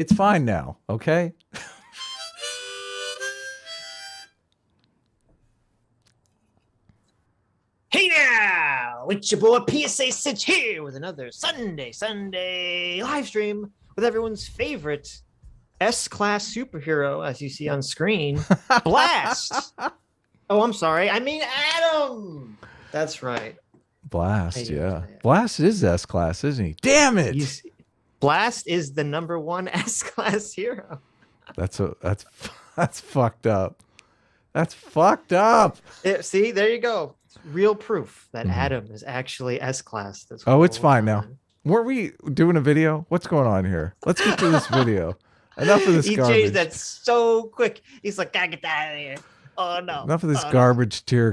It's fine now, okay? Hey now, it's your boy PSA Sitch here with another Sunday live stream with everyone's favorite S-class superhero, as you see on screen, Blast. Oh, I'm sorry. I mean Adam. That's right. Blast, yeah. Blast is S-class, isn't he? Damn it! Blast is the #1 S-class hero. That's fucked up. That's fucked up. See, there you go. Real proof that Adam is actually S-class. Oh, it's fine now. Weren't we doing a video? What's going on here? Let's get to this video. Enough of this garbage. He changed that so quick. He's like, gotta get that out of here. Oh, no. Enough of this garbage tier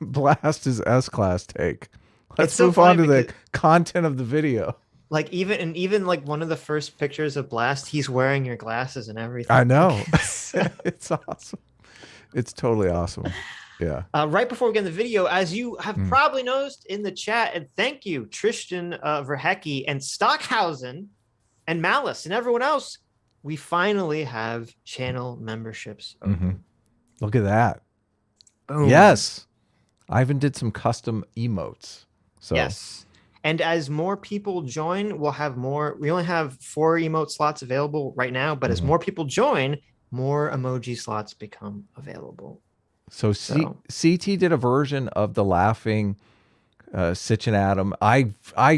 Blast is S-class take. Let's move on to the content of the video. Like even like one of the first pictures of Blast, he's wearing your glasses and everything. I know. It's awesome. It's totally awesome. Yeah. Right before we get in the video, as you have probably noticed in the chat, and thank you, Tristan Verhecke and Stockhausen and Malice and everyone else, we finally have channel memberships. Look at that. Boom. Yes. I even did some custom emotes. So yes. And as more people join, we'll have more. We only have 4 emote slots available right now, but as more people join, more emoji slots become available. So CT did a version of the laughing Sitch and Adam. I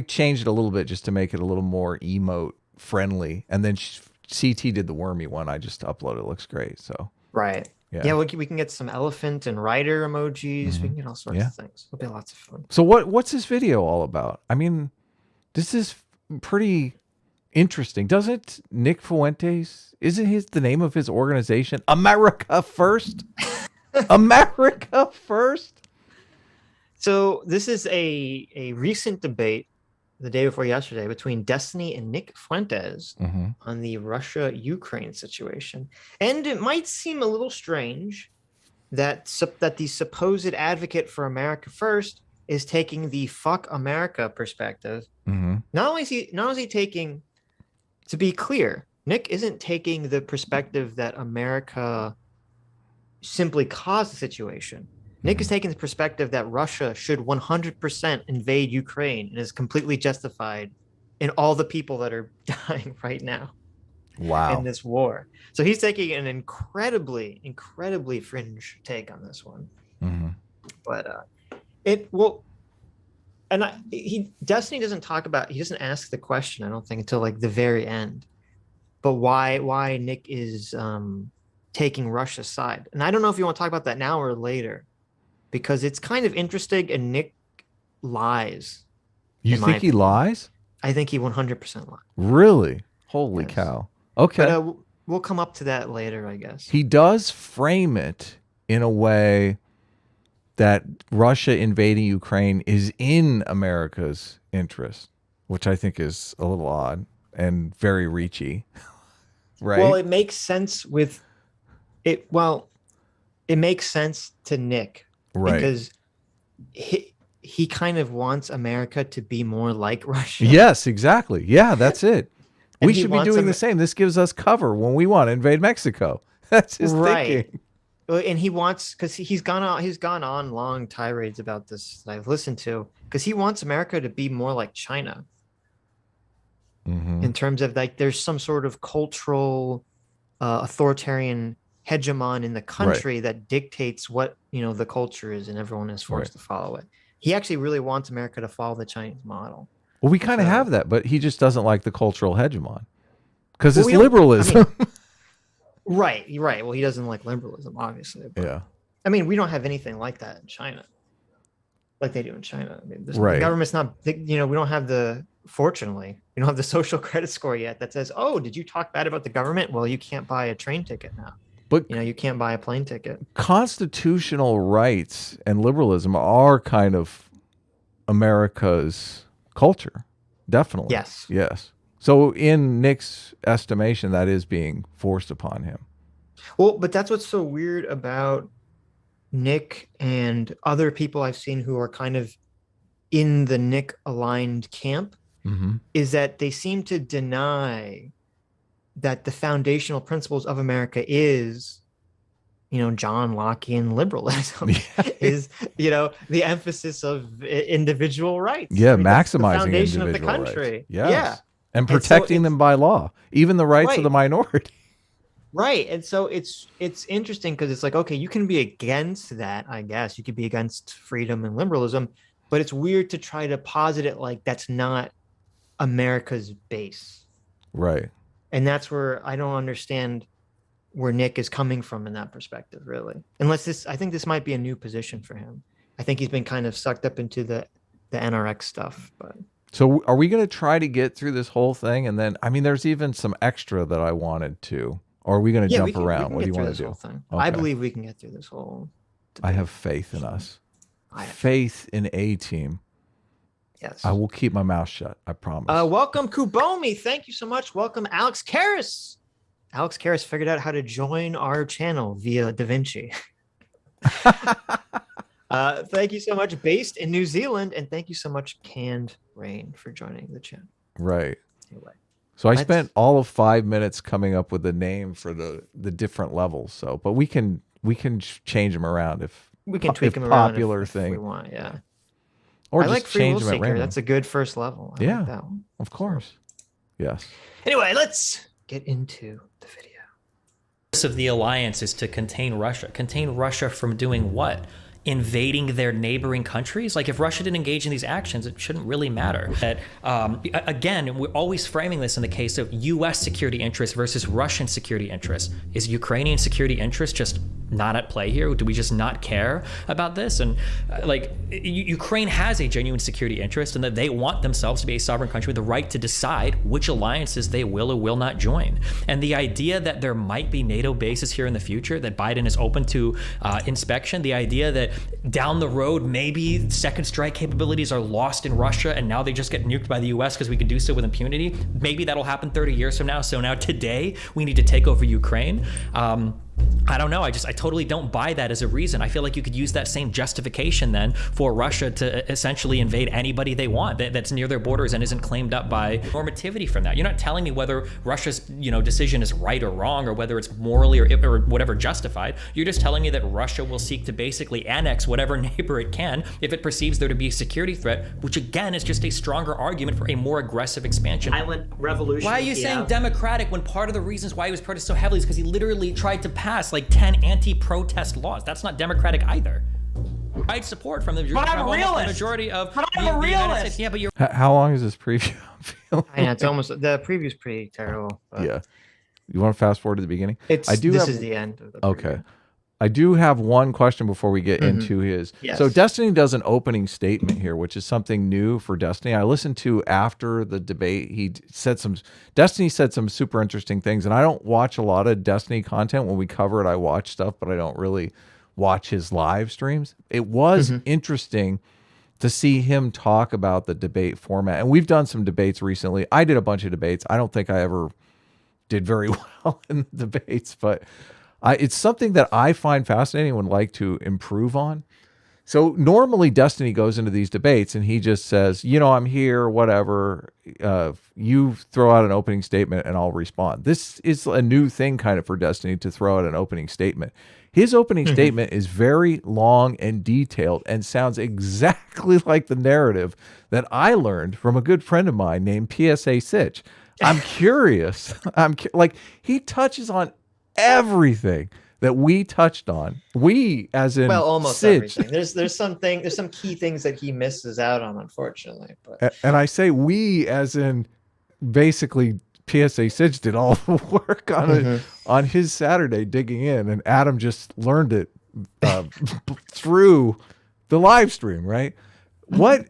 changed it a little bit just to make it a little more emote friendly. And then CT did the wormy one. I just uploaded. It looks great. So right. Yeah, we can get some elephant and rider emojis. We can get all sorts of things. It'll be lots of fun. So what's this video all about? I mean, this is pretty interesting. Doesn't Nick Fuentes, isn't the name of his organization America First? America First? So this is a recent debate the day before yesterday between Destiny and Nick Fuentes on the Russia-Ukraine situation. And it might seem a little strange that the supposed advocate for America First is taking the fuck America perspective. Not only is he taking, to be clear, Nick isn't taking the perspective that America simply caused the situation. Nick is taking the perspective that Russia should 100% invade Ukraine and is completely justified in all the people that are dying right now. Wow. In this war. So he's taking an incredibly fringe take on this one. But Destiny doesn't talk about, he doesn't ask the question, I don't think, until like the very end. But why Nick is taking Russia's side. And I don't know if you want to talk about that now or later, because it's kind of interesting, and Nick lies. You think he lies? I think he 100% lies. Really? Holy cow. Okay. But, we'll come up to that later, I guess. He does frame it in a way that Russia invading Ukraine is in America's interest, which I think is a little odd and very reachy. Right? Well, it makes sense with it. Well, it makes sense to Nick. Right. Because he kind of wants America to be more like Russia. Yes, exactly. Yeah, that's it. We should be doing the same. This gives us cover when we want to invade Mexico. That's his thinking. And he wants, because he's gone on long tirades about this that I've listened to, because he wants America to be more like China. In terms of like there's some sort of cultural authoritarian hegemon in the country that dictates what the culture is, and everyone is forced to follow it. He actually really wants America to follow the Chinese model. Well, we kind of have that, but he just doesn't like the cultural hegemon because it's liberalism. Right. Well, he doesn't like liberalism, obviously. Yeah. I mean, we don't have anything like that in China, like they do in China. I mean, the government's not, we don't have fortunately, we don't have the social credit score yet that says, oh, did you talk bad about the government? Well, you can't buy a train ticket now. But you can't buy a plane ticket. Constitutional rights and liberalism are kind of America's culture. Definitely. Yes. So in Nick's estimation, that is being forced upon him. Well, but that's what's so weird about Nick and other people I've seen who are kind of in the Nick aligned camp is that they seem to deny that the foundational principles of America is, John Lockean liberalism, is, the emphasis of individual rights. Yeah, I mean, that's the maximizing foundation of the individual country. rights. Yes. Yeah. And protecting them by law, even the rights of the minority. Right. And so it's interesting because it's like, okay, you can be against that, I guess. You could be against freedom and liberalism, but it's weird to try to posit it like that's not America's base. Right. And that's where I don't understand where Nick is coming from in that perspective, really. I think this might be a new position for him. I think he's been kind of sucked up into the NRX stuff. But so are we going to try to get through this whole thing? And then, I mean, there's even some extra that I wanted to, or are we going to jump around? What do you want to do? Okay. I believe we can get through this whole debate. I have faith in us. Faith in A team. Yes. I will keep my mouth shut. I promise. Welcome, Kubomi. Thank you so much. Welcome, Alex Karras. Alex Karras figured out how to join our channel via DaVinci. Thank you so much, based in New Zealand, and thank you so much, Canned Rain, for joining the channel. Right. Anyway, so I spent all of 5 minutes coming up with a name for the different levels. So, but we can change them around if we can tweak them around popular if we want. Yeah. Or I just like Free change Will them at Seeker. random. That's a good first level. I like that one. Of course. Yes. Anyway, let's get into the video. Of the alliance is to contain Russia. Contain Russia from doing what? Invading their neighboring countries? Like, if Russia didn't engage in these actions, it shouldn't really matter. That again, we're always framing this in the case of U.S. security interests versus Russian security interests. Is Ukrainian security interest just not at play here? Do we just not care about this? And Ukraine has a genuine security interest, and that they want themselves to be a sovereign country with the right to decide which alliances they will or will not join. And the idea that there might be NATO bases here in the future, that Biden is open to inspection, the idea that down the road maybe second strike capabilities are lost in Russia and now they just get nuked by the US because we can do so with impunity, maybe that'll happen 30 years from now. So now today we need to take over Ukraine. I don't know. I totally don't buy that as a reason. I feel like you could use that same justification then for Russia to essentially invade anybody they want that's near their borders and isn't claimed up by normativity from that. You're not telling me whether Russia's decision is right or wrong, or whether it's morally or whatever justified. You're just telling me that Russia will seek to basically annex whatever neighbor it can if it perceives there to be a security threat, which again is just a stronger argument for a more aggressive expansion. Violent revolution. Why are you saying democratic when part of the reasons why he was protested so heavily is because he literally tried to pass like 10 anti-protest laws? That's not democratic either. I'd support from the majority of the United States. Yeah, but you're. How long is this preview? Yeah, it's almost, the preview's pretty terrible. Yeah. You want to fast forward to the beginning? This is the end of the preview. Okay. I do have one question before we get into his. Yes. So Destiny does an opening statement here, which is something new for Destiny. I listened to after the debate. Destiny said some super interesting things, and I don't watch a lot of Destiny content. When we cover it, I watch stuff, but I don't really watch his live streams. It was interesting to see him talk about the debate format. And we've done some debates recently. I did a bunch of debates. I don't think I ever did very well in the debates, but it's something that I find fascinating and would like to improve on. So normally Destiny goes into these debates and he just says, I'm here, whatever. You throw out an opening statement and I'll respond. This is a new thing kind of for Destiny, to throw out an opening statement. His opening statement is very long and detailed and sounds exactly like the narrative that I learned from a good friend of mine named PSA Sitch. I'm curious. He touches on everything that we touched on. We, as in, almost Sitch. everything. There's some key things that he misses out on, unfortunately. But and I say we, as in, basically PSA Sitch did all the work on it on his Saturday, digging in, and Adam just learned it through the live stream. Right? What?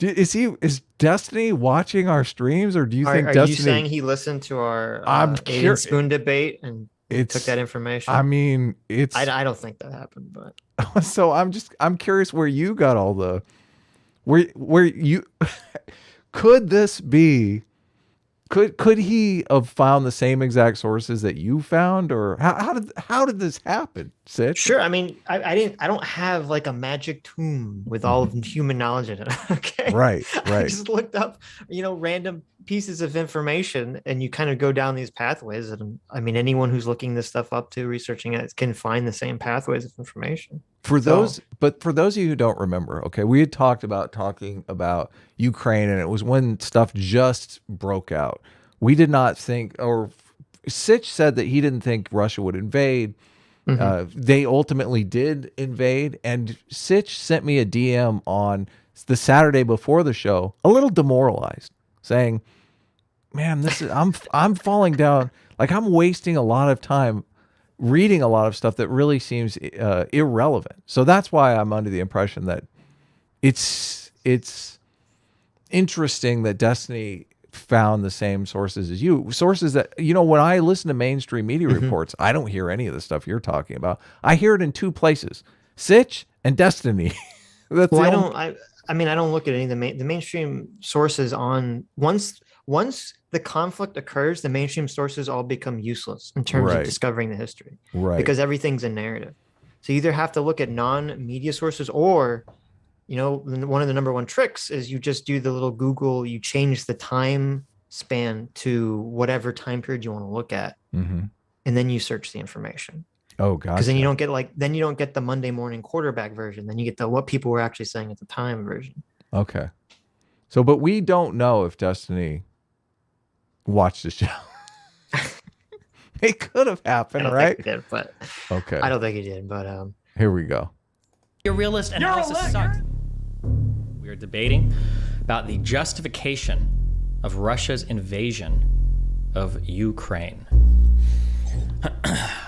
Is Destiny watching our streams, or do you think Destiny? Are you saying he listened to our Aiden Spoon debate and took that information? I mean, I don't think that happened, but so I'm curious where you got all the where you could this be? Could he have found the same exact sources that you found, or how did this happen, Sitch? Sure. I mean, I don't have like a magic tomb with all of human knowledge in it. Okay. Right. I just looked up, random pieces of information and you kind of go down these pathways. And I mean, anyone who's looking this stuff up to researching it can find the same pathways of information. But for those of you who don't remember, okay, we had talking about Ukraine, and it was when stuff just broke out. We did not think, or Sitch said that he didn't think Russia would invade. They ultimately did invade, and Sitch sent me a DM on the Saturday before the show, a little demoralized, saying, "Man, I'm falling down. Like, I'm wasting a lot of time reading a lot of stuff that really seems irrelevant." So that's why I'm under the impression that it's interesting that Destiny found the same sources as you. Sources that, when I listen to mainstream media reports, I don't hear any of the stuff you're talking about. I hear it in two places: Sitch and Destiny. I don't look at any of the mainstream sources on once the conflict occurs, the mainstream sources all become useless in terms of discovering the history, because everything's a narrative. So you either have to look at non-media sources, or one of the number one tricks is you just do the little Google, you change the time span to whatever time period you want to look at, and then you search the information. Oh, gotcha. Because then you don't get the Monday morning quarterback version. Then you get the what people were actually saying at the time version. Okay. So, but we don't know if Destiny watched the show. It could have happened, right? Think he did, but okay. I don't think he did, but here we go. Your realist analysis sucks. We are debating about the justification of Russia's invasion of Ukraine.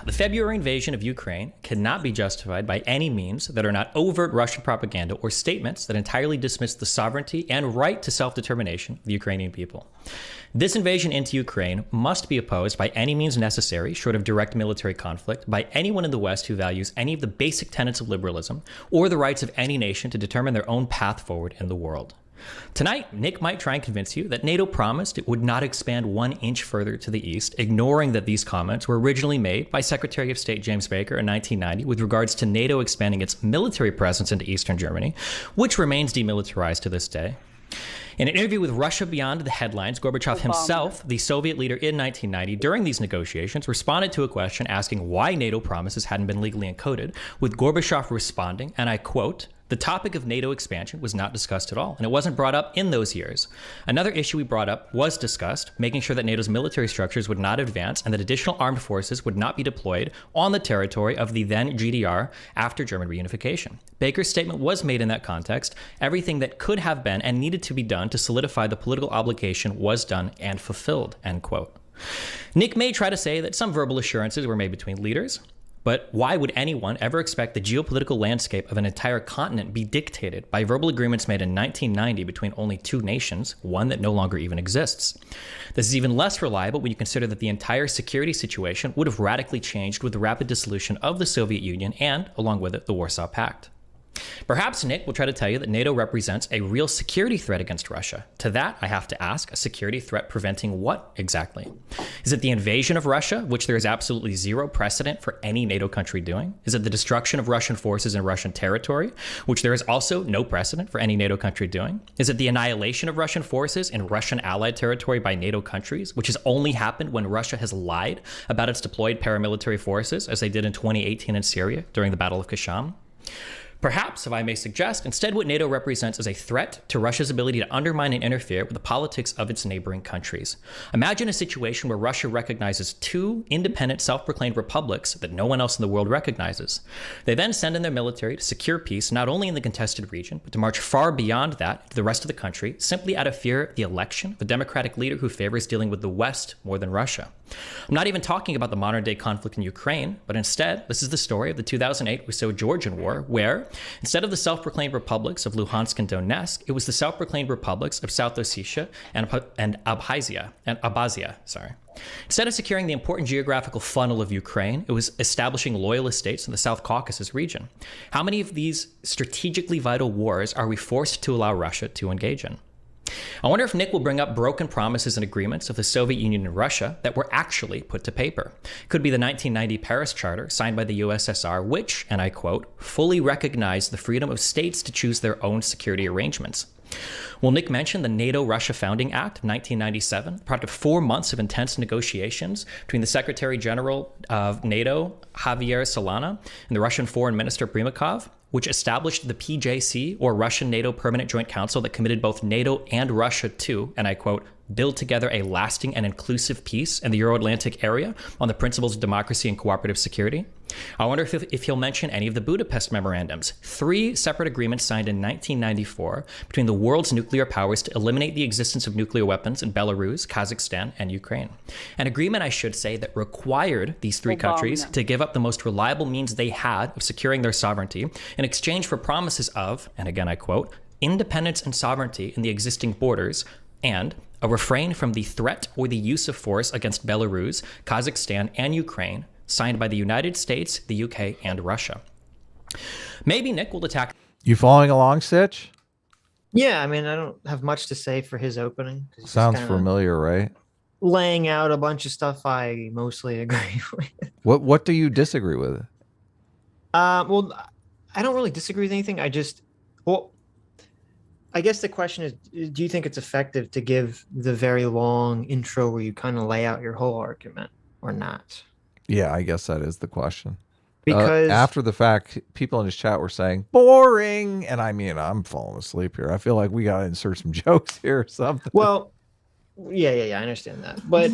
The February invasion of Ukraine cannot be justified by any means that are not overt Russian propaganda or statements that entirely dismiss the sovereignty and right to self-determination of the Ukrainian people. This invasion into Ukraine must be opposed by any means necessary, short of direct military conflict, by anyone in the West who values any of the basic tenets of liberalism or the rights of any nation to determine their own path forward in the world. Tonight, Nick might try and convince you that NATO promised it would not expand 1 inch further to the east, ignoring that these comments were originally made by Secretary of State James Baker in 1990 with regards to NATO expanding its military presence into eastern Germany, which remains demilitarized to this day. In an interview with Russia Beyond the Headlines, Gorbachev himself, the Soviet leader in 1990, during these negotiations, responded to a question asking why NATO promises hadn't been legally encoded, with Gorbachev responding, and I quote, "The topic of NATO expansion was not discussed at all, and it wasn't brought up in those years. Another issue we brought up was discussed, making sure that NATO's military structures would not advance and that additional armed forces would not be deployed on the territory of the then GDR after German reunification. Baker's statement was made in that context. Everything that could have been and needed to be done to solidify the political obligation was done and fulfilled," end quote. Nick may try to say that some verbal assurances were made between leaders, but why would anyone ever expect the geopolitical landscape of an entire continent be dictated by verbal agreements made in 1990 between only two nations, one that no longer even exists? This is even less reliable when you consider that the entire security situation would have radically changed with the rapid dissolution of the Soviet Union and, along with it, the Warsaw Pact. Perhaps Nick will try to tell you that NATO represents a real security threat against Russia. To that, I have to ask, a security threat preventing what exactly? Is it the invasion of Russia, which there is absolutely zero precedent for any NATO country doing? Is it the destruction of Russian forces in Russian territory, which there is also no precedent for any NATO country doing? Is it the annihilation of Russian forces in Russian allied territory by NATO countries, which has only happened when Russia has lied about its deployed paramilitary forces, as they did in 2018 in Syria during the Battle of Kashan? Perhaps, if I may suggest, instead what NATO represents is a threat to Russia's ability to undermine and interfere with the politics of its neighboring countries. Imagine a situation where Russia recognizes two independent self-proclaimed republics that no one else in the world recognizes. They then send in their military to secure peace not only in the contested region, but to march far beyond that to the rest of the country, simply out of fear of the election of a democratic leader who favors dealing with the West more than Russia. I'm not even talking about the modern-day conflict in Ukraine, but instead, this is the story of the 2008 Russo-Georgian War, where instead of the self-proclaimed republics of Luhansk and Donetsk, it was the self-proclaimed republics of South Ossetia and Abkhazia. Instead of securing the important geographical funnel of Ukraine, it was establishing loyalist states in the South Caucasus region. How many of these strategically vital wars are we forced to allow Russia to engage in? I wonder if Nick will bring up broken promises and agreements of the Soviet Union and Russia that were actually put to paper. It could be the 1990 Paris Charter signed by the USSR, which, and I quote, fully recognized the freedom of states to choose their own security arrangements. Well, Nick mentioned the NATO-Russia Founding Act of 1997, product of 4 months of intense negotiations between the Secretary General of NATO, Javier Solana, and the Russian Foreign Minister Primakov, which established the PJC, or Russian-NATO Permanent Joint Council, that committed both NATO and Russia to, and I quote, build together a lasting and inclusive peace in the Euro-Atlantic area on the principles of democracy and cooperative security. I wonder if he'll mention any of the Budapest memorandums, 3 separate agreements signed in 1994 between the world's nuclear powers to eliminate the existence of nuclear weapons in Belarus, Kazakhstan, and Ukraine. An agreement, I should say, that required these 3 countries to give up the most reliable means they had of securing their sovereignty in exchange for promises of, and again I quote, independence and sovereignty in the existing borders, and a refrain from the threat or the use of force against Belarus, Kazakhstan, and Ukraine, signed by the United States, the UK, and Russia. Maybe Nick will attack. You following along, Sitch? Yeah, I mean, I don't have much to say for his opening. Sounds familiar, right? Laying out a bunch of stuff I mostly agree with. What do you disagree with? Well, I don't really disagree with anything. I guess the question is, do you think it's effective to give the very long intro where you kind of lay out your whole argument or not? Yeah, I guess that is the question. Because after the fact, people in his chat were saying, boring. And I mean, I'm falling asleep here. I feel like we got to insert some jokes here or something. Well, yeah, I understand that. But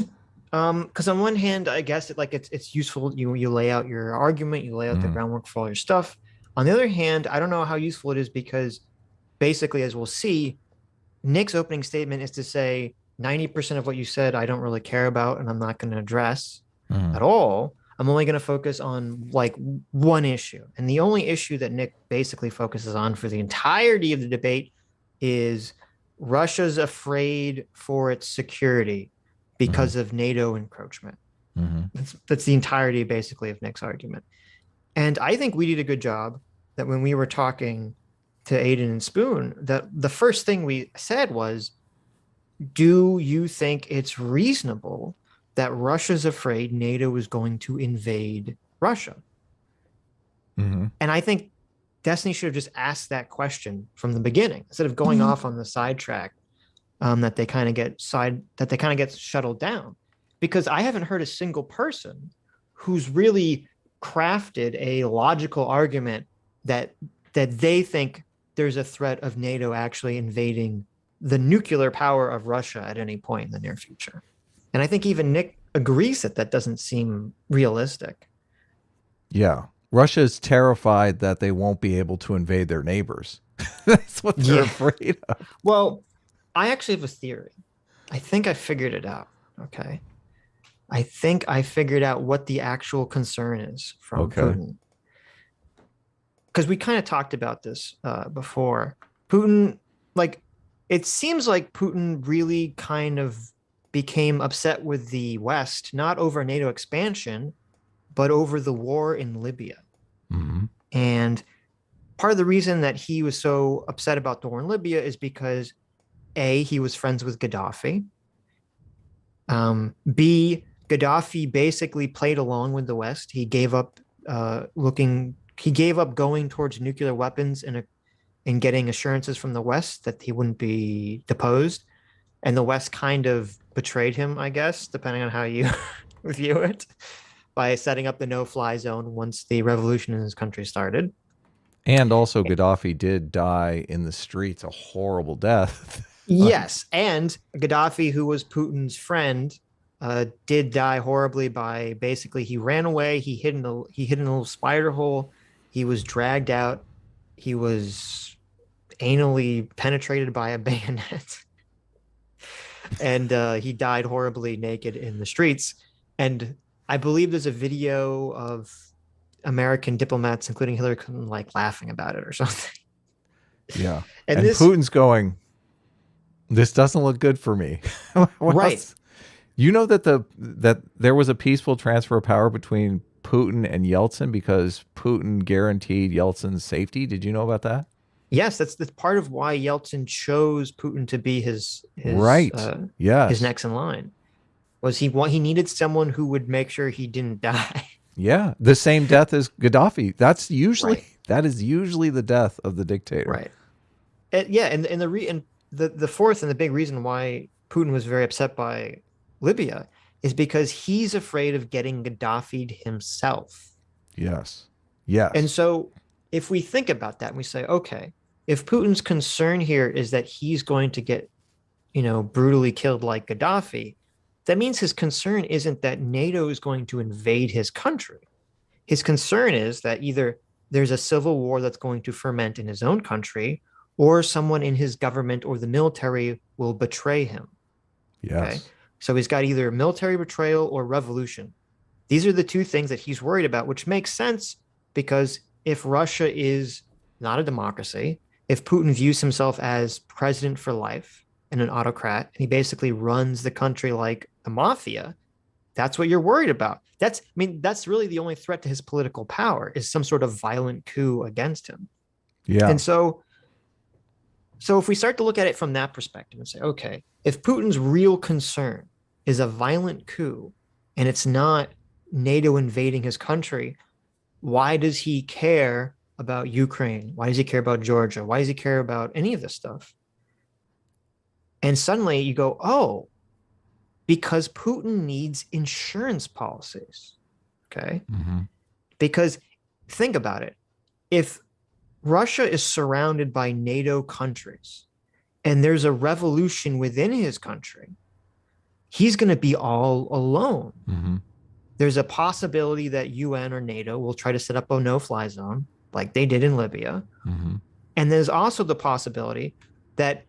because on one hand, I guess it's useful. You lay out your argument, you lay out the groundwork for all your stuff. On the other hand, I don't know how useful it is because basically, as we'll see, Nick's opening statement is to say 90% of what you said I don't really care about and I'm not going to address at all. I'm only going to focus on like one issue. And the only issue that Nick basically focuses on for the entirety of the debate is Russia's afraid for its security because of NATO encroachment. That's the entirety basically of Nick's argument. And I think we did a good job that when we were talking to Aiden and Spoon, that the first thing we said was, do you think it's reasonable that Russia's afraid NATO is going to invade Russia? And I think Destiny should have just asked that question from the beginning instead of going off on the sidetrack that they kind of get shuttled down. Because I haven't heard a single person who's really crafted a logical argument that they think there's a threat of NATO actually invading the nuclear power of Russia at any point in the near future. And I think even Nick agrees that doesn't seem realistic. Yeah. Russia is terrified that they won't be able to invade their neighbors. That's what they're afraid of. Well, I actually have a theory. I think I figured it out. Okay. I think I figured out what the actual concern is from Putin. Because we kind of talked about this before. Putin, it seems like Putin really kind of became upset with the West, not over NATO expansion, but over the war in Libya. And part of the reason that he was so upset about the war in Libya is because A, he was friends with Gaddafi. B, Gaddafi basically played along with the West. He gave up going towards nuclear weapons and getting assurances from the West that he wouldn't be deposed. And the West kind of betrayed him, I guess, depending on how you view it, by setting up the no-fly zone once the revolution in his country started. And also Gaddafi did die in the streets, a horrible death. Yes, and Gaddafi, who was Putin's friend, did die horribly by basically he ran away, he hid in a little spider hole, he was dragged out, he was anally penetrated by a bayonet, and he died horribly naked in the streets. And I believe there's a video of American diplomats, including Hillary Clinton, laughing about it or something. Yeah, and Putin's going, this doesn't look good for me. Right. Else? You know that there was a peaceful transfer of power between Putin and Yeltsin because Putin guaranteed Yeltsin's safety. Did you know about that? Yes, that's part of why Yeltsin chose Putin to be his right. His next in line. Was he needed someone who would make sure he didn't die. Yeah, the same death as Gaddafi. That is usually the death of the dictator. Right. And the fourth and the big reason why Putin was very upset by Libya is because he's afraid of getting Gaddafi'd himself. Yes. Yes. And so if we think about that and we say, okay, if Putin's concern here is that he's going to get, brutally killed like Gaddafi, that means his concern isn't that NATO is going to invade his country. His concern is that either there's a civil war that's going to ferment in his own country, or someone in his government or the military will betray him. Yes. Okay? So he's got either military betrayal or revolution. These are the two things that he's worried about, which makes sense because if Russia is not a democracy, if Putin views himself as president for life and an autocrat, and he basically runs the country like the mafia, that's what you're worried about. That's really the only threat to his political power is some sort of violent coup against him. Yeah. And so if we start to look at it from that perspective and say, okay, if Putin's real concern is a violent coup and it's not NATO invading his country, why does he care about Ukraine? Why does he care about Georgia? Why does he care about any of this stuff? And suddenly you go, oh, because Putin needs insurance policies. Okay. Mm-hmm. Because think about it. If Russia is surrounded by NATO countries and there's a revolution within his country, he's going to be all alone. Mm-hmm. There's a possibility that UN or NATO will try to set up a no-fly zone like they did in Libya. Mm-hmm. And there's also the possibility that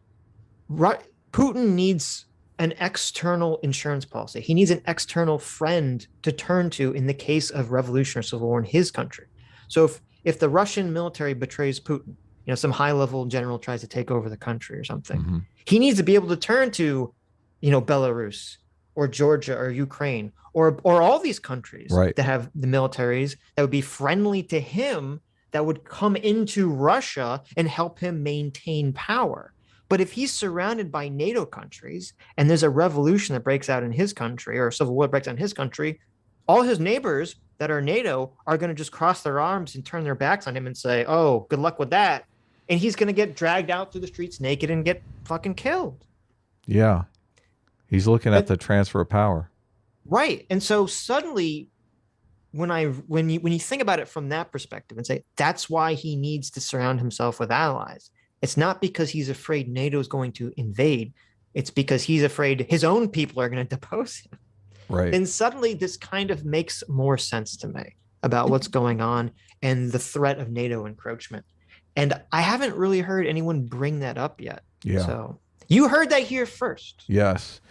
Putin needs an external insurance policy. He needs an external friend to turn to in the case of revolution or civil war in his country. So if the Russian military betrays Putin, some high-level general tries to take over the country or something, Mm-hmm. he needs to be able to turn to, Belarus or Georgia or Ukraine or all these countries Right. that have the militaries that would be friendly to him, that would come into Russia and help him maintain power. But if he's surrounded by NATO countries and there's a revolution that breaks out in his country or a civil war breaks out in his country, all his neighbors that are NATO are going to just cross their arms and turn their backs on him and say, oh, good luck with that. And he's going to get dragged out through the streets naked and get fucking killed. Yeah. He's looking at the transfer of power. Right. And so suddenly when you think about it from that perspective and say, that's why he needs to surround himself with allies. It's not because he's afraid NATO is going to invade. It's because he's afraid his own people are going to depose him. Right. And suddenly this kind of makes more sense to me about what's going on and the threat of NATO encroachment. And I haven't really heard anyone bring that up yet. Yeah. So you heard that here first. Yes.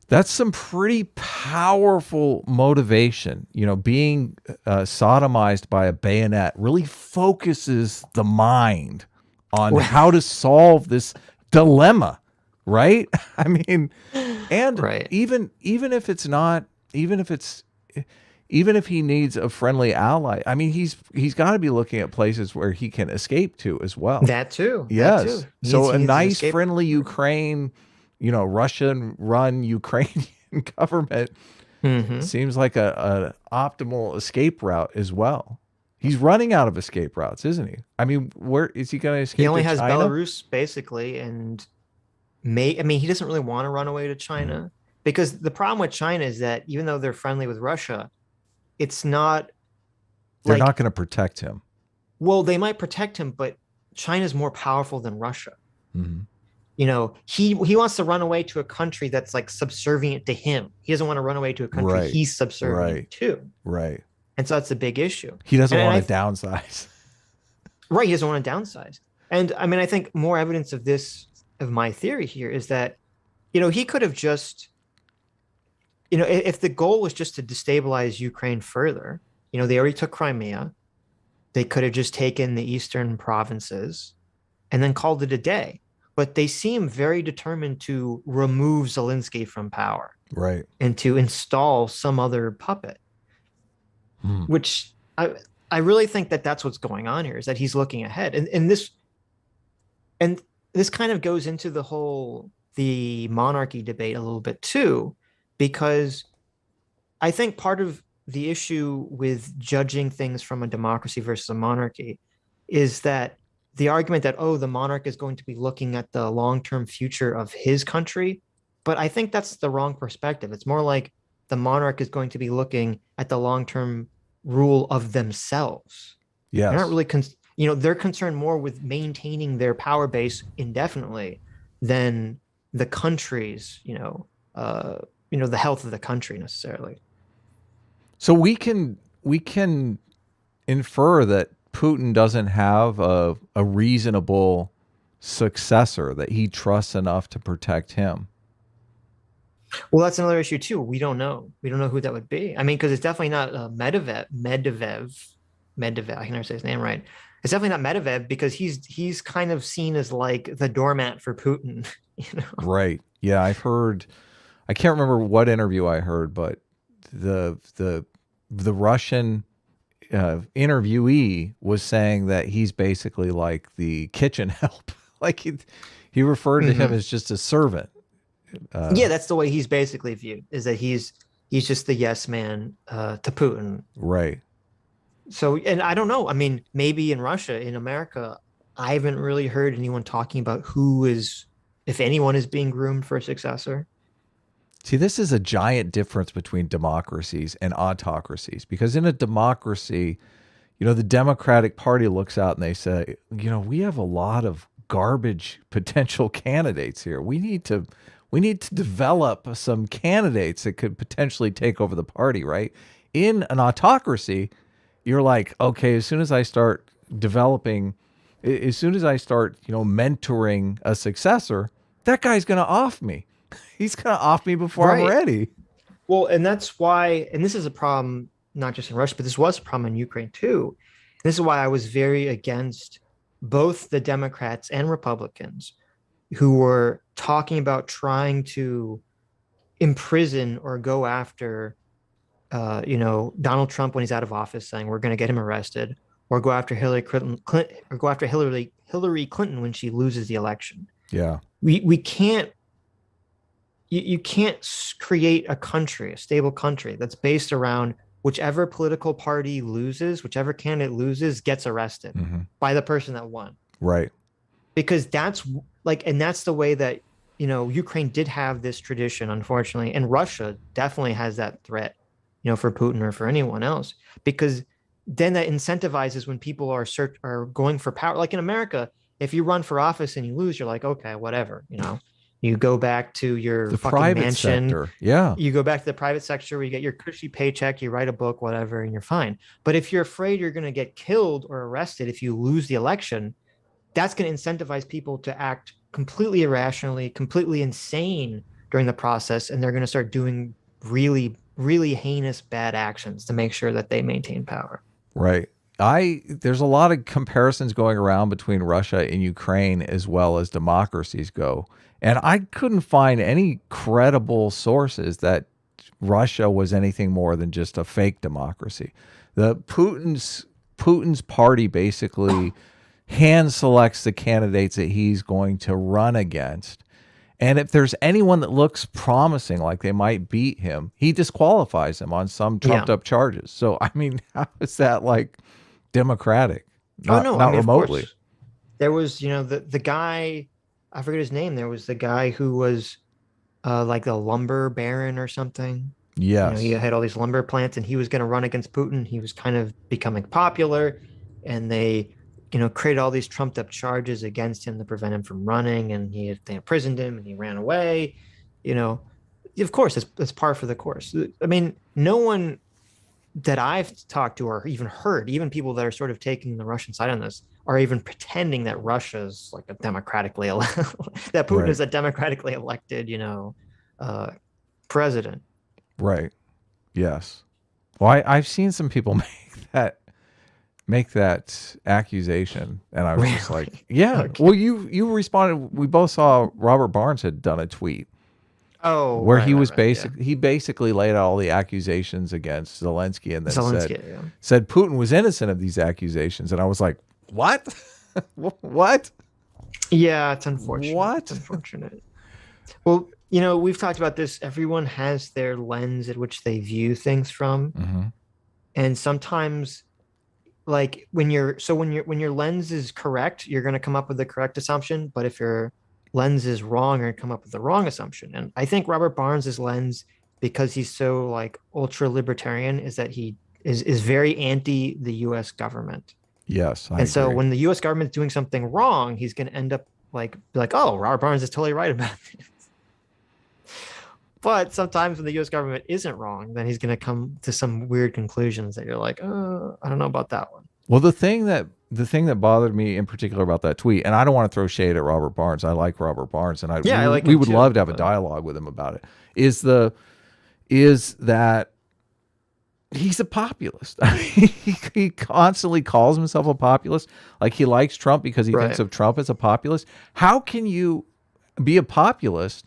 That's some pretty powerful motivation. Being sodomized by a bayonet really focuses the mind on how to solve this dilemma, right? I mean, and Right. even if it's not, even if he needs a friendly ally, I mean, he's got to be looking at places where he can escape to as well. That too. Yes. That too. So He a needs to nice, escape. friendly Ukraine, Russian-run Ukrainian government Mhm. seems like a optimal escape route as well. He's running out of escape routes, isn't he? I mean, where is he going to escape? He only to has China? Belarus basically, and he doesn't really want to run away to China because the problem with China is that even though they're friendly with Russia, it's not. They're not going to protect him. Well, they might protect him, but China's more powerful than Russia. Mm-hmm. He wants to run away to a country that's like subservient to him. He doesn't want to run away to a country Right. he's subservient to. Right. And so that's a big issue. He doesn't And want to downsize. Right. He doesn't want to downsize. And I think more evidence of my theory here is that, he could have just, if the goal was just to destabilize Ukraine further, they already took Crimea. They could have just taken the eastern provinces and then called it a day. But they seem very determined to remove Zelensky from power. Right. And to install some other puppet, which I really think that that's what's going on here, is that he's looking ahead. And this kind of goes into the monarchy debate a little bit too, because I think part of the issue with judging things from a democracy versus a monarchy is that the argument that, oh, the monarch is going to be looking at the long-term future of his country. But I think that's the wrong perspective. It's more like the monarch is going to be looking at the long-term rule of themselves. Yes. They're not really, they're concerned more with maintaining their power base indefinitely than the country's, the health of the country necessarily. So we can infer that Putin doesn't have a reasonable successor that he trusts enough to protect him. Well, that's another issue too. We don't know. We don't know who that would be. I mean, because it's definitely not Medvedev. I can never say his name right. It's definitely not Medvedev because he's kind of seen as like the doormat for Putin. Right. Yeah, I've heard. I can't remember what interview I heard, but the Russian interviewee was saying that he's basically like the kitchen help. Like he referred to him as just a servant. Yeah, that's the way he's basically viewed, is that he's just the yes man to Putin. Right. So, and I don't know. I mean, maybe in Russia, in America, I haven't really heard anyone talking about who is, if anyone is being groomed for a successor. See, this is a giant difference between democracies and autocracies, because in a democracy, the Democratic Party looks out and they say, we have a lot of garbage potential candidates here. We need to develop some candidates that could potentially take over the party, right? In an autocracy, you're like, okay, as soon as I start mentoring a successor, that guy's going to off me. He's going to off me before I'm ready. Well, and that's why, and this is a problem, not just in Russia, but this was a problem in Ukraine too. This is why I was very against both the Democrats and Republicans who were talking about trying to imprison or go after, Donald Trump when he's out of office, saying we're going to get him arrested, or go after Hillary Clinton when she loses the election. Yeah, we can't. You can't create a stable country that's based around whichever political party loses, whichever candidate loses, gets arrested by the person that won. Right. Because that's the way that, Ukraine did have this tradition, unfortunately, and Russia definitely has that threat, for Putin or for anyone else, because then that incentivizes when people are going for power. Like in America, if you run for office and you lose, you're like, okay, whatever, You go back to your fucking mansion. Sector. Yeah. You go back to the private sector where you get your cushy paycheck, you write a book, whatever, and you're fine. But if you're afraid you're going to get killed or arrested if you lose the election, that's going to incentivize people to act completely irrationally, completely insane during the process. And they're going to start doing really, really heinous bad actions to make sure that they maintain power. Right. There's a lot of comparisons going around between Russia and Ukraine as well as democracies go. And I couldn't find any credible sources that Russia was anything more than just a fake democracy. Putin's party basically hand selects the candidates that he's going to run against. And if there's anyone that looks promising, like they might beat him, he disqualifies them on some trumped up charges. So, I mean, how is that like democratic? Not remotely. There was, the guy, I forget his name. There was the guy who was like the lumber baron or something. Yes. He had all these lumber plants and he was going to run against Putin. He was kind of becoming popular and they, created all these trumped up charges against him to prevent him from running. And they imprisoned him and he ran away. Of course, it's par for the course. I mean, no one that I've talked to or even heard, even people that are sort of taking the Russian side on this, are even pretending that Russia's like that Putin is a democratically elected, president. Right. Yes. Well, I've seen some people make that accusation, and I was just like, yeah. Okay. Well, you responded. We both saw Robert Barnes had done a tweet. Oh, where he was he basically laid out all the accusations against Zelensky and then said Putin was innocent of these accusations. And I was like, what? What? Yeah, it's unfortunate. What? It's unfortunate. Well, we've talked about this. Everyone has their lens at which they view things from. And sometimes, like when your lens is correct, you're going to come up with the correct assumption. But if your lens is wrong, you're going to come up with the wrong assumption. And I think Robert Barnes's lens, because he's so like ultra libertarian, is that he is very anti the U.S. government. Yes, I and so agree. when the U.S. government's doing something wrong, he's going to end up like oh, Robert Barnes is totally right about it. But sometimes when the U.S. government isn't wrong, then he's going to come to some weird conclusions that you're like, oh, I don't know about that one. Well, the thing that bothered me in particular about that tweet, and I don't want to throw shade at Robert Barnes. I like Robert Barnes, and I like we him would too, love to have a but- dialogue with him about it. Is that he's a populist. I mean, he constantly calls himself a populist. Like he likes Trump because he thinks of Trump as a populist. How can you be a populist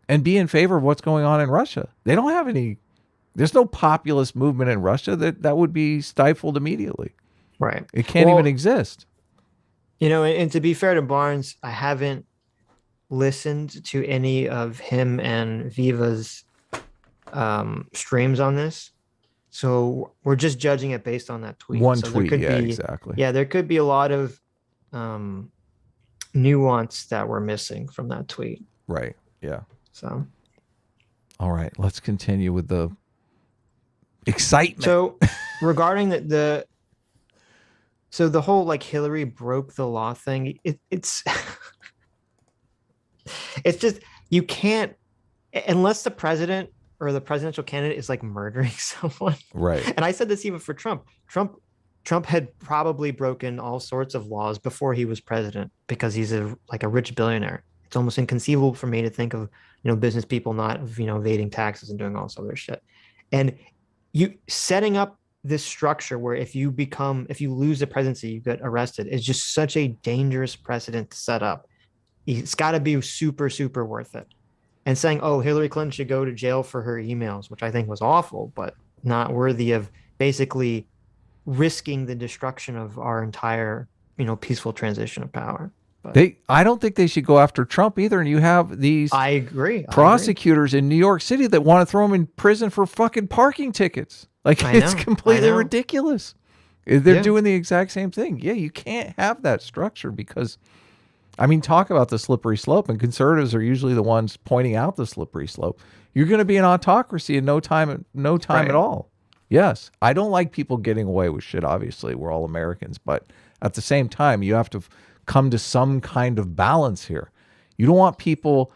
and be in favor of what's going on in Russia? They don't have any. There's no populist movement in Russia that would be stifled immediately. Right. It can't even exist. And to be fair to Barnes, I haven't listened to any of him and Viva's streams on this. So we're just judging it based on that tweet. One so tweet, yeah, exactly. Yeah, there could be a lot of nuance that we're missing from that tweet. Right, yeah. So. All right, let's continue with the excitement. So regarding the whole like Hillary broke the law thing, it's it's just, you can't, unless the president or the presidential candidate is like murdering someone. Right. And I said this even for Trump. Trump had probably broken all sorts of laws before he was president because he's a rich billionaire. It's almost inconceivable for me to think of, business people not, evading taxes and doing all this other shit. And you setting up this structure where if you lose the presidency, you get arrested, is just such a dangerous precedent to set up. It's got to be super, super worth it. And saying, oh, Hillary Clinton should go to jail for her emails, which I think was awful, but not worthy of basically risking the destruction of our entire, peaceful transition of power. But I don't think they should go after Trump either. And you have these I agree. prosecutors in New York City that want to throw him in prison for fucking parking tickets. Like, it's completely ridiculous. They're doing the exact same thing. Yeah, you can't have that structure because, I mean, talk about the slippery slope, and conservatives are usually the ones pointing out the slippery slope. You're going to be an autocracy in no time at all. Yes, I don't like people getting away with shit. Obviously, we're all Americans, but at the same time, you have to come to some kind of balance here. You don't want people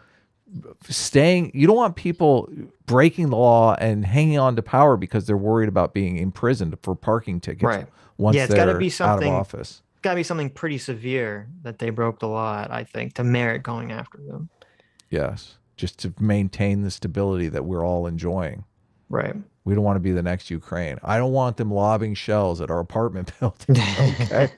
you don't want people breaking the law and hanging on to power because they're worried about being imprisoned for parking tickets once it's they're gotta be out of office. It's got to be something pretty severe that they broke the law at, I think, to merit going after them. Yes, just to maintain the stability that we're all enjoying. Right. We don't want to be the next Ukraine. I don't want them lobbing shells at our apartment building. Okay.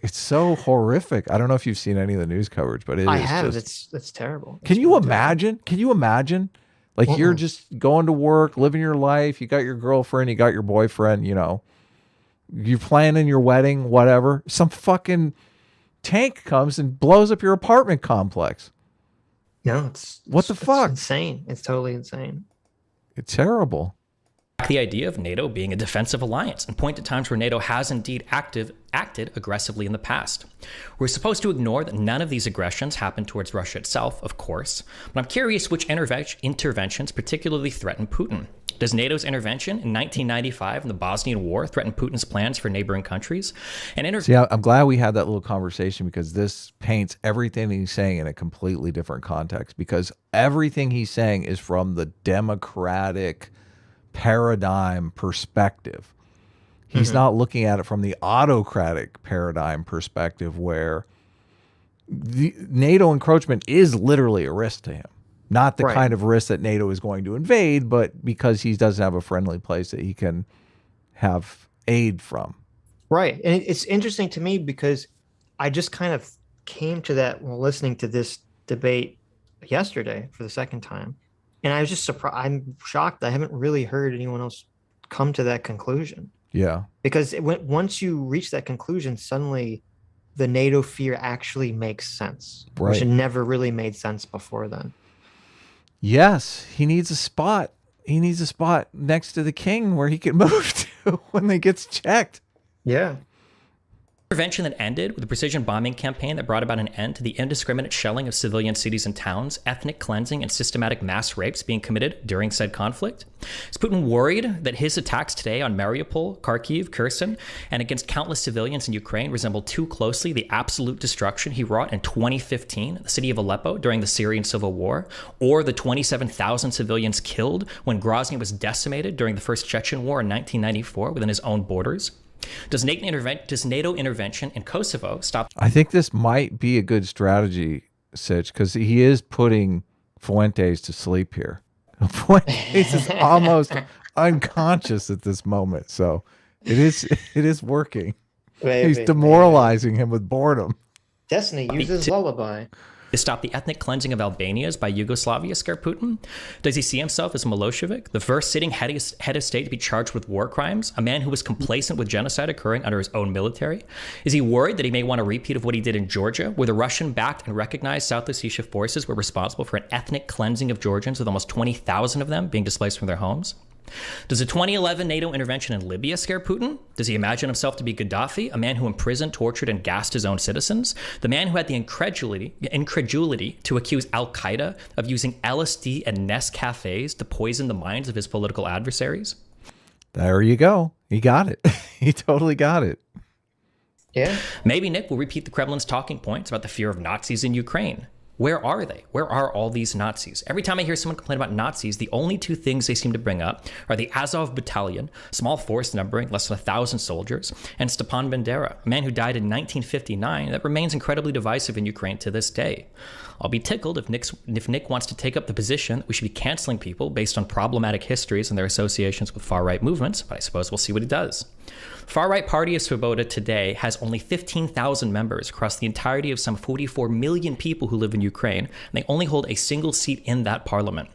It's so horrific. I don't know if you've seen any of the news coverage, but I have. It's terrible. Can you imagine? Can you imagine? Like you're just going to work, living your life. You got your girlfriend, you got your boyfriend, you're planning your wedding, whatever. Some fucking tank comes and blows up your apartment complex. No, it's fuck? Insane. It's totally insane. It's terrible. The idea of NATO being a defensive alliance and point to times where NATO has indeed acted aggressively in the past. We're supposed to ignore that none of these aggressions happened towards Russia itself, of course, but I'm curious which interventions particularly threaten Putin. Does NATO's intervention in 1995 in the Bosnian War threaten Putin's plans for neighboring countries? See, I'm glad we had that little conversation because this paints everything he's saying in a completely different context, because everything he's saying is from the democratic paradigm perspective. He's not looking at it from the autocratic paradigm perspective where the NATO encroachment is literally a risk to him. Not the kind of risk that NATO is going to invade, but because he doesn't have a friendly place that he can have aid from. Right. And it's interesting to me because I just kind of came to that while listening to this debate yesterday for the second time. And I was just surprised. I'm shocked. I haven't really heard anyone else come to that conclusion. Yeah. Because once you reach that conclusion, suddenly the NATO fear actually makes sense, which had never really made sense before then. Yes. He needs a spot. He needs a spot next to the king where he can move to when they gets checked. Yeah. Intervention that ended with a precision bombing campaign that brought about an end to the indiscriminate shelling of civilian cities and towns, ethnic cleansing, and systematic mass rapes being committed during said conflict? Is Putin worried that his attacks today on Mariupol, Kharkiv, Kherson, and against countless civilians in Ukraine resemble too closely the absolute destruction he wrought in 2015 the city of Aleppo during the Syrian civil war, or the 27,000 civilians killed when Grozny was decimated during the First Chechen War in 1994 within his own borders? Does NATO intervention in Kosovo stop? I think this might be a good strategy, Sitch, because he is putting Fuentes to sleep here. Fuentes is almost unconscious at this moment, so it is working. He's demoralizing him with boredom. Destiny uses lullaby. To stop the ethnic cleansing of Albanias by Yugoslavia scare Putin? Does he see himself as Milosevic, the first sitting head of state to be charged with war crimes, a man who was complacent with genocide occurring under his own military? Is he worried that he may want a repeat of what he did in Georgia, where the Russian-backed and recognized South Ossetia forces were responsible for an ethnic cleansing of Georgians, with almost 20,000 of them being displaced from their homes? Does the 2011 NATO intervention in Libya scare Putin? Does he imagine himself to be Gaddafi, a man who imprisoned, tortured, and gassed his own citizens? The man who had the incredulity to accuse Al-Qaeda of using LSD and Nest cafes to poison the minds of his political adversaries? There you go. He got it. He totally got it. Yeah. Maybe Nick will repeat the Kremlin's talking points about the fear of Nazis in Ukraine. Where are they? Where are all these Nazis? Every time I hear someone complain about Nazis, the only two things they seem to bring up are the Azov Battalion, small force numbering less than 1,000 soldiers, and Stepan Bandera, a man who died in 1959 that remains incredibly divisive in Ukraine to this day. I'll be tickled if Nick wants to take up the position that we should be canceling people based on problematic histories and their associations with far-right movements, but I suppose we'll see what he does. Far-right Party of Svoboda today has only 15,000 members across the entirety of some 44 million people who live in Ukraine, and they only hold a single seat in that parliament.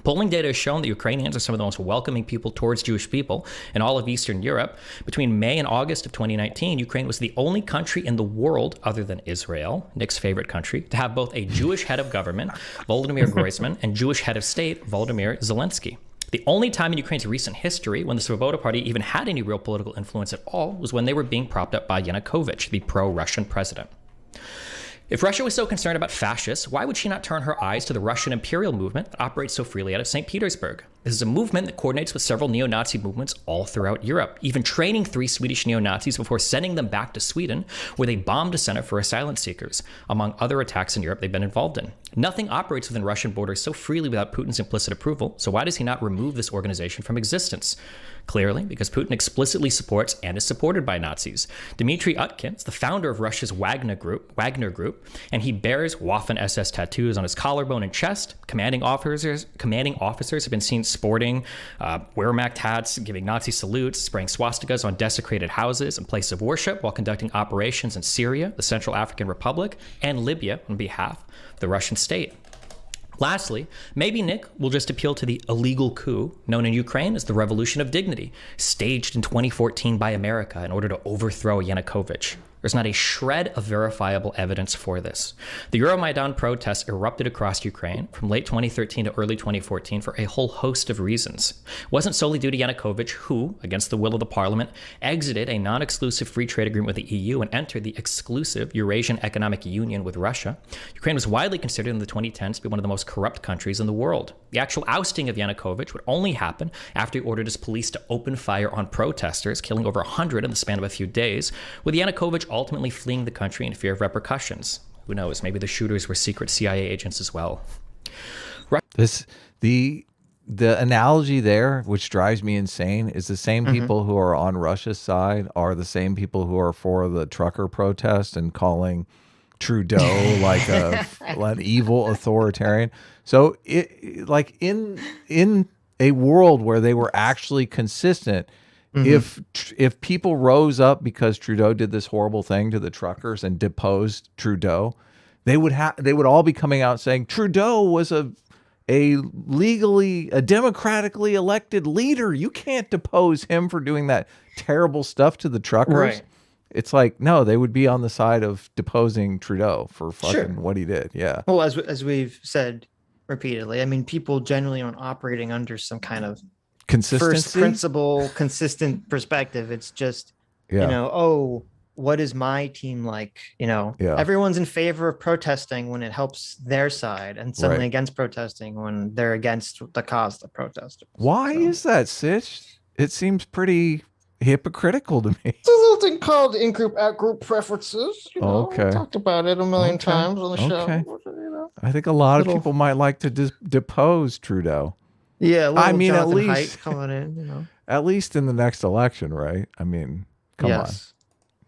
Polling data has shown that Ukrainians are some of the most welcoming people towards Jewish people in all of Eastern Europe. Between May and August of 2019, Ukraine was the only country in the world, other than Israel, Nick's favorite country, to have both a Jewish head of government, Volodymyr Groysman, and Jewish head of state, Volodymyr Zelensky. The only time in Ukraine's recent history when the Svoboda Party even had any real political influence at all was when they were being propped up by Yanukovych, the pro-Russian president. If Russia was so concerned about fascists, why would she not turn her eyes to the Russian imperial movement that operates so freely out of St. Petersburg? This is a movement that coordinates with several neo-Nazi movements all throughout Europe, even training 3 Swedish neo-Nazis before sending them back to Sweden, where they bombed a center for asylum seekers, among other attacks in Europe they've been involved in. Nothing operates within Russian borders so freely without Putin's implicit approval, so why does he not remove this organization from existence? Clearly, because Putin explicitly supports and is supported by Nazis. Dmitry Utkin is the founder of Russia's Wagner Group, and he bears Waffen-SS tattoos on his collarbone and chest. Commanding officers have been seen sporting Wehrmacht hats, giving Nazi salutes, spraying swastikas on desecrated houses and places of worship while conducting operations in Syria, the Central African Republic, and Libya on behalf of the Russian state. Lastly, maybe Nick will just appeal to the illegal coup known in Ukraine as the Revolution of Dignity, staged in 2014 by America in order to overthrow Yanukovych. There's not a shred of verifiable evidence for this. The Euromaidan protests erupted across Ukraine from late 2013 to early 2014 for a whole host of reasons. It wasn't solely due to Yanukovych, who, against the will of the parliament, exited a non-exclusive free trade agreement with the EU and entered the exclusive Eurasian Economic Union with Russia. Ukraine was widely considered in the 2010s to be one of the most corrupt countries in the world. The actual ousting of Yanukovych would only happen after he ordered his police to open fire on protesters, killing over 100 in the span of a few days, with Yanukovych ultimately fleeing the country in fear of repercussions. Who knows? Maybe the shooters were secret CIA agents as well. The analogy there, which drives me insane, is the same people who are on Russia's side are the same people who are for the trucker protest and calling Trudeau like an evil authoritarian. So like in a world where they were actually consistent, if people rose up because Trudeau did this horrible thing to the truckers and deposed Trudeau, they would all be coming out saying Trudeau was a democratically elected leader. You can't depose him for doing that terrible stuff to the truckers. Right. It's like, no, they would be on the side of deposing Trudeau for fucking what he did. Yeah. Well, as we've said repeatedly, I mean, people generally aren't operating under some kind of consistency, first principle, consistent perspective. It's just you know, oh, what is my team like? You know, everyone's in favor of protesting when it helps their side, and suddenly against protesting when they're against the cause of the protesters. Why is that, Sitch? It seems pretty hypocritical to me. It's a little thing called in-group, out-group preferences. You know, okay. We talked about it a million times on the show. You know, I think a lot of people might like to depose Trudeau. Yeah, I mean, Jonathan at least Haidt coming in, you know. At least in the next election, right? I mean, come on.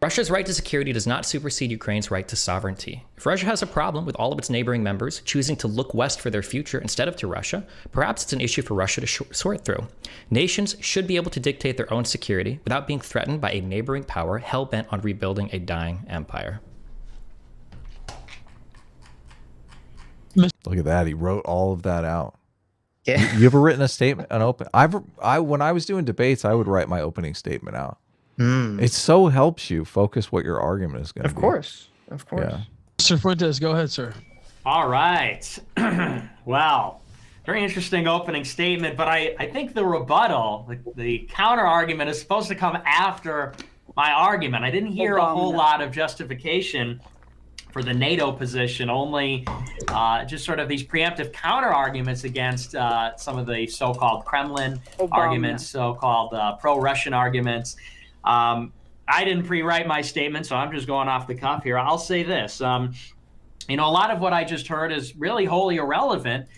Russia's right to security does not supersede Ukraine's right to sovereignty. If Russia has a problem with all of its neighboring members choosing to look west for their future instead of to Russia, perhaps it's an issue for Russia to sort through. Nations should be able to dictate their own security without being threatened by a neighboring power hell-bent on rebuilding a dying empire. Look at that. He wrote all of that out. Yeah. You ever written a statement, when I was doing debates, I would write my opening statement out. It so helps you focus what your argument is going to be. Of course. Yeah. Mr. Fuentes, go ahead, sir. All right. Wow. Very interesting opening statement, but I think the rebuttal, the counter argument is supposed to come after my argument. I didn't hear a whole lot of justification for the NATO position, only just sort of these preemptive counter arguments against some of the so-called Kremlin arguments, so-called pro-Russian arguments. I didn't pre-write my statement, so I'm just going off the cuff here. I'll say this. You know, a lot of what I just heard is really wholly irrelevant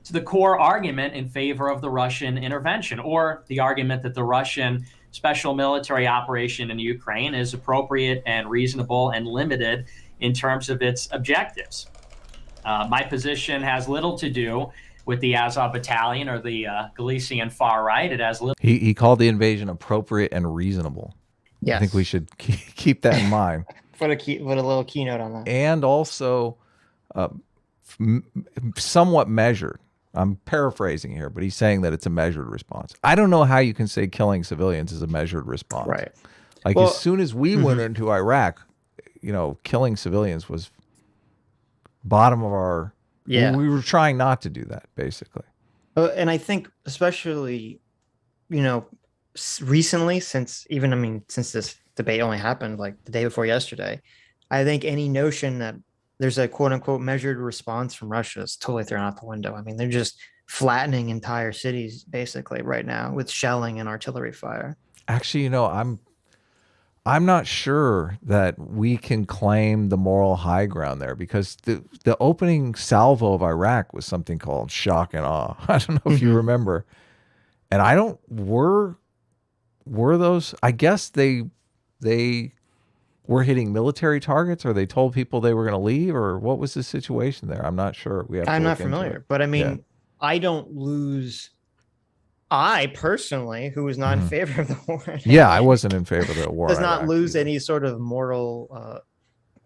to the core argument in favor of the Russian intervention, or the argument that the Russian special military operation in Ukraine is appropriate and reasonable and limited in terms of its objectives. My position has little to do with the Azov Battalion or the Galician far right. It has little. He called the invasion appropriate and reasonable. Yes. I think we should keep that in mind. Put a little keynote on that. And also somewhat measured. I'm paraphrasing here, but he's saying that it's a measured response. I don't know how you can say killing civilians is a measured response. Right. Like, as soon as we went into Iraq, you know, killing civilians was bottom of our... Yeah. We were trying not to do that, basically. And I think especially, you know, recently, since this debate only happened like the day before yesterday, I think any notion that there's a quote unquote measured response from Russia is totally thrown out the window. I mean, they're just flattening entire cities basically right now with shelling and artillery fire. Actually, you know, I'm not sure that we can claim the moral high ground there, because the opening salvo of Iraq was something called shock and awe. I don't know if you remember. And I don't, were those, I guess they were hitting military targets, or they told people they were going to leave, or what was the situation there? I'm not sure. I'm not familiar, but I mean, I don't lose. I personally, who was not in favor of the war. Yeah, I wasn't in favor of the war. Does not lose any sort of moral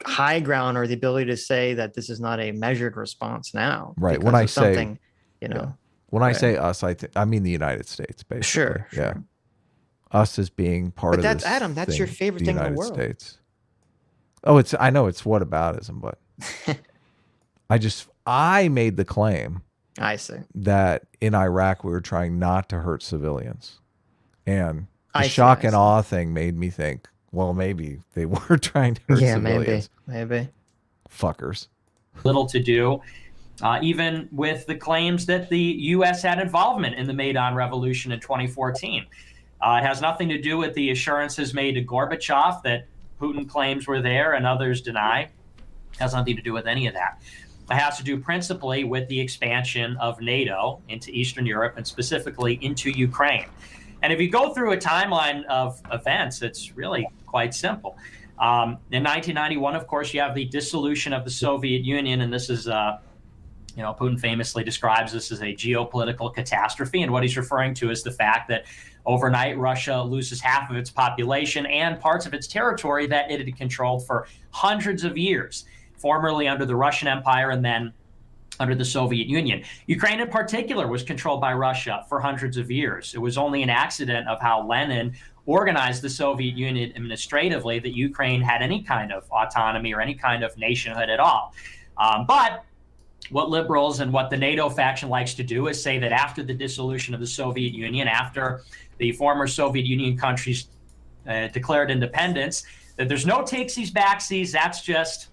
high ground or the ability to say that this is not a measured response now. Right. When I say, you know, when I say us, I mean the United States, basically. Sure. Yeah. Us as being part of this. But that's Adam. That's your favorite thing in the world. States. Oh, I know it's whataboutism, but I made the claim. I see. That in Iraq we were trying not to hurt civilians, and the shock and awe thing made me think, well, maybe they were trying to hurt civilians. Maybe. Fuckers. Little to do, even with the claims that the U.S. had involvement in the Maidan Revolution in 2014. It has nothing to do with the assurances made to Gorbachev that Putin claims were there and others deny. It has nothing to do with any of that. It has to do principally with the expansion of NATO into Eastern Europe and specifically into Ukraine. And if you go through a timeline of events, it's really quite simple. In 1991, of course, you have the dissolution of the Soviet Union, and this is, Putin famously describes this as a geopolitical catastrophe. And what he's referring to is the fact that overnight Russia loses half of its population and parts of its territory that it had controlled for hundreds of years, formerly under the Russian Empire and then under the Soviet Union. Ukraine in particular was controlled by Russia for hundreds of years. It was only an accident of how Lenin organized the Soviet Union administratively that Ukraine had any kind of autonomy or any kind of nationhood at all. But what liberals and what the NATO faction likes to do is say that after the dissolution of the Soviet Union, after the former Soviet Union countries declared independence, that there's no takesies backsies. That's just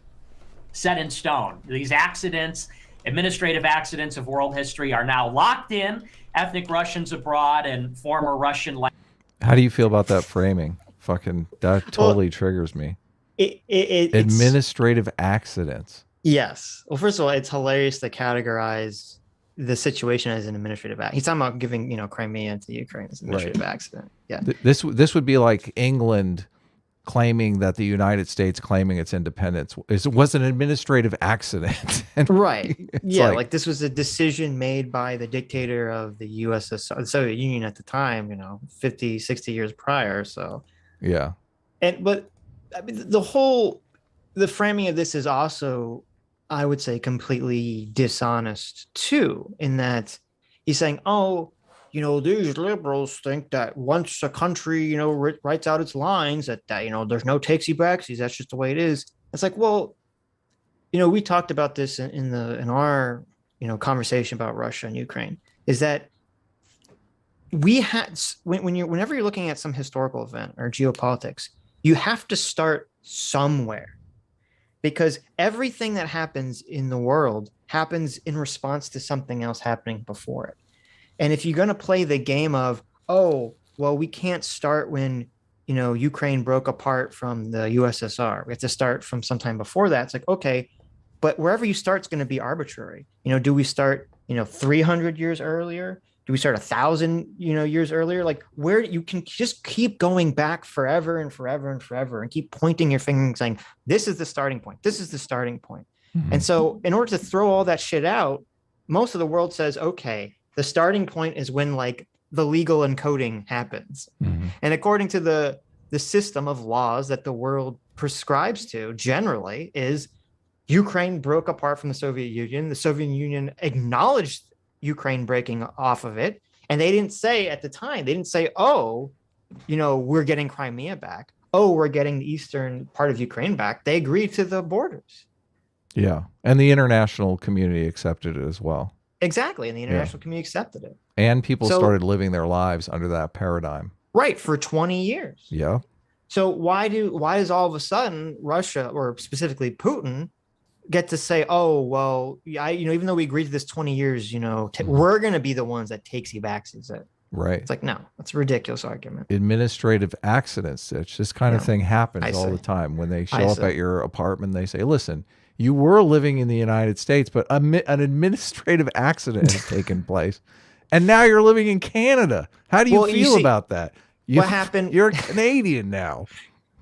set in stone. These accidents, administrative accidents of world history, are now locked in. Ethnic Russians abroad and former Russian. How do you feel about that framing? Fucking, that totally triggers me. Administrative accidents. Yes. Well, first of all, it's hilarious to categorize the situation as an administrative act. He's talking about giving, Crimea to Ukraine as an administrative accident. Yeah. This would be like England claiming that the United States claiming its independence was an administrative accident. Right. Yeah. Like this was a decision made by the dictator of the USSR, the Soviet Union at the time, 50, 60 years prior. So, yeah. But I mean, the framing of this is also, I would say, completely dishonest too, in that he's saying, these liberals think that once a country, writes out its lines that there's no takesy backsies. That's just the way it is. It's like, well, we talked about this in our, conversation about Russia and Ukraine, is that we had, whenever you're looking at some historical event or geopolitics, you have to start somewhere, because everything that happens in the world happens in response to something else happening before it. And if you're going to play the game of, we can't start when, Ukraine broke apart from the USSR. We have to start from sometime before that. It's like, okay, but wherever you start is going to be arbitrary. Do we start, 300 years earlier? Do we start 1,000, years earlier? Like, where you can just keep going back forever and forever and forever and keep pointing your finger and saying, this is the starting point. This is the starting point. Mm-hmm. And so in order to throw all that shit out, most of the world says, okay, the starting point is when like the legal encoding happens. Mm-hmm. And according to the system of laws that the world prescribes to generally is Ukraine broke apart from the Soviet Union. The Soviet Union acknowledged Ukraine breaking off of it. And they didn't say at the time, we're getting Crimea back. We're getting the eastern part of Ukraine back. They agreed to the borders. Yeah. And the international community accepted it as well. Exactly. And the international community accepted it. And people started living their lives under that paradigm. Right. For 20 years. Yeah. So why does all of a sudden Russia, or specifically Putin, get to say, even though we agreed to this 20 years, we're going to be the ones that takes you back. Right. It's like, no, that's a ridiculous argument. Administrative accidents, Sitch. This kind of thing happens all the time. When they show up at your apartment, they say, listen, you were living in the United States, but an administrative accident has taken place. And now you're living in Canada. How do you feel about that? What happened? You're a Canadian now.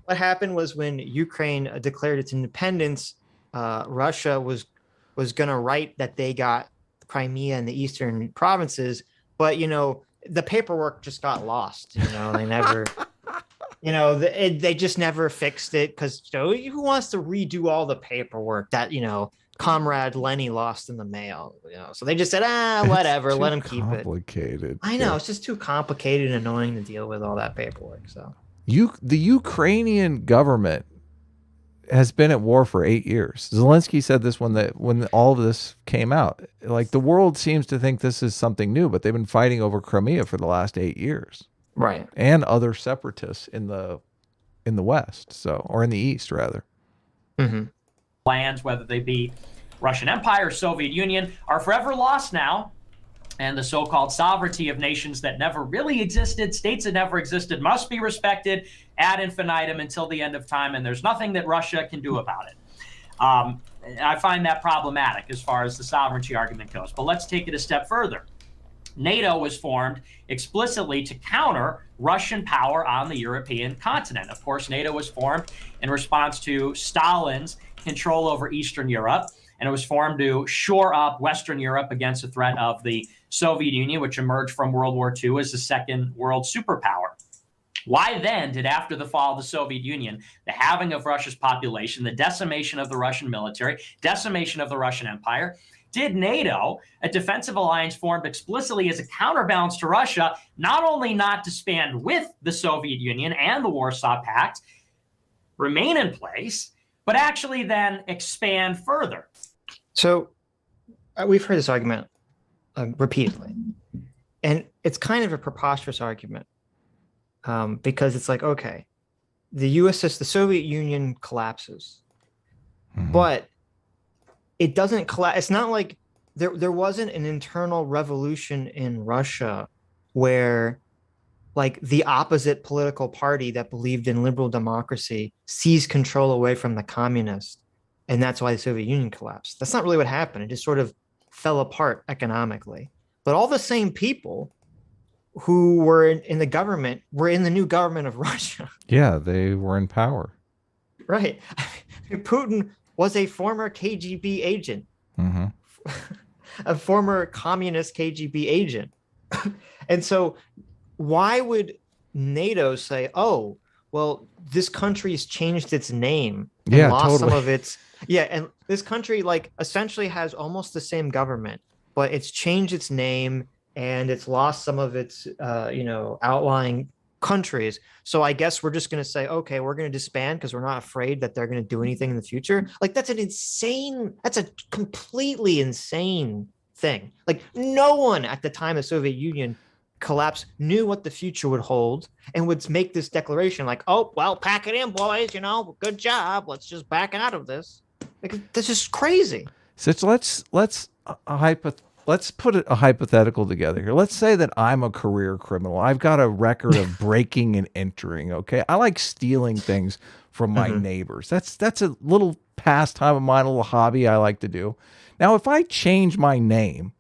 What happened was when Ukraine declared its independence, Russia was going to write that they got Crimea and the eastern provinces, but the paperwork just got lost. They never, they just never fixed it because who wants to redo all the paperwork that Comrade Lenny lost in the mail? So they just said, whatever, let him keep it. Complicated. I know it's just too complicated and annoying to deal with all that paperwork. So the Ukrainian government has been at war for 8 years. Zelensky said this when all of this came out. Like, the world seems to think this is something new, but they've been fighting over Crimea for the last 8 years. Right. And other separatists in the West, or in the East rather. Mm-hmm. Lands, whether they be Russian Empire or Soviet Union, are forever lost now. And the so-called sovereignty of nations that never really existed, states that never existed, must be respected ad infinitum until the end of time. And there's nothing that Russia can do about it. I find that problematic as far as the sovereignty argument goes. But let's take it a step further. NATO was formed explicitly to counter Russian power on the European continent. Of course, NATO was formed in response to Stalin's control over Eastern Europe, and it was formed to shore up Western Europe against the threat of the Soviet Union, which emerged from World War II as the second world superpower. Why then did, after the fall of the Soviet Union, the halving of Russia's population, the decimation of the Russian military, decimation of the Russian Empire, did NATO, a defensive alliance formed explicitly as a counterbalance to Russia, not only not disband with the Soviet Union and the Warsaw Pact, remain in place, but actually then expand further? So we've heard this argument repeatedly, and it's kind of a preposterous argument because it's like, okay, the Soviet Union collapses, but it doesn't collapse. It's not like there wasn't an internal revolution in Russia where like the opposite political party that believed in liberal democracy seized control away from the communists, and that's why the Soviet Union collapsed. That's not really what happened. It just sort of fell apart economically. But all the same people who were in the government were in the new government of Russia. Yeah, they were in power. Right. Putin was a former KGB agent, a former communist KGB agent. And so why would NATO say, oh, well, this country's changed its name and lost some of its... Yeah, and this country like essentially has almost the same government, but it's changed its name and it's lost some of its, outlying countries. So I guess we're just going to say, okay, we're going to disband because we're not afraid that they're going to do anything in the future. Like that's a completely insane thing. Like no one at the time of the Soviet Union collapse knew what the future would hold and would make this declaration like, oh, well, pack it in, boys, good job. Let's just back out of this. Like, that's just crazy. So let's put a hypothetical together here. Let's say that I'm a career criminal. I've got a record of breaking and entering. Okay, I like stealing things from my neighbors. That's a little pastime of mine, a little hobby I like to do. Now, if I change my name,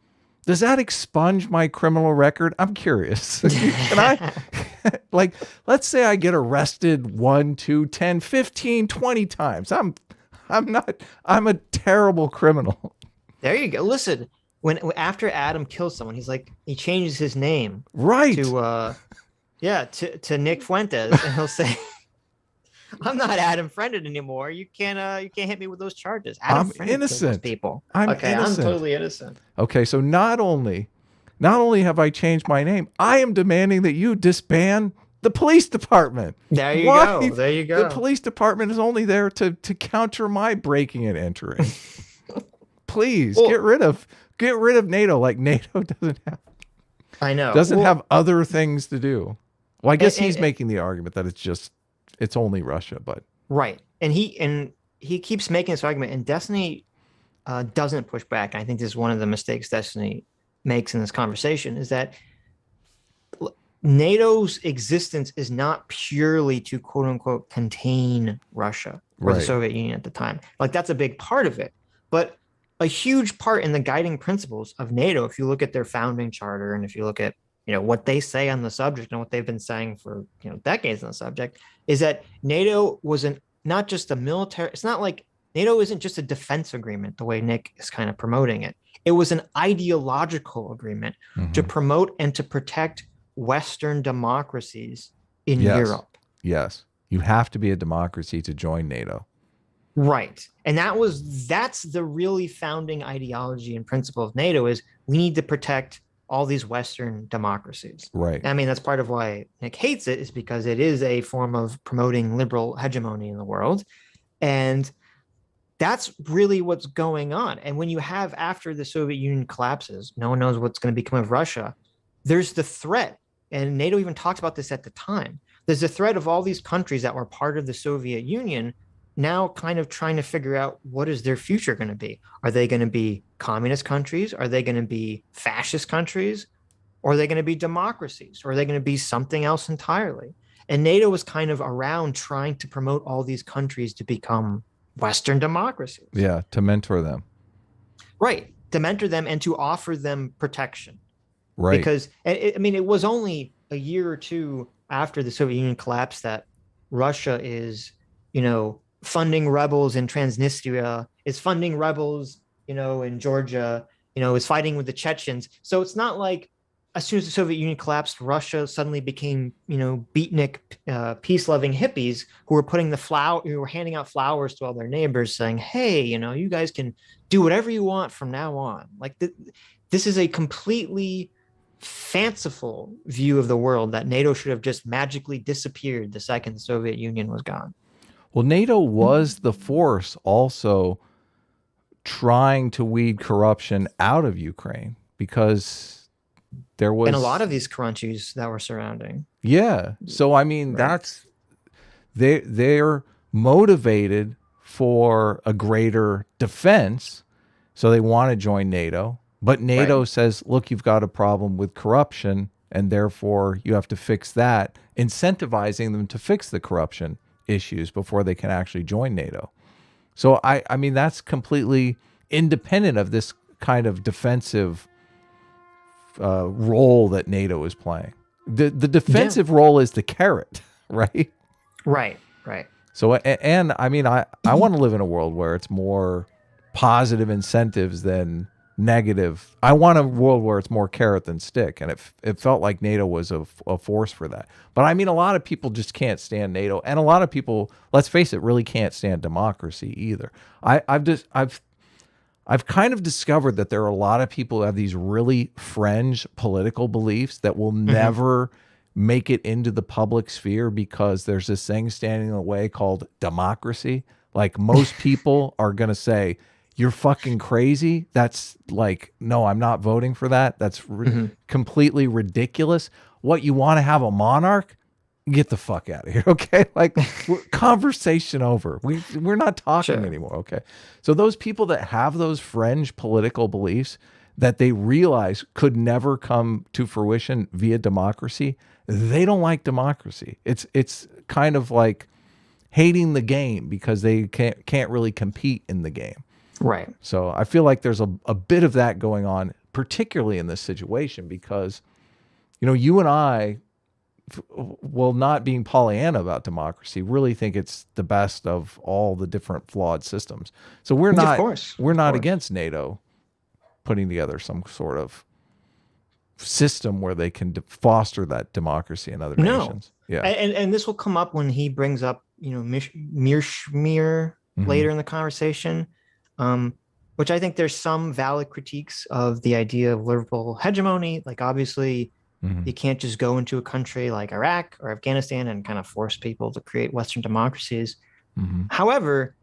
does that expunge my criminal record? I'm curious. Can I, like, let's say I get arrested 1, 2, 10, 15, 20 times. I'm a terrible criminal. There you go. Listen, after Adam kills someone, he changes his name. Right. To Nick Fuentes, and he'll say, I'm not Adam Friended anymore. You can't hit me with those charges. I'm innocent. People. I'm totally innocent. Okay, so not only have I changed my name, I am demanding that you disband the police department. There you go. There you go. The police department is only there to counter my breaking and entering. Please get rid of NATO. Like NATO doesn't have other things to do. Well, I guess he's making the argument that it's only Russia, but right. And he keeps making this argument, and Destiny doesn't push back. I think this is one of the mistakes Destiny makes in this conversation, is that NATO's existence is not purely to quote unquote contain Russia or the Soviet Union at the time. Like that's a big part of it, but a huge part in the guiding principles of NATO, if you look at their founding charter and if you look at what they say on the subject and what they've been saying for decades on the subject, is that NATO wasn't not just a military. It's not like NATO isn't just a defense agreement the way Nick is kind of promoting it. It was an ideological agreement to promote and to protect Western democracies in Europe. Yes, you have to be a democracy to join NATO. Right. And that's the really founding ideology and principle of NATO, is we need to protect all these Western democracies. Right. I mean, that's part of why Nick hates it, is because it is a form of promoting liberal hegemony in the world. And that's really what's going on. And when you have, after the Soviet Union collapses, no one knows what's going to become of Russia. There's the threat, and NATO even talks about this at the time. There's a threat of all these countries that were part of the Soviet Union now kind of trying to figure out what is their future going to be. Are they going to be communist countries? Are they going to be fascist countries? Or are they going to be democracies? Or are they going to be something else entirely? And NATO was kind of around trying to promote all these countries to become Western democracies. Yeah, to mentor them. Right, to mentor them and to offer them protection. Right. Because, it was only a year or two after the Soviet Union collapsed that Russia is, funding rebels in Transnistria, is funding rebels, in Georgia, is fighting with the Chechens. So it's not like as soon as the Soviet Union collapsed, Russia suddenly became, beatnik, peace-loving hippies who were handing out flowers to all their neighbors saying, hey, you guys can do whatever you want from now on. Like this is a completely fanciful view of the world that NATO should have just magically disappeared the second the Soviet Union was gone. Well, NATO was the force also trying to weed corruption out of Ukraine, because there was... And a lot of these countries that were surrounding. Yeah. So, I mean, right. they're motivated for a greater defense, so they want to join NATO. But NATO says, look, you've got a problem with corruption, and therefore you have to fix that, incentivizing them to fix the corruption issues before they can actually join NATO. So I mean, that's completely independent of this kind of defensive role that NATO is playing. The defensive role is the carrot, right? Right. So, and I mean, I want to live in a world where it's more positive incentives than negative. I want a world where it's more carrot than stick. And it felt like NATO was a force for that. But I mean, a lot of people just can't stand NATO. And a lot of people, let's face it, really can't stand democracy either. I've kind of discovered that there are a lot of people who have these really fringe political beliefs that will never make it into the public sphere because there's this thing standing in the way called democracy. Like, most people are going to say, you're fucking crazy. That's like, no, I'm not voting for that. That's completely ridiculous. What, you want to have a monarch? Get the fuck out of here, okay? Like, conversation over. We're not talking anymore, okay? So those people that have those fringe political beliefs that they realize could never come to fruition via democracy, they don't like democracy. It's kind of like hating the game because they can't really compete in the game. Right. So I feel like there's a bit of that going on, particularly in this situation, because, you know, you and I, well, not being Pollyanna about democracy, really think it's the best of all the different flawed systems. So we're not against NATO putting together some sort of system where they can foster that democracy in other nations. Yeah. And this will come up when he brings up, you know, Schmear later in the conversation, which I think there's some valid critiques of the idea of liberal hegemony. Like, obviously, you can't just go into a country like Iraq or Afghanistan and kind of force people to create Western democracies. However,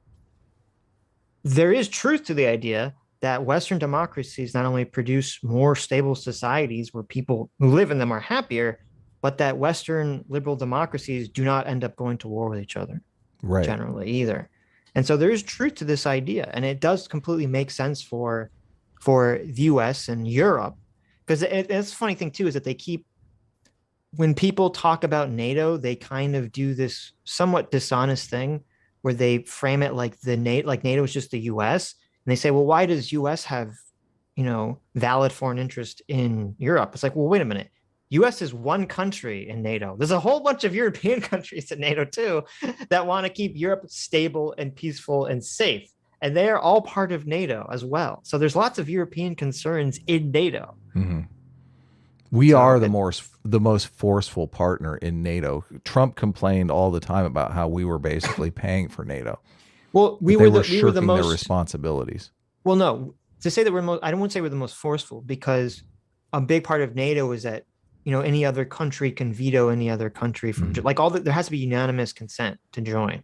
there is truth to the idea that Western democracies not only produce more stable societies where people who live in them are happier, but that Western liberal democracies do not end up going to war with each other generally either. And so there is truth to this idea, and it does completely make sense for the US and Europe. Because it's a funny thing too, is that they keep, when people talk about NATO, they kind of do this somewhat dishonest thing where they frame it like NATO is just the US. And they say, well, why does US have, you know, valid foreign interest in Europe? It's like, well, wait a minute. US is one country in NATO. There's a whole bunch of European countries in NATO too that want to keep Europe stable and peaceful and safe. And they are all part of NATO as well. So there's lots of European concerns in NATO. We are the most forceful partner in NATO. Trump complained all the time about how we were basically paying for NATO. Well, we were the most their responsibilities. Well, no, to say that I don't want to say we're the most forceful, because a big part of NATO is that, you know, any other country can veto any other country from like there has to be unanimous consent to join.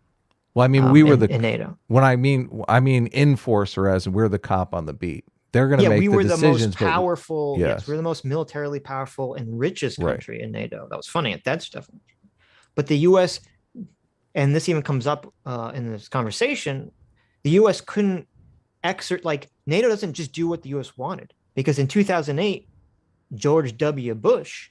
Well, I mean, we were in NATO. When I mean enforcer, as we're the cop on the beat. They're going to make the decisions. We were the most powerful. Yes, we're the most militarily powerful and richest country in NATO. That was funny. That's definitely true. But the U.S., and this even comes up in this conversation, the U.S. couldn't NATO doesn't just do what the U.S. wanted, because in 2008, George W. Bush,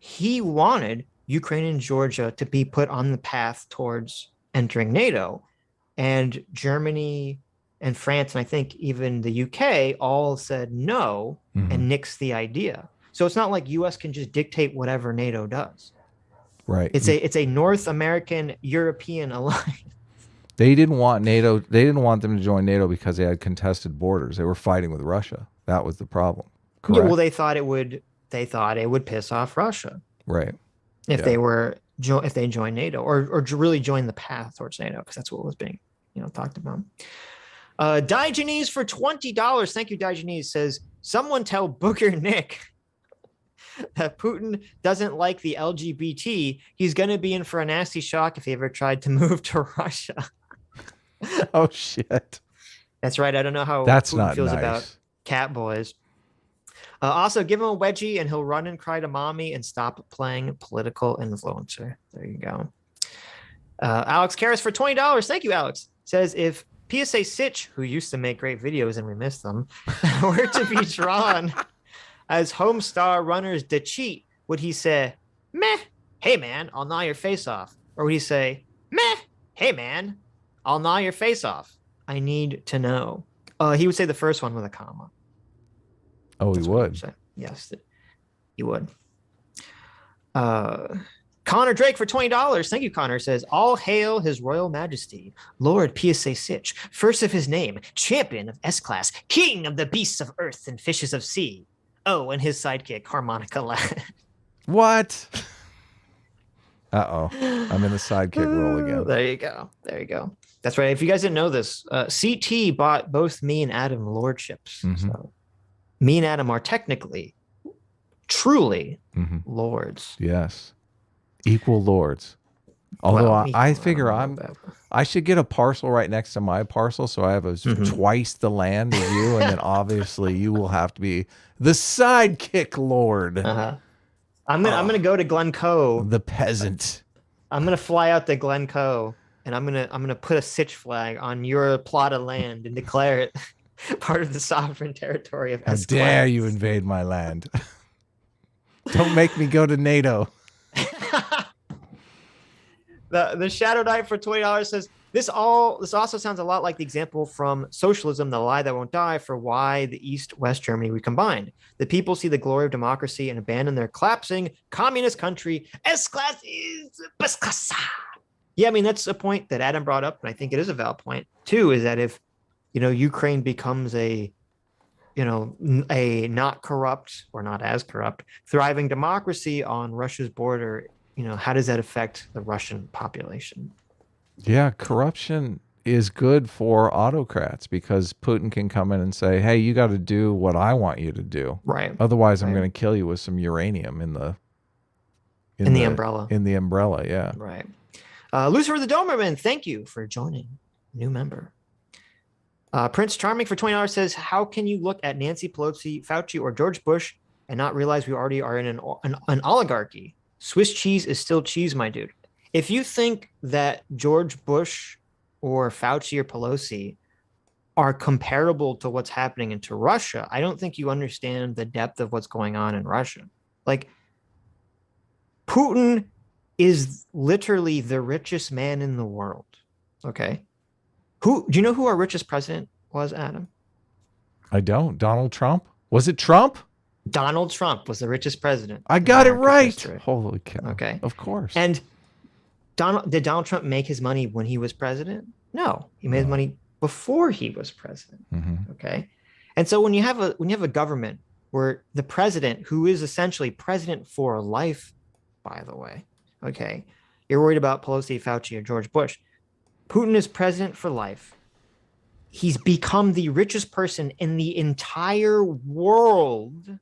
he wanted Ukraine and Georgia to be put on the path towards entering NATO, and Germany and France, and I think even the UK, all said no and nixed the idea. So it's not like US can just dictate whatever NATO does. Right. It's a North American European alliance. They didn't want NATO. They didn't want them to join NATO because they had contested borders. They were fighting with Russia. That was the problem. Correct? Yeah, well, they thought it would piss off Russia. Right. If they joined NATO or really join the path towards NATO, because that's what was being, talked about. Diogenes for $20. Thank you, Diogenes. Says, someone tell Booker Nick that Putin doesn't like the LGBT. He's going to be in for a nasty shock if he ever tried to move to Russia. Oh, shit. That's right. I don't know how Putin feels about cat boys. Also, give him a wedgie and he'll run and cry to mommy and stop playing political influencer. There you go. Alex Karras for $20. Thank you, Alex. Says if PSA Sitch, who used to make great videos and we miss them, were to be drawn as home star runners to cheat, would he say, meh, hey man, I'll gnaw your face off? Or would he say, meh, hey man, I'll gnaw your face off? I need to know. He would say the first one with a comma. Oh, he would. Yes, he would. Connor Drake for $20. Thank you, Connor. Says, all hail his royal majesty, Lord PSA Sitch, first of his name, champion of S-Class, king of the beasts of earth and fishes of sea. Oh, and his sidekick, Harmonica Lad. What? Uh-oh. I'm in the sidekick role again. There you go. There you go. That's right. If you guys didn't know this, CT bought both me and Adam lordships. Mm-hmm. So me and Adam are technically, truly lords. Yes. Equal lords. Although Well, I figure I should get a parcel right next to my parcel, so I have twice the land as you, and then obviously you will have to be the sidekick lord. I'm gonna go to Glencoe. The peasant. I'm gonna fly out to Glencoe, and I'm gonna put a Sitch flag on your plot of land and declare it part of the sovereign territory of How S-Class. dare you invade my land? Don't make me go to NATO. The Shadow Knight for $20 says this also sounds a lot like the example from Socialism, the lie that won't die, for why the East-West Germany recombined. The people see the glory of democracy and abandon their collapsing communist country. S-Class is best class. Yeah, I mean that's a point that Adam brought up, and I think it is a valid point too. Is that if Ukraine becomes a not corrupt or not as corrupt, thriving democracy on Russia's border, how does that affect the Russian population? Yeah, corruption is good for autocrats because Putin can come in and say, hey, you got to do what I want you to do. Right. Otherwise, I'm going to kill you with some uranium in the umbrella. In the umbrella, yeah. Right. Lucifer the Doberman, thank you for joining. New member. Prince Charming for $20 says, how can you look at Nancy Pelosi, Fauci, or George Bush and not realize we already are in an oligarchy? Swiss cheese is still cheese, my dude. If you think that George Bush or Fauci or Pelosi are comparable to what's happening into Russia, I don't think you understand the depth of what's going on in Russia. Like, Putin is literally the richest man in the world. Okay. Do you know who our richest president was, Adam? I don't. Donald Trump? Was it Trump? Donald Trump was the richest president. I got it right. History. Holy cow. Okay. Of course. And did Donald Trump make his money when he was president? No. He made his money before he was president. Okay. And so when you have a government where the president, who is essentially president for life, by the way, okay, you're worried about Pelosi, Fauci, or George Bush. Putin is president for life. He's become the richest person in the entire world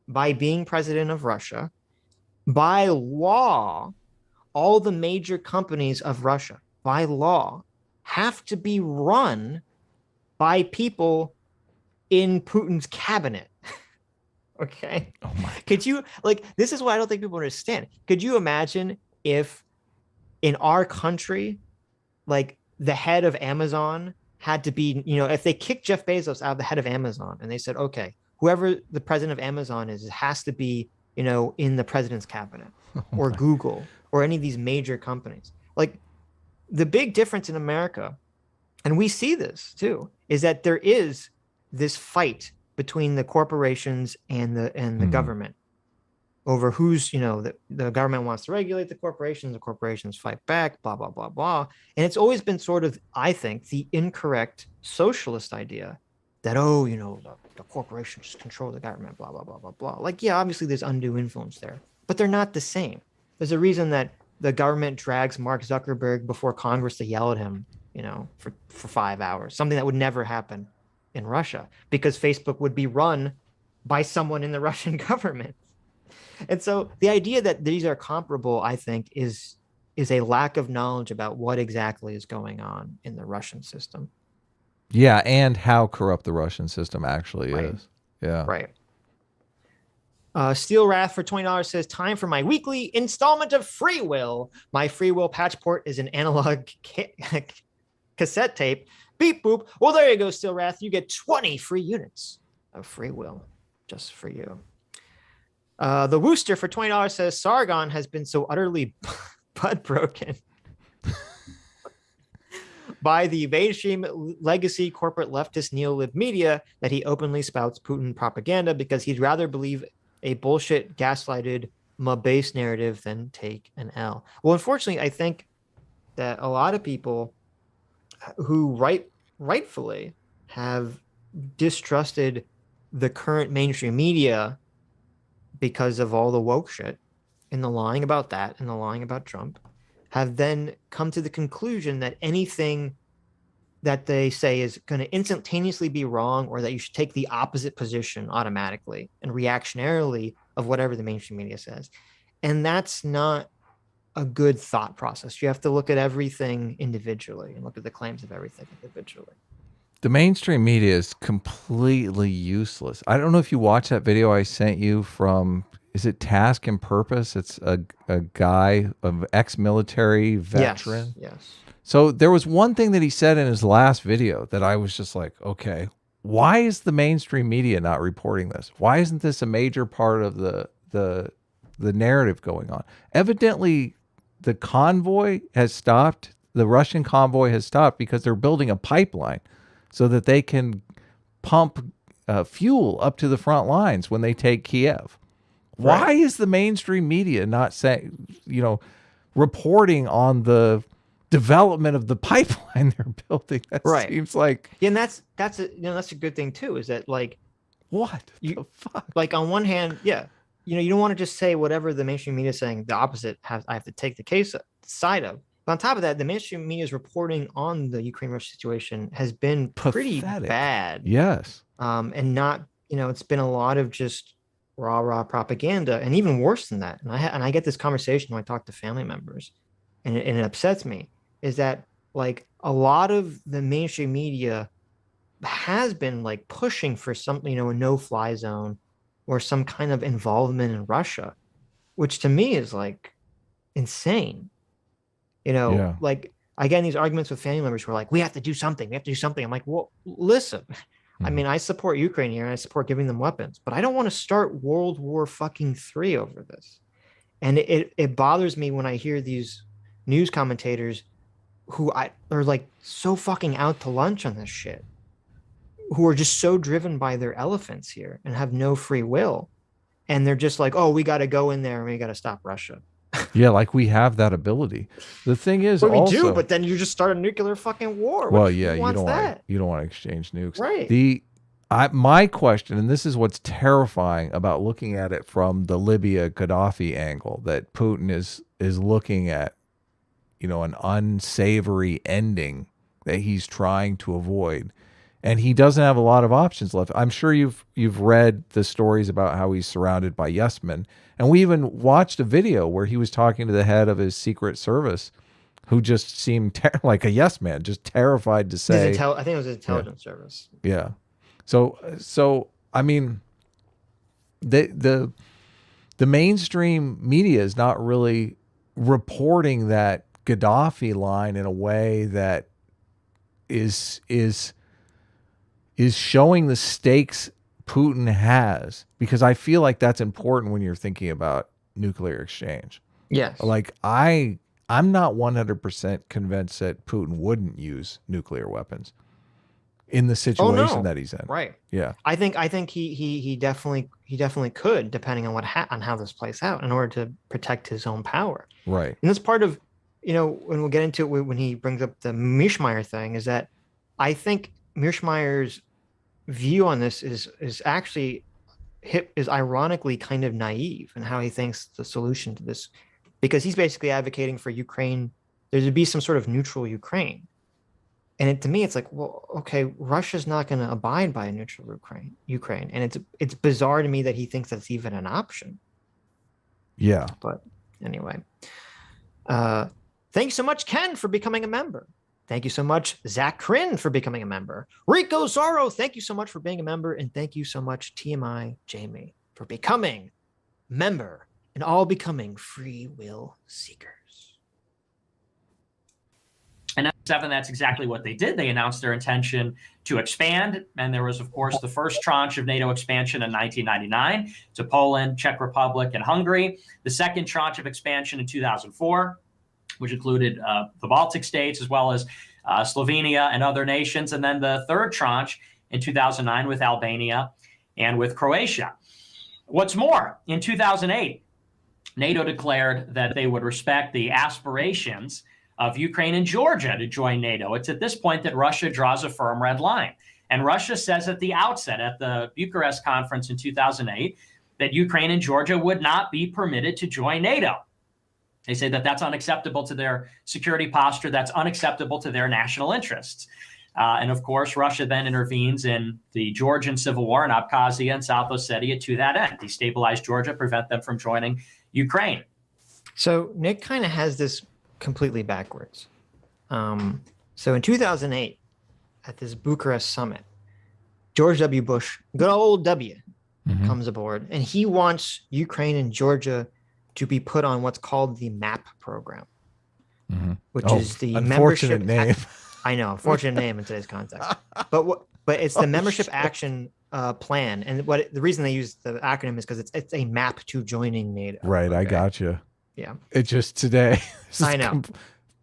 by being president of Russia. By law, all the major companies of Russia, by law, have to be run by people in Putin's cabinet. Okay. Oh my. Could you, this is what I don't think people understand. Could you imagine if in our country, the head of Amazon had to be, if they kicked Jeff Bezos out of the head of Amazon and they said, okay, whoever the president of Amazon is, it has to be, in the president's cabinet or Google or any of these major companies. The big difference in America, and we see this too, is that there is this fight between the corporations and the government over who's, the government wants to regulate the corporations fight back, blah, blah, blah, blah. And it's always been sort of, I think, the incorrect socialist idea that, the corporations just control the government, blah, blah, blah, blah, blah. Yeah, obviously there's undue influence there, but they're not the same. There's a reason that the government drags Mark Zuckerberg before Congress to yell at him, for 5 hours, something that would never happen in Russia because Facebook would be run by someone in the Russian government. And so the idea that these are comparable, I think, is a lack of knowledge about what exactly is going on in the Russian system. Yeah, and how corrupt the Russian system actually is. Yeah. Right. Steel Wrath for $20 says, time for my weekly installment of Free Will. My Free Will patch port is an analog cassette tape. Beep boop. Well, there you go, Steel Wrath. You get 20 free units of Free Will just for you. The Wooster for $20 says, Sargon has been so utterly butt broken by the mainstream legacy corporate leftist neo-lib media that he openly spouts Putin propaganda because he'd rather believe a bullshit gaslighted base narrative than take an L. Well, unfortunately, I think that a lot of people who rightfully have distrusted the current mainstream media because of all the woke shit and the lying about that and the lying about Trump have then come to the conclusion that anything that they say is going to instantaneously be wrong, or that you should take the opposite position automatically and reactionarily of whatever the mainstream media says. And that's not a good thought process. You have to look at everything individually and look at the claims of everything individually. The mainstream media is completely useless. I don't know if you watched that video I sent you from, is it Task and Purpose? It's a guy, an ex-military veteran. Yes. So there was one thing that he said in his last video that I was just like, okay, why is the mainstream media not reporting this? Why isn't this a major part of the narrative going on? Evidently, the convoy has stopped. The Russian convoy has stopped because they're building a pipeline so that they can pump fuel up to the front lines when they take Kiev. Right. Why is the mainstream media not saying, reporting on the development of the pipeline they're building? That seems like, and that's a good thing too. Is that like, what the fuck? Like on one hand, yeah, you don't want to just say whatever the mainstream media is saying. The opposite I have to take the side of. But on top of that, the mainstream media's reporting on the Ukraine-Russia situation has been pretty bad. Yes. And not, it's been a lot of just rah propaganda, and even worse than that. And I get this conversation when I talk to family members, and it upsets me, is that like a lot of the mainstream media has been like pushing for something, a no-fly zone or some kind of involvement in Russia, which to me is like insane. Like I get in these arguments with family members who are like, we have to do something. I'm like, well, listen, I mean, I support Ukraine here and I support giving them weapons, but I don't want to start World War III over this. And it bothers me when I hear these news commentators who are like so fucking out to lunch on this shit, who are just so driven by their elephants here and have no free will. And they're just like, oh, we got to go in there and we got to stop Russia. Yeah, like we have that ability. The thing is, we do, but then you just start a nuclear fucking war. Well, yeah, you don't want to exchange nukes. Right. My question, and this is what's terrifying about looking at it from the Libya Gaddafi angle, that Putin is looking at, an unsavory ending that he's trying to avoid, and he doesn't have a lot of options left. I'm sure you've read the stories about how he's surrounded by yes men, and we even watched a video where he was talking to the head of his secret service, who just seemed like a yes man, just terrified to say. I think it was his intelligence service. Yeah. So I mean, the mainstream media is not really reporting that Gaddafi line in a way that is showing the stakes Putin has, because I feel like that's important when you're thinking about nuclear exchange. Yes. Like I'm not 100% convinced that Putin wouldn't use nuclear weapons in the situation that he's in. Right. Yeah. I think he definitely could, depending on on how this plays out, in order to protect his own power. Right. And that's part of, when we'll get into it when he brings up the Mishmeyer thing, is that I think Mishmeyer's view on this is actually ironically kind of naive in how he thinks the solution to this, because he's basically advocating for Ukraine, there to be some sort of neutral Ukraine. And to me, it's like, well, okay, Russia's not going to abide by a neutral Ukraine. And it's bizarre to me that he thinks that's even an option. Yeah. But anyway, thank you so much, Ken, for becoming a member. Thank you so much, Zach Crin, for becoming a member. Rico Zorro, thank you so much for being a member. And thank you so much, TMI Jamie, for becoming member and all becoming free will seekers. And at 7, that's exactly what they did. They announced their intention to expand. And there was, of course, the first tranche of NATO expansion in 1999 to Poland, Czech Republic, and Hungary. The second tranche of expansion in 2004, which included the Baltic states, as well as Slovenia and other nations. And then the third tranche in 2009 with Albania and with Croatia. What's more, in 2008, NATO declared that they would respect the aspirations of Ukraine and Georgia to join NATO. It's at this point that Russia draws a firm red line. And Russia says at the outset, at the Bucharest conference in 2008, that Ukraine and Georgia would not be permitted to join NATO. They say that that's unacceptable to their security posture, that's unacceptable to their national interests. And of course, Russia then intervenes in the Georgian civil war in Abkhazia and South Ossetia to that end, destabilize Georgia, prevent them from joining Ukraine. So Nick kind of has this completely backwards. So in 2008, at this Bucharest summit, George W. Bush, good old W, comes aboard, and he wants Ukraine and Georgia to be put on what's called the MAP program, which is the unfortunate name. I know, unfortunate name in today's context, but it's the membership action plan, and the reason they use the acronym is because it's a map to joining NATO. Right, okay? I got you. Yeah, it just today. I know.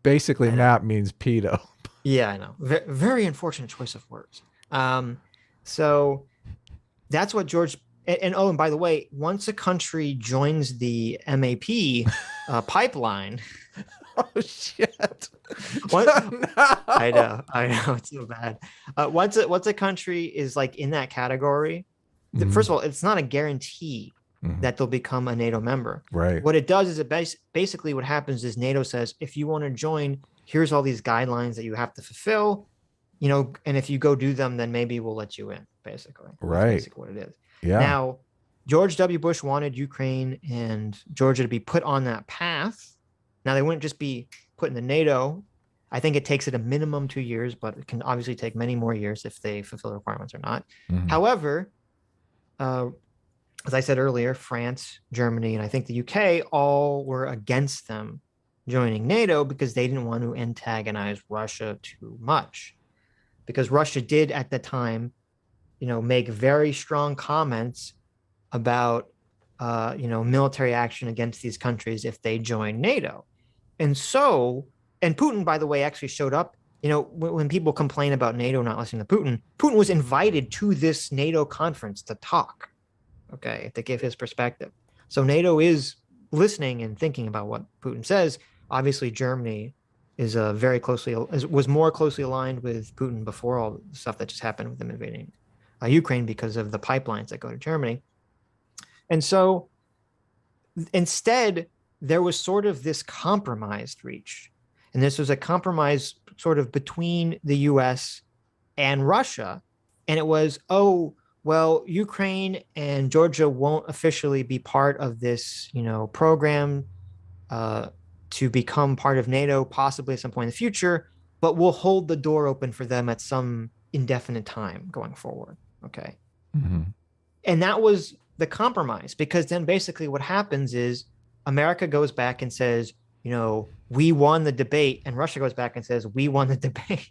Basically, map means pedo. Yeah, I know. Very unfortunate choice of words. So that's what George. And oh, and by the way, once a country joins the MAP pipeline, oh shit! I know, it's so bad. Once a country is like in that category, first of all, it's not a guarantee that they'll become a NATO member. Right. What it does is basically what happens is NATO says, if you want to join, here's all these guidelines that you have to fulfill, and if you go do them, then maybe we'll let you in, basically. Right. That's basically what it is. Yeah. Now, George W. Bush wanted Ukraine and Georgia to be put on that path. Now, they wouldn't just be put into NATO. I think it takes it a minimum 2 years, but it can obviously take many more years if they fulfill the requirements or not. However, as I said earlier, France, Germany, and I think the UK all were against them joining NATO because they didn't want to antagonize Russia too much. Because Russia did at the time, make very strong comments about, military action against these countries if they join NATO. And Putin, by the way, actually showed up. When people complain about NATO not listening to Putin, Putin was invited to this NATO conference to talk, okay, to give his perspective. So NATO is listening and thinking about what Putin says. Obviously, Germany is was more closely aligned with Putin before all the stuff that just happened with them invading Ukraine because of the pipelines that go to Germany. And so instead, there was sort of this compromise reached. And this was a compromise sort of between the US and Russia. And it was, Ukraine and Georgia won't officially be part of this, program to become part of NATO, possibly at some point in the future, but we'll hold the door open for them at some indefinite time going forward. Okay. And that was the compromise, because then basically what happens is America goes back and says, we won the debate, and Russia goes back and says, we won the debate.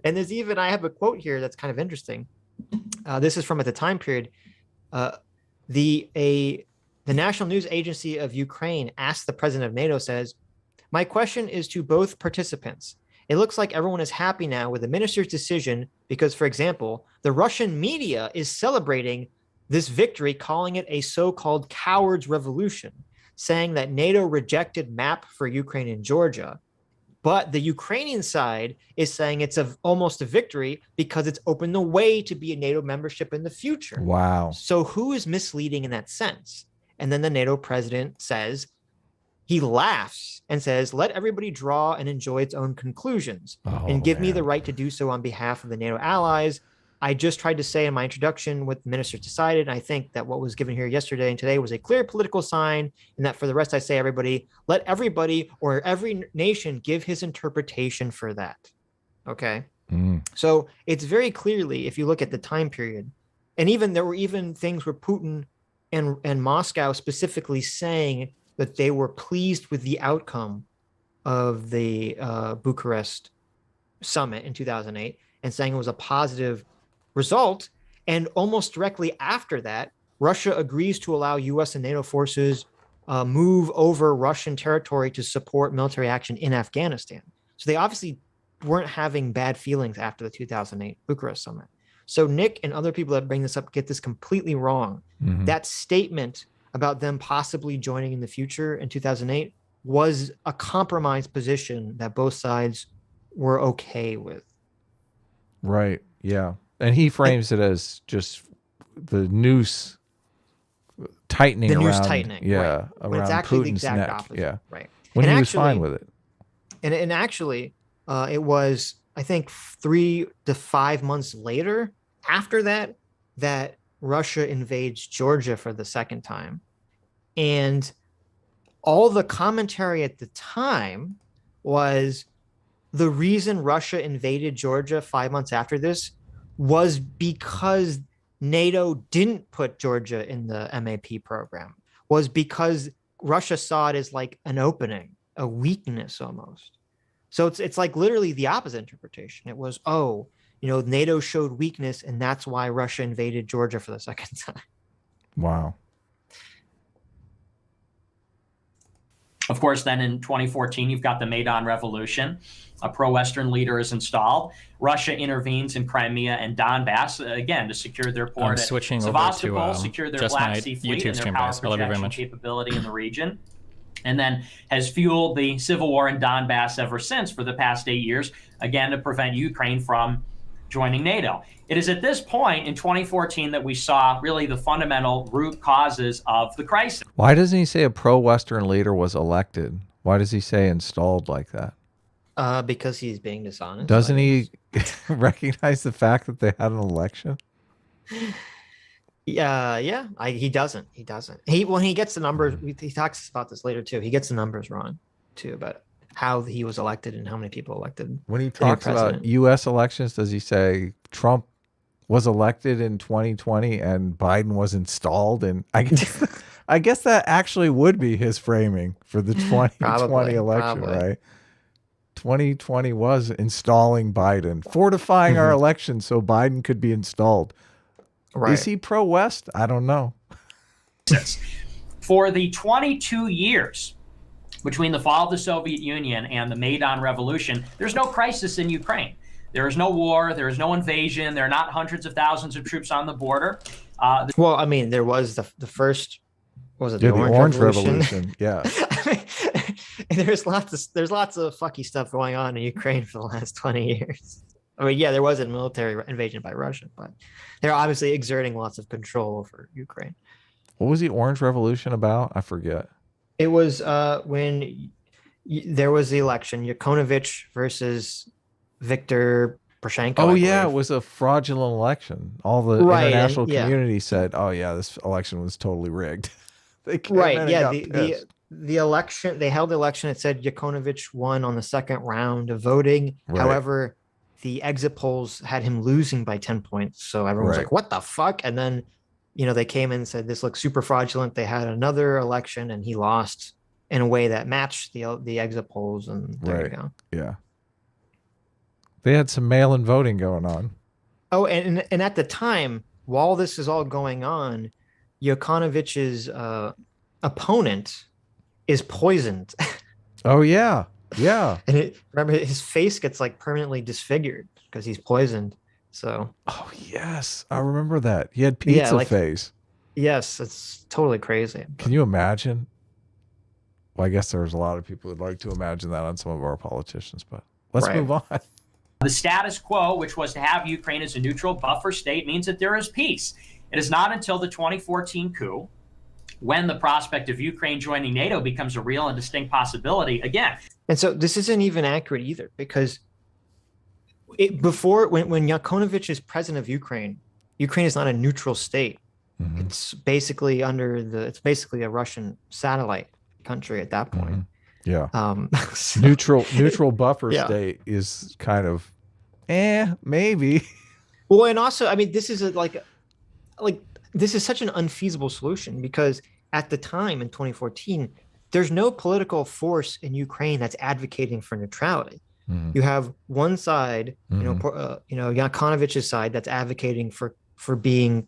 And I have a quote here that's kind of interesting. This is from at the time period. The National News Agency of Ukraine asked the president of NATO, says, my question is to both participants. It looks like everyone is happy now with the minister's decision because, for example, the Russian media is celebrating this victory, calling it a so-called coward's revolution, saying that NATO rejected MAP for Ukraine and Georgia. But the Ukrainian side is saying it's almost a victory because it's opened the way to be a NATO membership in the future. Wow. So who is misleading in that sense? And then the NATO president says, he laughs and says, let everybody draw and enjoy its own conclusions and give me the right to do so on behalf of the NATO allies. I just tried to say in my introduction what the ministers decided. And I think that what was given here yesterday and today was a clear political sign, and that for the rest, I say let everybody or every nation give his interpretation for that. Okay. So it's very clearly, if you look at the time period, and there were even things where Putin and Moscow specifically saying that they were pleased with the outcome of the Bucharest summit in 2008 and saying it was a positive result. And almost directly after that, Russia agrees to allow U.S. and NATO forces move over Russian territory to support military action in Afghanistan. So they obviously weren't having bad feelings after the 2008 Bucharest summit. So Nick and other people that bring this up get this completely wrong. That statement about them possibly joining in the future in 2008 was a compromised position that both sides were okay with. Right. Yeah. And he frames it as just the noose tightening The noose around, tightening, yeah, right. When it's around actually the Putin's exact neck. opposite. Yeah. Right. When And he was actually- fine with it. And actually, it was, I think, 3 to 5 months later after that, that Russia invades Georgia for the second time. And all the commentary at the time was the reason Russia invaded Georgia 5 months after this was because NATO didn't put Georgia in the MAP program, was because Russia saw it as like an opening, a weakness almost. So it's like literally the opposite interpretation. It was, oh, NATO showed weakness and that's why Russia invaded Georgia for the second time. Wow. Of course, then in 2014, you've got the Maidan Revolution. A pro-Western leader is installed. Russia intervenes in Crimea and Donbass, again, to secure their port at switching over Sevastopol, to, secure their just Black my Sea fleet YouTube and their stream, power guys. I love you very projection much. capability in the region. And then has fueled the civil war in Donbass ever since for the past 8 years, again, to prevent Ukraine from joining NATO. It is at this point in 2014 that we saw really the fundamental root causes of the crisis. Why doesn't he say a pro-Western leader was elected? Why does he say installed like that? Because he's being dishonest. Doesn't he recognize the fact that they had an election? He doesn't. When he gets the numbers, he talks about this later too. He gets the numbers wrong too about how he was elected and how many people elected. When he talks about U.S. elections, does he say Trump was elected in 2020 and Biden was installed? And I guess that actually would be his framing for the 2020 election, right? 2020 was installing Biden, fortifying our election so Biden could be installed. Right. Is he pro-West? I don't know. For the 22 years between the fall of the Soviet Union and the Maidan Revolution, there's no crisis in Ukraine. There is no war. There is no invasion. There are not hundreds of thousands of troops on the border. Well, I mean, there was the first, what was it, Yeah, the Orange Revolution? Revolution. Yeah. And there's lots of fucky stuff going on in Ukraine for the last 20 years. I mean, yeah, there was a military invasion by Russia, but they're obviously exerting lots of control over Ukraine. What was the Orange Revolution about? I forget. It was when there was the election, Yanukovych versus Viktor Poroshenko. Oh, I yeah, it believe. was a fraudulent election. All the Right, international and- yeah. community said, oh, yeah, this election was totally rigged. They came in Right. and Yeah. got The pissed. election, they held the election. It said Yanukovych won on the second round of voting. Right. However, the exit polls had him losing by 10 points. So everyone was Right. like, what the fuck? And then, they came in and said, this looks super fraudulent. They had another election and he lost in a way that matched the exit polls. And there Right. you go. Yeah. They had some mail-in voting going on. Oh, and at the time, while this is all going on, Yanukovych's opponent is poisoned. Oh, yeah. Yeah. And remember, his face gets like permanently disfigured because he's poisoned. So, Oh, yes. I remember that. He had pizza like- face. yes, it's totally crazy. Can you imagine? Well, I guess there's a lot of people who'd like to imagine that on some of our politicians, but let's Right. move on. The status quo, which was to have Ukraine as a neutral buffer state, means that there is peace. It is not until the 2014 coup, when the prospect of Ukraine joining NATO becomes a real and distinct possibility again. And so this isn't even accurate either, because when Yanukovych is president of Ukraine, Ukraine is not a neutral state. Mhm. It's basically it's basically a Russian satellite country at that point. Yeah. So- Neutral buffer Yeah. state is kind of, maybe. Well, and also, I mean, this is like this is such an unfeasible solution because at the time in 2014, there's no political force in Ukraine that's advocating for neutrality. You have one side, Yanukovych's side, that's advocating for being,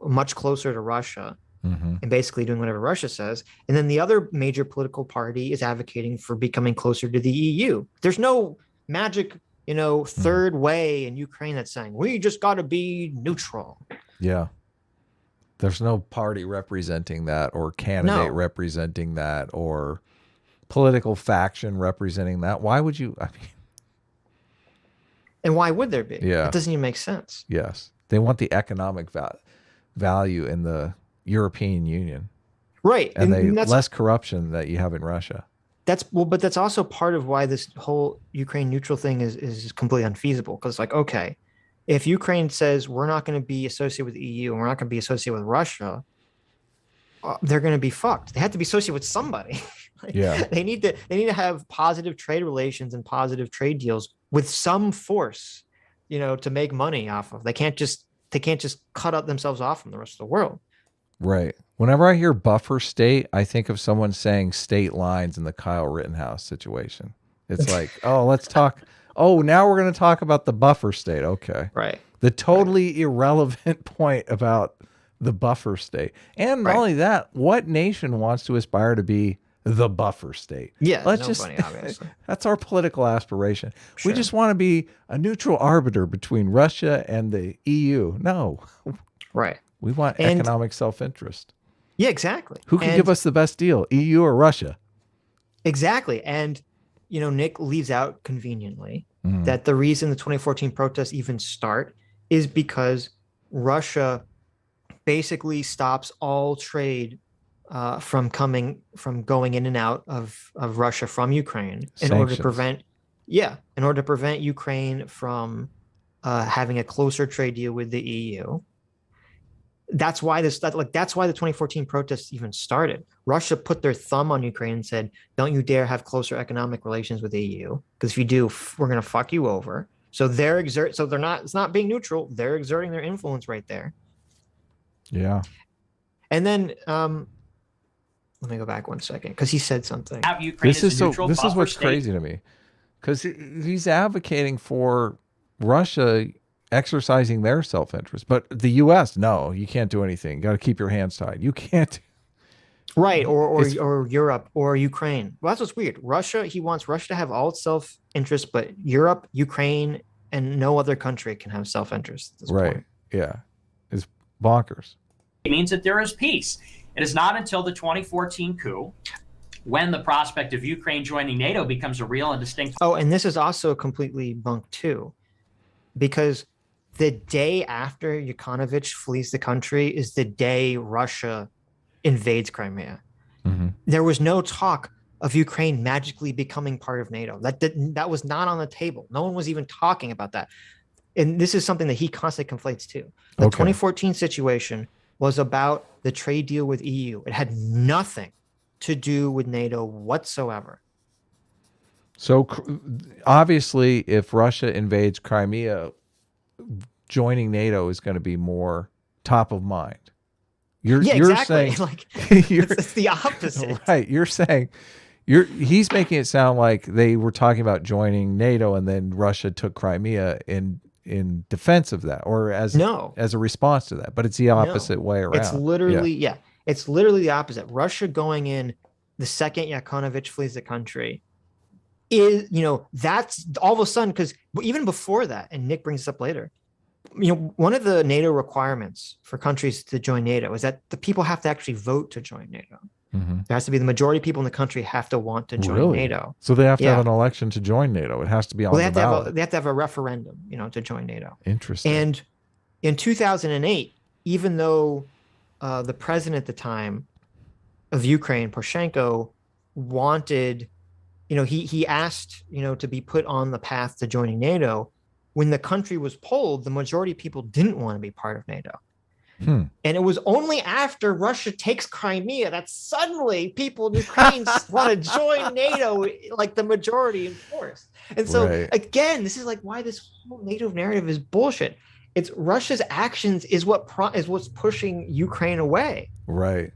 much closer to Russia and basically doing whatever Russia says. And then the other major political party is advocating for becoming closer to the EU. There's no magic, third way in Ukraine that's saying we just got to be neutral. Yeah. There's no party representing that or candidate representing that or political faction representing that. Why would you? I mean, and why would there be? Yeah. It doesn't even make sense. Yes. They want the economic value in the European Union. Right. And that's less corruption that you have in Russia. But that's also part of why this whole Ukraine neutral thing is completely unfeasible. Because okay, if Ukraine says we're not going to be associated with the EU and we're not going to be associated with Russia, they're going to be fucked. They have to be associated with somebody. They need to have positive trade relations and positive trade deals with some force, to make money off of. They can't just cut out themselves off from the rest of the world. Right. Whenever I hear buffer state, I think of someone saying state lines in the Kyle Rittenhouse situation. It's like, oh, let's talk. Oh, now we're going to talk about the buffer state. Okay. Right. The totally irrelevant point about the buffer state. And not only that, what nation wants to aspire to be the buffer state? Yeah. Obviously. That's our political aspiration. Sure. We just want to be a neutral arbiter between Russia and the EU. No. Right. We want economic self-interest. Yeah, exactly. Who can give us the best deal, EU or Russia? Exactly. And, Nick leaves out conveniently that the reason the 2014 protests even start is because Russia basically stops all trade from going in and out of Russia from Ukraine in order to prevent Ukraine from having a closer trade deal with the EU. That's why the 2014 protests even started. Russia put their thumb on Ukraine and said, "Don't you dare have closer economic relations with the EU, because if you do, we're going to fuck you over." So it's not being neutral. They're exerting their influence right there. Yeah. And then let me go back 1 second because he said something. This is what's crazy to me, because he's advocating for Russia exercising their self-interest, but the U.S., no, you can't do anything. You got to keep your hands tied. You can't. Right, or Europe or Ukraine. Well, that's what's weird. He wants Russia to have all its self-interest, but Europe, Ukraine, and no other country can have self-interest at this point. Yeah, it's bonkers. It means that there is peace. It is not until the 2014 coup, when the prospect of Ukraine joining NATO becomes a real and distinct. Oh, and this is also completely bunk too, because the day after Yanukovych flees the country is the day Russia invades Crimea. There was no talk of Ukraine magically becoming part of NATO. That was not on the table. No one was even talking about that. And this is something that he constantly conflates too. The 2014 situation was about the trade deal with EU. It had nothing to do with NATO whatsoever. So obviously, if Russia invades Crimea, joining NATO is going to be more top of mind. You're exactly. saying it's the opposite. Right. You're saying he's making it sound like they were talking about joining NATO and then Russia took Crimea in defense of that, or as a response to that. But it's the opposite way around. It's literally it's literally the opposite. Russia going in the second Yanukovych flees the country is, that's all of a sudden, because even before that, and Nick brings this up later, one of the NATO requirements for countries to join NATO is that the people have to actually vote to join NATO. There has to be the majority of people in the country have to want to join NATO. So they have to have an election to join NATO. It has to be on the ballot. They have to have a referendum, to join NATO. Interesting. And in 2008, even though the president at the time of Ukraine, Poroshenko, wanted, he asked, to be put on the path to joining NATO. When the country was polled, the majority of people didn't want to be part of NATO. And it was only after Russia takes Crimea that suddenly people in Ukraine want to join NATO, like the majority in force. And so again, this is like why this whole NATO narrative is bullshit. It's Russia's actions is what's pushing Ukraine away. Right.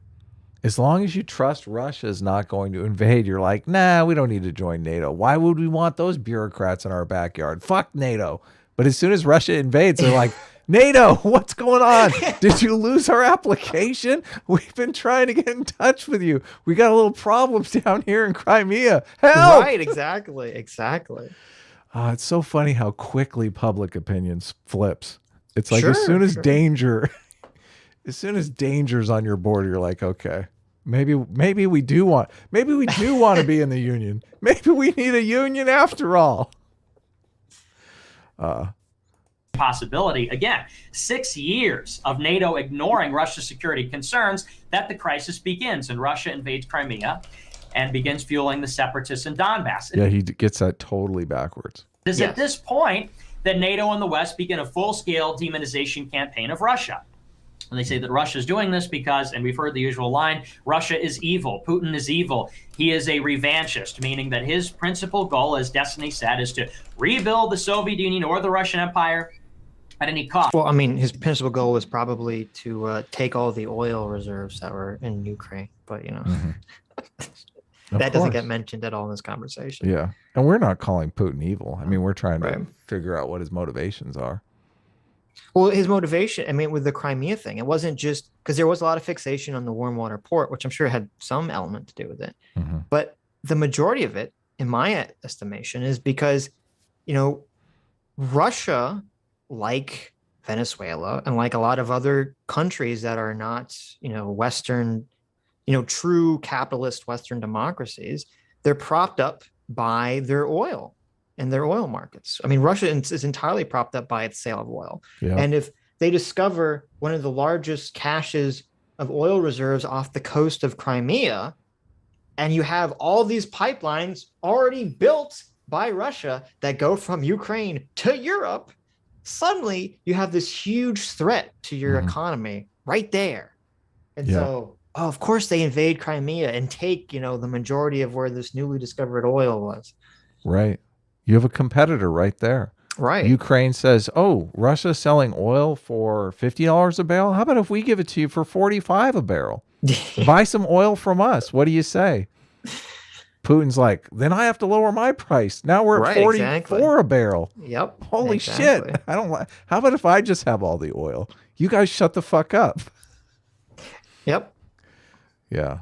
As long as you trust Russia is not going to invade, you're like, nah, we don't need to join NATO. Why would we want those bureaucrats in our backyard? Fuck NATO. But as soon as Russia invades, they're like, NATO, what's going on? Did you lose our application? We've been trying to get in touch with you. We got a little problems down here in Crimea. Help! Right, exactly. It's so funny how quickly public opinion flips. It's like as soon as danger's on your border, you're like, okay, maybe we do want to be in the union. Maybe we need a union after all. Possibility. Again, 6 years of NATO ignoring Russia's security concerns that the crisis begins, and Russia invades Crimea and begins fueling the separatists in Donbass. Yeah, he gets that totally backwards. It is at this point that NATO and the West begin a full-scale demonization campaign of Russia. And they say that Russia is doing this because, and we've heard the usual line, Russia is evil. Putin is evil. He is a revanchist, meaning that his principal goal, as Destiny said, is to rebuild the Soviet Union or the Russian Empire at any cost. Well, I mean, his principal goal was probably to take all the oil reserves that were in Ukraine, but that doesn't get mentioned at all in this conversation. Yeah, and we're not calling Putin evil. I mean, we're trying to figure out what his motivations are. Well, his motivation, I mean, with the Crimea thing, it wasn't just because there was a lot of fixation on the warm water port, which I'm sure had some element to do with it. Mm-hmm. But the majority of it, in my estimation, is because, Russia, like Venezuela and like a lot of other countries that are not, Western, true capitalist Western democracies, they're propped up by their oil and their oil markets. I mean, Russia is entirely propped up by its sale of oil. Yeah. And if they discover one of the largest caches of oil reserves off the coast of Crimea, and you have all these pipelines already built by Russia that go from Ukraine to Europe, suddenly you have this huge threat to your economy right there. And so, of course, they invade Crimea and take, the majority of where this newly discovered oil was. Right. You have a competitor right there. Right. Ukraine says, oh, Russia's selling oil for $50 a barrel. How about if we give it to you for $45 a barrel? Buy some oil from us. What do you say? Putin's like, then I have to lower my price. Now we're at 44 a barrel. Yep. Holy shit. I don't like. How about if I just have all the oil? You guys shut the fuck up. Yep. Yeah.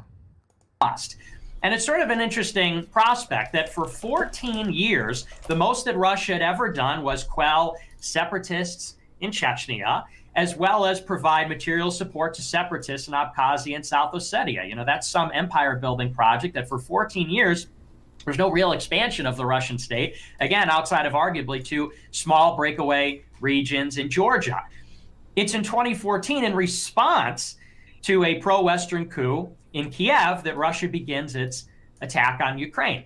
And it's sort of an interesting prospect that for 14 years, the most that Russia had ever done was quell separatists in Chechnya, as well as provide material support to separatists in Abkhazia and South Ossetia. That's some empire building project that for 14 years, there's no real expansion of the Russian state, again, outside of arguably 2 small breakaway regions in Georgia. It's in 2014 in response to a pro-Western coup in Kiev that Russia begins its attack on Ukraine.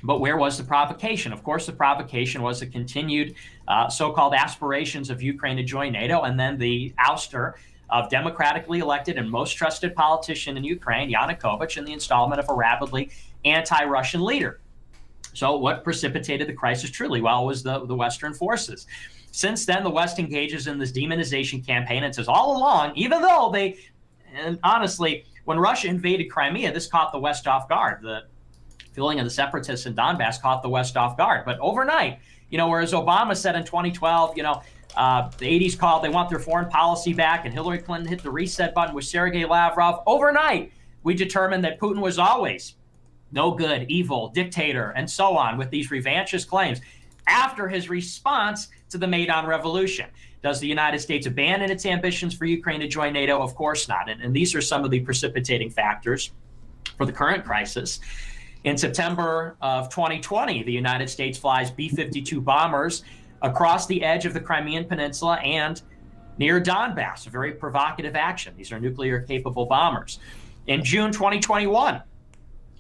But where was the provocation? Of course, the provocation was the continued so-called aspirations of Ukraine to join NATO, and then the ouster of democratically elected and most trusted politician in Ukraine, Yanukovych, and the installment of a rabidly anti-Russian leader. So what precipitated the crisis truly? Well, it was the Western forces. Since then, the West engages in this demonization campaign and says all along, even though and honestly, when Russia invaded Crimea, this caught the West off guard. The fueling of the separatists in Donbass caught the West off guard. But overnight, whereas Obama said in 2012, the 80s called, they want their foreign policy back, and Hillary Clinton hit the reset button with Sergei Lavrov. Overnight, we determined that Putin was always no good, evil, dictator, and so on, with these revanchist claims after his response to the Maidan Revolution. Does the United States abandon its ambitions for Ukraine to join NATO? Of course not. And these are some of the precipitating factors for the current crisis. In September of 2020, the United States flies B-52 bombers across the edge of the Crimean Peninsula and near Donbass, a very provocative action. These are nuclear-capable bombers. In June 2021,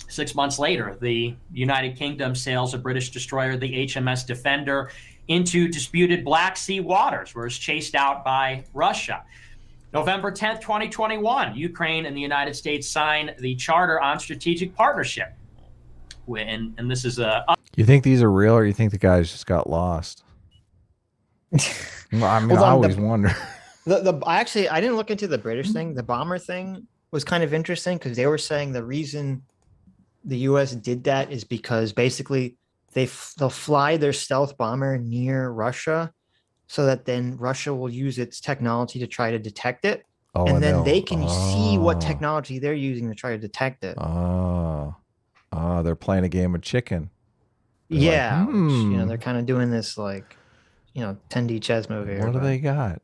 6 months later, the United Kingdom sails a British destroyer, the HMS Defender, into disputed Black Sea waters, where it's chased out by Russia. November 10th, 2021, Ukraine and the United States sign the Charter on Strategic Partnership. And this is You think these are real, or you think the guys just got lost? Well, I mean, Well, I always wonder. I didn't look into the British thing. The bomber thing was kind of interesting because they were saying the reason the U.S. did that is because basically they'll fly their stealth bomber near Russia, so that then Russia will use its technology to try to detect it, Oh, and then they they'll, can see what technology they're using to try to detect it. They're playing a game of chicken. They're Yeah, like, which, they're kind of doing this like 10D chess move here. what do they got?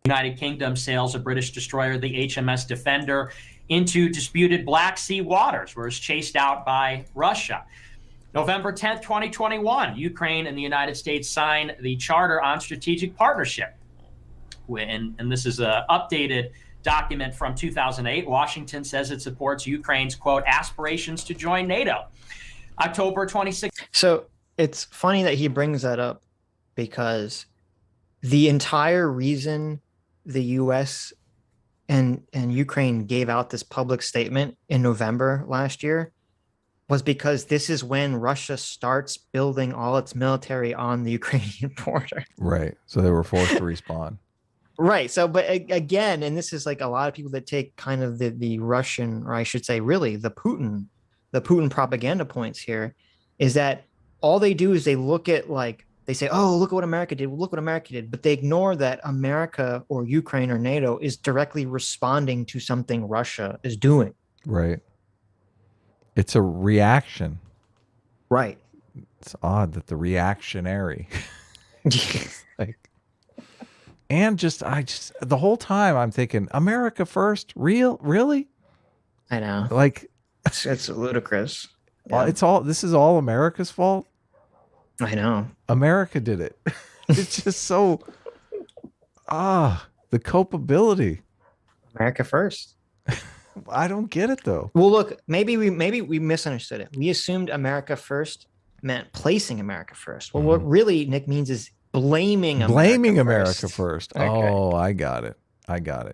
United Kingdom sails a British destroyer, the HMS Defender, into disputed Black Sea waters, where it's chased out by Russia. November 10th, 2021, Ukraine and the United States sign the Charter on Strategic Partnership. And this is an updated document from 2008. Washington says it supports Ukraine's, quote, aspirations to join NATO. October 26th. So it's funny that he brings that up because the entire reason the U.S. and Ukraine gave out this public statement in November last year was because this is when Russia starts building all its military on the Ukrainian border. Right. So they were forced to respond. Right. So, but again, and this is like a lot of people that take kind of the Russian, or I should say, really the Putin propaganda points here, is that all they do is they look at they say, oh, look at what America did. Look what America did. But they ignore that America or Ukraine or NATO is directly responding to something Russia is doing. Right. It's a reaction. Right. It's odd that the reactionary. And the whole time I'm thinking, America first? Really? I know. Like, it's ludicrous. Yeah. This is all America's fault. I know. America did it. It's just so, the culpability. America first. I don't get it though. Well, look, maybe we misunderstood it. We assumed America first meant placing America first. Well, what really Nick means is blaming America first. Okay. Oh, I got it.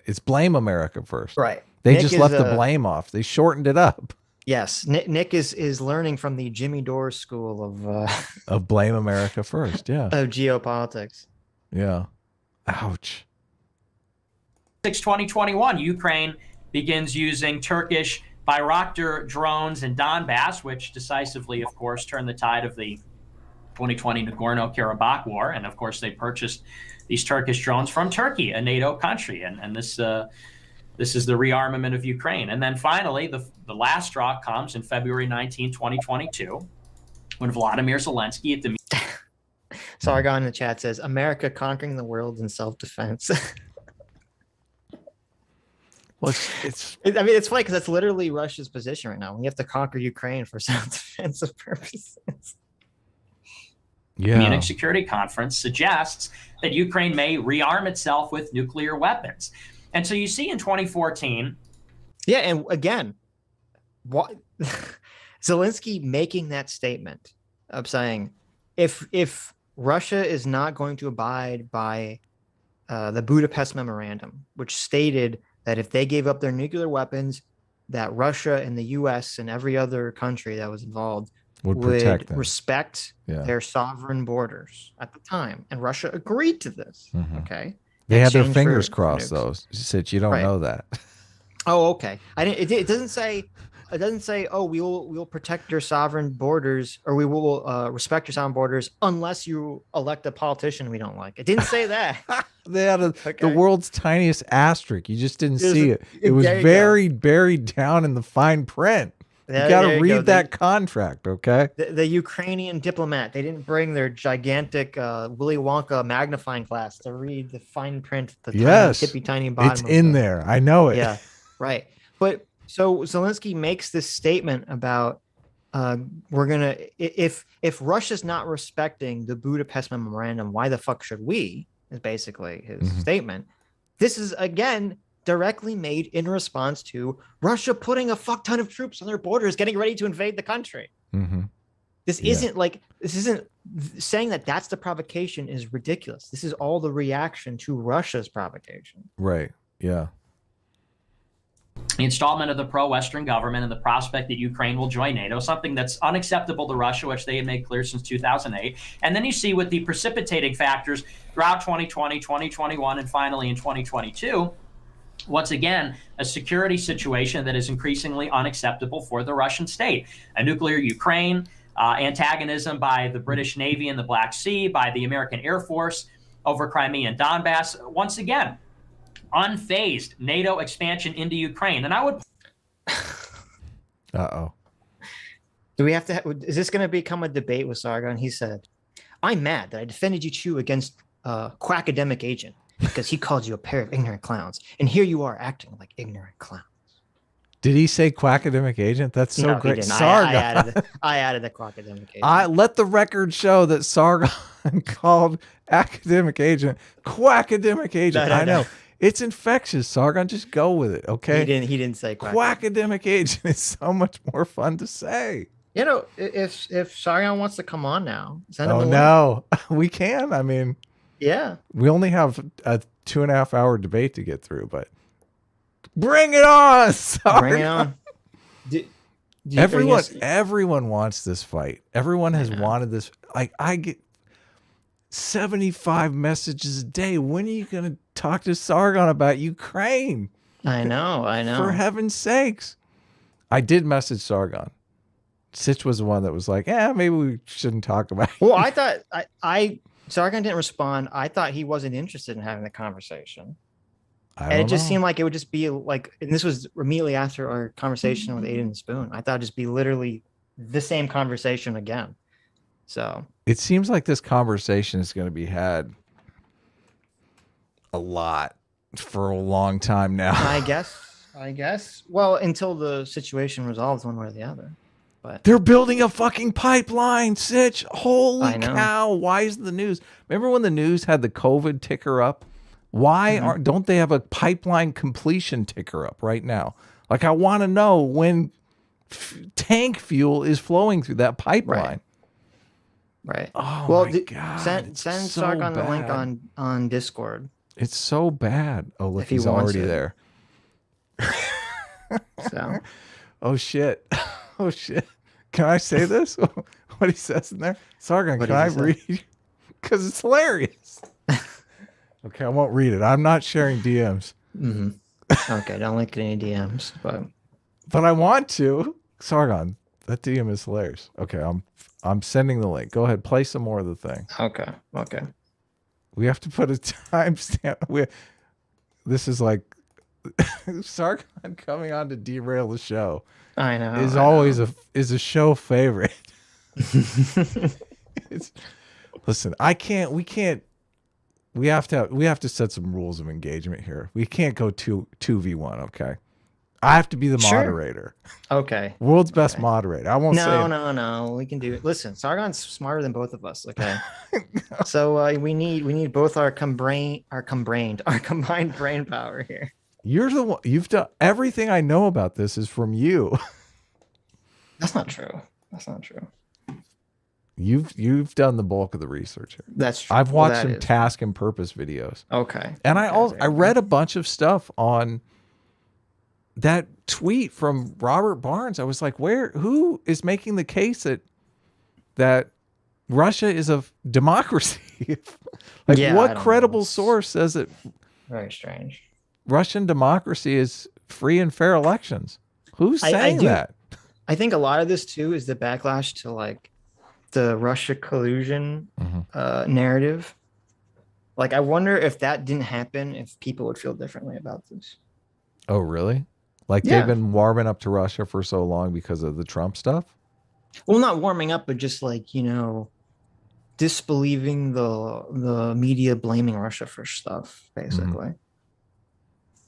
It's blame America first. Right. They just left the blame off. They shortened it up. Yes, Nick is learning from the Jimmy Dore school of blame America first. Yeah. Of geopolitics. Yeah. Ouch. 2021, Ukraine begins using Turkish Bayraktar drones in Donbass, which decisively, of course, turned the tide of the 2020 Nagorno-Karabakh war. And of course, they purchased these Turkish drones from Turkey, a NATO country. And this is the rearmament of Ukraine. And then finally, the last straw comes in February 19, 2022, when Vladimir Zelensky at the Sargon in the chat says, America conquering the world in self-defense. Well, it's funny because that's literally Russia's position right now. We have to conquer Ukraine for self-defensive purposes. Yeah. Munich Security Conference suggests that Ukraine may rearm itself with nuclear weapons. And so you see in 2014. Yeah, and again, what Zelensky making that statement of saying, if Russia is not going to abide by the Budapest Memorandum, which stated that if they gave up their nuclear weapons, that Russia and the U.S. and every other country that was involved would respect their sovereign borders at the time. And Russia agreed to this. Mm-hmm. Okay. They had their fingers crossed, though. Sitch, you don't know that. Oh, okay. It doesn't say. It doesn't say, "Oh, we will protect your sovereign borders, or we will respect your sovereign borders, unless you elect a politician we don't like." It didn't say that. They had the world's tiniest asterisk. You just didn't see it. It was buried down in the fine print. You got to read that contract, okay? The Ukrainian diplomat, they didn't bring their gigantic Willy Wonka magnifying glass to read the fine print. Tippy tiny bottom. It's in there. I know it. Yeah, right. But so Zelensky makes this statement about we're gonna if Russia's not respecting the Budapest Memorandum, why the fuck should we? Is basically his statement. This is again directly made in response to Russia putting a fuck ton of troops on their borders, getting ready to invade the country. Mm-hmm. This isn't saying that that's the provocation is ridiculous. This is all the reaction to Russia's provocation. Right. Yeah. the installment of the pro-Western government and the prospect that Ukraine will join NATO, something that's unacceptable to Russia, which they have made clear since 2008. And then you see with the precipitating factors throughout 2020, 2021, and finally in 2022, once again, a security situation that is increasingly unacceptable for the Russian state. A nuclear Ukraine, antagonism by the British Navy in the Black Sea, by the American Air Force over Crimea and Donbass. Once again, unfazed NATO expansion into Ukraine. And I would... Uh-oh. Do we have to... Is this going to become a debate with Sargon? He said, I'm mad that I defended you two against a quackademic agent because he called you a pair of ignorant clowns. And here you are acting like ignorant clowns. Did he say quackademic agent? That's so great. Sargon. I added the quackademic agent. I let the record show that Sargon called academic agent quackademic agent. I know. It's infectious, Sargon. Just go with it, okay? He didn't say quackademic agent is so much more fun to say. You know, if Sargon wants to come on now, send him a no, we can. I mean, yeah, we only have a 2.5 hour debate to get through, but bring it on, Sargon. Bring it on. Everyone wants this fight. Everyone has wanted this. Like, I get 75 messages a day. When are you going to talk to Sargon about Ukraine? I know. For heaven's sakes. I did message Sargon. Sitch was the one that was like, maybe we shouldn't talk about it. Well, I thought Sargon didn't respond. I thought he wasn't interested in having the conversation. And it just seemed like it would just be like, and this was immediately after our conversation with Aiden and Spoon. I thought it'd just be literally the same conversation again. So it seems like this conversation is going to be had a lot for a long time now. I guess. Well, until the situation resolves one way or the other. But they're building a fucking pipeline, Sitch. Holy cow. Why is the news? Remember when the news had the COVID ticker up? Why don't they have a pipeline completion ticker up right now? Like, I want to know when tank fuel is flowing through that pipeline. Right. Oh, well, my God. Send Sargon the link on Discord. It's so bad. Oh, look, if he he's already there. So. Oh, shit. Oh, shit. Can I say this? What he says in there? Sargon, can I read? Because it's hilarious. Okay, I won't read it. I'm not sharing DMs. Okay, don't link any DMs, but I want to. Sargon, that DM is hilarious. Okay, I'm sending the link. Go ahead, play some more of the thing. Okay. We have to put a timestamp. This is like Sargon coming on to derail the show. I know. Is always a show favorite. Listen, we have to set some rules of engagement here. We can't go 2v1, okay? I have to be the moderator. Okay. World's best moderator. I won't say it. No. We can do it. Listen, Sargon's smarter than both of us, okay? So we need both our combined brain power here. You're the one. You've done everything I know about this is from you. That's not true. You've done the bulk of the research here. That's true. I've watched some task and purpose videos. Okay. And I read a bunch of stuff on that tweet from Robert Barnes. I was like, who is making the case that Russia is a democracy? What credible source says it? Very strange. Russian democracy is free and fair elections. Who's saying that? I think a lot of this too is the backlash to like the Russia collusion narrative. Like, I wonder if that didn't happen, if people would feel differently about this. Oh, really? Like they've been warming up to Russia for so long because of the Trump stuff? Well, not warming up, but just like, disbelieving the media blaming Russia for stuff, basically.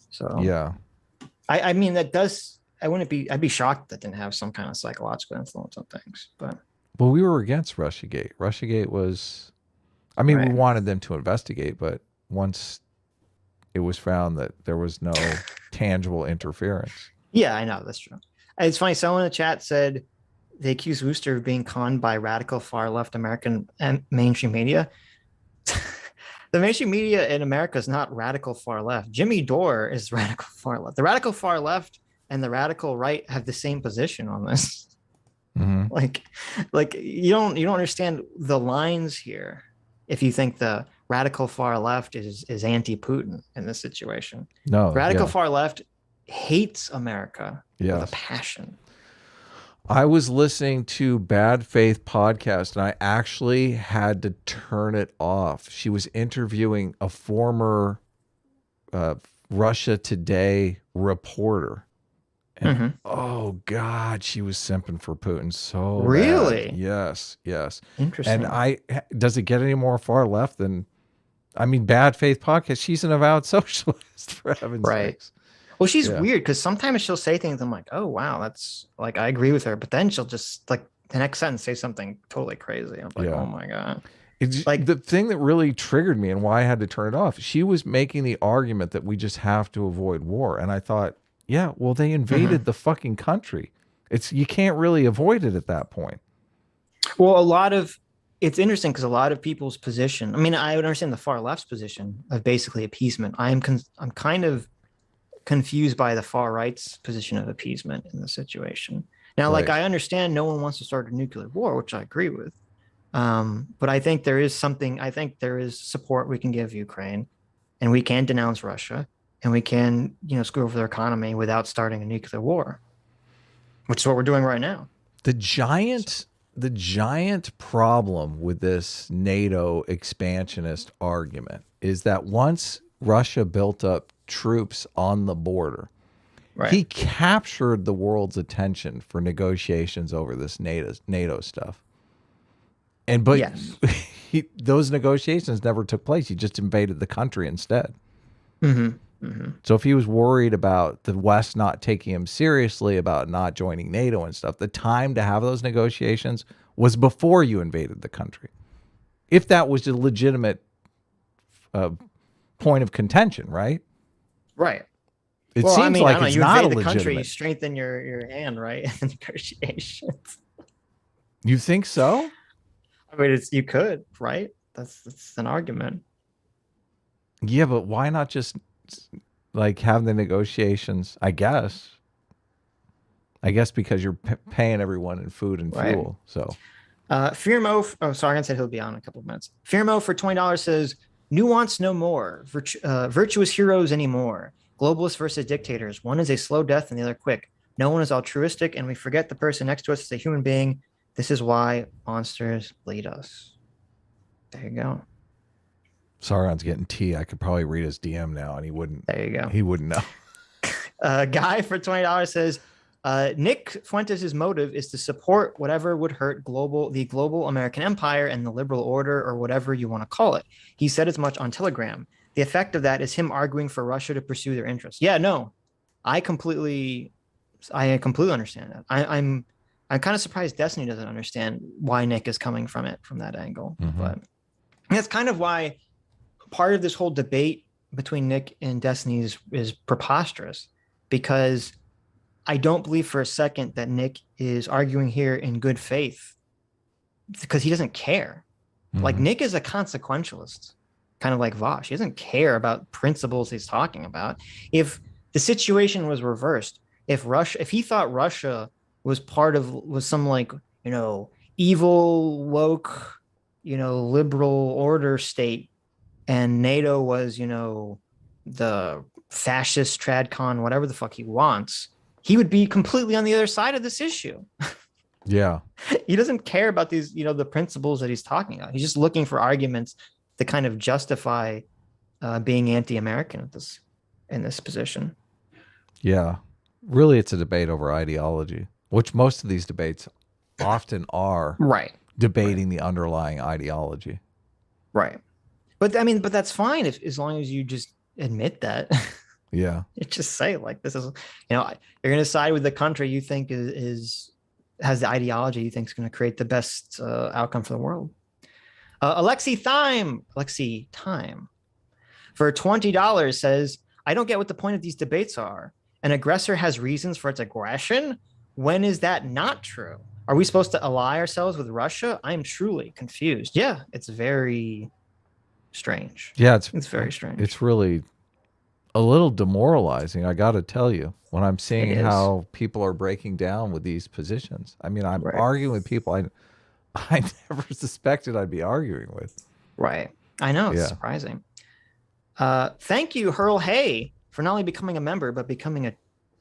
So yeah, I mean, that does. I'd be shocked that didn't have some kind of psychological influence on things. But well, we were against Russiagate. Russiagate was, I mean, we wanted them to investigate, but once it was found that there was no tangible interference. Yeah, I know, that's true. It's funny. Someone in the chat said they accused Wooster of being conned by radical far left American mainstream media. The mainstream media in America is not radical far left. Jimmy Dore is radical far left. The radical far left and the radical right have the same position on this. Mhm. Like you don't understand the lines here if you think the radical far left is anti-Putin in this situation. No, Radical yeah. far left hates America with a Yes. passion. I was listening to Bad Faith podcast and I actually had to turn it off. She was interviewing a former Russia Today reporter. And oh God, she was simping for Putin so Really? bad. Yes, yes. Interesting. And does it get any more far left than, I mean, Bad Faith podcast, she's an avowed socialist, for heaven's sakes. Well, she's Yeah. weird because sometimes she'll say things I'm like, oh wow, that's like I agree with her, but then she'll just like the next sentence say something totally crazy. I'm like, Yeah. oh my God. It's Like- the thing that really triggered me and why I had to turn it off. She was making the argument that we just have to avoid war. And I thought, yeah, well, they invaded the fucking country. You can't really avoid it at that point. Well, it's interesting because a lot of people's position, I mean, I would understand the far left's position of basically appeasement. I'm kind of confused by the far right's position of appeasement in the situation. Now, like, Right. I understand no one wants to start a nuclear war, which I agree with. But I think there is support we can give Ukraine, and we can denounce Russia, and we can, screw over their economy without starting a nuclear war, which is what we're doing right now. The giant problem with this NATO expansionist argument is that once Russia built up troops on the border, Right. he captured the world's attention for negotiations over this NATO stuff. But Yes. those negotiations never took place. He just invaded the country instead. Mm-hmm. So if he was worried about the West not taking him seriously, about not joining NATO and stuff, the time to have those negotiations was before you invaded the country. If that was a legitimate point of contention, right? Right. It Well, seems like it's you not a invade the country, you legitimate. strengthen your hand, right? In negotiations. You think so? I mean, you could, right? That's an argument. Yeah, but why not just like have the negotiations? I guess because you're paying everyone in food and Right. fuel. So Fearmo, Sargon said he'll be on in a couple of minutes. Fearmo for $20 says, nuance no more, virtuous heroes anymore. Globalists versus dictators. One is a slow death and the other quick. No one is altruistic, and we forget the person next to us is a human being. This is why monsters lead us. There you go. Sargon's getting tea. I could probably read his DM now, and he wouldn't. There you go. He wouldn't know. Guy for $20 says, Nick Fuentes' motive is to support whatever would hurt the global American empire and the liberal order, or whatever you want to call it. He said as much on Telegram. The effect of that is him arguing for Russia to pursue their interests. Yeah, no, I completely understand that. I'm kind of surprised Destiny doesn't understand why Nick is coming from that angle. Mhm. But that's kind of why part of this whole debate between Nick and Destiny is preposterous, because I don't believe for a second that Nick is arguing here in good faith, because he doesn't care. Like, Mhm. Nick is a consequentialist, kind of like Vosh. He doesn't care about principles he's talking about. If the situation was reversed, if he thought Russia was some like, evil, woke, liberal order state, and NATO was, the fascist tradcon, whatever the fuck he wants, he would be completely on the other side of this issue. Yeah. He doesn't care about these, the principles that he's talking about. He's just looking for arguments to kind of justify being anti-American in this position. Yeah. Really, it's a debate over ideology, which most of these debates often are Right. debating the underlying ideology. Right. But that's fine as long as you just admit that. Yeah. You just say, like, this is, you're going to side with the country you think has the ideology you think is going to create the best outcome for the world. Alexi Time for $20 says, I don't get what the point of these debates are. An aggressor has reasons for its aggression. When is that not true? Are we supposed to ally ourselves with Russia? I'm truly confused. Yeah, it's very strange. Yeah. It's very strange. It's really a little demoralizing, I got to tell you, when I'm seeing It is. how people are breaking down with these positions. I mean, I'm Right. arguing with people I never suspected I'd be arguing with. Right. I know. It's Yeah. surprising. Thank you, Hurl Hay, for not only becoming a member, but becoming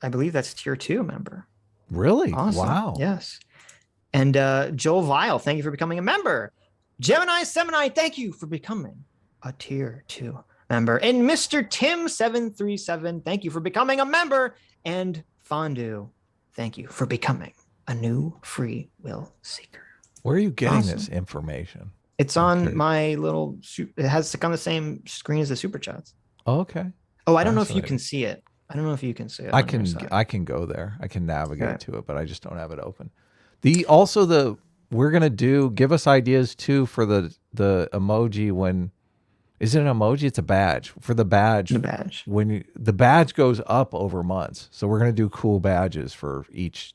I believe that's tier 2 member. Really? Awesome. Wow. Yes. And Joel Vile, thank you for becoming a member. Gemini Semini, thank you for becoming a tier 2 member. And Mr. Tim737, thank you for becoming a member. And Fondue, thank you for becoming a new free will seeker. Where are you getting Awesome. this information? It's on my little, it has on the same screen as the super chats. Oh, okay. Oh, I don't know if you can see it. I don't know if you can see it. I can go there. I can navigate Okay. to it, but I just don't have it open. We're going to give us ideas too for the emoji when, is it an emoji? It's a badge. For the badge. The badge. When the badge goes up over months. So we're going to do cool badges for each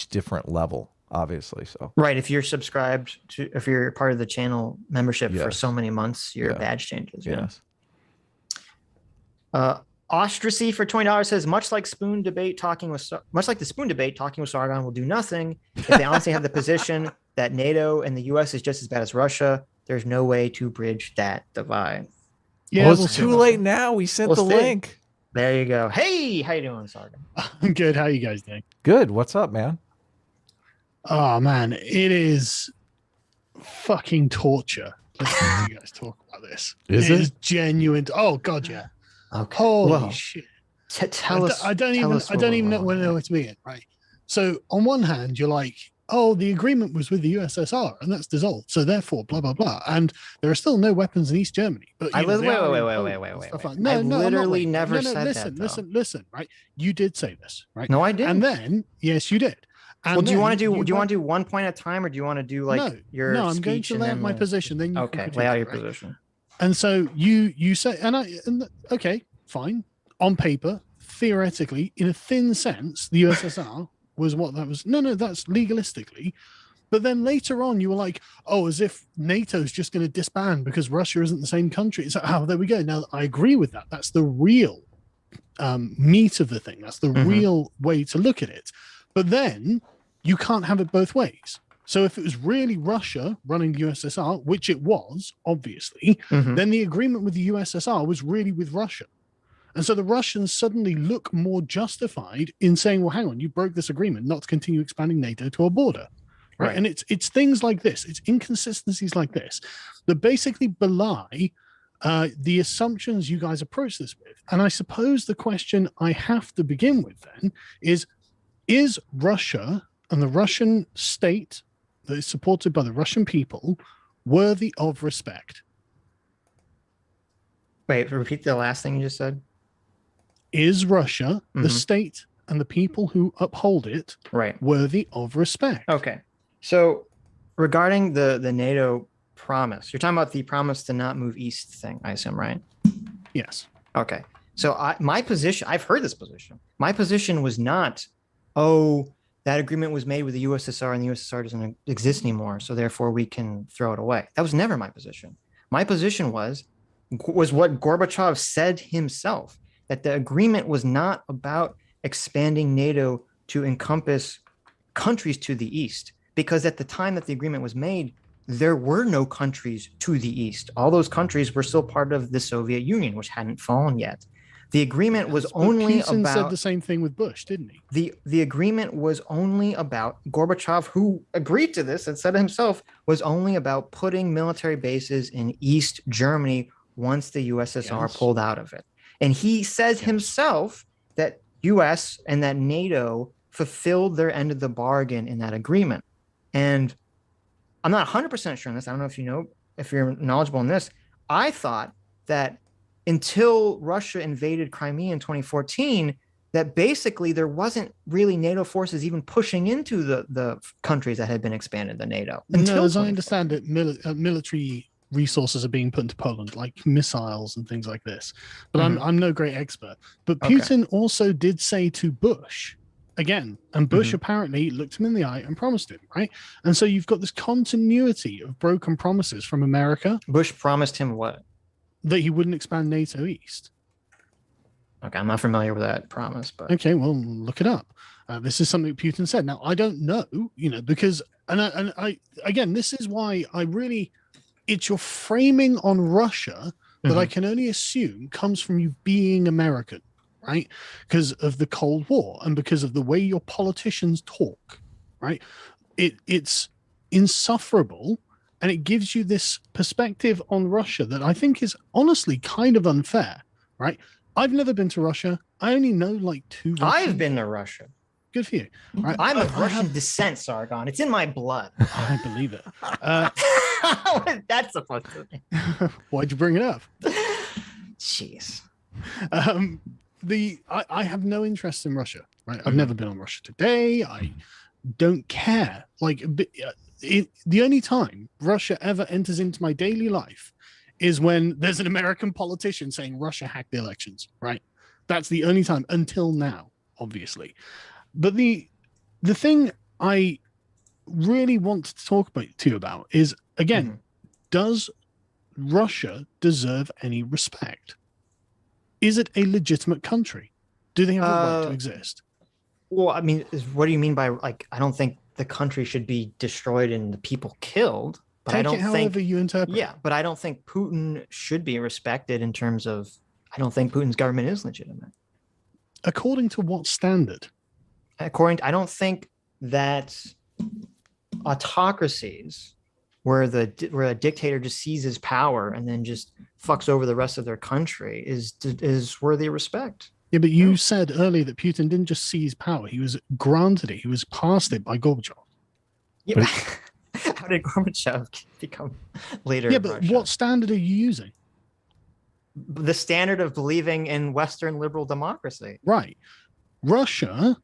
different level, obviously. So right. If you're subscribed to, if you're part of the channel membership for Yes. so many months, your Yeah. badge changes. yes. Ostracy for $20 says, much like the spoon debate, talking with Sargon will do nothing. If they honestly have the position that NATO and the US is just as bad as Russia, there's no way to bridge that divide. Yeah, Well, we'll it's see. too late now. We sent We'll the see. link. There you go. Hey, how you doing, Sargon? I'm good. How you guys doing? Good. What's up, man? Oh man, it is fucking torture listening to you guys talk about this. Is It it? is genuine. Oh god, yeah. Okay. Holy Well, shit. tell us. I don't tell even us I where don't we're even know wrong. where to begin, right? So on one hand, you're like, oh, the agreement was with the USSR and that's dissolved. So therefore, blah blah blah. And there are still no weapons in East Germany. But I you know, live- they wait, are wait, in wait, Poland wait, and wait, stuff wait. like- No, I no, I'm not literally waiting. never No, said listen, that, listen, right? You did say this, right? No, I didn't. And then, yes, you did. And Well, do you want then to do one point at a time, or do you want to do like no, your no, I'm speech going to and lay out then my we'll- position. Then you can Okay, critique lay out it, your right? position. And so you say, okay, fine. On paper, theoretically, in a thin sense, the USSR was what that was. No, that's legalistically. But then later on, you were like, oh, as if NATO's just going to disband because Russia isn't the same country. So, there we go. Now, I agree with that. That's the real meat of the thing. That's the real way to look at it. But then you can't have it both ways. So if it was really Russia running the USSR, which it was, obviously, then the agreement with the USSR was really with Russia. And so the Russians suddenly look more justified in saying, well, hang on, you broke this agreement not to continue expanding NATO to our border. Right. And it's things like this, it's inconsistencies like this that basically belie the assumptions you guys approach this with. And I suppose the question I have to begin with then is Russia and the Russian state that is supported by the Russian people worthy of respect? Wait, repeat the last thing you just said. Is Russia, the state and the people who uphold it, right, worthy of respect? Okay. So regarding the NATO promise, you're talking about the promise to not move east thing, I assume, right? Yes. Okay. So my position, I've heard this position. My position was not, oh, that agreement was made with the USSR and the USSR doesn't exist anymore, so therefore we can throw it away. That was never my position. My position was what Gorbachev said himself, that the agreement was not about expanding NATO to encompass countries to the east, because at the time that the agreement was made, there were no countries to the east. All those countries were still part of the Soviet Union, which hadn't fallen yet. The agreement was only Putin about... said the same thing with Bush, didn't he? The agreement was only about... Gorbachev, who agreed to this and said it himself, was only about putting military bases in East Germany once the USSR pulled out of it. And he says himself that US and that NATO fulfilled their end of the bargain in that agreement. And I'm not 100% sure on this. I don't know if you know, if you're knowledgeable in this. I thought that until Russia invaded Crimea in 2014, that basically there wasn't really NATO forces even pushing into the countries that had been expanded to NATO. No, as I understand it, military resources are being put into Poland, like missiles and things like this. But I'm no great expert. But Putin also did say to Bush, again, and Bush apparently looked him in the eye and promised him, right? And so you've got this continuity of broken promises from America. Bush promised him what? That he wouldn't expand NATO east. Okay, I'm not familiar with that promise, but Okay, well, look it up. This is something Putin said. Now, I don't know, because, and I again, this is why it's your framing on Russia that I can only assume comes from you being American, right? Because of the Cold War and because of the way your politicians talk, right? It's insufferable, and it gives you this perspective on Russia that I think is honestly kind of unfair, right? I've never been to Russia. I only know like 2 Russians. I've been to Russia. Good for you. Right? I'm of Russian descent, Sargon. It's in my blood. I believe it. What is that supposed to be? Why'd you bring it up? Jeez. I have no interest in Russia. Right? I've never been on Russia Today. I don't care. Like the only time Russia ever enters into my daily life is when there's an American politician saying Russia hacked the elections. Right? That's the only time until now, obviously. But the thing I really want to talk to you about is, again, does Russia deserve any respect? Is it a legitimate country? Do they have a right to exist? Well, I mean, what do you mean by, like, I don't think the country should be destroyed and the people killed. But Take I don't it however you interpret. Yeah, but I don't think Putin should be respected in terms of, I don't think Putin's government is legitimate. According to what standard? I don't think that autocracies where a dictator just seizes power and then just fucks over the rest of their country is worthy of respect. Yeah, but you said earlier that Putin didn't just seize power; he was granted it. He was passed it by Gorbachev. Yeah, how did Gorbachev become leader? Yeah, of but Russia? what standard are you using? The standard of believing in Western liberal democracy. Right, Russia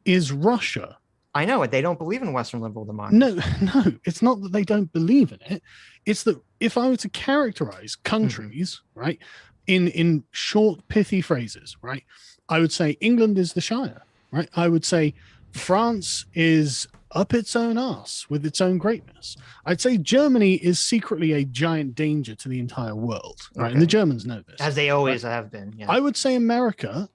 is Russia. I know it. They don't believe in Western liberal democracy. No, it's not that they don't believe in it. It's that if I were to characterize countries, right, in short, pithy phrases, right, I would say England is the Shire, right? I would say France is up its own arse with its own greatness. I'd say Germany is secretly a giant danger to the entire world, right? Okay. And the Germans know this. As they always have been. Yeah. I would say America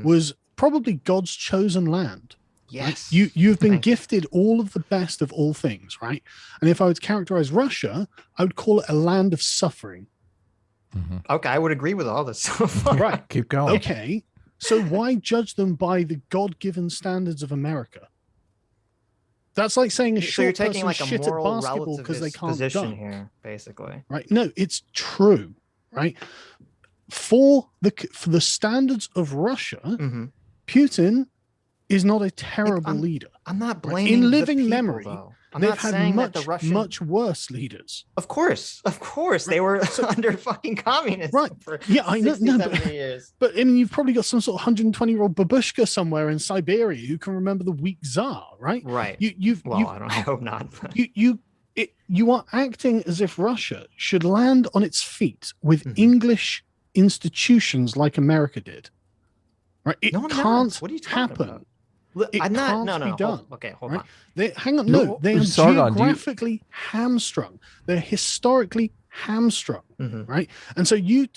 was probably God's chosen land. Yes. Right? You've been gifted all of the best of all things, right? And if I would characterize Russia, I would call it a land of suffering. Okay, I would agree with all this so far. Right. Keep going. Okay. So why judge them by the God-given standards of America? That's like saying a So you're short taking person like a shit at moral basketball because they relativist can't position dunk. here, basically. Right? No, it's true. Right? For the standards of Russia, Putin is not a terrible leader. I'm not Right? blaming In the living people, memory, though. I'm they've not had saying that the Russian... much worse leaders. Of course, they were under fucking communism Right. for Yeah, I know. 60, No, 70 years. But I mean, you've probably got some sort of 120-year-old babushka somewhere in Siberia who can remember the weak Tsar, right? Right. I hope not. But... You are acting as if Russia should land on its feet with English institutions like America did. Right? It can't what are you happen. About? It I'm not. can't No. be done. Hold on. They are Sargon, geographically hamstrung. They're historically hamstrung, right? And so you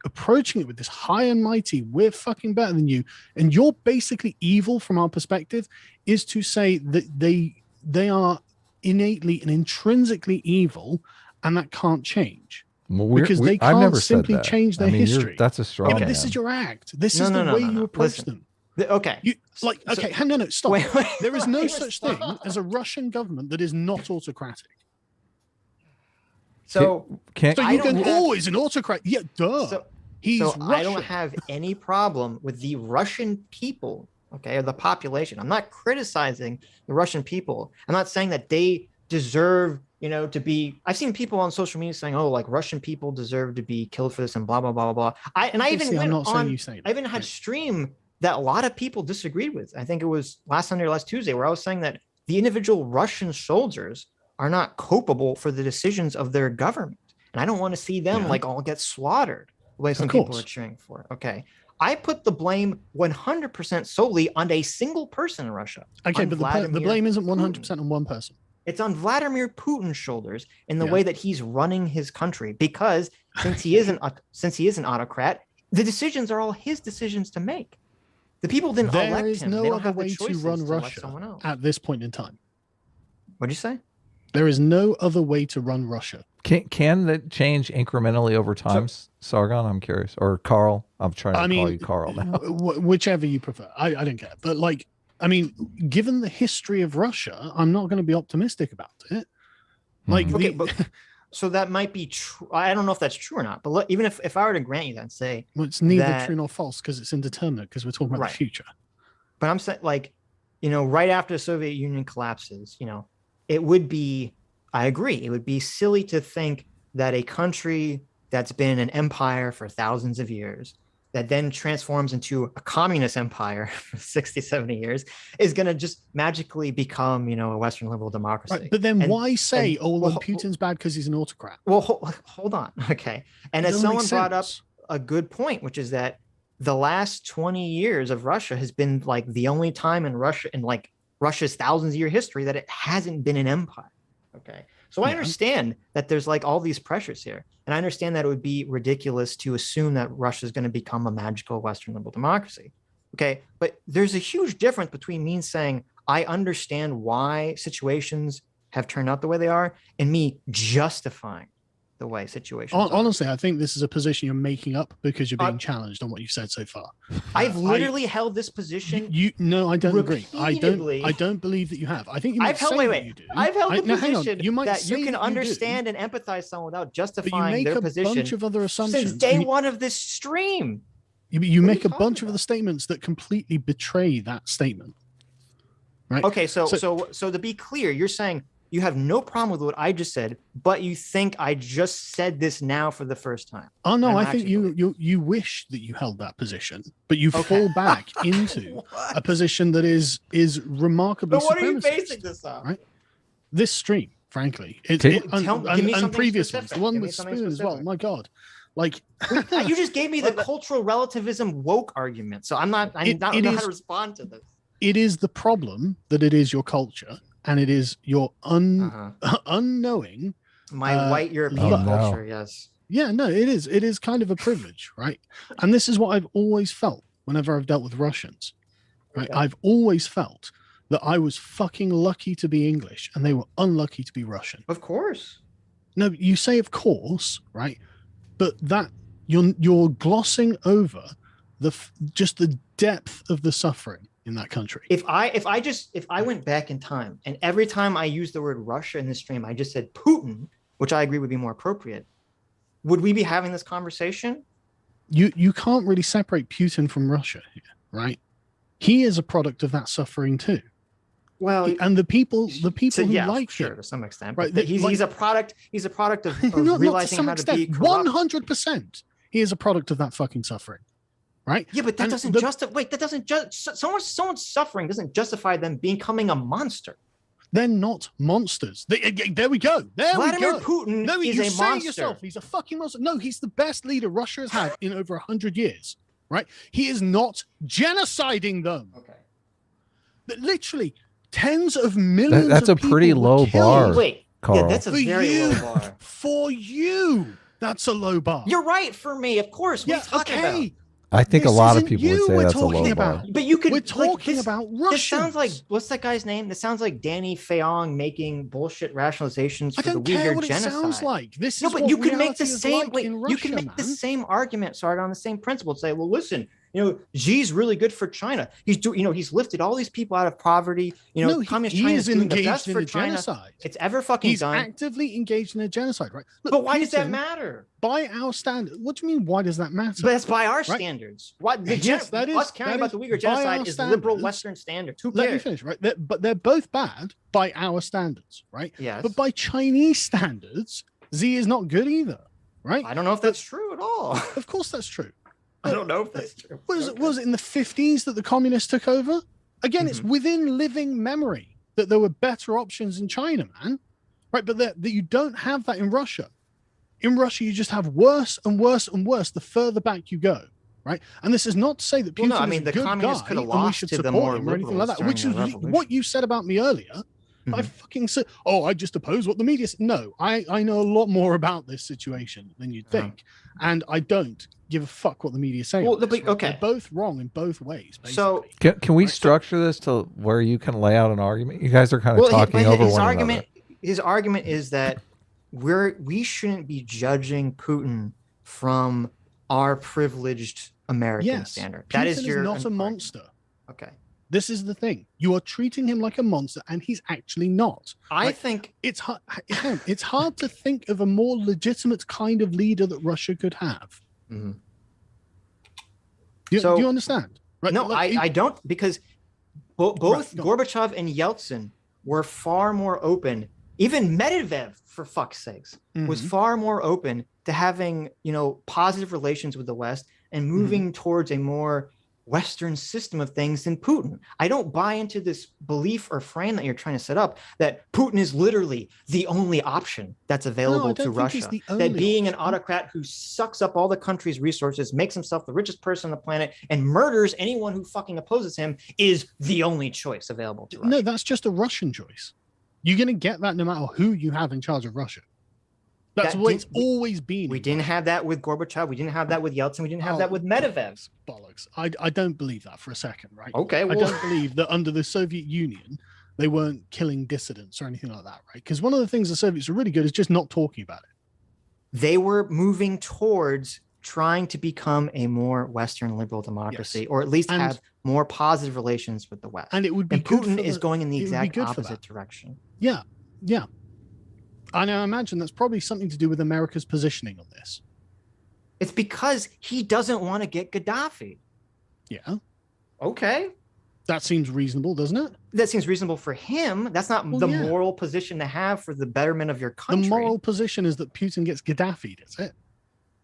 approaching it with this high and mighty, we're fucking better than you, and you're basically evil from our perspective, is to say that they are innately and intrinsically evil, and that can't change. Because they can't simply change their history. That's a strong. Yeah, but this is your act. This is the way you approach them. Okay. Stop. Wait, there is no such thing as a Russian government that is not autocratic. So you can always an autocrat. Yeah, duh. So Russian. I don't have any problem with the Russian people, okay, or the population. I'm not criticizing the Russian people. I'm not saying that they deserve, to be. I've seen people on social media saying, "Oh, like Russian people deserve to be killed for this," and blah blah blah blah blah. I even had stream that a lot of people disagreed with. I think it was last Sunday or last Tuesday where I was saying that the individual Russian soldiers are not culpable for the decisions of their government. And I don't want to see them all get slaughtered the way some people are cheering for. Okay. I put the blame 100% solely on a single person in Russia. Okay, but the blame isn't 100% on one person. It's on Vladimir Putin's shoulders in the way that he's running his country, because since he is an autocrat, the decisions are all his decisions to make. The people didn't elect him. There is They no don't other have the way to choices run elect Russia someone else. at this point in time. What'd you say? There is no other way to run Russia. Can that change incrementally over time, Sargon? I'm curious. Or Carl? I'm trying to call you Carl now. Whichever you prefer. I don't care. But like, I mean, given the history of Russia, I'm not going to be optimistic about it. Like, Okay, but so that might be true. I don't know if that's true or not. But look, even if I were to grant you that and say, well, it's neither that- true nor false because it's indeterminate because we're talking about Right. the future. but I'm saying, like, right after the Soviet Union collapses, it would be, I agree, it would be silly to think that a country that's been an empire for thousands of years, that then transforms into a communist empire for 60, 70 years, is going to just magically become, a Western liberal democracy. Right, but then why say, well, Putin's bad because he's an autocrat? Well, hold on. Okay. And It as doesn't make someone brought up sense. a good point, which is that the last 20 years of Russia has been like the only time in Russia's thousands of year history that it hasn't been an empire. Okay. So I understand that there's like all these pressures here. And I understand that it would be ridiculous to assume that Russia is going to become a magical Western liberal democracy. Okay. But there's a huge difference between me saying, I understand why situations have turned out the way they are, and me justifying the way situations are. Honestly, I think this is a position you're making up because you're being challenged on what you've said so far. I've literally held this position. No, I don't agree. repeatedly. I don't believe that you have. I think you I've might held say that you do. I've held the No, hang on. position You might that say you can that you do, understand and empathize someone without but you justifying make their a position bunch of other assumptions. since day and one of this stream. You What are make you a bunch talking of other statements that completely betray that statement. Right? Okay, so to be clear, you're saying you have no problem with what I just said, but you think I just said this now for the first time. Oh no, I'm I think actually you wish that you held that position, but you Okay. fall back into a position that is remarkably. But what are you supremacist, basing this on? Right? This stream, frankly, Okay. Give me and something previous specific. ones, the one Give me with something Spoon as well. specific. My God, like You just gave me the cultural relativism woke argument, so I don't know how to respond to this. it is the problem that it is your culture and it is your unknowing. My white European Oh, no. culture, yes. Yeah, no, it is. It is kind of a privilege, right? And this is what I've always felt whenever I've dealt with Russians, right? Okay. I've always felt that I was fucking lucky to be English and they were unlucky to be Russian. Of course. No, you say of course, right? But that you're glossing over just the depth of the suffering in that country. If I went back in time and every time I used the word Russia in this stream, I just said Putin, which I agree would be more appropriate, would we be having this conversation? You can't really separate Putin from Russia here, right? He is a product of that suffering too. Well, And the people who like sure, him, to some extent, right? but he's a product. He's a product of not to realizing some how to be extent, corrupt. 100%. He is a product of that fucking suffering, right? Yeah, but that And doesn't the- justify. Wait, that doesn't just someone's suffering doesn't justify them becoming a monster. They're not monsters. There we go. There Vladimir we go. Putin No, is you a say monster. yourself, he's a fucking monster. No, he's the best leader Russia has had in over 100 years, right? He is not genociding them. Okay. But literally, tens of millions. That's of a pretty people were low killed. bar. Wait, Carl. yeah, that's a For very you, low bar. for you, that's a low bar. You're right for me, of course. What are you talking about? I think a This lot of isn't people would you say we're that's a talking low about. bar. But you could. We're like, talking this- about This Russians. sounds like what's that guy's name? This sounds like Danny Fayong making bullshit rationalizations I for the don't care Uyghur what it genocide. sounds like. This No, is but what you can make reality the is same. like Wait, in you Russia, can make the man. same argument, Sargon, on the same principle. Say, well, listen, Xi's really good for China. He's lifted all these people out of poverty. No, communist he China is is doing the best engaged in for a China. genocide. It's ever fucking He's done. actively engaged in a genocide, right? Look, But why does that Putin, matter? By our standard, what do you mean? Why does that matter? But that's by our standards. Why Yes, that is- us caring that about is the Uyghur by our genocide is liberal standards. Western standards. Who Let me cares? finish, right? But they're both bad by our standards, right? Yes. But by Chinese standards, Z is not good either, right? I don't know if that's true at all. Of course, that's true. I don't know if that's true. Was Okay. it in the 50s that the communists took over? Again, it's within living memory that there were better options in China, man. Right? But that you don't have that in Russia. In Russia, you just have worse and worse and worse the further back you go. Right? And this is not to say that Putin Well, no, I mean, is a the good communists guy could have and we lost should to the support more him or anything like liberals that, which during is the revolution. what you said about me earlier. I fucking said, I just oppose what the media said. No, I know a lot more about this situation than you'd think. And I don't give a fuck what the media say. Well, on this, right? okay. They're both wrong in both ways. Basically. So can we structure this to where you can lay out an argument? You guys are kind of talking over one another. His argument is that we shouldn't be judging Putin from our privileged American standard. That is not a monster. Okay. This is the thing. You are treating him like a monster, and he's actually not. I think it's hard. It's hard to think of a more legitimate kind of leader that Russia could have. Mm-hmm. Do you understand? Right? No, I don't, because both Gorbachev and Yeltsin were far more open. Even Medvedev, for fuck's sakes, was far more open to having, positive relations with the West and moving towards a more Western system of things than Putin. I don't buy into this belief or frame that you're trying to set up that Putin is literally the only option that's available to Russia. That being an autocrat who sucks up all the country's resources, makes himself the richest person on the planet, and murders anyone who fucking opposes him is the only choice available to Russia. No, that's just a Russian choice. You're going to get that no matter who you have in charge of Russia. That's what it's always been. We didn't have that with Gorbachev. We didn't have that with Yeltsin. We didn't have that with Medvedev. Bollocks. I don't believe that for a second, right? Okay. Well, I don't believe that under the Soviet Union, they weren't killing dissidents or anything like that, right? Because one of the things the Soviets are really good is just not talking about it. They were moving towards trying to become a more Western liberal democracy, or at least have more positive relations with the West. And it would be Putin is going in the exact opposite direction. Yeah. Yeah. And I imagine that's probably something to do with America's positioning on this. It's because he doesn't want to get Gaddafi. Yeah. Okay. That seems reasonable, doesn't it? That seems reasonable for him. That's not the moral position to have for the betterment of your country. The moral position is that Putin gets Gaddafi'd, is it?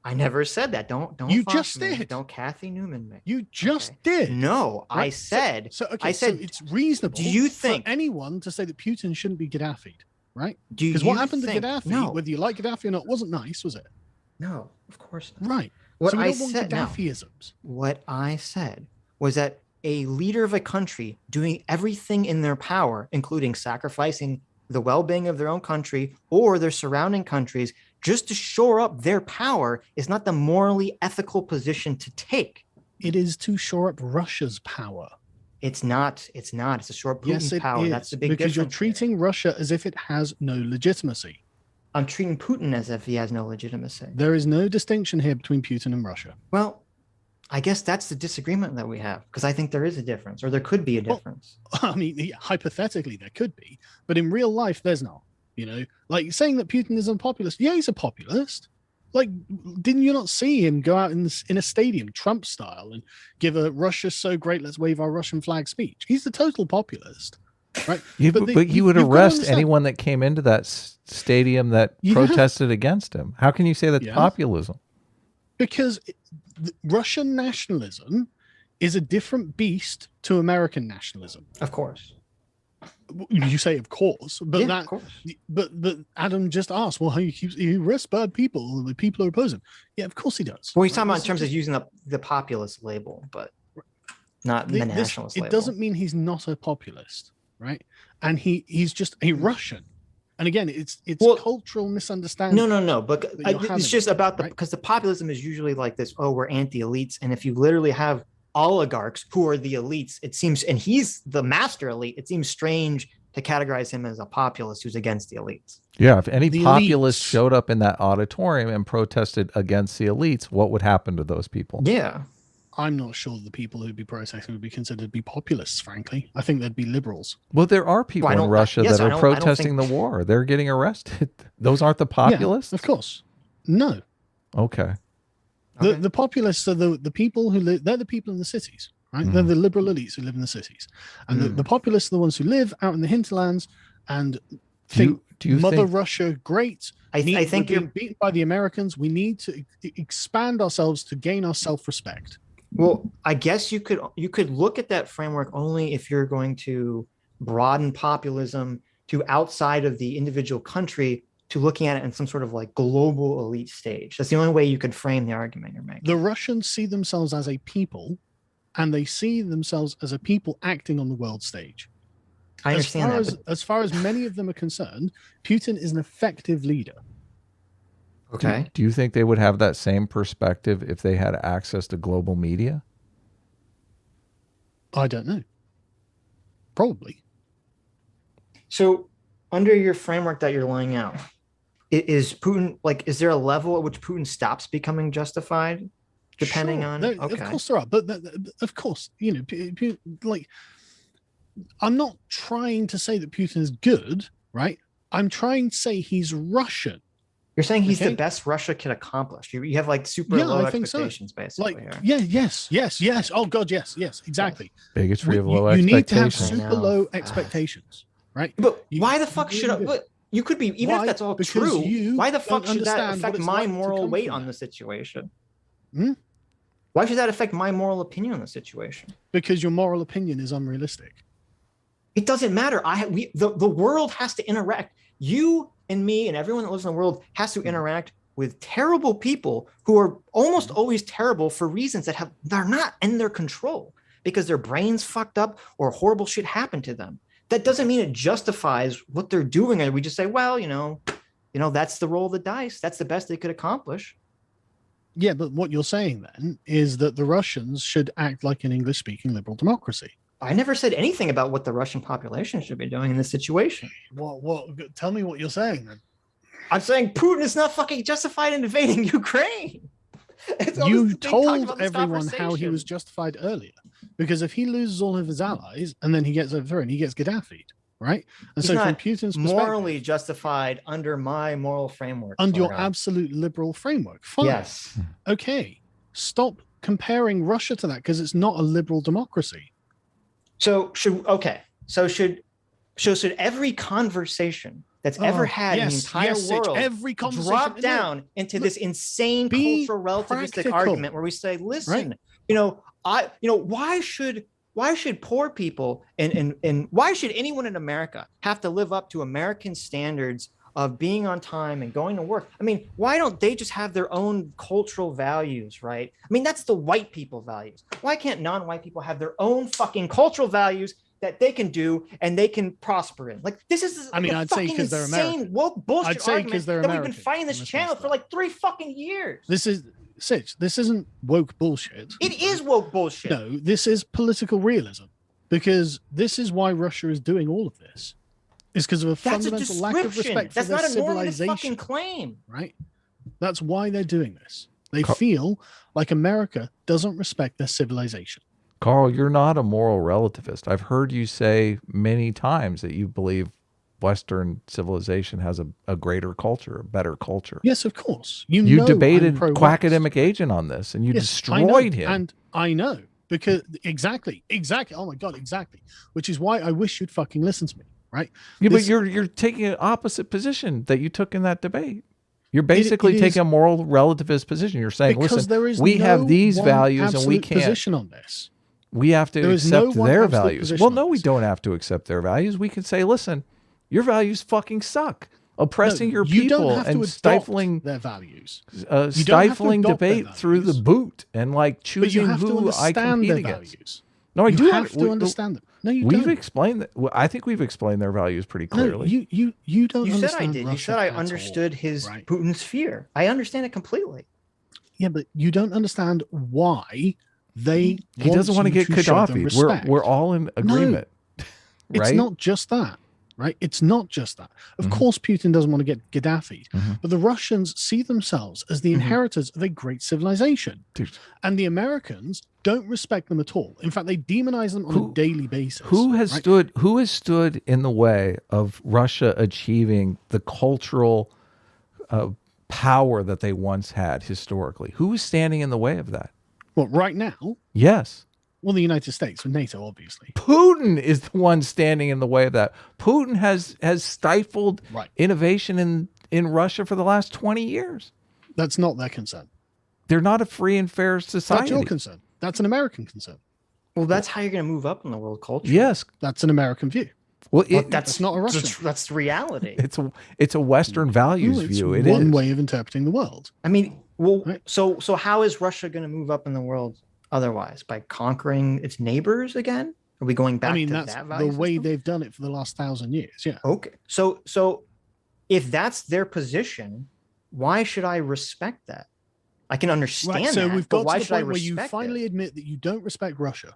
I never said that. Don't. You just did. Don't Kathy Newman me. You just did. No, right? I said. So it's reasonable. Do you think for anyone to say that Putin shouldn't be Gaddafi'd? Right? Because what happened to Gaddafi, whether you like Gaddafi or not, wasn't nice, was it? No, of course not. Right. What so we I don't want said, Gaddafiisms. What I said was that a leader of a country doing everything in their power, including sacrificing the well-being of their own country or their surrounding countries, just to shore up their power, is not the morally ethical position to take. It is to shore up Russia's power. It's not. It's a short Putin's power. That's the big difference. Because you're treating Russia as if it has no legitimacy. I'm treating Putin as if he has no legitimacy. There is no distinction here between Putin and Russia. Well, I guess that's the disagreement that we have, because I think there is a difference, or there could be a difference. Well, I mean, hypothetically, there could be, but in real life, there's not. Like saying that Putin is a populist. Yeah, he's a populist. Like, didn't you not see him go out in a stadium, Trump style, and give a "Russia's so great, let's wave our Russian flag" speech? He's the total populist, right? But he would arrest anyone that came into that stadium that protested against him. How can you say that's populism? Because Russian nationalism is a different beast to American nationalism. Of course. You say, of course, but of course. But Adam just asked, well, how he arrests bad people? The people are opposing. Yeah, of course he does. Well, he's talking about in terms of using the populist label, but not the nationalist label. It doesn't mean he's not a populist, right? And he's just a Russian. And again, it's cultural misunderstanding. No. But it's just about because the populism is usually like this. Oh, we're anti-elites, and if you literally have oligarchs who are the elites, it seems, and he's the master elite, it seems strange to categorize him as a populist who's against the elites. Yeah, if any populist showed up in that auditorium and protested against the elites, what would happen to those people? Yeah. I'm not sure the people who'd be protesting would be considered to be populists, frankly. I think they'd be liberals. Well, there are people in Russia that are protesting the war. They're getting arrested. Those aren't the populists? Yeah, of course. No. Okay. The populists are the people who live, they're the people in the cities, right? They're the liberal elites who live in the cities. And the populists are the ones who live out in the hinterlands and think Mother Russia great. I think you're beaten by the Americans. We need to expand ourselves to gain our self-respect. Well, I guess you could look at that framework only if you're going to broaden populism to outside of the individual country, to looking at it in some sort of like global elite stage. That's the only way you could frame the argument you're making. The Russians see themselves as a people, and they see themselves as a people acting on the world stage. I understand as far as many of them are concerned, Putin is an effective leader. Okay. Do you think they would have that same perspective if they had access to global media? I don't know. Probably. So, under your framework that you're laying out, is Putin like? Is there a level at which Putin stops becoming justified, depending Sure. on? There- Okay. Of course there are, but of course, you know, like, I'm not trying to say that Putin is good, right? I'm trying to say he's Russian. You're saying he's the Okay. best Russia can accomplish. You have like super Yeah, low I think so. expectations, basically. Like, here. yeah, yes. Oh God, yes, exactly. Bigotry of You- low you need to have expectations. I super know. low expectations, right? But You- why the fuck you should I? really do. But you could be even Why? if that's all Because true. you Why the don't fuck should that understand what affect it's my like to moral come weight from on that. the situation? Hmm? Why should that affect my moral opinion on the situation? Because your moral opinion is unrealistic. It doesn't matter. The world has to interact. You and me and everyone that lives in the world has to interact with terrible people who are almost always terrible for reasons that are not in their control because their brains fucked up or horrible shit happened to them. That doesn't mean it justifies what they're doing. And we just say, well, that's the roll of the dice. That's the best they could accomplish. Yeah, but what you're saying then is that the Russians should act like an English-speaking liberal democracy. I never said anything about what the Russian population should be doing in this situation. What? Tell me what you're saying then. I'm saying Putin is not fucking justified in invading Ukraine. You told everyone how he was justified earlier, because if he loses all of his allies and then he gets overthrown, he gets Gaddafi'd, right? And He's so from not Putin's morally perspective, justified under my moral framework. under your Sargon. absolute liberal framework, fine. Yes. Okay, stop comparing Russia to that because it's not a liberal democracy. So should every conversation that's ever had in the entire Sitch, world every conversation drop down into this insane be cultural relativistic practical, argument where we say, listen, why should poor people and why should anyone in America have to live up to American standards of being on time and going to work? I mean, why don't they just have their own cultural values, right? I mean, that's the white people values. Why can't non-white people have their own fucking cultural values that they can do and they can prosper in? Like, this is I'd say because they're American. Woke bullshit I'd say argument because they're that we've American been fighting this in this channel respect. for like 3 fucking years. This is Sitch. This isn't woke bullshit. It is woke bullshit. No, this is political realism, because this is why Russia is doing all of this. It's because of a That's a fundamental lack of description. respect for That's their not a normative civilization. fucking claim. Right? That's why they're doing this. They feel like America doesn't respect their civilization. Carl, you're not a moral relativist. I've heard you say many times that you believe Western civilization has a greater culture, a better culture. Yes, of course. You know debated I'm pro-West. Quackademic Agent on this, and you Yes, destroyed him. And I know, because exactly. Oh my God, exactly. Which is why I wish you'd fucking listen to me, right? Yeah, but This- you're taking an opposite position that you took in that debate. You're basically it is- taking a moral relativist position. You're saying, because listen, there is we no have these one values and we absolute can't. position on this. We have to There is no accept one their absolute values. position Well, on no, we this. don't have to accept their values. We can say, listen, your values fucking suck. Oppressing No, your you don't people have to and adopt stifling their values. You uh, don't have to stifling adopt their debate through the values. boot and like But you choosing have to who I understand compete their against. values. No, I You do have to understand them. No, you We've don't. explained that. Well, I think we've explained their values pretty No, clearly. you don't You said understand I did. You Russia said I at all, understood his right? Putin's fear. I understand it completely. Yeah, but you don't understand why they He doesn't want to get you show them Gaddafi. respect. We're all in agreement. It's right? not just that, right? It's not just that. Of course, Putin doesn't want to get Gaddafi, but the Russians see themselves as the inheritors of a great civilization. Dude. And the Americans don't respect them at all. In fact, they demonize them on a daily basis. Who has right? stood in the way of Russia achieving the cultural power that they once had historically? Who is standing in the way of that? Well, right now, Yes. well, the United States with NATO, obviously. Putin is the one standing in the way of that. Putin has stifled Right. innovation in Russia for the last 20 years. That's not their concern. They're not a free and fair society. That's your concern. That's an American concern. Well, that's how you're going to move up in the world culture. Yes. That's an American view. Well, Well, it, that's not a Russian. That's reality. it's a Western values Well, it's view. It one is. way of interpreting the world. I mean, well, Right. so how is Russia going to move up in the world otherwise? By conquering its neighbors again? Are we going back I mean, to that's that the value way system? they've done it for the last 1,000 years. Yeah. Okay. So if that's their position, why should I respect that? I can understand Right, so that, we've but got why to the should I point where you respect finally it? admit that you don't respect Russia.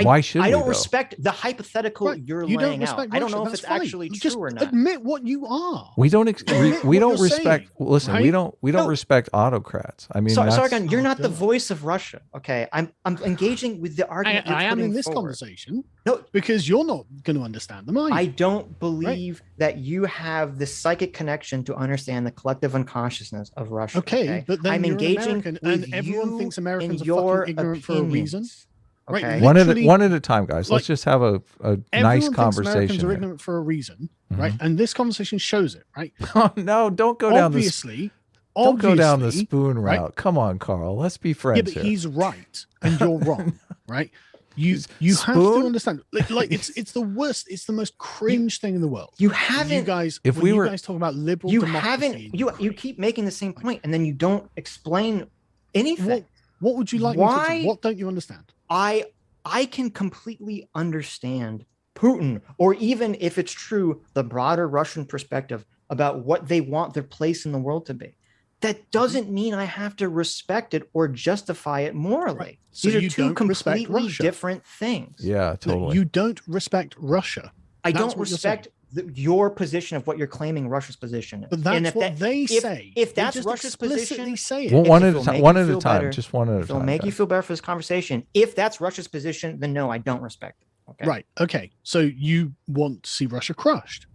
Why should I we, don't though? respect the hypothetical Right, you're you don't laying out. respect I don't Russia, know if that's it's fine. actually true Just or not. admit what you are. We don't Admit we what don't you're respect. saying, Listen, right? we don't No. respect autocrats. I mean, Sargon, you're Oh, not the duh. voice of Russia. Okay, I'm engaging with the argument you're I am putting in this forward. conversation No, because you're not going to understand them either. I don't believe that you have the psychic connection to understand the collective unconsciousness of Russia. Okay, but then I'm you're an engaging American, with and everyone you thinks Americans and are your fucking ignorant for a reason. opinions. Right, Okay. one literally, at a time, guys. like, Let's just have a nice everyone thinks Americans conversation are here. ignorant for a reason, right? And this conversation shows it, right? Oh no! Don't go down this. Obviously, Don't go down the obviously, spoon right? route. Come on, Carl. Let's be Yeah, friends but here. he's right and you're wrong, right? You have Spoon? to understand. Like it's the worst. It's the most cringe thing in the world. You When haven't. you guys, If when we you were- guys talk about liberal You democracy, haven't. in You Ukraine, keep making the same point, and then you don't explain anything. what would you like me to Why- do? What don't you understand? I can completely understand Putin, or even if it's true, the broader Russian perspective about what they want their place in the world to be. That doesn't mean I have to respect it or justify it morally. Right. So These are you two don't respect completely Russia. different things. Yeah, No, totally. you don't respect Russia. I That's don't what you're respect your position of what you're claiming Russia's position is. But that's And if what they say. If They that's just Russia's explicitly position, say it. Well, if one it at a will time. make One you at a feel time. better, Just one at a if it'll time. make you guys. feel better for this conversation. If that's Russia's position, then no, I don't respect it. Okay. Right. Okay. So you want to see Russia crushed.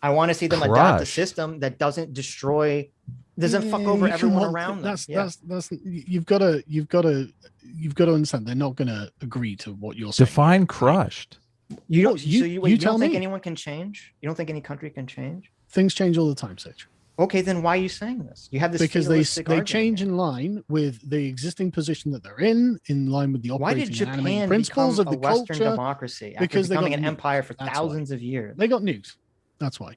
I want to see them adopt a Crushed. system that doesn't destroy, doesn't fuck Yeah, over you can everyone want- around them. That's you've got to understand they're not going to agree to what you're saying. Define crushed. You don't. Well, you- so you you don't tell think me. anyone can change? You don't think any country can change? Things change all the time, Sitch. Okay, then why are you saying this? You have this Because they fatalistic they argument change here. in line with the existing position that they're in line with the Why operating did and animating Japan principles become of a the Western culture. democracy after Because they got becoming an nuked. empire for That's why. thousands of years? They got nuked. That's why.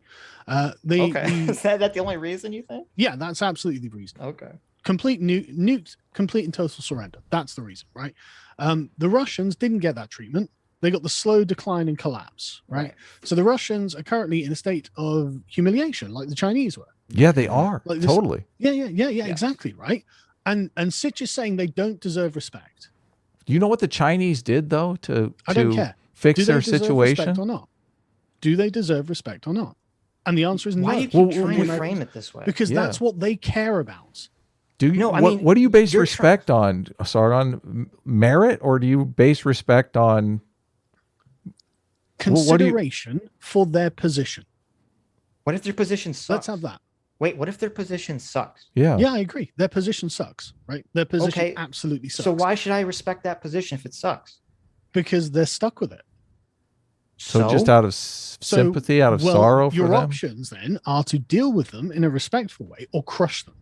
Okay, is that the only reason you think? Yeah, that's absolutely the reason. Okay. Complete nuked, complete and total surrender. That's the reason, right? The Russians didn't get that treatment. They got the slow decline and collapse, right? So the Russians are currently in a state of humiliation, like the Chinese were. Yeah, they are. Like this- Totally. Yeah, exactly, right? And Sitch is saying they don't deserve respect. Do you know what the Chinese did though to I don't care. fix Do they their deserve situation? respect or not? Do they deserve respect or not? And the answer is Why no. do you keep Well, trying well, to frame it this way? Because Yeah. that's what they care about. Do you? No, I what, mean, what do you base you're respect on, Sargon? Merit, or do you base respect on? Well, what do you- Consideration for their position. What if their position sucks? Let's have that. Wait, what if their position sucks? Yeah. Yeah, I agree. Their position sucks, right? Their position Okay, absolutely sucks. So why should I respect that position if it sucks? Because they're stuck with it. So just out of sympathy, out of well, sorrow for your them. options then are to deal with them in a respectful way or crush them.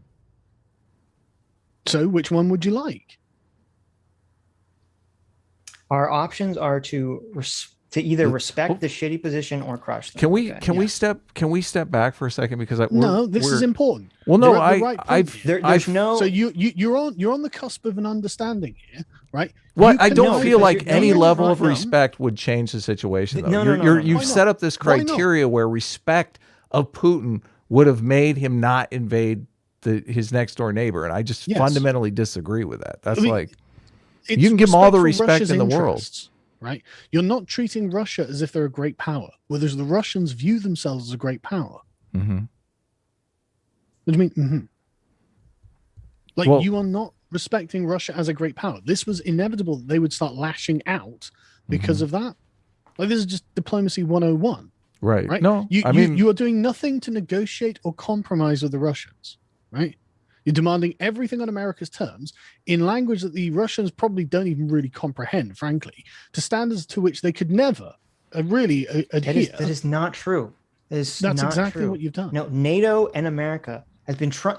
So which one would you like? Our options are to either respect the shitty position or crush them. Okay. Can we step back for a second because No, this is important. Well, no, You're at the right point I've here. There's no. So you're on the cusp of an understanding here, right? Well, You I can don't know feel because like you're any going level right of now. respect would change the situation. Though. No, no, You're, no. You've Why set not? up this Why not? criteria where respect of Putin would have made him not invade his next door neighbor, and I just Yes. fundamentally disagree with that. That's I mean, like It's you can give them all the for respect Russia's in the world. interests, right? You're not treating Russia as if they're a great power, whereas the Russians view themselves as a great power. Mhm. What do you mean? Like Well- you are not respecting Russia as a great power. This was inevitable that they would start lashing out because of that. Like this is just diplomacy 101, right. right? No, you, I mean, you are doing nothing to negotiate or compromise with the Russians, right? You're demanding everything on America's terms in language that the Russians probably don't even really comprehend, frankly, to standards to which they could never really adhere. that is not true. That's That's not exactly true. what you've done. No, NATO and America has been trying,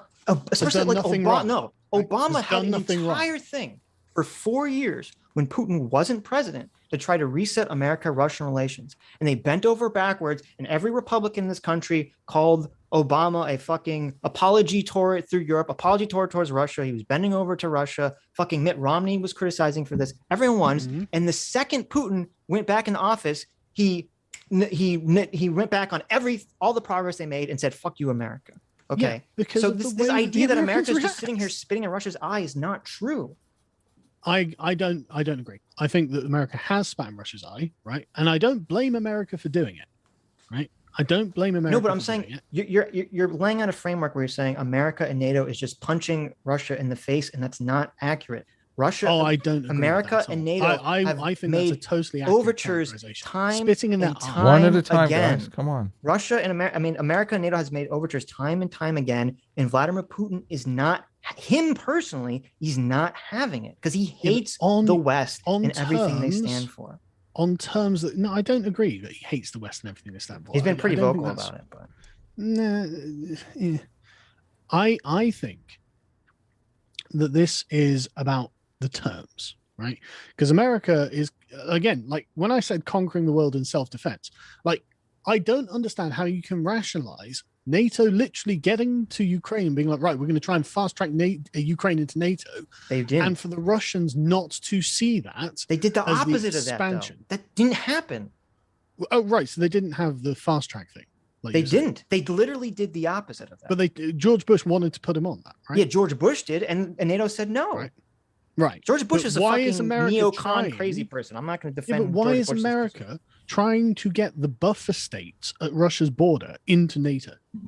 especially done like nothing Obama. wrong. No, Right? Obama Has had done an nothing wrong. entire thing for 4 years when Putin wasn't president to try to reset America-Russian relations, and they bent over backwards. And every Republican in this country called Obama a fucking apology tour through Europe, apology tour towards Russia. He was bending over to Russia. Fucking Mitt Romney was criticizing for this. Everyone was. And the second Putin went back in office, he went back on all the progress they made and said, "Fuck you, America." Okay. because so of the this way that idea the that Americans America is just sitting here react. spitting in Russia's eye is not true. I don't agree. I think that America has spat in Russia's eye, right? And I don't blame America for doing it, right? I don't blame America. No, but I'm for saying doing it. you're laying out a framework where you're saying America and NATO is just punching Russia in the face, and that's not accurate. Russia, I don't agree with America that at and all. NATO I think that's a made totally accurate overtures characterization. time Spitting in and that eye. time One at a time, again. guys. Come on. Russia and America and NATO has made overtures time and time again, and Vladimir Putin is not, him personally, he's not having it because he hates the West and everything they stand for. On terms that, no, I don't agree that he hates the West and everything they stand for. He's been pretty I don't vocal think about it, but nah, yeah. I think that this is about the terms, right? Because America is, again, like when I said conquering the world in self-defense, like I don't understand how you can rationalize NATO literally getting to Ukraine and being like, right, we're going to try and fast track Ukraine into NATO. they did. And for the Russians not to see that. They did the as opposite of that, though. That didn't happen. Oh, right. So they didn't have the fast track thing. Like They didn't. They literally did the opposite of that. But George Bush wanted to put him on that, right? Yeah, George Bush did, and NATO said no. Right. George Bush But is a why fucking is America neocon trying- crazy person. I'm not going to Yeah, defend. but why George is Bush's America trying to get the buffer states at Russia's border into NATO? We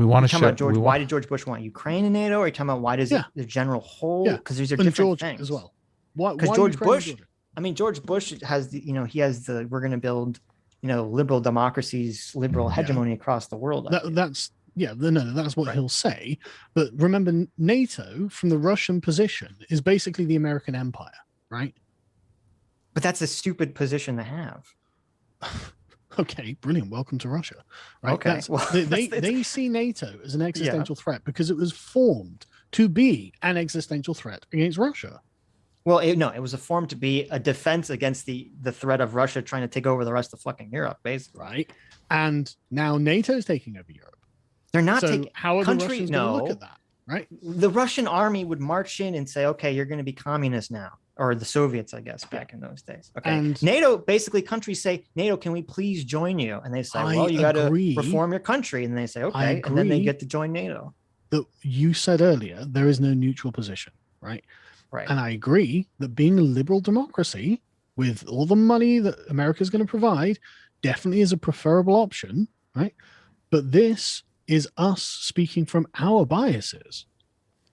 want to talking about George. Why did George Bush want Ukraine in NATO? Or are you talking about why does the general whole? Yeah, Because these are and different Georgia things as well. Why? Because George Bush. I mean, George Bush has the. He has the. We're going to build. Liberal democracies, liberal hegemony across the world. That's what he'll say. But remember, NATO from the Russian position is basically the American empire, right? But that's a stupid position to have. Okay, brilliant. Welcome to Russia. Right? Okay, they see NATO as an existential threat because it was formed to be an existential threat against Russia. Well, it was a form to be a defense against the threat of Russia trying to take over the rest of fucking Europe, basically. Right. And now NATO's taking over Europe. They're not so taking. How are the Russians going to look at that? Right. The Russian army would march in and say, "Okay, you're going to be communist now," or the Soviets, I guess, back in those days. Okay. And NATO, basically, countries say, "NATO, can we please join you?" And they say, "Well, you got to reform your country." And they say, "Okay," and then they get to join NATO. That you said earlier, there is no neutral position, right? Right. And I agree that being a liberal democracy with all the money that America is going to provide definitely is a preferable option, right? But this is us speaking from our biases.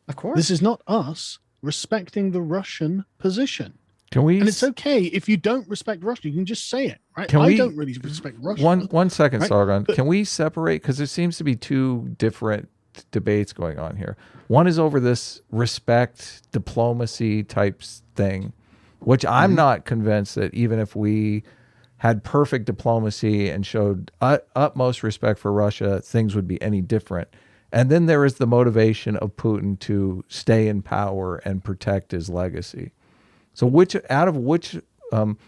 Of course. This is not us respecting the Russian position. Can we? And it's okay if you don't respect Russia. You can just say it, right? I don't really respect Russia. One second, right? Sargon. Can we separate? Because there seems to be two different debates going on here. One is over this respect diplomacy type thing, which I'm not convinced that even if we had perfect diplomacy and showed utmost respect for Russia, things would be any different. And then there is the motivation of Putin to stay in power and protect his legacy. So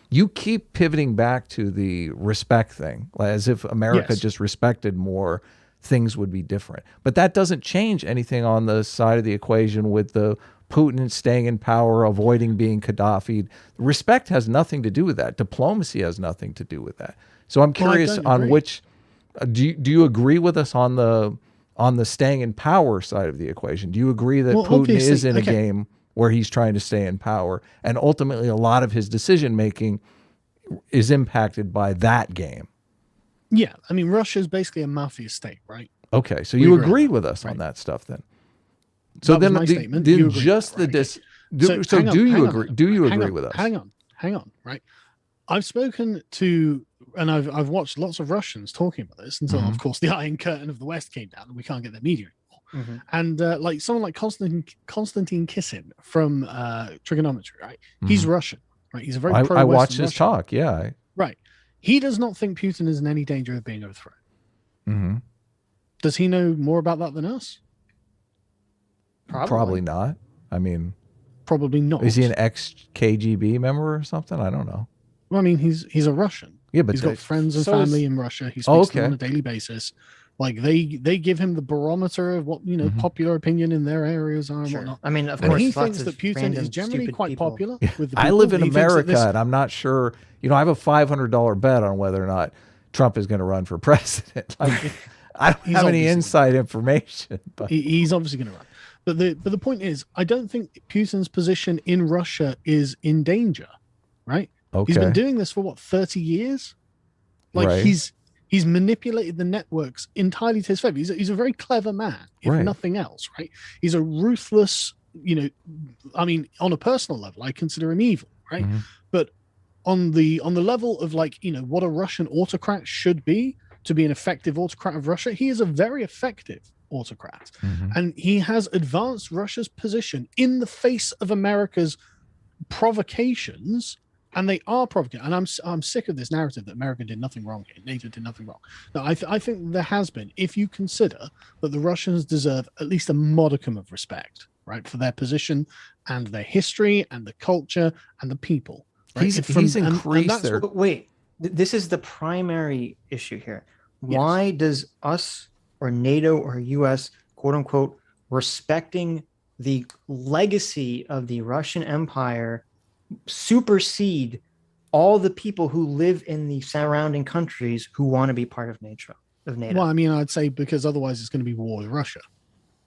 you keep pivoting back to the respect thing, as if America just respected more, things would be different. But that doesn't change anything on the side of the equation with the Putin staying in power, avoiding being Gaddafi. Respect has nothing to do with that. Diplomacy has nothing to do with that. So I'm curious on which, do you agree with us on the staying in power side of the equation? Do you agree that Putin is in a game where he's trying to stay in power and ultimately a lot of his decision making is impacted by that game? Yeah, I mean, Russia is basically a mafia state, right? Okay, so you agree with us on that stuff then. So then, just the dis. Do you agree? Do you agree with us? Hang on. Right, I've spoken to, and I've watched lots of Russians talking about this until, of course, the Iron Curtain of the West came down, and we can't get their media anymore. And like someone like Konstantin Kissin from Trigonometry, right? He's Russian, right? He's a very. I watched his talk. Yeah. Right. He does not think Putin is in any danger of being overthrown. Mm-hmm. Does he know more about that than us? Probably not. I mean, probably not. Is he an ex-KGB member or something? I don't know. Well, I mean, he's a Russian. Yeah, but he's got friends and family in Russia. He speaks to them on a daily basis. Like they give him the barometer of what popular opinion in their areas are and whatnot. I mean, of and course, he thinks that Putin is generally quite popular. Yeah. With the I live in America, and I'm not sure. I have a $500 bet on whether or not Trump is going to run for president. I don't He's have any obviously inside information, but He's obviously going to run. But the point is, I don't think Putin's position in Russia is in danger, right? He's been okay, doing this for what, 30 years? Like Right. he's manipulated the networks entirely to his favor. He's a very clever man, if Right. nothing else, right? He's a ruthless, I mean, on a personal level, I consider him evil, right? Mhm. But on the level of like, what a Russian autocrat should be to be an effective autocrat of Russia, he is a very effective autocrat. Mhm. And he has advanced Russia's position in the face of America's provocations, and they are provocative. And I'm sick of this narrative that America did nothing wrong here, NATO did nothing wrong. No, I think there has been, if you consider that the Russians deserve at least a modicum of respect, right, for their position and their history and the culture and the people. Right? He's and increased that's their. But wait, this is the primary issue here. Why does us or NATO or US, quote unquote, respecting the legacy of the Russian Empire supersede all the people who live in the surrounding countries who want to be part of NATO? Well, I mean, I'd say because otherwise it's going to be war with Russia.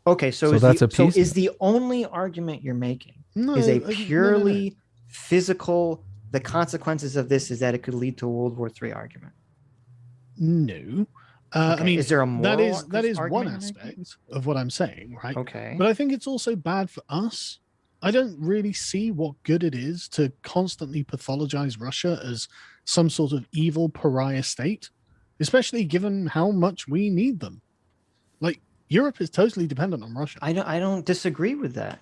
Okay, so is the only argument you're making is a purely physical, the consequences of this is that it could lead to a World War III argument? No. Okay. I mean, is there a moral that is one argument you're making? aspect of what I'm saying, right? Okay. But I think it's also bad for us. I don't really see what good it is to constantly pathologize Russia as some sort of evil pariah state, especially given how much we need them. Like, Europe is totally dependent on Russia. I don't disagree with that.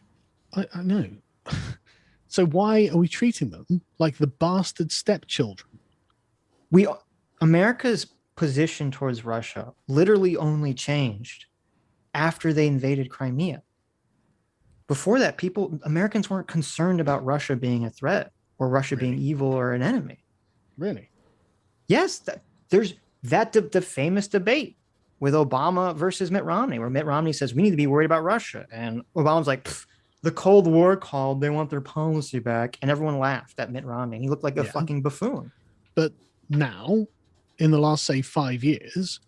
I know. So why are we treating them like the bastard stepchildren? America's position towards Russia literally only changed after they invaded Crimea. Before that, Americans weren't concerned about Russia being a threat or Russia being evil or an enemy. Really? Yes, there's the famous debate with Obama versus Mitt Romney, where Mitt Romney says we need to be worried about Russia, and Obama's like, the Cold War called, they want their policy back, and everyone laughed at Mitt Romney. He looked like a fucking buffoon. But now, in the last, say, 5 years,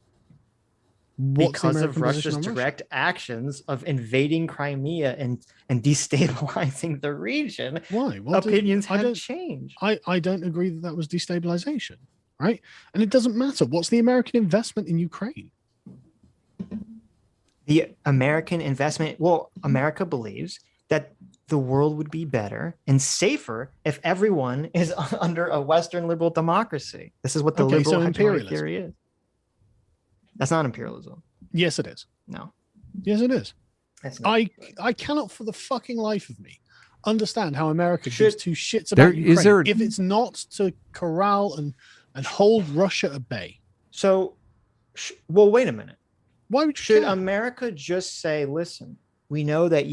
because of Russia's direct actions of invading Crimea and destabilizing the region, why? Opinions have changed. I don't agree that was destabilization, right? And it doesn't matter. What's the American investment in Ukraine? The American investment, well, America believes that the world would be better and safer if everyone is under a Western liberal democracy. This is what the liberal hegemonic theory is. That's not imperialism. Yes, it is. No. Yes, it is. I cannot for the fucking life of me understand how America gives two shits about Ukraine if it's not to corral and hold Russia at bay. So, well, wait a minute. Why should America just say, listen, we know that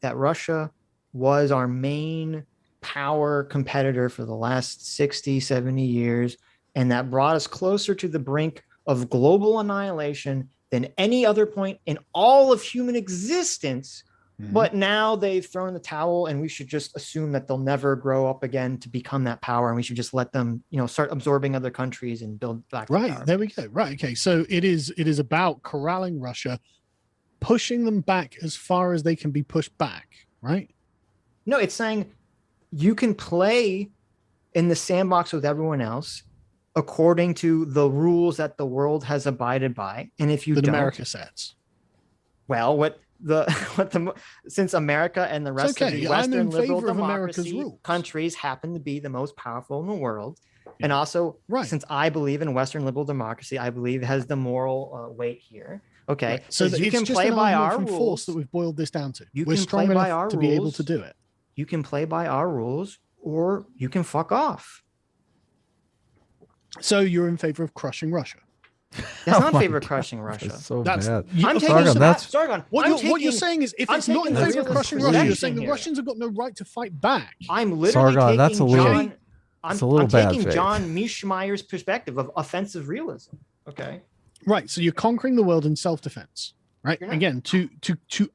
that Russia was our main power competitor for the last 60, 70 years, and that brought us closer to the brink of global annihilation than any other point in all of human existence. Mm-hmm. But now they've thrown the towel, and we should just assume that they'll never grow up again to become that power, and we should just let them, start absorbing other countries and build back. Right, there we go. Right, okay. So it is about corralling Russia, pushing them back as far as they can be pushed back, right? No, it's saying you can play in the sandbox with everyone else according to the rules that the world has abided by, and if you don't, America sets. Well, since America and the rest of the Western liberal democracy countries happen to be the most powerful in the world, and also since I believe in Western liberal democracy, I believe it has the moral weight here. Okay, right. So you can play by our rules. Force that we've boiled this down to. We're strong enough to be able to do it. You can play by our rules, or you can fuck off. So you're in favor of crushing Russia? That's not in favor of crushing Russia. That's so bad. Sargon, what you're saying is, if it's not in favor of crushing Russia, you're saying the Russians have got no right to fight back. I'm literally taking I'm taking John Mieschmeier's perspective of offensive realism. Okay. Right. So you're conquering the world in self-defense. right? Again, to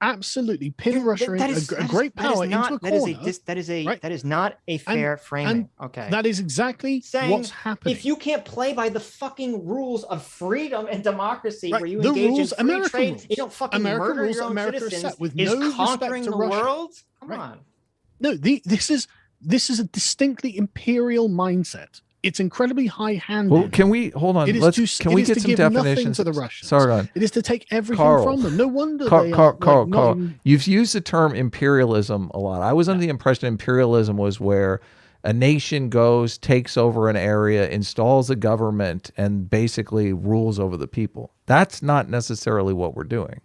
absolutely pin Russia in a great power into a corner. That is not a fair framing. Okay, that is exactly what's happening. If you can't play by the fucking rules of freedom and democracy, where you engage in free trade, you don't fucking murder your own citizens, is conquering the world? Come on. No, this is a distinctly imperial mindset. It's incredibly high-handed. Well, can we hold on? Can we get some definitions to the Russians? Sargon. It is to take everything from them. No wonder Carl. You've used the term imperialism a lot. I was under the impression imperialism was where a nation goes, takes over an area, installs a government, and basically rules over the people. That's not necessarily what we're doing.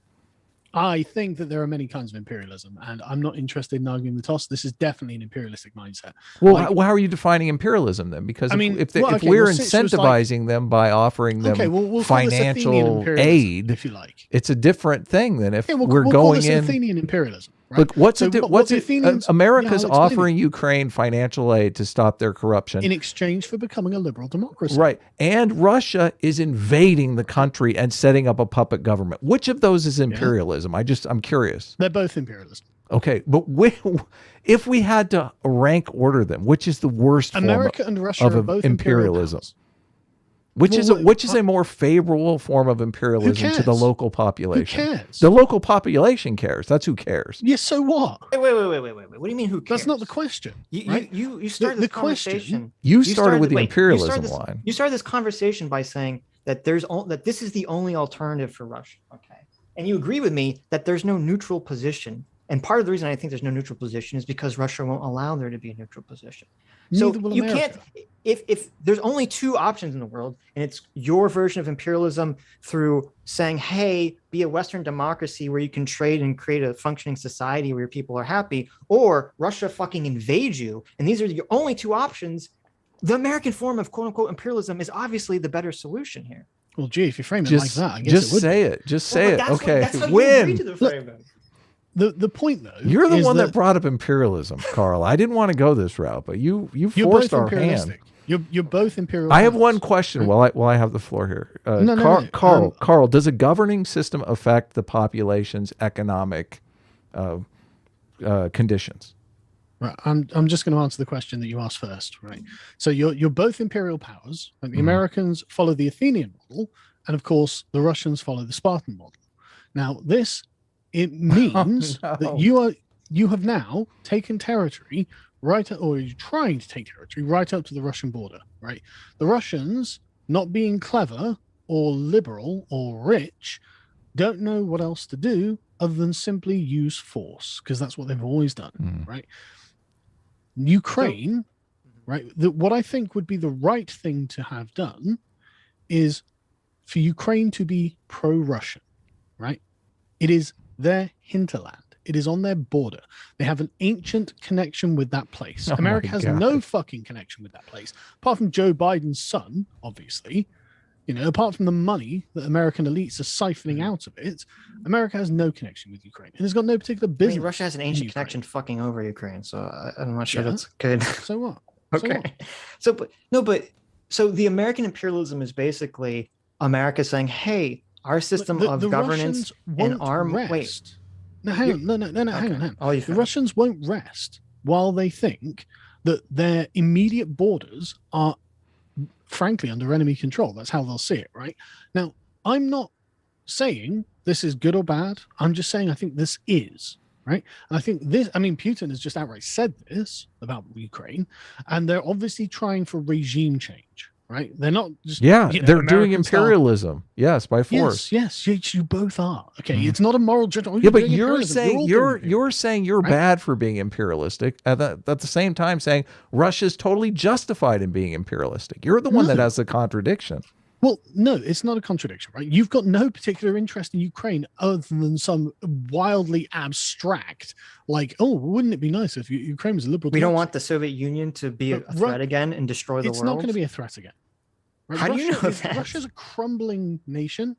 I think that there are many kinds of imperialism, and I'm not interested in arguing the toss. This is definitely an imperialistic mindset. Well, how are you defining imperialism then? Because if we're incentivizing them by offering them financial aid, if you like, it's a different thing than if we're going going in Athenian imperialism. Right? Look, what's America's offering Ukraine financial aid to stop their corruption in exchange for becoming a liberal democracy. Right. And Russia is invading the country and setting up a puppet government. Which of those is imperialism? I'm curious. They're both imperialism. Okay, but if we had to rank order them, which is the worst America and Russia are both imperialism? Which is a more favorable form of imperialism to the local population? Who cares? The local population cares. That's who cares. Yes, so what? Wait. What do you mean who cares? That's not the question. You started this conversation. You started with the imperialism line. You started this conversation by saying that this is the only alternative for Russia. Okay. And you agree with me that there's no neutral position. And part of the reason I think there's no neutral position is because Russia won't allow there to be a neutral position. So you can't, if there's only two options in the world, and it's your version of imperialism through saying, hey, be a Western democracy where you can trade and create a functioning society where your people are happy, or Russia fucking invade you, and these are your only two options, the American form of quote unquote imperialism is obviously the better solution here. Well, gee, if you frame it like that, I guess just say it. Just say it. Okay. Win. The point though, you're the one that brought up imperialism, Carl. I didn't want to go this route, but you forced our hand. You're both imperial. I have one question while I have the floor here. Carl, does a governing system affect the population's economic conditions? Right. I'm just going to answer the question that you asked first. Right. So you're both imperial powers. Like the Americans follow the Athenian model, and of course the Russians follow the Spartan model. Now it means that you have now taken territory or you're trying to take territory right up to the Russian border, right? The Russians, not being clever or liberal or rich, don't know what else to do other than simply use force, because that's what they've always done, right? Ukraine, right? What I think would be the right thing to have done is for Ukraine to be pro-Russian, right? It is their hinterland. It is on their border. They have an ancient connection with that place. America has no fucking connection with that place, apart from Joe Biden's son, obviously. Apart from the money that American elites are siphoning out of it, America has no connection with Ukraine. And it's got no particular business. I mean, Russia has an ancient connection fucking over Ukraine, so I'm not sure that's good. So what? Okay. So the American imperialism is basically America saying, hey, our system of governance and arm. Wait. No, hang on. Hang on. The Russians won't rest while they think that their immediate borders are, frankly, under enemy control. That's how they'll see it, right? Now, I'm not saying this is good or bad. I'm just saying I think this is, right? And I think Putin has just outright said this about Ukraine, and they're obviously trying for regime change. Right? They're not just they're doing imperialism. Yes, by force. Yes, you both are. Okay, it's not a moral judgment. Yeah, but you're saying you're bad for being imperialistic. At the same time, saying Russia's totally justified in being imperialistic. You're the one that has the contradiction. Well, no, it's not a contradiction, right? You've got no particular interest in Ukraine other than some wildly abstract, like, oh, wouldn't it be nice if Ukraine was a liberal? We don't want the Soviet Union to be a threat again and destroy the world. It's not going to be a threat again. Right? How do you know that? Russia's a crumbling nation.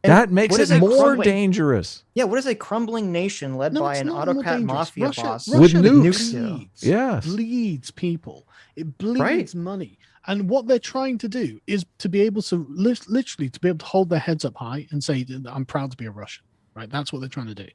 That makes it more dangerous. Yeah, what is a crumbling nation led by an autocrat mafia boss with nukes? Yes, bleeds people. It bleeds money. And what they're trying to do is to be able to literally to be able to hold their heads up high and say, I'm proud to be a Russian. right? That's what they're trying to do.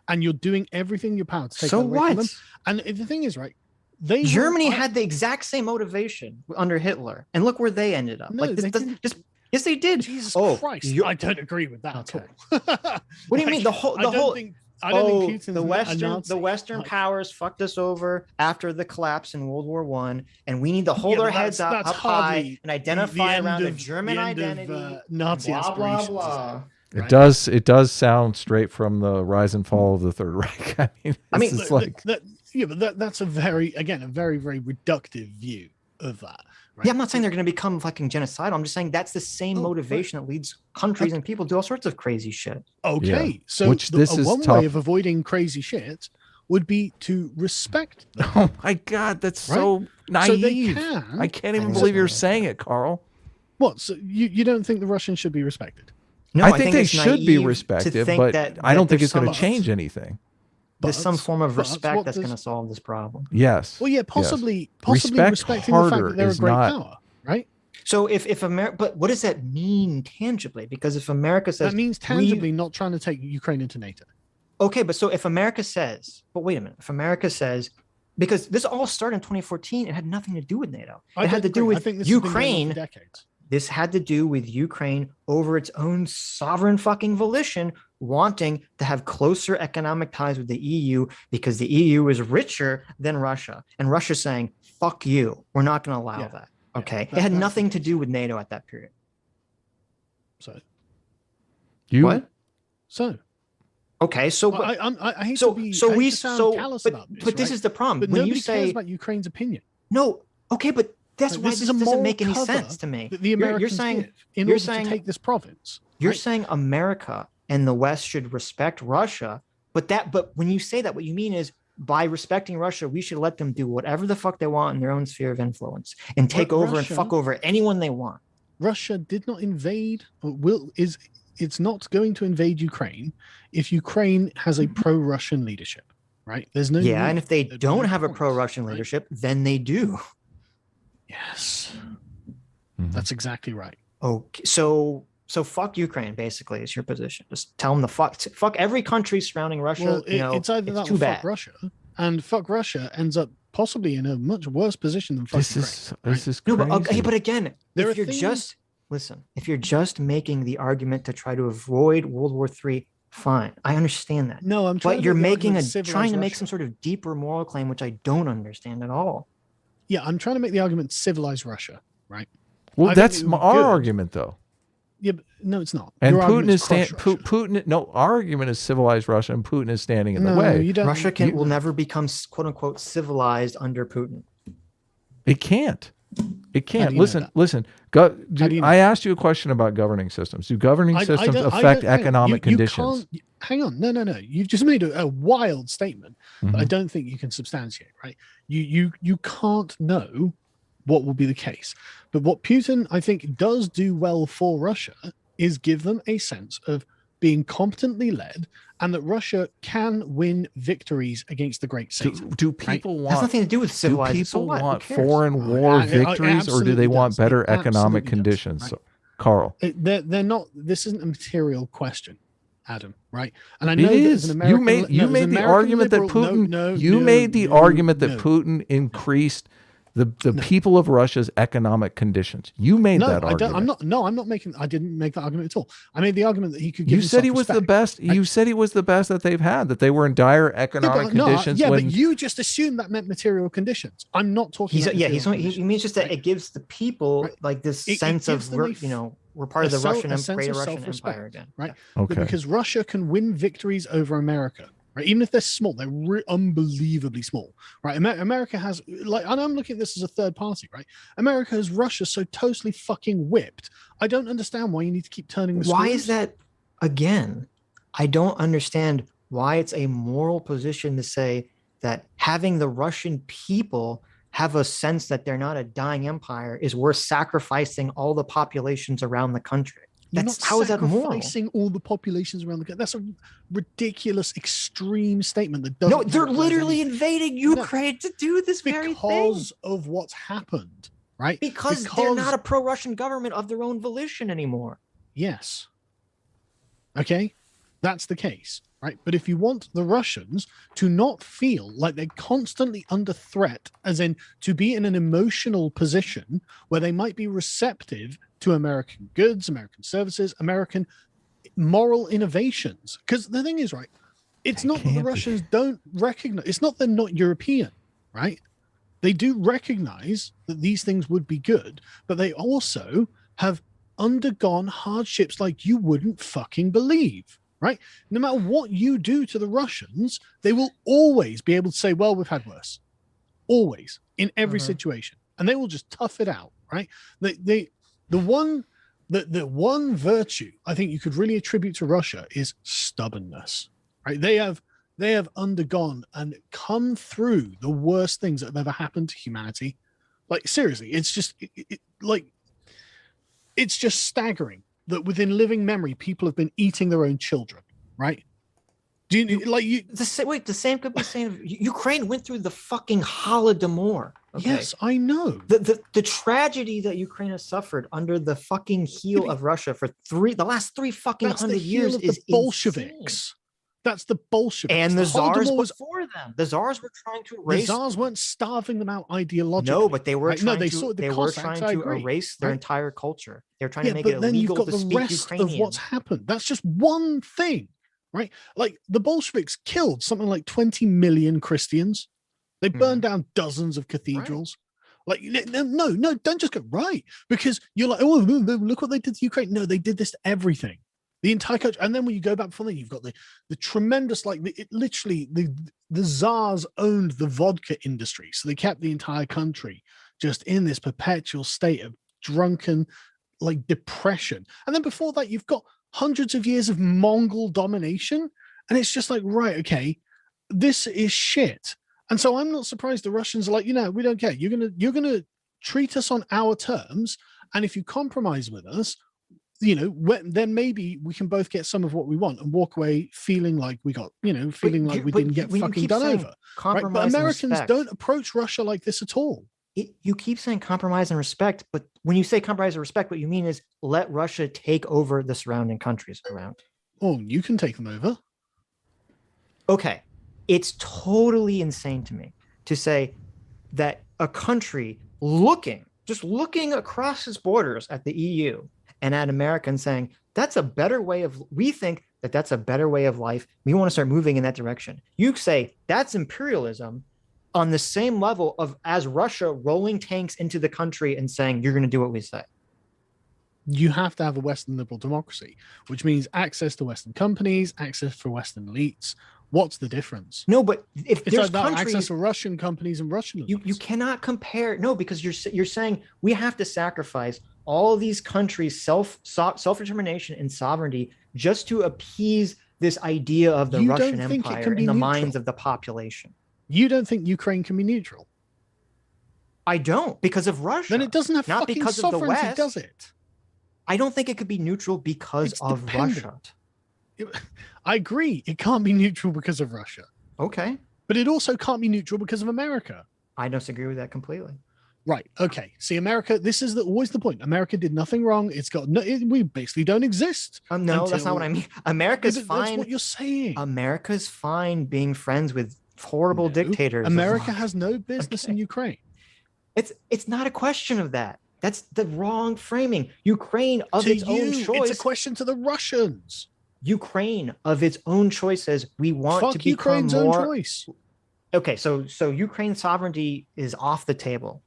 And you're doing everything in your power to take So that away from what? them. And the thing is, right, they Germany had the exact same motivation under Hitler, and look where they ended up. No, Like this they doesn't didn't. just yes, they did. Jesus Oh, Christ, you- I don't agree with that Okay. at all. What do you mean the whole? The whole. I don't think Putin's the a Western Nazi. Like, powers fucked us over after the collapse in World War One, and we need to hold Yeah, our but heads up that's high hardly and identify end around a of- German the end of, identity. Nazi blah blah aspirations, blah. right? It does sound straight from the rise and fall of the Third Reich. I mean, it's like but that's a very very reductive view of that. Right? Yeah, I'm not saying they're going to become fucking genocidal. I'm just saying that's the same motivation that leads countries and people to do all sorts of crazy shit. Okay, Yeah. so Which this is one tough. way of avoiding crazy shit would be to respect them. oh my God, that's so So they naive. can- I can't even I believe you're know. saying it, Carl. What? So you don't think the Russians should be respected? No, I think they it's should be naive to respected, think but that I don't think there's it's going to some- change anything. There's some form of but respect what that's does- going to solve this problem. Yes. Well, yeah, yes. possibly Respect respecting the fact harder that they're a is great not- power, right? So if America, but what does that mean tangibly? Because if America says That means tangibly not trying to take Ukraine into NATO. okay, but so if America says, but wait a minute, if America says, because this all started in 2014, it had nothing to do with NATO. It had to do I with think this has been going on for Ukraine. decades. This had to do with Ukraine over its own sovereign fucking volition, wanting to have closer economic ties with the EU because the EU is richer than Russia. And Russia saying, fuck you, we're not going to allow Yeah. that. Okay. that- It had that's nothing the to case. do with NATO at that period. So What? so Okay. So, I hate so, to be so I hate we, to sound so, callous but, about this, but this right? is the problem. But When nobody you say, cares about Ukraine's opinion. no, okay, but that's Like, why this this is a doesn't moral make any cover sense to me. that the You're- Americans you're saying, give in you're order saying- to take this province. You're right? saying America and the West should respect Russia, but when you say that, what you mean is by respecting Russia, we should let them do whatever the fuck they want in their own sphere of influence and take over and Russia- fuck over anyone they want. Russia did not invade or it's not going to invade Ukraine if Ukraine has a pro-Russian leadership, right? There's no Yeah, need. and if they There's don't no have a point, pro-Russian right? leadership, then they do. Yes, Mhm. that's exactly right. Okay, so fuck Ukraine basically is your position. Just tell them the fuck every country surrounding Russia. Well, it's it's either that too or bad. fuck Russia, and fuck Russia ends up possibly in a much worse position than fuck This Ukraine. is right? this is No, crazy. but okay, but again, There if are you're things- just listen, if you're just making the argument to try to avoid World War III, fine, I understand that. No, I'm trying. But to you're make the making argument to trying to civilize make Russia. some sort of deeper moral claim, which I don't understand at all. Yeah, I'm trying to make the argument to civilize Russia, right? well, I think that's it would be our good. argument, though. Yeah, but no, it's not. And Your Putin argument is crush Russia. Putin. No, our argument is civilized Russia, and Putin is standing in the No, way. you don't. Russia will never become quote unquote civilized under Putin. It can't. It can't. do you know Listen, that? listen. How do you know I asked you a question about governing systems. Do governing systems don't- affect hang on. economic You conditions? can't- hang on. No. You've just made a wild statement that I Mhm. don't think you can substantiate, right? You can't know what will be the case. But what Putin, I think, does do well for Russia is give them a sense of being competently led and that Russia can win victories against the great Satan. Do people It has want? nothing to do with Do civilized. So people what? Who want cares? foreign war It victories, or do absolutely they want does. better It economic absolutely does, conditions? right? So, Carl, They're not. This isn't a material question, Adam. Right? And I it know that as is. an You American, made no, as the an American argument that liberal- Putin. You made the argument that no. Putin increased the people of Russia's economic conditions. You made No, that I argument. don't. I'm not. No, I'm not making. I didn't make that argument at all. I made the argument that he could. Give You said he was the himself best. You said he was the best that they've had. That they were in dire respect. economic conditions. Yeah, when, but you just assumed that meant material conditions. I'm not talking. He's about yeah. material He conditions, means just that right? it gives the people Right. like this It sense gives of them we're part of the Russian a sense greater of Russian self-respect, Empire again. right? okay. Because Russia can win victories over America, right? Even if they're small, they're unbelievably small, right? America has, like, and I'm looking at this as a third party, right? America has Russia so totally fucking whipped. I don't understand why you need to keep turning the Why screws. is that? Again, I don't understand why it's a moral position to say that having the Russian people have a sense that they're not a dying empire is worth sacrificing all the populations around the country. You're That's not how is that moral? sacrificing all the populations around the country. That's a ridiculous, extreme statement. That doesn't No, they're matter literally anything. invading Ukraine to do this very thing because of what's happened, right? because they're not a pro-Russian government of their own volition anymore. Yes. Okay. That's the case, right? But if you want the Russians to not feel like they're constantly under threat, as in to be in an emotional position where they might be receptive to American goods, American services, American moral innovations. Because the thing is, right, it's not that the Russians don't recognize, it's not they're not European, right? They do recognize that these things would be good, but they also have undergone hardships like you wouldn't fucking believe, right? No matter what you do to the Russians, they will always be able to say, well, we've had worse. Always, in every situation. And they will just tough it out, right? The one virtue I think you could really attribute to Russia is stubbornness, right? They have undergone and come through the worst things that have ever happened to humanity. Like, seriously, it's just it's just staggering that within living memory, people have been eating their own children, right? Do you like you? The same could be saying of, Ukraine went through the fucking Holodomor. Okay? Yes, I know. The tragedy that Ukraine has suffered under the fucking heel of Russia for the last 300 years is the Bolsheviks. insane. That's the Bolsheviks. And the Tsars before them. The Tsars were trying to erase. The Tsars weren't starving them out ideologically. No, but they were right? trying they were trying to erase their entire culture. They're trying to make but it then illegal you've to got the speak rest Ukrainian. of what's happened. That's just one thing, right? Like the Bolsheviks killed something like 20 million Christians. They burned down dozens of cathedrals. Right. Like, no, don't just go right, because you're like, oh, look what they did to Ukraine. No, they did this to everything. The entire country. And then when you go back before that, you've got the tremendous, the Tsars owned the vodka industry. So they kept the entire country just in this perpetual state of drunken, depression. And then before that, you've got hundreds of years of Mongol domination. And it's just like, right, okay, this is shit. And so I'm not surprised the Russians are like, we don't care. You're gonna treat us on our terms. And if you compromise with us, then maybe we can both get some of what we want and walk away feeling like we got, we didn't get fucking done over. Right? But Americans don't approach Russia like this at all. You keep saying compromise and respect, but when you say compromise and respect, what you mean is let Russia take over the surrounding countries around. Oh, you can take them over. Okay. It's totally insane to me to say that a country just looking across its borders at the EU and at America and saying, we think that that's a better way of life. We want to start moving in that direction. You say that's imperialism on the same level as Russia rolling tanks into the country and saying, you're going to do what we say. You have to have a Western liberal democracy, which means access to Western companies, access for Western elites. What's the difference? No, but if it's there's like access to Russian companies and Russian elites. You cannot compare. No, because you're saying we have to sacrifice all of these countries' self-determination and sovereignty just to appease this idea of the Russian Empire in the minds of the population. You don't think Ukraine can be neutral? I don't, because of Russia. Then it doesn't have not fucking because of the sovereignty, West, does it? I don't think it could be neutral because of Russia. I agree. It can't be neutral because of Russia. Okay. But it also can't be neutral because of America. I disagree with that completely. Right. Okay. See, America, this is always the point. America did nothing wrong. It's got we basically don't exist. No, that's not what I mean. America's fine. That's what you're saying. America's fine being friends with horrible dictators. America has no business in Ukraine. It's not a question of that. That's the wrong framing. Ukraine of its own choice. It's a question to the Russians. Ukraine of its own choices. We want to become Ukraine's own choice. Okay, so Ukraine's sovereignty is off the table.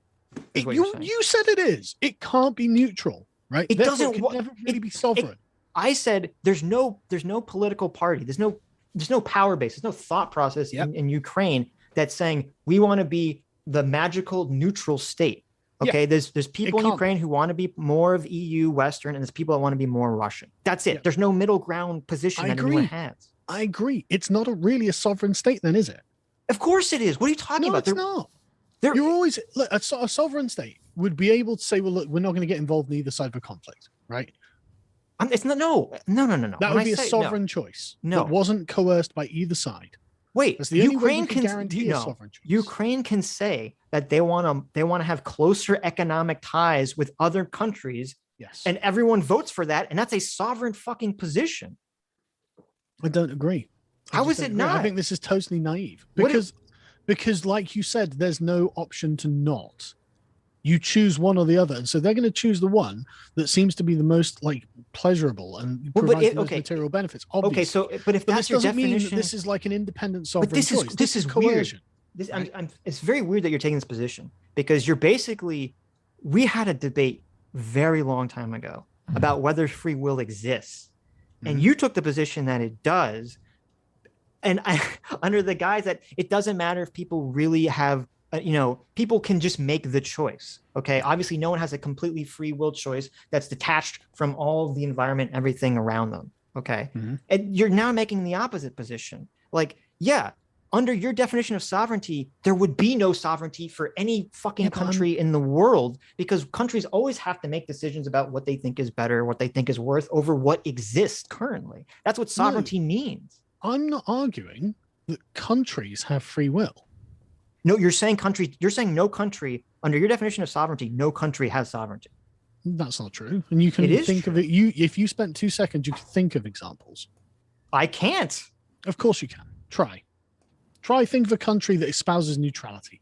You said it is. It can't be neutral, right? It doesn't. It can never really be sovereign. I said there's no political party. There's no power base. There's no thought process in Ukraine that's saying we want to be the magical neutral state. Okay, there's people in Ukraine who want to be more of EU Western, and there's people that want to be more Russian. That's it. There's no middle ground position that anyone has. I agree. It's not really a sovereign state, then, is it? Of course it is. What are you talking about? No, it's not. You're always a sovereign state would be able to say, well, look, we're not going to get involved in either side of a conflict, right? It's not. No. That would be a sovereign choice. No, it wasn't coerced by either side. Wait, Ukraine Ukraine can say that they want to have closer economic ties with other countries. Yes, and everyone votes for that, and that's a sovereign fucking position. I don't agree. How is it not? I think this is totally naive What because, like you said, there's no option to not. You choose one or the other, and so they're going to choose the one that seems to be the most like pleasurable and provides the most material benefits. Obviously. Okay, so but if that's this your doesn't mean definition, that this is like an independent sovereign this choice. This is coercion. Weird. It's very weird that you're taking this position because you're basically. We had a debate very long time ago about whether free will exists, and you took the position that it does, and under the guise that it doesn't matter if people really have. People can just make the choice. Okay. Obviously, no one has a completely free will choice that's detached from all the environment, everything around them. Okay. And you're now making the opposite position. Like, yeah, under your definition of sovereignty, there would be no sovereignty for any fucking country in the world because countries always have to make decisions about what they think is better, what they think is worth over what exists currently. That's what sovereignty means. I'm not arguing that countries have free will. No, you're saying countries. You're saying no country under your definition of sovereignty. No country has sovereignty. That's not true. And you can think of it. If you spent 2 seconds, you could think of examples. I can't. Of course you can. Try. Think of a country that espouses neutrality.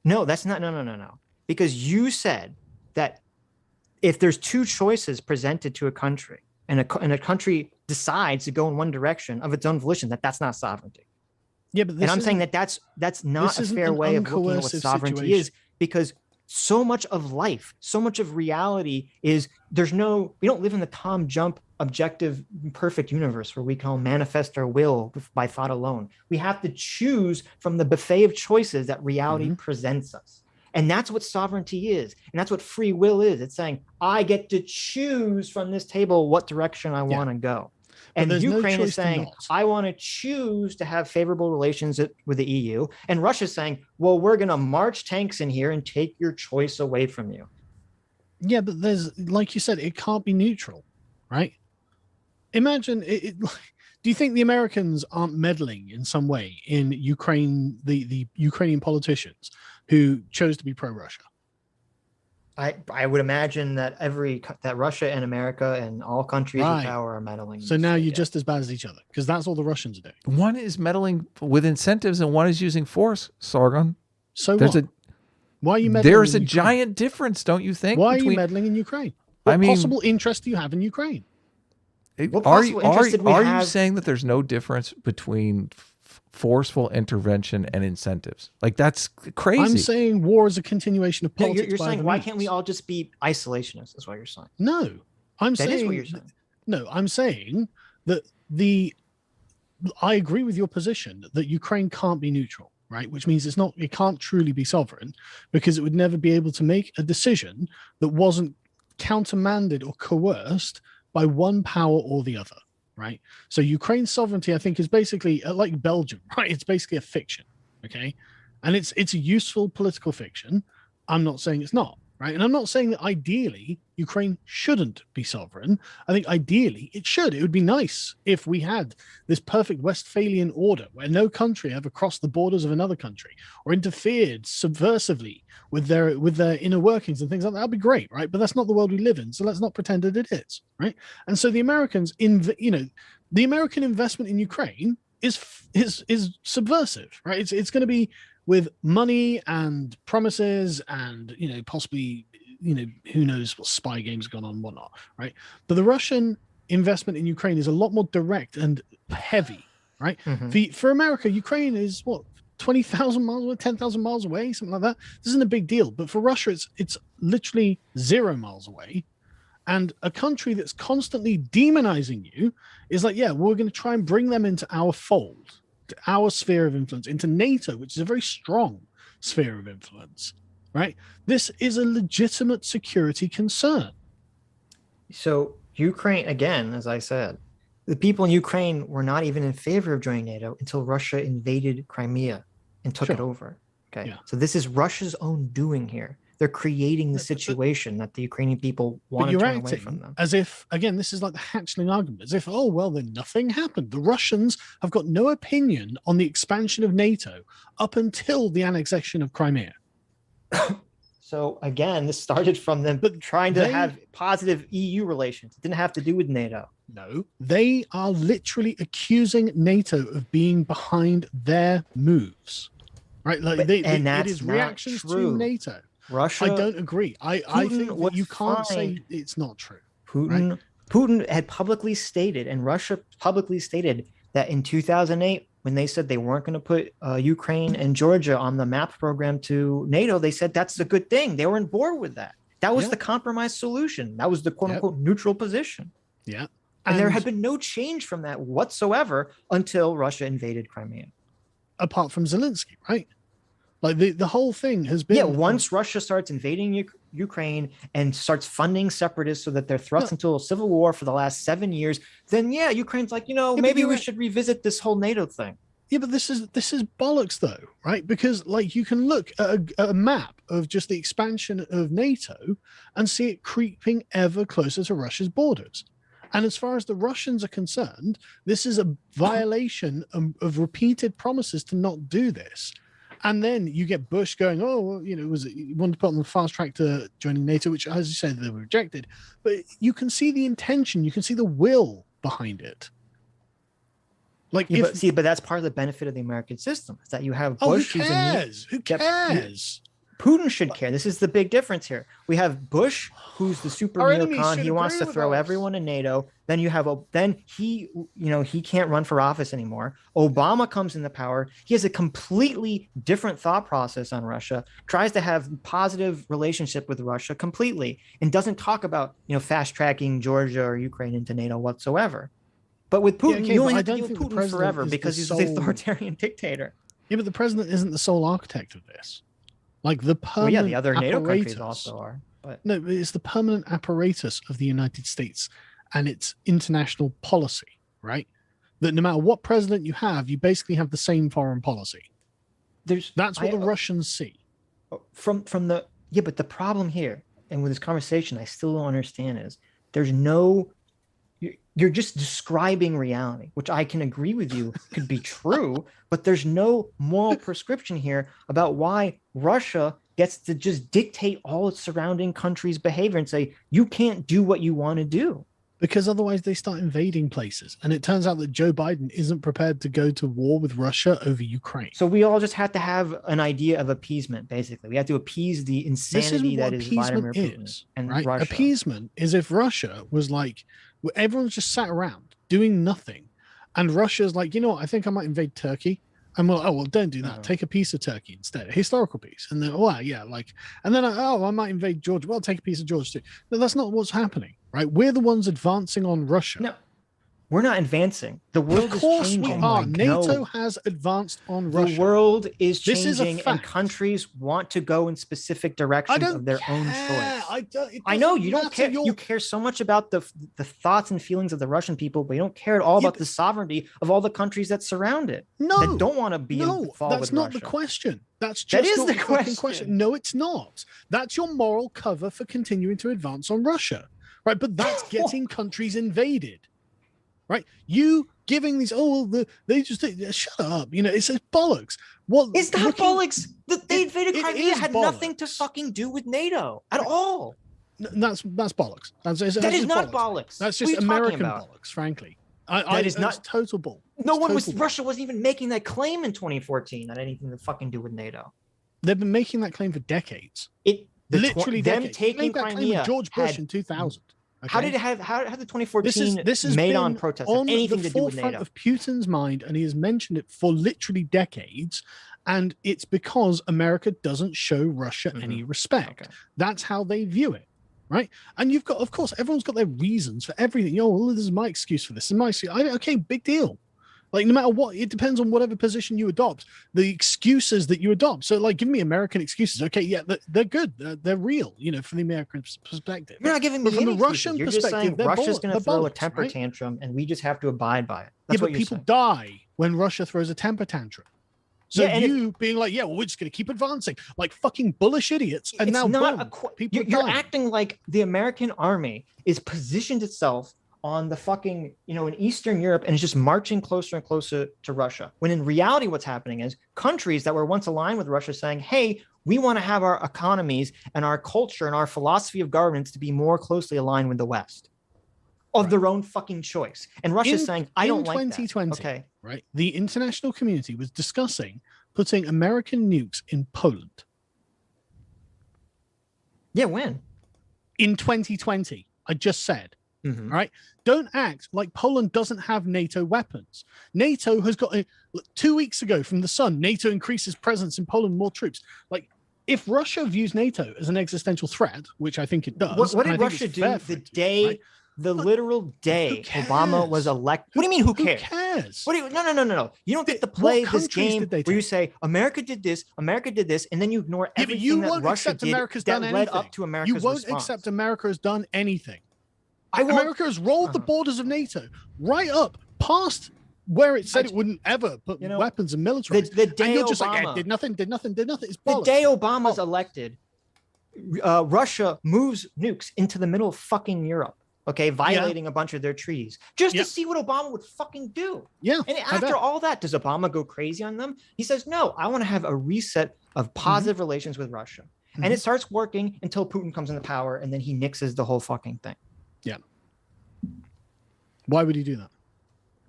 No, that's not. No. Because you said that if there's two choices presented to a country, and a country decides to go in one direction of its own volition, that's not sovereignty. Yeah, but I'm saying that's not a fair way of looking at what sovereignty is, because so much of life, so much of reality is we don't live in the Tom Jump objective perfect universe where we can all manifest our will by thought alone. We have to choose from the buffet of choices that reality presents us. And that's what sovereignty is. And that's what free will is. It's saying, I get to choose from this table what direction I want to go. And Ukraine is saying, I want to choose to have favorable relations with the EU. And Russia's saying, well, we're going to march tanks in here and take your choice away from you. Yeah, but there's, like you said, it can't be neutral, right? Imagine, do you think the Americans aren't meddling in some way in Ukraine, the Ukrainian politicians who chose to be pro-Russia? I would imagine that that Russia and America and all countries of power are meddling. So now you're just as bad as each other because that's all the Russians are doing. One is meddling with incentives and one is using force, Sargon. So why are you meddling? There's a giant difference, don't you think? Why are you meddling in Ukraine? What possible interest do you have in Ukraine? Are you saying that there's no difference between forceful intervention and incentives? Like, that's crazy. I'm saying war is a continuation of politics. You're saying why can't we all just be isolationists? That's what you're saying. No, I'm saying that is what you're saying. No, I'm saying that I agree with your position that Ukraine can't be neutral, right? Which means it can't truly be sovereign because it would never be able to make a decision that wasn't countermanded or coerced by one power or the other. Right. So Ukraine's sovereignty, I think, is basically like Belgium, right? It's basically a fiction. OK, and it's a useful political fiction. I'm not saying it's not. Right. And I'm not saying that ideally Ukraine shouldn't be sovereign. I think ideally it should. It would be nice if we had this perfect Westphalian order where no country ever crossed the borders of another country or interfered subversively with their inner workings and things like that. That'd be great, right? But that's not the world we live in. So let's not pretend that it is, right? And so the Americans, the American investment in Ukraine is subversive, right? It's going to be with money and promises and possibly who knows what spy games gone on and whatnot, right? But the Russian investment in Ukraine is a lot more direct and heavy, right? For America, Ukraine is what, 20,000 miles away, 10,000 miles away, something like that. This isn't a big deal, but for Russia, it's literally 0 miles away. And a country that's constantly demonizing you is like, yeah, we're going to try and bring them into our fold, to our sphere of influence, into NATO, which is a very strong sphere of influence, right? This is a legitimate security concern. So Ukraine, again, as I said, the people in Ukraine were not even in favor of joining NATO until Russia invaded Crimea and took it over. Okay. Yeah. So this is Russia's own doing here. They're creating the situation that the Ukrainian people want to turn away from them. As if, again, this is like the hatchling argument, as if, oh, well, then nothing happened. The Russians have got no opinion on the expansion of NATO up until the annexation of Crimea. So again, this started from them trying to have positive EU relations. It didn't have to do with NATO. No, they are literally accusing NATO of being behind their moves, right? Like it is reactions to NATO. Russia. I don't agree. I think that you can't say it's not true. Putin had publicly stated, and Russia publicly stated, that in 2008, when they said they weren't going to put Ukraine and Georgia on the MAP program to NATO, they said that's a good thing. They were on board with that. That was the compromise solution. That was the quote unquote neutral position. Yeah. And there had been no change from that whatsoever until Russia invaded Crimea. Apart from Zelensky, right? Like the whole thing has been... Yeah, once Russia starts invading Ukraine and starts funding separatists so that they're thrust into a civil war for the last 7 years, then Ukraine's like, maybe we should revisit this whole NATO thing. Yeah, but this is bollocks though, right? Because like you can look at a map of just the expansion of NATO and see it creeping ever closer to Russia's borders. And as far as the Russians are concerned, this is a violation of repeated promises to not do this. And then you get Bush going, he wanted to put on the fast track to joining NATO, which, as you said, they were rejected. But you can see the intention, you can see the will behind it. Like, but that's part of the benefit of the American system, is that you have Bush. Who cares? Who cares? Putin should care. This is the big difference here. We have Bush, who's the super neocon. He wants to throw everyone in NATO. Then you have he can't run for office anymore. Obama comes into power. He has a completely different thought process on Russia. Tries to have positive relationship with Russia completely, and doesn't talk about fast tracking Georgia or Ukraine into NATO whatsoever. But with Putin, you only have to deal with Putin forever because he's an authoritarian dictator. Yeah, but the president isn't the sole architect of this. Like the permanent the other NATO apparatus, countries also are. But no, it's the permanent apparatus of the United States and its international policy, right? That no matter what president you basically have the same foreign policy. That's what the Russians see. But the problem here, and with this conversation, I still don't understand, is you're just describing reality, which I can agree with you could be true, but there's no moral prescription here about why Russia gets to just dictate all its surrounding countries' behavior and say, you can't do what you want to do. Because otherwise they start invading places. And it turns out that Joe Biden isn't prepared to go to war with Russia over Ukraine. So we all just have to have an idea of appeasement, basically. We have to appease the insanity that is Vladimir Putin and right? Russia. Appeasement is if Russia was like, everyone's just sat around doing nothing. And Russia's like, I think I might invade Turkey. And don't do that. Take a piece of Turkey instead, a historical piece. And then, and then, I might invade Georgia. Well, take a piece of Georgia too. No, that's not what's happening, right? We're the ones advancing on Russia. No, we're not advancing. The world is changing. Of course we are. NATO has advanced on Russia. The world is changing, and countries want to go in specific directions of their own choice. I know you don't care. You care so much about the thoughts and feelings of the Russian people, but you don't care at all about the sovereignty of all the countries that surround it. No, that don't want to be involved with Russia. That's not the question. That's just not the question. No, it's not. That's your moral cover for continuing to advance on Russia, right? But that's getting countries invaded. Right, you giving these? They just shut up. It's bollocks. Well, it's not bollocks. They invaded Crimea had nothing to fucking do with NATO at all. That's bollocks. That is not bollocks. That's just American bollocks, frankly. That is not total bull. Russia wasn't even making that claim in 2014 on anything to fucking do with NATO. They've been making that claim for decades. Literally decades. Taking Crimea. George Bush in 2000. Okay. How did the 2014 Maidan protest have anything to do with NATO? On the forefront of Putin's mind, and he has mentioned it for literally decades, and it's because America doesn't show Russia any respect. Okay. That's how they view it, right? And you've got, of course, everyone's got their reasons for everything. This is my excuse for this. This is my excuse. Okay, big deal. Like, no matter what, it depends on whatever position you adopt, the excuses that you adopt. So, like, give me American excuses. Okay, yeah, they're good. They're real, from the American perspective. You're not giving me from any the Russian You're perspective. Just saying Russia's going to throw a temper right? tantrum, and we just have to abide by it. That's but people die when Russia throws a temper tantrum. So being like, we're just going to keep advancing, like fucking bullish idiots. And now, you're acting like the American army is positioned itself on the fucking, in Eastern Europe, and it's just marching closer and closer to Russia. When in reality, what's happening is countries that were once aligned with Russia saying, hey, We want to have our economies and our culture and our philosophy of governance to be more closely aligned with the West of their own fucking choice. And Russia's saying, I don't like that. In 2020, okay, right? The international community was discussing putting American nukes in Poland. Yeah, when? In 2020, I just said. Right? Don't act like Poland doesn't have NATO weapons. NATO has got 2 weeks ago from the Sun. NATO increases presence in Poland, more troops. Like, if Russia views NATO as an existential threat, which I think it does, what did Russia do the day, right? The literal day Obama was elected? What do you mean? Who cares? Who cares? What do you? No. You don't get to play this game where you say America did this, and then you ignore everything that Russia did that led up to America's response. You won't accept America has done anything. America has rolled the borders of NATO right up past where it said it wouldn't ever put weapons and military. The day and you're just Obama, like, did nothing. It's bollocks. The day Obama's elected, Russia moves nukes into the middle of fucking Europe, okay, violating a bunch of their treaties, just to see what Obama would fucking do. Yeah. And after all that, does Obama go crazy on them? He says, no, I want to have a reset of positive relations with Russia. And it starts working until Putin comes into power, and then he nixes the whole fucking thing. Yeah. Why would he do that?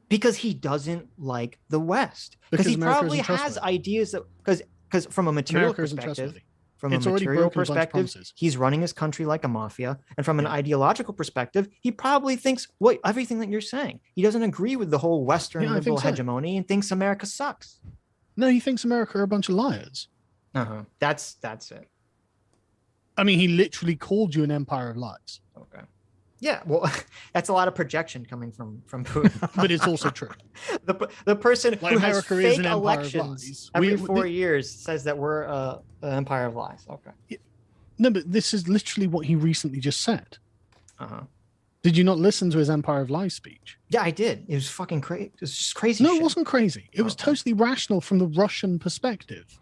Because he doesn't like the West. Because he probably has ideas that because from a material perspective, he's running his country like a mafia. And from an ideological perspective, he probably thinks everything that you're saying. He doesn't agree with the whole Western liberal hegemony and thinks America sucks. No, he thinks America are a bunch of liars. That's it. I mean, he literally called you an empire of lies. Okay. Yeah, well, that's a lot of projection coming from Putin. But it's also true. The person who has fake elections every 4 years says that we're an empire of lies. Okay. Yeah. No, but this is literally what he recently just said. Did you not listen to his Empire of Lies speech? Yeah, I did. It was fucking crazy. It was just crazy. No, it wasn't crazy. It was totally rational from the Russian perspective.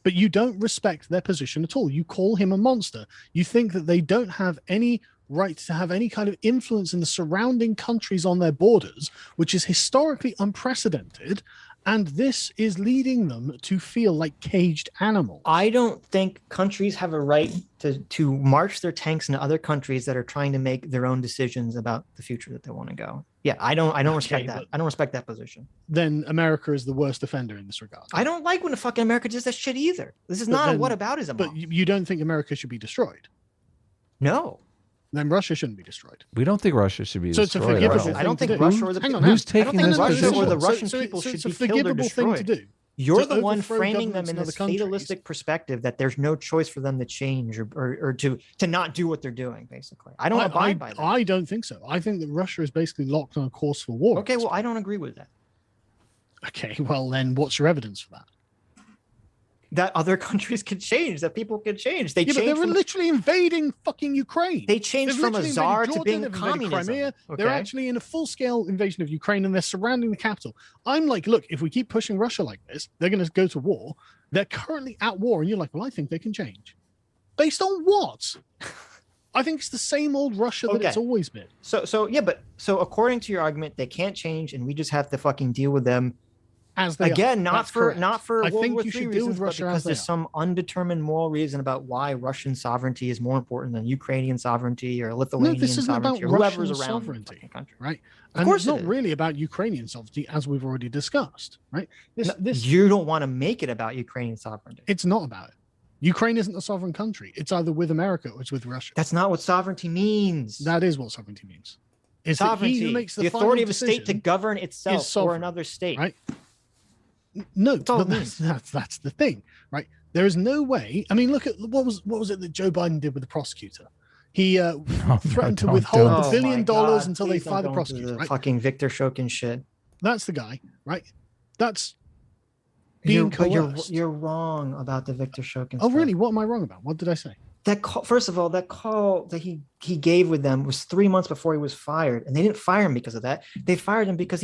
But you don't respect their position at all. You call him a monster. You think that they don't have any right to have any kind of influence in the surrounding countries on their borders, which is historically unprecedented. And this is leading them to feel like caged animals. I don't think countries have a right to march their tanks into other countries that are trying to make their own decisions about the future that they want to go. Yeah, I don't respect that. I don't respect that position. Then America is the worst offender in this regard. I don't like when the fucking America does that shit either. This is not a whataboutism. But you don't think America should be destroyed? No. Then Russia shouldn't be destroyed. We don't think Russia should be destroyed. So it's a forgivable I don't think Russia or the who's taking this Russia or the position? Russian people should be killed or destroyed. Thing to do. You're the one framing them in this fatalistic perspective that there's no choice for them to change or to not do what they're doing, basically. I don't abide by that. I don't think so. I think that Russia is basically locked on a course for war. Okay, well, I don't agree with that. Okay, well, then what's your evidence for that? That other countries can change, that people can change. They were literally invading fucking Ukraine. They changed from a czar to being communism. Crimea. Okay. They're actually in a full-scale invasion of Ukraine, and they're surrounding the capital. I'm like, look, if we keep pushing Russia like this, they're going to go to war. They're currently at war, and you're like, well, I think they can change. Based on what? I think it's the same old Russia that it's always been. So according to your argument, they can't change, and we just have to fucking deal with them. As they again, are. not for World War III reasons, but Russia because there's some undetermined moral reason about why Russian sovereignty is more important than Ukrainian sovereignty or Lithuanian sovereignty or whoever's around sovereignty, the country. Right? Of course, it's not really about Ukrainian sovereignty, as we've already discussed. Right? You don't want to make it about Ukrainian sovereignty. It's not about it. Ukraine isn't a sovereign country. It's either with America or it's with Russia. That's not what sovereignty means. That is what sovereignty means. It's sovereignty. Who makes the authority of a state to govern itself or another state. Right? No, but that's the thing, right? There is no way. I mean, look at what was it that Joe Biden did with the prosecutor? He threatened to withhold $1 billion until they fire the prosecutor. Right? Fucking Victor Shokin shit. That's the guy, right? That's being coerced. You're wrong about the Victor Shokin. Oh, really? What am I wrong about? What did I say? That call, first of all, that call that he gave with them was 3 months before he was fired, and they didn't fire him because of that. They fired him because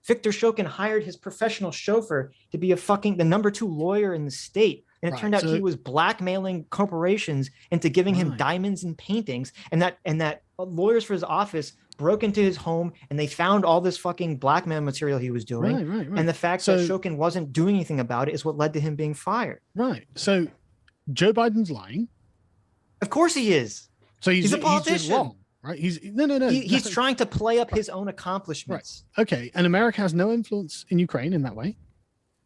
Victor Shokin hired his professional chauffeur to be the number 2 lawyer in the state. And it turned out he was blackmailing corporations into giving him diamonds and paintings. And that lawyers for his office broke into his home and they found all this fucking blackmail material he was doing. Right. And the fact that Shokin wasn't doing anything about it is what led to him being fired. Right. So Joe Biden's lying. Of course he is. So he's a just politician. wrong, right? No. He's trying to play up his own accomplishments. Okay, and America has no influence in Ukraine in that way.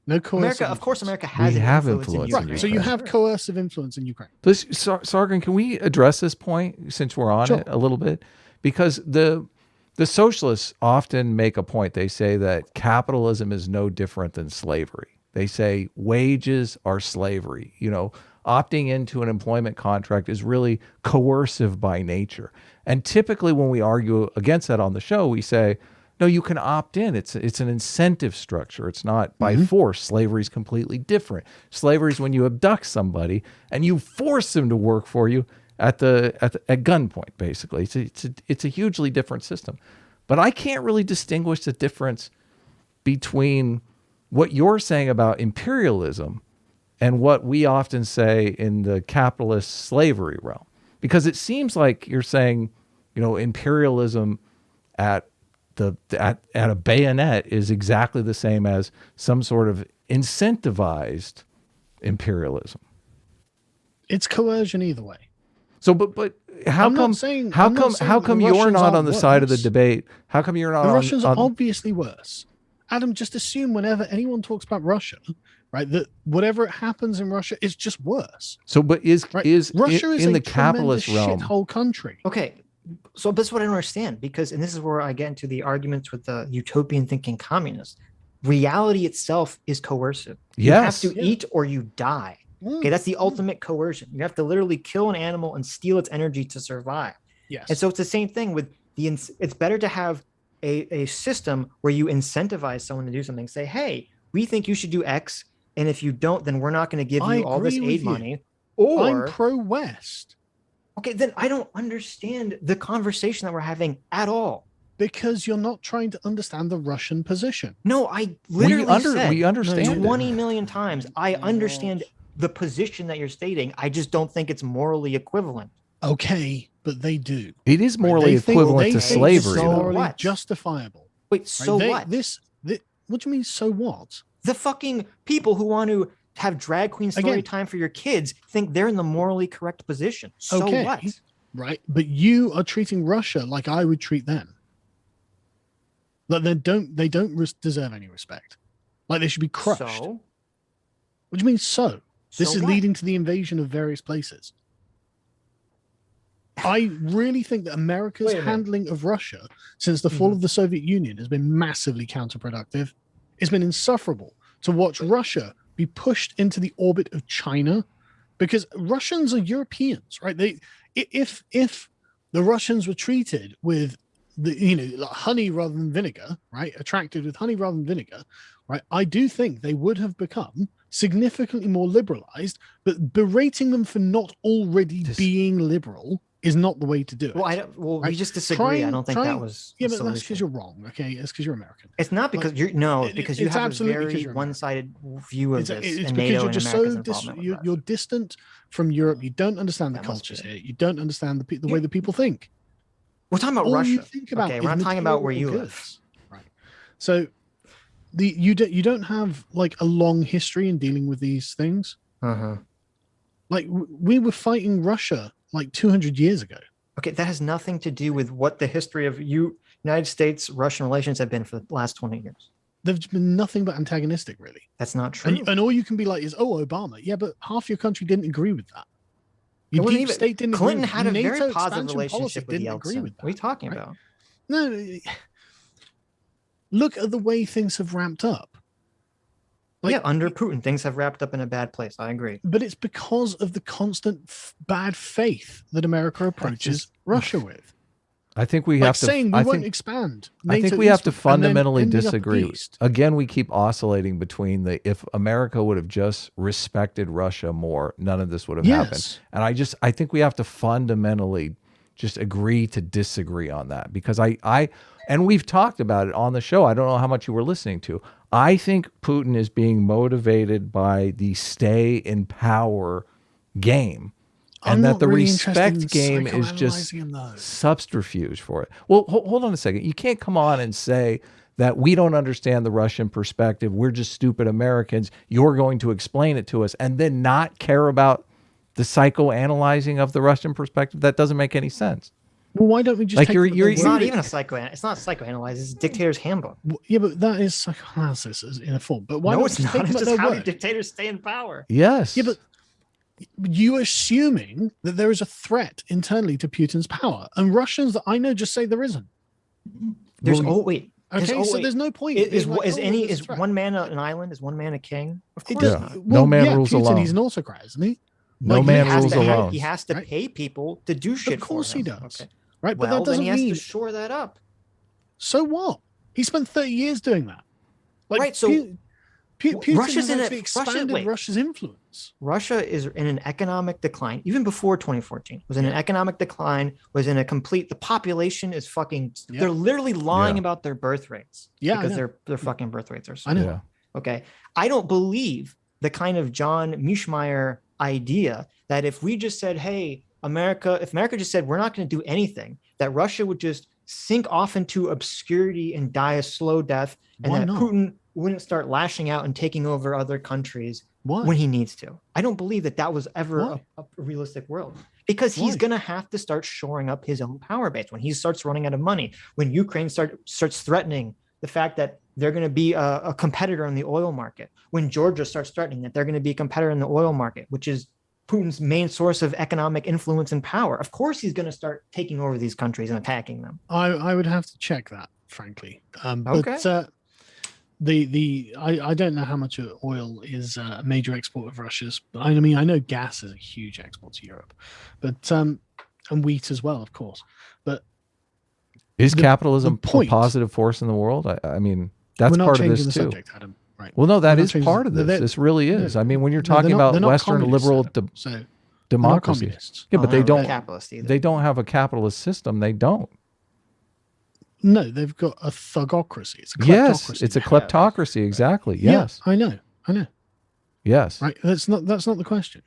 No coercive America, of course, America has We an have influence in influence Ukraine. in So you have coercive influence in Ukraine. Sargon, can we address this point since we're on Sure. it a little bit? Because the socialists often make a point. They say that capitalism is no different than slavery. They say wages are slavery. You know, opting into an employment contract is really coercive by nature. And typically when we argue against that on the show, we say, no, you can opt in. It's an incentive structure. It's not by force. Slavery is completely different. Slavery is when you abduct somebody and you force them to work for you at gunpoint. Basically, it's a hugely different system. But I can't really distinguish the difference between what you're saying about imperialism and what we often say in the capitalist slavery realm, because it seems like you're saying, you know, imperialism at a bayonet is exactly the same as some sort of incentivized imperialism. It's coercion either way. So, but how I'm come not saying- how I'm not come saying how the come you're Russians not aren't on the side of the worse. debate? How come you're not The on Russians are on, obviously worse. Adam, just assume whenever anyone talks about Russia, right, that whatever happens in Russia is just worse. So, but Right? Russia is in a the capitalist realm? shithole country. Okay, so this is what I don't understand, because, and this is where I get into the arguments with the utopian thinking communists. Reality itself is coercive. Yes. You have to eat or you die. Okay, that's the ultimate coercion. You have to literally kill an animal and steal its energy to survive. Yes. And so it's the same thing with it's better to have a system where you incentivize someone to do something. Say, hey, we think you should do X, and if you don't, then we're not going to give you all this aid money. Or I'm pro-West. Okay, then I don't understand the conversation that we're having at all. Because you're not trying to understand the Russian position. No, I literally said we understand it. 20 million times. I understand the position that you're stating. I just don't think it's morally equivalent. Okay, but they do. It is morally They think- equivalent they to think slavery. it's though. morally What? justifiable. Wait, Right? so what? What do you mean, so what? The fucking people who want to have drag queen story Again. time for your kids think they're in the morally correct position. So Okay. what? Right? But you are treating Russia like I would treat them. Like they don't deserve any respect. Like they should be crushed. So, What do you mean so? This so is what? leading to the invasion of various places. I really think that America's Wait a minute. handling of Russia since the fall of the Soviet Union has been massively counterproductive. It's been insufferable to watch Russia be pushed into the orbit of China, because Russians are Europeans, right? If the Russians were treated with like honey rather than vinegar, right? Attracted with honey rather than vinegar, right? I do think they would have become significantly more liberalized, but berating them for not already being liberal is not the way to do it. Well, we Right? just disagree. I don't think that Trying- was Yeah, the but that's solution. because you're wrong, okay? It's because you're American. It's not because because you it's have a absolutely because very you're American. one-sided view of It's this because and NATO you're and just America's so involvement with you're Russia. distant from Europe. You don't understand the That must cultures be. here. You don't understand the way the people think. We're talking about All Russia. you think about Okay, is we're not talking about where you material live. goods. Right. So you don't have like a long history in dealing with these things. Uh-huh. Like we were fighting Russia like 200 years ago. Okay, that has nothing to do with what the history of United States-Russian relations have been for the last 20 years. There's been nothing but antagonistic, really. That's not true. And all you can be like is, oh, Obama. Yeah, but half your country didn't agree with that. Your It wasn't deep even- state didn't Clinton agree. had a NATO very positive expansion policy relationship with didn't agree Yeltsin. with that. What are you talking right? about? No, look at the way things have ramped up. Like, yeah, under Putin, things have wrapped up in a bad place. I agree. but it's because of the constant bad faith that America approaches Russia with. I think we Like have to. saying we I won't think, expand. I think NATO we have to eastward and then fundamentally ending up disagree. east. Again, we keep oscillating between if America would have just respected Russia more, none of this would have happened. Yes. And I think we have to fundamentally just agree to disagree on that, because and we've talked about it on the show. I don't know how much you were listening to. I think Putin is being motivated by the stay in power game. I'm And that not the really interested in respect game is just psychoanalyzing him, though. subterfuge for it. Well, hold on a second. You can't come on and say that we don't understand the Russian perspective. We're just stupid Americans. You're going to explain it to us and then not care about the psychoanalyzing of the Russian perspective, that doesn't make any sense. Well, why don't we just Like, take It's not even a it's not psychoanalysis. It's dictator's handbook. Yeah, but that is psychoanalysis in a form. But why No, not it's just not. take It's them at just their how word? dictators stay in power. Yes. Yeah, but you're assuming that there is a threat internally to Putin's power, and Russians that I know just say there isn't. There's Well, wait. Okay, so there's no point. Is being like, is "Oh, any there's a is threat." one man an island? Is one man a king? Of It course does- not. No man yeah, rules Putin, alone. He's an autocrat, isn't he? No Like, man he has rules to have- alone. He has to Right? pay people to do shit. Of course for he him. does. Okay. Right, but Well, that then doesn't he has mean. to shore that up. So what? He spent 30 years doing that. Like, Right, so Putin Russia's has in a- actually expanded wait. Russia's influence. Russia is in an economic decline, even before 2014. Was in an economic decline. Was in a complete. The population is fucking. Yeah. They're literally lying Yeah. about their birth rates. Yeah, I because know. their fucking birth rates are so I know. Yeah. Okay. I don't believe the kind of John Mischmeyer idea that if we just said, hey, if America just said, we're not going to do anything, that Russia would just sink off into obscurity and die a slow death, and Why that not? Putin wouldn't start lashing out and taking over other countries Why? when he needs to. I don't believe that was ever Why? a realistic world, because he's Why? going to have to start shoring up his own power base when he starts running out of money, when Ukraine starts threatening the fact that they're going to be a competitor in the oil market, when Georgia starts threatening that they're going to be a competitor in the oil market, which is Putin's main source of economic influence and power. Of course, he's going to start taking over these countries and attacking them. I would have to check that, frankly. Okay. But I don't know how much oil is a major export of Russia's. But I mean, I know gas is a huge export to Europe, but and wheat as well, of course. But Is the capitalism a point- positive force in the world? I mean, that's we're not part of changing this the too. subject, Adam. Right. Well, no, that We're not is changing- part of they're- this. This really is. I mean, when you're No, they're talking not- they're about not Western communists, liberal Adam. So they're not democracy, communists. yeah, but they They're not don't. capitalist either. They don't have a capitalist system. They don't. No, they've got a thugocracy. It's a Yes, kleptocracy. it's a kleptocracy. Exactly. Yes. Yeah, I know. Yes. Right. That's not the question.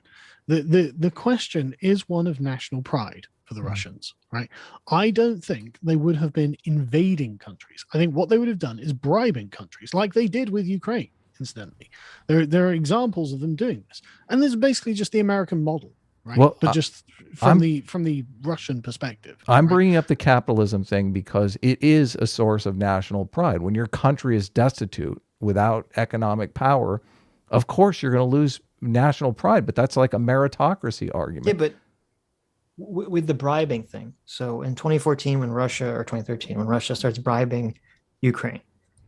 The question is one of national pride for the Russians, right? I don't think they would have been invading countries. I think what they would have done is bribing countries, like they did with Ukraine, incidentally. There are examples of them doing this. And this is basically just the American model, right? Well, but just from the Russian perspective. I'm right? bringing up the capitalism thing because it is a source of national pride. When your country is destitute without economic power, of course you're going to lose national pride, but that's like a meritocracy argument. Yeah, but with the bribing thing. So in 2014, when Russia, or 2013, when Russia starts bribing Ukraine,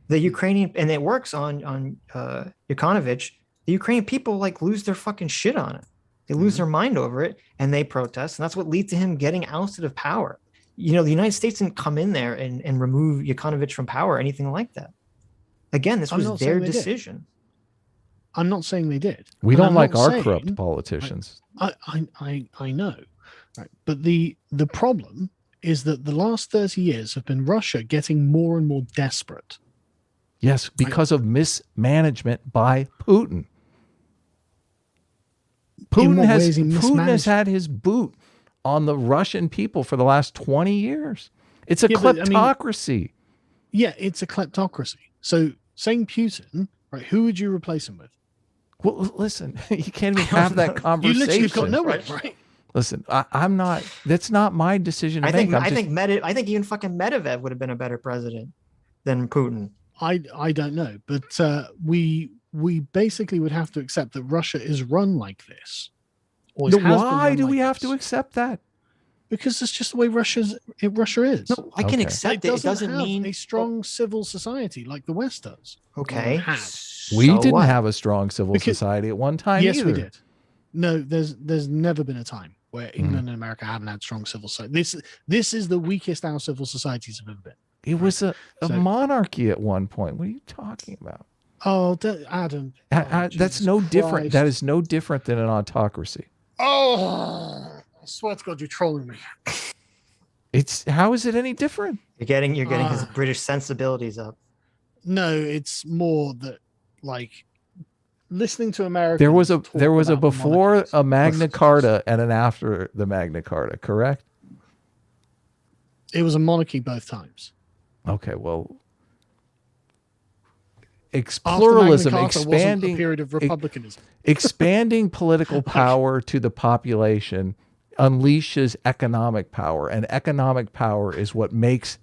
the Ukrainian, and it works on Yanukovych, the Ukrainian people like lose their fucking shit on it. They lose their mind over it, and they protest, and that's what leads to him getting ousted of power. You know, the United States didn't come in there and remove Yanukovych from power or anything like that. Again, this I'm was not their saying they did. decision. I'm not saying they did. We And don't I'm like not our saying- corrupt politicians. I know, right? But the problem is that the last 30 years have been Russia getting more and more desperate. Yes, because of mismanagement by Putin. In what ways he Putin has mismanaged? had his boot on the Russian people for the last 20 years. It's a Yeah, but, I mean- kleptocracy. Yeah, it's a kleptocracy. So saying Putin, right? Who would you replace him with? Well, listen, you can't even have that You conversation. literally got nowhere, right? Listen, I'm not. That's not my decision to I make. think I think even fucking Medvedev would have been a better president than Putin. I don't know, but we basically would have to accept that Russia is run like this. Always has been Why run do like we have to this. accept that? Because it's just the way Russia is. No, I can Okay. accept it. It doesn't have mean a strong civil society like the West does. Okay. Had. We So didn't what? have a strong civil Because- society at one time Yes, either. we did. No, there's never been a time where England and America haven't had strong civil society. This is the weakest our civil societies have ever been. It was a So- monarchy at one point. What are you talking about? Oh, Adam. That's Jesus no different. Christ. That is no different than an autocracy. Oh, I swear to God, you're trolling me. How is it any different? You're getting his Ah. British sensibilities up. No, it's more that like listening to America. There was a before monarchies. a Magna Carta and an after the Magna Carta, correct? It was a monarchy both times. Okay, well, pluralism, Magna Carta wasn't a expanding period of republicanism. expanding political power to the population unleashes economic power, and economic power is what makes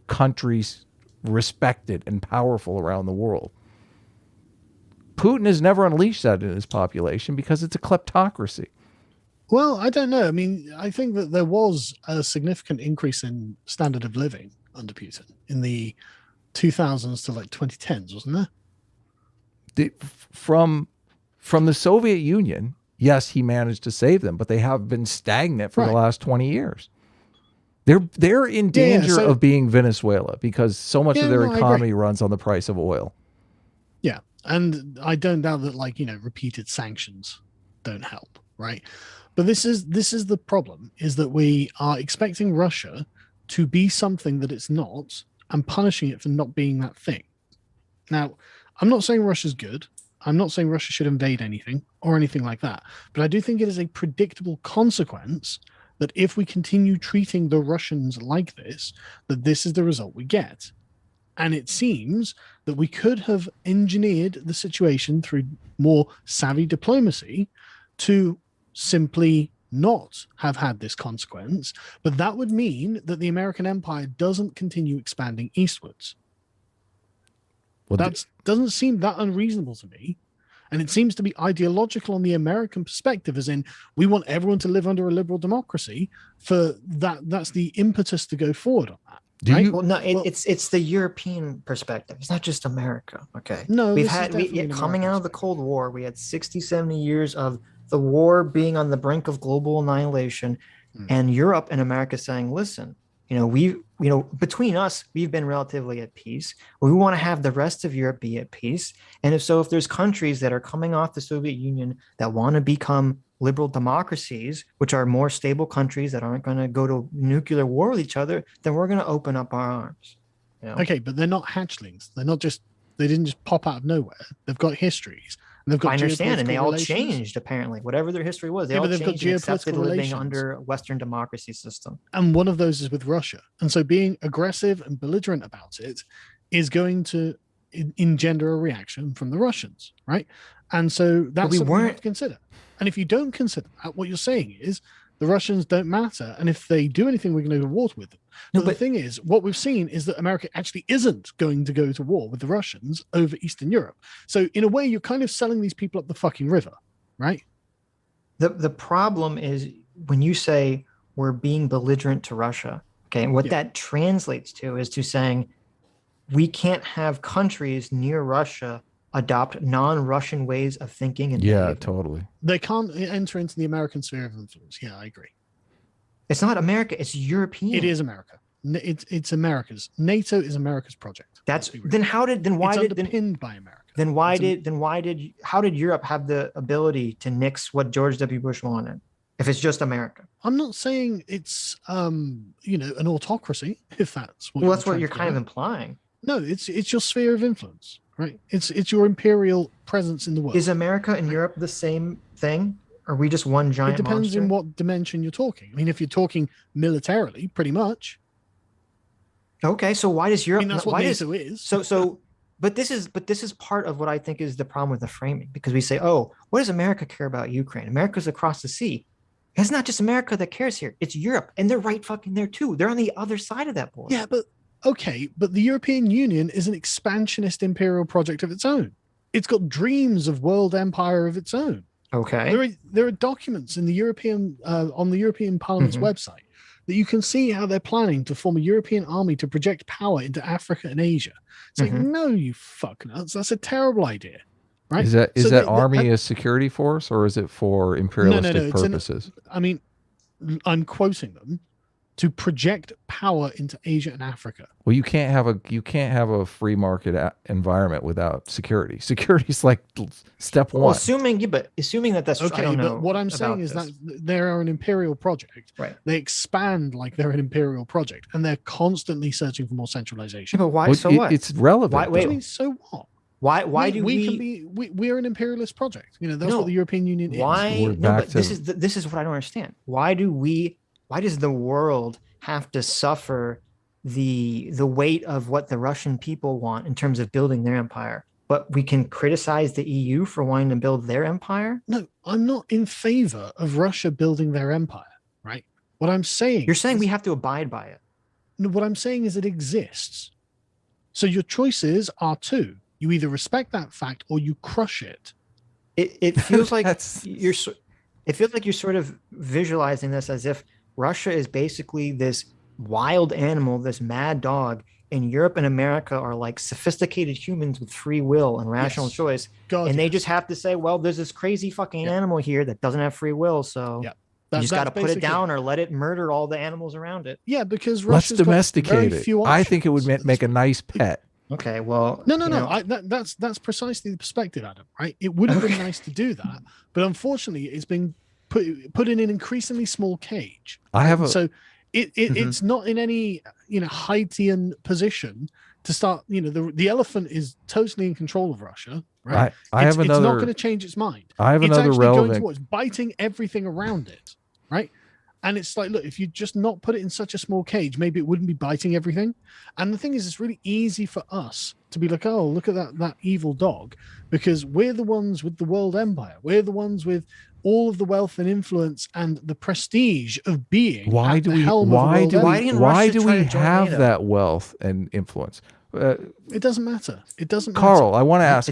countries respected and powerful around the world. Putin has never unleashed that in his population because it's a kleptocracy. Well, I don't know. I mean, I think that there was a significant increase in standard of living under Putin in the 2000s to like 2010s, wasn't there? From the Soviet Union, yes, he managed to save them, but they have been stagnant for the last 20 years. They're in danger of being Venezuela because so much of their economy runs on the price of oil. Yeah, and I don't doubt that, like, repeated sanctions don't help, right? But this is the problem, is that we are expecting Russia to be something that it's not and punishing it for not being that thing. Now, I'm not saying Russia's good. I'm not saying Russia should invade anything or anything like that. But I do think it is a predictable consequence that if we continue treating the Russians like this, that this is the result we get. And it seems that we could have engineered the situation through more savvy diplomacy to simply not have had this consequence. But that would mean that the American empire doesn't continue expanding eastwards. Well, that doesn't seem that unreasonable to me. And it seems to be ideological on the American perspective, as in we want everyone to live under a liberal democracy. For that's the impetus to go forward on that. Well, no, it's the European perspective. It's not just America. Okay. No, coming out of the Cold War, we had 60, 70 years of the war being on the brink of global annihilation, and Europe and America saying, listen, between us, we've been relatively at peace. We want to have the rest of Europe be at peace. And if there's countries that are coming off the Soviet Union that want to become liberal democracies, which are more stable countries that aren't going to go to nuclear war with each other, then we're going to open up our arms. Okay, but they're not hatchlings. They didn't just pop out of nowhere. They've got histories. And they've got I understand, and they all relations. changed, apparently. Whatever their history was, they all they've changed got and accepted geopolitical living relations. under Western democracy system. And one of those is with Russia. And so being aggressive and belligerent about it is going to engender a reaction from the Russians, right? And so that's something you have to consider. And if you don't consider that, what you're saying is the Russians don't matter. And if they do anything, we're going to go to war with them. But the thing is, what we've seen is that America actually isn't going to go to war with the Russians over Eastern Europe. So in a way, you're kind of selling these people up the fucking river, right? The problem is when you say we're being belligerent to Russia, okay, and what that translates to is to saying we can't have countries near Russia adopt non-Russian ways of thinking and behaving. Totally. They can't enter into the American sphere of influence. Yeah, I agree. It's not America, it's European. It is America. It's America's. NATO is America's project. Why it's did underpinned by America? How did Europe have the ability to nix what George W. Bush wanted if it's just America? I'm not saying it's an autocracy, if that's what that's what you're kind of implying. No, it's your sphere of influence, right? It's your imperial presence in the world. Is America and Europe the same thing? Are we just one giant monster? It depends in what dimension you're talking. I mean, if you're talking militarily, pretty much. Okay, so why does Europe? That's what NATO is. But this is part of what I think is the problem with the framing, because we say, oh, what does America care about Ukraine? America's across the sea. It's not just America that cares here. It's Europe, and they're right fucking there too. They're on the other side of that border. Yeah, but the European Union is an expansionist imperial project of its own. It's got dreams of world empire of its own. Okay. There are documents in the European on the European Parliament's website that you can see how they're planning to form a European army to project power into Africa and Asia. It's like, no, you fuck nuts. That's a terrible idea, right? Is that army a security force, or is it for imperialistic purposes? I'm quoting them to project power into Asia and Africa. Well, you can't have a free market environment without security. Security is like step one. Well, assuming that that's okay. I don't know but what I'm saying is that they are an imperial project. Right. They expand like they're an imperial project, and they're constantly searching for more centralization. Yeah, but why? So what? It's relevant. So what? Why do we're an imperialist project? That's what the European Union is. Why? No, but this is what I don't understand. Why does the world have to suffer the weight of what the Russian people want in terms of building their empire? but we can criticize the EU for wanting to build their empire? No, I'm not in favor of Russia building their empire, right? What I'm saying You're saying we have to abide by it. No, what I'm saying is it exists. So your choices are two. You either respect that fact or you crush it. It feels like you're sort of visualizing this as if Russia is basically this wild animal, this mad dog, and Europe and America are like sophisticated humans with free will and rational choice. And they just have to say, well, there's this crazy fucking animal here that doesn't have free will. So you just got to put it down or let it murder all the animals around it. Yeah, because Russia's let's domesticate it. I think it would make a nice pet. Okay, well, no. That's precisely the perspective, Adam. Right? It would have been nice to do that, but unfortunately, it's been put in an increasingly small cage. It's not in any Haitian position to start. The elephant is totally in control of Russia. Right? It's not going to change its mind. I have another relevant. Going biting everything around it. Right? And it's like, look, if you just not put it in such a small cage, maybe it wouldn't be biting everything. And the thing is, it's really easy for us to be like, oh, look at that evil dog, because we're the ones with the world empire. We're the ones with all of the wealth and influence and the prestige of being. Why do we have that wealth and influence? It doesn't matter. It doesn't matter. Carl, I want to ask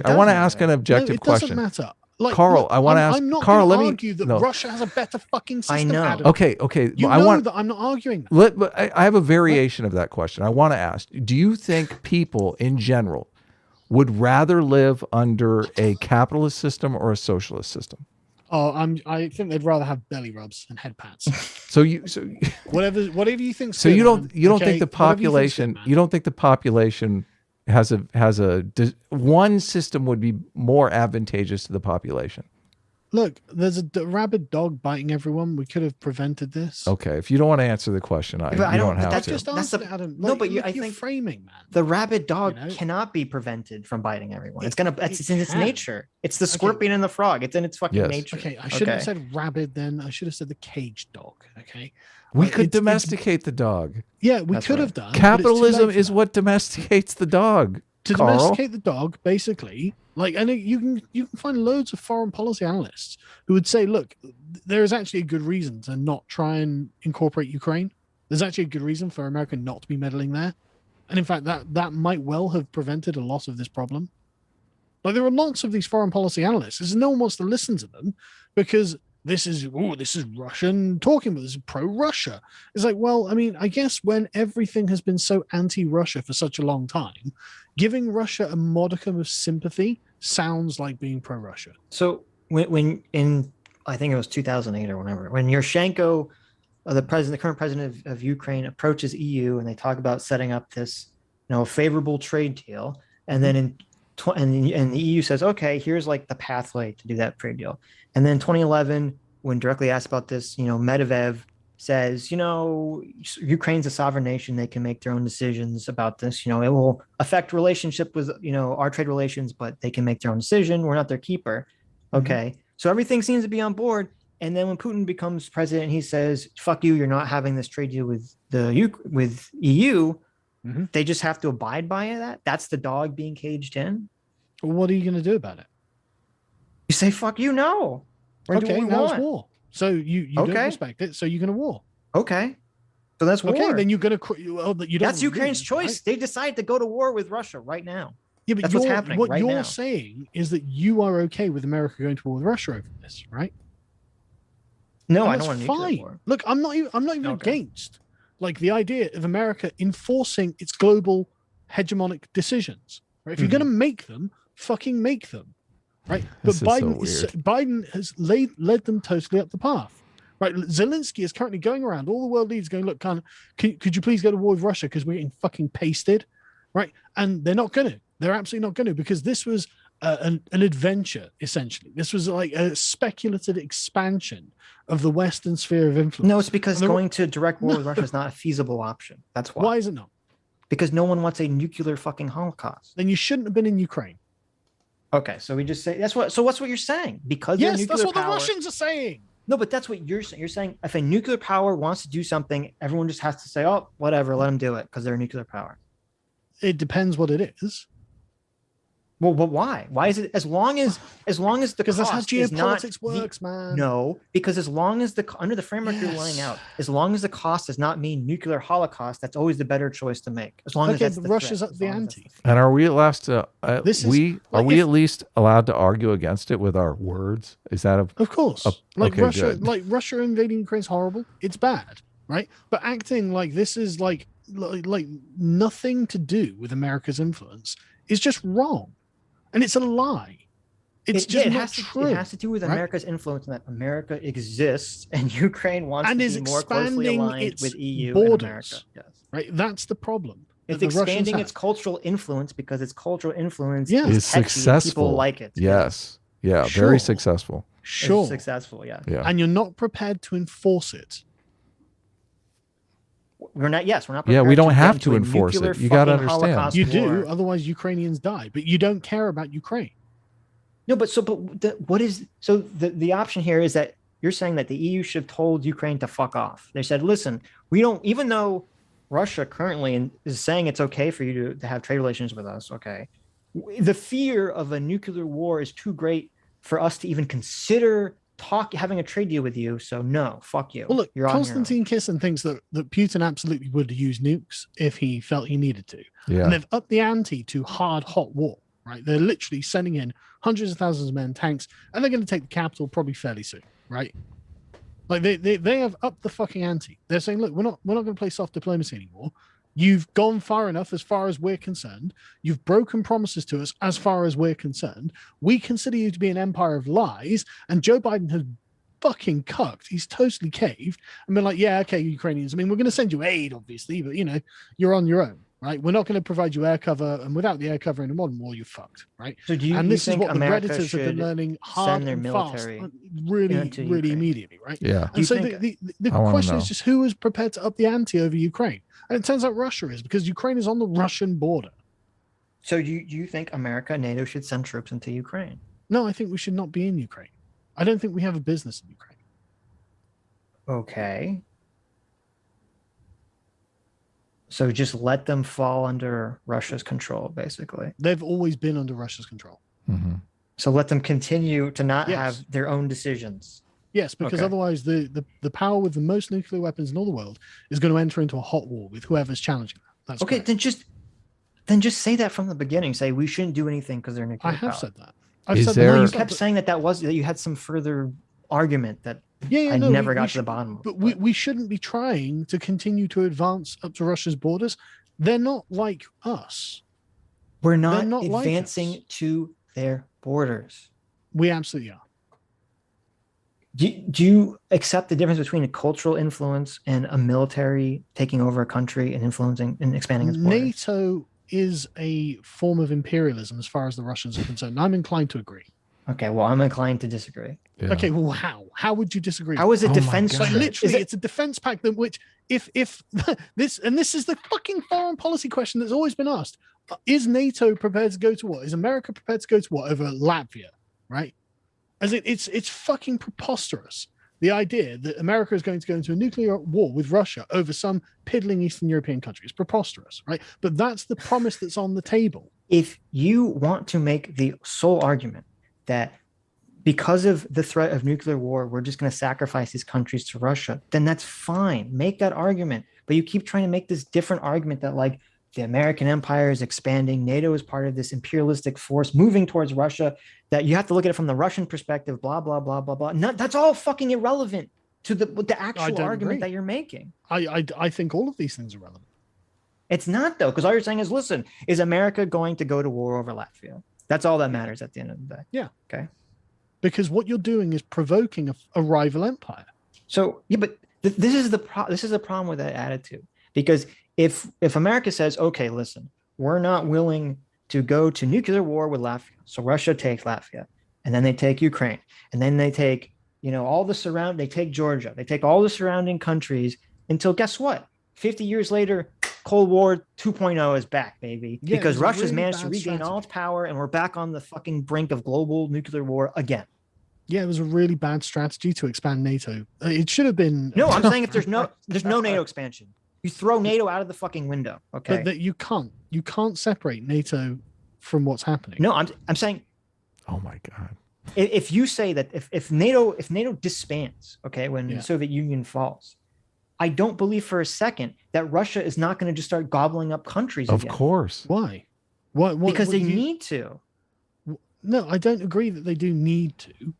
an objective question. It doesn't matter. Carl, I want to ask. I'm not Carl, let me argue that Russia has a better fucking system. I know. Adam. Okay. That I'm not arguing that. But I have a variation of that question. I want to ask: do you think people in general would rather live under a capitalist system or a socialist system? Oh, I think they'd rather have belly rubs and head pats. So whatever you think. So you don't think the population has one system would be more advantageous to the population? Look, there's a rabid dog biting everyone. We could have prevented this. Okay, if you don't want to answer the question, you don't have to. Adam. No, but I think framing, man. The rabid dog cannot be prevented from biting everyone. It's in its nature. It's the scorpion and the frog. It's in its fucking nature. Okay, I shouldn't have said rabid then. I should have said the caged dog. Okay. We could domesticate the dog. Yeah, we could have done. Capitalism is what domesticates the dog. To domesticate the dog, basically, and you can find loads of foreign policy analysts who would say, look, there is actually a good reason to not try and incorporate Ukraine. There's actually a good reason for America not to be meddling there. And in fact, that might well have prevented a lot of this problem. There are lots of these foreign policy analysts. No one wants to listen to them because this is Russian talking, but this is pro-Russia. It's like, well, I mean, I guess when everything has been so anti-Russia for such a long time, giving Russia a modicum of sympathy sounds like being pro-Russia. So when in, I think it was 2008 or whenever, when Yushchenko, the current president of Ukraine, approaches EU and they talk about setting up this, favorable trade deal, and then and the EU says, okay, here's like the pathway to do that trade deal. And then 2011, when directly asked about this, Medvedev says, Ukraine's a sovereign nation. They can make their own decisions about this. It will affect relationship with, our trade relations, but they can make their own decision. We're not their keeper. Okay. Mm-hmm. So everything seems to be on board. And then when Putin becomes president, he says, fuck you. You're not having this trade deal with with EU. Mm-hmm. They just have to abide by that. That's the dog being caged in. Well, what are you going to do about it? You say, fuck you. No. Okay. Now it's war. So you don't respect it. So you're going to war. Okay. So that's war. Okay. Then you're going to, that's Ukraine's choice. Right? They decide to go to war with Russia right now. Yeah, but that's what's happening what right you're now. saying is that you are okay with America going to war with Russia over this, right? No, I don't want to nuclear war. Look, I'm not even against the idea of America enforcing its global hegemonic decisions. Right? If you're going to make them, fucking make them. Right? But Biden has led them totally up the path. Right? Zelensky is currently going around all the world leaders going, look, could you please go to war with Russia because we're getting fucking pasted, right? And they're not going to. They're absolutely not going to, because this was an adventure, essentially. This was like a speculative expansion of the Western sphere of influence. No, it's because going to direct war with Russia is not a feasible option. That's why. Why is it not? Because no one wants a nuclear fucking holocaust. Then you shouldn't have been in Ukraine. Okay, so we just say that's what. So what's what you're saying? Because yes, that's what the Russians are saying. No, but that's what you're saying. You're saying if a nuclear power wants to do something, everyone just has to say, "Oh, whatever, let them do it," because they're a nuclear power. It depends what it is. Well, but why? Why is it as long as the Because that's how cost is not geopolitics works, man. No, because as long as under the framework you're laying out, as long as the cost does not mean nuclear holocaust, that's always the better choice to make. As long as that's the Russia's threat, up the ante. And are we allowed to? Are we if- at least allowed to argue against it with our words? Is that Of course. okay, Russia, good. Russia invading Ukraine is horrible. It's bad, right? But acting like this is like nothing to do with America's influence is just wrong, and it's a lie. It's just not true. It has to do with America's influence in that America exists and Ukraine wants and to is be more closely expanding aligned its with EU borders. and America. Yes. Right? That's the problem. It's that the Russians expanding have. its cultural influence because its cultural influence Yeah. is Is catchy and successful. people like it. Yes. Yeah. Sure. Very successful. Sure. It's successful, yeah. Yeah. And you're not prepared to enforce it. We're not Yeah, prepared we don't get have into to a enforce nuclear it. You gotta fucking understand. Holocaust You war. do, otherwise Ukrainians die. But you don't care about Ukraine. No, the option here is that you're saying that the EU should have told Ukraine to fuck off. They said, listen, we don't, even though Russia currently is saying it's okay for you to have trade relations with us, okay, the fear of a nuclear war is too great for us to even consider having a trade deal with you. So no, fuck you. Well, look, You're on your own. Konstantin Kisin thinks that Putin absolutely would use nukes if he felt he needed to. Yeah. And they've upped the ante to hot war, right? They're literally sending in hundreds of thousands of men, tanks, and they're going to take the capital probably fairly soon, right? Like they have upped the fucking ante. They're saying, look, we're not going to play soft diplomacy anymore. You've gone far enough as far as we're concerned. You've broken promises to us as far as we're concerned. We consider you to be an empire of lies. And Joe Biden has fucking cucked. He's totally caved and been like, yeah, okay, Ukrainians. I mean, we're going to send you aid, obviously, but you're on your own, right? We're not going to provide you air cover. And without the air cover in a modern war, you're fucked, right? So do you, and you this is think what America the Redditors have been learning hard their and military fast, really into really Ukraine? immediately, right? Yeah. And so think- the I wanna question know. is just who is prepared to up the ante over Ukraine? And it turns out Russia is, because Ukraine is on the Russian border. So do you think America, NATO should send troops into Ukraine? No, I think we should not be in Ukraine. I don't think we have a business in Ukraine. Okay. So just let them fall under Russia's control, basically. They've always been under Russia's control. Mm-hmm. So let them continue to not Yes. have their own decisions. Yes, because Okay. otherwise the power with the most nuclear weapons in all the world is going to enter into a hot war with whoever's challenging them. That's Okay, correct. then just say that from the beginning. Say we shouldn't do anything because they're nuclear I have power. said that. I've Is said there- that. No, you But- kept saying that you had some further argument that Yeah, I no, never we got to the should- bottom of. But we shouldn't be trying to continue to advance up to Russia's borders. They're not like us. We're not, not like advancing us. to their borders. We absolutely are. Do you accept the difference between a cultural influence and a military taking over a country and influencing and expanding its borders? NATO is a form of imperialism as far as the Russians are concerned. I'm inclined to agree. Okay, well, I'm inclined to disagree. Yeah. Okay, well, how? How would you disagree? How is it Oh my defense? God. Like Is literally, it- it's a defense pact that which, if this is the fucking foreign policy question that's always been asked: is NATO prepared to go to war? Is America prepared to go to war over Latvia? Right? As it's fucking preposterous. The idea that America is going to go into a nuclear war with Russia over some piddling Eastern European country is preposterous, right? But that's the promise that's on the table. If you want to make the sole argument that because of the threat of nuclear war, we're just going to sacrifice these countries to Russia, then that's fine. Make that argument. But you keep trying to make this different argument that like the American empire is expanding, NATO is part of this imperialistic force moving towards Russia, that you have to look at it from the Russian perspective, blah, blah, blah, blah, blah. No, that's all fucking irrelevant to the actual don't argument agree. that you're making. I think all of these things are relevant. It's not, though, because all you're saying is, listen, is America going to go to war over Latvia? That's all that matters at the end of the day. Yeah. Okay. Because what you're doing is provoking a rival empire. So yeah, but this is the problem with that attitude. Because if America says, okay, listen, we're not willing to go to nuclear war with Latvia, so Russia takes Latvia, and then they take Ukraine, and then they take they take Georgia, they take all the surrounding countries until guess what? 50 years later, Cold War 2.0 is back, baby. Yeah, because it was a Russia's really managed to bad regain all strategy. its power, and we're back on the fucking brink of global nuclear war again. Yeah, it was a really bad strategy to expand NATO. It should have been. No, I'm saying if there's no NATO expansion, you throw NATO out of the fucking window. Okay. But that you can't separate NATO from what's happening. No, I'm saying, Oh my God. if you say that if NATO disbands, okay, when Yeah. the Soviet Union falls, I don't believe for a second that Russia is not going to just start gobbling up countries Of again. course. Why? What Because they you- need to. No, I don't agree that they do need to.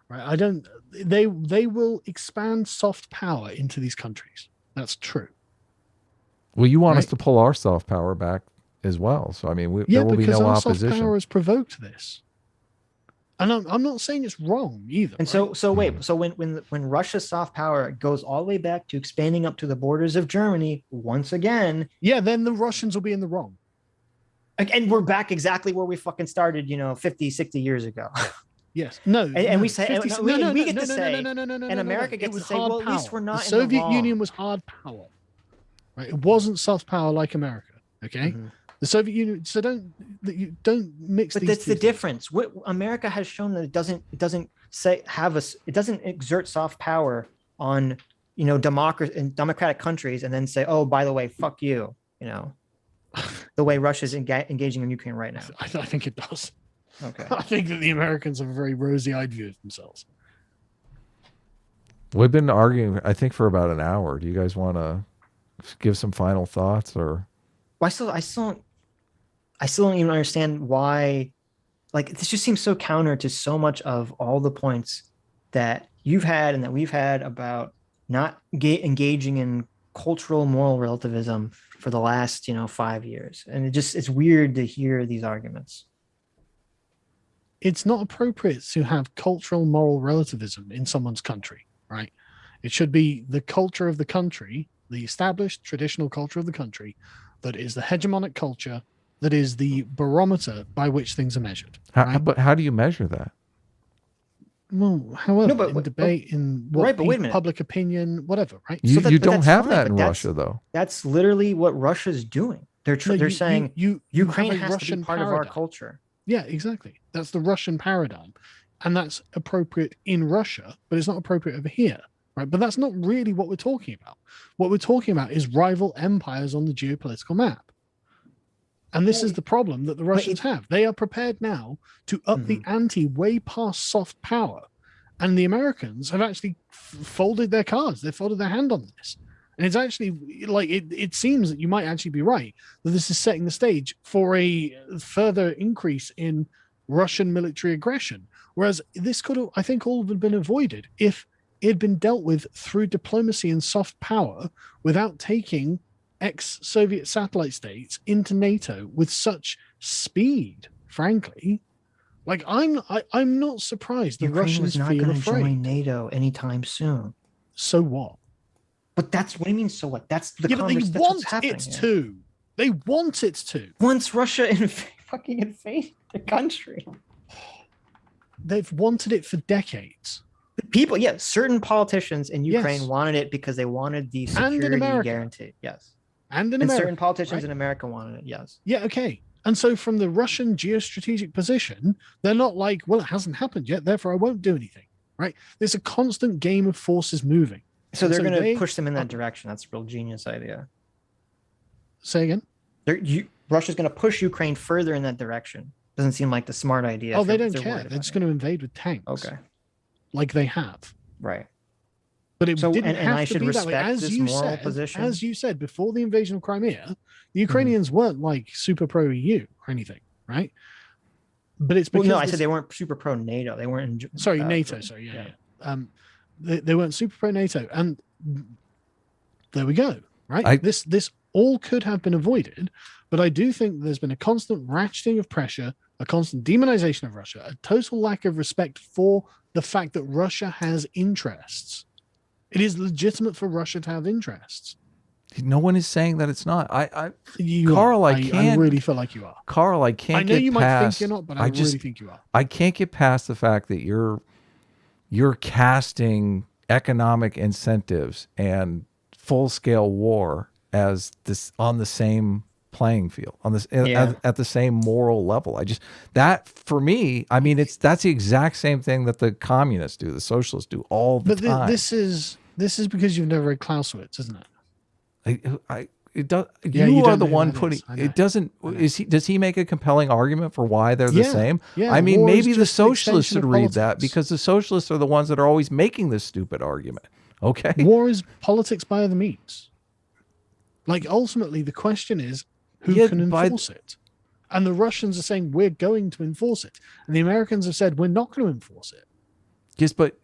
Right? I don't. They will expand soft power into these countries. That's true. Well, you want us Right. to pull our soft power back as well. So, I mean, Yeah, there will be because no our soft opposition. power has provoked this. And I'm not saying it's wrong either. And right? so wait, so when Russia's soft power goes all the way back to expanding up to the borders of Germany once again, yeah, then the Russians will be in the wrong. and we're back exactly where we fucking started, 50, 60 years ago. Yes. No. And we say, 50, and we get to say, no, and America It gets to was say, hard well, at least power. we're not The in the Soviet wrong. Union was hard power. Right? It wasn't soft power like America. Okay. Mhm. The Soviet Union. So don't mix. But these that's two the things. difference. What America has shown that it doesn't exert soft power on democracy in democratic countries and then say, oh, by the way, fuck you, the way Russia's engaging in Ukraine right now. I think it does. Okay. I think that the Americans have a very rosy-eyed view of themselves. We've been arguing, I think, for about an hour. Do you guys want to give some final thoughts, or? Well, I still don't even understand why. Like, this just seems so counter to so much of all the points that you've had and that we've had about not engaging in cultural moral relativism for the last 5 years. And it's weird to hear these arguments. It's not appropriate to have cultural moral relativism in someone's country, right? It should be the culture of the country, the established traditional culture of the country, that is the hegemonic culture, that is the barometer by which things are measured. Right? But how do you measure that? Well, however, No, but- in debate, in what right, but wait a minute. public opinion, whatever, right? You but don't that's have fine, that but in that's- Russia, though. That's literally what Russia's doing. They're No, saying you Ukraine have a has to Russian be part of our paradigm. culture. Yeah, exactly. That's the Russian paradigm. And that's appropriate in Russia, but it's not appropriate over here, right? But that's not really what we're talking about. What we're talking about is rival empires on the geopolitical map. And this is the problem that the Russians have. They are prepared now to up the ante way past soft power. And the Americans have actually folded their cards. They've folded their hand on this. And it's actually like it seems that you might actually be right, that this is setting the stage for a further increase in Russian military aggression. Whereas this could have, I think, all have been avoided if it had been dealt with through diplomacy and soft power without taking ex-Soviet satellite states into NATO with such speed, frankly. Like, I'm not surprised the Ukraine Russians was not feel going to afraid. join NATO anytime soon. So what? But that's what do you mean? So what? That's the Yeah, but they that's want what's happening it here. to. They want it to. Once Russia fucking invaded the country, They've wanted it for decades. the people, certain politicians in Ukraine Yes. wanted it because they wanted the And in security America. guarantee. Yes, And in and America. certain politicians right? in America wanted it. Yes. Yeah, okay. And so from the Russian geostrategic position, they're not like, well, it hasn't happened yet, therefore I won't do anything. Right? There's a constant game of forces moving. So And they're going they- to push them in that direction. That's a real genius idea. Say again? Russia's going to push Ukraine further in that direction. Doesn't seem like the smart idea. Oh, if they they're don't care. worried They're just about going to invade with tanks. it. Okay. Like they have. Right. But it So, didn't and have I to should be that way. respect As this you moral said, position. as you said before the invasion of Crimea, the Ukrainians weren't like super pro EU or anything, right? But it's Well, because no, I this- said they weren't super pro NATO. They weren't. sorry, NATO. Sorry, yeah. They weren't super pro NATO, and there we go. Right, this all could have been avoided, but I do think there's been a constant ratcheting of pressure, a constant demonization of Russia, a total lack of respect for the fact that Russia has interests. It is legitimate for Russia to have interests. No one is saying that it's not. You Carl, are. I can't. I really feel like you are. Carl, I can't. I know get you past, might think you're not, but I really think you are. I can't get past the fact that you're casting economic incentives and full-scale war as this on the same playing field, on this at the same moral level. That for me, I mean, that's the exact same thing that the communists do, the socialists do all the time. This is because you've never read Clausewitz, isn't it? it does. Yeah, You you are don't the know who one that putting. is. I know. It doesn't. I know. Does he make a compelling argument for why they're the Yeah, same? yeah, I mean, war is maybe the just an socialists extension would of read that politics. because the socialists are the ones that are always making this stupid argument. Okay. War is politics by other means. Like, ultimately, the question is who Yeah, can enforce it? And the Russians are saying, we're going to enforce it. And the Americans have said, we're not going to enforce it. Yes, but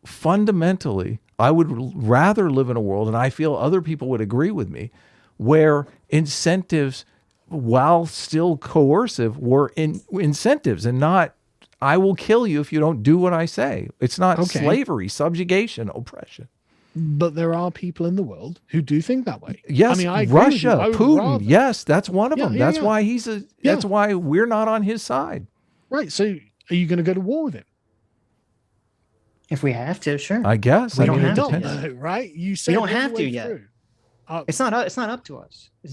fundamentally, I would rather live in a world, and I feel other people would agree with me, where incentives, while still coercive, were incentives and not, I will kill you if you don't do what I say. It's not slavery, subjugation, oppression. But there are people in the world who do think that way. Yes, I mean, I agree with you. Russia, I would Putin. rather- Yes, that's one of Yeah, them. yeah, That's yeah. why that's why we're not on his side. Right. So are you going to go to war with him? If we have to, sure. I guess. We I don't mean, it have to. depends. No, right? You said don't all the have to way yet. through. It's not up to us. If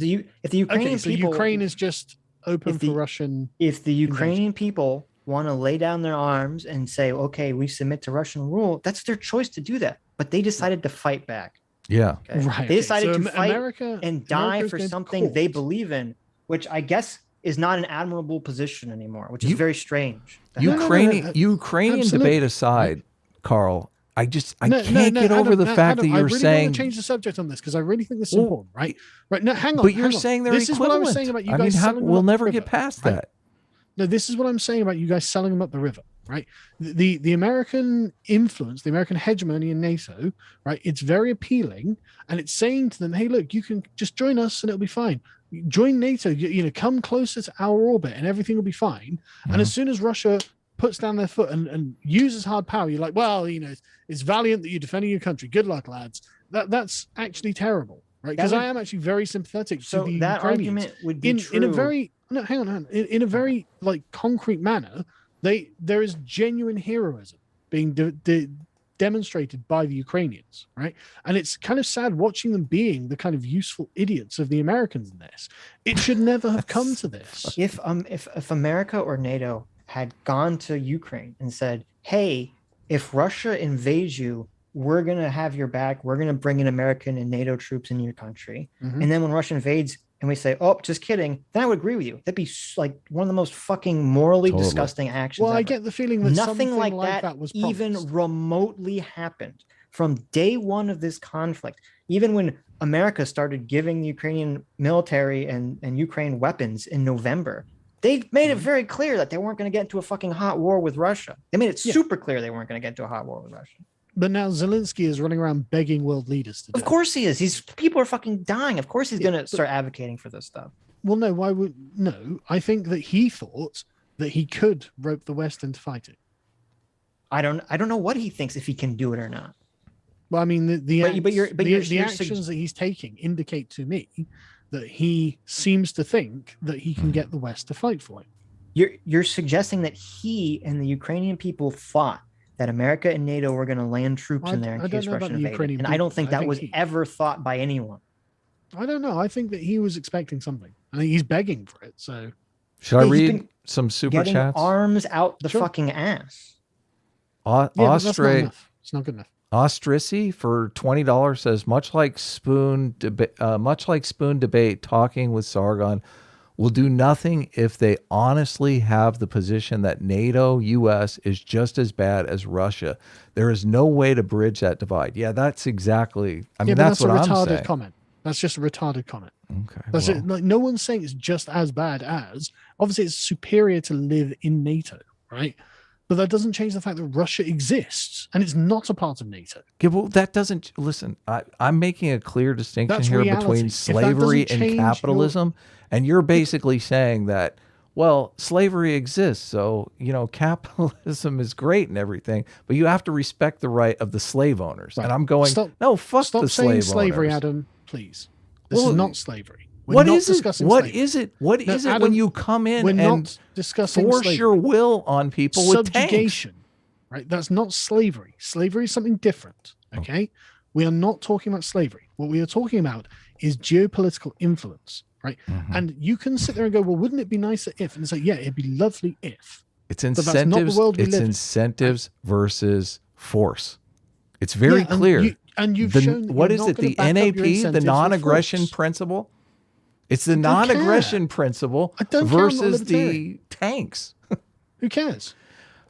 the Ukrainian Okay, so people, Ukraine is just open if the- for Russian. if the Ukrainian people want to lay down their arms and say, okay, we submit to Russian rule, that's their choice to do that. But they decided to fight back. Yeah. Okay? Right. They decided So to fight America and die America's for going to something they court. believe in, which I guess is not an admirable position anymore, which is very strange. Ukrainian Absolutely. debate aside, Carl, I can't No, get over Adam, the fact Adam, that you're I really saying. want to change the subject on this because I really think this is Well, important, right? Right. No, hang on. But you're hang on. saying they're this equivalent. is what I was saying about you I guys. mean, selling them we'll up the never get river, past right? that. No, this is what I'm saying about you guys selling them up the river, right? The American influence, the American hegemony in NATO, right? It's very appealing, and it's saying to them, "Hey, look, you can just join us, and it'll be fine. Join NATO, come closer to our orbit, and everything will be fine." And as soon as Russia puts down their foot and uses hard power, you're like, "Well, it's valiant that you're defending your country. Good luck, lads." That's actually terrible, right? Because I am actually very sympathetic to So the that Ukrainians. argument would be true. In a very hang on. In a very concrete manner, there is genuine heroism being demonstrated by the Ukrainians, right? And it's kind of sad watching them being the kind of useful idiots of the Americans in this. It should never have come to this. If America or NATO had gone to Ukraine and said, "Hey, if Russia invades you, we're going to have your back. We're going to bring in American and NATO troops in your country." Mhm. And then when Russia invades and we say, "Oh, just kidding," then I would agree with you. That'd be like one of the most fucking morally Totally. disgusting actions. Well, I ever. get the feeling that Nothing something like that was even promised. remotely happened from day one of this conflict. Even when America started giving the Ukrainian military and Ukraine weapons in November, they made it very clear that they weren't going to get into a fucking hot war with Russia. They made it super clear they weren't going to get into a hot war with Russia. But now Zelensky is running around begging world leaders to do Of course he is. People are fucking dying. Of course he's going to start advocating for this stuff. Well, no, why would no? I think that he thought that he could rope the West into fighting. I don't know what he thinks, if he can do it or not. Well, I mean, the you're actions that he's taking indicate to me that he seems to think that he can get the West to fight for him. You're suggesting that he and the Ukrainian people thought that America and NATO were going to land troops in there in I case don't know about Russia the invaded. Ukrainian And I don't people. think I that think was he- ever thought by anyone. I don't know. I think that he was expecting something. I think he's begging for it. So Should I He's read been some super Getting chats? arms out the Sure. fucking ass. yeah, but that's not Ostra enough. It's not good enough. Ostrici for $20 says, much like Spoon debate, talking with Sargon will do nothing if they honestly have the position that NATO, U.S. is just as bad as Russia. There is no way to bridge that divide. Yeah, that's exactly. I mean, but that's what a I'm retarded saying. comment. That's just a retarded comment. Okay, That's well, it. Like, no one's saying it's just as bad as. Obviously, it's superior to live in NATO, right? But that doesn't change the fact that Russia exists and it's not a part of NATO. yeah, well, that doesn't. Listen, I'm making a clear distinction That's here reality. between If that slavery doesn't and change capitalism, and you're basically saying that. Well, slavery exists, so capitalism is great and everything, but you have to respect the right of the slave owners. Right. And I'm going, Stop the saying slave slavery, owners. Adam, please. This Well, is not slavery. We're What not is it? discussing What slavery. is it? What No, is it Adam, when you come in We're and not discussing force slavery. your will on people with tanks? Subjugation, right? That's not slavery. Slavery is something different, okay? We are not talking about slavery. What we are talking about is geopolitical influence, right? Mhm. And you can sit there and go, well, wouldn't it be nicer if? And it's like, yeah, it'd be lovely if. It's that's not the incentives. world we It's live in. incentives versus force. It's very Yeah, and clear. And you've shown what is it? The NAP, the non-aggression principle. It's the non-aggression principle versus the tanks. Who cares?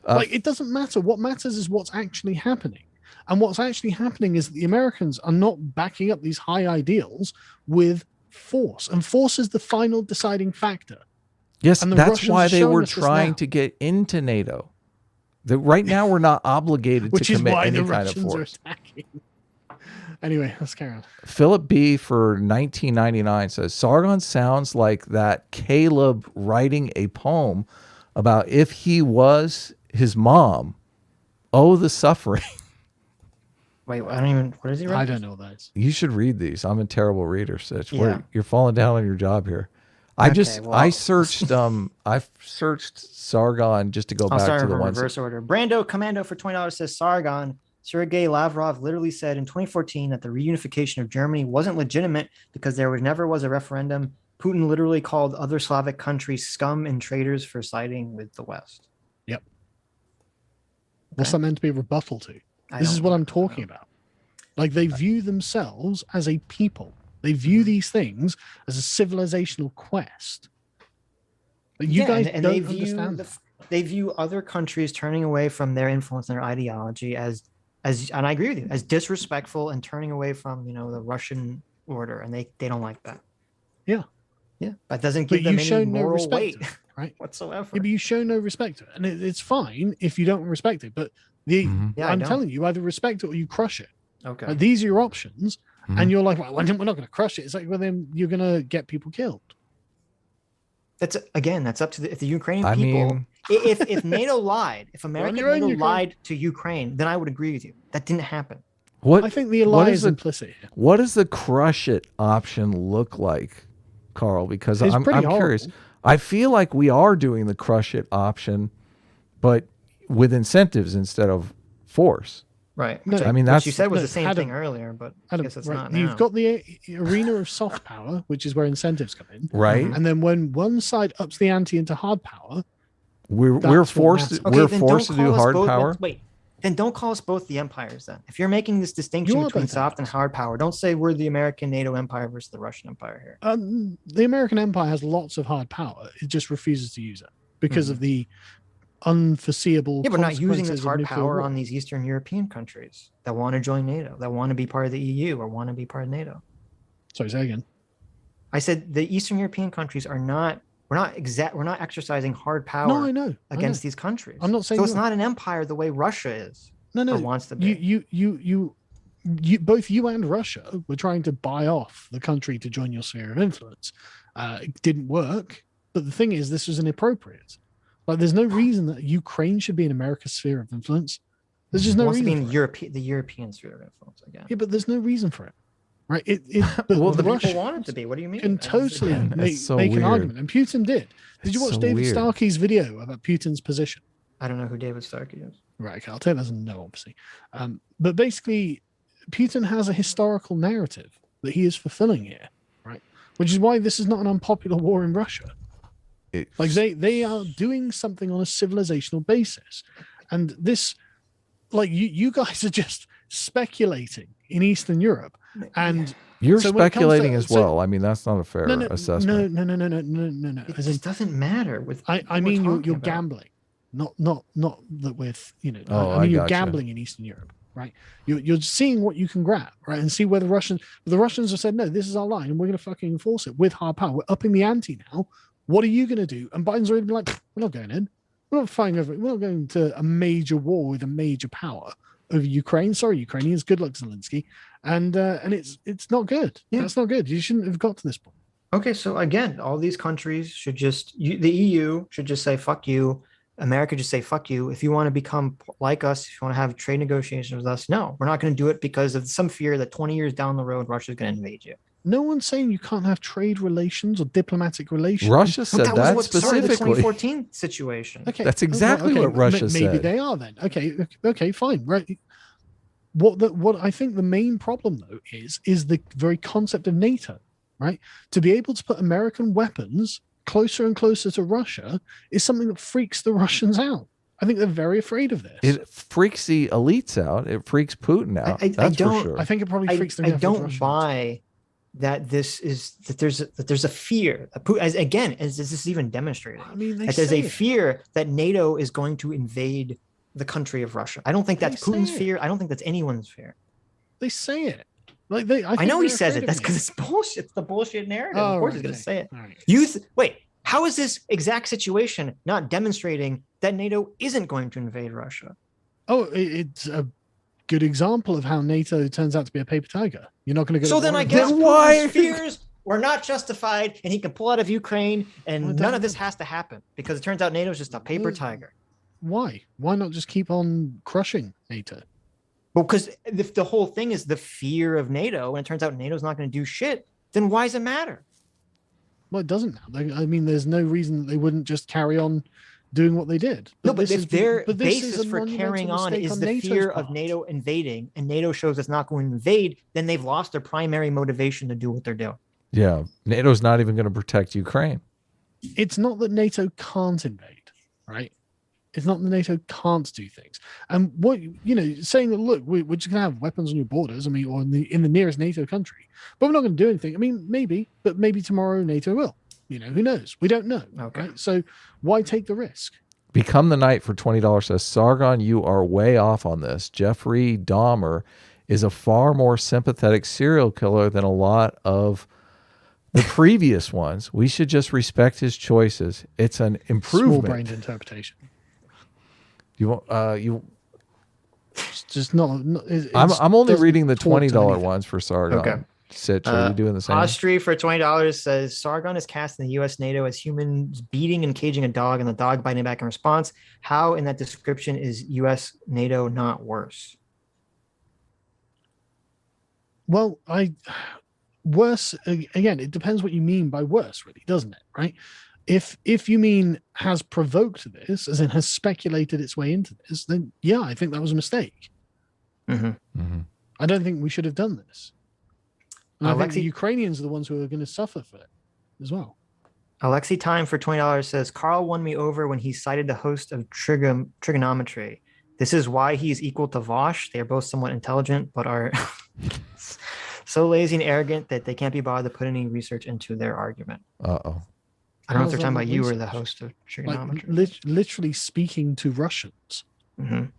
Like, it doesn't matter. What matters is what's actually happening. And what's actually happening is that the Americans are not backing up these high ideals with force. And force is the final deciding factor. Yes, that's why they were trying to get into NATO. Right now, we're not obligated to commit any kind of force. Anyway, let's carry on. Philip B. for 1999 says, Sargon sounds like that Caleb writing a poem about if he was his mom. Oh, the suffering. Wait, I don't even. What is he writing? I don't know what that is. You should read these. I'm a terrible reader, Sitch. Yeah. You're falling down on your job here. I searched I've searched Sargon just to go back to the ones. Reverse order. Brando Commando for $20 says Sargon. Sergei Lavrov literally said in 2014 that the reunification of Germany wasn't legitimate because there never was a referendum. Putin literally called other Slavic countries scum and traitors for siding with the West. Yep. What's that meant to be a rebuttal to? This is what I'm talking about. Like, they view themselves as a people. They view these things as a civilizational quest. But you guys don't understand that. They view other countries turning away from their influence and their ideology as, and I agree with you, as disrespectful and turning away from, the Russian order, and they don't like that. Yeah. Yeah. That doesn't give them any moral weight, right? Whatsoever. Yeah, but you show no respect to it, and it's fine if you don't respect it. But I'm telling you, either respect it or you crush it. Okay. These are your options, and you're like, well, we're not going to crush it. It's like, well, then you're going to get people killed. That's up to the Ukrainian people. If NATO lied, if NATO lied to Ukraine, then I would agree with you. That didn't happen. I think the lie is implicit here. What does the crush it option look like, Carl? Because I'm curious. I feel like we are doing the crush it option, but with incentives instead of force. Right. No, I mean, that's what you said was the same thing earlier, but I guess it's not now. You've got the arena of soft power, which is where incentives come in. Right. And then when one side ups the ante into hard power, we're forced to do hard power. Wait. Then don't call us both the empires then. If you're making this distinction between soft and hard power, don't say we're the American NATO empire versus the Russian empire here. The American empire has lots of hard power. It just refuses to use it because of the unforeseeable. Yeah, but not using this hard power on these Eastern European countries that want to join NATO, that want to be part of the EU or want to be part of NATO. Sorry, say again. I said the Eastern European countries are not. We're not exercising hard power. No, I know against these countries. I'm not saying so. It's not an empire the way Russia is. No, or wants to be. You, both you and Russia were trying to buy off the country to join your sphere of influence. It didn't work. But the thing is, this was inappropriate. Like, there's no reason that Ukraine should be in America's sphere of influence. There's just no reason. To be in the European sphere of influence again. Yeah, but there's no reason for it. Right? But well, the people want it to be. What do you mean? Can totally make an argument, and Putin did. Did you watch David Starkey's video about Putin's position? I don't know who David Starkey is. Right, okay, I'll take that as a no, obviously. But basically, Putin has a historical narrative that he is fulfilling here, right? Which is why this is not an unpopular war in Russia. Like, they are doing something on a civilizational basis, and this, like, you guys are just speculating in Eastern Europe. And you're speculating as well. I mean, that's not a fair assessment. No. It just doesn't matter. I mean, you're gambling, not that with I mean, you're gambling in Eastern Europe, right? You're seeing what you can grab, right, and see where the Russians have said no, this is our line, and we're going to fucking enforce it with hard power. We're upping the ante now. What are you going to do? And Biden's already been like, we're not going in. We're not fighting over. We're not going to a major war with a major power over Ukraine. Sorry, Ukrainians. Good luck, Zelensky. And it's not good. Yeah. That's not good. You shouldn't have got to this point. Okay, so again, all these countries should the EU should just say fuck you. America just say fuck you. If you want to become like us, if you want to have trade negotiations with us, no, we're not going to do it because of some fear that 20 years down the road, Russia's going to invade you. No one's saying you can't have trade relations or diplomatic relations. Russia said that was specifically. The 2014 situation. Okay, that's exactly what Russia said. Maybe they are then. Okay, fine. Right. What I think the main problem though is the very concept of NATO, right? To be able to put American weapons closer and closer to Russia is something that freaks the Russians out. I think they're very afraid of this. It freaks the elites out. It freaks Putin out. I That's don't- for sure. I think it probably freaks the I average don't Russian out. buy that there's a fear. As this is even demonstrated. I mean, That there's say a it. fear that NATO is going to invade the country of Russia. I don't think that's They say Putin's it. fear. I don't think that's anyone's fear. They say it. Like I know he says it. That's because it's bullshit. It's the bullshit narrative. Of course he's going to say it. All right. Wait, how is this exact situation not demonstrating that NATO isn't going to invade Russia? Oh, it's a good example of how NATO turns out to be a paper tiger. You're not going to go. So to then war I with guess them. Putin's fears were not justified, and he can pull out of Ukraine, and Well, none of this has to happen because it turns out NATO is just a paper Well, tiger. Why? Why not just keep on crushing NATO? Well, because if the whole thing is the fear of NATO, and it turns out NATO's not going to do shit, then why does it matter? Well, it doesn't now. I mean, there's no reason that they wouldn't just carry on doing what they did. No, but this if their but this is basis a for monumental carrying on mistake is the NATO's fear part. of NATO invading, and NATO shows it's not going to invade, then they've lost their primary motivation to do what they're doing. Yeah, NATO's not even going to protect Ukraine. It's not that NATO can't invade, right? It's not that NATO can't do things. And what, saying that, look, we're just going to have weapons on your borders, I mean, or in the nearest NATO country, but we're not going to do anything. I mean, maybe, but maybe tomorrow NATO will. Who knows? We don't know. Okay. Right? So why take the risk? Become the Knight for $20 says, Sargon, you are way off on this. Jeffrey Dahmer is a far more sympathetic serial killer than a lot of the previous ones. We should just respect his choices. It's an improvement. Small-brained interpretation. You want It's just not. I'm only doesn't reading the talk to $20 anything. ones for Sargon. Okay. Sitch, are you doing the same? Ostry for $20 says Sargon is cast in the U.S. NATO as humans beating and caging a dog, and the dog biting back in response. How in that description is U.S. NATO not worse? Well, worse again. It depends what you mean by worse, really, doesn't it? Right? If you mean has provoked this, as in has speculated its way into this, then yeah, I think that was a mistake. Mm-hmm. I don't think we should have done this. And I think the Alexei- Ukrainians are the ones who are going to suffer for it as well. Alexi Time for $20 says Carl won me over when he cited the host of trigonometry. This is why he is equal to Vosh. They are both somewhat intelligent, but are so lazy and arrogant that they can't be bothered to put any research into their argument. Uh-oh. I don't know if they're How's talking that about you or research? the host of Like trigonometry. literally speaking to Russians Mhm.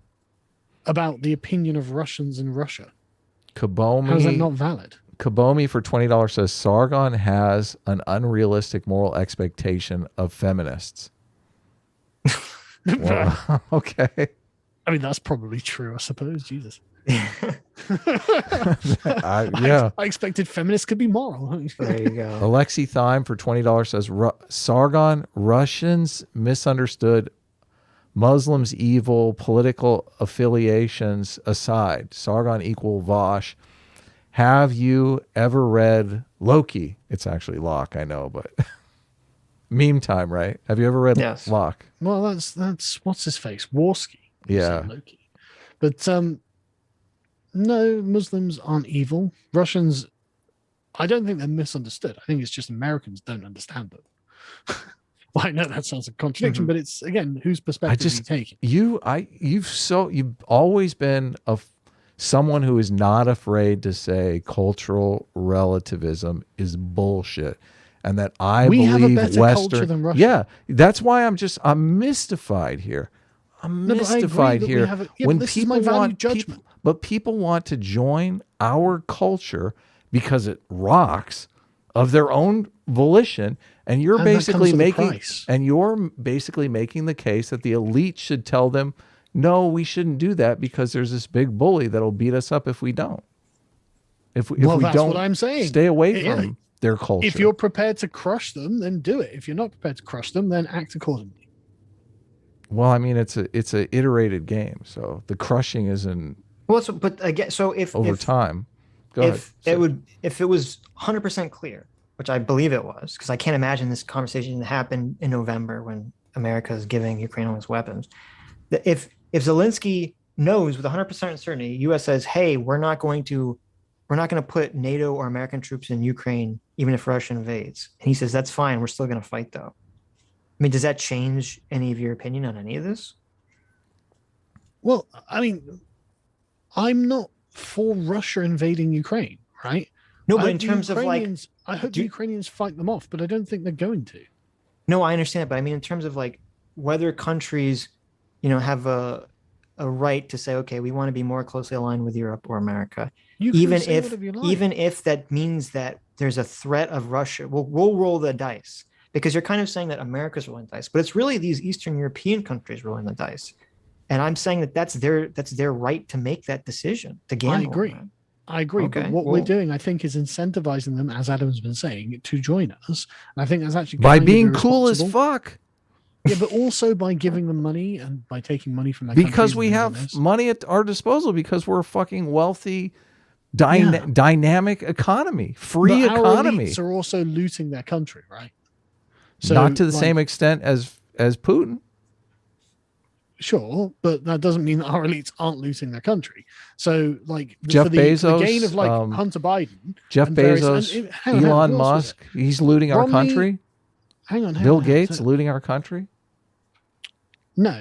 about the opinion of Russians in Russia. Kabomi. How is that not valid? Kabomi for $20 says Sargon has an unrealistic moral expectation of feminists. Well, okay. I mean, that's probably true, I suppose. Jesus. Yeah. I expected feminists could be moral. There you go. Alexi Thime for $20 says Sargon, Russians misunderstood, Muslims evil, political affiliations aside. Sargon equal Vosh. Have you ever read Loki? It's actually Locke, I know, but meme time, right? Have you ever read Yes. Locke? Well, that's what's his face? Warski. Yeah. Loki. But no, Muslims aren't evil. Russians, I don't think they're misunderstood. I think it's just Americans don't understand them. Well, I know that sounds a contradiction, but it's again, whose perspective are you taking? You've always been someone who is not afraid to say cultural relativism is bullshit, and that We have a believe better Western. culture than Russia. Yeah, that's why I'm mystified here. I'm No, but I agree mystified that we here have but when this is my people value want judgment. but people want to join our culture because it rocks of their own volition, and you're And that basically comes with a price. basically making the case that the elite should tell them, no, we shouldn't do that because there's this big bully that'll beat us up if we don't. If we That's don't what I'm saying. stay away Yeah. from their culture. If you're prepared to crush them, then do it. If you're not prepared to crush them, then act accordingly. Well, I mean, it's a iterated game, so the crushing isn't Well, but again, so if over time. Go ahead. if it was 100% clear, which I believe it was, because I can't imagine this conversation to happen in November when America is giving Ukraine all its weapons. That if Zelensky knows with 100% certainty, U.S. says, "Hey, we're not going to put NATO or American troops in Ukraine, even if Russia invades," and he says, "That's fine. We're still going to fight, though." I mean, does that change any of your opinion on any of this? Well, I mean, I'm not for Russia invading Ukraine, right? No, but in terms of like, I hope the Ukrainians fight them off, but I don't think they're going to. no, I understand it, but I mean in terms of like whether countries, have a right to say, okay, we want to be more closely aligned with Europe or America, even if that means that there's a threat of Russia. We'll roll the dice, because you're kind of saying that America's rolling the dice, but it's really these Eastern European countries rolling the dice. And I'm saying that that's their right to make that decision, to gamble. I agree. Okay, but what we're doing, I think, is incentivizing them, as Adam's been saying, to join us. And I think that's actually by being cool as fuck. Yeah, but also by giving them money and by taking money from their because we have money at our disposal, because we're a fucking wealthy, dynamic economy, free economy. Our elites are also looting their country, right? So, not to the same extent as Putin. Sure, but that doesn't mean that our elites aren't looting their country. So, like, Jeff Bezos, for the gain of like Hunter Biden, Jeff Bezos, Elon Musk, he's looting our country. Hang on, Bill Gates looting our country. No.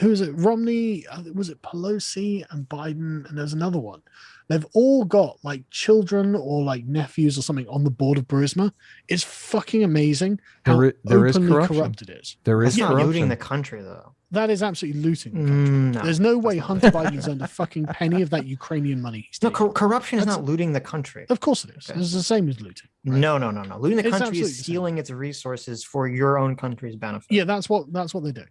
Who is it? Romney? Was it Pelosi and Biden? And there's another one. They've all got like children or like nephews or something on the board of Burisma. It's fucking amazing how there is openly corruption. corrupt it is. There is not corruption. looting the country, though. That is absolutely looting the country. No, there's no way Hunter Biden's earned a fucking penny of that Ukrainian money. No, corruption is not looting the country. Of course it is. Okay. It's the same as looting. Right? No. Looting the country is stealing its resources for your own country's benefit. Yeah, that's what they're doing.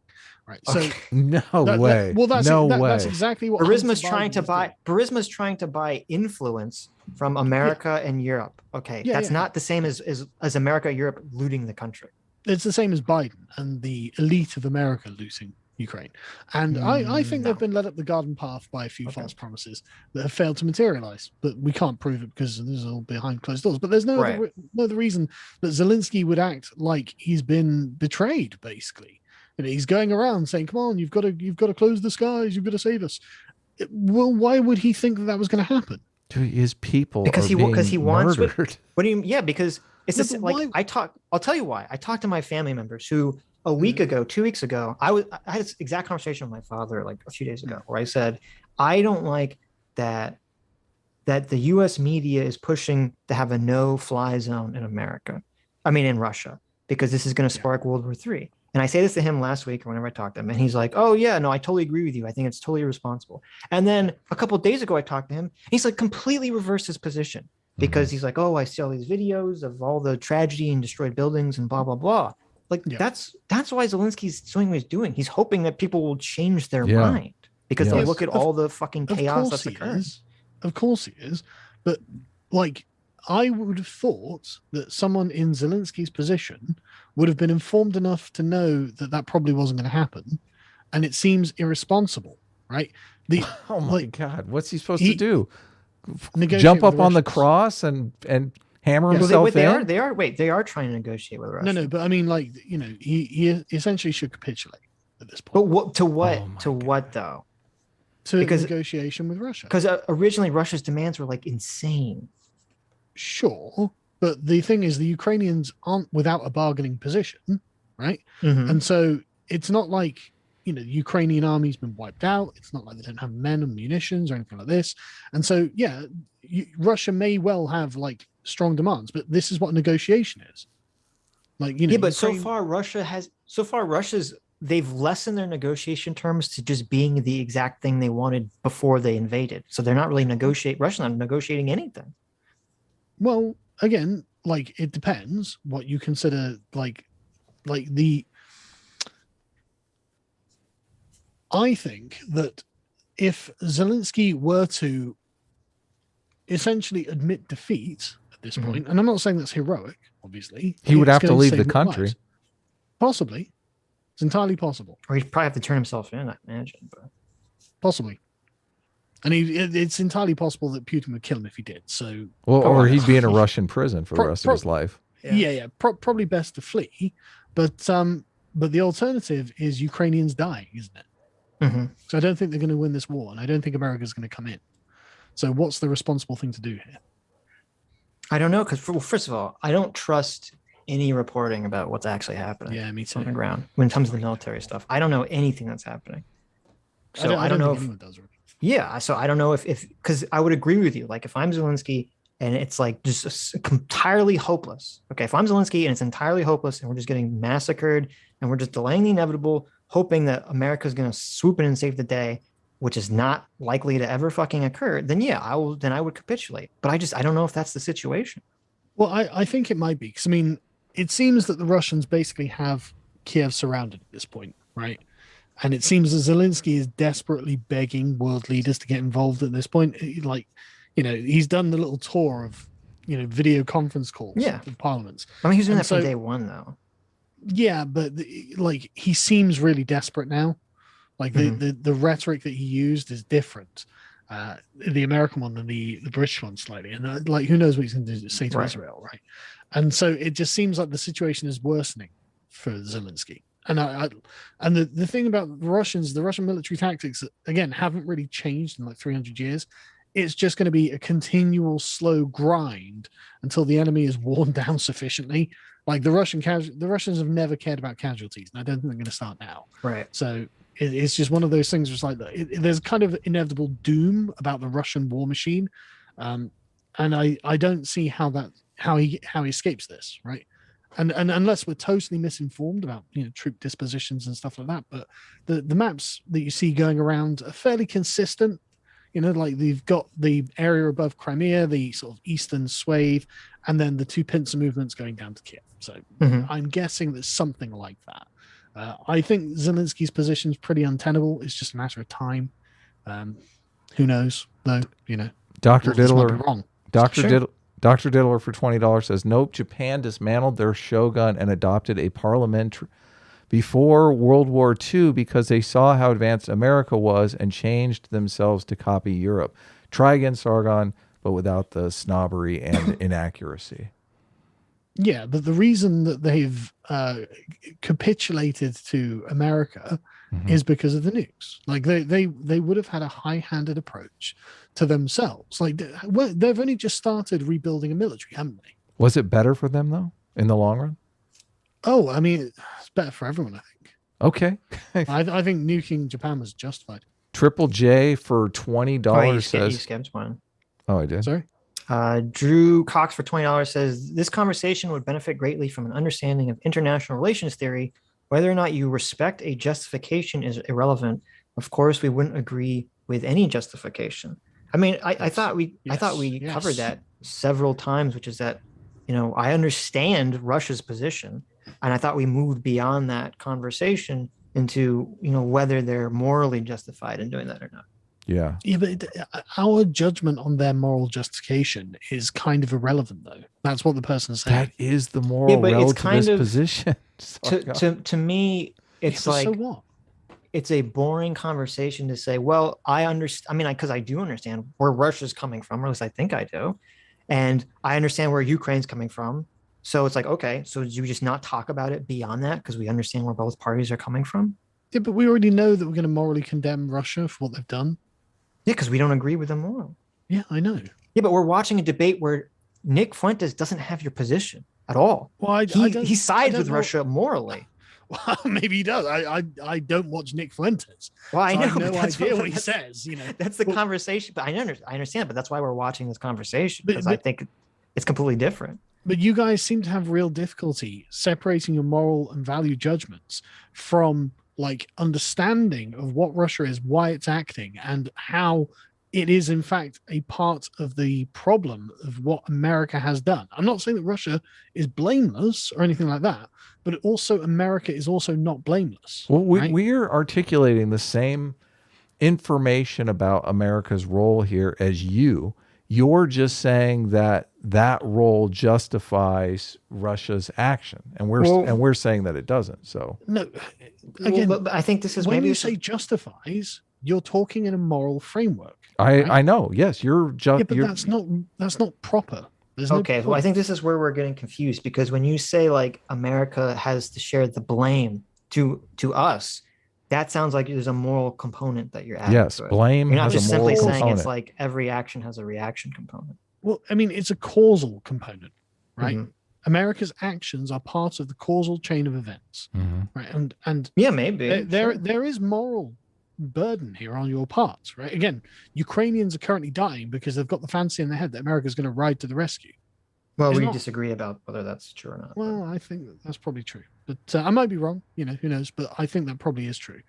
Right. So no way. That's exactly what Burisma's trying to buy. Burisma's trying to buy influence from America and Europe. Okay, that's not the same as America, Europe looting the country. It's the same as Biden and the elite of America looting Ukraine. And I think they've been led up the garden path by a few false promises that have failed to materialize. But we can't prove it because this is all behind closed doors. But there's no other reason that Zelensky would act like he's been betrayed, basically. He's going around saying, "Come on, you've got to close the skies. You've got to save us." Well, why would he think that was going to happen? Dude, his people because he wants. murdered. What do you? Yeah, because it's just like I'll tell you why. I talked to my family members who a week ago, 2 weeks ago, I had this exact conversation with my father like a few days ago, where I said, I don't like that the U.S. media is pushing to have a no-fly zone in Russia, because this is going to spark World War III. And I say this to him last week or whenever I talk to him, and he's like, "Oh yeah, no, I totally agree with you. I think it's totally irresponsible." And then a couple of days ago, I talked to him. He's like completely reversed his position, because he's like, "Oh, I see all these videos of all the tragedy and destroyed buildings and blah blah blah." Like that's why Zelensky's doing what he's doing. He's hoping that people will change their mind, because they'll look at all the fucking chaos that's occurring. Of course he is, but like, I would have thought that someone in Zelensky's position would have been informed enough to know that probably wasn't going to happen, and it seems irresponsible, right? Oh my God, what's he supposed to do? Jump up on the cross and hammer himself in? They are trying to negotiate with Russia. No, but I mean, like, he essentially should capitulate at this point. But to what though? Because negotiation with Russia. Because originally Russia's demands were like insane. Sure, but the thing is, the Ukrainians aren't without a bargaining position, right? Mm-hmm. And so it's not like, the Ukrainian army's been wiped out. It's not like they don't have men and munitions or anything like this. And so, Russia may well have like strong demands, but this is what negotiation is. Like, but so far Russia's they've lessened their negotiation terms to just being the exact thing they wanted before they invaded. So they're not really Russia's not negotiating anything. Well, again, like, it depends what you consider I think that if Zelensky were to essentially admit defeat at this point, and I'm not saying that's heroic, obviously. He would have to leave the country. Possibly. It's entirely possible. Or he'd probably have to turn himself in, I imagine. But possibly. And it's entirely possible that Putin would kill him if he did. So, or he'd be in a Russian prison for the rest of his life. Probably best to flee. But the alternative is Ukrainians dying, isn't it? Mm-hmm. So I don't think they're going to win this war, and I don't think America's going to come in. So what's the responsible thing to do here? I don't know, because first of all, I don't trust any reporting about what's actually happening. Yeah, me too. On the ground when it comes to the military stuff. I don't know anything that's happening. So I don't know if anyone does. Really. Yeah, so I don't know if because I would agree with you. Like if I'm Zelensky and it's like just entirely hopeless. Okay, if I'm Zelensky and it's entirely hopeless and we're just getting massacred and we're just delaying the inevitable, hoping that America's going to swoop in and save the day, which is not likely to ever fucking occur, then yeah, I would capitulate. But I don't know if that's the situation. Well, I think it might be because I mean, it seems that the Russians basically have Kiev surrounded at this point, right? And it seems that Zelensky is desperately begging world leaders to get involved at this point. Like, he's done the little tour of, video conference calls with parliaments. I mean, he's doing that from day one, though. Yeah, but like he seems really desperate now. Like the rhetoric that he used is different. The American one than the British one slightly. And like, who knows what he's going to say to Israel, right? And so it just seems like the situation is worsening for Zelensky. And the thing about the Russian military tactics, again, haven't really changed in like 300 years. It's just going to be a continual slow grind until the enemy is worn down sufficiently. Like the Russians have never cared about casualties, and I don't think they're going to start now. Right. So it's just one of those things. Where it's like there's kind of inevitable doom about the Russian war machine, and I don't see how he escapes this, right? And unless we're totally misinformed about troop dispositions and stuff like that, but the maps that you see going around are fairly consistent. Like they've got the area above Crimea, the sort of eastern swathe, and then the two pincer movements going down to Kiev. So I'm guessing there's something like that. I think Zelensky's position is pretty untenable. It's just a matter of time. Who knows, though? Dr. Diddler, wrong. Dr. Diddler for $20 says, nope, Japan dismantled their shogun and adopted a parliament before World War II because they saw how advanced America was and changed themselves to copy Europe. Try again, Sargon, but without the snobbery and inaccuracy. Yeah, but the reason that they've capitulated to America is because of the nukes. Like they would have had a high-handed approach to themselves. Like they've only just started rebuilding a military, haven't they? Was it better for them though in the long run? Oh, I mean, it's better for everyone, I think. Okay. I think nuking Japan was justified. Triple J for $20 says. You skipped one. Oh, I did. Sorry. Drew Cox for $20 says this conversation would benefit greatly from an understanding of international relations theory. Whether or not you respect a justification is irrelevant. Of course, we wouldn't agree with any justification. I mean, I thought we covered that several times, which is that, I understand Russia's position, and I thought we moved beyond that conversation into, whether they're morally justified in doing that or not. Yeah. Yeah, but our judgment on their moral justification is kind of irrelevant, though. That's what the person is saying. That is the moral relativist position. To me, it's like, so what? It's a boring conversation to say, well, I understand. I mean, because I do understand where Russia's coming from, or at least I think I do. And I understand where Ukraine's coming from. So it's like, okay, so do we just not talk about it beyond that because we understand where both parties are coming from? Yeah, but we already know that we're going to morally condemn Russia for what they've done. Yeah, because we don't agree with them morally. Yeah, I know. Yeah, but we're watching a debate where Nick Fuentes doesn't have your position at all. Well, he sides with Russia morally. Well, maybe he does. I don't watch Nick Fuentes. Well, I know. I have no idea what he says. That's the conversation. But I understand. But that's why we're watching this conversation, because I think it's completely different. But you guys seem to have real difficulty separating your moral and value judgments from like understanding of what Russia is, why it's acting, and how it is in fact a part of the problem of what America has done. I'm not saying that Russia is blameless or anything like that, but also America is also not blameless. Well, we're articulating the same information about America's role here as you. You're just saying that role justifies Russia's action, and we're saying that it doesn't. So no, again, but I think this is when you say justifies, you're talking in a moral framework. I know. Yes, you're just. Yeah, but that's not proper. Okay, well, I think this is where we're getting confused, because when you say like America has to share the blame to us, that sounds like there's a moral component that you're adding. Yes, blame. You're not just simply saying component. it's like every action has a reaction component. Well, I mean, it's a causal component, right? America's actions are part of the causal chain of events, right? And yeah, maybe there is moral burden here on your part, right? Again, Ukrainians are currently dying because they've got the fantasy in their head that America's going to ride to the rescue. Well, we disagree about whether that's true or not. Well, I think that's probably true, but I might be wrong. You know, who knows? But I think that probably is true,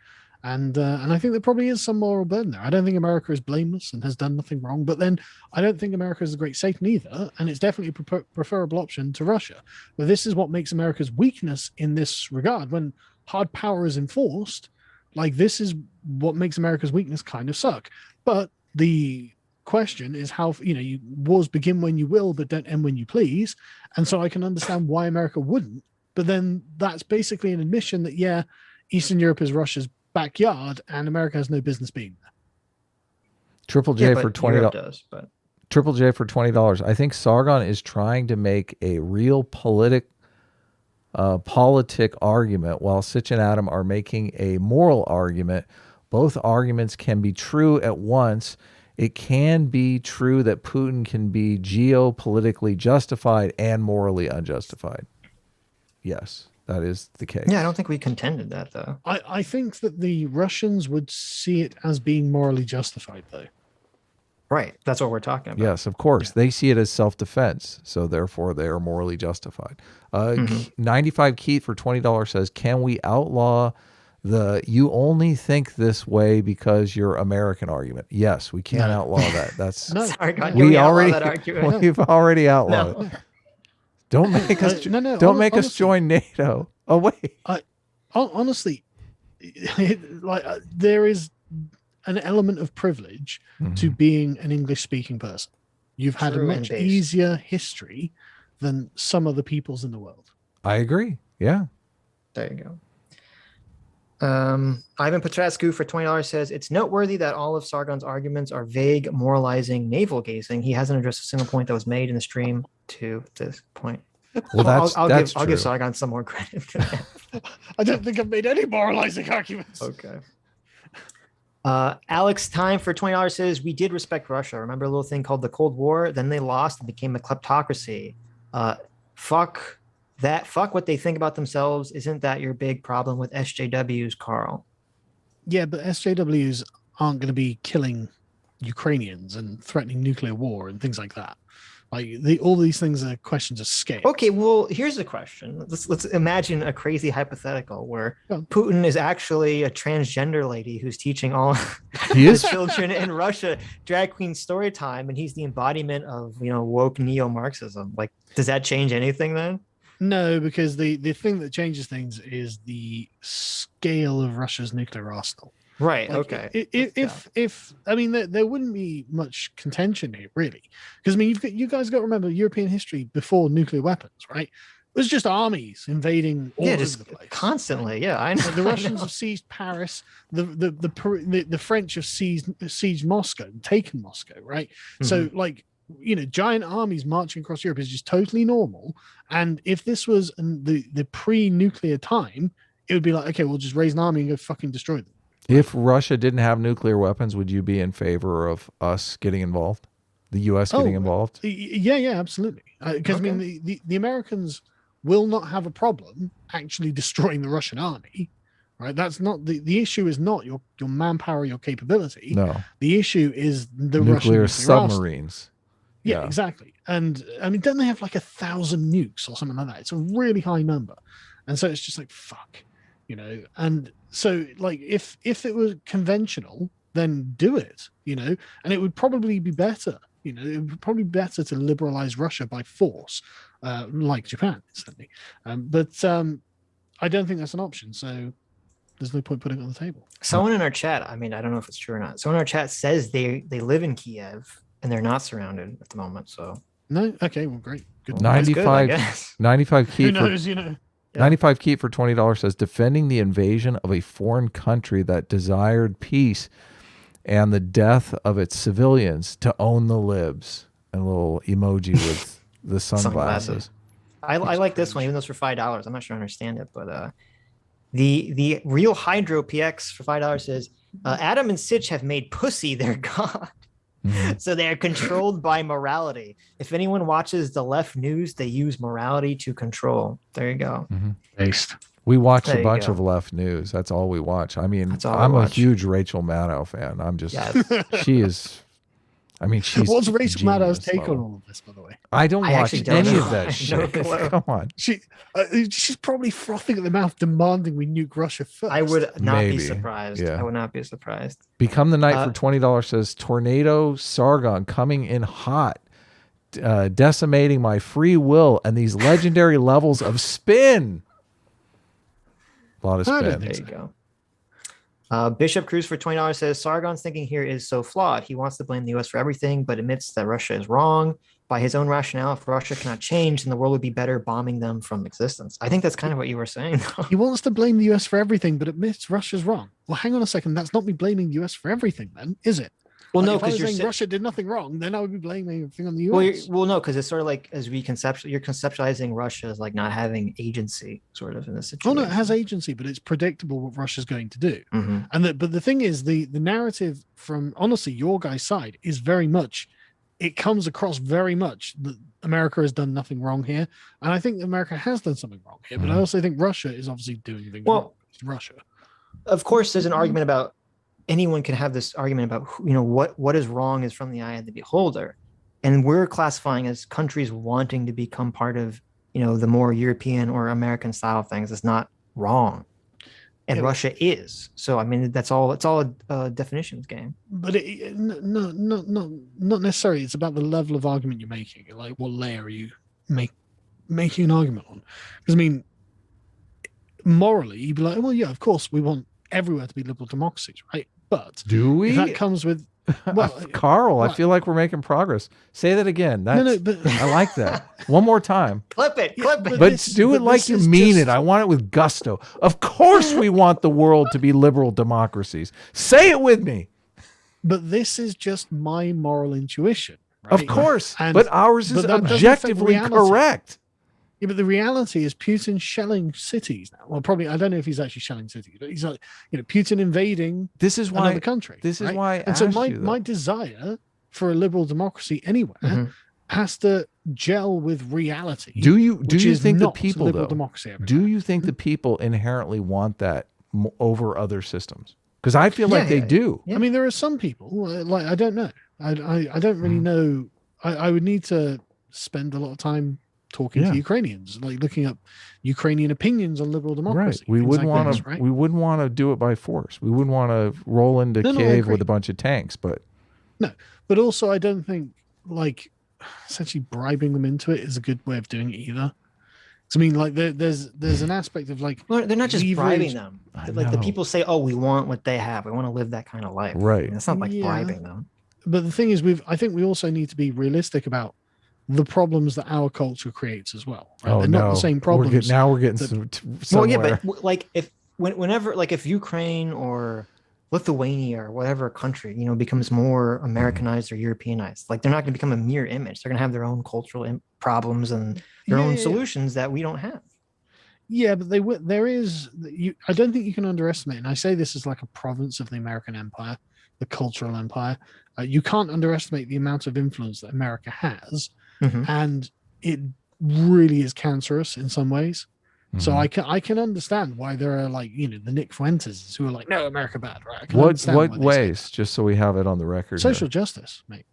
and I think there probably is some moral burden there. I don't think America is blameless and has done nothing wrong, but then I don't think America is a great Satan either, and it's definitely a preferable option to Russia. But this is what makes America's weakness in this regard. When hard power is enforced, like this is what makes America's weakness kind of suck. But the question is how, you know, wars begin when you will but don't end when you please, and so I can understand why America wouldn't, but then that's basically an admission that Eastern Europe is Russia's backyard and America has no business being there. Triple J for $20. Triple J for $20. I think Sargon is trying to make a real politic argument while Sitch and Adam are making a moral argument. Both arguments can be true at once. It can be true that Putin can be geopolitically justified and morally unjustified. Yes, that is the case. Yeah, I don't think we contended that, though. I think that the Russians would see it as being morally justified, though. Right. That's what we're talking about. Yes, of course. Yeah. They see it as self-defense, so therefore they are morally justified. 95 Keith for $20 says, can we outlaw the "you only think this way because you're American" argument? Yes, we can outlaw that. That's no. Sorry, God, we've already outlawed it. Don't make us don't make us join NATO. Oh wait. Honestly, there is an element of privilege to being an English speaking person. You've had a much easier history than some other peoples in the world. I agree. Yeah. There you go. Ivan Petrescu for $20 says, it's noteworthy that all of Sargon's arguments are vague, moralizing, navel gazing. He hasn't addressed a single point that was made in the stream to this point. Well, I'll give Sargon some more credit for that. I don't think I've made any moralizing arguments. Okay. Alex Time for $20 says, we did respect Russia. Remember a little thing called the Cold War? Then they lost and became a kleptocracy. Fuck what they think about themselves. Isn't that your big problem with SJWs, Carl? Yeah, but SJWs aren't going to be killing Ukrainians and threatening nuclear war and things like that. Like all these things are questions of scale. Okay, well, here's the question. Let's imagine a crazy hypothetical where Putin is actually a transgender lady who's teaching all his children in Russia drag queen story time, and he's the embodiment of woke neo-Marxism. Like, does that change anything then? No, because the thing that changes things is the scale of Russia's nuclear arsenal. Right. Like, okay. If I mean, there wouldn't be much contention here, really, because I mean, you guys got to remember European history before nuclear weapons, right? It was just armies invading all over the place constantly. Right? Yeah, I know. The Russians have seized Paris. The French have sieged Moscow, taken Moscow, right? So like, giant armies marching across Europe is just totally normal. And if this was the pre-nuclear time, it would be like, okay, we'll just raise an army and go fucking destroy them. If Russia didn't have nuclear weapons, would you be in favor of us getting involved? The U.S. getting involved? Yeah, absolutely. Because I mean, the Americans will not have a problem actually destroying the Russian army, right? That's not the issue. Is not your manpower, your capability. No, the issue is the nuclear Russian submarines. Yeah, exactly. And I mean, don't they have like 1,000 nukes or something like that? It's a really high number, and so it's just like fuck, And so, like, if it was conventional, then do it, and it would probably be better. It would probably be better to liberalize Russia by force, like Japan, certainly. But I don't think that's an option. So there's no point putting it on the table. Someone in our chat, I mean, I don't know if it's true or not. Someone in our chat says they live in Kiev and they're not surrounded at the moment. So no, okay, well, great, good. 95 key. Who knows, 95 Keep for $20 says, defending the invasion of a foreign country that desired peace and the death of its civilians to own the libs. And a little emoji with the sunglasses. I like this one, even though it's for $5. I'm not sure I understand it, but the Real Hydro PX for $5 says, Adam and Sitch have made pussy their god. So they're controlled by morality. If anyone watches the left news, they use morality to control. There you go. Based. We watch There a you bunch go. of left news. That's all we watch. I mean, That's all I'm we a watch. huge Rachel Maddow fan. I'm just, Yes. she is, I mean, she's What's Rachel Maddow's genius take on level. all of this, by the way? I don't I watch actually don't any know. of I that have no shit. clue. Come on. She's probably frothing at the mouth, demanding we nuke Russia first. I would not Maybe. be surprised. Yeah. I would not be surprised. Become the Knight Uh, for $20 says, Tornado Sargon coming in hot, decimating my free will and these legendary levels of spin. A lot of I don't spin. think There you go. Bishop Cruz for $20 says Sargon's thinking here is so flawed. He wants to blame the US for everything, but admits that Russia is wrong. By his own rationale, if Russia cannot change, then the world would be better bombing them from existence. I think that's kind of what you were saying. He wants to blame the US for everything, but admits Russia's wrong. Well, hang on a second. That's not me blaming the US for everything, then, is it? Well, no, if I because was you're saying si- Russia did nothing wrong, then I would be blaming everything on the well, US. no, because it's sort of like as we you're conceptualizing Russia as like not having agency, sort of in this Oh situation. no, it has agency, but it's predictable what Russia's going to do. Mhm. And but the thing is, the narrative from honestly your guy's side is very much, it comes across very much that America has done nothing wrong here, and I think America has done something wrong here. But I also think Russia is obviously doing things wrong. It's Russia. Of course, there's an argument about anyone can have this argument about what is wrong is from the eye of the beholder, and we're classifying as countries wanting to become part of the more European or American style things is not wrong, and Yeah, Russia is. So I mean, it's all a definitions game. But not necessarily. It's about the level of argument you're making. Like, what layer are you making an argument on? Because I mean, morally, you'd be like, well, yeah, of course, we want everywhere to be liberal democracies, right? But Do we? if that comes with, well, Carl, I what? feel like we're making progress. Say that again. That's, no, but I like that. One more time. Clip it. But this- do it but like this you is mean just- it. I want it with gusto. Of course we want the world to be liberal democracies. Say it with me. But this is just my moral intuition. Right? Of course. And- but ours is but that doesn't affect objectively reality. correct. Yeah, but the reality is Putin shelling cities now. Well, probably I don't know if he's actually shelling cities, but he's like, Putin invading This is why another country. this is right? why I And so asked my you that. my desire for a liberal democracy anywhere Mhm. has to gel with reality. Do you which think is the not people liberal though? democracy everywhere. Do you think the people inherently want that over other systems? Because I feel like Yeah, they yeah, do. yeah. I mean, there are some people like I don't know. I don't really know. I would need to spend a lot of time talking Yeah. to Ukrainians, like looking up Ukrainian opinions on liberal democracy. Right. We things wouldn't like want this, to. right? We wouldn't want to do it by force. We wouldn't want to roll into No, I Kiev agree. with a bunch of tanks. But But also, I don't think like essentially bribing them into it is a good way of doing it either. So, I mean, like there's an aspect of like Well, they're not just leverage- bribing them. I Like the know. people say, "Oh, we want what they have. We want to live that kind of life." Right. I mean, it's not like Yeah. bribing them. But the thing is, I think we also need to be realistic about the problems that our culture creates as well. Right? oh They're no, not the same We're problems. now we're getting that- somewhere. Well, yeah, but like whenever like if Ukraine or Lithuania or whatever country becomes more Americanized or Europeanized, like they're not going to become a mirror image. They're going to have their own cultural problems and their own Yeah. solutions that we don't have. Yeah, but there is I don't think you can underestimate, and I say this is like a province of the American empire, the cultural empire. You can't underestimate the amount of influence that America has, Mhm. and it really is cancerous in some ways. So Mhm. I can understand why there are like the Nick Fuentes who are like, no, America bad, right? I can what understand why they say ways? Just so we have it on the record. social here. justice, mate.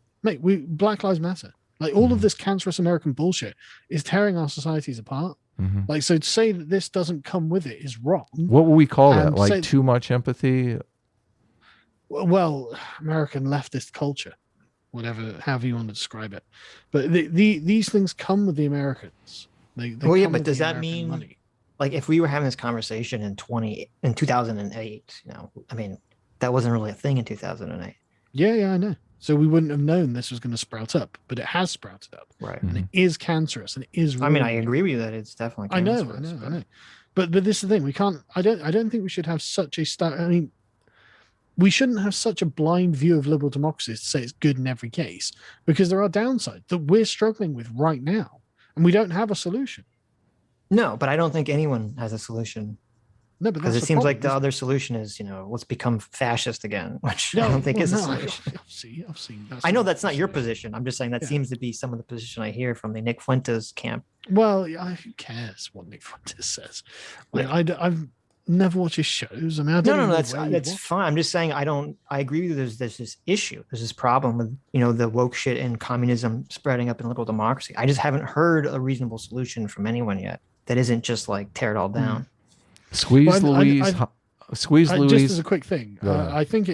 Black Lives Matter. Like all of this cancerous American bullshit is tearing our societies apart. Mhm. Like, so to say that this doesn't come with it is wrong. What would we call that? And Like say- too much empathy? Well, American leftist culture, however you want to describe it. But these things come with the Americans. They Well, yeah, come but with does the that American mean- money. Like if we were having this conversation in 2008, I mean, that wasn't really a thing in 2008. Yeah, I know. So we wouldn't have known this was going to sprout up, but it has sprouted up, Right. and it is cancerous, and it is. I mean, I ruining- agree with you that it's definitely. I know. cancerous, but- I know. But this is the thing. We can't. I don't think we should have such a I mean, we shouldn't have such a blind view of liberal democracies to say it's good in every case, because there are downsides that we're struggling with right now, and we don't have a solution. No, but I don't think anyone has a solution No, but Because that's it the seems like the problem, other solution is, let's become fascist again, which I No, don't think well, is a no, solution. I've seen. I know that's not your position. I'm just saying that Yeah. seems to be some of the position I hear from the Nick Fuentes camp. Well, who cares what Nick Fuentes says? Like, I've never watched his shows. I mean, I don't No, know that's fine. I'm just saying I agree with you. There's this issue. There's this problem with the woke shit and communism spreading up in liberal democracy. I just haven't heard a reasonable solution from anyone yet that isn't just like tear it all down. Squeeze Louise. Squeeze Louise. Just as a quick thing, I think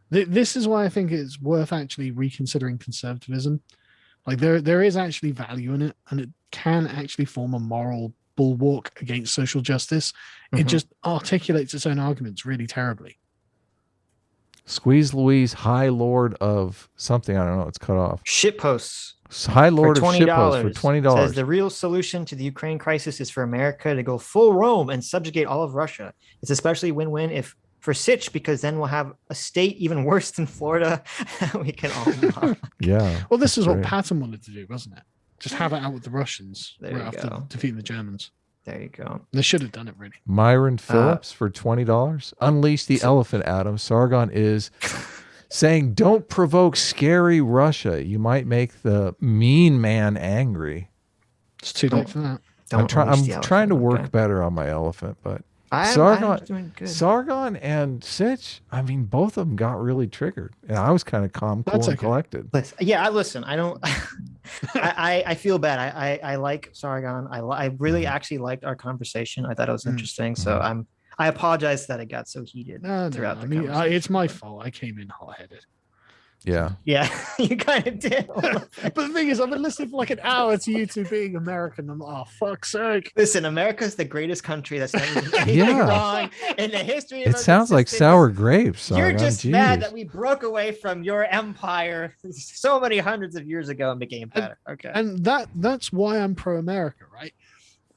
this is why I think it's worth actually reconsidering conservatism. Like there is actually value in it, and it can actually form a moral bulwark against social justice. It just articulates its own arguments really terribly. Squeeze Louise, High Lord of something. I don't know. It's cut off. Shitposts. High Lord of Shitposts for $20. Says the real solution to the Ukraine crisis is for America to go full Rome and subjugate all of Russia. It's especially win-win for Sitch, because then we'll have a state even worse than Florida. We can all mock. Yeah. Well, this is what Patton wanted to do, wasn't it? Just have it out with the Russians There right you after go. defeating the Germans. There you go. They should have done it, really. Myron Phillips for $20. Unleash the elephant, Adam. Sargon is saying, don't provoke scary Russia. You might make the mean man angry. It's too late for that. I'm trying to work better on my elephant, but I'm doing good. Sargon and Sitch, I mean, both of them got really triggered, and I was kind of calm, cool, and collected. Listen. I don't. I feel bad. I like Sargon. I really actually liked our conversation. I thought it was interesting. So I apologize that it got so heated throughout the conversation. It's my fault. I came in hot-headed. Yeah, you kind of did. But the thing is, I've been listening for like an hour to you two being American. I'm like, oh, fuck's sake. Listen, America's the greatest country that's never done anything wrong in the history of it sounds like sour grapes. You're just mad that we broke away from your empire so many hundreds of years ago and became better. Okay. And that's why I'm pro-America, right?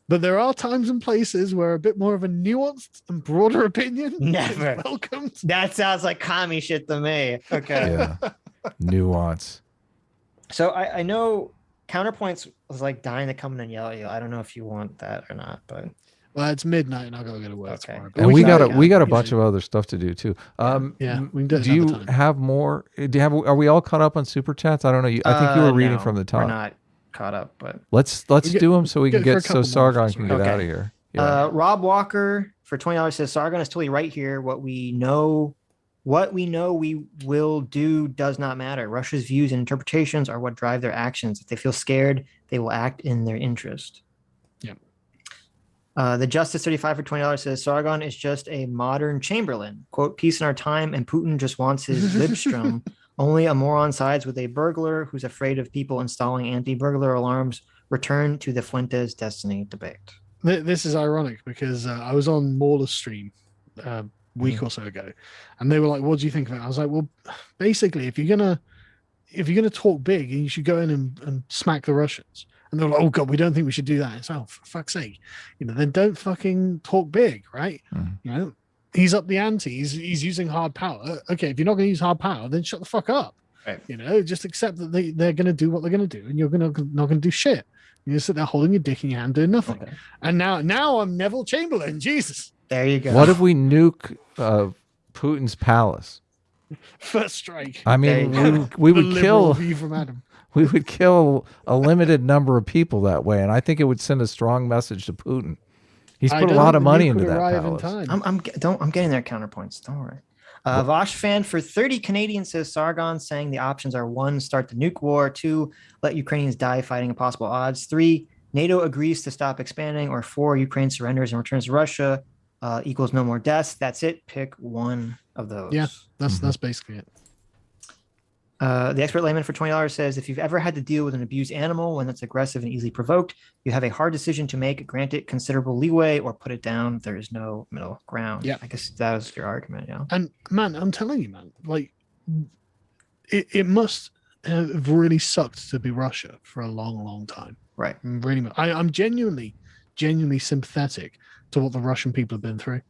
But there are times and places where a bit more of a nuanced and broader opinion never is welcomed. That sounds like commie shit to me. Okay. Yeah. Nuance. So I know Counterpoints was like dying to come in and yell at you. I don't know if you want that or not, but well, it's midnight and I gotta go to work tomorrow. And we got a bunch of other stuff to do too. We can do you have more? Are we all caught up on super chats? I don't know. I think you were reading from the top. We're not caught up, but let's do them so we can get so Sargon can get out of here. Yeah. Rob Walker for $20 says Sargon is totally right here. What we know we will do does not matter. Russia's views and interpretations are what drive their actions. If they feel scared, they will act in their interest. Yeah. The Justice 35 for $20 says Sargon is just a modern Chamberlain. Quote, peace in our time, and Putin just wants his Libstrom. Only a moron sides with a burglar who's afraid of people installing anti-burglar alarms. Return to the Fuentes Destiny debate. This is ironic because I was on Mauler's stream a week or so ago, and they were like, "What do you think of it?" I was like, "Well, basically, if you're gonna talk big, you should go in and smack the Russians." And they're like, "Oh God, we don't think we should do that." It's for fuck's sake, then don't fucking talk big, right? He's up the ante. He's using hard power. Okay, if you're not going to use hard power, then shut the fuck up. Right. Just accept that they're going to do what they're going to do, and you're not going to do shit. You sit there holding your dick in your hand, doing nothing. Okay. And now I'm Neville Chamberlain. Jesus. There you go. What if we nuke Putin's palace? First strike. I mean, we would kill. From Adam. We would kill a limited number of people that way, and I think it would send a strong message to Putin. He's put a lot of money into that palace. I'm getting their counterpoints. Don't worry. Vosh fan for 30 Canadians says Sargon saying the options are 1, start the nuke war, 2, let Ukrainians die fighting impossible odds, 3, NATO agrees to stop expanding, or 4, Ukraine surrenders and returns to Russia equals no more deaths. That's it. Pick one of those. Yeah, that's basically it. The expert layman for $20 says, if you've ever had to deal with an abused animal when it's aggressive and easily provoked, you have a hard decision to make. Grant it considerable leeway or put it down. There is no middle ground. Yeah. I guess that was your argument. Yeah. And man, I'm telling you, man, like it must have really sucked to be Russia for a long, long time. Right. Really, I'm genuinely sympathetic to what the Russian people have been through.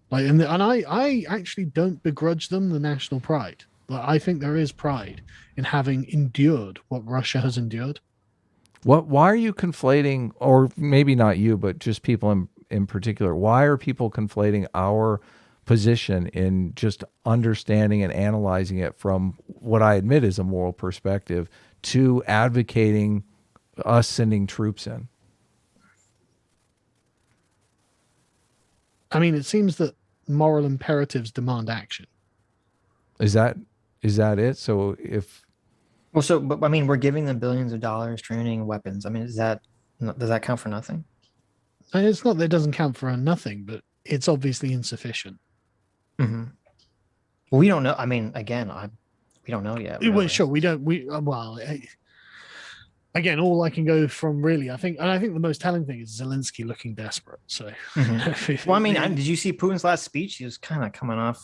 Like, and I actually don't begrudge them the national pride. But I think there is pride in having endured what Russia has endured. Why are you conflating, or maybe not you, but just people in in particular? Why are people conflating our position in just understanding and analyzing it from what I admit is a moral perspective to advocating us sending troops in? I mean, it seems that moral imperatives demand action. Is that it? So but I mean, we're giving them billions of dollars, training, weapons. I mean, does that count for nothing? And it's not that it doesn't count for nothing, but it's obviously insufficient. Mm-hmm. Well, we don't know. I mean, again, we don't know yet. Well, Really. sure, we don't. Again, all I can go from really, I think the most telling thing is Zelensky looking desperate. So, well, I mean, did you see Putin's last speech? He was kind of coming off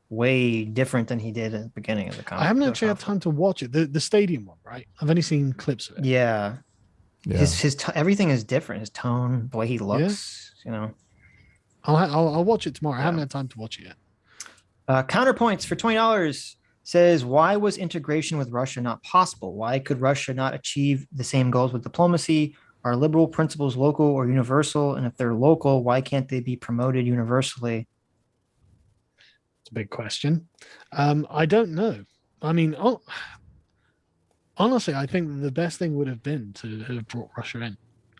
way different than he did at the beginning of the conflict. I haven't actually had time to watch it. The stadium one, right? I've only seen clips of it. Yeah. His everything is different. His tone, the way he looks, you know. I'll watch it tomorrow. I haven't had time to watch it yet. Counterpoints for $20 says, why was integration with Russia not possible? Why could Russia not achieve the same goals with diplomacy? Are liberal principles local or universal? And if they're local, why can't they be promoted universally? It's a big question. I don't know. I mean, honestly, I think the best thing would have been to have brought Russia in,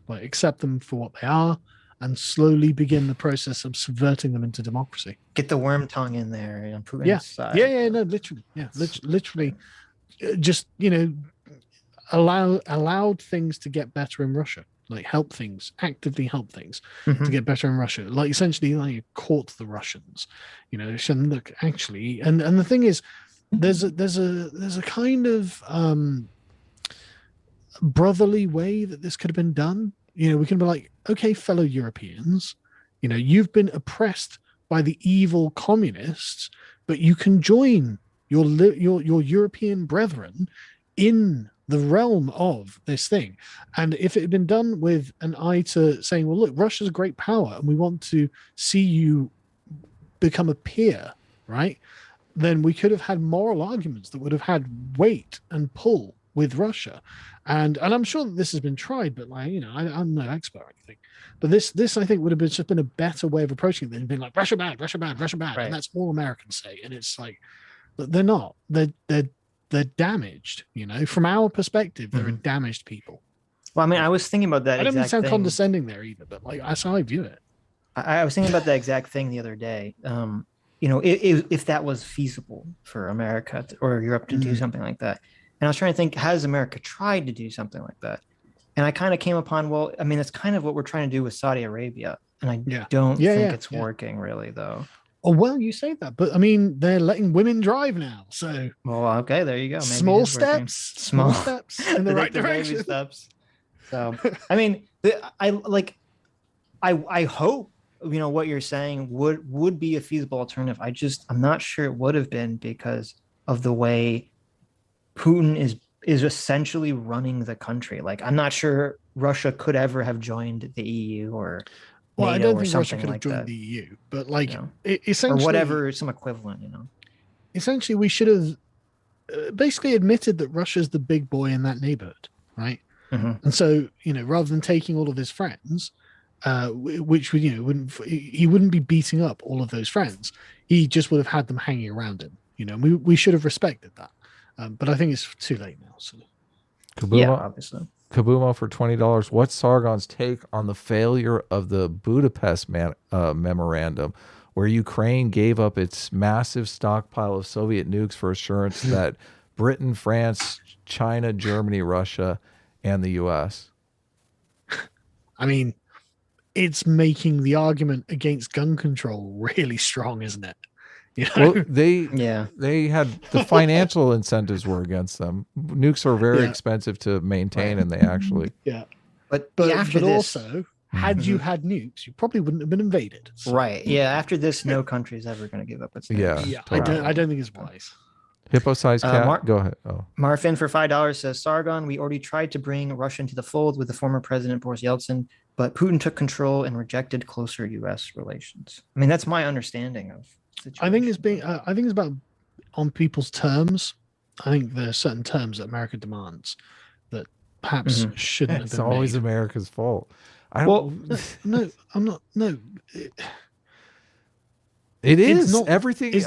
like accept them for what they are, and slowly begin the process of subverting them into democracy. Get the worm tongue in there on Putin's side. No, literally, literally, just allowed things to get better in Russia, like actively help things to get better in Russia, like essentially like caught the Russians, shouldn't look actually, and the thing is, there's a kind of brotherly way that this could have been done. We can be like, okay, fellow Europeans, you've been oppressed by the evil communists, but you can join your European brethren in the realm of this thing. And if it had been done with an eye to saying, well, look, Russia's a great power and we want to see you become a peer, right? Then we could have had moral arguments that would have had weight and pull with Russia. And I'm sure that this has been tried, but I'm no expert or anything. But this I think would have just been a better way of approaching it than being like Russia bad, Russia bad, Russia bad. Right. And that's all Americans say. And it's like, but they're not. They're damaged, From our perspective, they're damaged people. Well, I mean, I was thinking about that. I don't mean to sound condescending there either, but that's how I view it. I was thinking about that exact thing the other day. If that was feasible for America or Europe to do something like that. And I was trying to think, has America tried to do something like that? And I kind of came upon, well, I mean, it's kind of what we're trying to do with Saudi Arabia. And I don't think it's working really, though. Oh, well, you say that, but I mean, they're letting women drive now. So, well, okay, there you go. Maybe small steps in the right direction. Steps. So, I mean, I hope, what you're saying would be a feasible alternative. I'm not sure it would have been because of the way Putin is essentially running the country. Like, I'm not sure Russia could ever have joined the EU or NATO, I don't think Russia could have joined the EU, but or essentially, whatever, some equivalent, Essentially, we should have basically admitted that Russia's the big boy in that neighborhood, right? And so, rather than taking all of his friends, which he wouldn't be beating up all of those friends. He just would have had them hanging around him. We should have respected that. But I think it's too late now. So, obviously. Kabumo for $20. What's Sargon's take on the failure of the Budapest memorandum, where Ukraine gave up its massive stockpile of Soviet nukes for assurance that Britain, France, China, Germany, Russia, and the U.S.? I mean, it's making the argument against gun control really strong, isn't it? Well, they had the financial incentives were against them. Nukes are very expensive to maintain, and they actually But also, had you had nukes, you probably wouldn't have been invaded. So. Right? Yeah. After this, no country is ever going to give up its nukes. Totally. I don't think it's wise. Hippo-sized cat. Go ahead. Marfin for $5 says, Sargon, we already tried to bring Russia into the fold with the former president Boris Yeltsin, but Putin took control and rejected closer U.S. relations. I mean, that's my understanding of. I think it's about on people's terms. I think there are certain terms that America demands that perhaps shouldn't have been It's always made. America's fault. Well, No, I'm not. No, It It's is not- everything. It's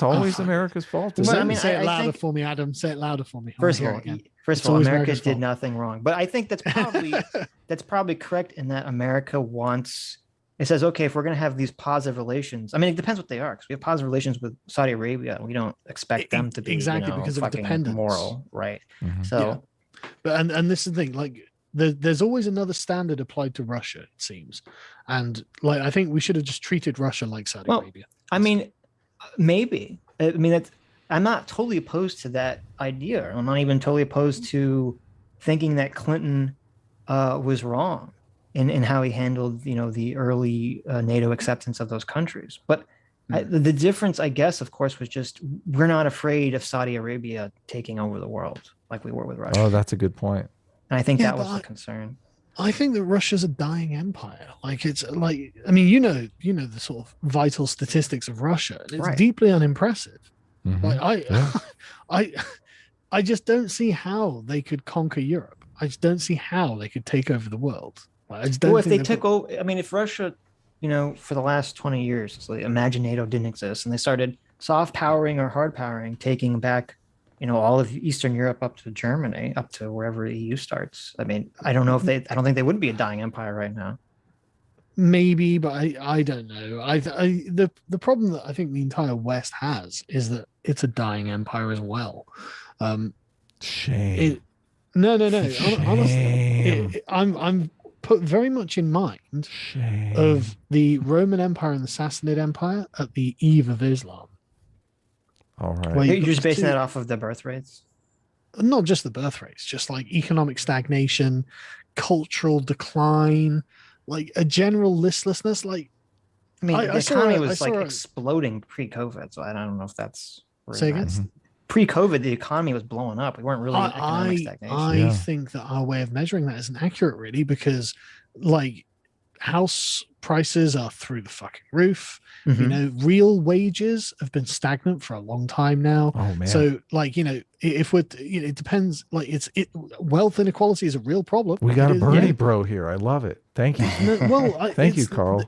always America's fault. Well, isn't I it? mean, say it I louder think- for me, Adam. Say it louder for me. I First of wanna all, hear it again. first It's of all, always America America's did fault. nothing wrong. But I think that's probably correct in that America wants. It says, okay, if we're going to have these positive relations, I mean, it depends what they are. Because we have positive relations with Saudi Arabia, we don't expect them to be Exactly, because of fucking dependence. moral, right? Mhm. So But and this is the thing, like there's always another standard applied to Russia, it seems, and like I think we should have just treated Russia like Saudi Well, Arabia. I mean, maybe. I mean, I'm not totally opposed to that idea. I'm not even totally opposed to thinking that Clinton was wrong in how he handled, the early NATO acceptance of those countries. But the difference, I guess, of course, was just we're not afraid of Saudi Arabia taking over the world like we were with Russia. Oh, that's a good point. And I think Yeah, that was but the concern. I think that Russia's a dying empire. Like it's like I mean, you know the sort of vital statistics of Russia. It's Right. deeply unimpressive. Mhm. Like Yeah. I just don't see how they could conquer Europe. I just don't see how they could take over the world. Like, I just don't Well, if think they they've took got- over, I mean, if Russia, for the last 20 years, it's like, imagine NATO didn't exist and they started soft powering or hard powering, taking back, all of Eastern Europe up to Germany, up to wherever the EU starts. I mean, I don't think they would be a dying empire right now. maybe, but I don't know. The problem that I think the entire West has is that it's a dying empire as well. Shame. No. Honestly, Shame. I'm put very much in mind Shame. of the Roman Empire and the Sassanid Empire at the eve of Islam. All right. Well, You're got just basing two- that off of the birth rates. Not just the birth rates, just like economic stagnation, cultural decline, like a general listlessness. Like I mean, I the saw economy a- I was like saw a- exploding pre-COVID, so I don't know if that's really Say again? nice. Pre-COVID, the economy was blowing up. We weren't really in economic stagnation. I Yeah. think that our way of measuring that isn't accurate, really, because like house prices are through the fucking roof. Mhm. Real wages have been stagnant for a long time now. Oh man. So, like, if we're, it depends. Like, wealth inequality is a real problem. we got a It is- Bernie yeah. bro here. I love it. Thank you. No, well, Thank you, it's- Carl.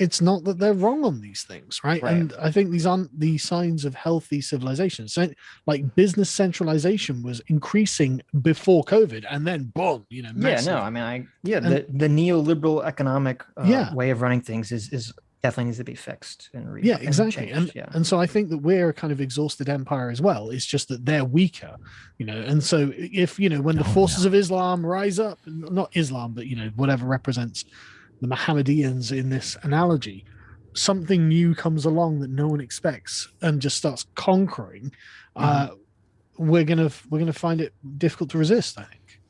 It's not that they're wrong on these things, right? Right. And I think these aren't the signs of healthy civilization. So, like, business centralization was increasing before COVID, and then boom, Yeah, massive. no, I mean, the neoliberal economic Yeah. way of running things is definitely needs to be fixed and Yeah, exactly. changed, yeah. And so I think that we're a kind of exhausted empire as well. It's just that they're weaker, and so if when the forces of Islam rise up, not Islam, but whatever represents the Mohammedans in this analogy, something new comes along that no one expects and just starts conquering, we're gonna find it difficult to resist, I think.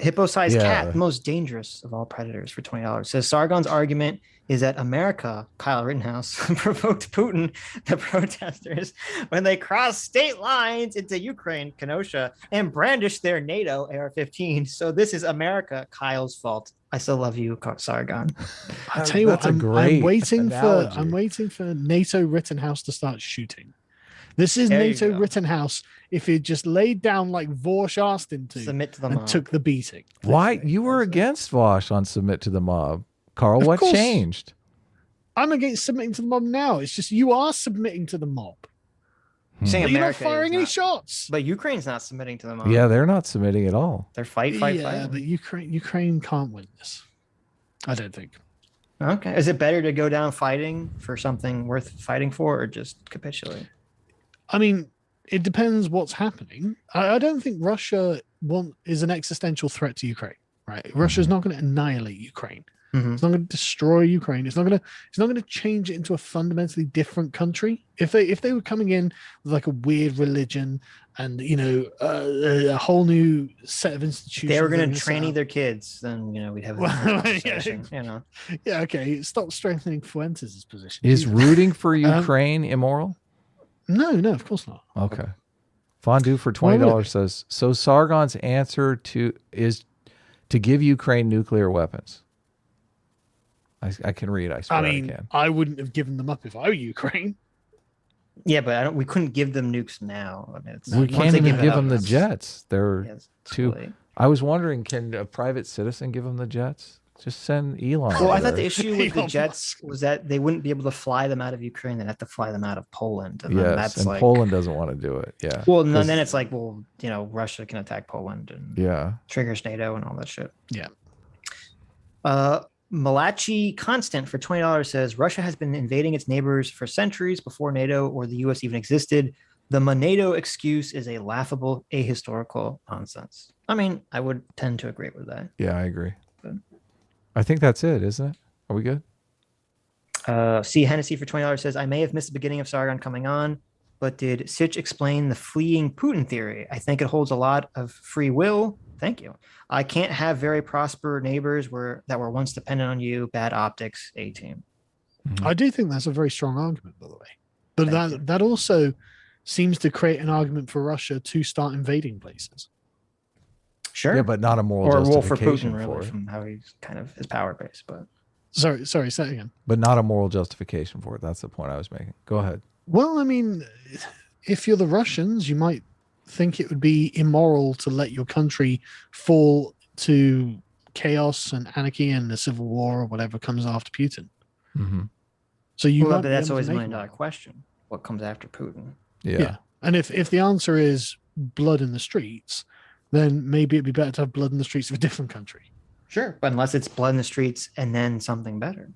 Hippo-sized yeah. cat, the most dangerous of all predators, for $20. Says Sargon's argument is that America, Kyle Rittenhouse, provoked Putin, the protesters, when they crossed state lines into Ukraine, Kenosha, and brandished their NATO AR-15. So this is America, Kyle's fault. I still love you, Sargon. I tell you what, That's a I'm great waiting analogy. for NATO Rittenhouse to start shooting. This is There you NATO go. Rittenhouse if he just laid down like Vosh asked him to Submit to the and mob. took the beating. Why you were against Vosh on submit to the mob, Carl? What course. changed? I'm against submitting to the mob now. It's just you are submitting to the mob. Saying But you're not America is firing any not- shots. But Ukraine's not submitting to the mob. Yeah, they're not submitting at all. They're fight. But Ukraine can't win this. I don't think. Okay. Is it better to go down fighting for something worth fighting for, or just capitulate? I mean, it depends what's happening. I don't think Russia is an existential threat to Ukraine. Right? Russia's not going to annihilate Ukraine. Mhm. It's not going to destroy Ukraine. It's not going to change it into a fundamentally different country. If they were coming in with like a weird religion and a whole new set of institutions, They were going they're to set tranny up. their kids, then we'd have a Well, different yeah. conversation. Yeah, okay. Stop strengthening Fuentes' position. Is Jesus. rooting for Ukraine immoral? No, of course not. Okay. Fondue for Why would it $20 says so. Sargon's answer is to give Ukraine nuclear weapons. I can read. I swear I mean, I can. I wouldn't have given them up if I were Ukraine. Yeah, but we couldn't give them nukes now. I mean, We once can't they even it give up, them the it's- jets. They're yeah, it's too. late. I was wondering, can a private citizen give them the jets? Just send Elon. Well, I over thought the there. issue with the jets was that they wouldn't be able to fly them out of Ukraine. They'd have to fly them out of Poland. And then Yes, that's and like, Poland doesn't want to do it. Yeah. well, and 'Cause- then it's like, well, Russia can attack Poland and yeah. triggers NATO and all that shit. Yeah. Malachi Constant for $20 says Russia has been invading its neighbors for centuries before NATO or the US even existed. The NATO excuse is a laughable, ahistorical nonsense. I mean, I would tend to agree with that. Yeah, I agree. But- I think that's it, isn't it? Are we good? C. Hennessy for $20 says, I may have missed the beginning of Sargon coming on, but did Sitch explain the fleeing Putin theory? I think it holds a lot of free will. Thank you. I can't have very prosperous neighbors that were once dependent on you. Bad optics, A-team. I do think that's a very strong argument, by the way. But Thank you. that also seems to create an argument for Russia to start invading places. Sure. Yeah, but not a moral or well, for justification Putin, really, for it. from how he's kind of his power base. But Sorry, say it again. But not a moral justification for it. That's the point I was making. Go ahead. Well, I mean, if you're the Russians, you might think it would be immoral to let your country fall to chaos and anarchy and the civil war or whatever comes after Putin. Mm-hmm. So you well, might be that's able to always a make $1 million question. What comes after Putin? Yeah. And if the answer is blood in the streets, then maybe it'd be better to have blood in the streets of a different country. Sure, but unless it's blood in the streets and then something better.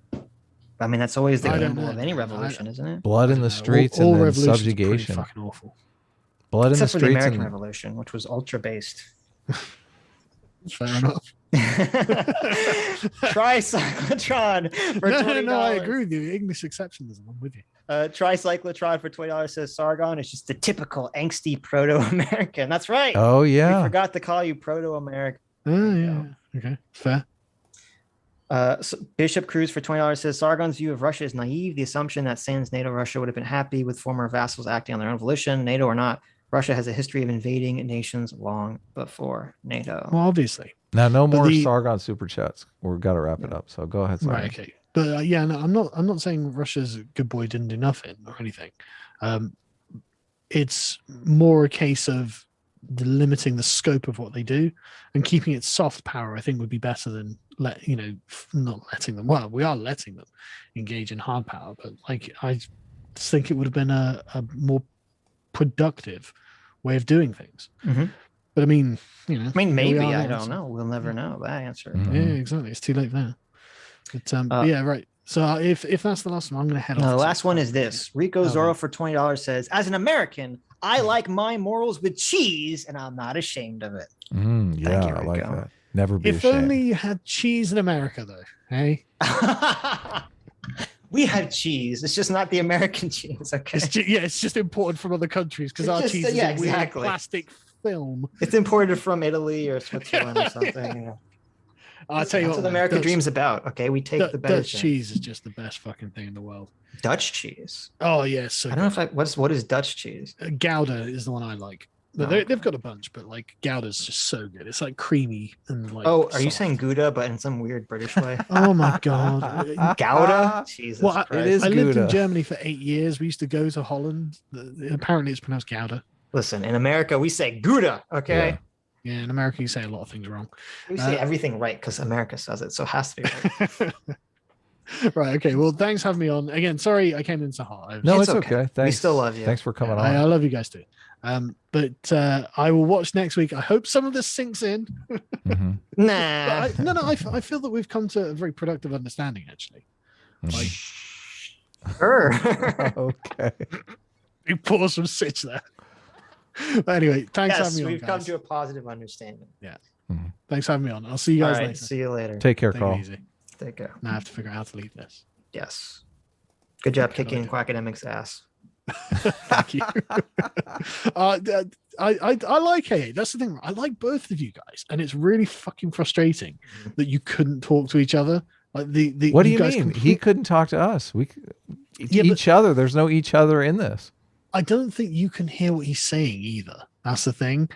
I mean, that's always the I don't gamble know, of any man. revolution, isn't it? Blood in the streets and then revolutions are pretty subjugation. fucking awful. Blood in the Except for the streets American and Revolution, which was ultra based. Fair enough. Tricyclotron for $20. No, I agree with you. English exceptionalism. I'm with you. Tricyclotron for $20 says Sargon is just the typical angsty proto-American. That's right. oh We yeah. forgot to call you proto-American. Oh, yeah. Okay. Fair. So Bishop Cruz for $20 says Sargon's view of Russia is naive. The assumption that sans NATO Russia would have been happy with former vassals acting on their own volition, NATO or not. Russia has a history of invading nations long before NATO. Well, obviously. Now no But more the- Sargon super chats. We've got to wrap it up. So go ahead. Sargon. Right. Okay. But yeah, no, I'm not saying Russia's a good boy didn't do nothing or anything. It's more a case of limiting the scope of what they do and keeping it soft power. I think would be better than not letting them. Well, we are letting them engage in hard power, but like I just think it would have been a more productive way of doing things. Mhm. But I mean, I mean, here we maybe. are I now, don't so- know. We'll never know that answer. Mhm. Yeah, exactly. It's too late there. But yeah, right. So if that's the last one, I'm going to head off. No, the to last one Cypher. is this. Rico Oh, Zorro right. for $20 says, as an American, I like my morals with cheese, and I'm not ashamed of it. Yeah, you, I like Rico. that. Never be If ashamed. only you had cheese in America, though. Hey, We have cheese. It's just not the American cheese. Okay. it's just imported from other countries because It's our just- cheese is yeah, a weird exactly. plastic film. It's imported from Italy or Switzerland or something. Yeah. I'll tell you That's what man, American Dutch- dream's about. Okay, we take the better Dutch shit. cheese is just the best fucking thing in the world. Dutch cheese. Oh yes, so I don't know if what is Dutch cheese? Gouda is the one I like. But Oh, they've got a bunch, but like Gouda's just so good. It's like creamy and like. Oh, are you soft. saying Gouda, but in some weird British way? Oh my god. Gouda? Jesus Well, Christ. It is I lived in Gouda. Germany for 8 years. We used to go to Holland. Apparently, it's pronounced Gouda. Listen, in America, we say Gouda, okay? Yeah. Yeah, in America, you say a lot of things wrong. We say everything right because America says it, so it has to be right. Right. Okay. Well, thanks for having me on. Again, sorry I came in so hot. No, It's it's okay. okay. Thanks. We still love you. Thanks for coming I on. love you guys too. But I will watch next week. I hope some of this sinks in. Mhm. Nah. But I feel that we've come to a very productive understanding, actually. Like, Sure. Okay. big pause from Sitch there. But anyway, thanks for yes, having me on. we've come Guys. to a positive understanding. Thanks for having me on. I'll see you All guys right, later. see you later. Take care, Take Carl. it easy. Take care. Now I have to figure out how to leave this. Yes. Good job Okay, kicking later. Quackademic's ass. Thank you. I like AA. That's the thing. I like both of you guys, and it's really fucking frustrating that you couldn't talk to each other. Like the What do you guys mean? complete- He couldn't talk to us. We Yeah, each other. There's no each other in this. I don't think you can hear what he's saying either. That's the thing,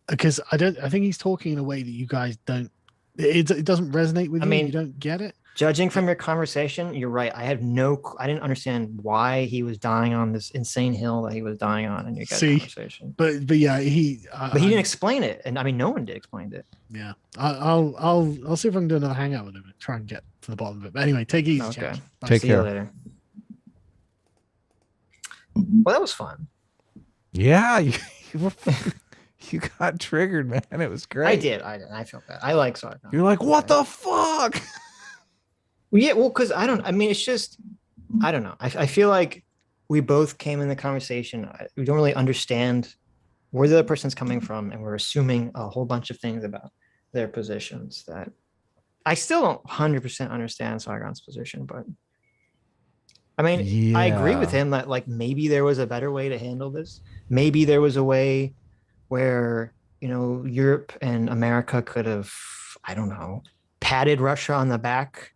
because I think he's talking in a way that you guys don't. It doesn't resonate with I you. mean, You don't get it. Judging from your conversation, you're right. I didn't understand why he was dying on this insane hill that he was dying on in your guys' conversation. But yeah, but he didn't explain it, and I mean, no one did explain it. Yeah, I'll see if I can do another hangout with him and try and get to the bottom of it. But anyway, take it easy. Okay. Take See care. you later. Well, that was fun. Yeah, you got triggered, man. It was great. I did. I felt bad. I like Sargon. You're like, what the fuck? Well, yeah, well, because I mean, it's just, I don't know. I feel like we both came in the conversation. We don't really understand where the other person's coming from, and we're assuming a whole bunch of things about their positions that I still don't 100% understand Sargon's position, but I mean, I agree with him that like maybe there was a better way to handle this. Maybe there was a way where, you know, Europe and America could have, I don't know, patted Russia on the back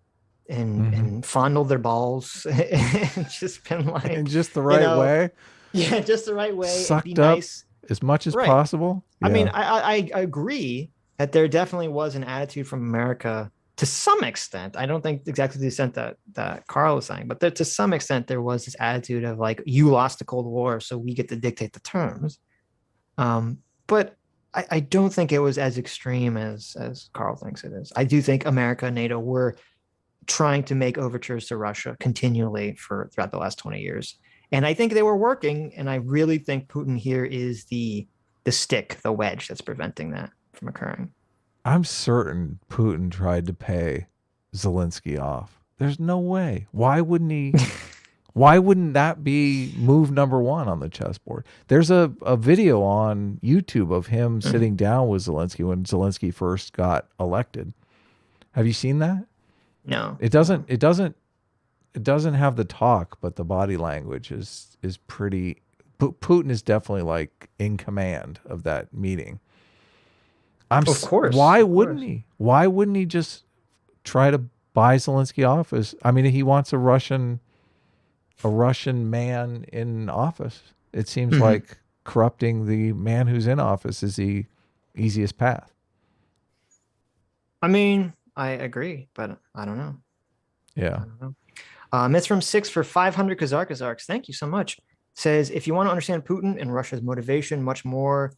and fondled their balls and just been like, in just the right way. Yeah, just the right way. Sucked be up nice. as much as possible. I mean, I agree that there definitely was an attitude from America to some extent. I don't think exactly the extent that Carl was saying, but to some extent there was this attitude of like, you lost the Cold War, so we get to dictate the terms. But I don't think it was as extreme as Carl thinks it is. I do think America and NATO were trying to make overtures to Russia continually throughout the last 20 years. And I think they were working. And I really think Putin here is the stick, the wedge that's preventing that from occurring. I'm certain Putin tried to pay Zelensky off. There's no way. Why wouldn't he? Why wouldn't that be move number one on the chessboard? There's a video on YouTube of him sitting down with Zelensky when Zelensky first got elected. Have you seen that? No. It doesn't have the talk, but the body language is pretty. Putin is definitely like in command of that meeting. Of course. Why wouldn't he? Why wouldn't he just try to buy Zelensky off? I mean, he wants a Russian man in office. It seems like corrupting the man who's in office is the easiest path. I mean, I agree, but I don't know. Yeah. I don't know. Myths from 6 for 500 Kazarks. Thank you so much. Says, if you want to understand Putin and Russia's motivation much more,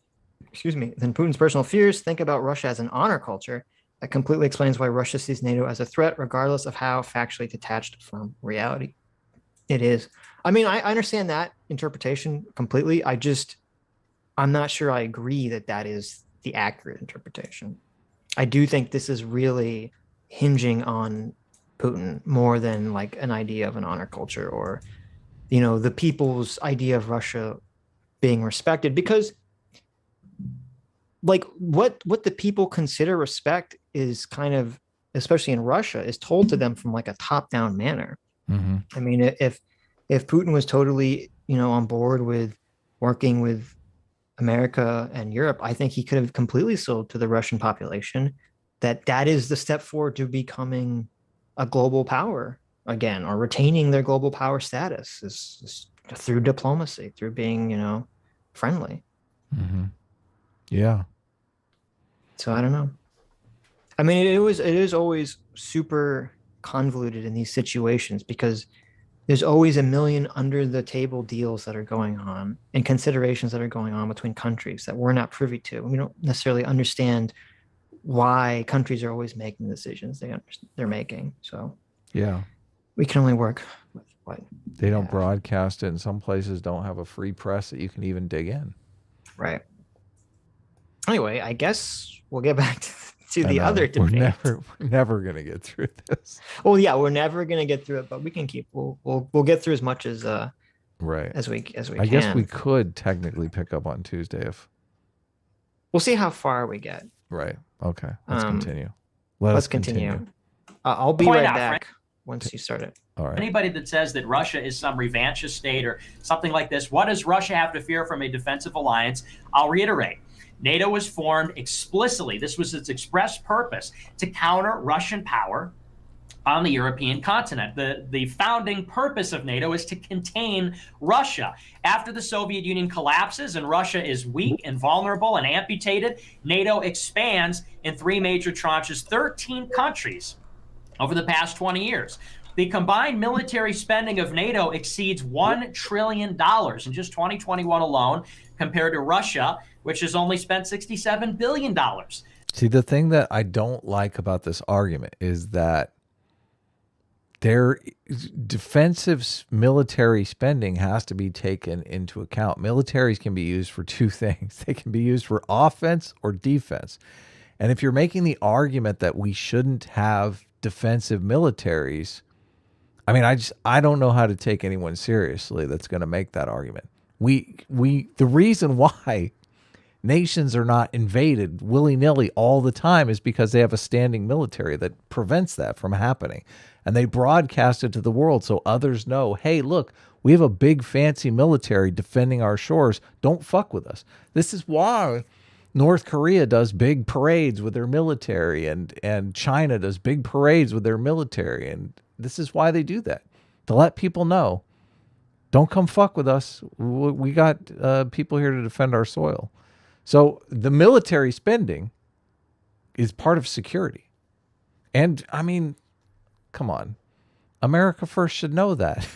than Putin's personal fears, think about Russia as an honor culture that completely explains why Russia sees NATO as a threat, regardless of how factually detached from reality it is. I mean, I understand that interpretation completely. I'm not sure I agree that is the accurate interpretation. I do think this is really hinging on Putin more than like an idea of an honor culture or, you know, the people's idea of Russia being respected, because like what the people consider respect is kind of, especially in Russia, is told to them from like a top-down manner. I mean, if Putin was totally, you know, on board with working with America and Europe, I think he could have completely sold to the Russian population that is the step forward to becoming a global power again, or retaining their global power status is through diplomacy, through being, you know, friendly. Yeah. So I don't know. I mean, it is always super convoluted in these situations because there's always a million under the table deals that are going on and considerations that are going on between countries that we're not privy to. We don't necessarily understand why countries are always making the decisions they're making. So yeah, we can only work with what they don't broadcast it, and some places don't have a free press that you can even dig in. Right. Anyway, I guess we'll get back to the other debate. We're never gonna get through this. Well, yeah, we're never gonna get through it, but we can keep. We'll get through as much as right as we can. I guess we could technically pick up on Tuesday if we'll see how far we get. Right. Okay. Let's continue. Let's continue. I'll be right back once you start it. All right. Anybody that says that Russia is some revanchist state or something like this, what does Russia have to fear from a defensive alliance? I'll reiterate. NATO was formed explicitly. This was its express purpose to counter Russian power on the European continent. The founding purpose of NATO is to contain Russia. After the Soviet Union collapses and Russia is weak and vulnerable and amputated, NATO expands in 3 major tranches, 13 countries over the past 20 years. The combined military spending of NATO exceeds $1 trillion in just 2021 alone, compared to Russia, which has only spent $67 billion. See, the thing that I don't like about this argument is that their defensive military spending has to be taken into account. Militaries can be used for two things. They can be used for offense or defense. And if you're making the argument that we shouldn't have defensive militaries, I mean, I don't know how to take anyone seriously that's going to make that argument. The reason why nations are not invaded willy-nilly all the time is because they have a standing military that prevents that from happening. And they broadcast it to the world so others know, hey, look, we have a big fancy military defending our shores. Don't fuck with us. This is why North Korea does big parades with their military, and China does big parades with their military. And this is why they do that, to let people know, don't come fuck with us. We got people here to defend our soil. So the military spending is part of security. And I mean, come on, America first should know that.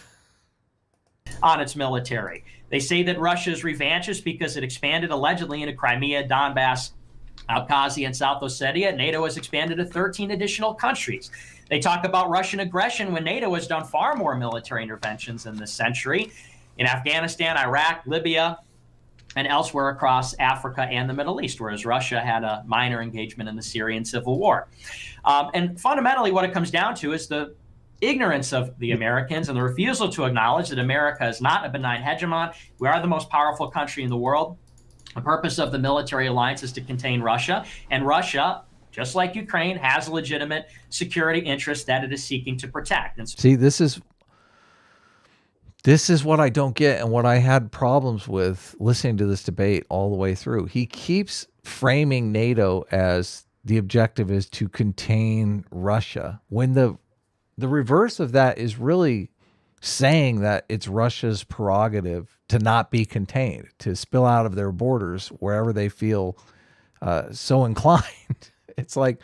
On its military. They say that Russia is revanchist because it expanded allegedly into Crimea, Donbass, Abkhazia, and South Ossetia. NATO has expanded to 13 additional countries. They talk about Russian aggression when NATO has done far more military interventions in this century in Afghanistan, Iraq, Libya, and elsewhere across Africa and the Middle East, whereas Russia had a minor engagement in the Syrian civil war. And fundamentally, what it comes down to is the ignorance of the Americans and the refusal to acknowledge that America is not a benign hegemon. We are the most powerful country in the world. The purpose of the military alliance is to contain Russia, and Russia, just like Ukraine, has a legitimate security interest that it is seeking to protect. And see, this is what I don't get, and what I had problems with listening to this debate all the way through. He keeps framing NATO as the objective is to contain Russia, when the reverse of that is really saying that it's Russia's prerogative to not be contained, to spill out of their borders wherever they feel so inclined. It's like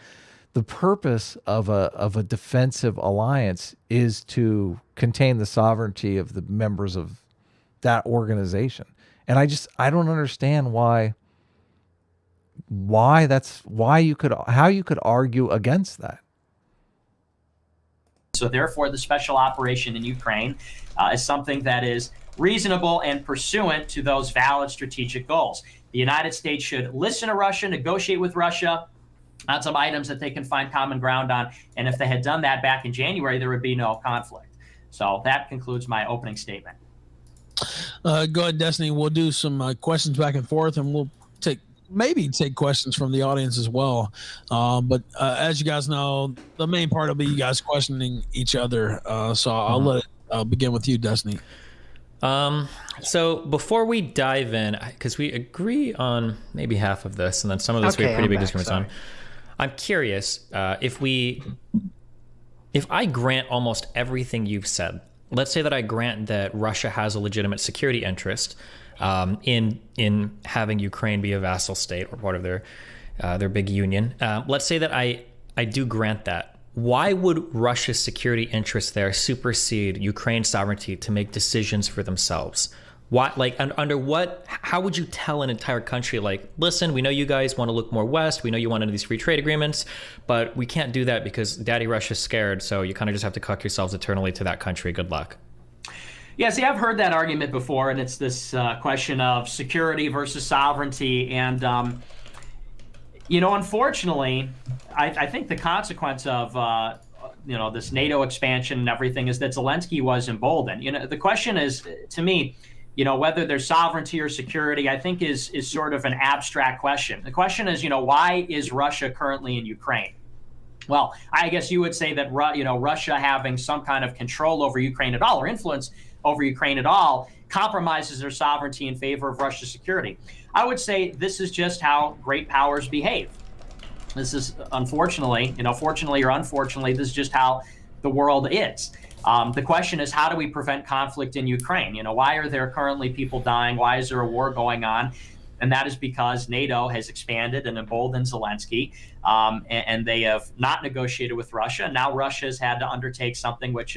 the purpose of a defensive alliance is to contain the sovereignty of the members of that organization. And I don't understand how you could argue against that. So therefore, the special operation in Ukraine is something that is reasonable and pursuant to those valid strategic goals. The United States should listen to Russia, negotiate with Russia on some items that they can find common ground on. And if they had done that back in January, there would be no conflict. So that concludes my opening statement. Go ahead, Destiny. We'll do some questions back and forth, and we'll maybe take questions from the audience as well. But as you guys know, the main part will be you guys questioning each other. So I'll let it begin with you, Destiny. So before we dive in, because we agree on maybe half of this, and then some of this we have pretty big disagreements on. I'm curious if I grant almost everything you've said. Let's say that I grant that Russia has a legitimate security interest in having Ukraine be a vassal state or part of their big union. Let's say that I do grant that. Why would Russia's security interests there supersede Ukraine's sovereignty to make decisions for themselves? Why, how would you tell an entire country, like, listen, we know you guys want to look more west, we know you want into these free trade agreements, but we can't do that because Daddy Russia's scared, so you kind of just have to cuck yourselves eternally to that country. Good luck. Yeah, see, I've heard that argument before, and it's this question of security versus sovereignty. And, unfortunately, I think the consequence of, this NATO expansion and everything is that Zelensky was emboldened. The question is, to me, whether there's sovereignty or security, I think is sort of an abstract question. The question is, why is Russia currently in Ukraine? Well, I guess you would say that, Russia having some kind of control over Ukraine at all, or influence over Ukraine at all, compromises their sovereignty in favor of Russia's security. I would say this is just how great powers behave. This is, unfortunately, fortunately or unfortunately, this is just how the world is. The question is, how do we prevent conflict in Ukraine? Why are there currently people dying? Why is there a war going on? And that is because NATO has expanded and emboldened Zelensky, and they have not negotiated with Russia. Now Russia has had to undertake something which,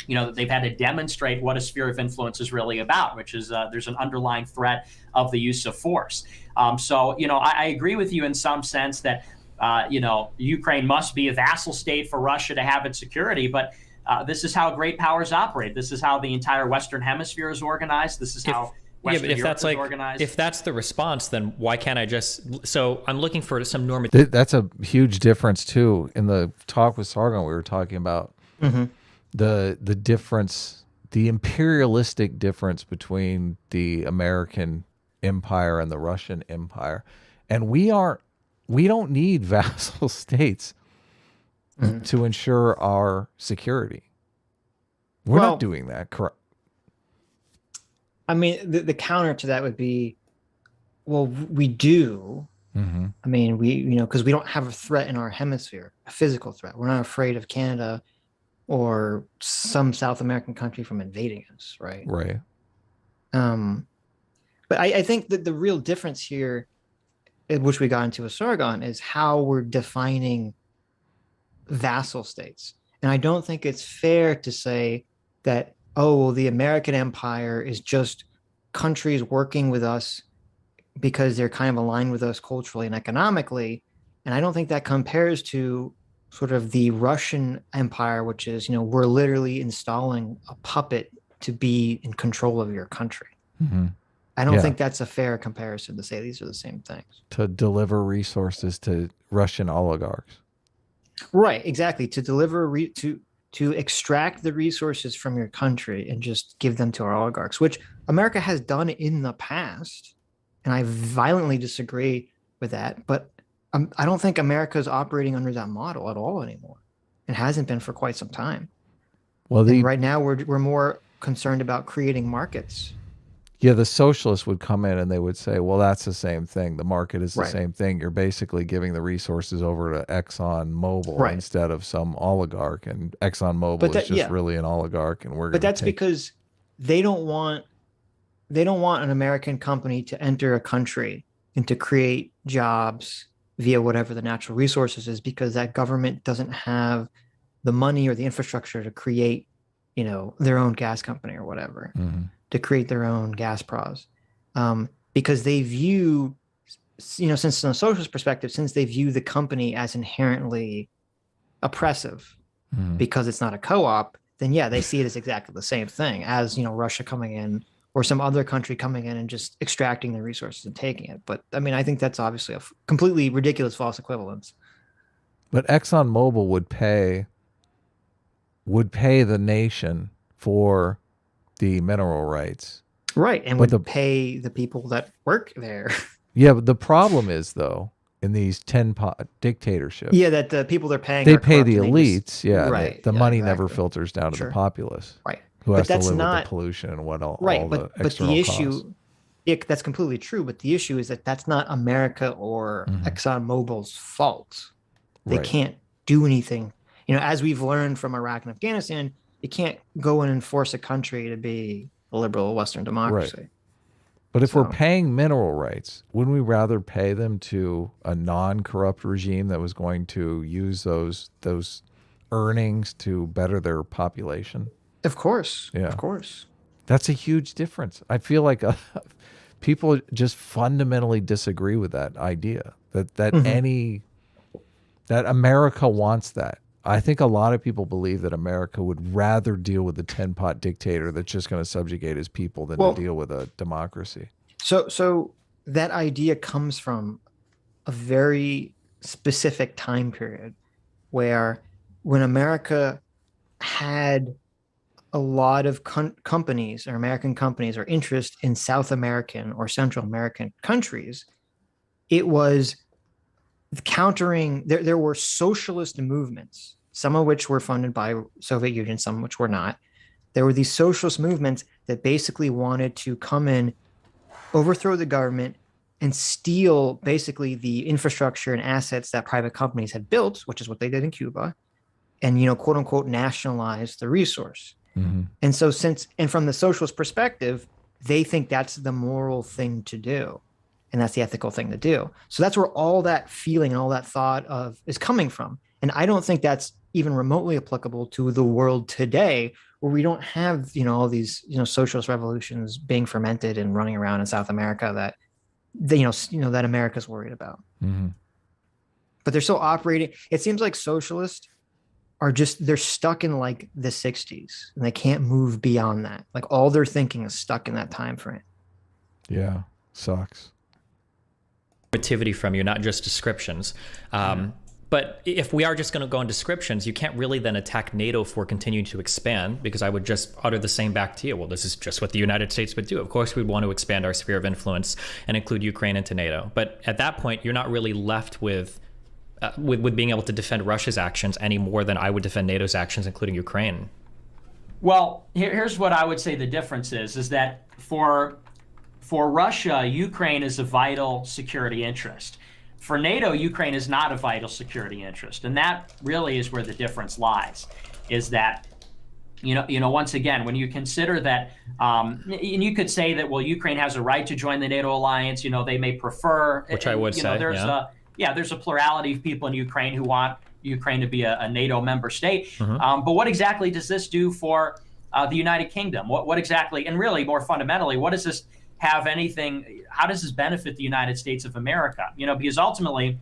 they've had to demonstrate what a sphere of influence is really about, which is there's an underlying threat of the use of force. I agree with you in some sense that, Ukraine must be a vassal state for Russia to have its security, but this is how great powers operate. This is how the entire Western Hemisphere is organized. This is how Western Europe is organized. If that's the response, then why can't I just? So I'm looking for some normative. That's a huge difference too. In the talk with Sargon, we were talking about the difference, the imperialistic difference between the American empire and the Russian empire, and we don't need vassal states to ensure our security. We're not doing that, correct? I mean, the counter to that would be, well, we do. I mean, because we don't have a threat in our hemisphere, a physical threat. We're not afraid of Canada or some South American country from invading us, right? Right. But I think that the real difference here, which we got into with Sargon, is how we're defining vassal states. And I don't think it's fair to say that, the American empire is just countries working with us because they're kind of aligned with us culturally and economically. And I don't think that compares to sort of the Russian empire, which is, we're literally installing a puppet to be in control of your country. I don't think that's a fair comparison to say these are the same things. To deliver resources to Russian oligarchs. Right, exactly. To deliver, to extract the resources from your country and just give them to our oligarchs, which America has done in the past. And I violently disagree with that. But I don't think America is operating under that model at all anymore. It hasn't been for quite some time. Well, right now we're more concerned about creating markets. Yeah, the socialists would come in and they would say, well, that's the same thing. The market is the same thing. You're basically giving the resources over to Exxon Mobil instead of some oligarch. And Exxon Mobil is just really an oligarch. And we're that's because they don't want an American company to enter a country and to create jobs via whatever the natural resources is, because that government doesn't have the money or the infrastructure to create, their own gas company or whatever. To create their own gas pros, because they view, since from a socialist perspective, since they view the company as inherently oppressive because it's not a co-op, then they see it as exactly the same thing as, Russia coming in or some other country coming in and just extracting the resources and taking it. But I mean, I think that's obviously a completely ridiculous false equivalence. But Exxon Mobil would pay the nation for the mineral rights. Right. And would pay the people that work there. Yeah, but the problem is, though, in these 10-pot dictatorships. Yeah, that the people they're paying. They pay the elites. Right. The money never filters down to the populace. Right. Who has to live with the pollution and what all the external but the issue, that's completely true. But the issue is that that's not America or Exxon Mobil's fault. They can't do anything. As we've learned from Iraq and Afghanistan, you can't go in and force a country to be a liberal Western democracy. Right. But if we're paying mineral rights, wouldn't we rather pay them to a non-corrupt regime that was going to use those earnings to better their population? Of course. Yeah. Of course. That's a huge difference. I feel like people just fundamentally disagree with that idea that America wants that. I think a lot of people believe that America would rather deal with a 10-pot dictator that's just going to subjugate his people than to deal with a democracy. So that idea comes from a very specific time period when America had a lot of companies or American companies or interest in South American or Central American countries. It was countering, there were socialist movements, some of which were funded by Soviet Union, some of which were not. There were these socialist movements that basically wanted to come in, overthrow the government, and steal basically the infrastructure and assets that private companies had built, which is what they did in Cuba, and, quote unquote, nationalize the resource. And so from the socialist perspective, they think that's the moral thing to do. and that's the ethical thing to do. So that's where all that feeling and all that thought of is coming from. And I don't think that's even remotely applicable to the world today, where we don't have, all these, socialist revolutions being fermented and running around in South America that, that America's worried about. Mm-hmm. But they're still operating. It seems like socialists are they're stuck in like the 60s and they can't move beyond that. Like all their thinking is stuck in that time frame. Yeah, sucks. Activity from you, not just descriptions. But if we are just going to go on descriptions, you can't really then attack NATO for continuing to expand, because I would just utter the same back to you. Well, this is just what the United States would do. Of course, we'd want to expand our sphere of influence and include Ukraine into NATO. But at that point, you're not really left with being able to defend Russia's actions any more than I would defend NATO's actions, including Ukraine. Well, here's what I would say the difference is that for Russia, Ukraine is a vital security interest. For NATO, Ukraine is not a vital security interest. And that really is where the difference lies, is that, once again, when you consider that, and you could say that, well, Ukraine has a right to join the NATO alliance, they may prefer. Which I would say, there's a plurality of people in Ukraine who want Ukraine to be a NATO member state. Mm-hmm. But what exactly does this do for the United Kingdom? What exactly, and really more fundamentally, what does this how does this benefit the United States of America? Because ultimately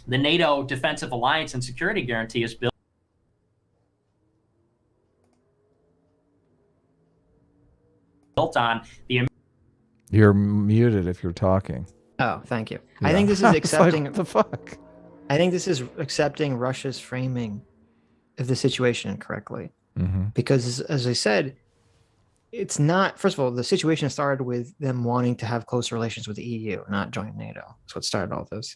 the NATO defensive alliance and security guarantee is built on the. You're muted if you're talking. Oh, thank you. Yeah. I think this is accepting. Like, what the fuck? I think this is accepting Russia's framing of the situation incorrectly. Mm-hmm. Because as I said, it's not, first of all, the situation started with them wanting to have close relations with the EU, not join NATO. That's what started all this.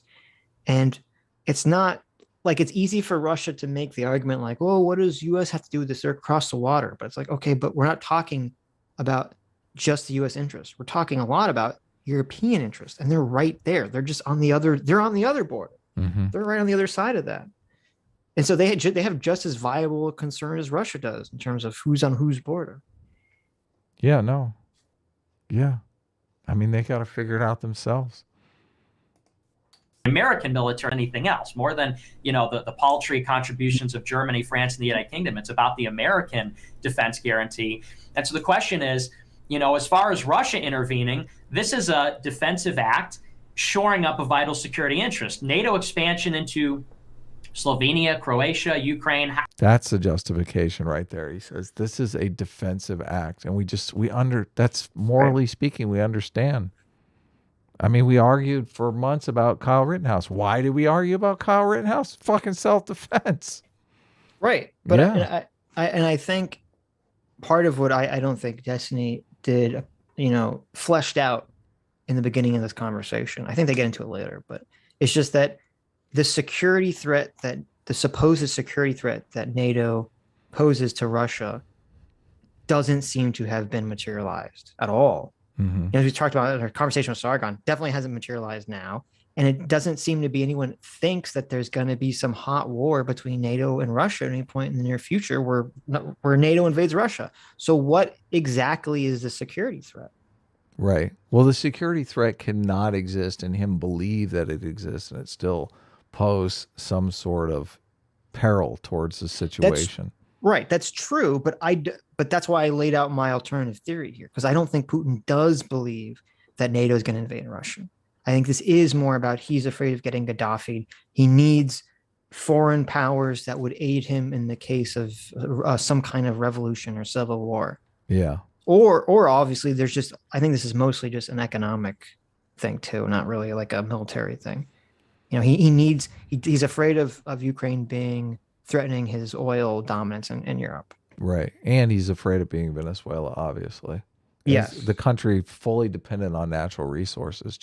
And it's not like it's easy for Russia to make the argument like, oh, what does US have to do with this? They're across the water. But it's like, okay, but we're not talking about just the US interest. We're talking a lot about European interest, and they're right there. They're just on the other border. Mm-hmm. They're right on the other side of that. And so they have just as viable a concern as Russia does in terms of who's on whose border. Yeah, no. Yeah. I mean, they got to figure it out themselves. American military, anything else, more than, the paltry contributions of Germany, France, and the United Kingdom. It's about the American defense guarantee. And so the question is, as far as Russia intervening, this is a defensive act shoring up a vital security interest. NATO expansion into Slovenia, Croatia, Ukraine. That's the justification right there. He says this is a defensive act, and that's morally speaking, we understand. I mean, we argued for months about Kyle Rittenhouse. Why did we argue about Kyle Rittenhouse? Fucking self-defense. Right. But yeah. I think part of what I don't think Destiny did, fleshed out in the beginning of this conversation. I think they get into it later, but it's just that the supposed security threat that NATO poses to Russia doesn't seem to have been materialized at all. Mm-hmm. As we talked about in our conversation with Sargon, definitely hasn't materialized now. And it doesn't seem to be anyone thinks that there's going to be some hot war between NATO and Russia at any point in the near future where NATO invades Russia. So what exactly is the security threat? Right. Well, the security threat cannot exist and him believe that it exists, and it still pose some sort of peril towards the situation. That's true, but that's why I laid out my alternative theory here, because I don't think Putin does believe that NATO is going to invade Russia. I think this is more about he's afraid of getting Gaddafi. He needs foreign powers that would aid him in the case of some kind of revolution or civil war. Yeah. Or obviously I think this is mostly just an economic thing too, not really like a military thing. He's afraid of Ukraine threatening his oil dominance in Europe. Right. And he's afraid of being Venezuela, obviously. Yes. The country fully dependent on natural resources.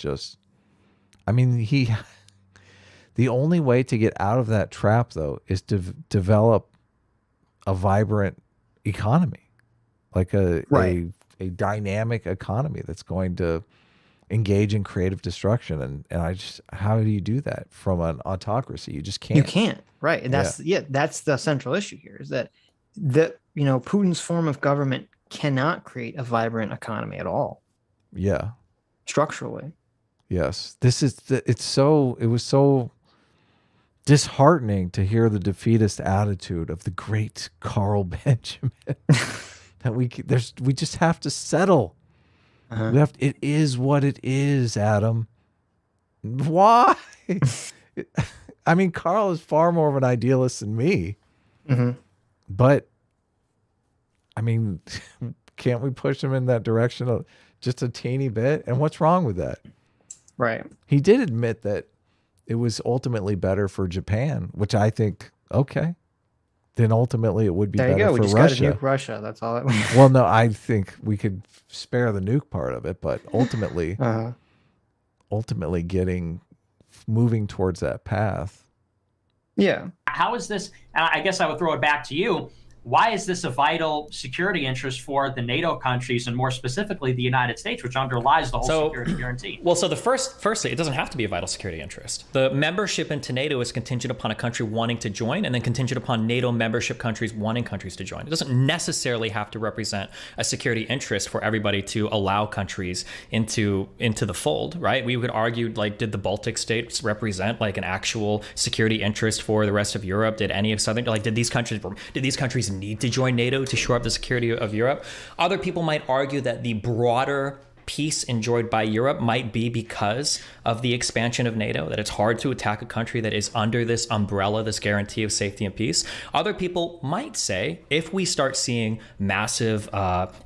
The only way to get out of that trap, though, is to develop a vibrant economy, like a dynamic economy that's going to engage in creative destruction. And how do you do that from an autocracy? You just can't. You can't. Right. And that's the central issue here, is that Putin's form of government cannot create a vibrant economy at all. Yeah. Structurally. Yes. It was so disheartening to hear the defeatist attitude of the great Carl Benjamin that we just have to settle. It is what it is, Adam. Why? I mean, Carl is far more of an idealist than me. But I mean, can't we push him in that direction just a teeny bit? And what's wrong with that? Right. He did admit that it was ultimately better for Japan, which I think, okay, then ultimately it would be better for Russia. We just got to nuke Russia. That's all. Well, no, I think we could spare the nuke part of it, but ultimately, moving towards that path. Yeah. How is this? And I guess I would throw it back to you. Why is this a vital security interest for the NATO countries, and more specifically the United States, which underlies the whole security guarantee? Well, so firstly, it doesn't have to be a vital security interest. The membership into NATO is contingent upon a country wanting to join, and then contingent upon NATO membership countries wanting countries to join. It doesn't necessarily have to represent a security interest for everybody to allow countries into the fold, right? We would argue, like, did the Baltic states represent like an actual security interest for the rest of Europe? Did any of Southern, like, did these countries need to join NATO to shore up the security of Europe? Other people might argue that the broader peace enjoyed by Europe might be because of the expansion of NATO, that it's hard to attack a country that is under this umbrella, this guarantee of safety and peace. Other people might say, if we start seeing massive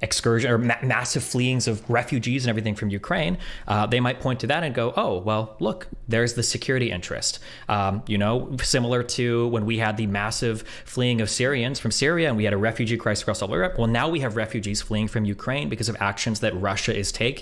excursion or massive fleeings of refugees and everything from Ukraine, they might point to that and go, oh, well, look, there's the security interest. Similar to when we had the massive fleeing of Syrians from Syria and we had a refugee crisis across all Europe. Well, now we have refugees fleeing from Ukraine because of actions that Russia is taking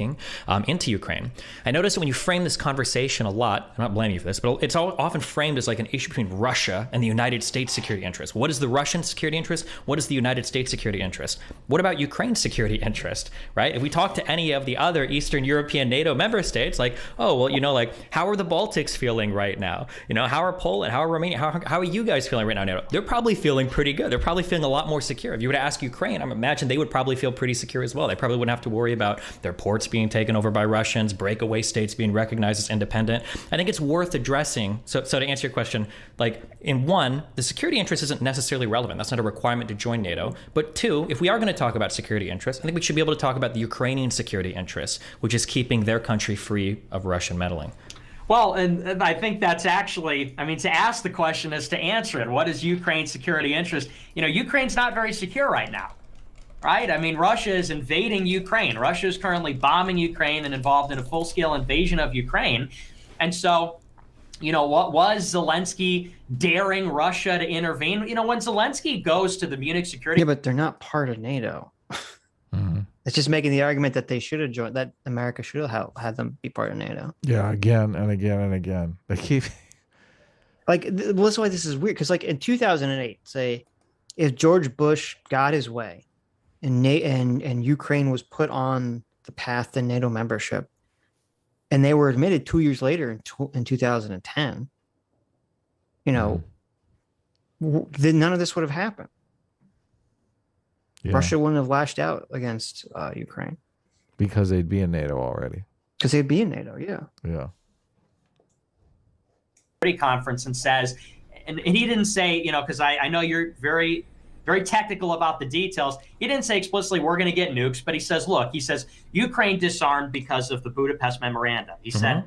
into Ukraine. I noticed that when you frame this conversation a lot, I'm not blaming you for this, but it's often framed as like an issue between Russia and the United States security interest. What is the Russian security interest? What is the United States security interest? What about Ukraine's security interest, right? If we talk to any of the other Eastern European NATO member states, like, oh, well, like, how are the Baltics feeling right now? How are Poland? How are Romania? How are you guys feeling right now, NATO? They're probably feeling pretty good. They're probably feeling a lot more secure. If you were to ask Ukraine, I imagine they would probably feel pretty secure as well. They probably wouldn't have to worry about their ports being taken over by Russians, breakaway states being recognized as independent. I think it's worth addressing. So to answer your question, like, in one, the security interest isn't necessarily relevant. That's not a requirement to join NATO. But two, if we are going to talk about security interests, I think we should be able to talk about the Ukrainian security interests, which is keeping their country free of Russian meddling. Well, and I think that's actually, I mean, to ask the question is to answer it. What is Ukraine's security interest? Ukraine's not very secure right now. Right? I mean, Russia is invading Ukraine. Russia is currently bombing Ukraine and involved in a full-scale invasion of Ukraine. And so, what was Zelensky daring Russia to intervene? When Zelensky goes to the Munich security... Yeah, but they're not part of NATO. It's just making the argument that they should have joined, that America should have had them be part of NATO. Yeah, again and again and again. They keep... that's why this is weird. Because, in 2008, say, if George Bush got his way, and Ukraine was put on the path to NATO membership, and they were admitted 2 years later in 2010, then none of this would have happened. Yeah. Russia wouldn't have lashed out against Ukraine. Because they'd be in NATO already. Because they'd be in NATO, yeah. Yeah. Conference and says, and he didn't say, because I know you're very technical about the details. He didn't say explicitly we're going to get nukes, but he says, Ukraine disarmed because of the Budapest Memorandum. He said,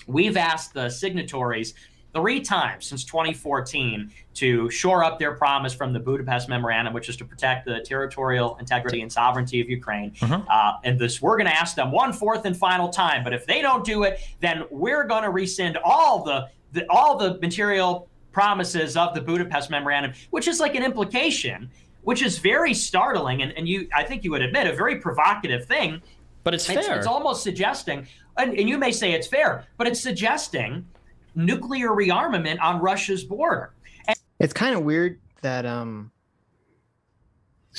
we've asked the signatories 3 times since 2014 to shore up their promise from the Budapest Memorandum, which is to protect the territorial integrity and sovereignty of Ukraine. And we're going to ask them 1/4 and final time. But if they don't do it, then we're going to rescind all the material promises of the Budapest Memorandum, which is like an implication, which is very startling, and I think you would admit, a very provocative thing. But it's fair. It's almost suggesting, and you may say it's fair, but it's suggesting nuclear rearmament on Russia's border. It's kind of weird that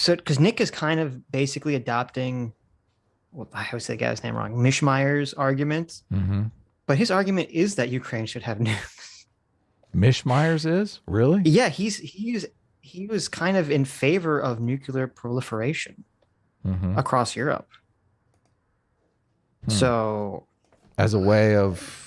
because Nick is kind of basically adopting, I always say the guy's name wrong, Mishmeyer's argument, but his argument is that Ukraine should have nukes. Mishmeyer's is? Really? Yeah, he was kind of in favor of nuclear proliferation across Europe. So as a way of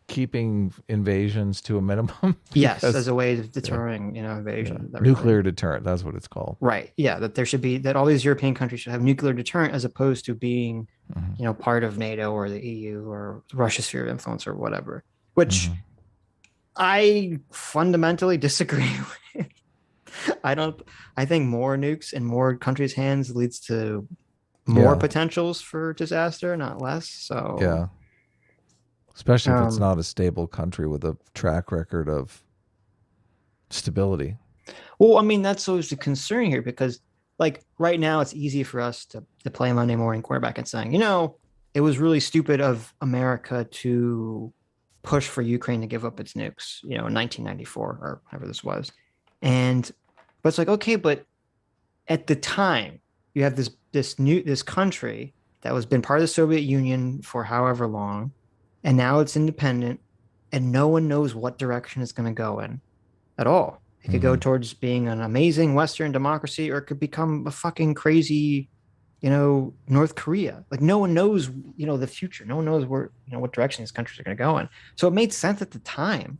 keeping invasions to a minimum. Yes, as a way of deterring, invasion. Nuclear deterrent. That's what it's called. Right. Yeah. That there should be, that all these European countries should have nuclear deterrent as opposed to being, part of NATO or the EU or Russia's sphere of influence or whatever, which I fundamentally disagree with. I think more nukes in more countries' hands leads to more potentials for disaster, not less. So yeah. Especially if it's not a stable country with a track record of stability. Well, I mean, that's always the concern here because, like, right now it's easy for us to play Monday morning quarterback and saying, it was really stupid of America to push for Ukraine to give up its nukes, in 1994 or whatever this was. But it's like, okay, but at the time you have this country that was been part of the Soviet Union for however long, and now it's independent, and no one knows what direction it's going to go in at all. It could go towards being an amazing Western democracy, or it could become a fucking crazy, North Korea. Like, no one knows, the future. No one knows where, what direction these countries are going to go in. So it made sense at the time,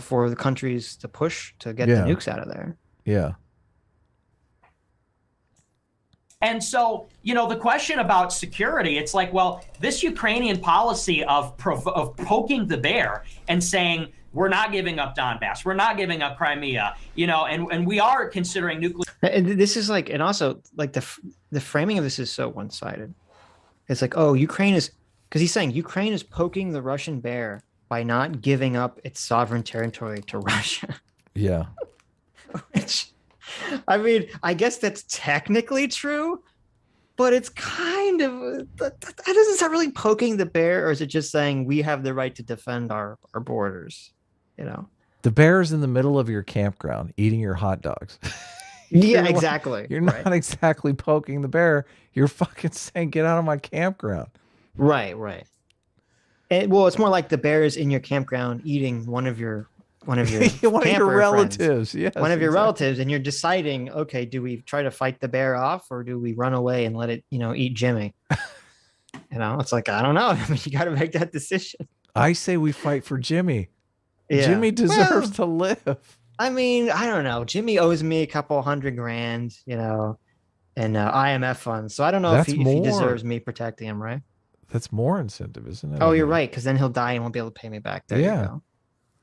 for the countries to push to get the nukes out of there. Yeah. And so, the question about security, it's like, well, this Ukrainian policy of poking the bear and saying, we're not giving up Donbass, we're not giving up Crimea, and we are considering nuclear. And this is like, and also like the framing of this is so one-sided. It's like, oh, Ukraine is, because he's saying Ukraine is poking the Russian bear by not giving up its sovereign territory to Russia. Yeah. Which, I mean, I guess that's technically true, but it's kind of, that doesn't sound really poking the bear, or is it just saying we have the right to defend our borders, The bear's in the middle of your campground eating your hot dogs. Yeah, exactly. You're not exactly poking the bear. You're fucking saying, get out of my campground. Right. Well, it's more like the bear is in your campground eating one of your one of your relatives. Yes, one of your relatives, and you're deciding, okay, do we try to fight the bear off, or do we run away and let it, eat Jimmy? It's like, I don't know. I mean, you got to make that decision. I say we fight for Jimmy. Yeah. Jimmy deserves to live. I mean, I don't know. Jimmy owes me a couple $100,000, and IMF funds. So I don't know if he deserves me protecting him, right? That's more incentive, isn't it? Oh, you're right, because then he'll die and won't be able to pay me back. There you go.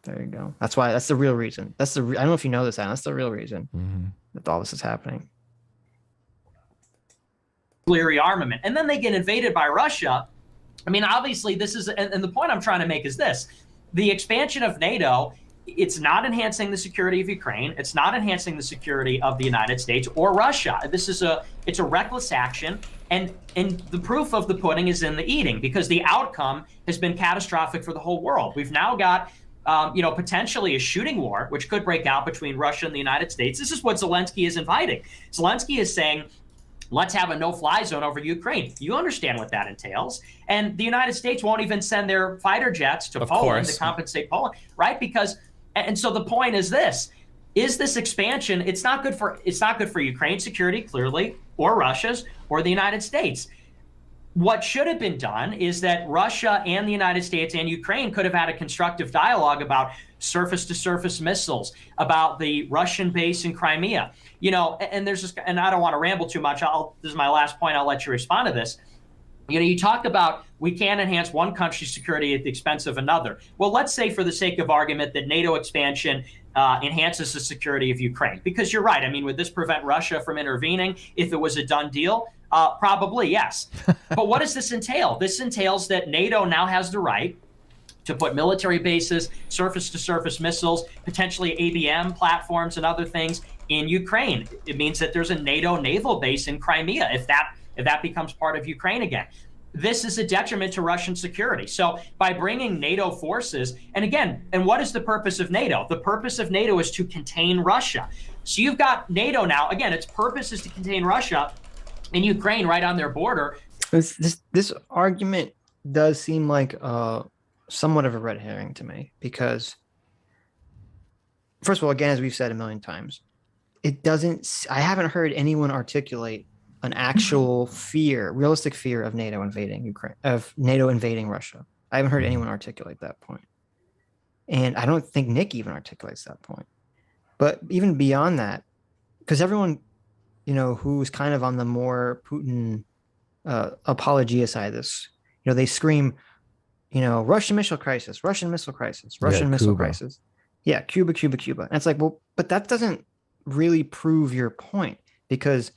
There you go. That's the real reason. I don't know if you know this, Alan. That's the real reason that all this is happening. Nuclear rearmament. And then they get invaded by Russia. I mean, obviously, this is, and the point I'm trying to make is this. The expansion of NATO, it's not enhancing the security of Ukraine. It's not enhancing the security of the United States or Russia. It's a reckless action. And the proof of the pudding is in the eating, because the outcome has been catastrophic for the whole world. We've now got potentially a shooting war, which could break out between Russia and the United States. This is what Zelensky is inviting. Zelensky is saying, let's have a no-fly zone over Ukraine. You understand what that entails. And the United States won't even send their fighter jets to Poland to compensate Poland, right? And so the point is this: is this expansion? It's not good for Ukraine's security, clearly, or Russia's, or the United States. What should have been done is that Russia and the United States and Ukraine could have had a constructive dialogue about surface-to-surface missiles, about the Russian base in Crimea. And there's just, and I don't want to ramble too much. This is my last point. I'll let you respond to this. You talked about we can't enhance one country's security at the expense of another. Well, let's say, for the sake of argument, that NATO expansion enhances the security of Ukraine, because you're right. I mean, would this prevent Russia from intervening if it was a done deal? Probably, yes. But what does this entail? This entails that NATO now has the right to put military bases, surface-to-surface missiles, potentially ABM platforms and other things in Ukraine. It means that there's a NATO naval base in Crimea if that becomes part of Ukraine again. This is a detriment to Russian security. So by bringing NATO forces, and what is the purpose of NATO? The purpose of NATO is to contain Russia. So you've got NATO now, again, its purpose is to contain Russia in Ukraine, right on their border. This argument does seem like somewhat of a red herring to me, because first of all, again, as we've said a million times, I haven't heard anyone articulate an actual realistic fear of NATO invading Ukraine, of NATO invading Russia. I haven't heard anyone articulate that point. And I don't think Nick even articulates that point. But even beyond that, because everyone, who's kind of on the more Putin apologia side of this, they scream, Russian missile crisis, Russian missile crisis, Russian missile crisis. Yeah, Cuba. And it's like, well, but that doesn't really prove your point, because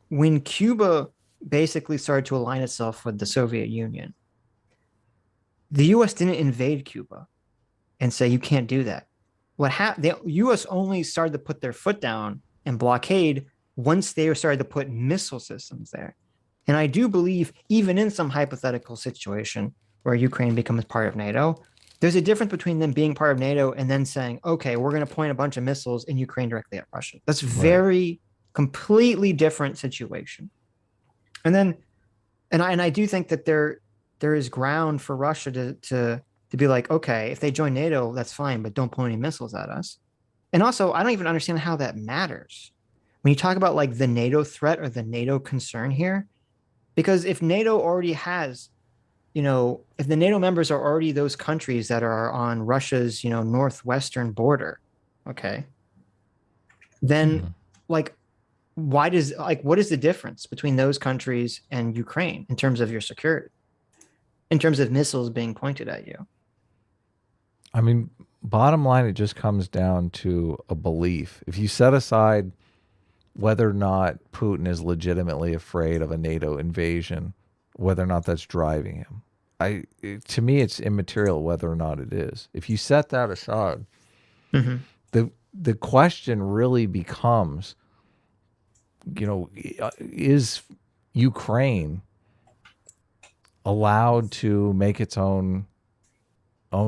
when Cuba basically started to align itself with the Soviet Union, the U.S. didn't invade Cuba and say, you can't do that. What happened? The U.S. only started to put their foot down and blockade once they started to put missile systems there. And I do believe, even in some hypothetical situation where Ukraine becomes part of NATO, there's a difference between them being part of NATO and then saying, okay, we're going to point a bunch of missiles in Ukraine directly at Russia. That's very completely different situation. And then, and I do think that there is ground for Russia to be like, okay, if they join NATO, that's fine, but don't point any missiles at us. And also, I don't even understand how that matters when you talk about like the NATO threat or the NATO concern here, because if NATO already has, if the NATO members are already those countries that are on Russia's, northwestern border, okay, then what is the difference between those countries and Ukraine in terms of your security, in terms of missiles being pointed at you? I mean, bottom line, it just comes down to a belief. If you set aside whether or not Putin is legitimately afraid of a NATO invasion, whether or not that's driving him, to me, it's immaterial whether or not it is. If you set that aside, the question really becomes, is Ukraine allowed to make its own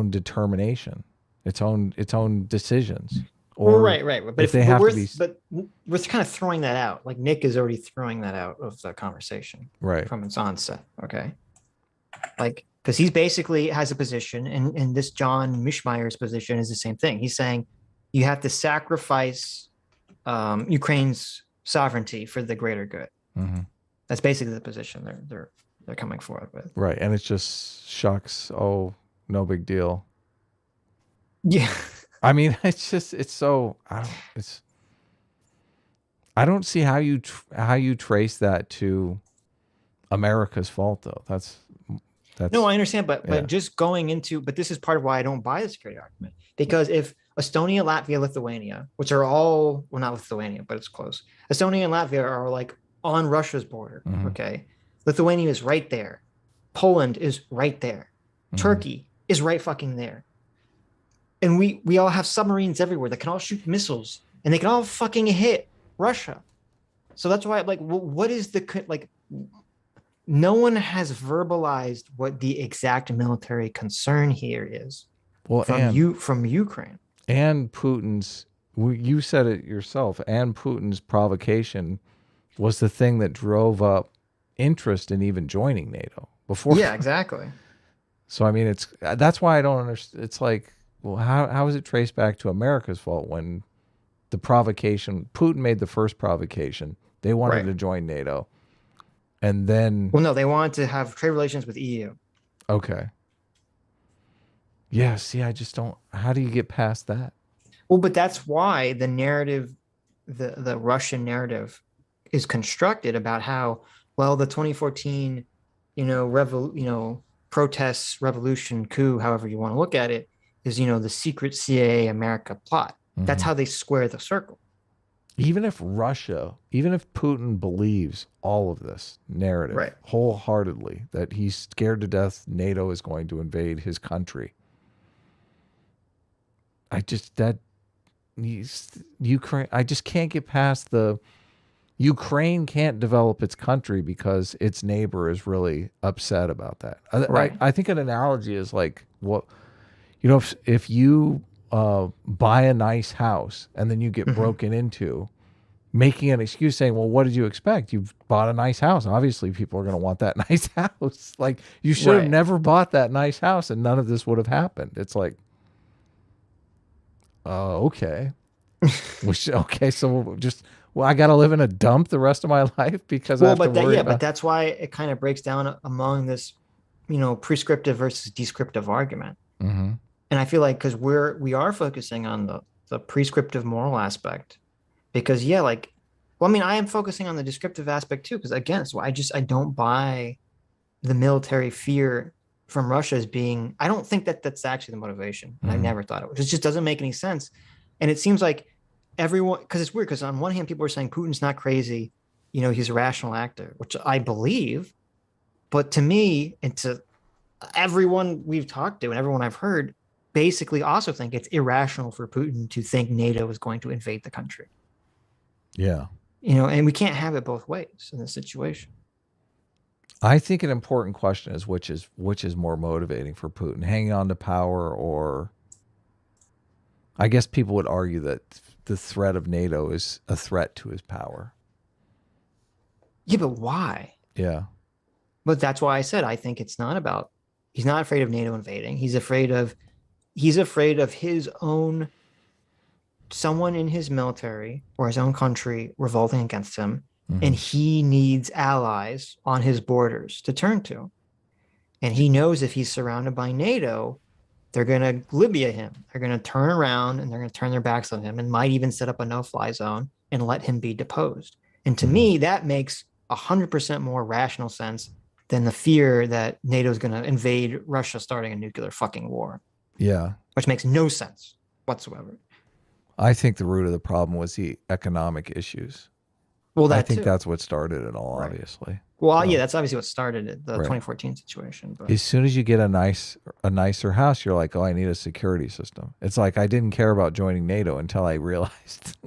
determination, its own decisions? Or right. But we're kind of throwing that out. Like Nick is already throwing that out of the conversation, right, from its onset. Okay, like because he's basically has a position, and this John Mishmeyer's position is the same thing. He's saying you have to sacrifice Ukraine's sovereignty for the greater good. That's basically the position they're coming forward with. Right, and it's just shucks. Oh, no big deal. Yeah. I mean, I don't see how you trace that to America's fault, though. That's no, I understand, but just going into, but this is part of why I don't buy the security argument, because if Estonia, Latvia, Lithuania, which are all, well, not Lithuania, but it's close. Estonia and Latvia are like on Russia's border. Okay, Lithuania is right there. Poland is right there. Turkey is right fucking there. And we all have submarines everywhere that can all shoot missiles, and they can all fucking hit Russia. So that's why, like, what is no one has verbalized what the exact military concern here is. Well, from Ukraine. And Putin's, you said it yourself, and Putin's provocation was the thing that drove up interest in even joining NATO before. Yeah, exactly. So, I mean, that's why I don't understand. It's like, well, how is it traced back to America's fault when the provocation, Putin made the first provocation. They wanted to join NATO. And then... Well, no, they wanted to have trade relations with EU. Okay. Yeah, see, I just don't... How do you get past that? Well, but that's why the narrative, the Russian narrative is constructed about how, well, the 2014, protests, revolution, coup, however you want to look at it, is, the secret CIA America plot. That's how they square the circle. Even if Putin believes all of this narrative wholeheartedly, that he's scared to death NATO is going to invade his country, Ukraine, I just can't get past the Ukraine can't develop its country because its neighbor is really upset about that. I think an analogy is like, what, if you buy a nice house and then you get broken into, making an excuse saying, well, what did you expect? You've bought a nice house. Obviously, people are going to want that nice house. Like, you should have never bought that nice house and none of this would have happened. It's like, okay. Okay, so I got to live in a dump the rest of my life because I have to worry about... But that's why it kind of breaks down among this prescriptive versus descriptive argument. Mm-hmm. And I feel like because we are focusing on the prescriptive moral aspect, because I am focusing on the descriptive aspect too, because again, so I don't buy the military fear from Russia as being. I don't think that's actually the motivation. And I never thought it was. It just doesn't make any sense. And it seems like everyone, because it's weird, because on one hand, people are saying Putin's not crazy, he's a rational actor, which I believe. But to me, and to everyone we've talked to and everyone I've heard, basically also think it's irrational for Putin to think NATO is going to invade the country. Yeah. And we can't have it both ways in this situation. I think an important question is which is more motivating for Putin, hanging on to power, or I guess people would argue that the threat of NATO is a threat to his power. Yeah, but why? Yeah. But that's why I said I think it's not about, he's not afraid of NATO invading. He's afraid of his own, someone in his military or his own country revolting against him. And he needs allies on his borders to turn to. And he knows if he's surrounded by NATO, they're going to Libya him. They're going to turn around and they're going to turn their backs on him and might even set up a no-fly zone and let him be deposed. And to me, that makes 100% more rational sense than the fear that NATO is going to invade Russia, starting a nuclear fucking war. Yeah. Which makes no sense whatsoever. I think the root of the problem was the economic issues. Well, I think that's what started it all, right. Obviously. Well, yeah, that's obviously what started it, the 2014 situation. But. As soon as you get a nicer house, you're like, oh, I need a security system. It's like I didn't care about joining NATO until I realized,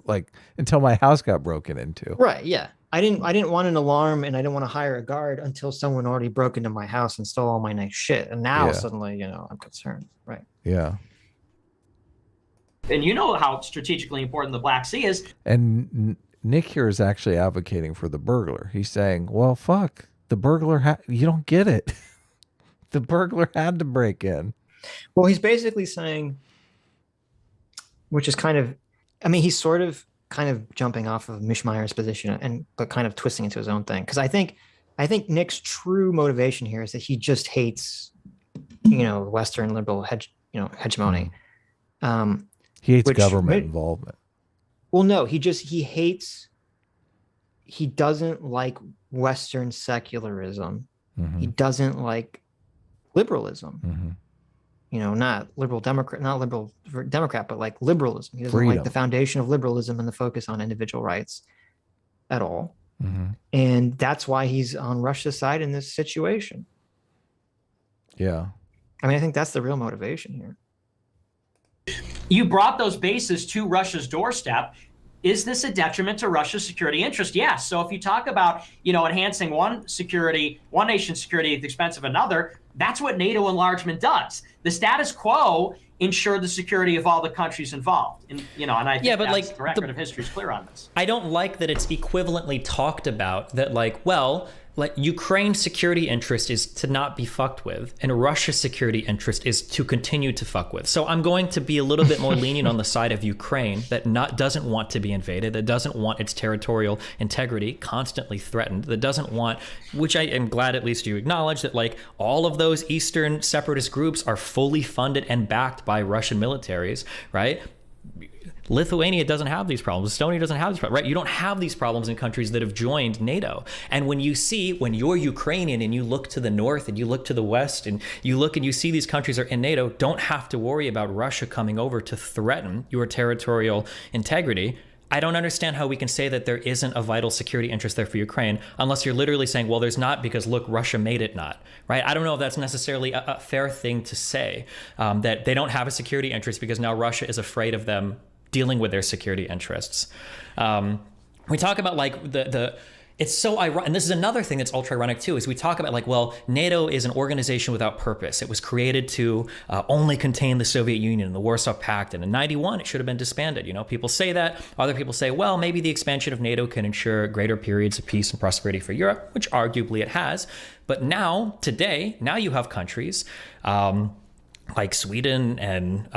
until my house got broken into. Right. Yeah. I didn't want an alarm, and I didn't want to hire a guard until someone already broke into my house and stole all my nice shit. And now suddenly, I'm concerned. Right. Yeah. And you know how strategically important the Black Sea is. And Nick here is actually advocating for the burglar. He's saying, well, fuck, the burglar, you don't get it. The burglar had to break in. Well, he's basically saying, which is kind of, he's sort of jumping off of Mishmeyer's position but kind of twisting into his own thing. Because I think Nick's true motivation here is that he just hates, Western liberal hegemony. He hates government involvement. Well, no, he doesn't like Western secularism. He doesn't like liberalism. Not liberal Democrat, but like liberalism. He doesn't like the foundation of liberalism and the focus on individual rights at all. And that's why he's on Russia's side in this situation. Yeah. I think that's the real motivation here. You brought those bases to Russia's doorstep. Is this a detriment to Russia's security interest? Yes. So if you talk about, enhancing one nation's security at the expense of another, that's what NATO enlargement does. The status quo ensured the security of all the countries involved. And, I think the record of history is clear on this. I don't like that it's equivalently talked about that, Ukraine's security interest is to not be fucked with, and Russia's security interest is to continue to fuck with. So I'm going to be a little bit more lenient on the side of Ukraine that doesn't want to be invaded, that doesn't want its territorial integrity constantly threatened, that doesn't want, which I am glad at least you acknowledge, that all of those Eastern separatist groups are fully funded and backed by Russian militaries, right? Lithuania doesn't have these problems. Estonia doesn't have these problems, right? You don't have these problems in countries that have joined NATO. And when you're Ukrainian and you look to the north and you look to the west and you look and you see these countries are in NATO, don't have to worry about Russia coming over to threaten your territorial integrity. I don't understand how we can say that there isn't a vital security interest there for Ukraine unless you're literally saying, well, there's not because, look, Russia made it not, right? I don't know if that's necessarily a fair thing to say, that they don't have a security interest because now Russia is afraid of them dealing with their security interests. We talk about it's so ironic, and this is another thing that's ultra ironic too, is we talk about NATO is an organization without purpose. It was created to only contain the Soviet Union and the Warsaw Pact, and in 91 it should have been disbanded. People say that. Other people say, well, maybe the expansion of NATO can ensure greater periods of peace and prosperity for Europe, which arguably it has. But now you have countries like Sweden and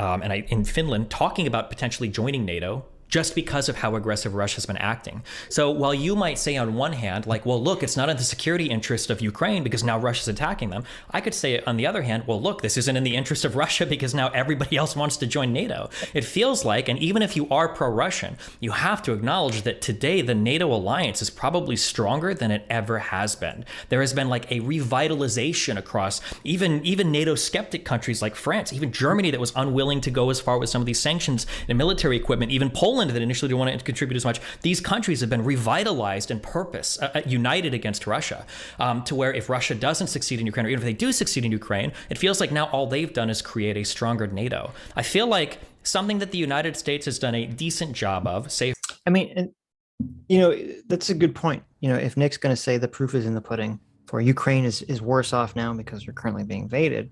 in Finland talking about potentially joining NATO just because of how aggressive Russia's been acting. So while you might say on one hand, like, well, look, it's not in the security interest of Ukraine because now Russia's attacking them. I could say on the other hand, well, look, this isn't in the interest of Russia because now everybody else wants to join NATO. It feels like, and even if you are pro-Russian, you have to acknowledge that today the NATO alliance is probably stronger than it ever has been. There has been like a revitalization across even NATO skeptic countries like France, even Germany that was unwilling to go as far with some of these sanctions and military equipment, even Poland that initially didn't want to contribute as much. These countries have been revitalized in purpose, united against Russia, to where if Russia doesn't succeed in Ukraine, or even if they do succeed in Ukraine, it feels like now all they've done is create a stronger NATO. I feel like something that the United States has done a decent job of, say. I mean, and, that's a good point. If Nick's going to say the proof is in the pudding, for Ukraine is worse off now because they're currently being invaded,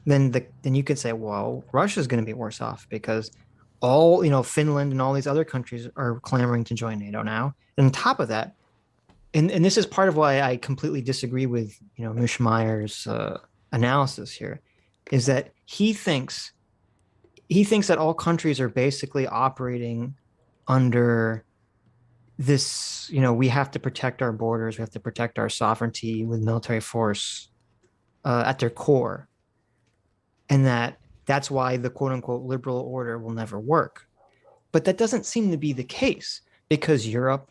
then you could say, well, Russia's going to be worse off because all, Finland and all these other countries are clamoring to join NATO now. And on top of that, and this is part of why I completely disagree with, Mishmeyer's analysis here, is that he thinks that all countries are basically operating under this, we have to protect our borders, we have to protect our sovereignty with military force at their core. And that's why the quote unquote liberal order will never work. But that doesn't seem to be the case because Europe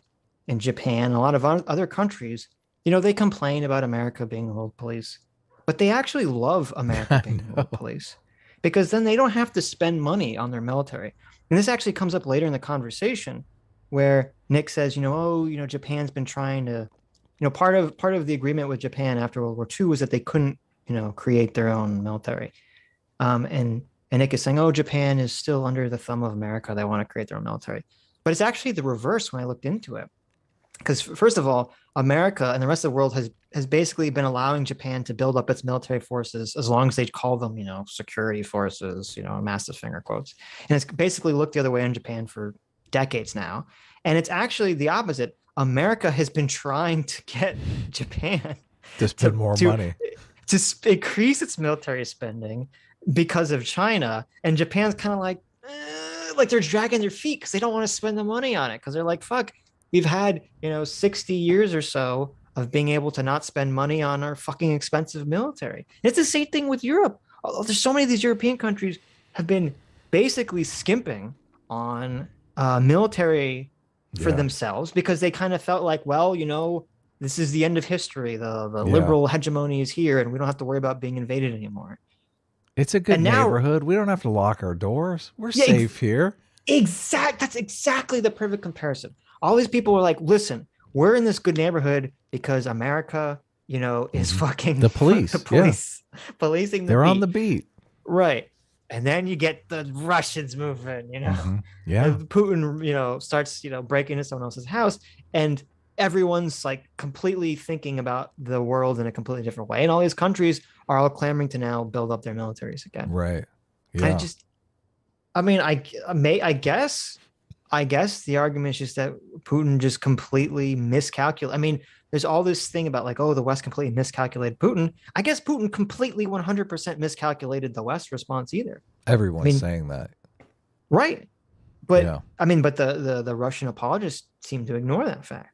and Japan, a lot of other countries, they complain about America being the world police, but they actually love America being the world police because then they don't have to spend money on their military. And this actually comes up later in the conversation where Nick says, Japan's been trying to, part of the agreement with Japan after World War II was that they couldn't, create their own military. And Nick is saying, oh, Japan is still under the thumb of America. They want to create their own military. But it's actually the reverse when I looked into it. Because first of all, America and the rest of the world has basically been allowing Japan to build up its military forces as long as they call them, security forces, massive finger quotes. And it's basically looked the other way in Japan for decades now. And it's actually the opposite. America has been trying to get Japan to spend more money, to increase its military spending because of China, and Japan's kind of like they're dragging their feet because they don't want to spend the money on it because they're like, fuck, we've had 60 years or so of being able to not spend money on our fucking expensive military. And it's the same thing with Europe. There's so many of these European countries have been basically skimping on military for themselves because they kind of felt like, well, this is the end of history. The liberal hegemony is here and we don't have to worry about being invaded anymore. It's a good neighborhood. We don't have to lock our doors. We're safe here. That's exactly the perfect comparison. All these people were like, listen, we're in this good neighborhood because America, is fucking the police. Policing the They're beat. on the beat. Right. And then you get the Russians moving, Yeah. And Putin, starts, breaking into someone else's house, and everyone's like completely thinking about the world in a completely different way. And all these countries are all clamoring to now build up their militaries again. Right. Yeah. I guess the argument is just that Putin just completely miscalculated. I mean, there's all this thing about like, oh, the West completely miscalculated Putin. I guess Putin completely 100% miscalculated the West response either. Everyone's saying that. Right. But but the Russian apologists seem to ignore that fact.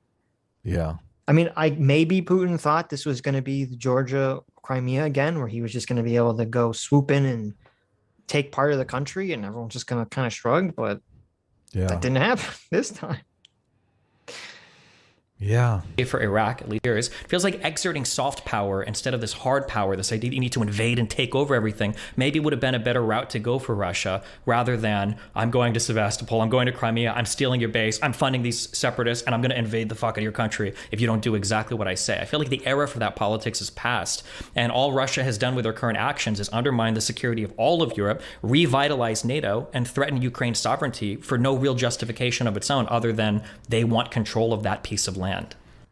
Yeah. Maybe Putin thought this was going to be the Georgia, Crimea again, where he was just going to be able to go swoop in and take part of the country and everyone's just going to kind of shrug, but that didn't happen this time. Yeah. For Iraq leaders, it feels like exerting soft power instead of this hard power, this idea that you need to invade and take over everything, maybe would have been a better route to go for Russia rather than I'm going to Sevastopol, I'm going to Crimea, I'm stealing your base, I'm funding these separatists, and I'm going to invade the fuck out of your country if you don't do exactly what I say. I feel like the era for that politics is past, and all Russia has done with their current actions is undermine the security of all of Europe, revitalize NATO, and threaten Ukraine's sovereignty for no real justification of its own other than they want control of that piece of land.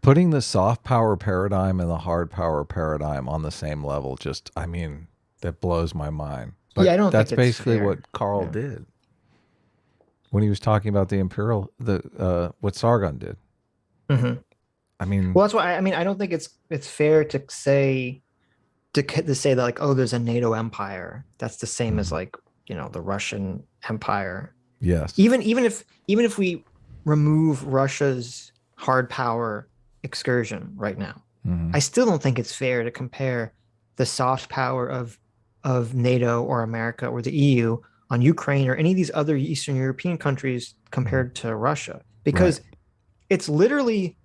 Putting the soft power paradigm and the hard power paradigm on the same level, that blows my mind. But I don't that's think it's basically fair. what Carl did when he was talking about what Sargon did. Mm-hmm. Well, that's why I don't think it's fair to say that like, oh, there's a NATO empire that's the same as like the Russian Empire. Yes. Even if we remove Russia's hard power excursion right now, I still don't think it's fair to compare the soft power of NATO or America or the EU on Ukraine or any of these other Eastern European countries compared to Russia, because it's literally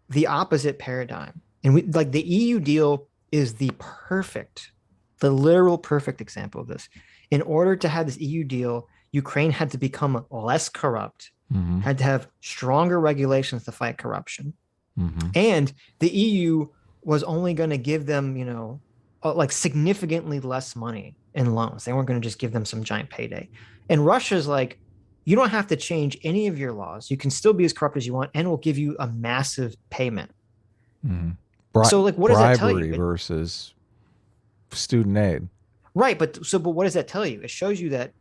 the opposite paradigm. And we, like, the EU deal is the literal perfect example of this. In order to have this EU deal, Ukraine had to become less corrupt, had to have stronger regulations to fight corruption. And the EU was only going to give them, like significantly less money in loans. They weren't going to just give them some giant payday. And Russia's like, you don't have to change any of your laws. You can still be as corrupt as you want, and we'll give you a massive payment. So, like, what does that tell you? Versus student aid. Right, but what does that tell you? It shows you that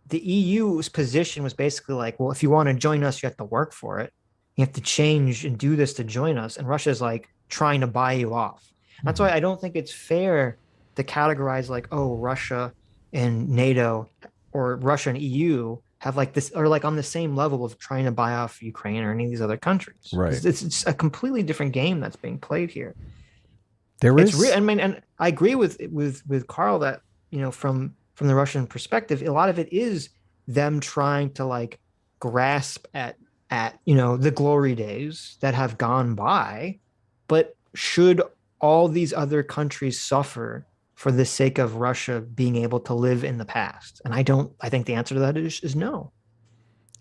the EU's position was basically like, well, if you want to join us, you have to work for it. You have to change and do this to join us. And Russia's like trying to buy you off. That's why I don't think it's fair to categorize like, oh, Russia and NATO or Russia and EU have like this, or like on the same level of trying to buy off Ukraine or any of these other countries. Right. It's a completely different game that's being played here. I mean, and I agree with Carl that, from the Russian perspective, a lot of it is them trying to like grasp at the glory days that have gone by. But should all these other countries suffer for the sake of Russia being able to live in the past? And I think the answer to that is no.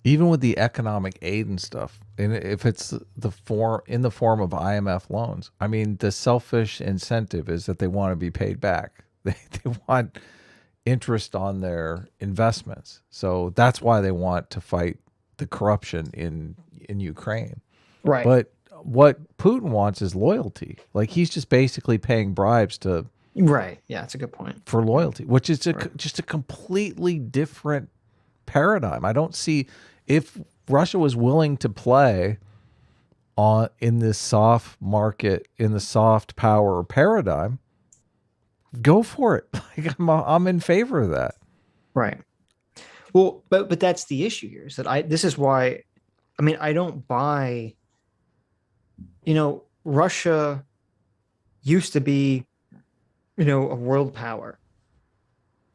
Even with the economic aid and stuff, and if it's in the form of IMF loans, I mean, the selfish incentive is that they want to be paid back. They want interest on their investments. So that's why they want to fight the corruption in Ukraine. Right. But what Putin wants is loyalty. Like, he's just basically paying bribes to. Right. Yeah, that's a good point. For loyalty, which is just a completely different paradigm. I don't see, if Russia was willing to play in this soft market, in the soft power paradigm, go for it. Like, I'm in favor of that. Right. Well, but that's the issue here, is that this is why, I mean, I don't buy, Russia used to be, a world power.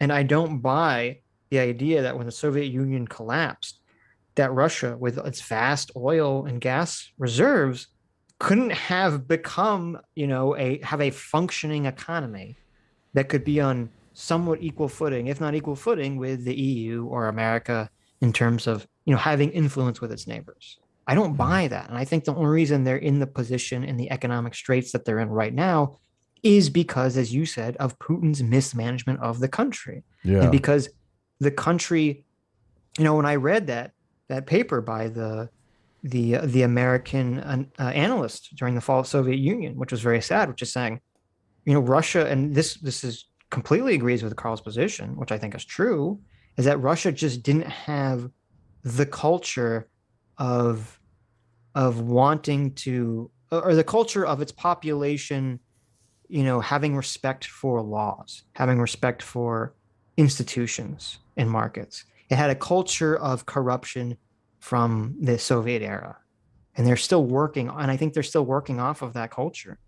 And I don't buy the idea that when the Soviet Union collapsed, that Russia, with its vast oil and gas reserves, couldn't have become, have a functioning economy that could be on somewhat equal footing, if not equal footing, with the EU or America in terms of, having influence with its neighbors. I don't buy that. And I think the only reason they're in the position, in the economic straits that they're in right now, is because, as you said, of Putin's mismanagement of the country. Yeah. And because the country, when I read that paper by the American analyst during the fall of the Soviet Union, which was very sad, which is saying, Russia, and this is completely agrees with Carl's position, which I think is true, is that Russia just didn't have the culture of wanting to, or the culture of its population, having respect for laws, having respect for institutions and markets. It had a culture of corruption from the Soviet era, and they're still working, and I think they're still working off of that culture.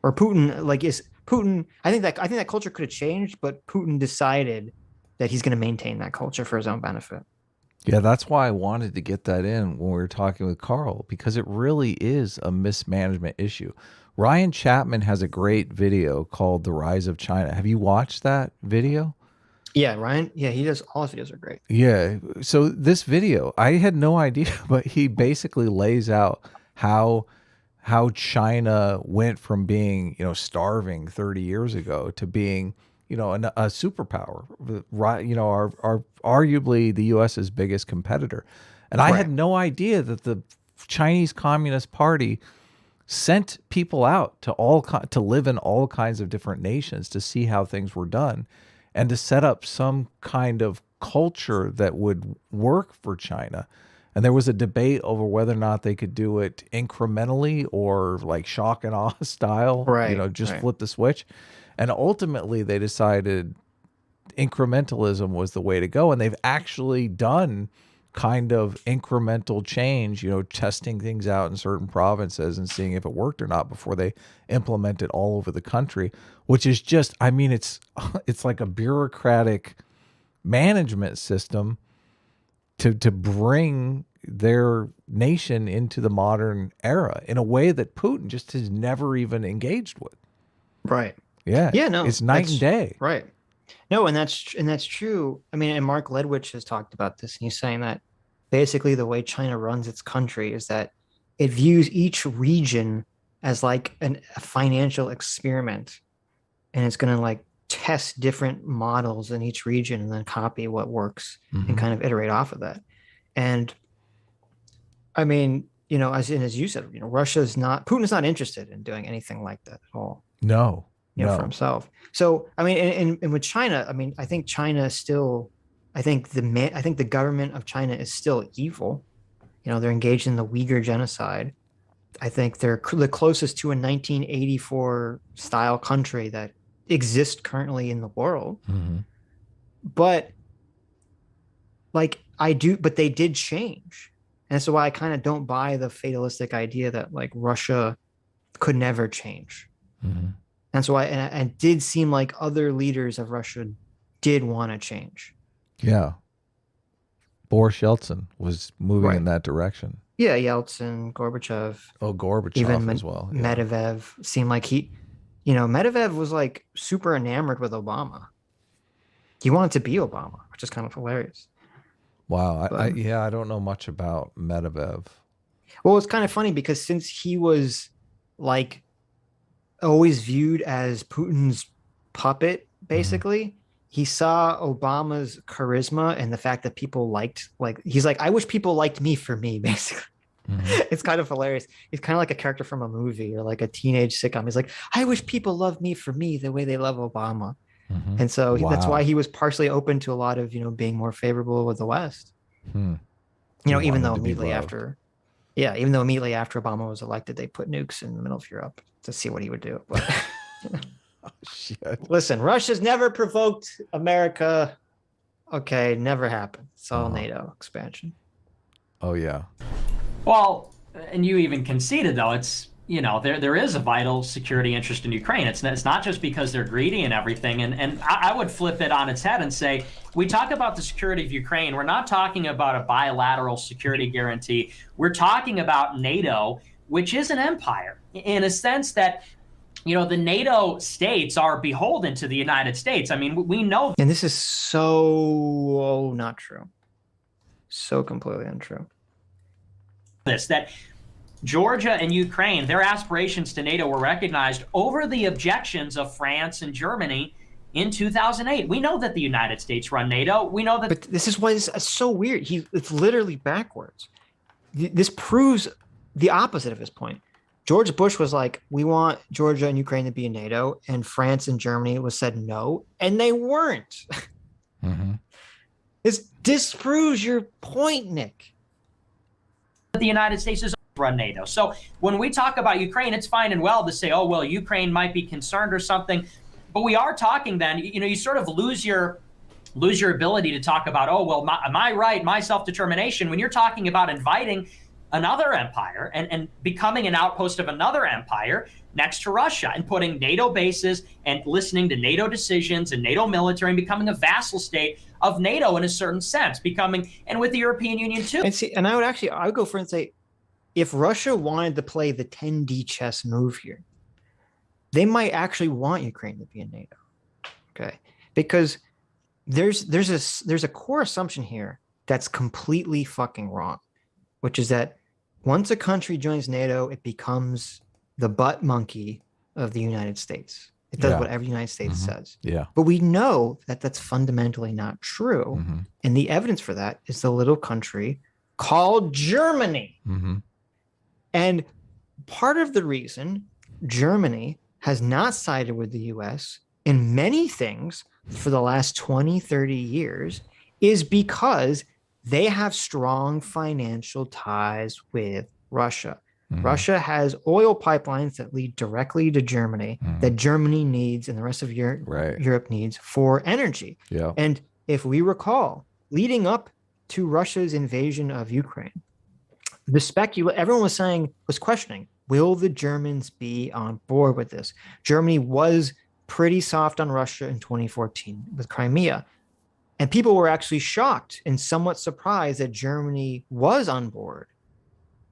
Or Putin, I think that culture could have changed, but Putin decided that he's going to maintain that culture for his own benefit. Yeah, that's why I wanted to get that in when we were talking with Carl, because it really is a mismanagement issue. Ryan Chapman has a great video called The Rise of China. Have you watched that video? Yeah, Ryan. Yeah, he does. All his videos are great. Yeah. So this video, I had no idea, but he basically lays out how China went from being, starving 30 years ago to being, a superpower, right? Our arguably the US's biggest competitor. And I had no idea that the Chinese Communist Party sent people out to live in all kinds of different nations to see how things were done and to set up some kind of culture that would work for China. And there was a debate over whether or not they could do it incrementally or like shock and awe style, flip the switch. And ultimately they decided incrementalism was the way to go. And they've actually done kind of incremental change, testing things out in certain provinces and seeing if it worked or not before they implement it all over the country, which is just, I mean, it's like a bureaucratic management system to bring their nation into the modern era in a way that Putin just has never even engaged with. Right. Yeah. Yeah. No, it's night and day. Right. No, and that's true. I mean, and Mark Ledwich has talked about this, and he's saying that basically the way China runs its country is that it views each region as like a financial experiment, and it's going to like test different models in each region and then copy what works and kind of iterate off of that. And I mean, as you said, Putin's not interested in doing anything like that at all. No. For himself. So, I mean, and with China, I mean, I think China is still, I think the government of China is still evil. They're engaged in the Uyghur genocide. I think they're the closest to a 1984 style country that exists currently in the world. But but they did change. And that's why I kind of don't buy the fatalistic idea that like Russia could never change. That's why, and it did seem like other leaders of Russia did want to change. Yeah. Boris Yeltsin was moving in that direction. Yeah, Yeltsin, Gorbachev. Oh, Gorbachev even as well. Yeah. Medvedev seemed like Medvedev was like super enamored with Obama. He wanted to be Obama, which is kind of hilarious. Wow. I don't know much about Medvedev. Well, it's kind of funny because since he was like always viewed as Putin's puppet, basically, he saw Obama's charisma and the fact that people he's like, I wish people liked me for me, basically. It's kind of hilarious. He's kind of like a character from a movie or like a teenage sitcom. He's like, I wish people loved me for me the way they love Obama. And so that's why he was partially open to a lot of, being more favorable with the West. Even though immediately after Obama was elected, they put nukes in the middle of Europe to see what he would do. But oh, shit. Listen, Russia's never provoked America. Okay, never happened. It's all NATO expansion. Oh, yeah. Well, and you even conceded, though, it's, there is a vital security interest in Ukraine. It's not just because they're greedy and everything. And I would flip it on its head and say, we talk about the security of Ukraine. We're not talking about a bilateral security guarantee. We're talking about NATO, which is an empire in a sense that, the NATO states are beholden to the United States. I mean, we know. And this is so not true. So completely untrue. That Georgia and Ukraine, their aspirations to NATO were recognized over the objections of France and Germany in 2008. We know that the United States run NATO. We know that. But this is why it's so weird. It's literally backwards. This proves the opposite of his point. George Bush was like, we want Georgia and Ukraine to be in NATO, and France and Germany said no, and they weren't. This disproves your point, Nick. The United States is run NATO. So when we talk about Ukraine, it's fine and well to say, oh, well, Ukraine might be concerned or something. But we are talking then, you sort of lose your ability to talk about, oh, well, my right, my self-determination, when you're talking about inviting another empire and becoming an outpost of another empire next to Russia and putting NATO bases and listening to NATO decisions and NATO military and becoming a vassal state of NATO in a certain sense, and with the European Union too. And I would go for and say, if Russia wanted to play the 10D chess move here, they might actually want Ukraine to be in NATO. Okay. Because there's a core assumption here that's completely fucking wrong, which is that once a country joins NATO, it becomes the butt monkey of the United States. It does whatever the United States says. Yeah. But we know that that's fundamentally not true. And the evidence for that is the little country called Germany. And part of the reason Germany has not sided with the US in many things for the last 20, 30 years is because they have strong financial ties with Russia. Russia has oil pipelines that lead directly to Germany that Germany needs and the rest of Europe needs for energy. Yeah. And if we recall, leading up to Russia's invasion of Ukraine, everyone was questioning, will the Germans be on board with this? Germany was pretty soft on Russia in 2014 with Crimea. And people were actually shocked and somewhat surprised that Germany was on board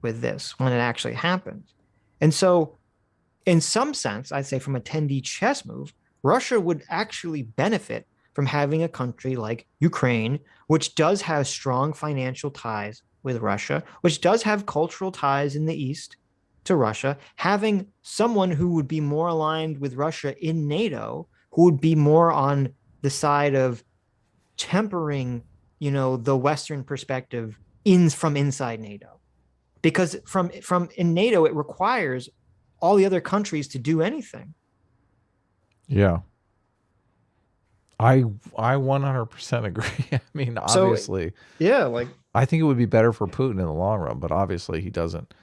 with this when it actually happened. And so, in some sense, I'd say from a 10D chess move, Russia would actually benefit from having a country like Ukraine, which does have strong financial ties with Russia, which does have cultural ties in the East to Russia, having someone who would be more aligned with Russia in NATO, who would be more on the side of tempering, the Western perspective from inside NATO. Because from in NATO, it requires all the other countries to do anything. Yeah. I 100% agree. I mean, obviously. So, I think it would be better for Putin in the long run, but obviously he doesn't.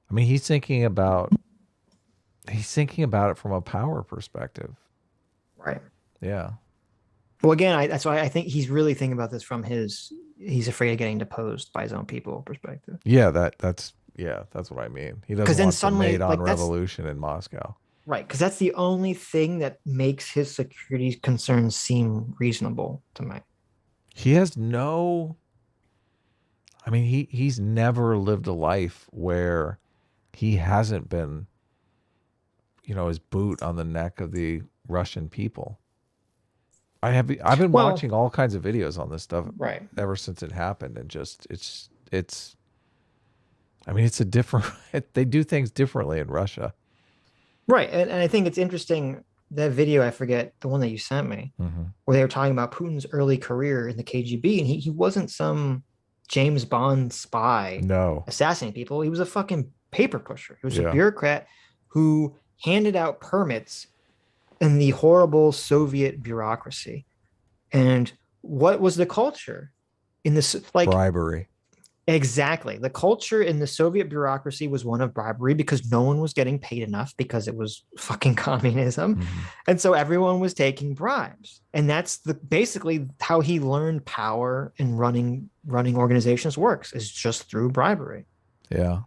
I mean, he's thinking about it from a power perspective. Right. Yeah. Well, again, that's why I think he's really thinking about this from he's afraid of getting deposed by his own people perspective. Yeah, that's what I mean. He doesn't want suddenly, the Maidan revolution in Moscow. Right, because that's the only thing that makes his security concerns seem reasonable to me. He has he's never lived a life where he hasn't been, his boot on the neck of the Russian people. I've been watching all kinds of videos on this stuff ever since it happened, and just it's a different. They do things differently in Russia, right? And I think it's interesting that video. I forget the one that you sent me, where they were talking about Putin's early career in the KGB, and he wasn't some James Bond spy, assassinating people. He was a fucking paper pusher. He was a bureaucrat who handed out permits in the horrible Soviet bureaucracy. And what was the culture in this? Bribery. Exactly. The culture in the Soviet bureaucracy was one of bribery because no one was getting paid enough because it was fucking communism. And so everyone was taking bribes. And that's basically how he learned power and running organizations works, is just through bribery. Yeah.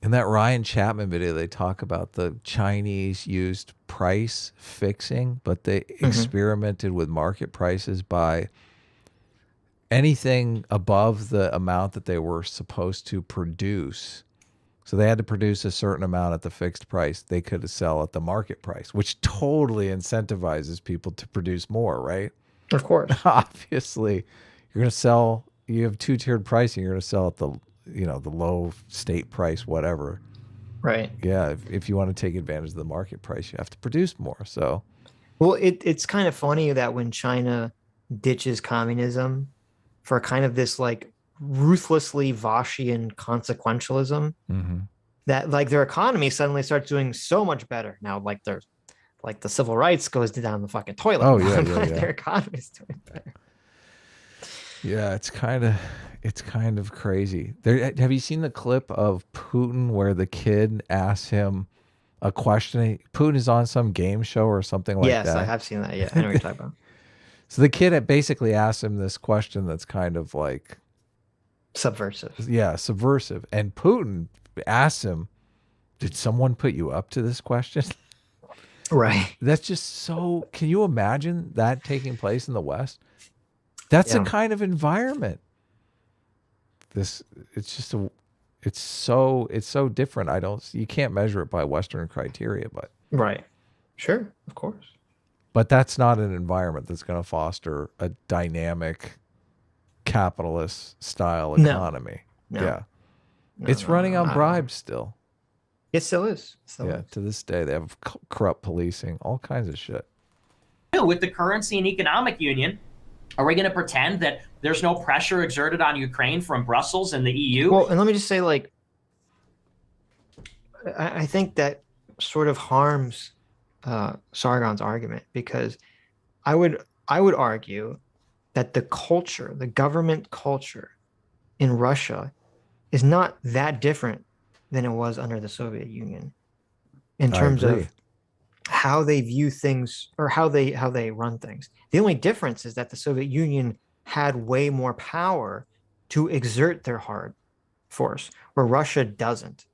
In that Ryan Chapman video, they talk about the Chinese used price fixing, but they experimented with market prices by anything above the amount that they were supposed to produce. So they had to produce a certain amount at the fixed price. They could sell at the market price, which totally incentivizes people to produce more, right? Of course. Obviously, you're going to sell, you have two-tiered pricing. You're going to sell at the low state price, whatever. Right. Yeah. If you want to take advantage of the market price, you have to produce more. So, well, it's kind of funny that when China ditches communism for kind of this ruthlessly Voschian consequentialism, that their economy suddenly starts doing so much better now. The civil rights goes down the fucking toilet. Oh yeah. Their economy's doing better. Yeah, it's kind of crazy. Have you seen the clip of Putin where the kid asks him a question? Putin is on some game show or something like that. Yes, I have seen that. Yeah, I know what you're talking about. So the kid basically asks him this question that's kind of subversive. Yeah, subversive. And Putin asks him, "Did someone put you up to this question?" Right. That's just so. Can you imagine that taking place in the West? That's the kind of environment. It's so different. You can't measure it by Western criteria, but right. Sure, of course. But that's not an environment that's going to foster a dynamic capitalist style economy. No. Yeah. It's running on bribes still. It still is. To this day, they have corrupt policing, all kinds of shit. With the currency and economic union, are we going to pretend that there's no pressure exerted on Ukraine from Brussels and the EU? Well, and let me just say, I think that sort of harms Sargon's argument, because I would argue that the government culture in Russia is not that different than it was under the Soviet Union in terms of how they view things or how they run things. The only difference is that the Soviet Union had way more power to exert their hard force, where Russia doesn't.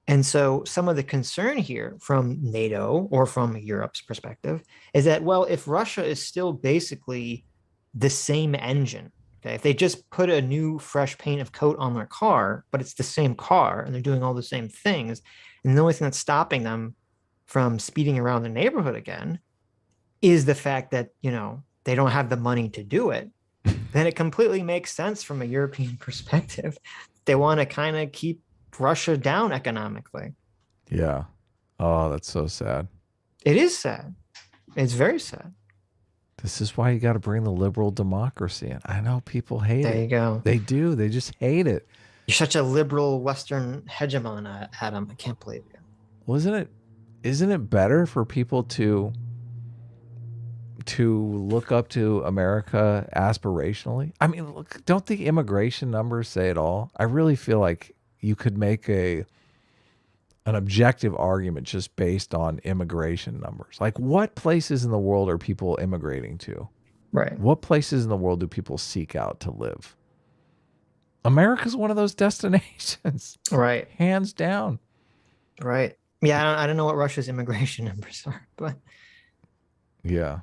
And so some of the concern here from NATO or from Europe's perspective is that, well, if Russia is still basically the same engine, okay, if they just put a new fresh paint of coat on their car, but it's the same car and they're doing all the same things, and the only thing that's stopping them from speeding around the neighborhood again is the fact that, you know, they don't have the money to do it, then it completely makes sense from a European perspective. They want to kind of keep Russia down economically. Yeah. Oh, that's so sad. It is sad. It's very sad. This is why you got to bring the liberal democracy in. I know people hate it. There you go. They do. They just hate it. You're such a liberal Western hegemon, Adam. I can't believe you. Well, isn't it better for people to look up to America aspirationally? I mean, look, don't the immigration numbers say it all? I really feel like you could make an objective argument just based on immigration numbers. Like, what places in the world are people immigrating to? Right. What places in the world do people seek out to live? America's one of those destinations. Right. Hands down. Right. Yeah, I don't know what Russia's immigration numbers are, but yeah.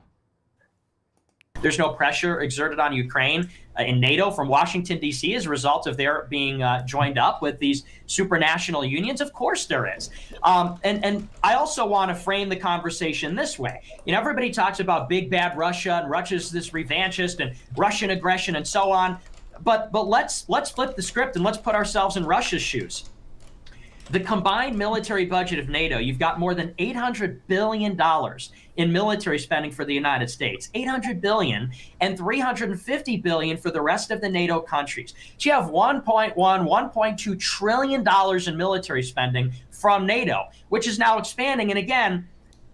There's no pressure exerted on Ukraine in NATO from Washington, D.C. as a result of their being joined up with these supranational unions. Of course there is. And I also want to frame the conversation this way. You know, everybody talks about big bad Russia and Russia's this revanchist and Russian aggression and so on. But let's flip the script and let's put ourselves in Russia's shoes. The combined military budget of NATO, you've got more than $800 billion in military spending for the United States, $800 billion, and $350 billion for the rest of the NATO countries. So you have $1.2 trillion in military spending from NATO, which is now expanding. And again,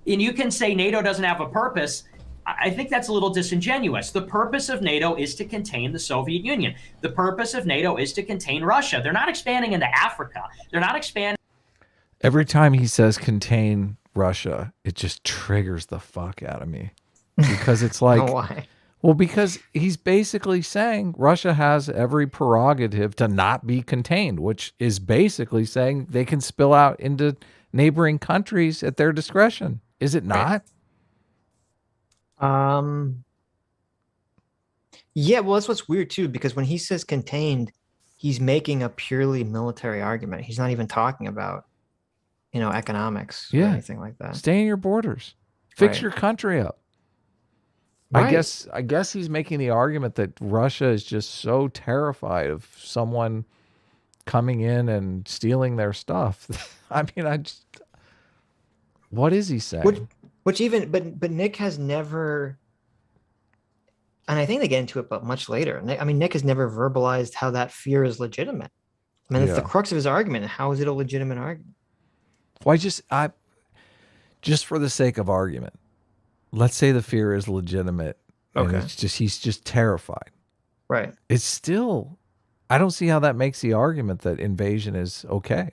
and you can say NATO doesn't have a purpose. I think that's a little disingenuous. The purpose of NATO is to contain the Soviet Union. The purpose of NATO is to contain Russia. They're not expanding into Africa. They're not expanding. Every time he says contain Russia, it just triggers the fuck out of me. Because it's like, oh, why? Well, because he's basically saying Russia has every prerogative to not be contained, which is basically saying they can spill out into neighboring countries at their discretion. Is it not? Yeah, well, that's what's weird too, because when he says contained, he's making a purely military argument. He's not even talking about, you know, economics or anything like that. Stay in your borders. Fix your country up. Right. I guess he's making the argument that Russia is just so terrified of someone coming in and stealing their stuff. I mean, what is he saying? Which even, but Nick has never, and I think they get into it, but much later. I mean, Nick has never verbalized how that fear is legitimate. I mean, it's the crux of his argument. How is it a legitimate argument? Well, just for the sake of argument, let's say the fear is legitimate. Okay. And it's just, he's just terrified. Right. It's still, I don't see how that makes the argument that invasion is okay.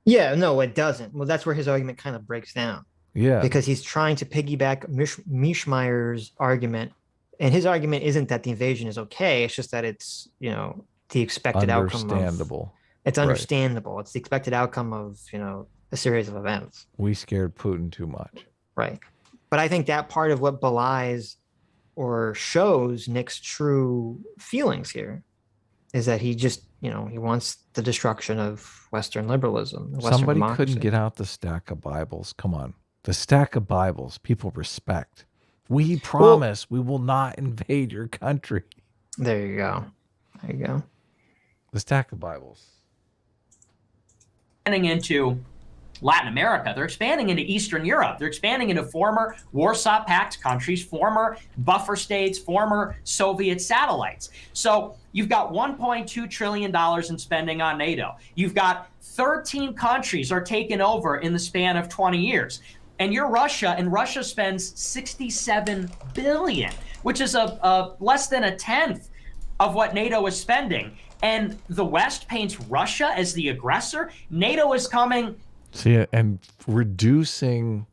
Yeah, no, it doesn't. Well, that's where his argument kind of breaks down. Yeah. Because he's trying to piggyback Mishmeier's argument. And his argument isn't that the invasion is okay. It's just that it's, you know, the expected outcome. Understandable. It's understandable. Right. It's the expected outcome of, you know, a series of events. We scared Putin too much. Right. But I think that part of what belies or shows Nick's true feelings here is that he just, you know, he wants the destruction of Western liberalism. Western Somebody democracy. couldn't get out the stack of Bibles. Come on. The stack of Bibles people respect. We promise we will not invade your country. There you go. There you go. The stack of Bibles. Expanding into Latin America. They're expanding into Eastern Europe. They're expanding into former Warsaw Pact countries, former buffer states, former Soviet satellites. So you've got $1.2 trillion in spending on NATO. You've got 13 countries are taken over in the span of 20 years. And you're Russia, and Russia spends $67 billion, which is a less than a tenth of what NATO is spending. And the West paints Russia as the aggressor. NATO is coming. See, and reducing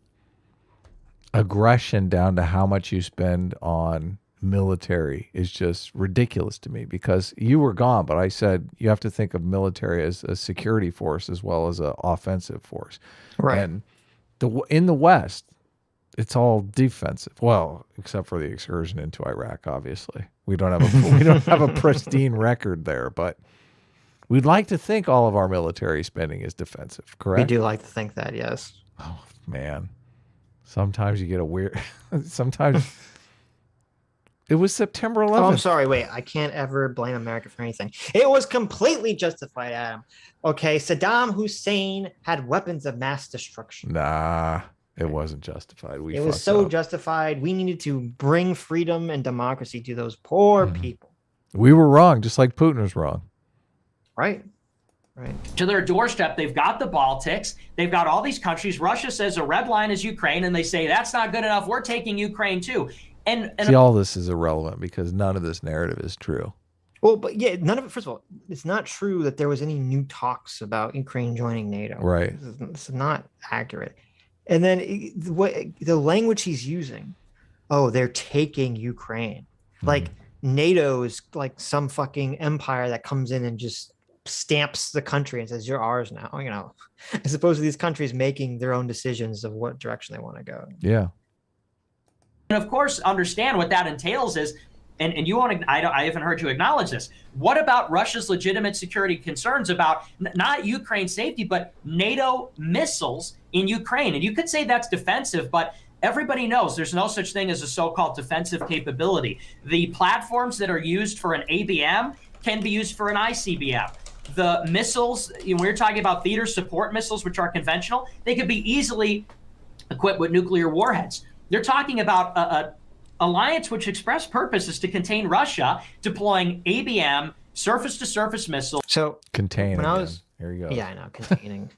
aggression down to how much you spend on military is just ridiculous to me, because you were gone, but I said you have to think of military as a security force as well as an offensive force. Right. And in the West, it's all defensive. Well, except for the excursion into Iraq, obviously. We don't have a pristine record there, but we'd like to think all of our military spending is defensive, correct? We do like to think that, yes. Oh, man. Sometimes you get a weird... Sometimes... It was September 11th. Oh, I'm sorry. Wait, I can't ever blame America for anything. It was completely justified, Adam. Okay, Saddam Hussein had weapons of mass destruction. Nah, it wasn't justified. It was so justified. We needed to bring freedom and democracy to those poor people. We were wrong, just like Putin was wrong. Right. To their doorstep, they've got the Baltics. They've got all these countries. Russia says a red line is Ukraine, and they say that's not good enough. We're taking Ukraine too. And see, all this is irrelevant because none of this narrative is true. Well, but yeah, none of it. First of all, it's not true that there was any new talks about Ukraine joining NATO. Right. It's not accurate. And then the language he's using, oh, they're taking Ukraine. Like NATO is like some fucking empire that comes in and just stamps the country and says, you're ours now, you know, as opposed to these countries making their own decisions of what direction they want to go. Yeah. And of course, understand what that entails is, and you won't, I haven't heard you acknowledge this. What about Russia's legitimate security concerns about not Ukraine's safety, but NATO missiles in Ukraine? And you could say that's defensive, but everybody knows there's no such thing as a so-called defensive capability. The platforms that are used for an ABM can be used for an ICBM. The missiles, we're talking about theater support missiles, which are conventional, they could be easily equipped with nuclear warheads. They're talking about a alliance which express purpose is to contain Russia, deploying ABM, surface-to-surface missiles. So contain. Here you go. Yeah, I know, containing.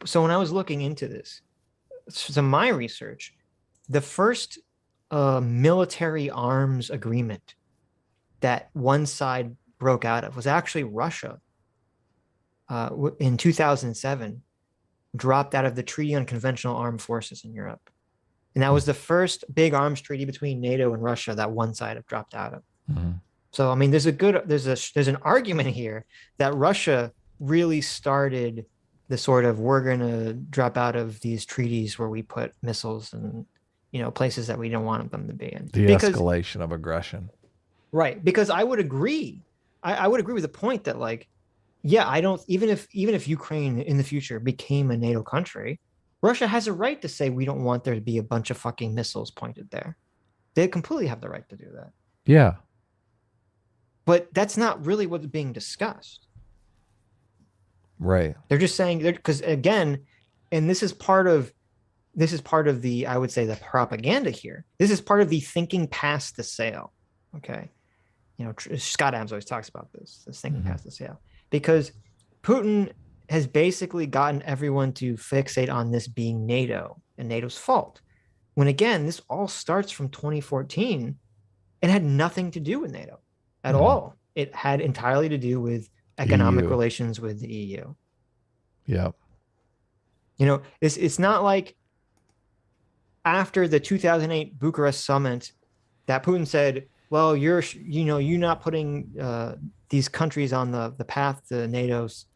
So when I was looking into this, so my research, the first military arms agreement that one side broke out of was actually Russia. In 2007, dropped out of the Treaty on Conventional Armed Forces in Europe. And that was the first big arms treaty between NATO and Russia that one side have dropped out of. So, I mean, there's an argument here that Russia really started the sort of, we're going to drop out of these treaties where we put missiles and, places that we don't want them to be in. The escalation of aggression. Right. Because I would agree. I would agree with the point that, like, yeah, even if Ukraine in the future became a NATO country, Russia has a right to say we don't want there to be a bunch of fucking missiles pointed there. They completely have the right to do that. Yeah. But that's not really what's being discussed. Right. They're just saying, because again, and this is part of the, I would say, the propaganda here. This is part of the thinking past the sale. Okay. Scott Adams always talks about this thinking past the sale, because Putin has basically gotten everyone to fixate on this being NATO and NATO's fault. When again, this all starts from 2014 and had nothing to do with NATO at all. It had entirely to do with economic relations with the EU. Yeah. It's not like after the 2008 Bucharest summit that Putin said, well, you're not putting these countries on the path to NATO's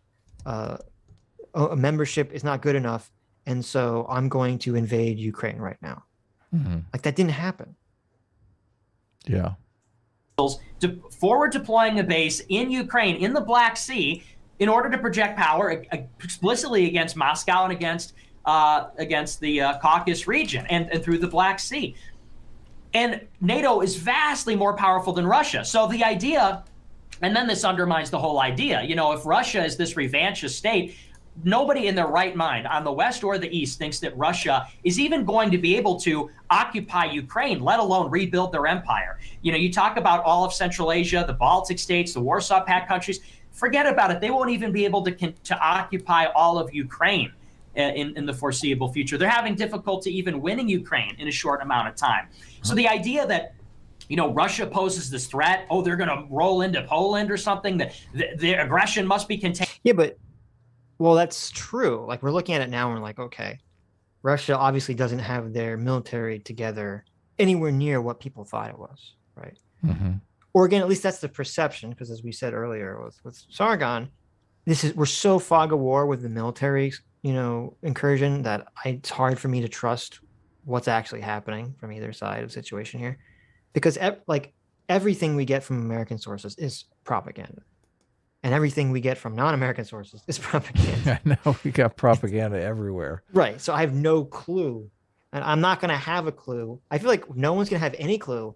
membership is not good enough, and so I'm going to invade Ukraine right now. Like, that didn't happen. Yeah. Forward deploying a base in Ukraine, in the Black Sea, in order to project power explicitly against Moscow and against the Caucasus region and through the Black Sea. And NATO is vastly more powerful than Russia. So the idea, and then this undermines the whole idea, if Russia is this revanchist state, nobody in their right mind on the West or the East thinks that Russia is even going to be able to occupy Ukraine, let alone rebuild their empire. You talk about all of Central Asia, the Baltic states, the Warsaw Pact countries, forget about it. They won't even be able to occupy all of Ukraine in the foreseeable future. They're having difficulty even winning Ukraine in a short amount of time. So the idea that Russia poses this threat, they're going to roll into Poland or something, that the aggression must be contained. Yeah, but, well, that's true. Like, we're looking at it now and we're like, okay, Russia obviously doesn't have their military together anywhere near what people thought it was, right? Mm-hmm. Or again, at least that's the perception, because as we said earlier with Sargon, we're so fog of war with the military, incursion that it's hard for me to trust what's actually happening from either side of the situation here, because everything we get from American sources is propaganda, and everything we get from non-American sources is propaganda. I know, we got propaganda everywhere. Right. So I have no clue, and I'm not going to have a clue. I feel like no one's going to have any clue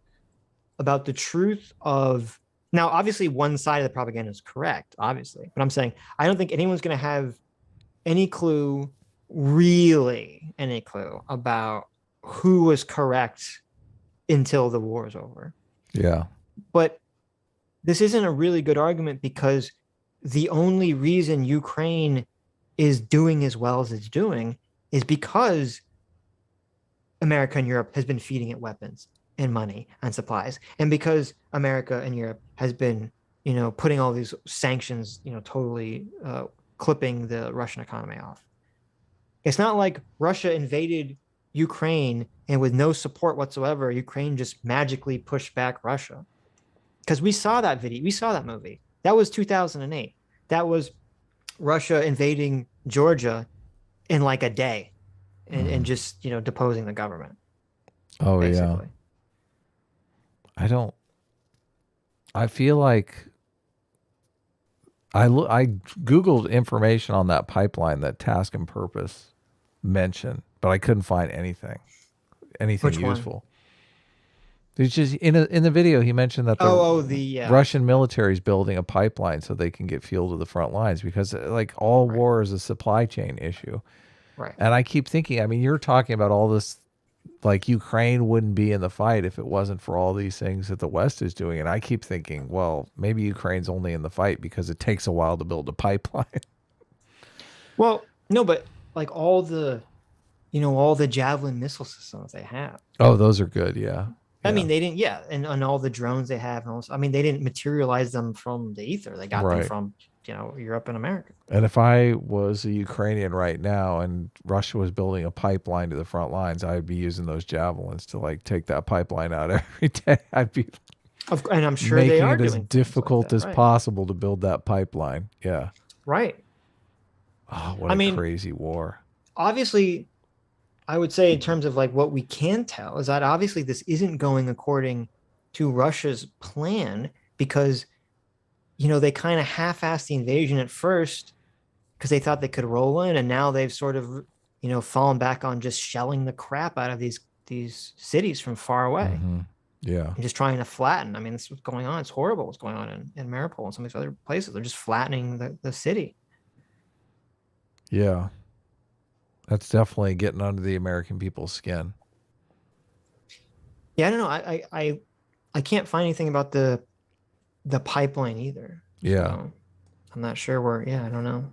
about the truth of. Now, obviously, one side of the propaganda is correct, obviously, but I'm saying I don't think anyone's going to have any clue, really any clue about who was correct until the war is over. Yeah. But this isn't a really good argument, because the only reason Ukraine is doing as well as it's doing is because America and Europe has been feeding it weapons and money and supplies, and because America and Europe has been, putting all these sanctions, totally clipping the Russian economy off. It's not like Russia invaded Ukraine and with no support whatsoever, Ukraine just magically pushed back Russia. Because we saw that video, we saw that movie. That was 2008. That was Russia invading Georgia in like a day and just, deposing the government. Oh, basically. Yeah. I feel like I Googled information on that pipeline that Task and Purpose mentioned, but I couldn't find anything Which useful. One? There's just in the video he mentioned that the Russian military is building a pipeline so they can get fuel to the front lines, because all war is a supply chain issue. Right. And I keep thinking, I mean, you're talking about all this, like Ukraine wouldn't be in the fight if it wasn't for all these things that the West is doing. And I keep thinking, well, maybe Ukraine's only in the fight because it takes a while to build a pipeline. Well, no, but all the Javelin missile systems they have. Oh, those are good. Yeah. I mean, they didn't, and all the drones they have. And also, I mean, they didn't materialize them from the ether. They got them from, Europe and America. And if I was a Ukrainian right now and Russia was building a pipeline to the front lines, I'd be using those javelins to take that pipeline out every day. I'd be, and I'm sure making they are it as doing difficult as possible to build that pipeline. Yeah. Right. Oh, what a crazy war. Obviously, I would say in terms of what we can tell is that obviously this isn't going according to Russia's plan, because they kind of half-assed the invasion at first because they thought they could roll in, and now they've sort of fallen back on just shelling the crap out of these cities from far away. Mm-hmm. Yeah. And just trying to flatten. I mean, this is what's going on. It's horrible what's going on in Mariupol and some of these other places. They're just flattening the city. Yeah. That's definitely getting under the American people's skin. Yeah, I don't know. I can't find anything about the pipeline either. Yeah. So I'm not sure where. Yeah, I don't know.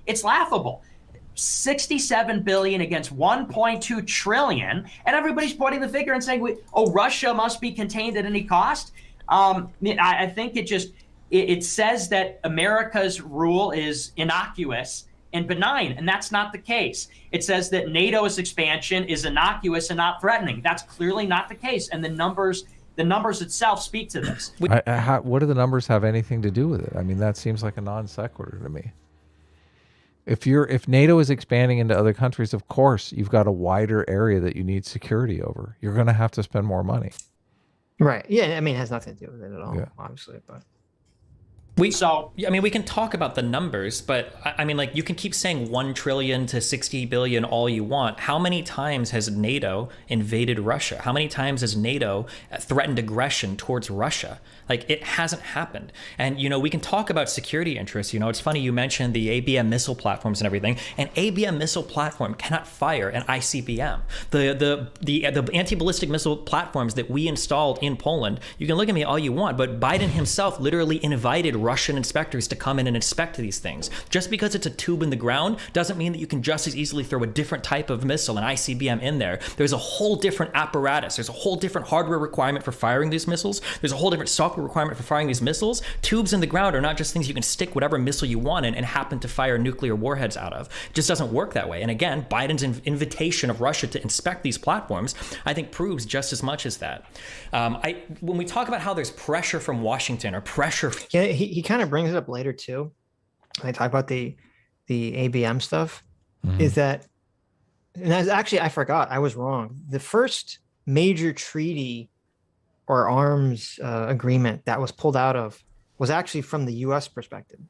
It's laughable. 67 billion against 1.2 trillion, and everybody's pointing the finger and saying, Russia must be contained at any cost. I think it says that America's rule is innocuous and benign, and that's not the case. It says that NATO's expansion is innocuous and not threatening. That's clearly not the case, and the numbers itself speak to this. What do the numbers have anything to do with it? I mean, that seems like a non sequitur to me. If NATO is expanding into other countries, of course, you've got a wider area that you need security over. You're going to have to spend more money. Right. Yeah. I mean, it has nothing to do with it at all, obviously, but. We can talk about the numbers, but I mean, you can keep saying 1 trillion to 60 billion all you want. How many times has NATO invaded Russia? How many times has NATO threatened aggression towards Russia? It hasn't happened. And, we can talk about security interests. It's funny you mentioned the ABM missile platforms and everything. An ABM missile platform cannot fire an ICBM. The anti-ballistic missile platforms that we installed in Poland, you can look at me all you want, but Biden himself literally invited Russian inspectors to come in and inspect these things. Just because it's a tube in the ground doesn't mean that you can just as easily throw a different type of missile, an ICBM, in there. There's a whole different apparatus. There's a whole different hardware requirement for firing these missiles. There's a whole different software requirement for firing these missiles. Tubes in the ground are not just things you can stick whatever missile you want in and happen to fire nuclear warheads out of. It just doesn't work that way. And again, Biden's invitation of Russia to inspect these platforms, I think, proves just as much as that. When we talk about how there's pressure from Washington or pressure, yeah, he kind of brings it up later too. I talk about the ABM stuff. Is that, and actually I forgot, I was wrong. The first major treaty or arms agreement that was pulled out of was actually from the U.S. perspective,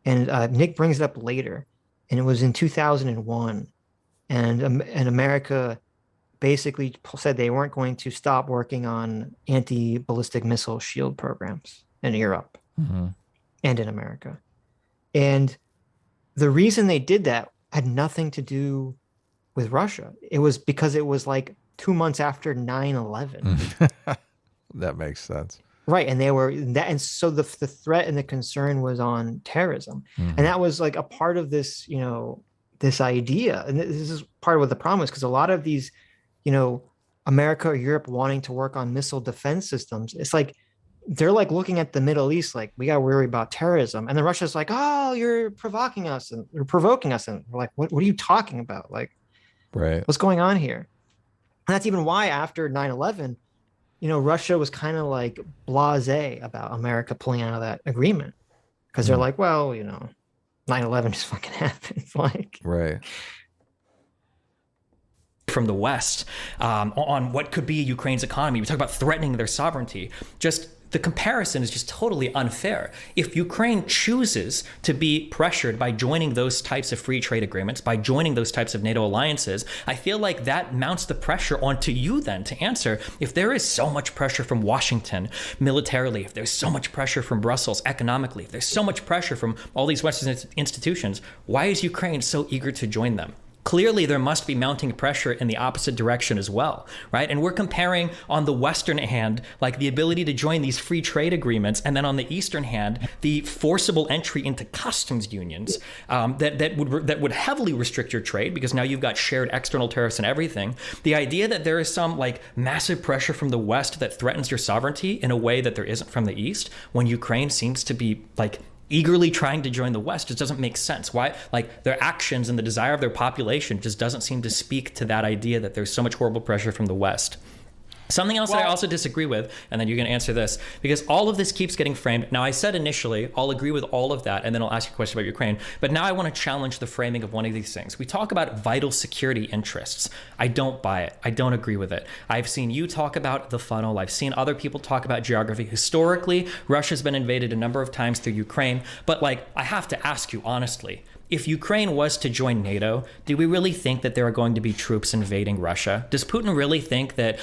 and Nick brings it up later, and it was in 2001, and America basically said they weren't going to stop working on anti-ballistic missile shield programs in Europe and in America. And the reason they did that had nothing to do with Russia. It was because it was like 2 months after 9/11. That makes sense. Right. And they were that. And so the threat and the concern was on terrorism. And that was like a part of this, you know, this idea. And this is part of what the problem is, because a lot of these, you know, America or Europe wanting to work on missile defense systems, it's like they're like looking at the Middle East like, we got to worry about terrorism. And then Russia's like, oh, you're provoking us and you're provoking us. And we're like, what are you talking about? Like, right, what's going on here? And that's even why after 9/11, you know, Russia was kind of like blasé about America pulling out of that agreement, because they're like, well, you know, 9/11 just fucking happened. Like, right. From the West on what could be Ukraine's economy. We talk about threatening their sovereignty. Just the comparison is just totally unfair. If Ukraine chooses to be pressured by joining those types of free trade agreements, by joining those types of NATO alliances, I feel like that mounts the pressure onto you then to answer. If there is so much pressure from Washington militarily, if there's so much pressure from Brussels economically, if there's so much pressure from all these Western institutions, why is Ukraine so eager to join them? Clearly, there must be mounting pressure in the opposite direction as well, right? And we're comparing on the Western hand, like the ability to join these free trade agreements, and then on the Eastern hand, the forcible entry into customs unions that would heavily restrict your trade, because now you've got shared external tariffs and everything. The idea that there is some like massive pressure from the West that threatens your sovereignty in a way that there isn't from the East, when Ukraine seems to be like eagerly trying to join the West, just doesn't make sense. Why? Like, their actions and the desire of their population just doesn't seem to speak to that idea that there's so much horrible pressure from the West. Something else that I also disagree with, and then you can answer this, because all of this keeps getting framed. Now, I said initially, I'll agree with all of that, and then I'll ask you a question about Ukraine. But now I want to challenge the framing of one of these things. We talk about vital security interests. I don't buy it. I don't agree with it. I've seen you talk about the funnel. I've seen other people talk about geography. Historically, Russia's been invaded a number of times through Ukraine. But like, I have to ask you honestly, if Ukraine was to join NATO, do we really think that there are going to be troops invading Russia? Does Putin really think that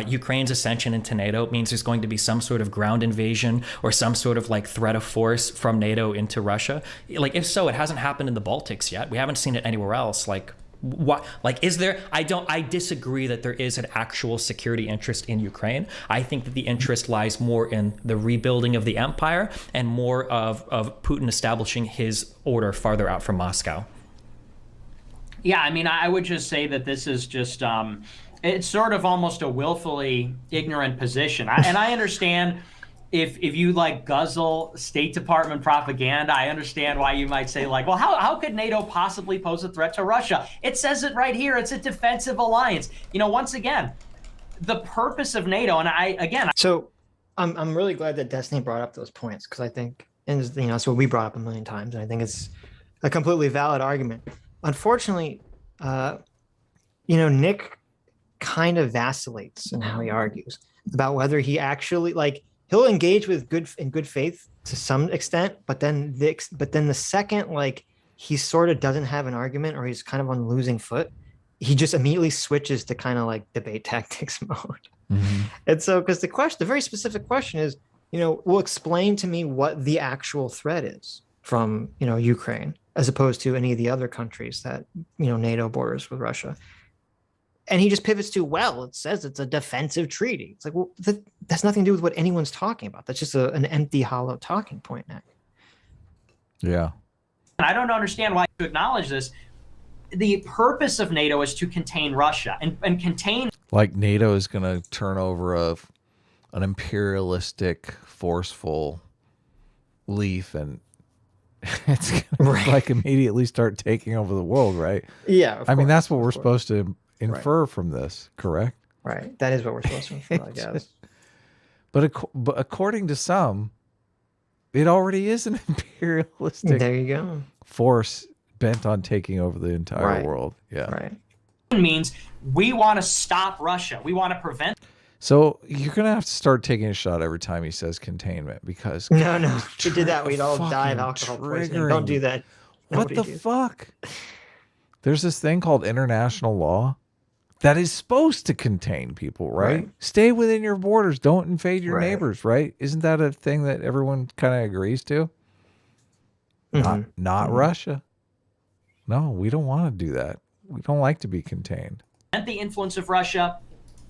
Ukraine's ascension into NATO means there's going to be some sort of ground invasion or some sort of like threat of force from NATO into Russia? Like, if so, it hasn't happened in the Baltics yet. We haven't seen it anywhere else. Like, what, like, is there, I disagree that there is an actual security interest in Ukraine. I think that the interest lies more in the rebuilding of the empire and more of Putin establishing his order farther out from Moscow. Yeah, I mean, I would just say that this is just, it's sort of almost a willfully ignorant position. And I understand if you like guzzle State Department propaganda, I understand why you might say like, well, how could NATO possibly pose a threat to Russia? It says it right here. It's a defensive alliance. You know, once again, the purpose of NATO, and So I'm really glad that Destiny brought up those points, because I think, and you know, it's what we brought up a million times, and I think it's a completely valid argument. Unfortunately, you know, Nick kind of vacillates in how he argues about whether he actually like, he'll engage with good faith to some extent, but then the second like he sort of doesn't have an argument or he's kind of on losing foot, he just immediately switches to kind of like debate tactics mode. And so, because the very specific question is, you know, well, explain to me what the actual threat is from, you know, Ukraine, as opposed to any of the other countries that, you know, NATO borders with Russia. And he just pivots to, well, it says it's a defensive treaty. It's like, well, that's nothing to do with what anyone's talking about. That's just an empty, hollow talking point now. Yeah. And I don't understand why you acknowledge this. The purpose of NATO is to contain Russia and contain. Like NATO is going to turn over an imperialistic, forceful leaf, and it's going to like immediately start taking over the world, right? Yeah. I mean, that's what we're supposed to infer from this, correct? Right. That is what we're supposed to infer, I guess. But according to some, it already is an imperialistic There you go. force bent on taking over the entire world. Yeah. Right. Means we want to stop Russia. We want to prevent. So you're going to have to start taking a shot every time he says containment, because No. If we did that, we'd all die of alcohol poisoning. Don't do that. What the fuck? There's this thing called international law that is supposed to contain people, right? Stay within your borders. Don't invade your neighbors, right? Isn't that a thing that everyone kind of agrees to? Not Russia. No, we don't want to do that. We don't like to be contained. The influence of Russia,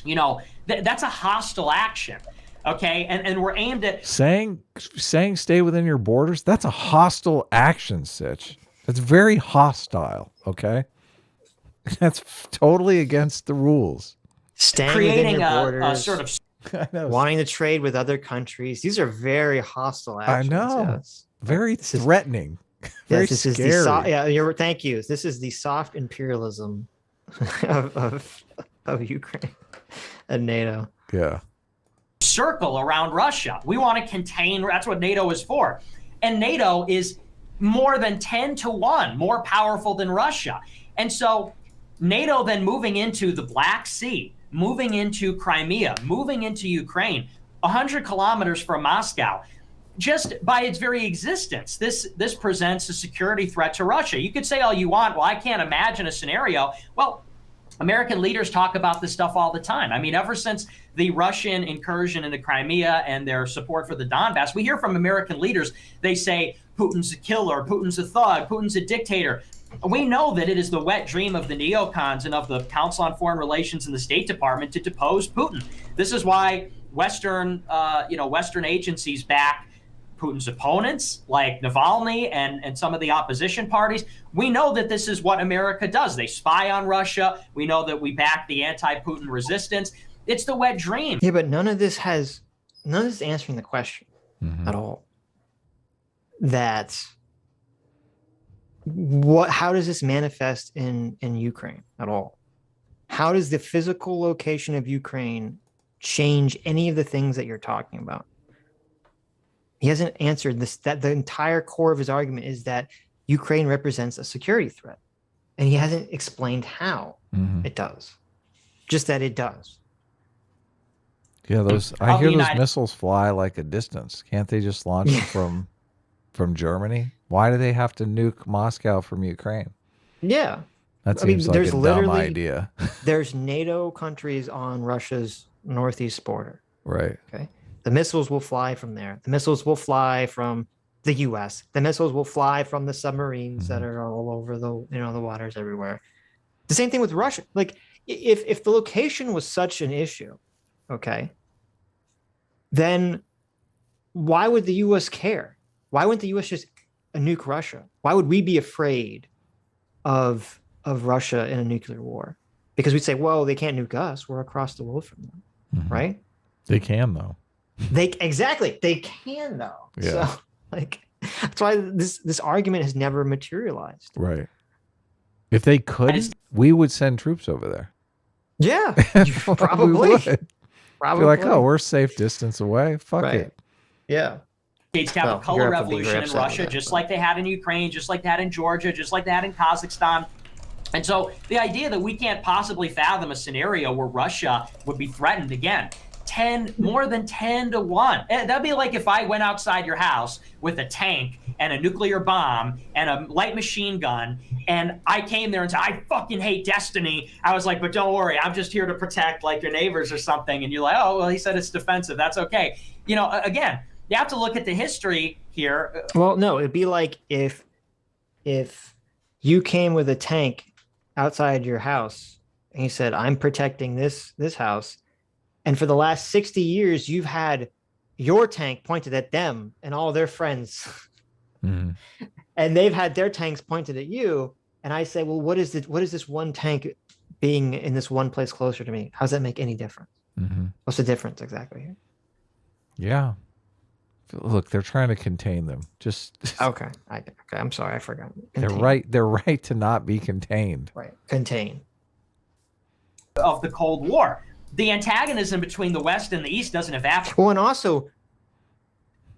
you know, that's a hostile action. Okay, and we're aimed at saying stay within your borders. That's a hostile action, Sitch. That's very hostile. Okay, that's totally against the rules. Staying creating within your borders, a sort of wanting to trade with other countries. These are very hostile actions. I know. Yes. Very threatening. Very this scary. is thank you. This is the soft imperialism of Ukraine and NATO. Yeah. Circle around Russia. We want to contain. That's what NATO is for. And NATO is more than 10-1 more powerful than Russia. And so NATO then moving into the Black Sea, moving into Crimea, moving into Ukraine, 100 kilometers from Moscow. Just by its very existence, this presents a security threat to Russia. You could say all you want, well, I can't imagine a scenario. Well, American leaders talk about this stuff all the time. I mean, ever since the Russian incursion into Crimea and their support for the Donbass, we hear from American leaders, they say, Putin's a killer, Putin's a thug, Putin's a dictator. We know that it is the wet dream of the neocons and of the Council on Foreign Relations and the State Department to depose Putin. This is why Western agencies back Putin's opponents like Navalny and some of the opposition parties. We know that this is what America does. They spy on Russia. We know that we back the anti-Putin resistance. It's the wet dream. Yeah, but none of this is answering the question at all. How does this manifest in Ukraine at all? How does the physical location of Ukraine change any of the things that you're talking about? He hasn't answered this. That the entire core of his argument is that Ukraine represents a security threat, and he hasn't explained how it does. Just that it does. Yeah, I hear those missiles fly like a distance. Can't they just launch them from Germany? Why do they have to nuke Moscow from Ukraine? Yeah, that seems like a dumb idea. There's NATO countries on Russia's northeast border. Right. Okay. The missiles will fly from there. The missiles will fly from the U.S. The missiles will fly from the submarines that are all over the waters everywhere. The same thing with Russia. Like if the location was such an issue, okay, then why would the U.S. care? Why wouldn't the U.S. just nuke Russia? Why would we be afraid of Russia in a nuclear war? Because we'd say, well, they can't nuke us. We're across the world from them, right? They can though. They can though. Yeah. So that's why this argument has never materialized. Right. If they couldn't, we would send troops over there. Yeah, probably. We would. Probably. Be like, oh, we're a safe distance away. Fuck it. Yeah. States to have a color revolution in Russia, just like they had in Ukraine, just like they had in Georgia, just like they had in Kazakhstan. And so the idea that we can't possibly fathom a scenario where Russia would be threatened again, more than 10-1. That'd be like if I went outside your house with a tank and a nuclear bomb and a light machine gun, and I came there and said, I fucking hate Destiny. I was like, but don't worry, I'm just here to protect like your neighbors or something. And you're like, oh, well, he said it's defensive. That's okay. You know, again, you have to look at the history here. Well, no, it'd be like if you came with a tank outside your house and you said, I'm protecting this house. And for the last 60 years, you've had your tank pointed at them and all their friends and they've had their tanks pointed at you, and I say, well, what is this one tank being in this one place closer to me? How does that make any difference? What's the difference exactly here? Yeah. Look, they're trying to contain them. Just okay. I'm sorry, I forgot. Contain. They're right to not be contained. Right. Contain. Of the Cold War. The antagonism between the West and the East doesn't evaporate. Well, and also,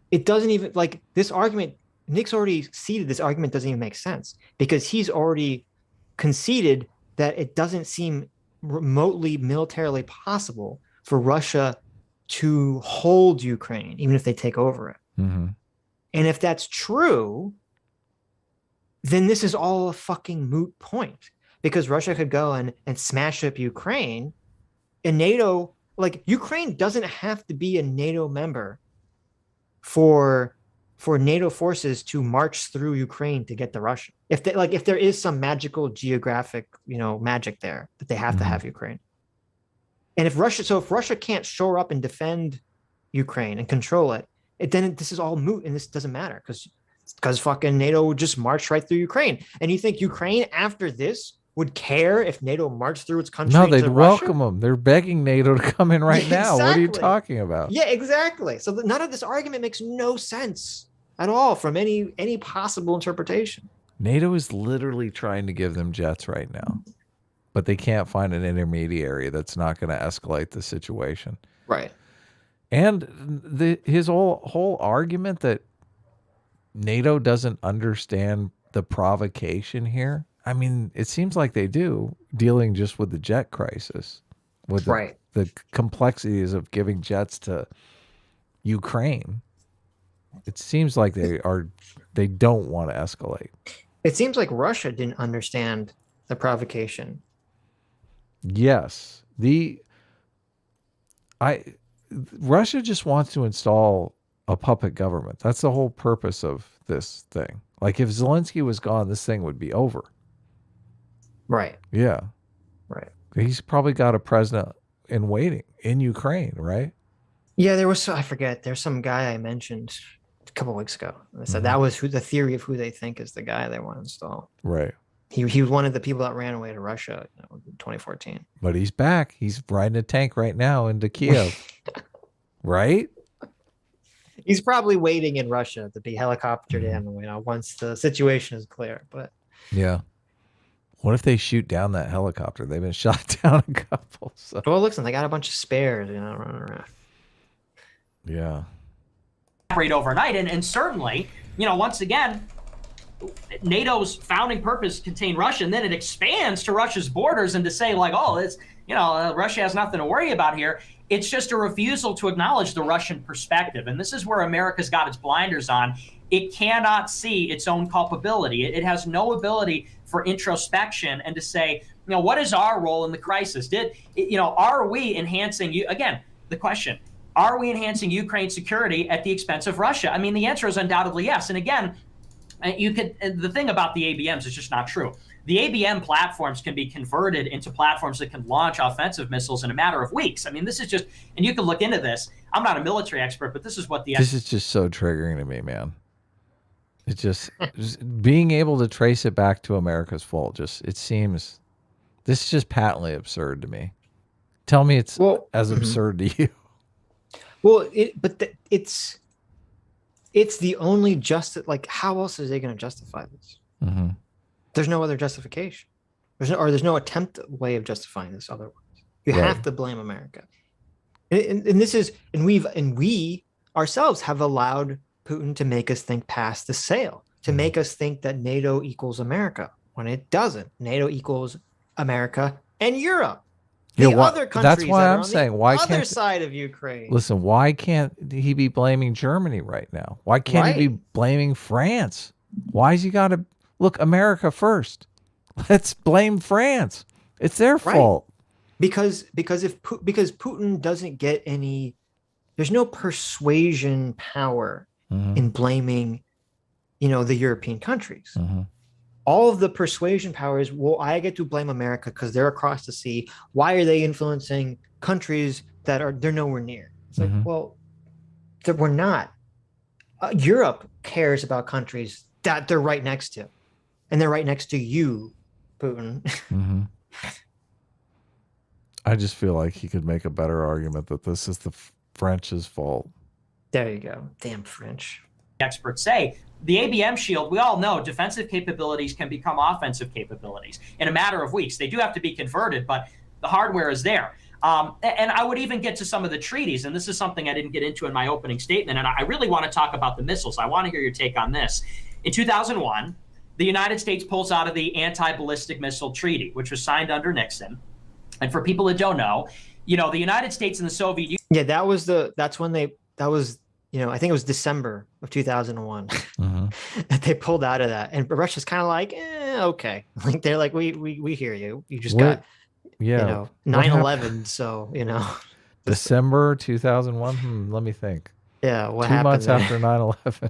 it doesn't even, like, this argument, Nick's already ceded this argument doesn't even make sense, because he's already conceded that it doesn't seem remotely militarily possible for Russia to hold Ukraine, even if they take over it. And if that's true, then this is all a fucking moot point, because Russia could go and smash up Ukraine, and NATO, like, Ukraine doesn't have to be a NATO member for NATO forces to march through Ukraine to get to Russia. If there is some magical geographic, magic there that they have to have Ukraine. And if Russia can't shore up and defend Ukraine and control it, then this is all moot, and this doesn't matter because fucking NATO would just march right through Ukraine. And you think Ukraine after this would care if NATO marched through its country? No, they'd welcome them. They're begging NATO to come in right now. Exactly. What are you talking about? Yeah, exactly. So none of this argument makes no sense at all from any possible interpretation. NATO is literally trying to give them jets right now, but they can't find an intermediary that's not going to escalate the situation. Right. And his whole argument that NATO doesn't understand the provocation here. I mean, it seems like they do, dealing just with the jet crisis, with the complexities of giving jets to Ukraine. It seems like they don't want to escalate. It seems like Russia didn't understand the provocation. Yes. Russia just wants to install a puppet government. That's the whole purpose of this thing. Like, if Zelensky was gone, this thing would be over. Right. Yeah. Right. He's probably got a president in waiting in Ukraine, right? Yeah, I forget. There's some guy I mentioned a couple of weeks ago. I said that was the theory of who they think is the guy they want to install. Right. He was one of the people that ran away to Russia in 2014. But he's back. He's riding a tank right now into Kiev. Right? He's probably waiting in Russia to be helicoptered in, once the situation is clear. But yeah. What if they shoot down that helicopter? They've been shot down a couple. So. Well, listen, they got a bunch of spares, running around. Yeah. Operate overnight, and certainly, once again, NATO's founding purpose contained Russia, and then it expands to Russia's borders, and to say like, oh, it's Russia has nothing to worry about here. It's just a refusal to acknowledge the Russian perspective, and this is where America's got its blinders on. It cannot see its own culpability. It has no ability for introspection and to say, what is our role in the crisis? Are we enhancing the question, are we enhancing Ukraine's security at the expense of Russia? I mean, the answer is undoubtedly yes. And again, the thing about the ABMs is just not true. The ABM platforms can be converted into platforms that can launch offensive missiles in a matter of weeks. I mean, this is just, and you can look into this. I'm not a military expert, but this is what this is just so triggering to me, man. It's just being able to trace it back to America's fault. It seems this is just patently absurd to me. Tell me it's as absurd to you. Well, it's the only justice. Like, how else are they going to justify this? Mm-hmm. There's no other justification. There's no attempt way of justifying this otherwise. You have to blame America. And we ourselves have allowed Putin to make us think past the sale, to make us think that NATO equals America when it doesn't. NATO equals America and Europe. Other countries that's why I'm saying, why can't other side of Ukraine? Listen, why can't he be blaming Germany right now? Why can't he be blaming France? Why has he got to look America first? Let's blame France. It's their fault. Because Putin doesn't get any. There's no persuasion power in blaming, the European countries. Mm-hmm. All of the persuasion power is, well, I get to blame America because they're across the sea. Why are they influencing countries they're nowhere near? It's like, well, we're not. Europe cares about countries that they're right next to, and they're right next to you, Putin. Mm-hmm. I just feel like he could make a better argument that this is the French's fault. There you go. Damn French. Experts say the ABM shield, we all know defensive capabilities can become offensive capabilities in a matter of weeks. They do have to be converted, but the hardware is there. And I would even get to some of the treaties, and this is something I didn't get into in my opening statement, and I really want to talk about the missiles. I want to hear your take on this. In 2001, the United States pulls out of the Anti-Ballistic Missile Treaty, which was signed under Nixon. And for people that don't know, the United States and the Soviet Union. Yeah, that was, I think it was December of 2001 that they pulled out of that. And Russia's kind of like, okay. Like, they're like, we hear you. You just got, 9/11. So, December 2001. Let me think. Yeah. What 2 happened months there? after 9/11.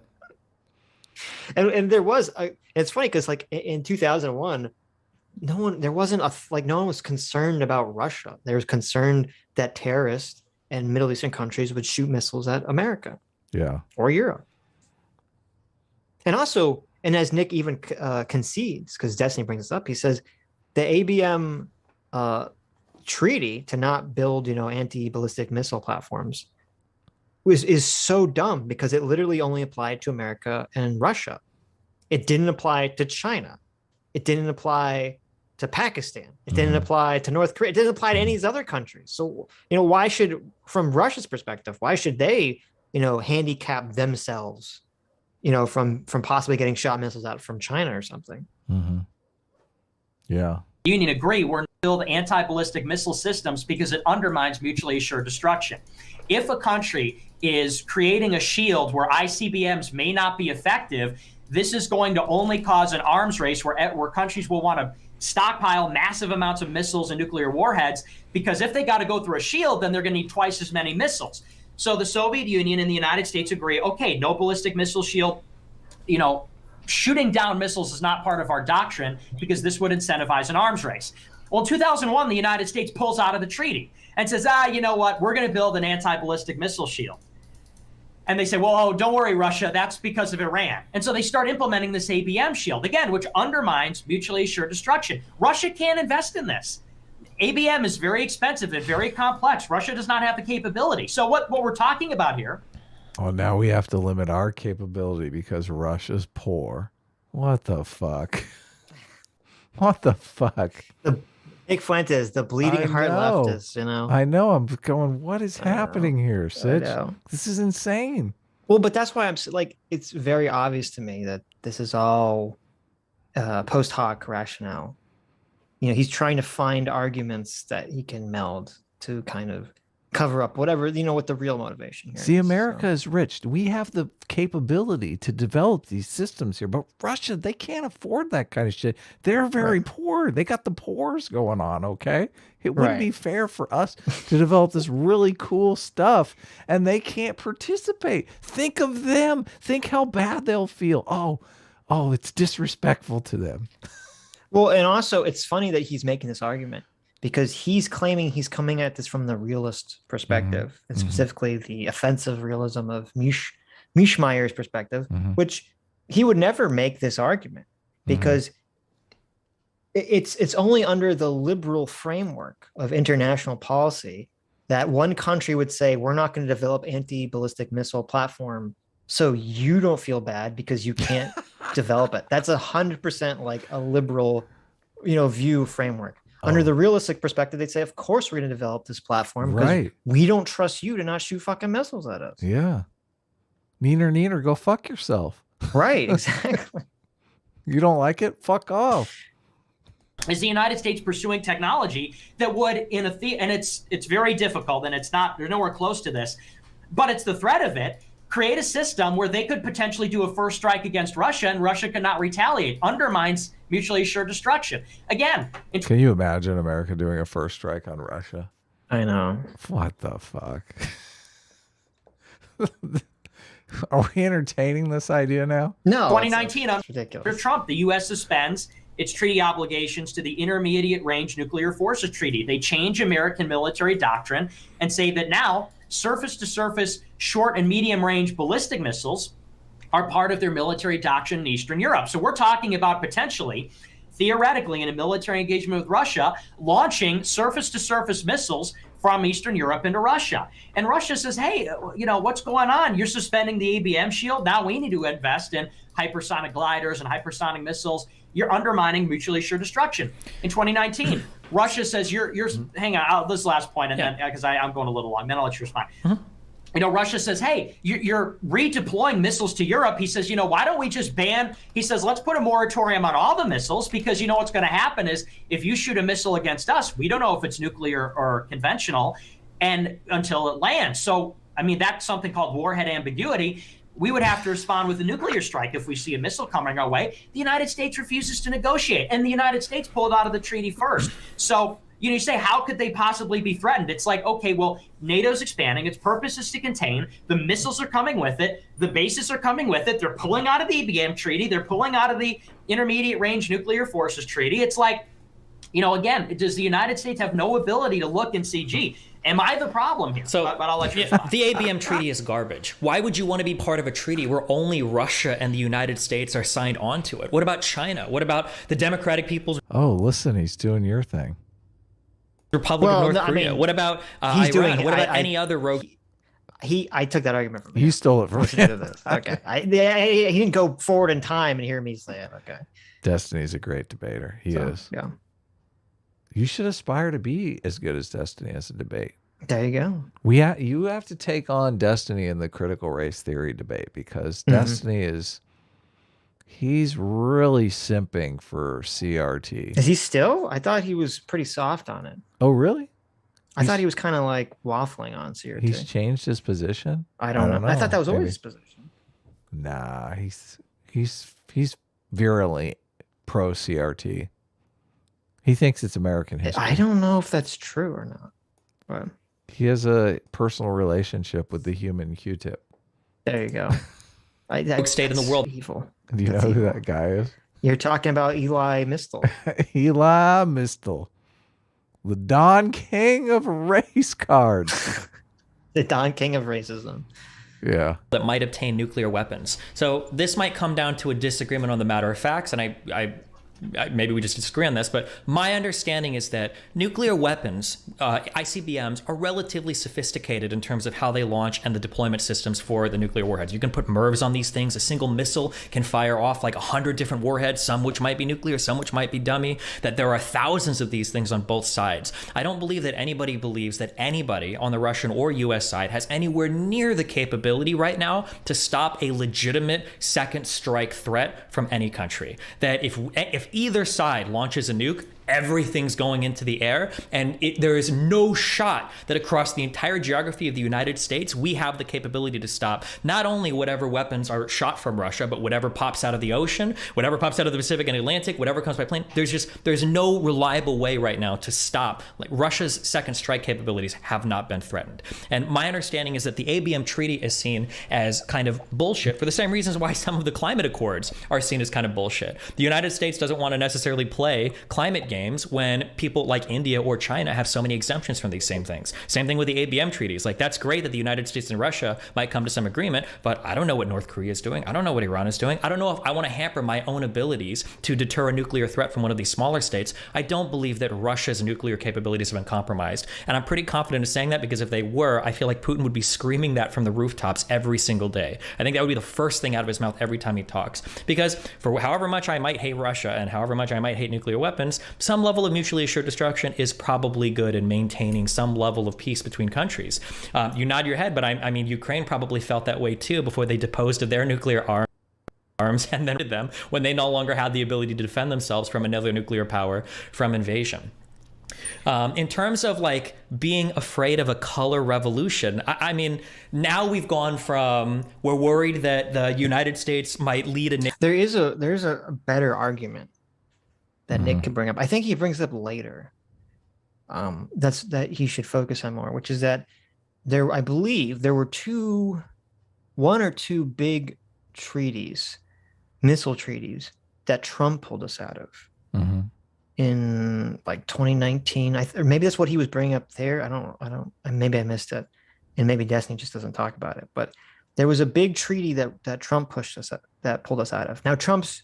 And there was, it's funny because like in 2001, no one was concerned about Russia. There was concerned that terrorists and Middle Eastern countries would shoot missiles at America. Yeah. Or Europe. And also, and as Nick even concedes, because Destiny brings this up, he says the ABM treaty to not build, anti-ballistic missile platforms is so dumb because it literally only applied to America and Russia. It didn't apply to China. It didn't apply to Pakistan. It didn't apply to North Korea. It didn't apply to any of these other countries. So, why should, from Russia's perspective, why should they, handicap themselves, from possibly getting shot missiles out from China or something? Mm-hmm. Yeah. Union agree we're to build anti-ballistic missile systems because it undermines mutually assured destruction. If a country is creating a shield where ICBMs may not be effective, this is going to only cause an arms race where countries will want to stockpile massive amounts of missiles and nuclear warheads, because if they got to go through a shield, then they're going to need twice as many missiles. So the Soviet Union and the United States agree, okay, no ballistic missile shield, shooting down missiles is not part of our doctrine because this would incentivize an arms race. Well, in 2001, the United States pulls out of the treaty and says, you know what, we're going to build an anti-ballistic missile shield. And they say, well, don't worry, Russia, that's because of Iran. And so they start implementing this ABM shield, again, which undermines mutually assured destruction. Russia can't invest in this. ABM is very expensive and very complex. Russia does not have the capability. So what we're talking about here. Oh, now we have to limit our capability because Russia's poor. What the fuck? What the fuck? Nick Fuentes, the bleeding heart leftist, I know. I'm going, what is happening here, Sitch? This is insane. Well, but that's why I'm like, it's very obvious to me that this is all post hoc rationale. He's trying to find arguments that he can meld to kind of cover up whatever, what the real motivation here See, is. America is rich. We have the capability to develop these systems here, but Russia, they can't afford that kind of shit. They're very poor. They got the pores going on, okay? It wouldn't be fair for us to develop this really cool stuff, and they can't participate. Think of them. Think how bad they'll feel. Oh, it's disrespectful to them. Well, and also it's funny that he's making this argument because he's claiming he's coming at this from the realist perspective, and specifically the offensive realism of Mischmeyer's perspective, which he would never make this argument because it's only under the liberal framework of international policy that one country would say, we're not going to develop anti-ballistic missile platform so you don't feel bad because you can't develop it. That's 100% like a liberal, view framework. Under the realistic perspective, they'd say, of course we're going to develop this platform because we don't trust you to not shoot fucking missiles at us. Yeah. Neener, go fuck yourself. Right, exactly. You don't like it? Fuck off. Is the United States pursuing technology that would, and it's very difficult, and they're nowhere close to this, but it's the threat of it, create a system where they could potentially do a first strike against Russia and Russia could not retaliate, undermines mutually assured destruction. Again, can you imagine America doing a first strike on Russia? I know. What the fuck? Are we entertaining this idea now? No. 2019, it's ridiculous. Under Trump, the U.S. suspends its treaty obligations to the Intermediate Range Nuclear Forces Treaty. They change American military doctrine and say that now surface-to-surface short and medium-range ballistic missiles are part of their military doctrine in Eastern Europe. So we're talking about potentially, theoretically, in a military engagement with Russia, launching surface-to-surface missiles from Eastern Europe into Russia. And Russia says, hey, what's going on? You're suspending the ABM shield. Now we need to invest in hypersonic gliders and hypersonic missiles. You're undermining mutually assured destruction. In 2019, Russia says you're hang on, this last point, and then because I'm going a little long, then I'll let you respond. Russia says, hey, you're redeploying missiles to Europe. He says, why don't we just ban? He says, let's put a moratorium on all the missiles, because what's going to happen is if you shoot a missile against us, we don't know if it's nuclear or conventional, and until it lands. So, that's something called warhead ambiguity. We would have to respond with a nuclear strike if we see a missile coming our way. The United States refuses to negotiate, and the United States pulled out of the treaty first. So, you say, how could they possibly be threatened? It's like, okay, well, NATO's expanding. Its purpose is to contain. The missiles are coming with it. The bases are coming with it. They're pulling out of the EBM treaty. They're pulling out of the Intermediate Range Nuclear Forces Treaty. It's like, again, does the United States have no ability to look and see, gee, am I the problem here? So, but I'll let you respond. The ABM treaty is garbage. Why would you want to be part of a treaty where only Russia and the United States are signed onto it? What about China? What about the Democratic People's Oh, listen, he's doing your thing. Republic of North Korea? What about Iran? What about any other rogue? I took that argument from him. You stole it from him. Okay. He didn't go forward in time and hear me say it. Okay. Destiny's a great debater. He is. Yeah. You should aspire to be as good as Destiny as a debate. There you go. You have to take on Destiny in the critical race theory debate, because Destiny he's really simping for CRT. Is he still? I thought he was pretty soft on it. Oh, really? I thought he was kind of like waffling on CRT. He's changed his position? I don't know. I thought that was always his position. Nah, he's virulently pro CRT. He thinks it's American history. I don't know if that's true or not. But he has a personal relationship with the human Q-tip. there you go. State in the world. Evil. Do you know who that guy is? You're talking about Eli Mistel. Eli Mistel, the Don King of race cards. The Don King of racism. Yeah. That might obtain nuclear weapons. So this might come down to a disagreement on the matter of facts, and I maybe we just disagree on this, but my understanding is that nuclear weapons, ICBMs, are relatively sophisticated in terms of how they launch and the deployment systems for the nuclear warheads. You can put MIRVs on these things. A single missile can fire off like 100 different warheads, some which might be nuclear, some which might be dummy, that there are thousands of these things on both sides. I don't believe that anybody believes that anybody on the Russian or US side has anywhere near the capability right now to stop a legitimate second strike threat from any country. That if either side launches a nuke, everything's going into the air, and there is no shot that across the entire geography of the United States we have the capability to stop not only whatever weapons are shot from Russia, but whatever pops out of the ocean, whatever pops out of the Pacific and Atlantic, whatever comes by plane. There's no reliable way right now to stop. Like, Russia's second strike capabilities have not been threatened. And my understanding is that the ABM treaty is seen as kind of bullshit for the same reasons why some of the climate accords are seen as kind of bullshit. The United States doesn't want to necessarily play climate games when people like India or China have so many exemptions from these same things. Same thing with the ABM treaties. Like, that's great that the United States and Russia might come to some agreement, but I don't know what North Korea is doing. I don't know what Iran is doing. I don't know if I want to hamper my own abilities to deter a nuclear threat from one of these smaller states. I don't believe that Russia's nuclear capabilities have been compromised. And I'm pretty confident in saying that, because if they were, I feel like Putin would be screaming that from the rooftops every single day. I think that would be the first thing out of his mouth every time he talks. Because for however much I might hate Russia and however much I might hate nuclear weapons, some level of mutually assured destruction is probably good in maintaining some level of peace between countries. You nod your head, but I mean, Ukraine probably felt that way too before they deposed of their nuclear arms and then did them when they no longer had the ability to defend themselves from another nuclear power from invasion. In terms of like being afraid of a color revolution, I mean, now we've gone from we're worried that the United States might lead a. There's a better argument that Nick could bring up. I think he brings up later. That he should focus on more, which is that I believe there were one or two big treaties, missile treaties, that Trump pulled us out of. In like 2019, or maybe that's what he was bringing up there. I don't. Maybe I missed it, and maybe Destiny just doesn't talk about it. But there was a big treaty that Trump pulled us out of. Now, Trump's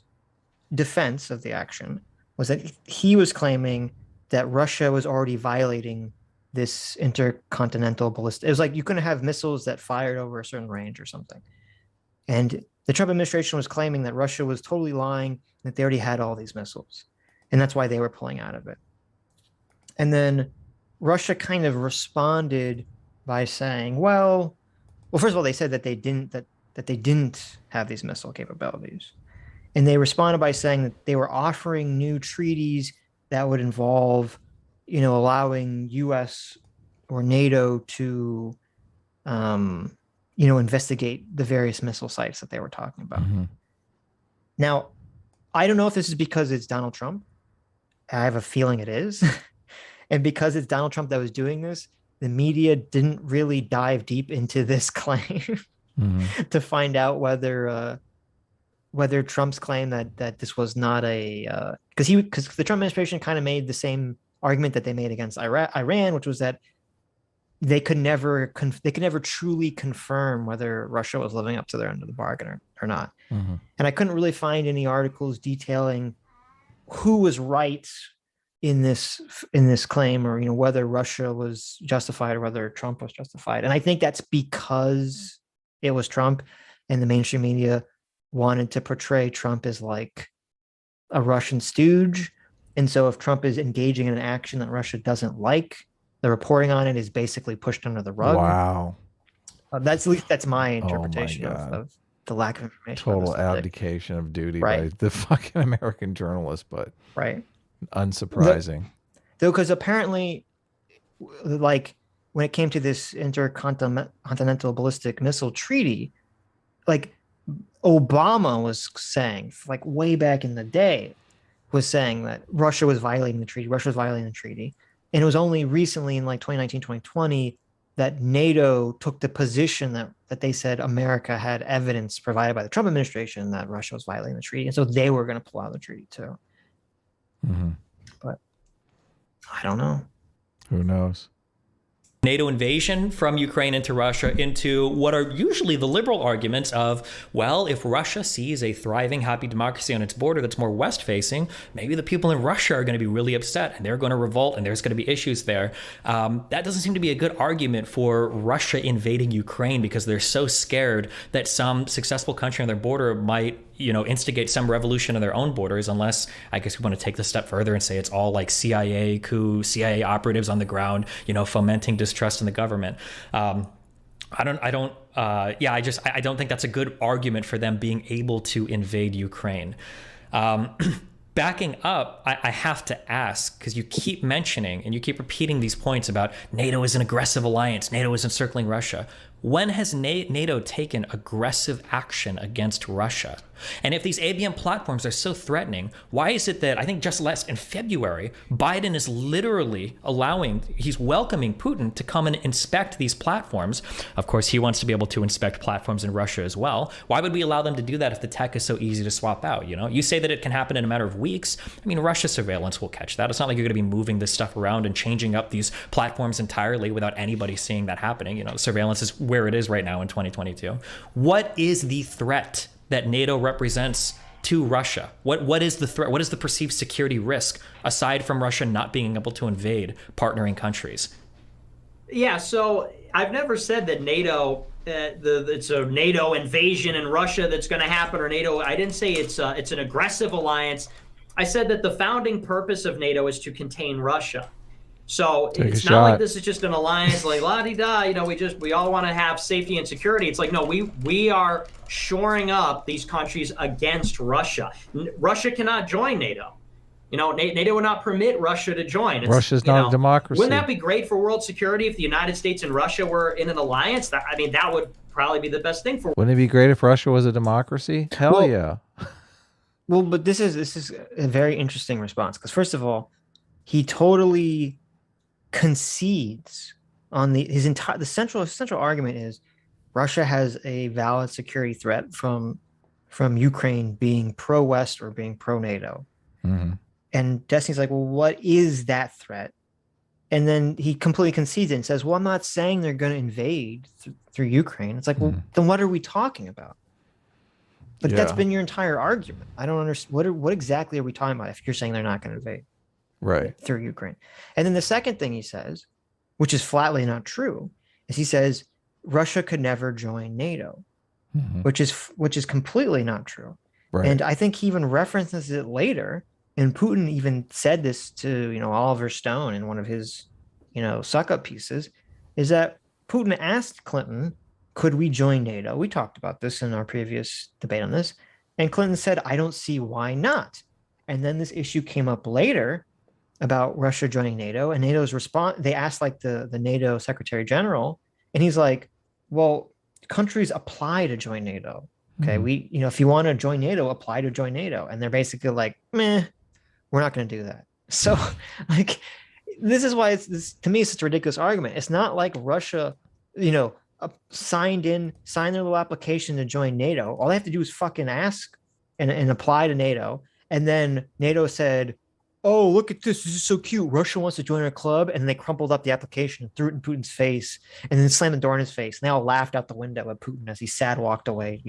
defense of the action was that he was claiming that Russia was already violating this intercontinental ballistic. It was like you couldn't have missiles that fired over a certain range or something. And the Trump administration was claiming that Russia was totally lying, that they already had all these missiles. And that's why they were pulling out of it. And then Russia kind of responded by saying, well, first of all, they said that they didn't have these missile capabilities. And they responded by saying that they were offering new treaties that would involve, allowing US or NATO to, investigate the various missile sites that they were talking about. Mm-hmm. Now, I don't know if this is because it's Donald Trump. I have a feeling it is. And because it's Donald Trump that was doing this, the media didn't really dive deep into this claim to find out whether Trump's claim that this was not because the Trump administration kind of made the same argument that they made against Iran, which was that they could never truly confirm whether Russia was living up to their end of the bargain or not. Mm-hmm. And I couldn't really find any articles detailing who was right in this claim, or whether Russia was justified or whether Trump was justified. And I think that's because it was Trump, and the mainstream media wanted to portray Trump as like a Russian stooge. And so if Trump is engaging in an action that Russia doesn't like, the reporting on it is basically pushed under the rug. Wow. That's my interpretation of the lack of information. Total abdication of duty by the fucking American journalist, but right. Unsurprising. Though, because apparently, like, when it came to this intercontinental ballistic missile treaty, like, Obama was saying, like, way back in the day, was saying that Russia was violating the treaty. And it was only recently in like 2019, 2020 that NATO took the position that they said America had evidence provided by the Trump administration that Russia was violating the treaty. And so they were going to pull out of the treaty too. Mm-hmm. But I don't know. Who knows? NATO invasion from Ukraine into Russia into what are usually the liberal arguments of, well, if Russia sees a thriving, happy democracy on its border that's more west-facing, maybe the people in Russia are going to be really upset and they're going to revolt and there's going to be issues there. That doesn't seem to be a good argument for Russia invading Ukraine because they're so scared that some successful country on their border might instigate some revolution on their own borders, unless I guess we want to take this step further and say it's all like CIA operatives on the ground, fomenting distrust in the government. I don't think that's a good argument for them being able to invade Ukraine. Backing up, I have to ask, because you keep mentioning and you keep repeating these points about NATO is an aggressive alliance, NATO is encircling Russia. When has NATO taken aggressive action against Russia? And if these ABM platforms are so threatening, why is it that I think just less in February, Biden is literally he's welcoming Putin to come and inspect these platforms. Of course, he wants to be able to inspect platforms in Russia as well. Why would we allow them to do that if the tech is so easy to swap out? You say that it can happen in a matter of weeks. I mean, Russia surveillance will catch that. It's not like you're going to be moving this stuff around and changing up these platforms entirely without anybody seeing that happening. Surveillance is where it is right now in 2022. What is the threat that NATO represents to Russia? What is the threat? What is the perceived security risk aside from Russia not being able to invade partnering countries? Yeah, so I've never said that NATO, it's a NATO invasion in Russia that's going to happen, or NATO. I didn't say it's an aggressive alliance. I said that the founding purpose of NATO is to contain Russia. So it's not like this is just an alliance like la-di-da, we all want to have safety and security. It's like, no, we are shoring up these countries against Russia. Russia cannot join NATO. NATO would not permit Russia to join. Russia's not a democracy. Wouldn't that be great for world security if the United States and Russia were in an alliance? That would probably be the best thing for. Wouldn't it be great if Russia was a democracy? Hell yeah. Well, but this is a very interesting response, because first of all, he totally concedes on the central argument is Russia has a valid security threat from Ukraine being pro-West or being pro-NATO. Mm-hmm. And Destiny's like, well, what is that threat? And then he completely concedes it and says, well, I'm not saying they're going to invade through Ukraine. It's like, well, then what are we talking about? Like, that's been your entire argument. I don't understand. What exactly are we talking about if you're saying they're not going to invade through Ukraine? And then the second thing he says, which is flatly not true, is he says Russia could never join NATO, which is completely not true. Right. And I think he even references it later. And Putin even said this to, Oliver Stone in one of his, suck up pieces, is that Putin asked Clinton, could we join NATO? We talked about this in our previous debate on this. And Clinton said, I don't see why not. And then this issue came up later about Russia joining NATO, and NATO's response, they asked like the NATO Secretary General, and he's like, well, countries apply to join NATO. Okay. We, if you want to join NATO, apply to join NATO. And they're basically like, meh, we're not going to do that. So like, this is why to me, it's such a ridiculous argument. It's not like Russia, signed their little application to join NATO. All they have to do is fucking ask and apply to NATO. And then NATO said, oh, look at this. This is so cute. Russia wants to join our club. And they crumpled up the application and threw it in Putin's face and then slammed the door in his face. And they all laughed out the window at Putin as he sad walked away,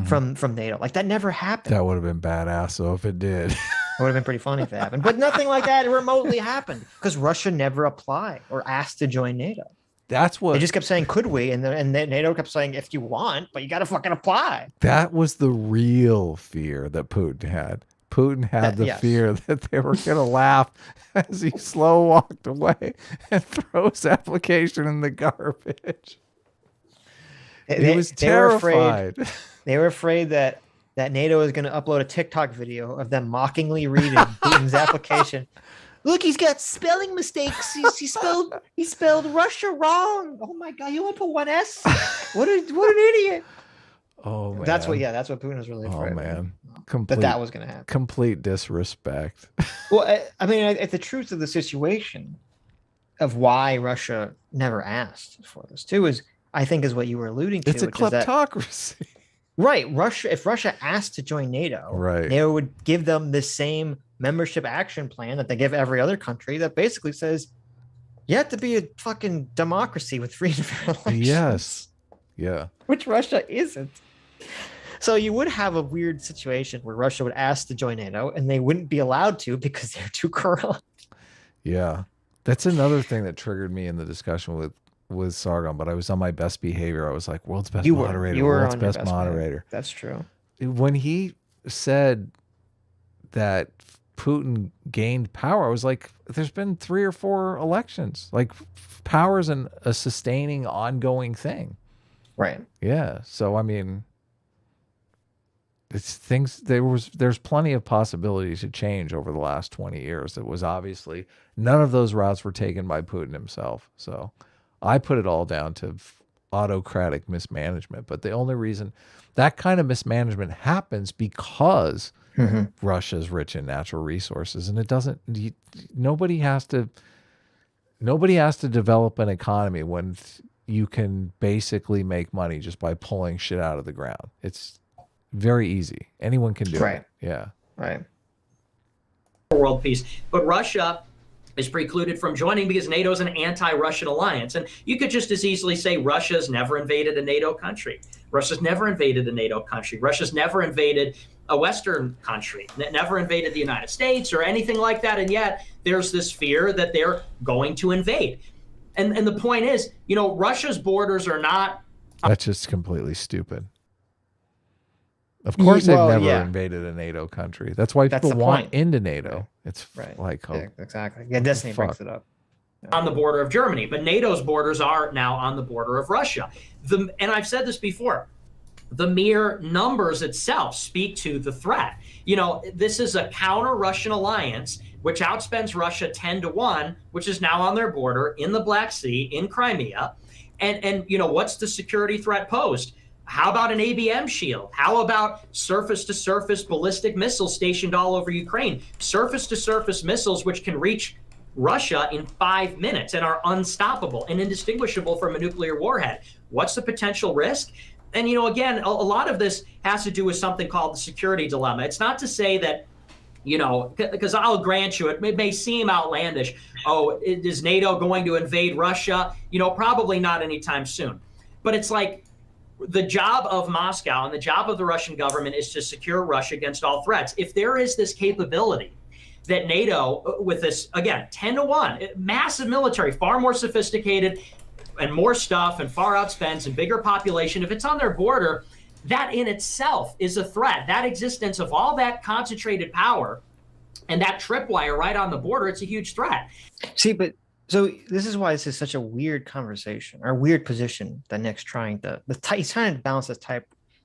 from NATO. Like, that never happened. That would have been badass though if it did. It would have been pretty funny if it happened. But nothing like that remotely happened because Russia never applied or asked to join NATO. That's what they just kept saying, could we? And then NATO kept saying, if you want, but you got to fucking apply. That was the real fear that Putin had. Putin had the fear that they were going to laugh as he slow walked away and throw his application in the garbage. He was terrified. They were afraid that NATO is going to upload a TikTok video of them mockingly reading Putin's application. Look, he's got spelling mistakes. He spelled Russia wrong. Oh my God, you only put one S. What an idiot. Oh man. That's what Putin was really afraid. Oh man. That was going to happen. Complete disrespect. Well, I mean, the truth of the situation of why Russia never asked for this too is what you were alluding to. It's a kleptocracy. Right. If Russia asked to join NATO, NATO would give them the same membership action plan that they give every other country that basically says you have to be a fucking democracy with free and fair elections. Yes. Yeah. Which Russia isn't. So you would have a weird situation where Russia would ask to join NATO and they wouldn't be allowed to because they're too corrupt. Yeah. That's another thing that triggered me in the discussion with Sargon, but I was on my best behavior. I was like, world's best moderator. You were world's on your best moderator. That's true. When he said that Putin gained power, I was like, there's been 3 or 4 elections. Like, power is a sustaining, ongoing thing. Right. Yeah. So, I mean, it's things, there's plenty of possibilities to change over the last 20 years. It was obviously, none of those routes were taken by Putin himself. So I put it all down to autocratic mismanagement. But the only reason that kind of mismanagement happens because Russia's rich in natural resources, and it doesn't. Nobody has to develop an economy when you can basically make money just by pulling shit out of the ground. It's very easy. Anyone can do it. Yeah. Right. World peace, but Russia is precluded from joining because NATO is an anti-Russian alliance. And you could just as easily say Russia's never invaded a NATO country. Russia's never invaded a NATO country. Russia's never invaded a Western country, never invaded the United States or anything like that. And yet there's this fear that they're going to invade. And the point is, Russia's borders are not. That's just completely stupid. Of course, they've never invaded a NATO country. That's why people want into NATO. It's like, exactly. Yeah, Destiny brings it up. On the border of Germany, but NATO's borders are now on the border of Russia. And I've said this before, the mere numbers itself speak to the threat. This is a counter-Russian alliance, which outspends Russia 10-1, which is now on their border in the Black Sea, in Crimea. And what's the security threat posed? How about an ABM shield? How about surface-to-surface ballistic missiles stationed all over Ukraine? Surface-to-surface missiles which can reach Russia in 5 minutes and are unstoppable and indistinguishable from a nuclear warhead. What's the potential risk? And, again, a lot of this has to do with something called the security dilemma. It's not to say that, because I'll grant you, it may seem outlandish. Oh, is NATO going to invade Russia? Probably not anytime soon. But it's like the job of Moscow and the job of the Russian government is to secure Russia against all threats. If there is this capability that NATO, with this, again, 10-1, massive military, far more sophisticated and more stuff and far outspends and bigger population, if it's on their border, that in itself is a threat. That existence of all that concentrated power and that tripwire right on the border, it's a huge threat. See, but so this is why this is such a weird conversation or weird position that Nick's trying to, he's trying to balance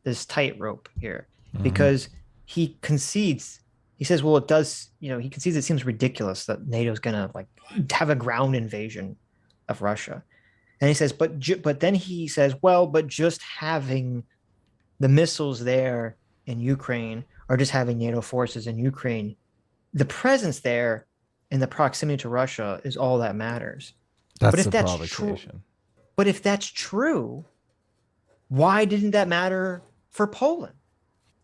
this tightrope here, because he concedes. He says, well, it does, he concedes it seems ridiculous that NATO's going to like have a ground invasion of Russia. And he says, but then he says, well, but just having the missiles there in Ukraine, or just having NATO forces in Ukraine, the presence there and the proximity to Russia is all that matters. That's the provocation. But if that's true, why didn't that matter for Poland?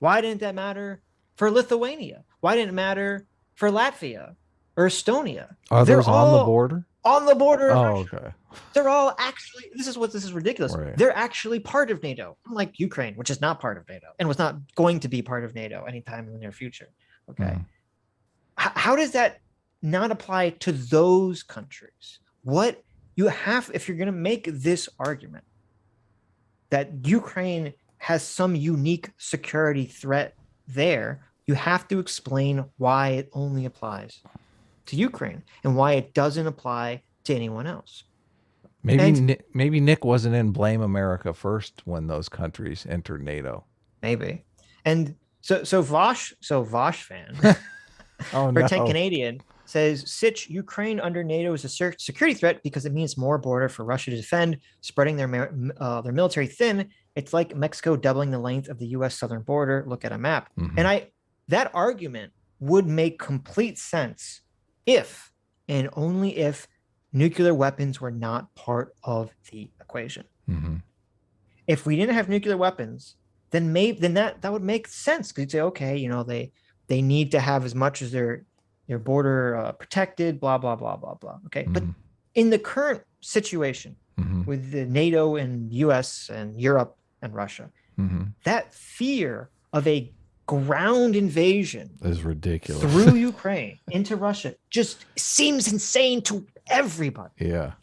Why didn't that matter for Lithuania? Why didn't it matter for Latvia or Estonia? Are those on the border? On the border. Oh, okay. They're all actually, this is ridiculous. Right. They're actually part of NATO, unlike Ukraine, which is not part of NATO and was not going to be part of NATO anytime in the near future. Okay. How does that not apply to those countries? What you have, if you're going to make this argument that Ukraine has some unique security threat there, you have to explain why it only applies to Ukraine and why it doesn't apply to anyone else. Maybe Nick wasn't in Blame America First when those countries entered NATO. Maybe. And so Vosh fan Oh, for no. 10 Canadian says, Sitch, Ukraine under NATO is a security threat because it means more border for Russia to defend, spreading their military thin. It's like Mexico doubling the length of the U.S. southern border. Look at a map. And that argument would make complete sense if and only if nuclear weapons were not part of the equation. If we didn't have nuclear weapons, then that would make sense, because you'd say, okay, they need to have as much as their border protected, blah, blah, blah, blah, blah. Okay. But in the current situation with the NATO and US and Europe and Russia, that fear of a ground invasion is ridiculous through Ukraine into Russia just seems insane to everybody. Yeah.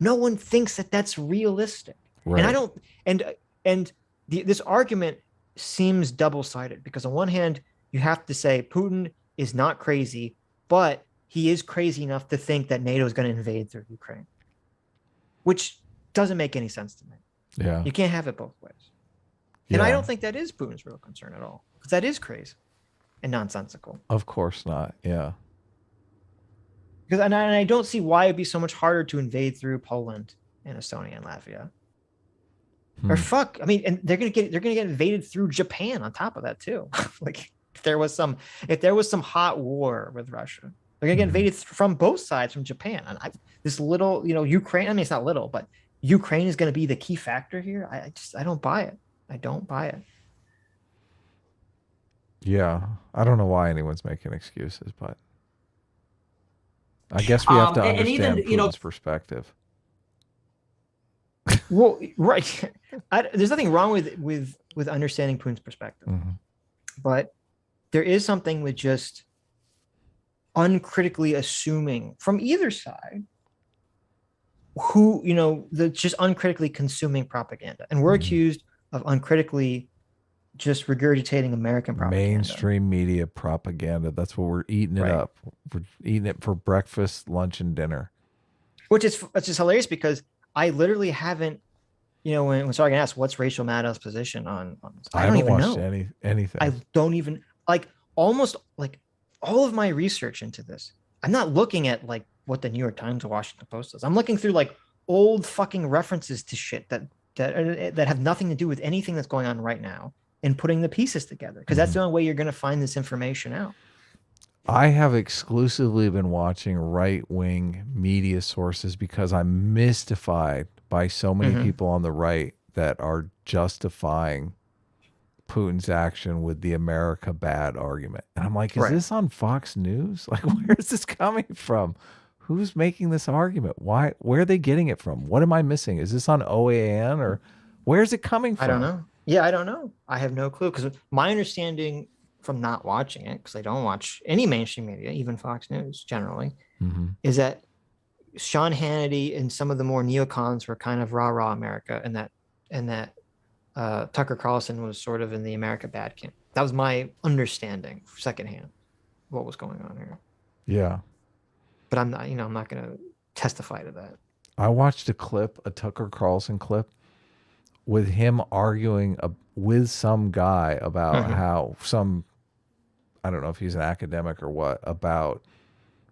No one thinks that that's realistic. Right. And I don't, this argument seems double-sided, because on one hand, you have to say Putin is not crazy, but he is crazy enough to think that NATO is going to invade through Ukraine, which doesn't make any sense to me. Yeah. You can't have it both ways. And I don't think that is Putin's real concern at all, because that is crazy and nonsensical. Of course not. Yeah. Because and I don't see why it'd be so much harder to invade through Poland and Estonia and Latvia. Or and they're gonna get invaded through Japan on top of that too. Like if there was some hot war with Russia, they're gonna get invaded from both sides from Japan. And this little, Ukraine. I mean, it's not little, but Ukraine is gonna be the key factor here. I don't buy it. I don't buy it. Yeah, I don't know why anyone's making excuses, but I guess we have to understand Putin's perspective. Well, right. There's nothing wrong with understanding Putin's perspective, but there is something with just uncritically assuming from either side just uncritically consuming propaganda, and we're accused of uncritically just regurgitating American propaganda. Mainstream media propaganda. That's what we're eating it up. We're eating it for breakfast, lunch, and dinner. Which is hilarious, because I literally haven't, when Sargon asked what's Rachel Maddow's position on this, I don't even know anything. I don't even almost all of my research into this. I'm not looking at what the New York Times or Washington Post does. I'm looking through old fucking references to shit that have nothing to do with anything that's going on right now, and putting the pieces together, because that's the only way you're going to find this information out. I have exclusively been watching right-wing media sources because I'm mystified by so many people on the right that are justifying Putin's action with the America bad argument. And I'm like, is Right. this on Fox News? Like, where is this coming from? Who's making this argument? Why? Where are they getting it from? What am I missing? Is this on OAN or where's it coming from? I don't know. Yeah, I don't know. I have no clue because my understanding from not watching it, because I don't watch any mainstream media, even Fox News generally, is that Sean Hannity and some of the more neocons were kind of rah America, and that Tucker Carlson was sort of in the America bad camp. That was my understanding secondhand what was going on here. Yeah. But I'm not going to testify to that. I watched a Tucker Carlson clip with him arguing with some guy about how I don't know if he's an academic or what, about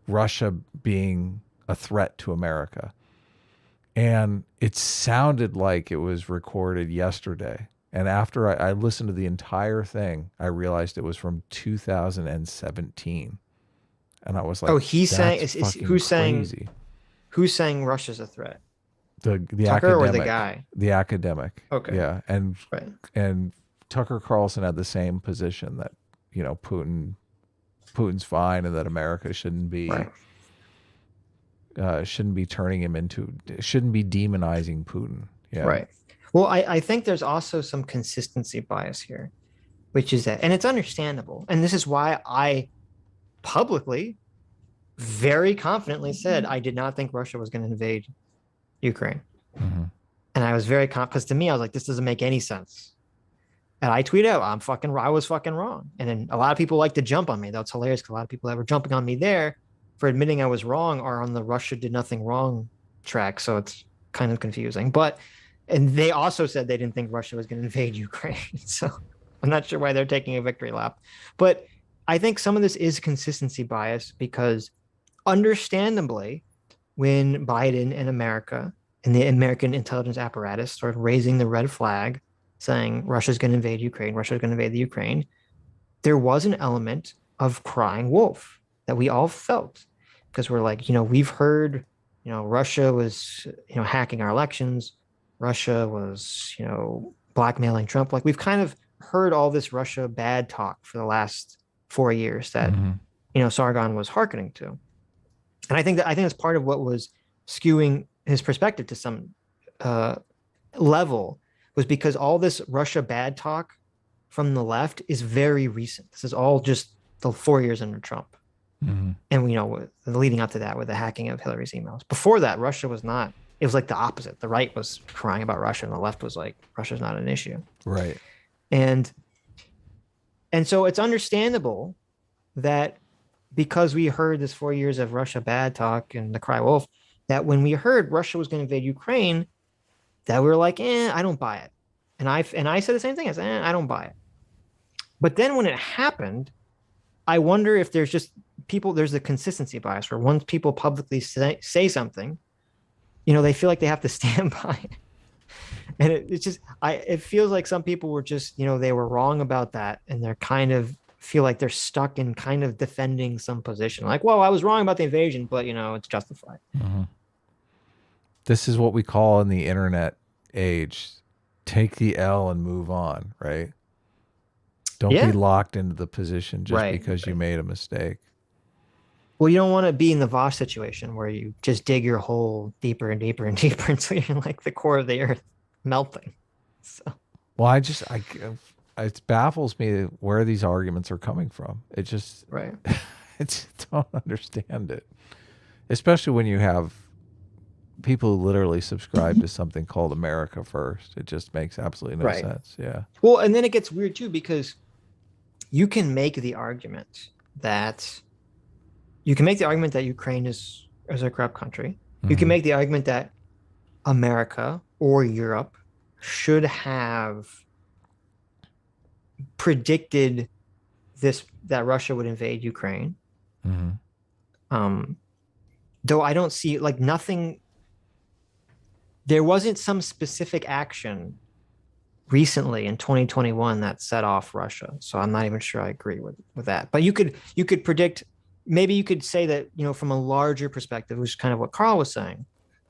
Russia being a threat to America. And it sounded like it was recorded yesterday. And after I listened to the entire thing, I realized it was from 2017. And I was like, oh, he's saying, who's crazy. Who's saying Russia's a threat? The Tucker academic, or the guy? The academic. Okay. Yeah. And Tucker Carlson had the same position that, Putin's fine and that America shouldn't be shouldn't be demonizing Putin. Yeah. Right. Well, I think there's also some consistency bias here, which is that, and it's understandable. And this is why I publicly very confidently said I did not think Russia was going to invade Ukraine. And I was very confident, because to me, I was like, this doesn't make any sense. And I tweeted out, I was fucking wrong. And then a lot of people like to jump on me. That's hilarious, because a lot of people that were jumping on me there for admitting I was wrong are on the Russia did nothing wrong track. So it's kind of confusing. And they also said they didn't think Russia was going to invade Ukraine. So I'm not sure why they're taking a victory lap. But I think some of this is consistency bias, because understandably, when Biden and America and the American intelligence apparatus started raising the red flag, saying Russia's going to invade Ukraine, Russia's going to invade the Ukraine, there was an element of crying wolf that we all felt, because we're like, we've heard, Russia was, hacking our elections. Russia was, blackmailing Trump. Like, we've kind of heard all this Russia bad talk for the last 4 years that, Sargon was hearkening to. And I think that's part of what was skewing his perspective to some level, was because all this Russia bad talk from the left is very recent. This is all just the 4 years under Trump. And leading up to that with the hacking of Hillary's emails. Before that, Russia was not. It was like the opposite. The right was crying about Russia, and the left was like, Russia's not an issue. Right. And so it's understandable that because we heard this 4 years of Russia bad talk and the cry wolf, that when we heard Russia was going to invade Ukraine, that we were like, I don't buy it. And I said the same thing. I said, I don't buy it. But then when it happened, I wonder if there's just there's the consistency bias, where once people publicly say something, they feel like they have to stand by it. And it feels like some people were just, they were wrong about that. And they're kind of feel like they're stuck in kind of defending some position. Like, well, I was wrong about the invasion, but it's justified. This is what we call in the internet age, take the L and move on, right? Don't be locked into the position just because you made a mistake. Well, you don't want to be in the Vosh situation where you just dig your hole deeper and deeper and deeper until you're like the core of the earth melting. So, well, it baffles me where these arguments are coming from. It just, I just don't understand it. Especially when you have people who literally subscribe to something called America First. It just makes absolutely no sense. Yeah. Well, and then it gets weird too, because you can make the argument that Ukraine is a corrupt country. You can make the argument that America or Europe should have predicted that Russia would invade Ukraine. Though I don't see nothing. There wasn't some specific action recently in 2021 that set off Russia. So I'm not even sure I agree with that. But you could predict. Maybe you could say that, from a larger perspective, which is kind of what Carl was saying,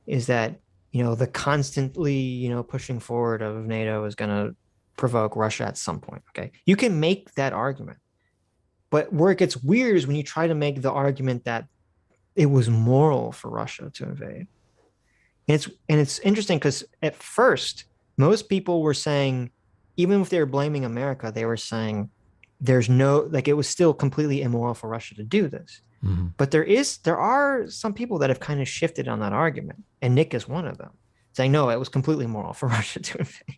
is that, the constantly, pushing forward of NATO is going to provoke Russia at some point. Okay, you can make that argument, but where it gets weird is when you try to make the argument that it was moral for Russia to invade. And it's interesting because at first most people were saying, even if they were blaming America, they were saying there's no, like, it was still completely immoral for Russia to do this. Mm-hmm. But there are some people that have kind of shifted on that argument, and Nick is one of them, saying no, it was completely moral for Russia to invade.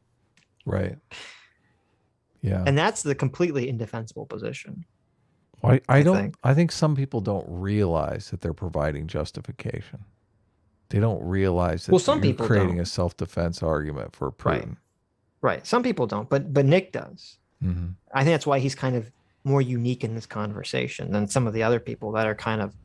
Right. Yeah. And that's the completely indefensible position. I think some people don't realize that they're providing justification. They don't realize that some you're people creating don't. a self-defense argument for Putin. Right. Some people don't, but Nick does. Mm-hmm. I think that's why he's kind of more unique in this conversation than some of the other people that are kind of,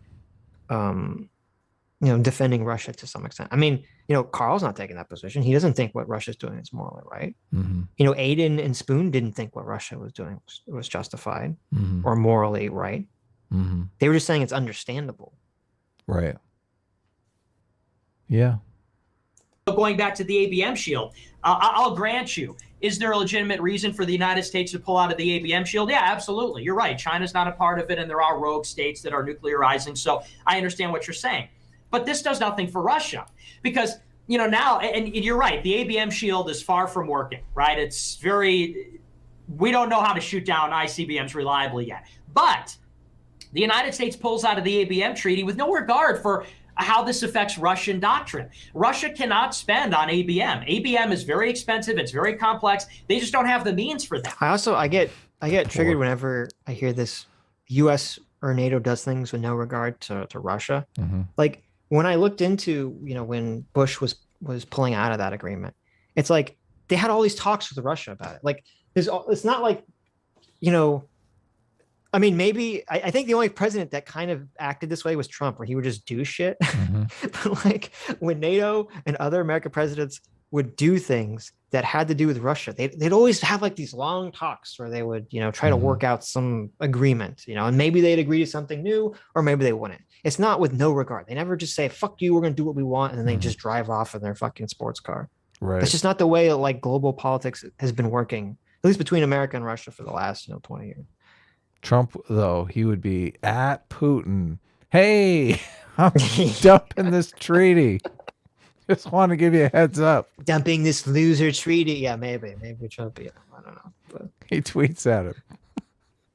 defending Russia to some extent. I mean, Carl's not taking that position. He doesn't think what Russia's doing is morally right. Mm-hmm. Aiden and Spoon didn't think what Russia was doing was justified Mm-hmm. or morally right. Mm-hmm. They were just saying it's understandable. Right. Yeah. Going back to the ABM shield, I'll grant you, is there a legitimate reason for the United States to pull out of the ABM shield? Yeah, absolutely. You're right. China's not a part of it, and there are rogue states that are nuclearizing. So I understand what you're saying. But this does nothing for Russia because, now, and you're right, the ABM shield is far from working, right? We don't know how to shoot down ICBMs reliably yet. But the United States pulls out of the ABM treaty with no regard for how this affects Russian doctrine. Russia cannot spend on ABM. ABM is very expensive. It's very complex. They just don't have the means for that. I get triggered whenever I hear this U.S. or NATO does things with no regard to Russia. Mm-hmm. Like when I looked into, when Bush was pulling out of that agreement, it's like they had all these talks with Russia about it. Like it's not like, I mean, maybe I think the only president that kind of acted this way was Trump, where he would just do shit. Mm-hmm. But like when NATO and other American presidents would do things that had to do with Russia, they'd always have like these long talks where they would, try to work out some agreement, and maybe they'd agree to something new or maybe they wouldn't. It's not with no regard. They never just say, fuck you, we're going to do what we want. And then they just drive off in their fucking sports car. Right. That's just not the way like global politics has been working, at least between America and Russia for the last, 20 years. Trump, though, he would be at Putin. Hey, I'm dumping this treaty. Just want to give you a heads up. Dumping this loser treaty. Yeah, maybe Trump. Yeah, I don't know. But he tweets at him.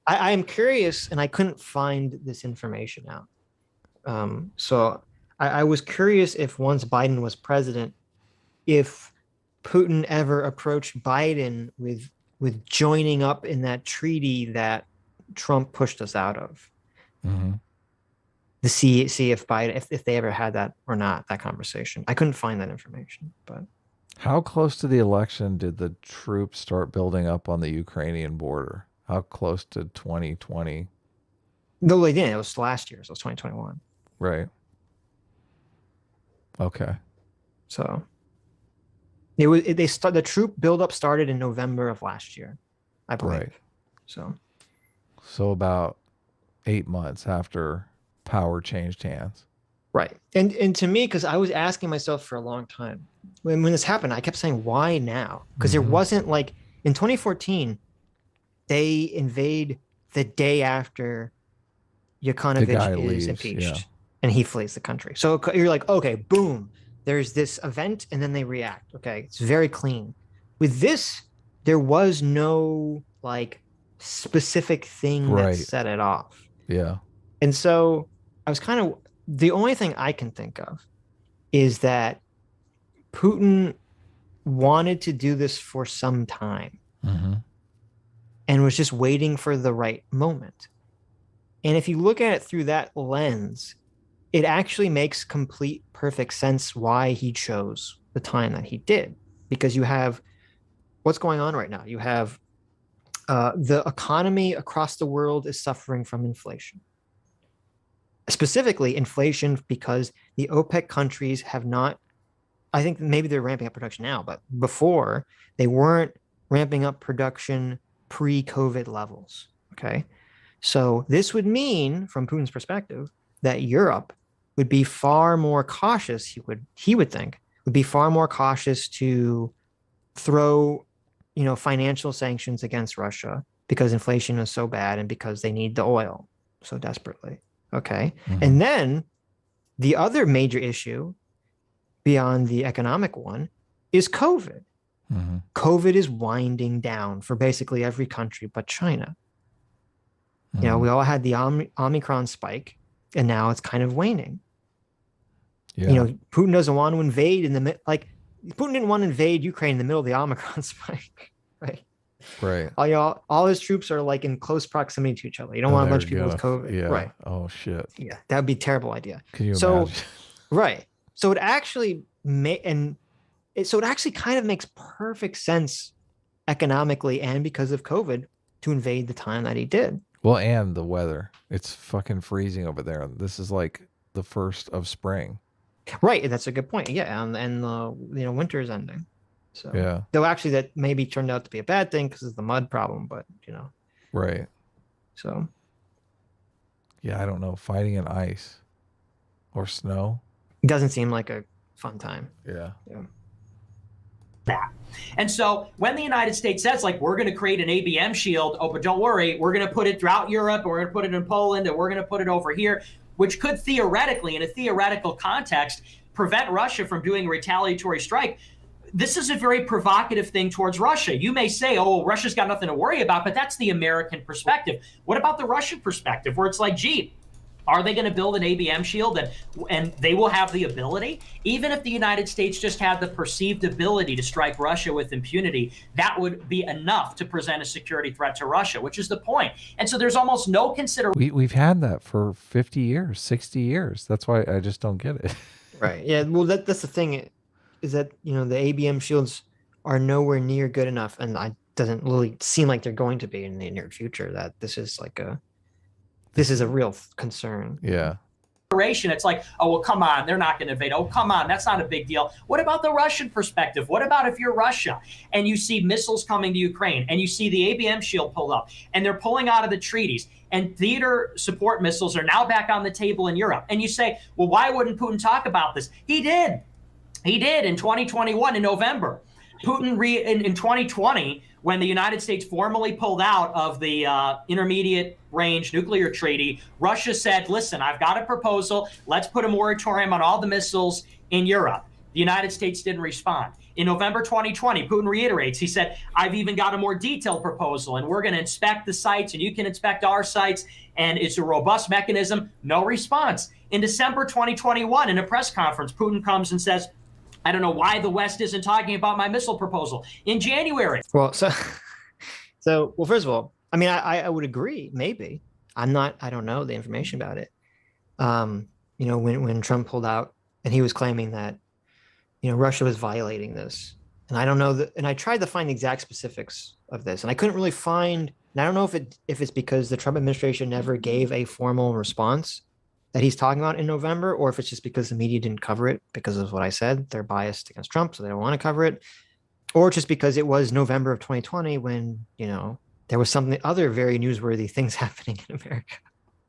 I am curious, and I couldn't find this information out. So I was curious if once Biden was president, if Putin ever approached Biden with joining up in that treaty that Trump pushed us out of. Mm-hmm. To see if Biden, if they ever had that or not, that conversation. I couldn't find that information. But how close to the election did the troops start building up on the Ukrainian border? How close to 2020? No, they didn't. It was last year, so it was 2021. Right. Okay. So the troop buildup started in November of last year, I believe. Right. So about 8 months after power changed hands. Right. And to me, because I was asking myself for a long time, when this happened, I kept saying, why now? Because there wasn't like in 2014, they invade the day after Yanukovych is impeached and he flees the country. So you're like, okay, boom, there's this event and then they react. Okay, it's very clean. With this, there was no like specific thing that set it off. Yeah. And so I was kind of, the only thing I can think of is that Putin wanted to do this for some time and was just waiting for the right moment. And if you look at it through that lens, it actually makes complete perfect sense why he chose the time that he did, because you have what's going on right now. You have the economy across the world is suffering from inflation. Specifically inflation because the OPEC countries have not, I think maybe they're ramping up production now, but before they weren't ramping up production pre-COVID levels. Okay. So this would mean, from Putin's perspective, that Europe would be far more cautious. He would think would be far more cautious to throw financial sanctions against Russia because inflation is so bad and because they need the oil so desperately. Okay. Mhm. And then the other major issue beyond the economic one is COVID. Mhm. COVID is winding down for basically every country but China. Mhm. We all had the Omicron spike, and now it's kind of waning. Yeah. Putin doesn't want to invade Putin didn't want to invade Ukraine in the middle of the Omicron spike, right? Right. All his troops are like in close proximity to each other. You don't want a bunch of people with COVID, Yeah. right? Oh shit. Yeah, that would be a terrible idea. Can you imagine? Right. So it actually so it actually kind of makes perfect sense economically and because of COVID to invade the time that he did. Well, and the weather. It's fucking freezing over there. This is like the first of spring. Right. That's a good point. Yeah. And winter is ending. So, Yeah. Though actually that maybe turned out to be a bad thing because of the mud problem, but Right. So. Yeah, I don't know. Fighting in ice or snow. It doesn't seem like a fun time. Yeah. That. And so when the United States says, like, we're going to create an ABM shield, but don't worry, we're going to put it throughout Europe, and we're going to put it in Poland, and we're going to put it over here, which could theoretically, in a theoretical context, prevent Russia from doing a retaliatory strike. This is a very provocative thing towards Russia. You may say, oh, well, Russia's got nothing to worry about, but that's the American perspective. What about the Russian perspective, where it's like, gee, are they going to build an ABM shield and they will have the ability? Even if the United States just had the perceived ability to strike Russia with impunity, that would be enough to present a security threat to Russia, which is the point. And so there's almost no consideration. We've had that for 50 years, 60 years. That's why I just don't get it. Right. Yeah. Well, that's the thing is that, the ABM shields are nowhere near good enough. And it doesn't really seem like they're going to be in the near future, that this is a real concern. Yeah. It's like, oh, well, come on, they're not going to invade. Oh, come on, that's not a big deal. What about the Russian perspective? What about if you're Russia and you see missiles coming to Ukraine and you see the ABM shield pulled up and they're pulling out of the treaties and theater support missiles are now back on the table in Europe? And you say, well, why wouldn't Putin talk about this? He did. He did in 2021 in November. Putin in 2020, when the United States formally pulled out of the intermediate range nuclear treaty, Russia said, listen, I've got a proposal. Let's put a moratorium on all the missiles in Europe. The United States didn't respond. In November 2020, Putin reiterates, he said, I've even got a more detailed proposal and we're going to inspect the sites and you can inspect our sites and it's a robust mechanism. No response. In December 2021, in a press conference, Putin comes and says, I don't know why the West isn't talking about my missile proposal. In January. Well, first of all, I mean, I would agree, maybe. I don't know the information about it. When Trump pulled out and he was claiming that, Russia was violating this. And I don't know and I tried to find the exact specifics of this and I couldn't really find, and I don't know if it's because the Trump administration never gave a formal response that he's talking about in November, or if it's just because the media didn't cover it because of what I said. They're biased against Trump, so they don't want to cover it. Or just because it was November of 2020 when, there was other very newsworthy things happening in America,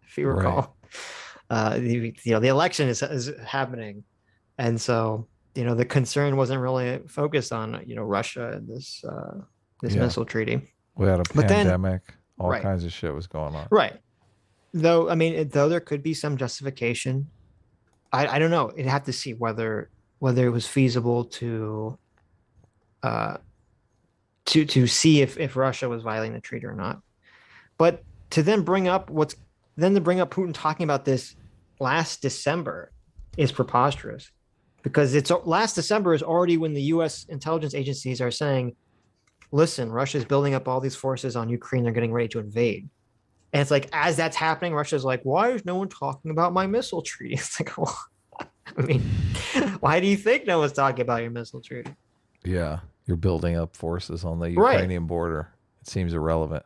if you recall. Right. The election is happening. And so, the concern wasn't really focused on, Russia and this missile treaty. We had a pandemic, all kinds of shit was going on. Right. Though there could be some justification, I don't know. You'd have to see whether it was feasible to see if Russia was violating the treaty or not. But to then bring up Putin talking about this last December is preposterous, because it's last December is already when the U.S. intelligence agencies are saying, "Listen, Russia's building up all these forces on Ukraine. They're getting ready to invade." And it's like, as that's happening, Russia's like, why is no one talking about my missile treaty? It's like, well, I mean, why do you think no one's talking about your missile treaty? Yeah, you're building up forces on the Ukrainian border. It seems irrelevant.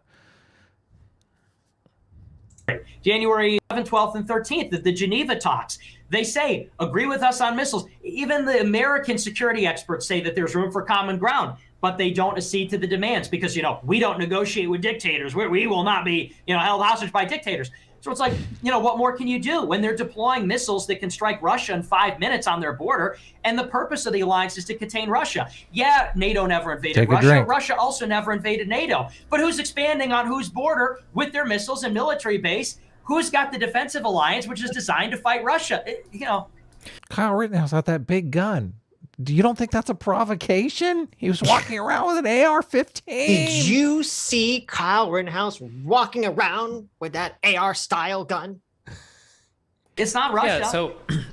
January 11th, 12th, and 13th, the Geneva talks. They say, agree with us on missiles. Even the American security experts say that there's room for common ground, but they don't accede to the demands because, we don't negotiate with dictators. We will not be, held hostage by dictators. So it's like, what more can you do when they're deploying missiles that can strike Russia in 5 minutes on their border? And the purpose of the alliance is to contain Russia. Yeah, NATO never invaded Russia. Russia also never invaded NATO. But who's expanding on whose border with their missiles and military base? Who's got the defensive alliance, which is designed to fight Russia? Kyle Rittenhouse had that big gun. You don't think that's a provocation? He was walking around with an AR-15. Did you see Kyle Rittenhouse walking around with that AR-style gun? It's not Russia. Yeah,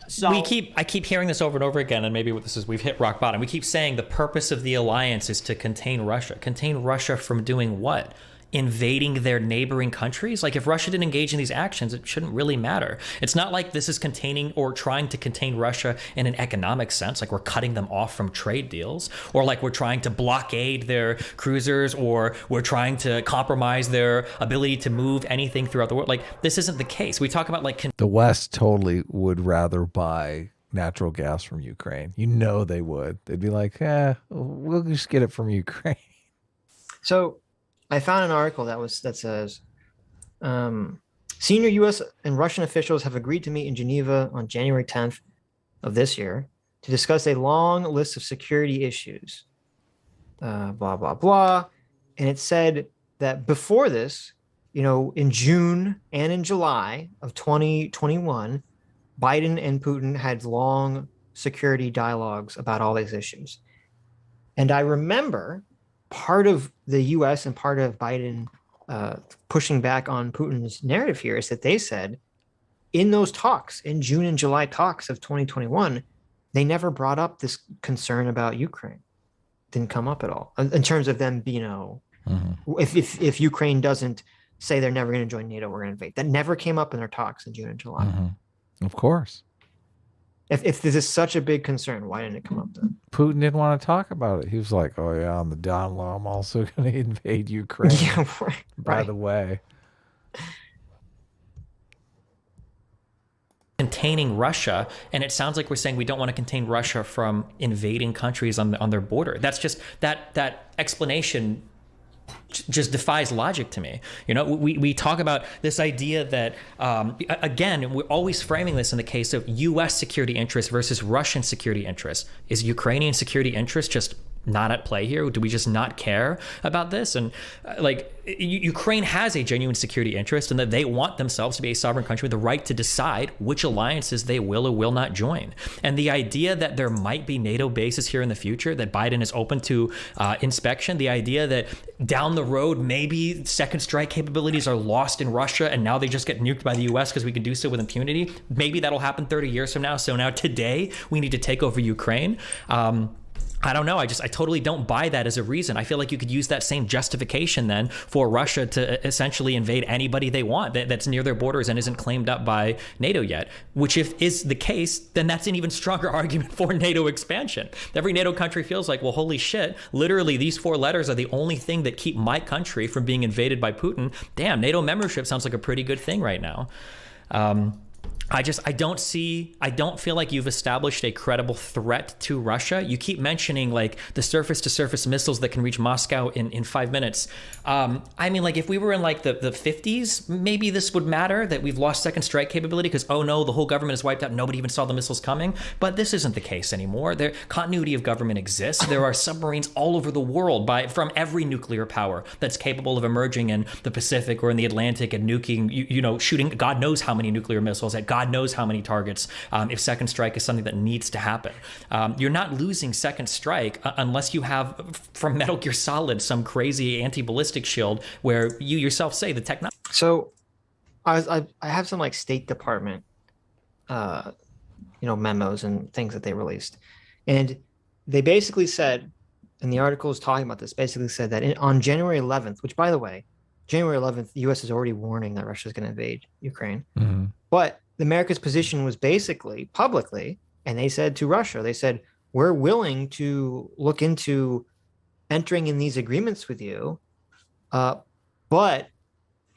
so I keep hearing this over and over again, and maybe what this is, we've hit rock bottom. We keep saying the purpose of the alliance is to contain Russia. Contain Russia from doing what? Invading their neighboring countries? Like, if Russia didn't engage in these actions, it shouldn't really matter. It's not like this is containing or trying to contain Russia in an economic sense, like we're cutting them off from trade deals, or like we're trying to blockade their cruisers, or we're trying to compromise their ability to move anything throughout the world. Like, this isn't the case. We talk about like the West totally would rather buy natural gas from Ukraine. They would. They'd be like, we'll just get it from Ukraine. So I found an article that says senior U.S. and Russian officials have agreed to meet in Geneva on January 10th of this year to discuss a long list of security issues. Blah, blah, blah. And it said that before this, in June and in July of 2021, Biden and Putin had long security dialogues about all these issues. And I remember part of the U.S. and part of Biden pushing back on Putin's narrative here is that they said in those talks, in June and July talks of 2021, they never brought up this concern about Ukraine. Didn't come up at all in terms of them, if Ukraine doesn't say they're never going to join NATO, we're going to invade. That never came up in their talks in June and July. Of course. If this is such a big concern, why didn't it come up then? Putin didn't want to talk about it. He was like, oh, yeah, on the down low, I'm also going to invade Ukraine. Yeah, right. By the way. Containing Russia, and it sounds like we're saying we don't want to contain Russia from invading countries on their border. That's just that explanation just defies logic to me. We talk about this idea that, again, we're always framing this in the case of U.S. security interests versus Russian security interests. Is Ukrainian security interest just not at play here? Do we just not care about this? And Ukraine has a genuine security interest in that they want themselves to be a sovereign country with the right to decide which alliances they will or will not join. And the idea that there might be NATO bases here in the future, that Biden is open to inspection, the idea that down the road, maybe second strike capabilities are lost in Russia and now they just get nuked by the US because we can do so with impunity. Maybe that'll happen 30 years from now. So now today we need to take over Ukraine. I don't know. I totally don't buy that as a reason. I feel like you could use that same justification then for Russia to essentially invade anybody they want that's near their borders and isn't claimed up by NATO yet, which if is the case, then that's an even stronger argument for NATO expansion. Every NATO country feels like, well, holy shit, literally these 4 letters are the only thing that keep my country from being invaded by Putin. Damn, NATO membership sounds like a pretty good thing right now. I don't feel like you've established a credible threat to Russia. You keep mentioning like the surface to surface missiles that can reach Moscow in 5 minutes. If we were in like the 50s, maybe this would matter that we've lost second strike capability because, oh no, the whole government is wiped out. Nobody even saw the missiles coming. But this isn't the case anymore. Continuity of government exists. There are submarines all over the world from every nuclear power that's capable of emerging in the Pacific or in the Atlantic and nuking, shooting God knows how many nuclear missiles at God knows how many targets if second strike is something that needs to happen. You're not losing second strike unless you have, from Metal Gear Solid, some crazy anti-ballistic shield where you yourself say the technology. So I have some like State Department, memos and things that they released. And they basically said, and the article is talking about this, basically said that on January 11th, which by the way, January 11th, the U.S. is already warning that Russia is going to invade Ukraine. Mm-hmm. But America's position was basically publicly, and they said to Russia, they said, we're willing to look into entering in these agreements with you, but,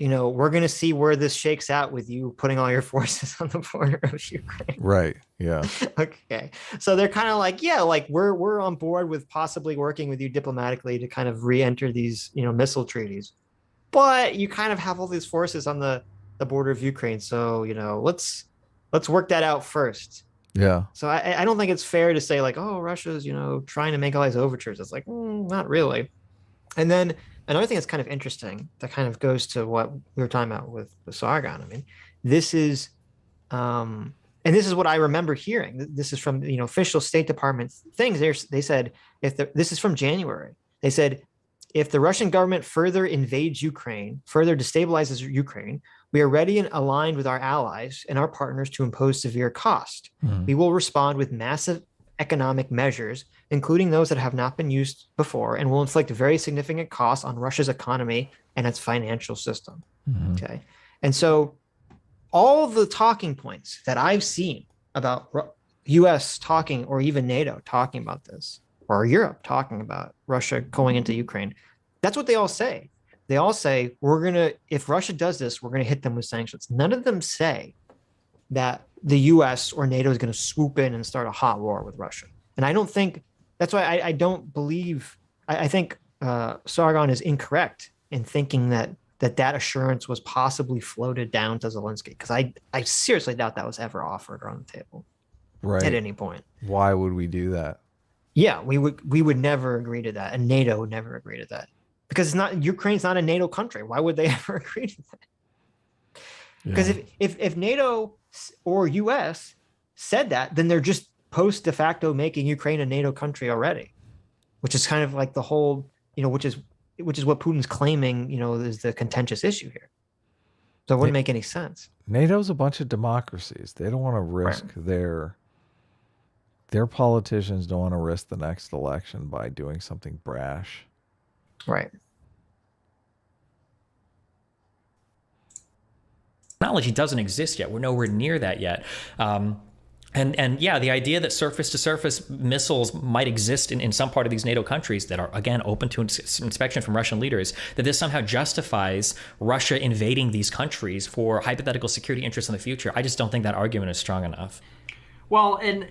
we're going to see where this shakes out with you putting all your forces on the border of Ukraine. Right. Yeah. Okay. So they're kind of like, yeah, like we're on board with possibly working with you diplomatically to kind of re-enter these, missile treaties. But you kind of have all these forces on the the border of Ukraine. So, let's work that out first. Yeah. So I don't think it's fair to say like, oh, Russia's, trying to make all these overtures. It's like, not really. And then another thing that's kind of interesting that kind of goes to what we were talking about with Sargon. I mean, this is, and this is what I remember hearing. This is from, official State Department things. They said, this is from January. They said, if the Russian government further invades Ukraine, further destabilizes Ukraine, we are ready and aligned with our allies and our partners to impose severe cost. We will respond with massive economic measures, including those that have not been used before, and will inflict very significant costs on Russia's economy and its financial system. Okay. And so all the talking points that I've seen about US talking, or even NATO talking about this, or Europe talking about Russia going into Ukraine, that's what they all say. They all say, if Russia does this, we're going to hit them with sanctions. None of them say that the US or NATO is going to swoop in and start a hot war with Russia. And I don't think, that's why I don't believe, I think Sargon is incorrect in thinking that assurance was possibly floated down to Zelensky, because I seriously doubt that was ever offered or on the table at any point. Why would we do that? Yeah, we would never agree to that, and NATO would never agree to that, because Ukraine's not a NATO country. Why would they ever agree to that? Because if NATO or US said that, then they're just post de facto making Ukraine a NATO country already, which is kind of like the whole, which is what Putin's claiming, is the contentious issue here. So it wouldn't make any sense. NATO's a bunch of democracies. They don't want to risk their politicians don't want to risk the next election by doing something brash. Right. Technology doesn't exist yet. We're nowhere near that yet. And yeah, the idea that surface-to-surface missiles might exist in some part of these NATO countries that are, again, open to inspection from Russian leaders, that this somehow justifies Russia invading these countries for hypothetical security interests in the future, I just don't think that argument is strong enough. Well, and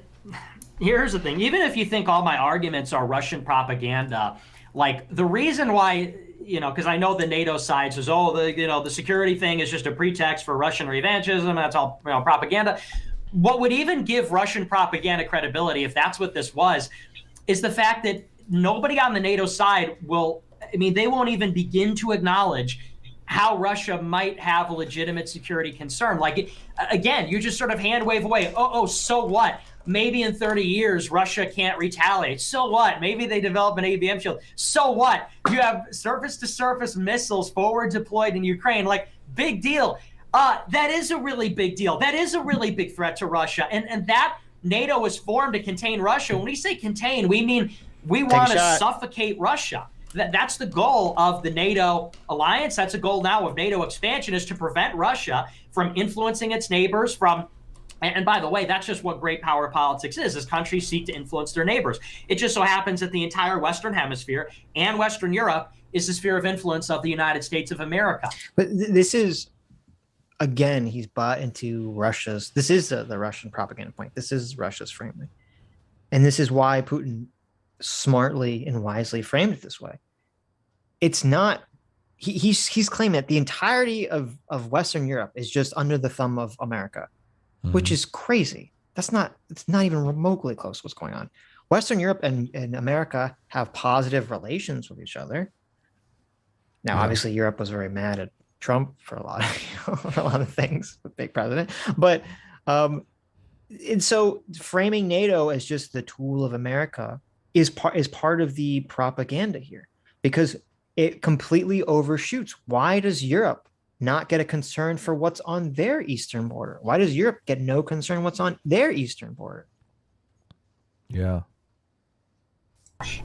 here's the thing. Even if you think all my arguments are Russian propaganda, like the reason why, because I know the NATO side says, the security thing is just a pretext for Russian revanchism, that's all propaganda. What would even give Russian propaganda credibility, if that's what this was, is the fact that nobody on the NATO side they won't even begin to acknowledge how Russia might have a legitimate security concern. Like, again, you just sort of hand wave away. So what? Maybe in 30 years, Russia can't retaliate. So what? Maybe they develop an ABM shield. So what? You have surface-to-surface missiles forward deployed in Ukraine. Like, big deal. That is a really big deal. That is a really big threat to Russia. And that NATO was formed to contain Russia. When we say contain, we mean we want to suffocate Russia. That's the goal of the NATO alliance. That's a goal now of NATO expansion, is to prevent Russia from influencing its neighbors, and by the way, that's just what great power politics is, as countries seek to influence their neighbors. It just so happens that the entire Western Hemisphere and Western Europe is the sphere of influence of the United States of America. But this is, again, he's bought into this is the Russian propaganda point. This is Russia's framing. And this is why Putin smartly and wisely framed it this way. It's not, he's claiming that the entirety of Western Europe is just under the thumb of America, which is crazy. It's not even remotely close to what's going on. Western Europe and America have positive relations with each other. Now, obviously, Europe was very mad at Trump for a lot of things, a big president. But and so framing NATO as just the tool of America is part of the propaganda here, because it completely overshoots. Why does Europe not get a concern for what's on their eastern border? Why does Europe get no concern what's on their eastern border? Yeah.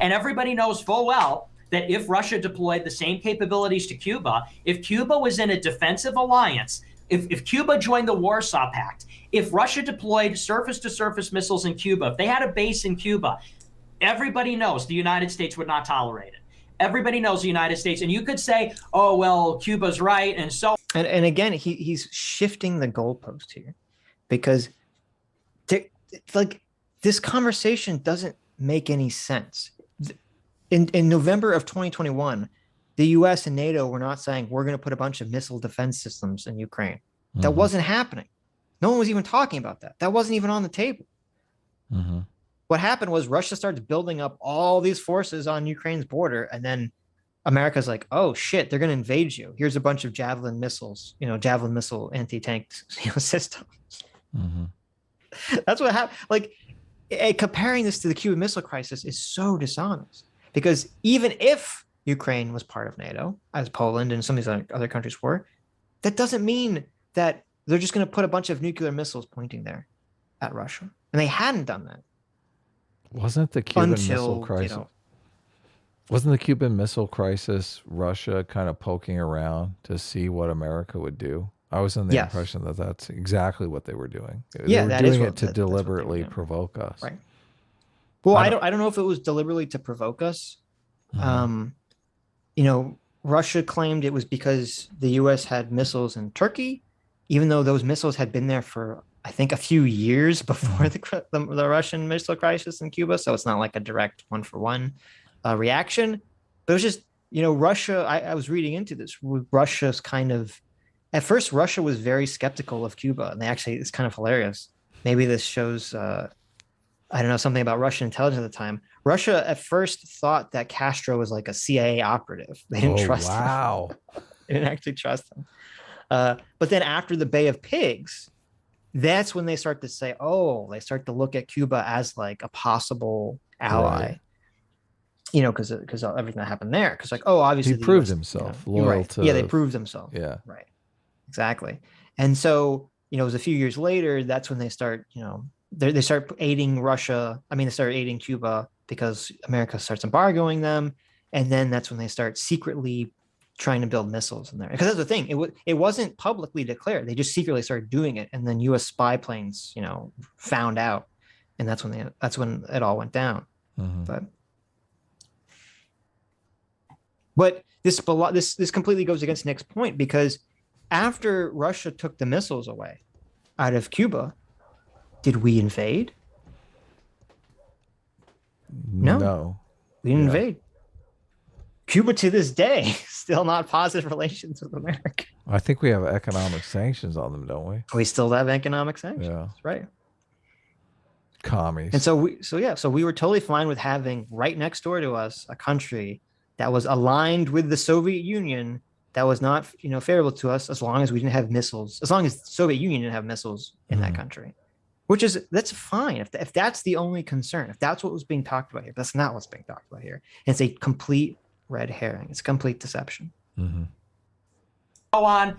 And everybody knows full well that if Russia deployed the same capabilities to Cuba, if Cuba was in a defensive alliance, if Cuba joined the Warsaw Pact, if Russia deployed surface-to-surface missiles in Cuba, if they had a base in Cuba, everybody knows the United States would not tolerate it. Everybody knows the United States. And you could say, oh, well, Cuba's right. And so. And again, he's shifting the goalpost here, because this conversation doesn't make any sense. In November of 2021, the US and NATO were not saying we're going to put a bunch of missile defense systems in Ukraine. That wasn't happening. No one was even talking about that. That wasn't even on the table. What happened was Russia starts building up all these forces on Ukraine's border, and then America's like, oh shit, they're going to invade you. Here's a bunch of Javelin missiles, Javelin missile anti-tank systems. That's what happened. Like, comparing this to the Cuban Missile Crisis is so dishonest, because even if Ukraine was part of NATO, as Poland and some of these other countries were, that doesn't mean that they're just going to put a bunch of nuclear missiles pointing there at Russia. And they hadn't done that. Wasn't the Cuban Missile Crisis? Wasn't the Cuban Missile Crisis Russia kind of poking around to see what America would do? I was under the impression that that's exactly what they were doing. They were doing it to deliberately provoke us. Right. Well, I don't know if it was deliberately to provoke us. Russia claimed it was because the U.S. had missiles in Turkey, even though those missiles had been there for, I think, a few years before the Russian missile crisis in Cuba. So it's not like a direct one-for-one reaction. But it was just, Russia, I was reading into this. Russia's kind of, at first, Russia was very skeptical of Cuba. And it's kind of hilarious. Maybe this shows, I don't know, something about Russian intelligence at the time. Russia at first thought that Castro was like a CIA operative. They didn't trust him. Wow. They didn't actually trust him. But then after the Bay of Pigs, that's when they start to say, they start to look at Cuba as like a possible ally, because everything that happened there. Because obviously he proved himself loyal to. Yeah, they proved themselves. Yeah, right, exactly. And so it was a few years later. That's when they start, they start aiding Russia. They started aiding Cuba because America starts embargoing them, and then that's when they start secretly trying to build missiles in there. Because that's the thing, it wasn't publicly declared. They just secretly started doing it, and then U.S. spy planes, found out, and that's when it all went down. But this completely goes against Nick's point, because after Russia took the missiles away out of Cuba, did we invade? No. We didn't invade. Cuba to this day still not positive relations with America. I think we have economic sanctions on them, don't we? We still have economic sanctions. Yeah. That's right. Commies. And so we were totally fine with having right next door to us a country that was aligned with the Soviet Union, that was not, favorable to us, as long as we didn't have missiles, as long as the Soviet Union didn't have missiles in that country. That's fine. If that's the only concern, if that's what was being talked about here, that's not what's being talked about here. And it's a complete red herring. It's complete deception. Go on.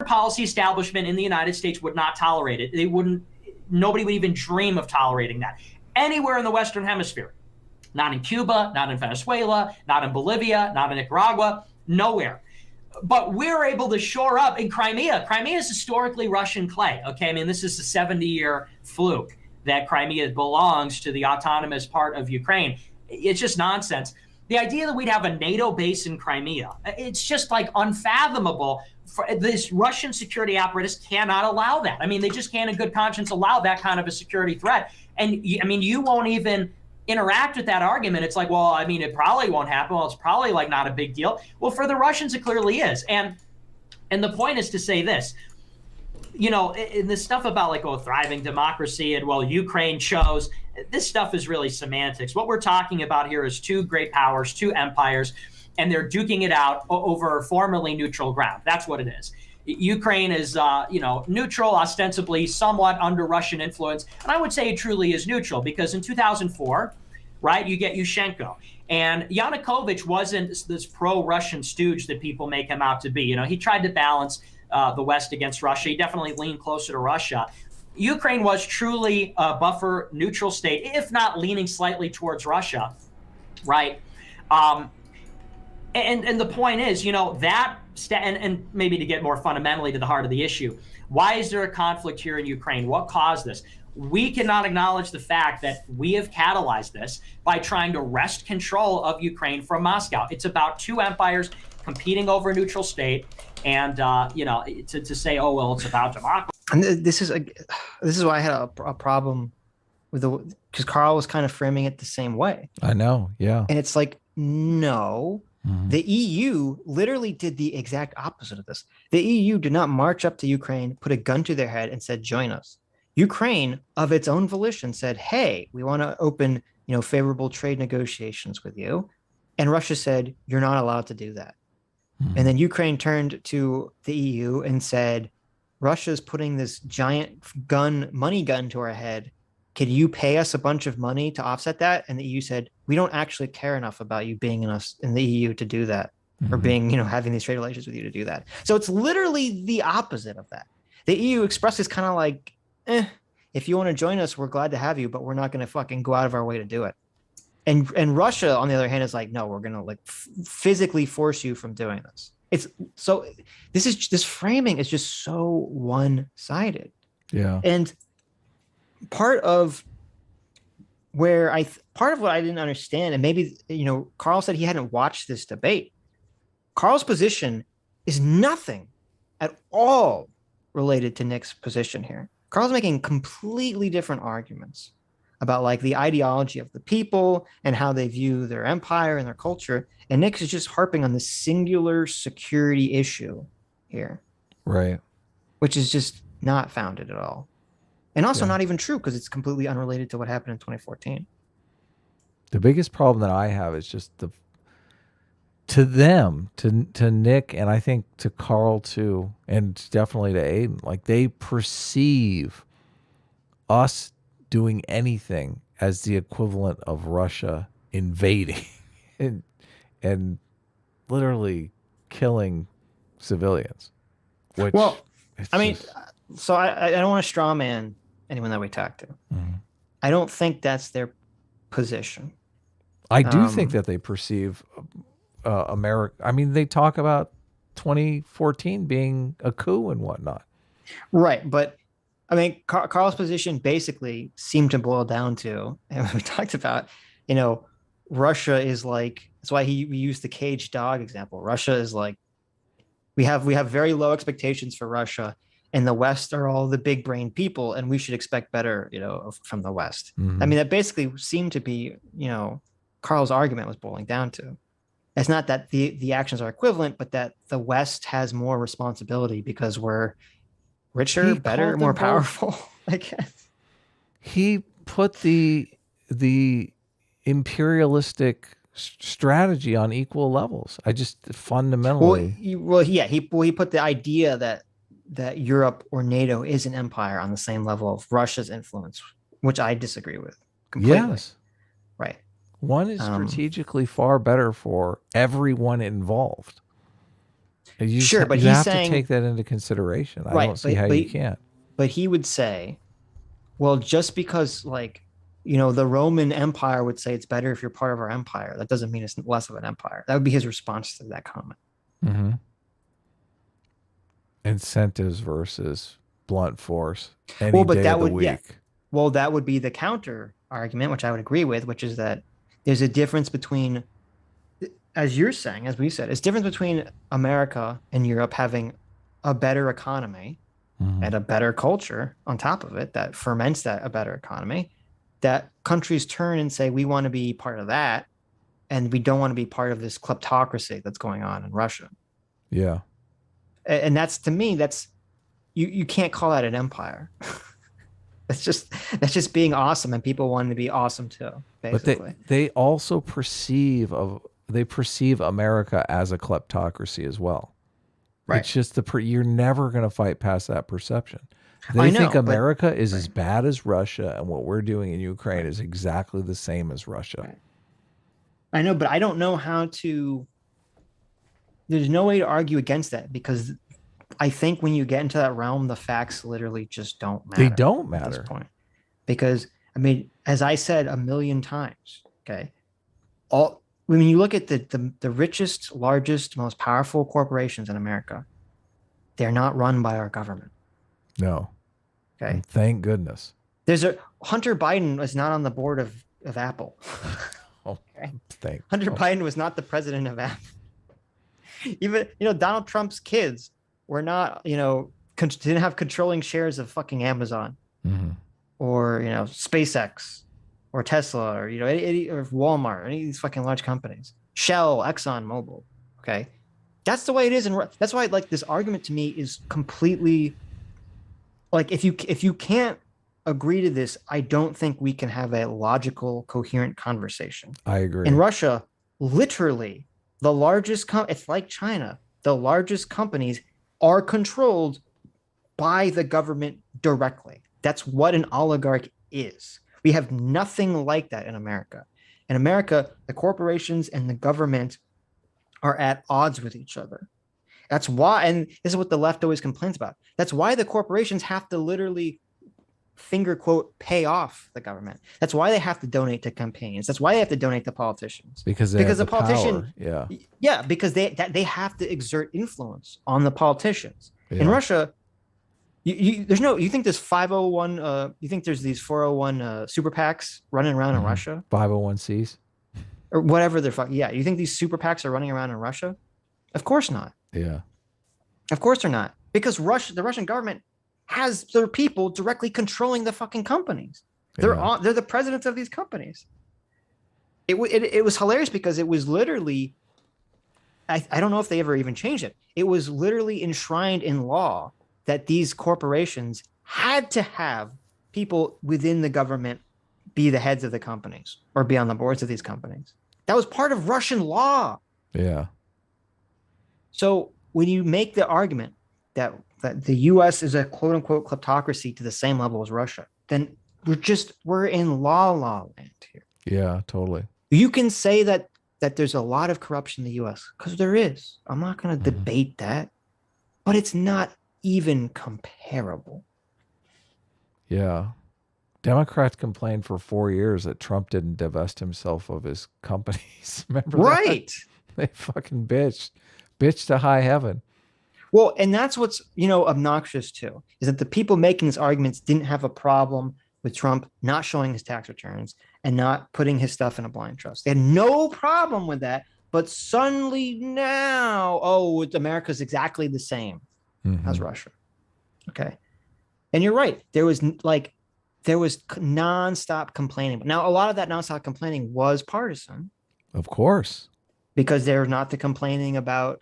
Policy establishment in the United States would not tolerate it. Nobody would even dream of tolerating that anywhere in the Western Hemisphere. Not in Cuba, not in Venezuela, not in Bolivia, not in Nicaragua, nowhere. But we're able to shore up in Crimea. Crimea is historically Russian clay. Okay, this is a 70-year fluke that Crimea belongs to the autonomous part of Ukraine. It's just nonsense. The idea that we'd have a NATO base in Crimea, it's just like unfathomable. This Russian security apparatus cannot allow that. They just can't in good conscience allow that kind of a security threat. And you won't even interact with that argument. It's like, it probably won't happen. Well, it's probably like not a big deal. Well, for the Russians, it clearly is. And the point is to say this, in this stuff about thriving democracy and Ukraine chose, this stuff is really semantics. What we're talking about here is two great powers, two empires, and they're duking it out over formerly neutral ground. That's what it is. Ukraine is, neutral, ostensibly somewhat under Russian influence. And I would say it truly is neutral, because in 2004, right, you get Yushchenko. And Yanukovych wasn't this pro-Russian stooge that people make him out to be. He tried to balance the West against Russia. He definitely leaned closer to Russia. Ukraine was truly a buffer neutral state, if not leaning slightly towards Russia, right? And the point is, and maybe to get more fundamentally to the heart of the issue, why is there a conflict here in Ukraine? What caused this? We cannot acknowledge the fact that we have catalyzed this by trying to wrest control of Ukraine from Moscow. It's about two empires competing over a neutral state, and to say, it's about democracy. And this is why I had a problem with because Carl was kind of framing it the same way. I know, yeah. And it's like, no. The EU literally did the exact opposite of this. The EU did not march up to Ukraine, put a gun to their head, and said, "Join us." Ukraine, of its own volition, said, "Hey, we want to open, favorable trade negotiations with you," and Russia said, "You're not allowed to do that." And then Ukraine turned to the EU and said, "Russia's putting this giant money gun to our head. Can you pay us a bunch of money to offset that?" And the EU said, "We don't actually care enough about you being in the EU to do that, or being, having these trade relations with you to do that." So it's literally the opposite of that. The EU Express is kind of like, if you want to join us, we're glad to have you, but we're not going to fucking go out of our way to do it. And Russia, on the other hand, is like, no, we're going to physically force you from doing this. It's so this framing is just so one-sided. Yeah. And part of what I didn't understand, and maybe Carl said he hadn't watched this debate. Carl's position is nothing at all related to Nick's position here. Carl's making completely different arguments about the ideology of the people and how they view their empire and their culture. And Nick is just harping on the singular security issue here. Right. Which is just not founded at all. And also not even true, because it's completely unrelated to what happened in 2014. The biggest problem that I have is just to Nick, and I think to Carl too, and definitely to Aiden, they perceive us doing anything as the equivalent of Russia invading and literally killing civilians. Which, well, I mean, so I don't want to straw man anyone that we talk to. I don't think that's their position. I do think that they perceive America. I mean, they talk about 2014 being a coup and whatnot. Right. But I mean, Carl's position basically seemed to boil down to, and we talked about, Russia is that's why we used the caged dog example. Russia is we have very low expectations for Russia, and the West are all the big brain people, and we should expect better, from the West. I mean, that basically seemed to be, Carl's argument was boiling down to. It's not that the actions are equivalent, but that the West has more responsibility because we're richer, better, more powerful, I guess. He put the imperialistic strategy on equal levels. I just fundamentally. He put the idea that Europe or NATO is an empire on the same level of Russia's influence, which I disagree with completely. Yes. Right. One is strategically far better for everyone involved. But he's have saying, to take that into consideration. Right, I don't see how you can't. But he would say, well, just because the Roman Empire would say it's better if you're part of our empire, that doesn't mean it's less of an empire. That would be his response to that comment. Mm-hmm. Incentives versus blunt force. Any day of the week. Yeah. Well, that would be the counter argument, which I would agree with, which is that there's a difference between, as you're saying, as we said, it's difference between America and Europe having a better economy and a better culture on top of it that ferments a better economy, that countries turn and say, we want to be part of that, and we don't want to be part of this kleptocracy that's going on in Russia. Yeah. And that's, to me, you can't call that an empire. That's just being awesome, and people wanting to be awesome too, basically. But they also perceive America as a kleptocracy as well. Right. It's just you're never going to fight past that perception. They think America is as bad as Russia, and what we're doing in Ukraine is exactly the same as Russia. Right. I know, but I don't know how to. There's no way to argue against that, because I think when you get into that realm, the facts literally just don't matter. They don't matter at this point. Because, I mean, as I said a million times, okay, when you look at the richest, largest, most powerful corporations in America, they're not run by our government. No. Okay. And thank goodness. Hunter Biden was not on the board of Apple. Okay. Hunter Biden was not the president of Apple. Even, Donald Trump's kids were not, didn't have controlling shares of fucking Amazon or, SpaceX or Tesla or, or Walmart or any of these fucking large companies. Shell, Exxon Mobil. Okay. That's the way it is. And that's why like this argument to me is completely like, if you can't agree to this, I don't think we can have a logical, coherent conversation. I agree. In Russia, literally the largest, it's like China, the largest companies are controlled by the government directly. That's what an oligarch is. We have nothing like that in America. In America, the corporations and the government are at odds with each other. That's why, and this is what the left always complains about. That's why the corporations have to literally finger quote pay off the government. That's why they have to donate to campaigns. That's why they have to donate to politicians. Because the politician, because they have to exert influence on the politicians. Yeah. In Russia, you think there's 501 you think there's these 401 super PACs running around in Russia? 501Cs or whatever they're you think these super PACs are running around in Russia? Of course not. Yeah. Of course they're not. Because the Russian government has their people directly controlling the fucking companies. They're the presidents of these companies. It was hilarious because it was literally, I don't know if they ever even changed it. It was literally enshrined in law that these corporations had to have people within the government be the heads of the companies or be on the boards of these companies. That was part of Russian law. Yeah. So when you make the argument that the U.S. is a quote unquote kleptocracy to the same level as Russia, then we're in la land here. Yeah, totally. You can say that there's a lot of corruption in the U.S. because there is. I'm not going to debate that, but it's not even comparable. Yeah. Democrats complained for 4 years that Trump didn't divest himself of his companies. Remember that? Right. They fucking bitched to high heaven. Well, and that's what's, obnoxious too, is that the people making these arguments didn't have a problem with Trump not showing his tax returns and not putting his stuff in a blind trust. They had no problem with that. But suddenly now, America's exactly the same as Russia. Okay. And you're right. There was nonstop complaining. But now a lot of that nonstop complaining was partisan. Of course. Because they're not the complaining about,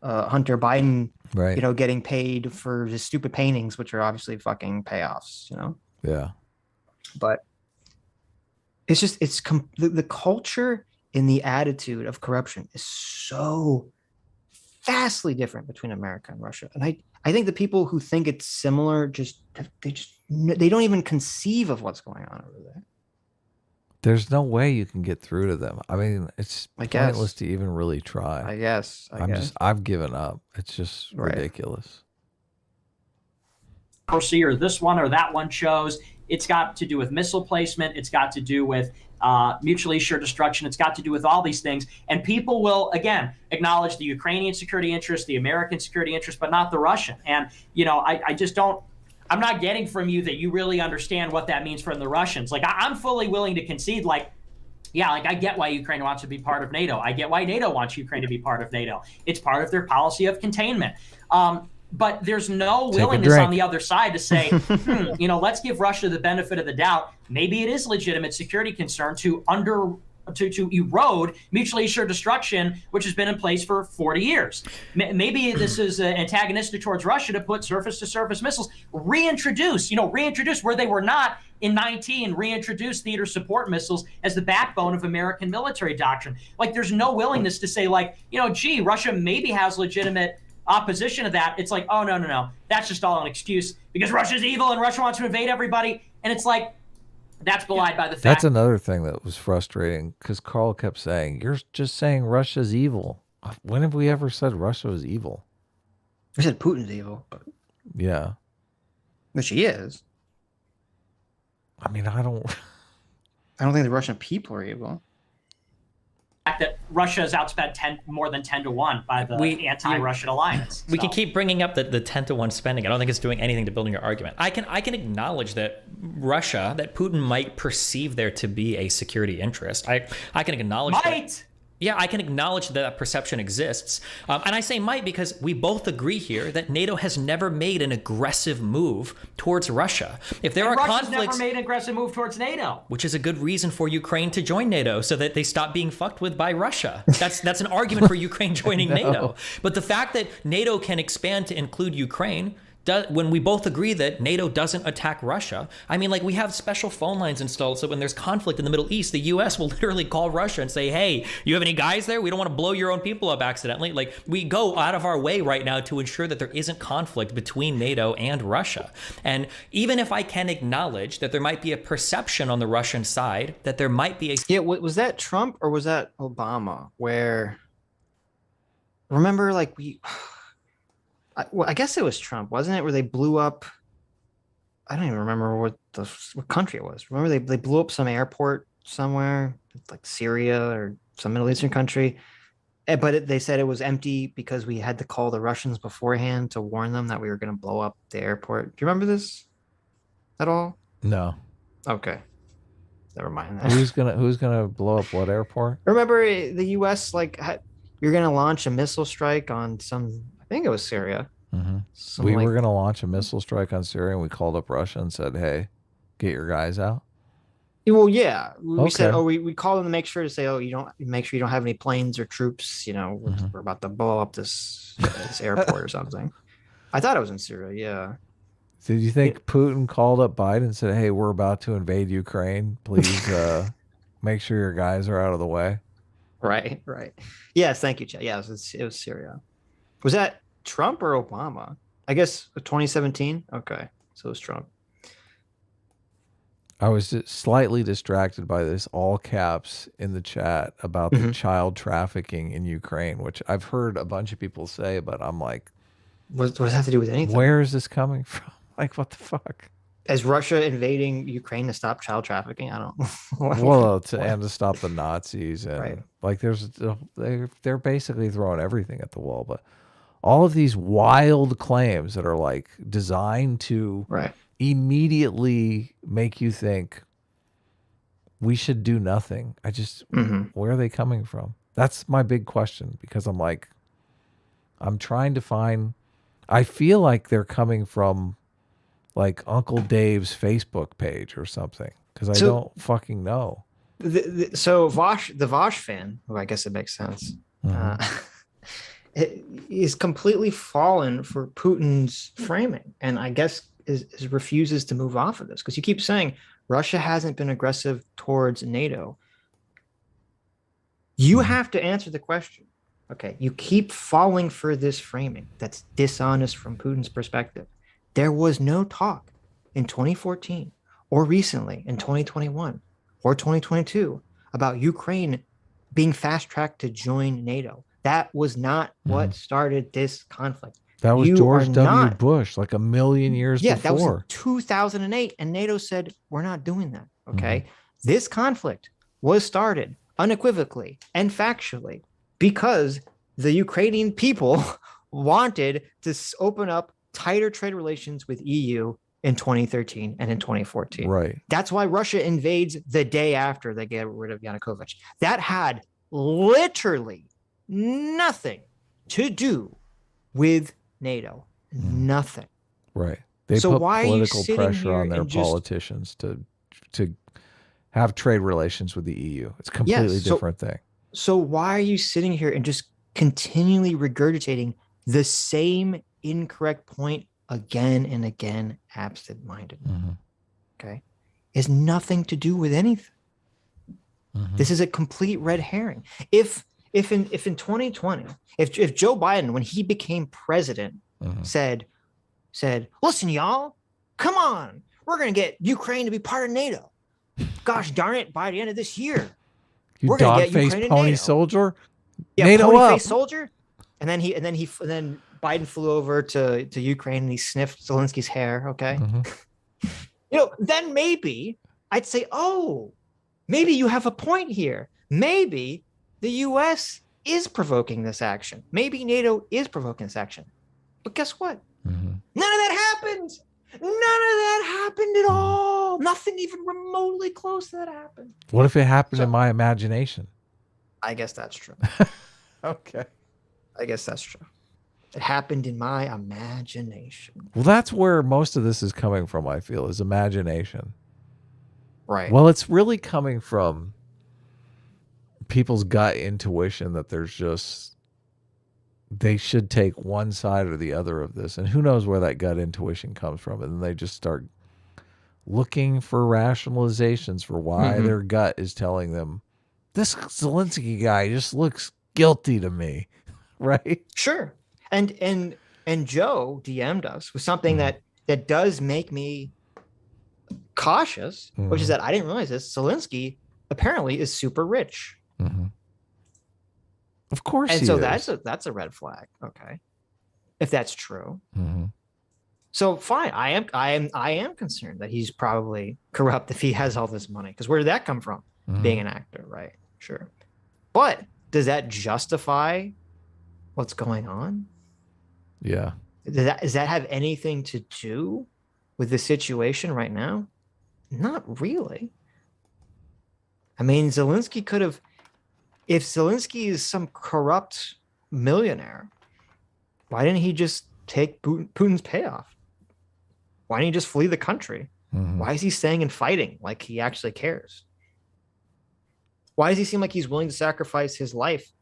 Hunter Biden, right, getting paid for his stupid paintings, which are obviously fucking payoffs, Yeah. But it's just, the culture and the attitude of corruption is so vastly different between America and Russia. And I think the people who think it's similar, they don't even conceive of what's going on over there. There's no way you can get through to them. I mean, it's pointless to even really try. I guess. I've given up. It's just ridiculous. Or this one or that one chose. It's got to do with missile placement. It's got to do with mutually assured destruction. It's got to do with all these things. And people will, again, acknowledge the Ukrainian security interest, the American security interest, but not the Russian. And, I just don't. I'm not getting from you that you really understand what that means for the Russians. Like, I'm fully willing to concede, I get why Ukraine wants to be part of NATO. I get why NATO wants Ukraine to be part of NATO. It's part of their policy of containment. But there's no willingness on the other side to say, let's give Russia the benefit of the doubt. Maybe it is legitimate security concern to erode mutually assured destruction, which has been in place for 40 years. Maybe this is antagonistic towards Russia to put surface-to-surface missiles, reintroduce where they were not in 19, reintroduce theater support missiles as the backbone of American military doctrine. There's no willingness to say, Russia maybe has legitimate opposition to that. It's like, oh, no. That's just all an excuse because Russia's evil and Russia wants to invade everybody. And it's like, that's belied by the fact. That's another thing that was frustrating because Carl kept saying, you're just saying Russia's evil. When have we ever said Russia was evil? We said Putin's evil. But... Yeah. Which he is. I mean, I don't think the Russian people are evil. That Russia has outspent more than 10 to 1 by the anti-Russian alliance. We can keep bringing up the 10 to 1 spending. I don't think it's doing anything to building your argument. I can acknowledge that Russia, that Putin might perceive there to be a security interest. I can acknowledge that. Yeah, I can acknowledge that that perception exists. And I say might because we both agree here that NATO has never made an aggressive move towards Russia. If there are Russia's conflicts, never made an aggressive move towards NATO. which is a good reason for Ukraine to join NATO so that they stop being fucked with by Russia. That's an argument for Ukraine joining NATO. But the fact that NATO can expand to include Ukraine, when we both agree that NATO doesn't attack Russia, I mean, like, we have special phone lines installed so when there's conflict in the Middle East, the US will literally call Russia and say, hey, you have any guys there? We don't want to blow your own people up accidentally. Like, we go out of our way right now to ensure that there isn't conflict between NATO and Russia. And even if I can acknowledge that there might be a perception on the Russian side that there might be a... Yeah, was that Trump or was that Obama? Where, remember, like, I guess it was Trump, wasn't it? Where they blew up, I don't even remember what country it was. Remember they blew up some airport somewhere, like Syria or some Middle Eastern country. But they said it was empty because we had to call the Russians beforehand to warn them that we were going to blow up the airport. Do you remember this at all? No. Okay. Never mind that. Who's gonna blow up what airport? Remember the U.S. you're going to launch a missile strike on I think it was Syria. Mm-hmm. We were going to launch a missile strike on Syria, and we called up Russia and said, hey, get your guys out. Well, yeah. We said, we called them to make sure to say, make sure you don't have any planes or troops. We're about to blow up this airport or something. I thought it was in Syria, yeah. Did you think Putin called up Biden and said, hey, we're about to invade Ukraine. Please make sure your guys are out of the way? Right. Yes, thank you, Chad. Yeah, it was Syria. Was that Trump or Obama? I guess 2017. Okay, so it was Trump. I was just slightly distracted by this all caps in the chat about the child trafficking in Ukraine, which I've heard a bunch of people say, but I'm like, what does that have to do with anything? Where is this coming from? Like, what the fuck? Is Russia invading Ukraine to stop child trafficking? I don't know. Well, and to stop the Nazis. And right. Like, they're basically throwing everything at the wall. But all of these wild claims that are like designed to immediately make you think we should do nothing. Where are they coming from? That's my big question, because I'm trying to find, I feel like they're coming from like Uncle Dave's Facebook page or something, because I don't fucking know. So the Vosh fan, who I guess it makes sense, is completely fallen for Putin's framing, and I guess is refuses to move off of this, because you keep saying Russia hasn't been aggressive towards NATO. You have to answer the question. Okay, you keep falling for this framing that's dishonest from Putin's perspective. There was no talk in 2014 or recently in 2021 or 2022 about Ukraine being fast-tracked to join NATO. That was not what started this conflict. That was George W. Bush, like a million years before. Yeah, that was in 2008, and NATO said, we're not doing that, okay? This conflict was started unequivocally and factually because the Ukrainian people wanted to open up tighter trade relations with EU in 2013 and in 2014. Right. That's why Russia invades the day after they get rid of Yanukovych. That had literally nothing to do with NATO. Nothing. Right. They put political pressure on their politicians to have trade relations with the EU. It's a completely different thing. So why are you sitting here and just continually regurgitating the same incorrect point again and again, absent-minded? Okay. It's nothing to do with anything. This is a complete red herring. If in 2020, if Joe Biden, when he became president, said, listen, y'all, come on, we're going to get Ukraine to be part of NATO. Gosh darn it, by the end of this year, we're going to get Ukraine to NATO. Soldier? Yeah, NATO pony-faced soldier. And then Biden flew over to Ukraine and he sniffed Zelensky's hair. Okay. Then maybe I'd say, oh, maybe you have a point here. Maybe the U.S. is provoking this action. Maybe NATO is provoking this action. But guess what? None of that happened. None of that happened at all. Nothing even remotely close to that happened. What if it happened in my imagination? I guess that's true. Okay. I guess that's true. It happened in my imagination. Well, that's where most of this is coming from, I feel, is imagination. Right. Well, it's really coming from people's gut intuition that they should take one side or the other of this. And who knows where that gut intuition comes from. And then they just start looking for rationalizations for why their gut is telling them, this Zelensky guy just looks guilty to me. Right? Sure. And Joe DM'd us with something that does make me cautious, which is that I didn't realize this. Zelensky apparently is super rich. Of course, and he so is. that's a red flag. Okay, if that's true. So fine, I am concerned that he's probably corrupt if he has all this money. Because where did that come from? Being an actor, right? Sure. But does that justify what's going on? Yeah. Does that have anything to do with the situation right now? Not really. I mean, Zelensky could have, if Zelensky is some corrupt millionaire, why didn't he just take Putin's payoff? Why didn't he just flee the country? Why is he staying and fighting like he actually cares? Why does he seem like he's willing to sacrifice his life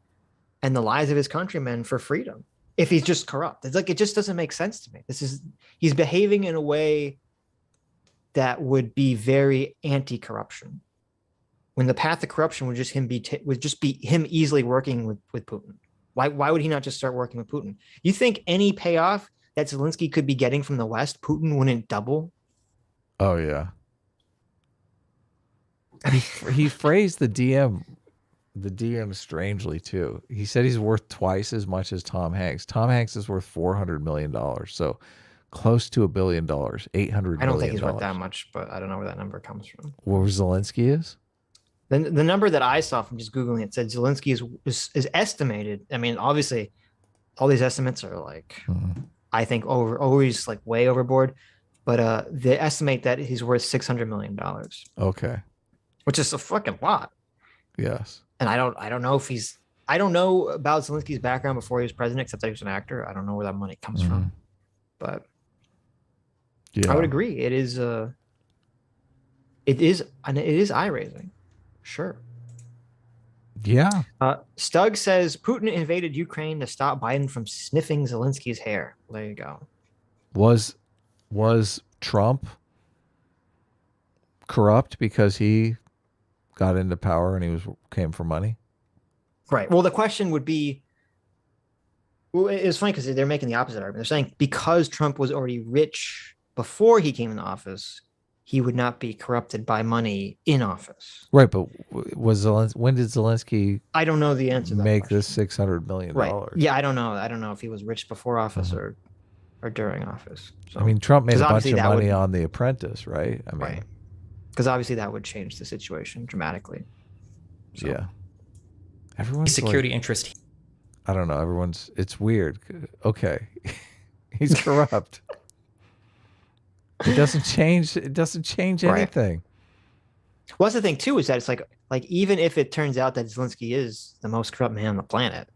and the lives of his countrymen for freedom if he's just corrupt? It's like, it just doesn't make sense to me. He's behaving in a way that would be very anti-corruption, when the path to corruption would just be him easily working with Putin. Why would he not just start working with Putin? You think any payoff that Zelensky could be getting from the West, Putin wouldn't double? Oh yeah. He phrased the DM strangely too. He said he's worth twice as much as Tom Hanks. Tom Hanks is worth $400 million, so close to $1 billion, $800 million. I don't think he's worth that much, but I don't know where that number comes from. Where Zelensky is? The number that I saw from just Googling it said Zelensky is estimated. I mean, obviously, all these estimates are like, I think always like way overboard, but they estimate that he's worth $600 million. Okay. Which is a fucking lot. Yes. And I don't know if I don't know about Zelensky's background before he was president, except that he was an actor. I don't know where that money comes from, but yeah, I would agree. It is eye raising. Sure. Yeah. Stug says Putin invaded Ukraine to stop Biden from sniffing Zelensky's hair. There you go. Was Trump corrupt because he got into power and he came for money? Right. Well, the question would be, well, it's funny because they're making the opposite argument. They're saying because Trump was already rich before he came into office, he would not be corrupted by money in office. Right, but when did Zelensky? I don't know the answer to that make question. this $600 million. Right. Yeah, I don't know. I don't know if he was rich before office or during office. So, I mean, Trump made a bunch of money would, on The Apprentice, right? I mean, right. Because obviously that would change the situation dramatically. So. Yeah. Everyone's security like, interest. I don't know. It's weird. Okay. He's corrupt. It doesn't change anything. Well, that's the thing too, is that it's like even if it turns out that Zelensky is the most corrupt man on the planet,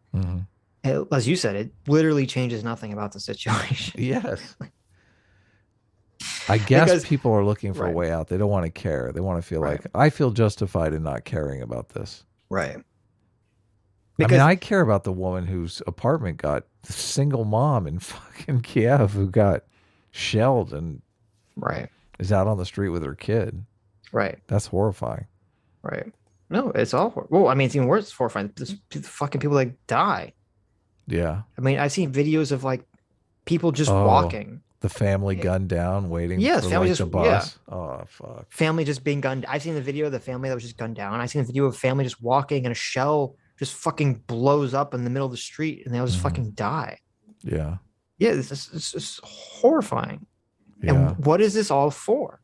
as you said, it literally changes nothing about the situation. Yes. I guess people are looking for a way out. They don't want to care. They want to feel like, I feel justified in not caring about this. Right. Because, I mean, I care about the woman whose apartment got the single mom in fucking Kiev who got shelled and is out on the street with her kid. Right. That's horrifying. Right. No, it's all well, I mean, it's even worse. It's horrifying. There's fucking people that die. Yeah. I mean, I've seen videos of like people just walking. The family gunned down, waiting for family the bus. Yeah. Oh, fuck. Family just being gunned. I've seen the video of the family that was just gunned down. I've seen a video of family just walking and a shell just fucking blows up in the middle of the street and they'll just fucking die. Yeah. Yeah, it's just horrifying. Yeah. And what is this all for?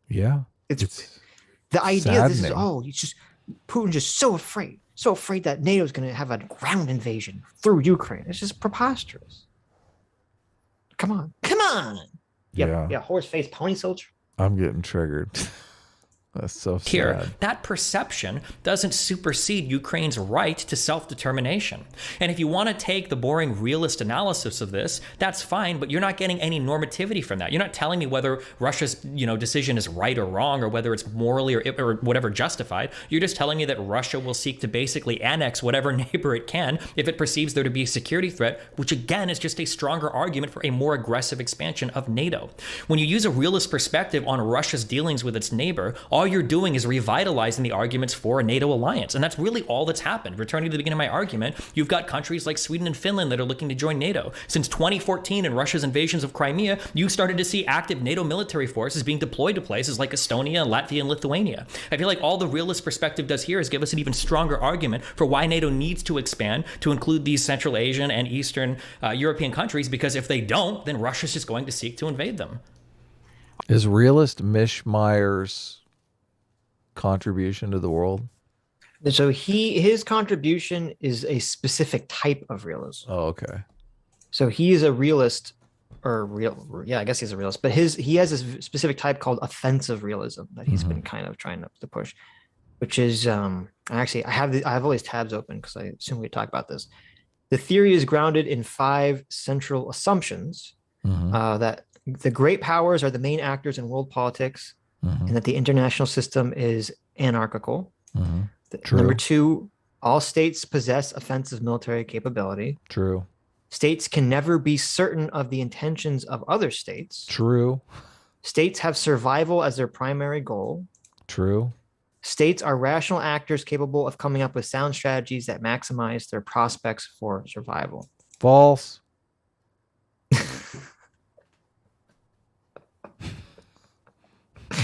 Yeah. It's the idea that this is, it's just Putin just so afraid that NATO is going to have a ground invasion through Ukraine. It's just preposterous. Come on. Yeah. Yeah, horse face pony soldier. I'm getting triggered. That's so here, sad. that perception doesn't supersede Ukraine's right to self-determination. And if you want to take the boring realist analysis of this, that's fine, but you're not getting any normativity from that. You're not telling me whether Russia's decision is right or wrong, or whether it's morally or whatever justified. You're just telling me that Russia will seek to basically annex whatever neighbor it can if it perceives there to be a security threat, which again is just a stronger argument for a more aggressive expansion of NATO. When you use a realist perspective on Russia's dealings with its neighbor, all you're doing is revitalizing the arguments for a NATO alliance. And that's really all that's happened. Returning to the beginning of my argument, you've got countries like Sweden and Finland that are looking to join NATO. Since 2014 and Russia's invasions of Crimea, you started to see active NATO military forces being deployed to places like Estonia, Latvia, and Lithuania. I feel like all the realist perspective does here is give us an even stronger argument for why NATO needs to expand to include these Central Asian and Eastern European countries, because if they don't, then Russia's just going to seek to invade them. Is realist Mishmeyer's contribution to the world? So his contribution is a specific type of realism. Oh, okay. So he is a realist, I guess he's a realist, but he has a specific type called offensive realism that he's been kind of trying to push, which is actually I have all these tabs open because I assume we talk about this. The theory is grounded in 5 central assumptions that the great powers are the main actors in world politics, and that the international system is anarchical. Number 2, all states possess offensive military capability. True. States can never be certain of the intentions of other states. True. States have survival as their primary goal. True. States are rational actors capable of coming up with sound strategies that maximize their prospects for survival. False.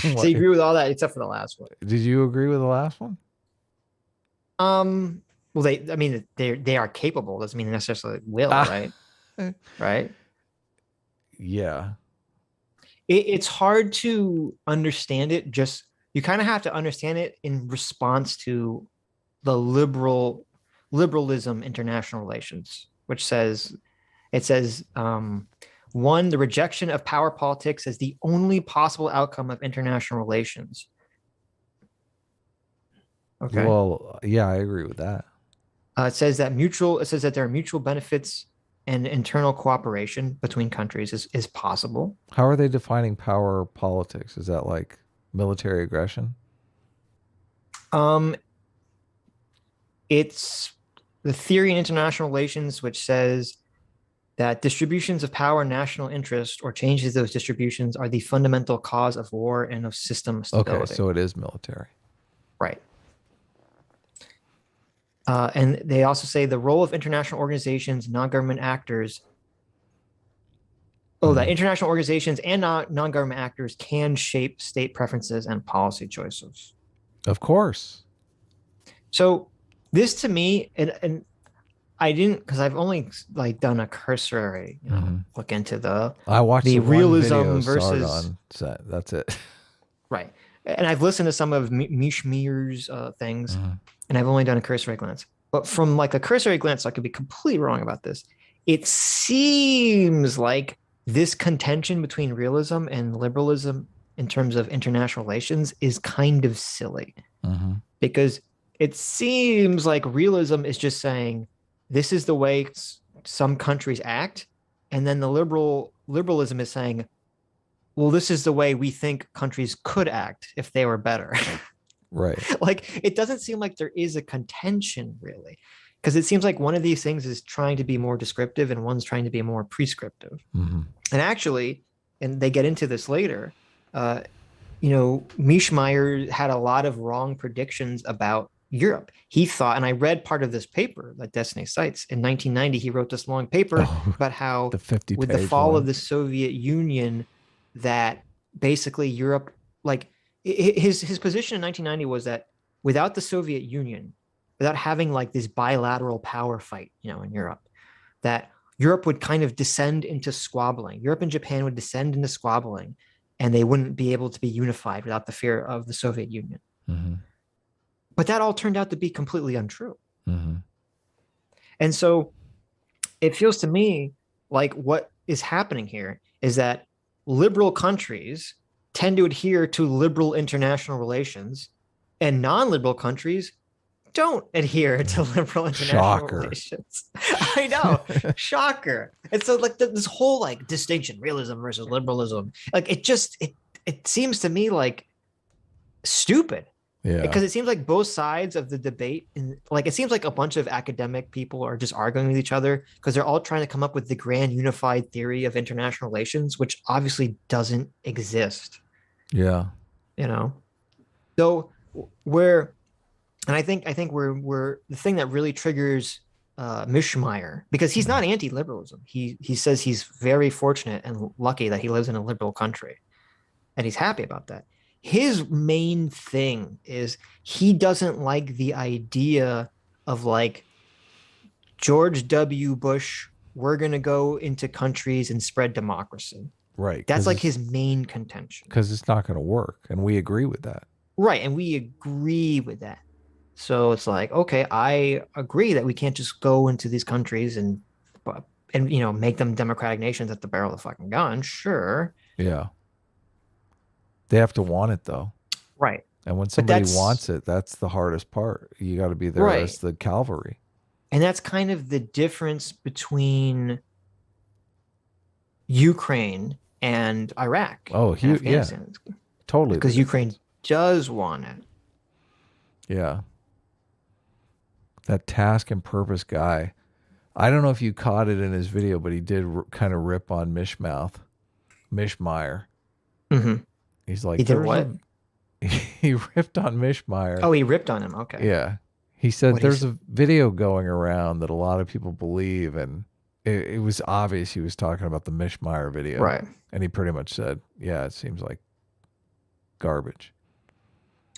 So you agree with all that except for the last one. Did you agree with the last one? Well, they are capable. Doesn't mean they necessarily will, right? Right. Yeah. It's hard to understand it. You kind of have to understand it in response to the liberalism international relations, which says, 1, the rejection of power politics as the only possible outcome of international relations. Okay. Well, yeah, I agree with that. It says that there are mutual benefits and internal cooperation between countries is possible. How are they defining power politics? Is that like military aggression? It's the theory in international relations, which says that distributions of power and national interest or changes to those distributions are the fundamental cause of war and of system stability. Okay, so it is military. Right. And they also say the role of international organizations, non-government actors. That international organizations and non-government actors can shape state preferences and policy choices. Of course. So this to me, and I didn't, because I've only done a cursory look into I watched the realism one video, versus Sargon set. That's it. Right. And I've listened to some of Mishmir's things, and I've only done a cursory glance. But from a cursory glance, I could be completely wrong about this. It seems like this contention between realism and liberalism in terms of international relations is kind of silly, because it seems like realism is just saying this is the way some countries act, and then the liberalism is saying, well, this is the way we think countries could act if they were better. Right. It doesn't seem like there is a contention really, because it seems like one of these things is trying to be more descriptive and one's trying to be more prescriptive. And actually, and they get into this later, Mishmeyer had a lot of wrong predictions about Europe. He thought, and I read part of this paper that Destiny cites, in 1990, he wrote this long paper about how with the fall of the Soviet Union, that basically Europe, his position in 1990 was that without the Soviet Union, without having this bilateral power fight, in Europe, that Europe would kind of descend into squabbling. Europe and Japan would descend into squabbling, and they wouldn't be able to be unified without the fear of the Soviet Union. But that all turned out to be completely untrue. And so it feels to me like what is happening here is that liberal countries tend to adhere to liberal international relations, and non-liberal countries don't adhere to liberal international relations. I know, shocker. And so like this whole like distinction, realism versus liberalism, like it seems to me like stupid. Yeah. Because it seems like both sides of the debate, like it seems like a bunch of academic people are just arguing with each other because they're all trying to come up with the grand unified theory of international relations, which obviously doesn't exist. Yeah. So I think we're the thing that really triggers Mishmeyer, because he's not anti-liberalism. He says he's very fortunate and lucky that he lives in a liberal country, and he's happy about that. His main thing is he doesn't like the idea of like George W. Bush, we're going to go into countries and spread democracy. Right. That's like his main contention. Because it's not going to work. And we agree with that. Right. And we agree with that. So it's like, okay, I agree that we can't just go into these countries and make them democratic nations at the barrel of the fucking gun. Sure. Yeah. They have to want it though. Right. And when somebody wants it, that's the hardest part. You got to be there as the cavalry. And that's kind of the difference between Ukraine and Iraq. Oh, yeah. Totally. Because Ukraine does want it. Yeah. That task and purpose guy. I don't know if you caught it in his video, but he did kind of rip on Mishmeyer. Mm-hmm. He's like, he did what? He ripped on Mishmeyer. Oh, he ripped on him. Okay. Yeah. He said there's a video going around that a lot of people believe, and it was obvious he was talking about the Mishmeyer video. Right. And he pretty much said, yeah, it seems like garbage.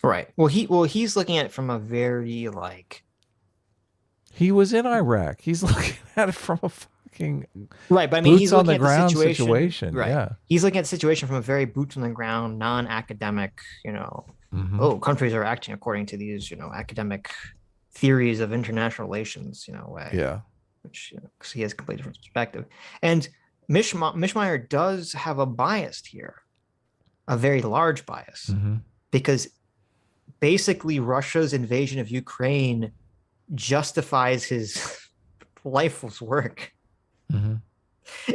Right. Well, he's looking at it from a very like. He was in Iraq. He's looking at it from a fucking right. But I mean, he's looking on the at ground the situation. Right. Yeah. He's looking at the situation from a very boots on the ground, non-academic. Mm-hmm. Oh, countries are acting according to these, academic theories of international relations, way. Yeah. Which because he has a completely different perspective, and Mishmeyer does have a bias here, a very large bias, mm-hmm. because basically Russia's invasion of Ukraine justifies his lifeless work. Mm-hmm.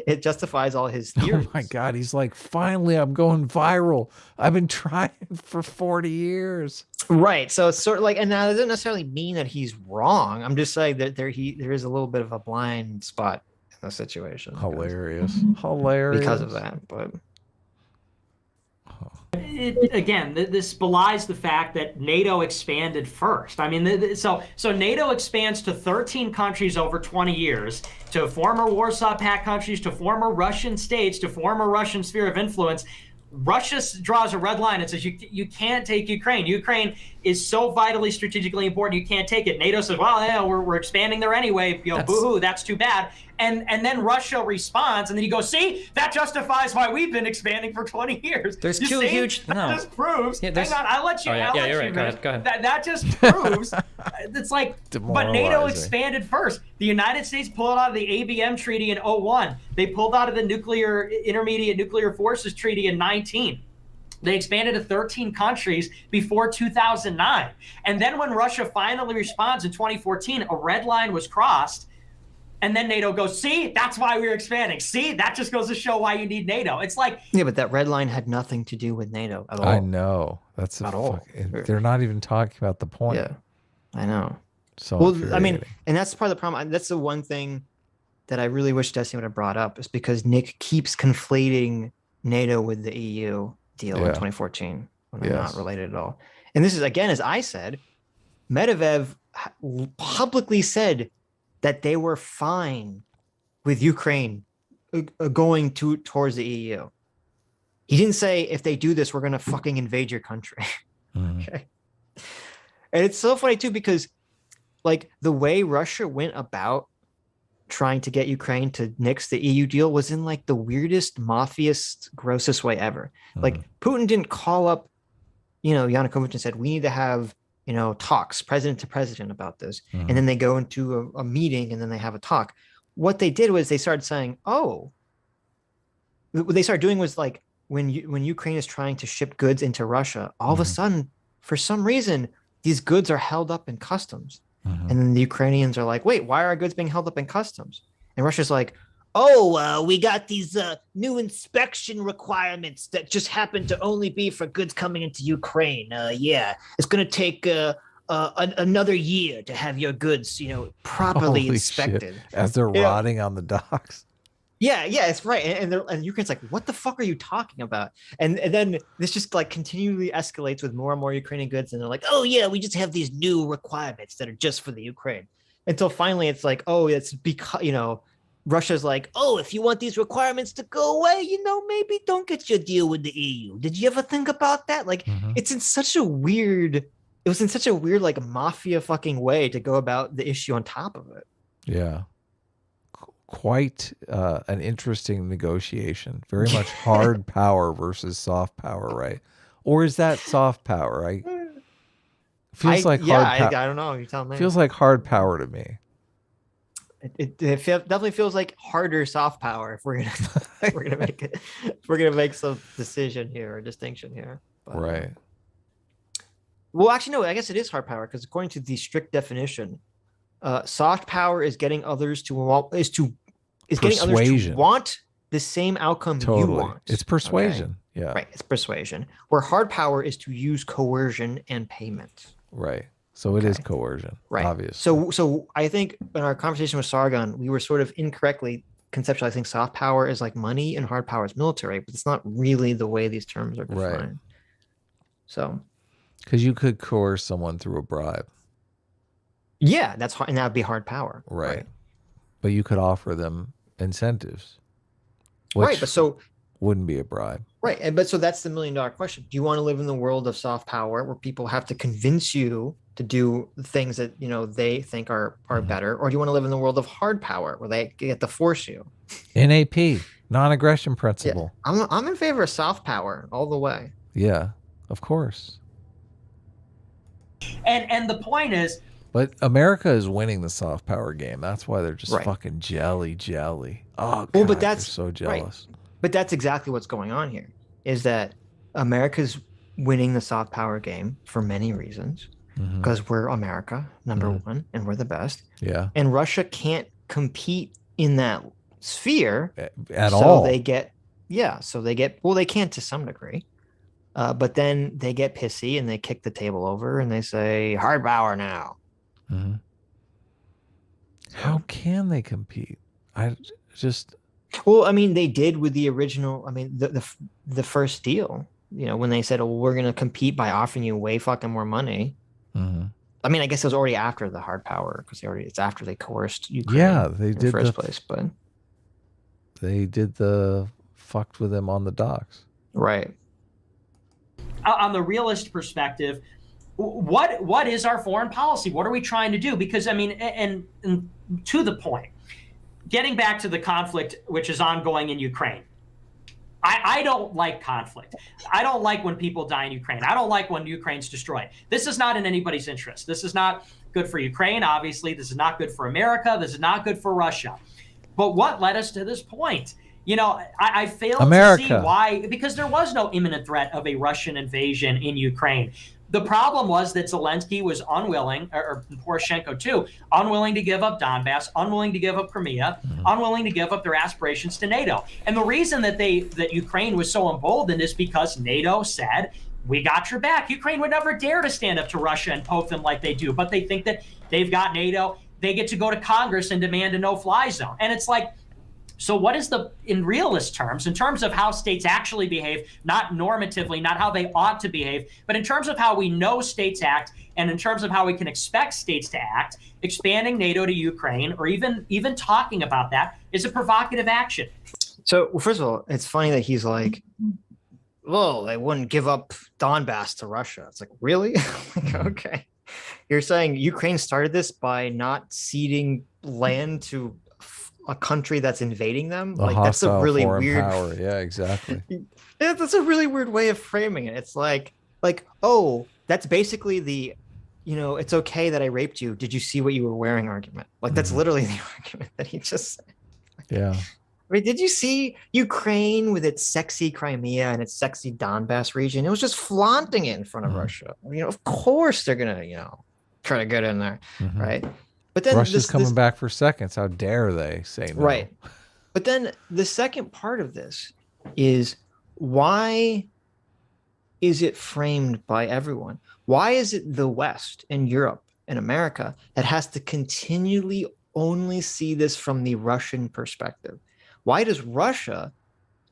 It justifies all his theories. Oh my God. He's like, finally, I'm going viral. I've been trying for 40 years. Right. So it's sort of like, and that doesn't necessarily mean that he's wrong. I'm just saying that there is a little bit of a blind spot in the situation. Hilarious. Hilarious. Because of that. But this belies the fact that NATO expanded first. I mean, so NATO expands to 13 countries over 20 years, to former Warsaw Pact countries, to former Russian states, to former Russian sphere of influence. Russia draws a red line and says you can't take Ukraine. Ukraine is so vitally strategically important, you can't take it. NATO says, well, yeah, we're expanding there anyway. Boo-hoo, that's too bad. And then Russia responds, and then you go, see, that justifies why we've been expanding for 20 years. There's you two see? huge. That no. just proves. Yeah, hang on, I'll let you. Oh, yeah, I'll let you're you right. Go ahead. That just proves. It's like, but NATO expanded first. The United States pulled out of the ABM Treaty in 2001. They pulled out of the Intermediate Nuclear Forces Treaty in 19. They expanded to 13 countries before 2009. And then when Russia finally responds in 2014, a red line was crossed. And then NATO goes, see, that's why we're expanding. See, that just goes to show why you need NATO. It's like. Yeah, but that red line had nothing to do with NATO at all. I know. That's at all. They're not even talking about the point. Yeah, I know. So well, I mean, and that's part of the problem. That's the one thing that I really wish Destiny would have brought up, is because Nick keeps conflating NATO with the EU deal in 2014 when they're not related at all. And this is, again, as I said, Medvedev publicly said that they were fine with Ukraine going towards the EU. He didn't say, if they do this, we're going to fucking invade your country. Mm-hmm. Okay. And it's so funny too, because like the way Russia went about trying to get Ukraine to nix the EU deal was in like the weirdest, mafiaist, grossest way ever. Mm-hmm. Like Putin didn't call up, Yanukovych and said, we need to have, talks president to president about this. Mm-hmm. And then they go into a meeting and then they have a talk. What they did was they started saying, what they started doing was like when Ukraine is trying to ship goods into Russia, all of a sudden, for some reason, these goods are held up in customs. And then the Ukrainians are like, wait, why are our goods being held up in customs? And Russia's like, oh, we got these new inspection requirements that just happen to only be for goods coming into Ukraine. Yeah, it's going to take another year to have your goods, properly Holy inspected. shit. As they're rotting on the docks. Yeah, it's right. And Ukraine's like, what the fuck are you talking about? And then this just like continually escalates with more and more Ukrainian goods. And they're like, oh yeah, we just have these new requirements that are just for the Ukraine. Until finally it's like, oh, it's because, Russia's like, oh, if you want these requirements to go away, maybe don't get your deal with the EU. Did you ever think about that? Like, it was in such a weird like mafia fucking way to go about the issue on top of it. Yeah. Quite an interesting negotiation. Very much hard power versus soft power, right? Or is that soft power? Feels like hard power. I don't know. You tell me. Feels like hard power to me. It definitely feels like harder soft power if we're gonna make some decision here or distinction here. But, right. Well, actually, no. I guess it is hard power because according to the strict definition, soft power is getting others to want the same outcome you want. It's persuasion. Okay? Yeah. Right. It's persuasion. Where hard power is to use coercion and payment. Right. So it is coercion. Right. Obviously. So I think in our conversation with Sargon, we were sort of incorrectly conceptualizing soft power as like money and hard power is military, but it's not really the way these terms are defined. Right. So. Because you could coerce someone through a bribe. Yeah, that's hard, and that would be hard power. Right. But you could offer them incentives. Right, but so wouldn't be a bribe. Right, but so that's the $1 million question. Do you want to live in the world of soft power where people have to convince you to do things that they think are better, or do you want to live in the world of hard power where they get to force you? NAP, non-aggression principle. Yeah, I'm in favor of soft power all the way. Yeah, of course. And the point is, but America is winning the soft power game. That's why they're just fucking jelly. Oh, God, but they're so jealous. Right. But that's exactly what's going on here, is that America's winning the soft power game for many reasons, because we're America, number one, and we're the best. Yeah. And Russia can't compete in that sphere at all. So they get, they can to some degree. But then they get pissy and they kick the table over and they say, hard power now. How can they compete? Well, I mean, they did with the original. I mean, the first deal. When they said, "Oh, we're going to compete by offering you way fucking more money." I mean, I guess it was already after the hard power because it's after they coerced Ukraine. Yeah, they in did the first place, but they did the fucked with them on the docks. Right. On the realist perspective, what is our foreign policy? What are we trying to do? Because I mean, and to the point, getting back to the conflict which is ongoing in Ukraine, I don't like conflict. I don't like when people die in Ukraine. I don't like when Ukraine's destroyed. This is not in anybody's interest. This is not good for Ukraine. Obviously, this is not good for America. This is not good for Russia. But what led us to this point? I fail to see why, because there was no imminent threat of a Russian invasion in Ukraine. The problem was that Zelensky was unwilling, or Poroshenko too, unwilling to give up Donbass, unwilling to give up Crimea, unwilling to give up their aspirations to NATO. And the reason that Ukraine was so emboldened is because NATO said, we got your back. Ukraine would never dare to stand up to Russia and poke them like they do, but they think that they've got NATO. They get to go to Congress and demand a no-fly zone. And it's like, so what is in realist terms, in terms of how states actually behave, not normatively, not how they ought to behave, but in terms of how we know states act and in terms of how we can expect states to act, expanding NATO to Ukraine or even talking about that is a provocative action. So, well, first of all, it's funny that he's like, well, they wouldn't give up Donbass to Russia. It's like, really? Okay. You're saying Ukraine started this by not ceding land to a country that's invading them? Like, that's a really weird power. Yeah, exactly. Yeah, that's a really weird way of framing it. It's like, oh, that's basically the, it's okay that I raped you. Did you see what you were wearing argument? Like, that's literally the argument that he just said. Yeah. I mean, did you see Ukraine with its sexy Crimea and its sexy Donbass region? It was just flaunting it in front of Russia. You know, of course they're gonna, try to get in there, right? But then Russia's coming back for seconds. How dare they say no? Right. But then the second part of this is, why is it framed by everyone? Why is it the West and Europe and America that has to continually only see this from the Russian perspective? Why does Russia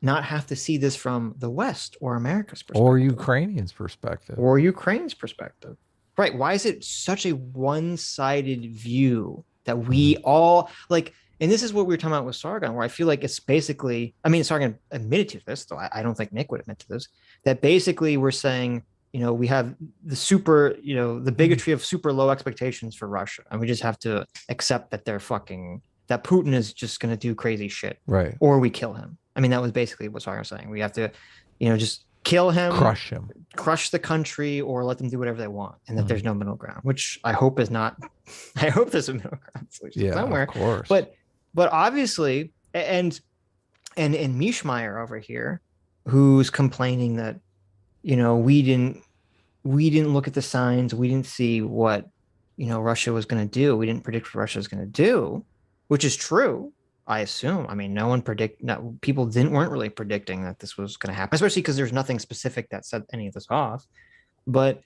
not have to see this from the West or America's perspective? Or Ukrainians' perspective. Or Ukraine's perspective. Right. Why is it such a one-sided view that we all like? And this is what we were talking about with Sargon, where I feel like it's basically, I mean, Sargon admitted to this, though I don't think Nick would admit to this, that basically we're saying, we have the bigotry of super low expectations for Russia. And we just have to accept that that Putin is just going to do crazy shit. Right. Or we kill him. I mean, that was basically what Sargon was saying. We have to, just kill him, crush the country, or let them do whatever they want. And that there's no middle ground, which I hope is not, I hope there's a middle ground solution somewhere. Of course. But obviously, and Mishmeyer over here, who's complaining that, we didn't look at the signs, we didn't see what, Russia was going to do. We didn't predict what Russia was going to do, which is true, I assume. I mean, people weren't really predicting that this was going to happen, especially because there's nothing specific that set any of this off. But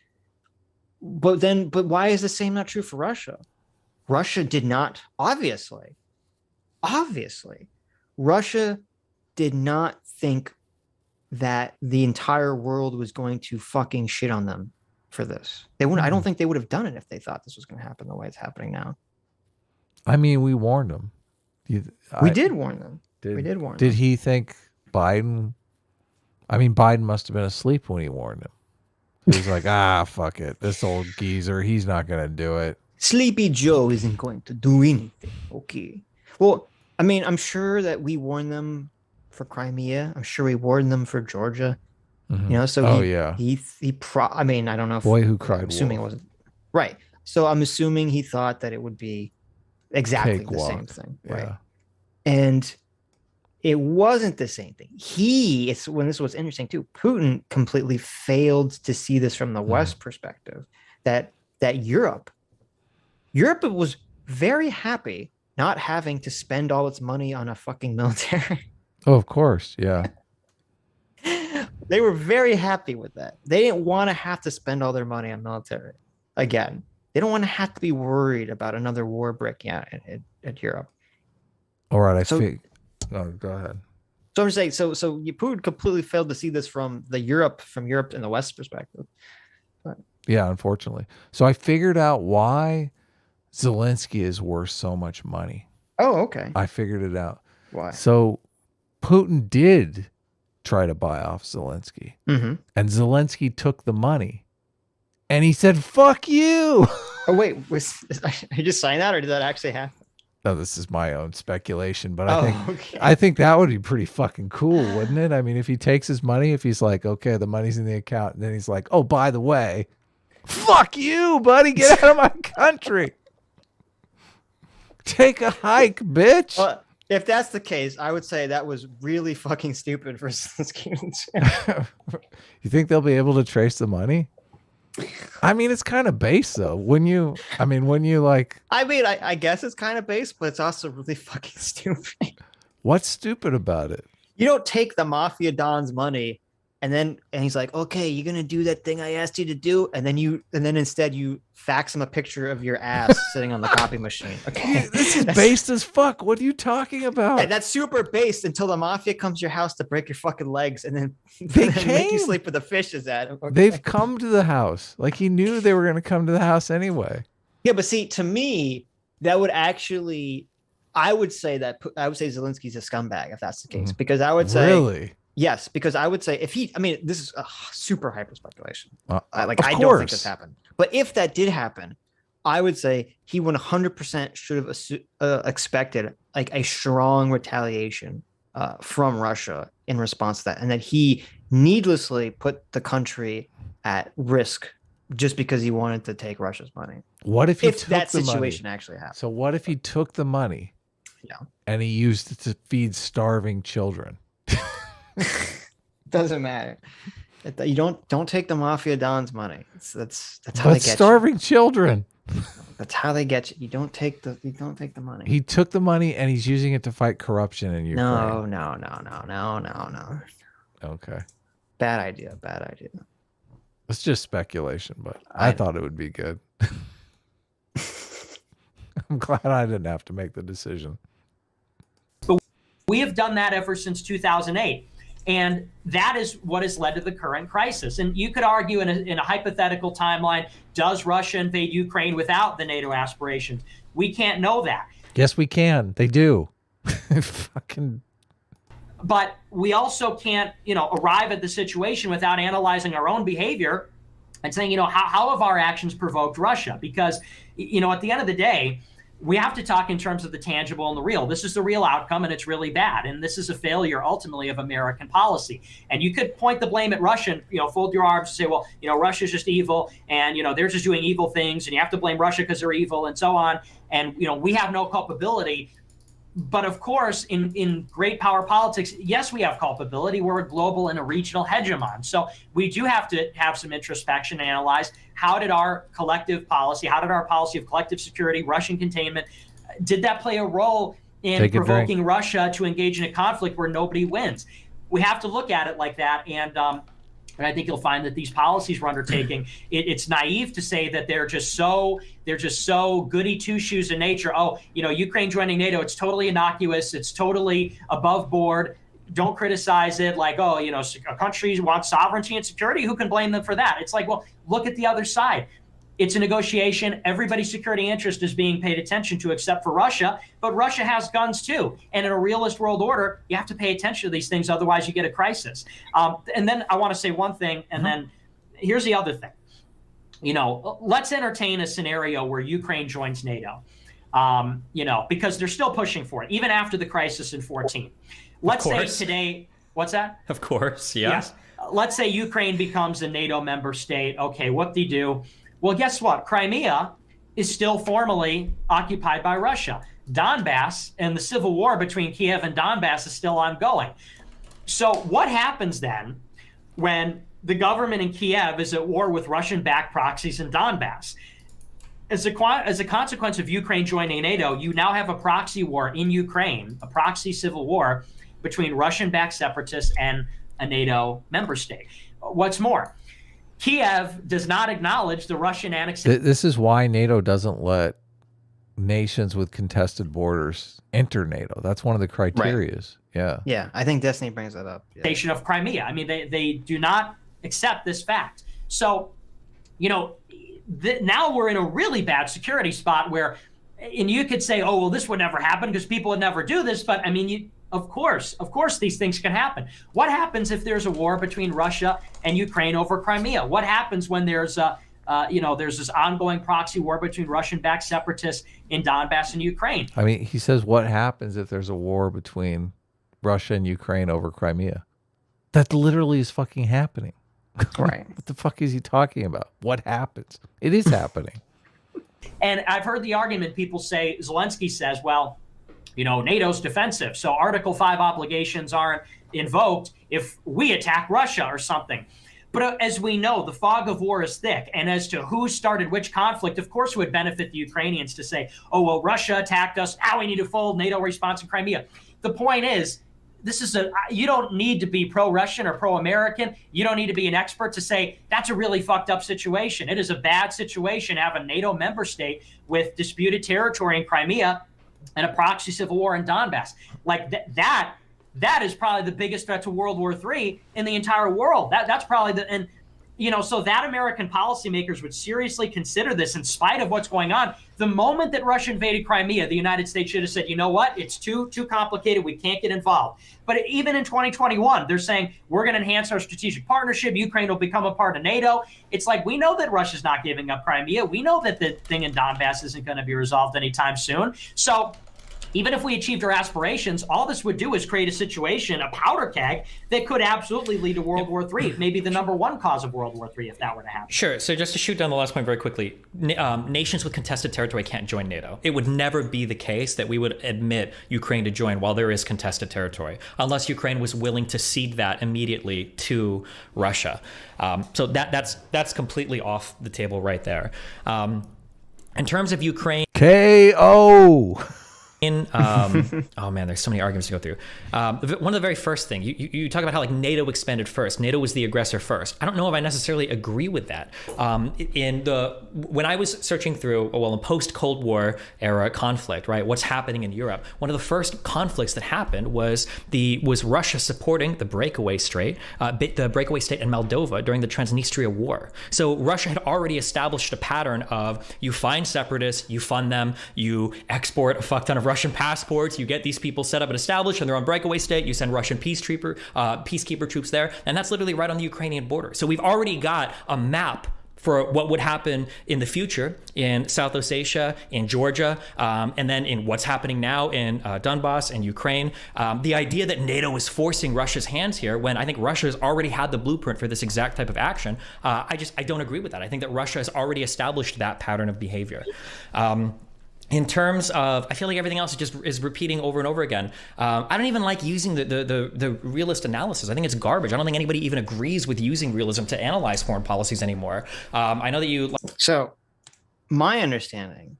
why is the same not true for Russia? Russia did not, obviously, Russia did not think that the entire world was going to fucking shit on them for this. They wouldn't. I don't think they would have done it if they thought this was going to happen the way it's happening now. I mean, we warned them. We did warn them. Did he think Biden? I mean, Biden must have been asleep when he warned him. He was like, fuck it. This old geezer, he's not going to do it. Sleepy Joe isn't going to do anything. Okay. Well, I mean, I'm sure that we warned them for Crimea. I'm sure we warned them for Georgia. So I mean, I don't know. Boy who cried. I'm assuming it wasn't right. So I'm assuming he thought that it would be exactly the same thing, right? And it wasn't the same thing. It's when this was interesting too. Putin completely failed to see this from the West perspective. That Europe was very happy not having to spend all its money on a fucking military. Oh, of course, yeah. They were very happy with that. They didn't want to have to spend all their money on military again. They don't want to have to be worried about another war breaking out at Europe. All right, no, go ahead. So I'm saying, so Putin completely failed to see this from Europe and the West perspective. But, yeah, unfortunately. So I figured out why Zelensky is worth so much money. Oh, okay. I figured it out. Why? So Putin did try to buy off Zelensky, and Zelensky took the money, and he said, "Fuck you." Oh wait, I just signed that, or did that actually happen? No, this is my own speculation, but I think that would be pretty fucking cool, wouldn't it? I mean, if he takes his money, if he's like, okay, the money's in the account, and then he's like, oh, by the way, fuck you, buddy, get out of my country. Take a hike, bitch. Well, if that's the case, I would say that was really fucking stupid for Zelensky. You think they'll be able to trace the money? I mean, it's kind of base though. I guess it's kind of base, but it's also really fucking stupid. What's stupid about it? You don't take the mafia don's money and he's like, okay, you're gonna do that thing I asked you to do, and then instead you fax him a picture of your ass sitting on the copy machine. Okay, this is based as fuck. What are you talking about? And that's super based until the mafia comes to your house to break your fucking legs, and then make you sleep with the fishes at him. Okay? They've come to the house. Like, he knew they were going to come to the house anyway. Yeah, but see, to me, that would actually, I would say Zelensky's a scumbag if that's the case, because I would say really. Yes, because I would say this is a super hyper speculation. I don't think this happened. But if that did happen, I would say he 100% should have expected like a strong retaliation from Russia in response to that, and that he needlessly put the country at risk just because he wanted to take Russia's money. What if that situation actually happened? So what if he took the money And he used it to feed starving children. Doesn't matter. You don't take the mafia don's money. That's how they get starving children. That's how they get you. You don't take the money. He took the money and he's using it to fight corruption in Ukraine. No. Okay. Bad idea. It's just speculation, but I thought it would be good. I'm glad I didn't have to make the decision. But we have done that ever since 2008. And that is what has led to the current crisis. And you could argue in a hypothetical timeline, does Russia invade Ukraine without the NATO aspirations? We can't know that. Yes, we can. They do. Fucking. But we also can't, arrive at the situation without analyzing our own behavior and saying, how have our actions provoked Russia? Because, at the end of the day, we have to talk in terms of the tangible and the real. This is the real outcome, and it's really bad. And this is a failure, ultimately, of American policy. And you could point the blame at Russia and, fold your arms and say, well, Russia's just evil, and, they're just doing evil things, and you have to blame Russia because they're evil, and so on. And, we have no culpability. But of course, in great power politics, yes, we have culpability. We're a global and a regional hegemon. So we do have to have some introspection and analyze how did our collective policy, how did our policy of collective security, Russian containment, did that play a role in provoking Russia to engage in a conflict where nobody wins? We have to look at it like that. And I think you'll find that these policies we're undertaking, it's naive to say that they're just so goody two shoes in nature. Oh, Ukraine joining NATO, it's totally innocuous. It's totally above board. Don't criticize it. Like, a country wants sovereignty and security. Who can blame them for that? It's like, well, look at the other side. It's a negotiation. Everybody's security interest is being paid attention to except for Russia. But Russia has guns too. And in a realist world order, you have to pay attention to these things. Otherwise, you get a crisis. And then I want to say one thing. And then here's the other thing. Let's entertain a scenario where Ukraine joins NATO, because they're still pushing for it, even after the crisis in 2014. Let's say today, what's that? Of course, yeah. Yes. Let's say Ukraine becomes a NATO member state. Okay, what do you do? Well, guess what? Crimea is still formally occupied by Russia. Donbass and the civil war between Kiev and Donbass is still ongoing. So what happens then when the government in Kiev is at war with Russian-backed proxies in Donbass? As a consequence of Ukraine joining NATO, you now have a proxy war in Ukraine, a proxy civil war between Russian-backed separatists and a NATO member state. What's more, Kiev does not acknowledge the Russian annexation. This is why NATO doesn't let nations with contested borders enter NATO. That's one of the criteria. Right. Yeah. Yeah, I think Destiny brings that up. Yeah. Of Crimea. I mean, they do not accept this fact. So, now we're in a really bad security spot where, and you could say, oh, well, this would never happen because people would never do this. But I mean, of course, these things can happen. What happens if there's a war between Russia and Ukraine over Crimea? What happens when there's there's this ongoing proxy war between Russian-backed separatists in Donbass and Ukraine? I mean, he says, what happens if there's a war between Russia and Ukraine over Crimea? That literally is fucking happening. Right. What the fuck is he talking about? What happens? It is happening. And I've heard the argument, people say, Zelensky says, well, NATO's defensive, so Article 5 obligations aren't invoked if we attack Russia or something. But as we know, the fog of war is thick. And as to who started which conflict, of course, it would benefit the Ukrainians to say, oh, well, Russia attacked us. Now we need to fold NATO response in Crimea. The point is, you don't need to be pro-Russian or pro-American. You don't need to be an expert to say that's a really fucked up situation. It is a bad situation to have a NATO member state with disputed territory in Crimea and a proxy civil war in Donbass. Like that is probably the biggest threat to World War III in the entire world. That's probably so that American policymakers would seriously consider this in spite of what's going on. The moment that Russia invaded Crimea, the United States should have said, you know what, it's too complicated. We can't get involved. But even in 2021, they're saying we're going to enhance our strategic partnership. Ukraine will become a part of NATO. It's like, we know that Russia's not giving up Crimea. We know that the thing in Donbass isn't going to be resolved anytime soon. So, even if we achieved our aspirations, all this would do is create a situation, a powder keg, that could absolutely lead to World War III. Maybe the #1 cause of World War III if that were to happen. Sure. So just to shoot down the last point very quickly, nations with contested territory can't join NATO. It would never be the case that we would admit Ukraine to join while there is contested territory, unless Ukraine was willing to cede that immediately to Russia. So that's completely off the table right there. In terms of Ukraine, KO. Oh man, there's so many arguments to go through. One of the very first thing you talk about how like NATO expanded first. NATO was the aggressor first. I don't know if I necessarily agree with that. When I was searching through, in post-Cold War era conflict, right? What's happening in Europe? One of the first conflicts that happened was Russia supporting the breakaway state in Moldova during the Transnistria War. So Russia had already established a pattern of you find separatists, you fund them, you export a fuck ton of Russian passports, you get these people set up and established and they're on breakaway state, you send Russian peacekeeper troops there, and that's literally right on the Ukrainian border. So we've already got a map for what would happen in the future in South Ossetia, in Georgia, and then in what's happening now in Donbass and Ukraine. The idea that NATO is forcing Russia's hands here, when I think Russia has already had the blueprint for this exact type of action, I don't agree with that. I think that Russia has already established that pattern of behavior. In terms of, I feel like everything else is repeating over and over again. I don't even like using the realist analysis. I think it's garbage. I don't think anybody even agrees with using realism to analyze foreign policies anymore. I know that you... So my understanding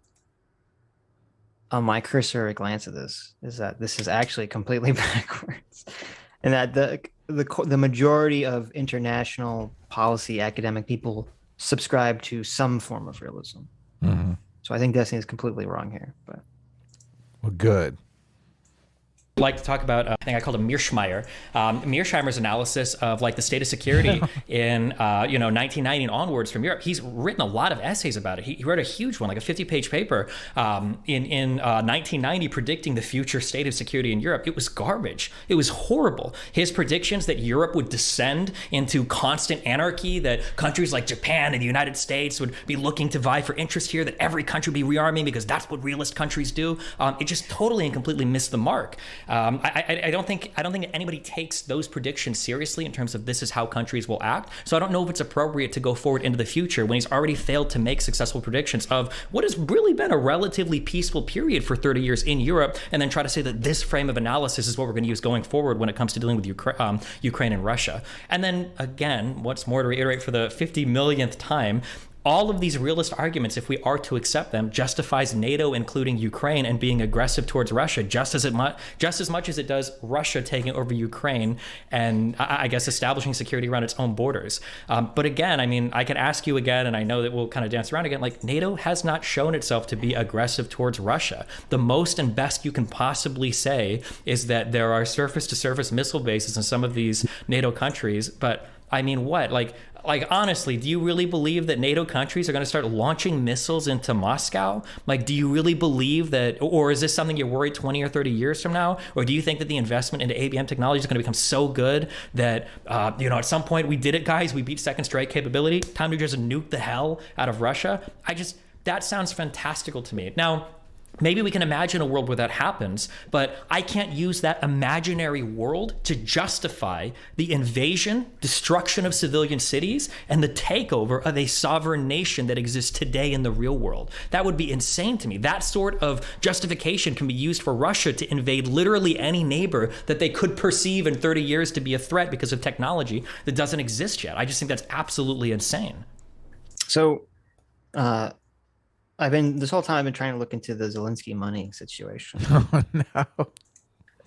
on my cursory glance at this is that this is actually completely backwards, and that the majority of international policy academic people subscribe to some form of realism. Mm-hmm. So I think Destiny is completely wrong here. But well, good. I'd like to talk about, I think I called him Mearsheimer. Mearsheimer's analysis of like the state of security in 1990 and onwards from Europe. He's written a lot of essays about it. He wrote a huge one, like a 50-page paper in 1990 predicting the future state of security in Europe. It was garbage. It was horrible. His predictions that Europe would descend into constant anarchy, that countries like Japan and the United States would be looking to vie for interest here, that every country would be rearming because that's what realist countries do. It just totally and completely missed the mark. I don't think anybody takes those predictions seriously in terms of this is how countries will act. So I don't know if it's appropriate to go forward into the future when he's already failed to make successful predictions of what has really been a relatively peaceful period for 30 years in Europe, and then try to say that this frame of analysis is what we're going to use going forward when it comes to dealing with Ukraine and Russia. And then again, what's more, to reiterate for the 50 millionth time, all of these realist arguments, if we are to accept them, justifies NATO including Ukraine and being aggressive towards Russia just as much as it does Russia taking over Ukraine and I guess establishing security around its own borders. But again, I mean, I can ask you again, and I know that we'll kind of dance around again, like NATO has not shown itself to be aggressive towards Russia. The most and best you can possibly say is that there are surface-to-surface missile bases in some of these NATO countries, but I mean, what? Like honestly, do you really believe that NATO countries are going to start launching missiles into Moscow? Like, do you really believe that, or is this something you're worried 20 or 30 years from now? Or do you think that the investment into ABM technology is going to become so good that, at some point we did it, guys, we beat second strike capability, time to just nuke the hell out of Russia? That sounds fantastical to me. Now, maybe we can imagine a world where that happens, but I can't use that imaginary world to justify the invasion, destruction of civilian cities, and the takeover of a sovereign nation that exists today in the real world. That would be insane to me. That sort of justification can be used for Russia to invade literally any neighbor that they could perceive in 30 years to be a threat because of technology that doesn't exist yet. I just think that's absolutely insane. So, this whole time I've been trying to look into the Zelensky money situation.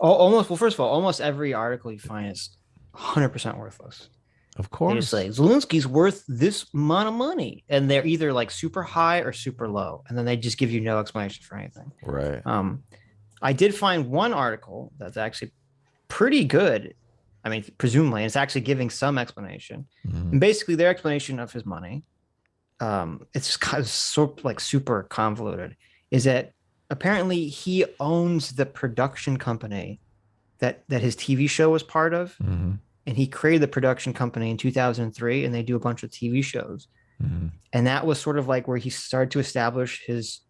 Oh no. First of all, almost every article you find is 100% worthless. Of course. They just say Zelensky's worth this amount of money, and they're either like super high or super low, and then they just give you no explanation for anything. Right. I did find one article that's actually pretty good. I mean, presumably, it's actually giving some explanation. Mm-hmm. And basically, their explanation of his money, it's kind of super convoluted, is that apparently he owns the production company that his TV show was part of. Mm-hmm. And he created the production company in 2003, and they do a bunch of TV shows. Mm-hmm. And that was sort of like where he started to establish his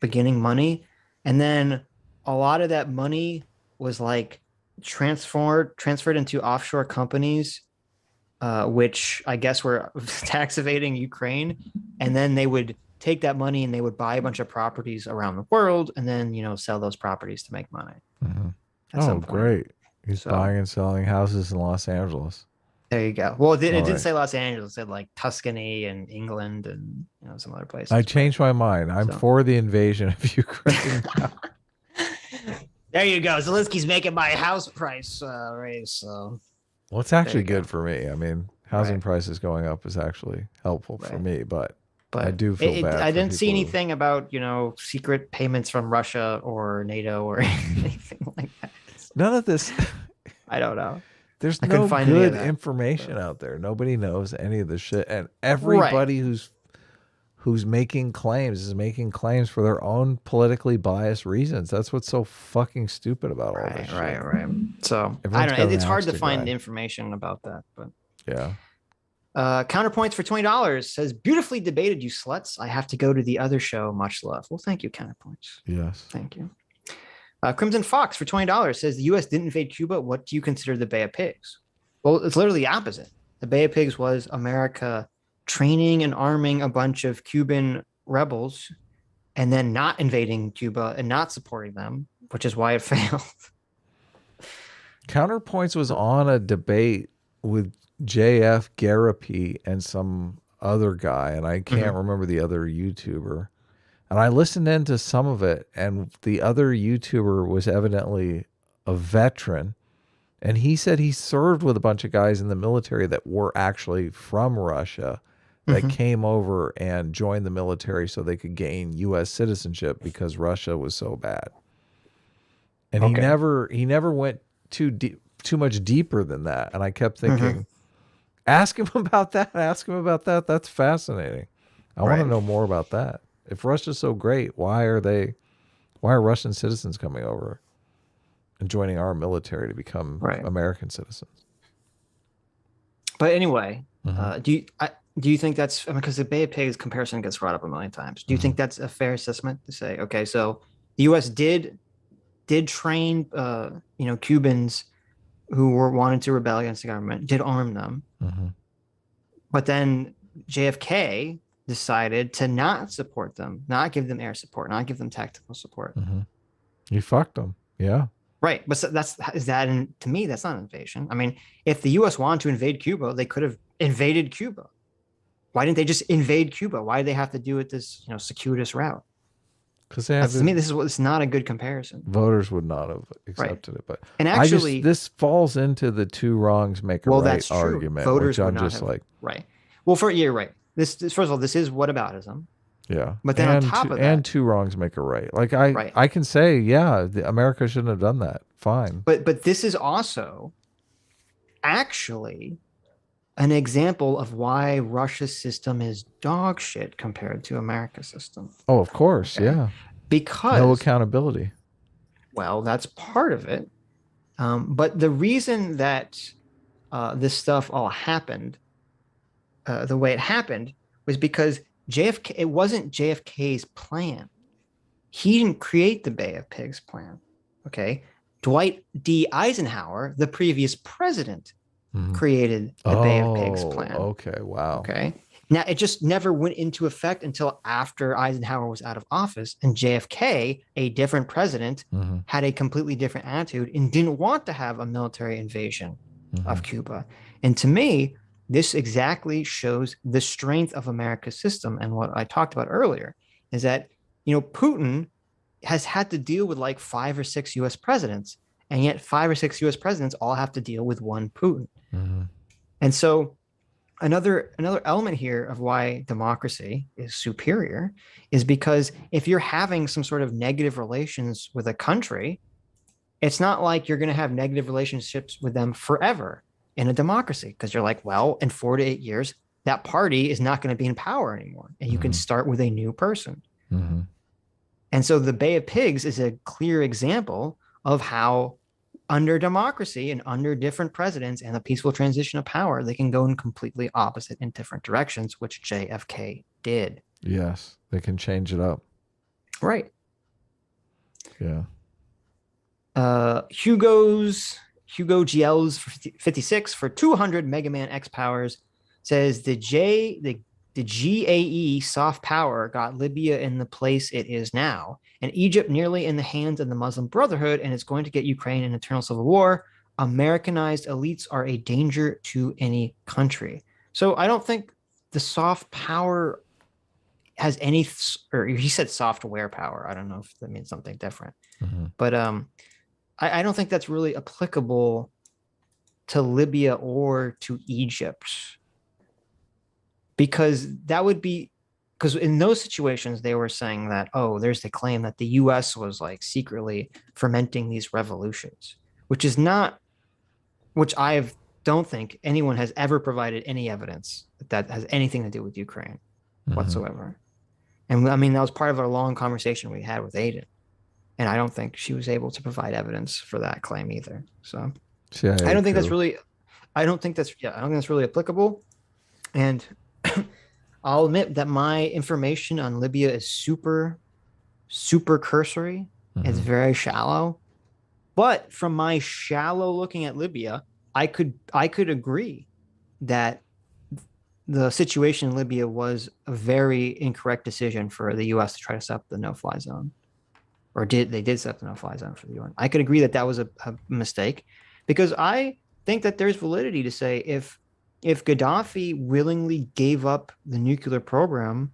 beginning money. And then a lot of that money was like transferred into offshore companies, which I guess were tax evading Ukraine, and then they would take that money and they would buy a bunch of properties around the world, and then sell those properties to make money. Mm-hmm. At some point. Great! He's buying and selling houses in Los Angeles. There you go. Well, it didn't say Los Angeles. It said like Tuscany and England and some other places. I changed my mind. I'm for the invasion of Ukraine. There you go. Zelensky's making my house price raise. So, well, it's actually good for me. I mean, housing prices going up is actually helpful for me, but I do feel bad. I didn't see anything about secret payments from Russia or NATO or anything like that. So, none of this. I don't know. There's no good information out there. Nobody knows any of this shit, and everybody who's making claims is making claims for their own politically biased reasons. That's what's so fucking stupid about all this shit. Right. So I don't know. It's hard to find information about that, but yeah. Counterpoints for $20 says, beautifully debated, you sluts. I have to go to the other show. Much love. Well, thank you, Counterpoints. Yes. Thank you. Crimson Fox for $20 says, the U.S. didn't invade Cuba. What do you consider the Bay of Pigs? Well, it's literally the opposite. The Bay of Pigs was America training and arming a bunch of Cuban rebels and then not invading Cuba and not supporting them, which is why it failed. Counterpoints was on a debate with JF Garapi and some other guy, and I can't remember the other YouTuber. And I listened into some of it, and the other YouTuber was evidently a veteran. And he said he served with a bunch of guys in the military that were actually from Russia that came over and joined the military so they could gain U.S. citizenship because Russia was so bad. And he never went too much deeper than that. And I kept thinking, ask him about that. Ask him about that. That's fascinating. I want to know more about that. If Russia's so great, why are Russian citizens coming over and joining our military to become American citizens? But anyway, do you think that's because the Bay of Pigs comparison gets brought up a million times? Do you think that's a fair assessment to say, okay, so the U.S. did train Cubans who wanted to rebel against the government, did arm them, but then JFK decided to not support them, not give them air support, not give them tactical support. He fucked them. Yeah. Right. But to me, that's not an invasion. I mean, if the U.S. wanted to invade Cuba, they could have invaded Cuba. Why didn't they just invade Cuba? Why did they have to do it this, circuitous route? Because to me, it's not a good comparison. Voters would not have accepted it. But and actually, this falls into the two wrongs make a right argument. Voters which would I'm just like, right. Well, you're right. This first of all, this is whataboutism. Yeah. But then on top of that, and two wrongs make a right. Like I can say, America shouldn't have done that. Fine. But this is also actually an example of why Russia's system is dog shit compared to America's system. Oh, of course. Okay? Yeah. Because no accountability. Well, that's part of it. But the reason that this stuff all happened the way it happened was because JFK, it wasn't JFK's plan. He didn't create the Bay of Pigs plan. Okay. Dwight D. Eisenhower, the previous president, created the Bay of Pigs plan. Okay. Wow. Okay. Now, it just never went into effect until after Eisenhower was out of office, and JFK, a different president, had a completely different attitude and didn't want to have a military invasion of Cuba. And to me, this exactly shows the strength of America's system. And what I talked about earlier is that, Putin has had to deal with like 5 or 6 U.S. presidents, and yet 5 or 6 U.S. presidents all have to deal with one Putin. And so another element here of why democracy is superior is because if you're having some sort of negative relations with a country, it's not like you're going to have negative relationships with them forever in a democracy, because you're like, well, in 4 to 8 years, that party is not going to be in power anymore, and you can start with a new person. And so the Bay of Pigs is a clear example of how under democracy and under different presidents and the peaceful transition of power, they can go in completely opposite in different directions, which JFK did. Yes, they can change it up. Right. Yeah. Hugo GL's 56 for 200 Mega Man X powers says the GAE soft power got Libya in the place it is now, and Egypt nearly in the hands of the Muslim Brotherhood, and it's going to get Ukraine in eternal civil war. Americanized elites are a danger to any country. So I don't think the soft power has any, or he said software power. I don't know if that means something different, but I don't think that's really applicable to Libya or to Egypt, because that would be, because in those situations they were saying that, oh, there's the claim that the US was like secretly fermenting these revolutions, which I don't think anyone has ever provided any evidence that has anything to do with Ukraine whatsoever. And I mean, that was part of our long conversation we had with Aiden, and I don't think she was able to provide evidence for that claim either. So I don't think that's really applicable. And I'll admit that my information on Libya is super, super cursory. It's very shallow. But from my shallow looking at Libya, I could agree that the situation in Libya was a very incorrect decision for the U.S. to try to set up the no-fly zone, or they did set up the no-fly zone for the UN. I could agree that that was a mistake, because I think that there's validity to say if Gaddafi willingly gave up the nuclear program,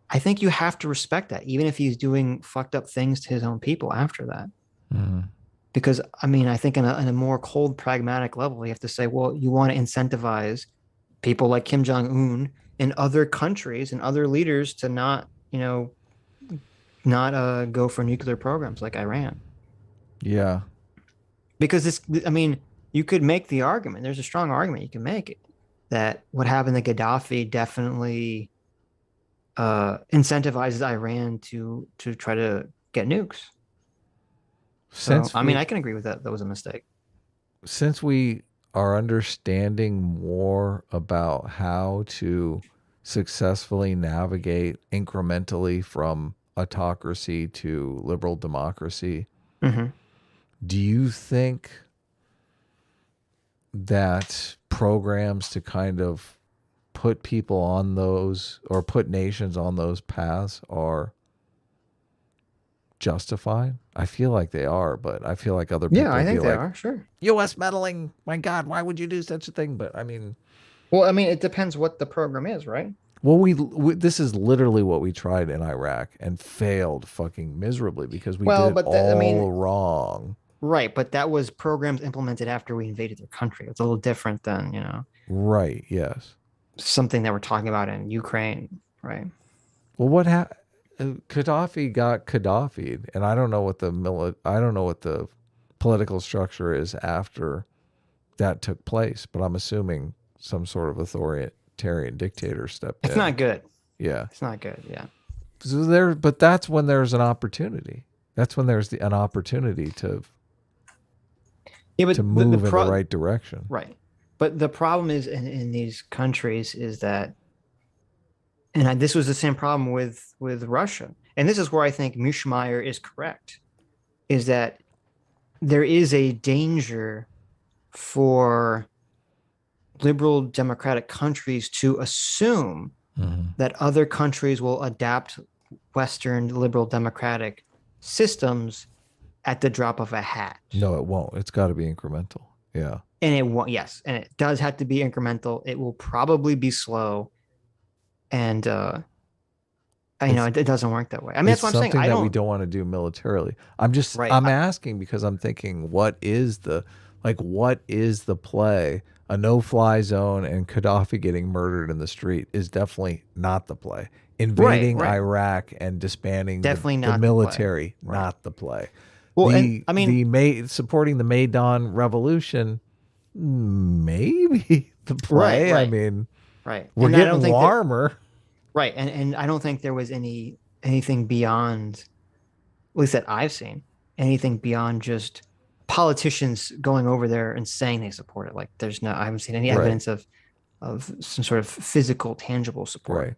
I think you have to respect that, even if he's doing fucked up things to his own people after that. Because I mean, I think in a more cold, pragmatic level, you have to say, well, you want to incentivize people like Kim Jong-un and other countries and other leaders to not go for nuclear programs like Iran. Yeah. Because you could make the argument, there's a strong argument you can make, that what happened to Gaddafi definitely incentivizes Iran to try to get nukes. I can agree with that. That was a mistake. Since we are understanding more about how to successfully navigate incrementally from autocracy to liberal democracy, do you think that programs to kind of put people on those, or put nations on those paths, are justified? I feel like they are, but I feel like other people I think they are, sure. U.S. meddling, my God, why would you do such a thing? But I mean, it depends what the program is, right? Well, we this is literally what we tried in Iraq and failed fucking miserably because we did it all wrong. Right, but that was programs implemented after we invaded their country. It's a little different than, Right, yes. Something that we're talking about in Ukraine, right? Well, what happened? Gaddafi got Gaddafi'd, and I don't know what the political structure is after that took place, but I'm assuming some sort of authoritarian dictator stepped in. It's not good. Yeah. It's not good, yeah. So but that's when there's an opportunity. That's when there's an opportunity to move in the right direction. Right. But the problem is in these countries is that, and this was the same problem with Russia, and this is where I think Mishmeyer is correct, is that there is a danger for liberal democratic countries to assume that other countries will adapt Western liberal democratic systems at the drop of a hat. No, it won't. It's got to be incremental. Yeah. And it won't. Yes. And it does have to be incremental. It will probably be slow. And, it doesn't work that way. I mean, that's what I'm saying. Something that we don't want to do militarily. I'm asking because I'm thinking, what is the play? A no-fly zone and Gaddafi getting murdered in the street is definitely not the play. Invading Iraq and disbanding the military, not the play. Well, supporting the Maidan Revolution, maybe the play. Right. I mean, we're getting warmer. Right, and I don't think there was anything beyond, at least that I've seen, anything beyond just politicians going over there and saying they support it. Like I haven't seen any evidence of some sort of physical, tangible support. Right.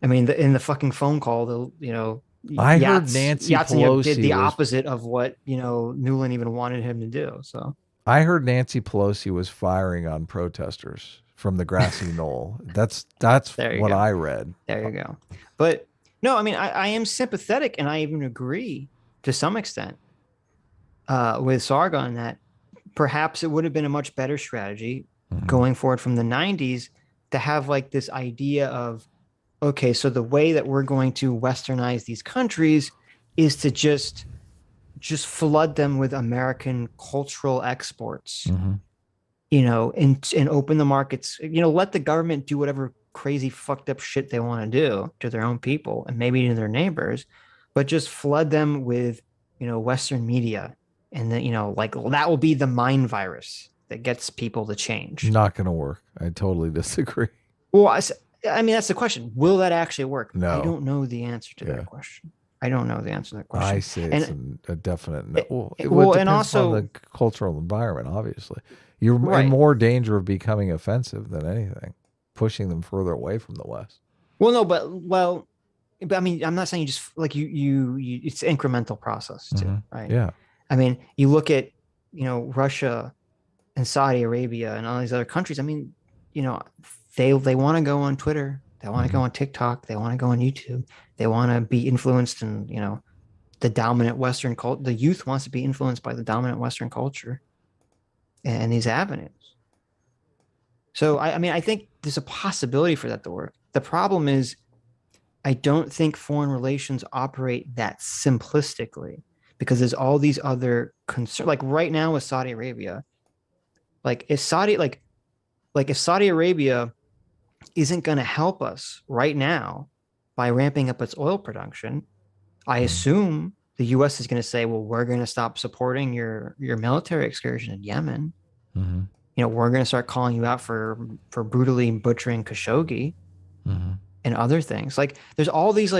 I mean, in the fucking phone call, I heard Nancy Pelosi did the opposite of what Newland even wanted him to do. So I heard Nancy Pelosi was firing on protesters from the grassy knoll. That's what I read. There you go. But no, I mean, I am sympathetic, and I even agree to some extent with Sargon that perhaps it would have been a much better strategy going forward from the 90s to have like this idea of, okay, so the way that we're going to westernize these countries is to just flood them with American cultural exports, and open the markets, let the government do whatever crazy fucked up shit they want to do to their own people and maybe to their neighbors, but just flood them with, Western media. And then, like that will be the mind virus that gets people to change. Not going to work. I totally disagree. Well, I mean, that's the question. Will that actually work? No. I don't know the answer to that question. I don't know the answer to that question. I say it's a definite no. It and depends also on the cultural environment, obviously. You're in more danger of becoming offensive than anything, pushing them further away from the West. But I mean, I'm not saying you just like you it's an incremental process too, right? Yeah. I mean, you look at, Russia and Saudi Arabia and all these other countries. I mean, they want to go on Twitter. They want to go on TikTok. They want to go on YouTube. They want to be influenced in, the dominant Western culture. The youth wants to be influenced by the dominant Western culture and these avenues. So, I mean, I think there's a possibility for that to work. The problem is, I don't think foreign relations operate that simplistically, because there's all these other concerns. Like right now with Saudi Arabia, if Saudi Arabia isn't going to help us right now by ramping up its oil production, I assume the U.S. is going to say, well, we're going to stop supporting your military excursion in Yemen. We're going to start calling you out for brutally butchering Khashoggi and other things. Like there's all these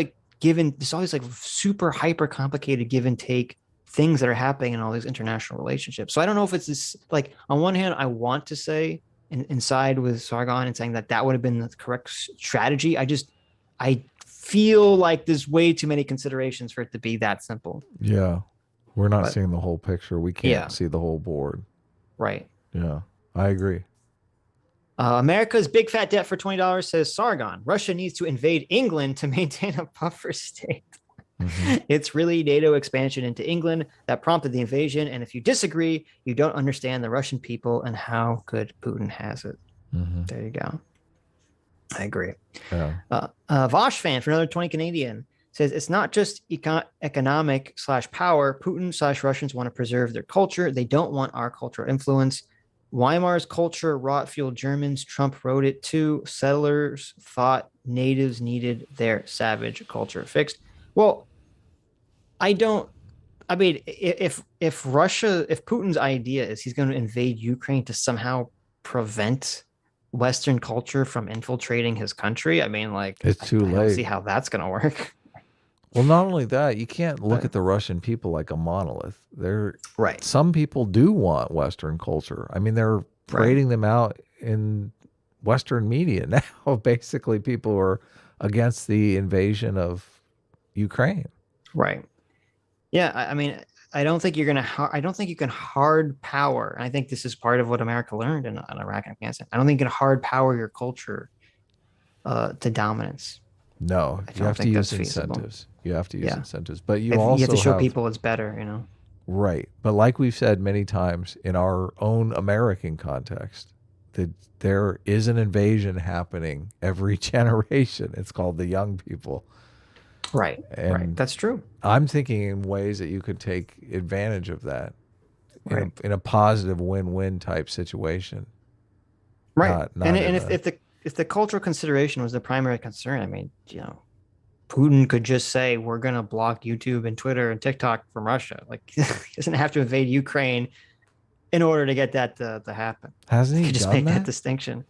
super hyper complicated give and take things that are happening in all these international relationships. So I don't know if it's this, like, on one hand, I want to say and side with Sargon and saying that would have been the correct strategy. I feel like there's way too many considerations for it to be that simple. Yeah. We're not seeing the whole picture. We can't see the whole board. Right. Yeah, I agree. America's big fat debt for $20, says Sargon. Russia needs to invade England to maintain a buffer state. It's really NATO expansion into England that prompted the invasion. And if you disagree, you don't understand the Russian people and how good Putin has it. There you go. I agree. Yeah. Vosh fan for another 20 Canadian says it's not just economic / power. Putin / Russians want to preserve their culture. They don't want our cultural influence. Weimar's culture rot-fueled Germans. Trump wrote it too. Settlers thought natives needed their savage culture fixed. Well, if Putin's idea is he's going to invade Ukraine to somehow prevent Western culture from infiltrating his country, I mean, like, it's too late. I don't see how that's going to work. Well, not only that, you can't look at the Russian people like a monolith. They're right. Some people do want Western culture. I mean, they're parading them out in Western media now. Basically, people are against the invasion of Ukraine. Right. Yeah. I mean, I don't think you can hard power. And I think this is part of what America learned in Iraq and Afghanistan. I don't think you can hard power your culture to dominance. No, you have to use incentives. You have to use incentives, but you have to show people it's better, Right. But like we've said many times in our own American context, that there is an invasion happening every generation. It's called the young people. Right. And that's true. I'm thinking in ways that you could take advantage of that in a positive win-win type situation. Right. Not if the cultural consideration was the primary concern, I mean, Putin could just say, we're going to block YouTube and Twitter and TikTok from Russia. Like, he doesn't have to invade Ukraine in order to get that to happen. Hasn't he just make that distinction?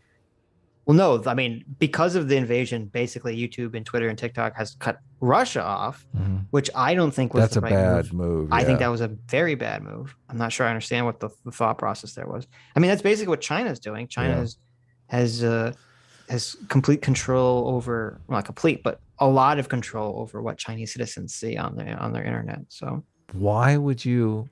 Well, no, I mean, because of the invasion, basically YouTube and Twitter and TikTok has cut Russia off, which I don't think was the right move. That's a bad move. I think that was a very bad move. I'm not sure I understand what the thought process there was. I mean, that's basically what China's doing. China has complete control over, well, not complete, but a lot of control over what Chinese citizens see on their internet. So why would you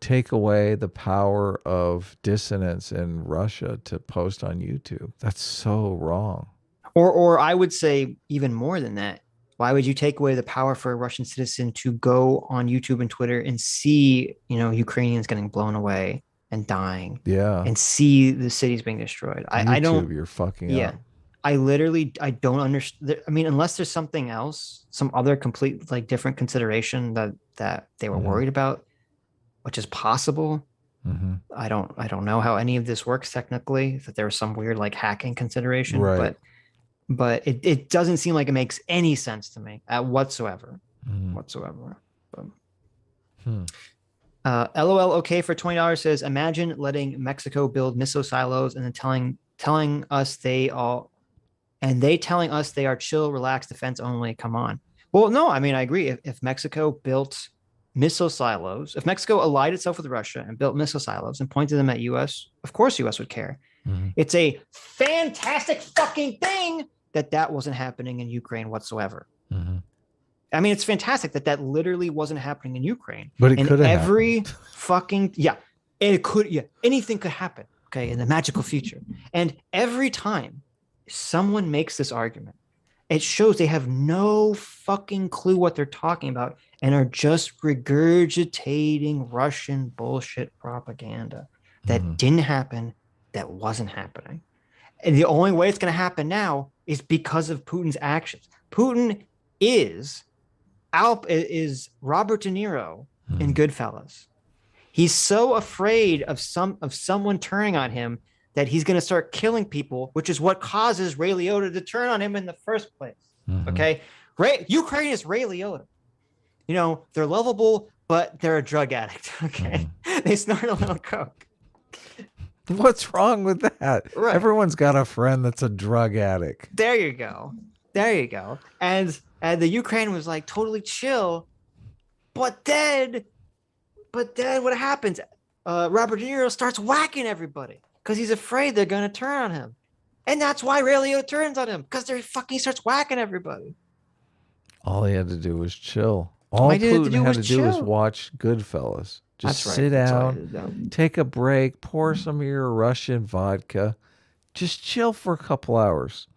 take away the power of dissonance in Russia to post on YouTube? That's so wrong. Or I would say even more than that. Why would you take away the power for a Russian citizen to go on YouTube and Twitter and see, Ukrainians getting blown away and dying? Yeah. And see the cities being destroyed. I don't. You're fucking up. I don't understand. I mean, unless there's something else, some other complete like different consideration that they were worried about, which is possible. Mm-hmm. I don't know how any of this works technically. That there was some weird like hacking consideration, right. but it doesn't seem like it makes any sense to me whatsoever. But, LOL okay for $20 says, imagine letting Mexico build missile silos and then telling us they are chill, relaxed, defense only. Come on. Well, no, I mean, I agree. If Mexico built missile silos, if Mexico allied itself with Russia and built missile silos and pointed them at US, of course US would care. Mm-hmm. It's a fantastic fucking thing that wasn't happening in Ukraine whatsoever. Mm-hmm. I mean, it's fantastic that literally wasn't happening in Ukraine. But it could have anything could happen, okay, in the magical future. And every time someone makes this argument, it shows they have no fucking clue what they're talking about and are just regurgitating Russian bullshit propaganda that didn't happen, that wasn't happening. And the only way it's going to happen now is because of Putin's actions. Putin is Robert De Niro in Goodfellas. He's so afraid of someone turning on him that he's going to start killing people, which is what causes Ray Liotta to turn on him in the first place. Okay, Ukraine is Ray Liotta. They're lovable, but they're a drug addict. Okay, they snort a little coke. What's wrong with that? Right. Everyone's got a friend that's a drug addict. There you go. And the Ukraine was like totally chill, but then what happens? Robert De Niro starts whacking everybody because he's afraid they're gonna turn on him, and that's why Ray Liotta turns on him because he starts whacking everybody. All he had to do was chill. All Putin had to do was watch Goodfellas. Just sit down, take a break, pour some of your Russian vodka, just chill for a couple hours.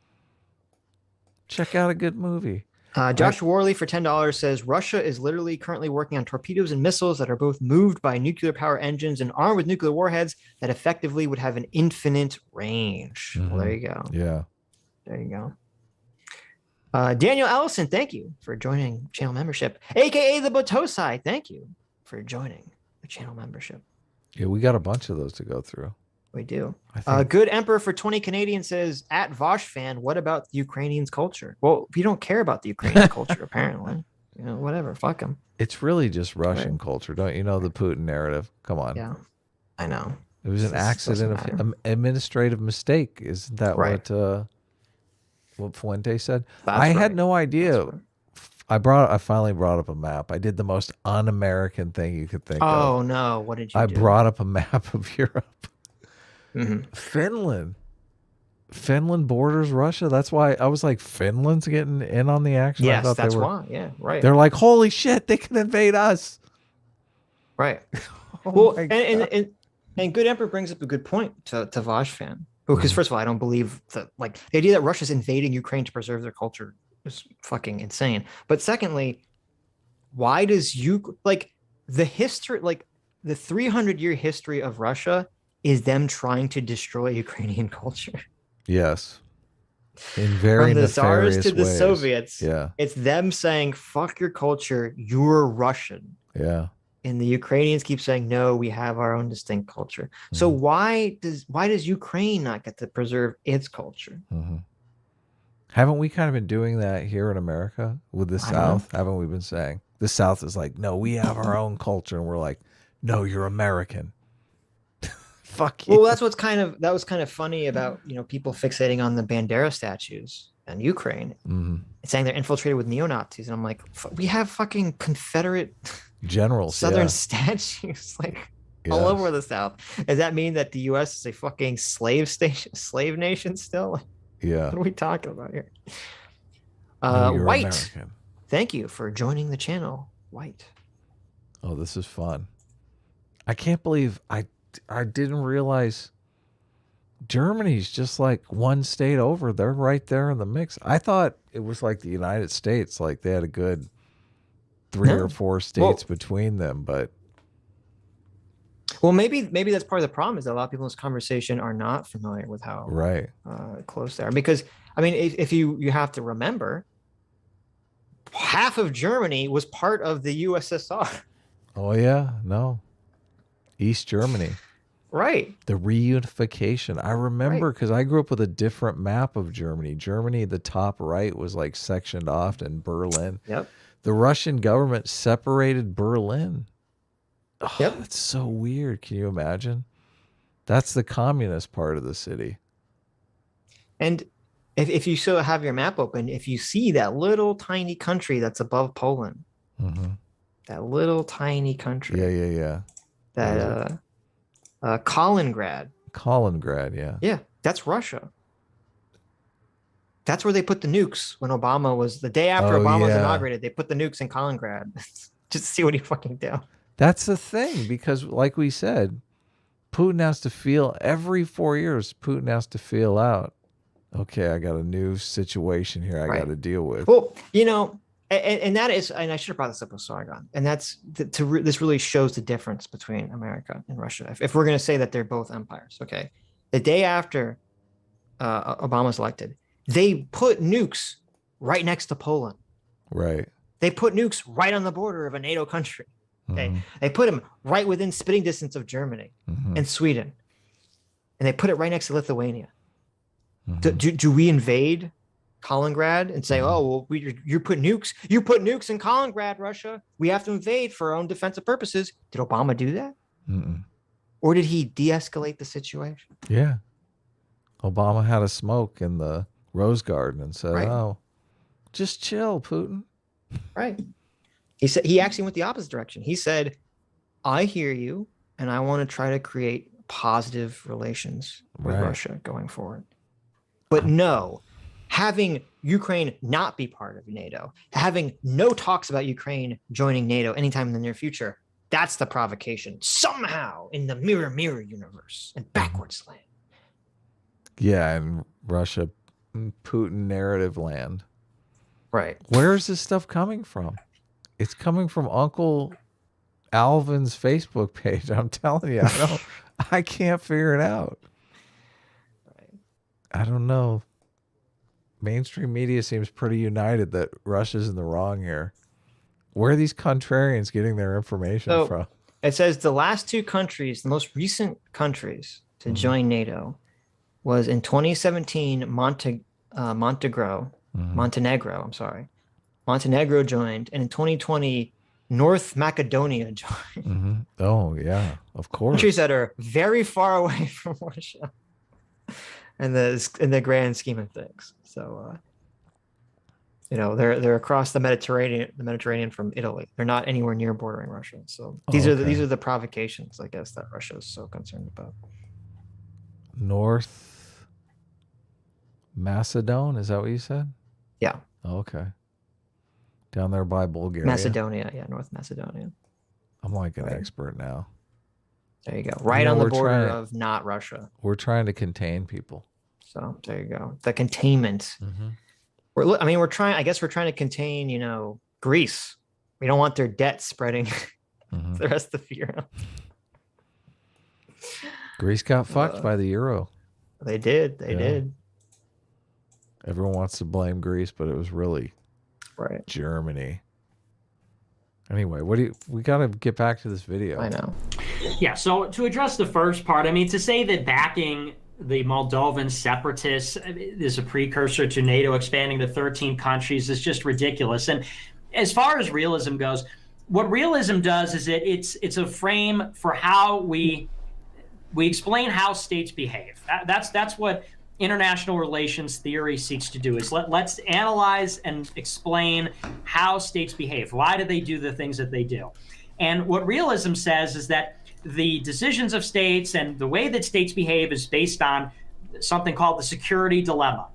Check out a good movie. Josh Worley for $10 says, Russia is literally currently working on torpedoes and missiles that are both moved by nuclear power engines and armed with nuclear warheads that effectively would have an infinite range. Well, there you go. Yeah. There you go. Daniel Allison, thank you for joining channel membership. AKA the Botosai, thank you for joining the channel membership. Yeah, we got a bunch of those to go through. We do. Good Emperor for 20 Canadian says, at Vosh fan, what about the Ukrainians' culture? Well, we don't care about the Ukrainian culture, apparently. Whatever. Fuck them. It's really just Russian culture. Don't you know the Putin narrative? Come on. Yeah, I know. It was an accident of administrative mistake. Isn't that what Fuentes said? I had no idea. I finally brought up a map. I did the most un-American thing you could think of. Oh, no. What did you do? I brought up a map of Europe. Mm-hmm. Finland borders Russia. That's why I was like, Finland's getting in on the action. Yes, that's why. Yeah, right. They're like, holy shit, they can invade us. Right. Well, and Good Emperor brings up a good point to Vosh fan. Because first of all, I don't believe that the idea that Russia's invading Ukraine to preserve their culture is fucking insane. But secondly, why does the history, the 300-year history of Russia is them trying to destroy Ukrainian culture. Yes. In very From the nefarious Tsars to the ways. Soviets, yeah, it's them saying, fuck your culture, you're Russian. Yeah. And the Ukrainians keep saying, no, we have our own distinct culture. So why does Ukraine not get to preserve its culture? Haven't we kind of been doing that here in America with the South? Haven't we been saying the South is like, no, we have our own culture, and we're like, no, you're American. Fuck you. Well, that was kind of funny about people fixating on the Bandera statues in Ukraine, saying they're infiltrated with neo-Nazis, and I'm like, we have fucking Confederate generals, Southern statues all over the South. Does that mean that the U.S. is a fucking slave nation still? Yeah. What are we talking about here? You're White, American. thank you for joining the channel. White. Oh, this is fun. I can't believe I didn't realize Germany's just like one state over. They're right there in the mix. I thought it was like the United States, like they had a good 3 or 4 states between them, but well, maybe that's part of the problem is that a lot of people in this conversation are not familiar with how close they are. Because I mean, if you have to remember, half of Germany was part of the USSR. Oh yeah, no, East Germany, right? The reunification. I remember because I grew up with a different map of Germany. Germany, the top right was like sectioned off in Berlin. Yep. The Russian government separated Berlin. Oh, yep. That's so weird. Can you imagine? That's the communist part of the city. And if you still have your map open, if you see that little tiny country that's above Poland, that little tiny country. Yeah. That Kaliningrad. Kaliningrad, yeah. Yeah, that's Russia. That's where they put the nukes when Obama was, the day after Obama was inaugurated, they put the nukes in Kaliningrad just to see what he fucking did. That's the thing, because like we said, Putin has to feel, every 4 years, Putin has to feel out, okay, I got a new situation here I got to deal with. Well, you know, and that is, and I should have brought this up with Sargon, and that's, this really shows the difference between America and Russia. If we're going to say that they're both empires, okay? The day after Obama's elected, they put nukes right next to Poland. Right. They put nukes right on the border of a NATO country. Okay. They put them right within spitting distance of Germany and Sweden. And they put it right next to Lithuania. Do we invade Kaliningrad and say, oh, well, you put nukes in Kaliningrad, Russia. We have to invade for our own defensive purposes. Did Obama do that? Or did he de-escalate the situation? Yeah. Obama had a smoke in the Rose Garden and said, oh, just chill, Putin. Right. He actually went the opposite direction. He said, I hear you, and I want to try to create positive relations with Russia going forward. But no, having Ukraine not be part of NATO, having no talks about Ukraine joining NATO anytime in the near future, that's the provocation. Somehow in the mirror universe and backwards land. Yeah, and Russia, Putin narrative land. Right. Where is this stuff coming from? It's coming from Uncle Alvin's Facebook page. I'm telling you, I can't figure it out. I don't know. Mainstream media seems pretty united that Russia's in the wrong here. Where are these contrarians getting their information from? It says the last 2 countries, the most recent countries to join NATO, was in 2017, Montenegro. I'm sorry. Montenegro joined, and in 2020, North Macedonia joined. Oh, yeah, of course. Countries that are very far away from Russia in the grand scheme of things. So, they're across the Mediterranean from Italy. They're not anywhere near bordering Russia. So these are the provocations, I guess, that Russia is so concerned about. North Macedon, is that what you said? Yeah. Oh, okay. Down there by Bulgaria. Macedonia, yeah, North Macedonia. I'm like an expert now. There you go. Right on the border of not Russia. We're trying to contain people. So there you go. The containment. We're trying. I guess we're trying to contain, Greece. We don't want their debt spreading the rest of Europe. Greece got fucked by the euro. They did. They did. Everyone wants to blame Greece, but it was really Germany. Anyway, we got to get back to this video. I know. Yeah, so to address the first part, to say that backing the Moldovan separatists is a precursor to NATO expanding to 13 countries is just ridiculous. And as far as realism goes, what realism does is it's a frame for how we explain how states behave. That's what international relations theory seeks to do, is let's analyze and explain how states behave. Why do they do the things that they do? And what realism says is that the decisions of states and the way that states behave is based on something called the security dilemma.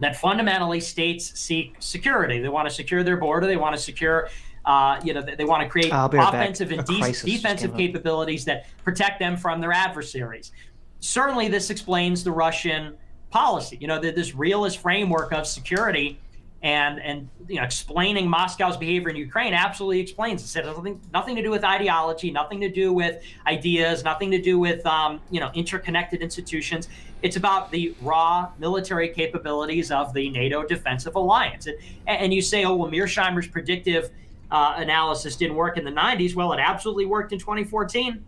that fundamentally states seek security. They want to secure their border. They want to secure, they want to create offensive and defensive capabilities that protect them from their adversaries. Certainly, this explains the Russian policy. This realist framework of security and explaining Moscow's behavior in Ukraine absolutely explains it. It has nothing to do with ideology, nothing to do with ideas, nothing to do with interconnected institutions. It's about the raw military capabilities of the NATO defensive alliance. And you say, oh, well, Mearsheimer's predictive analysis didn't work in the 90s. Well, it absolutely worked in 2014.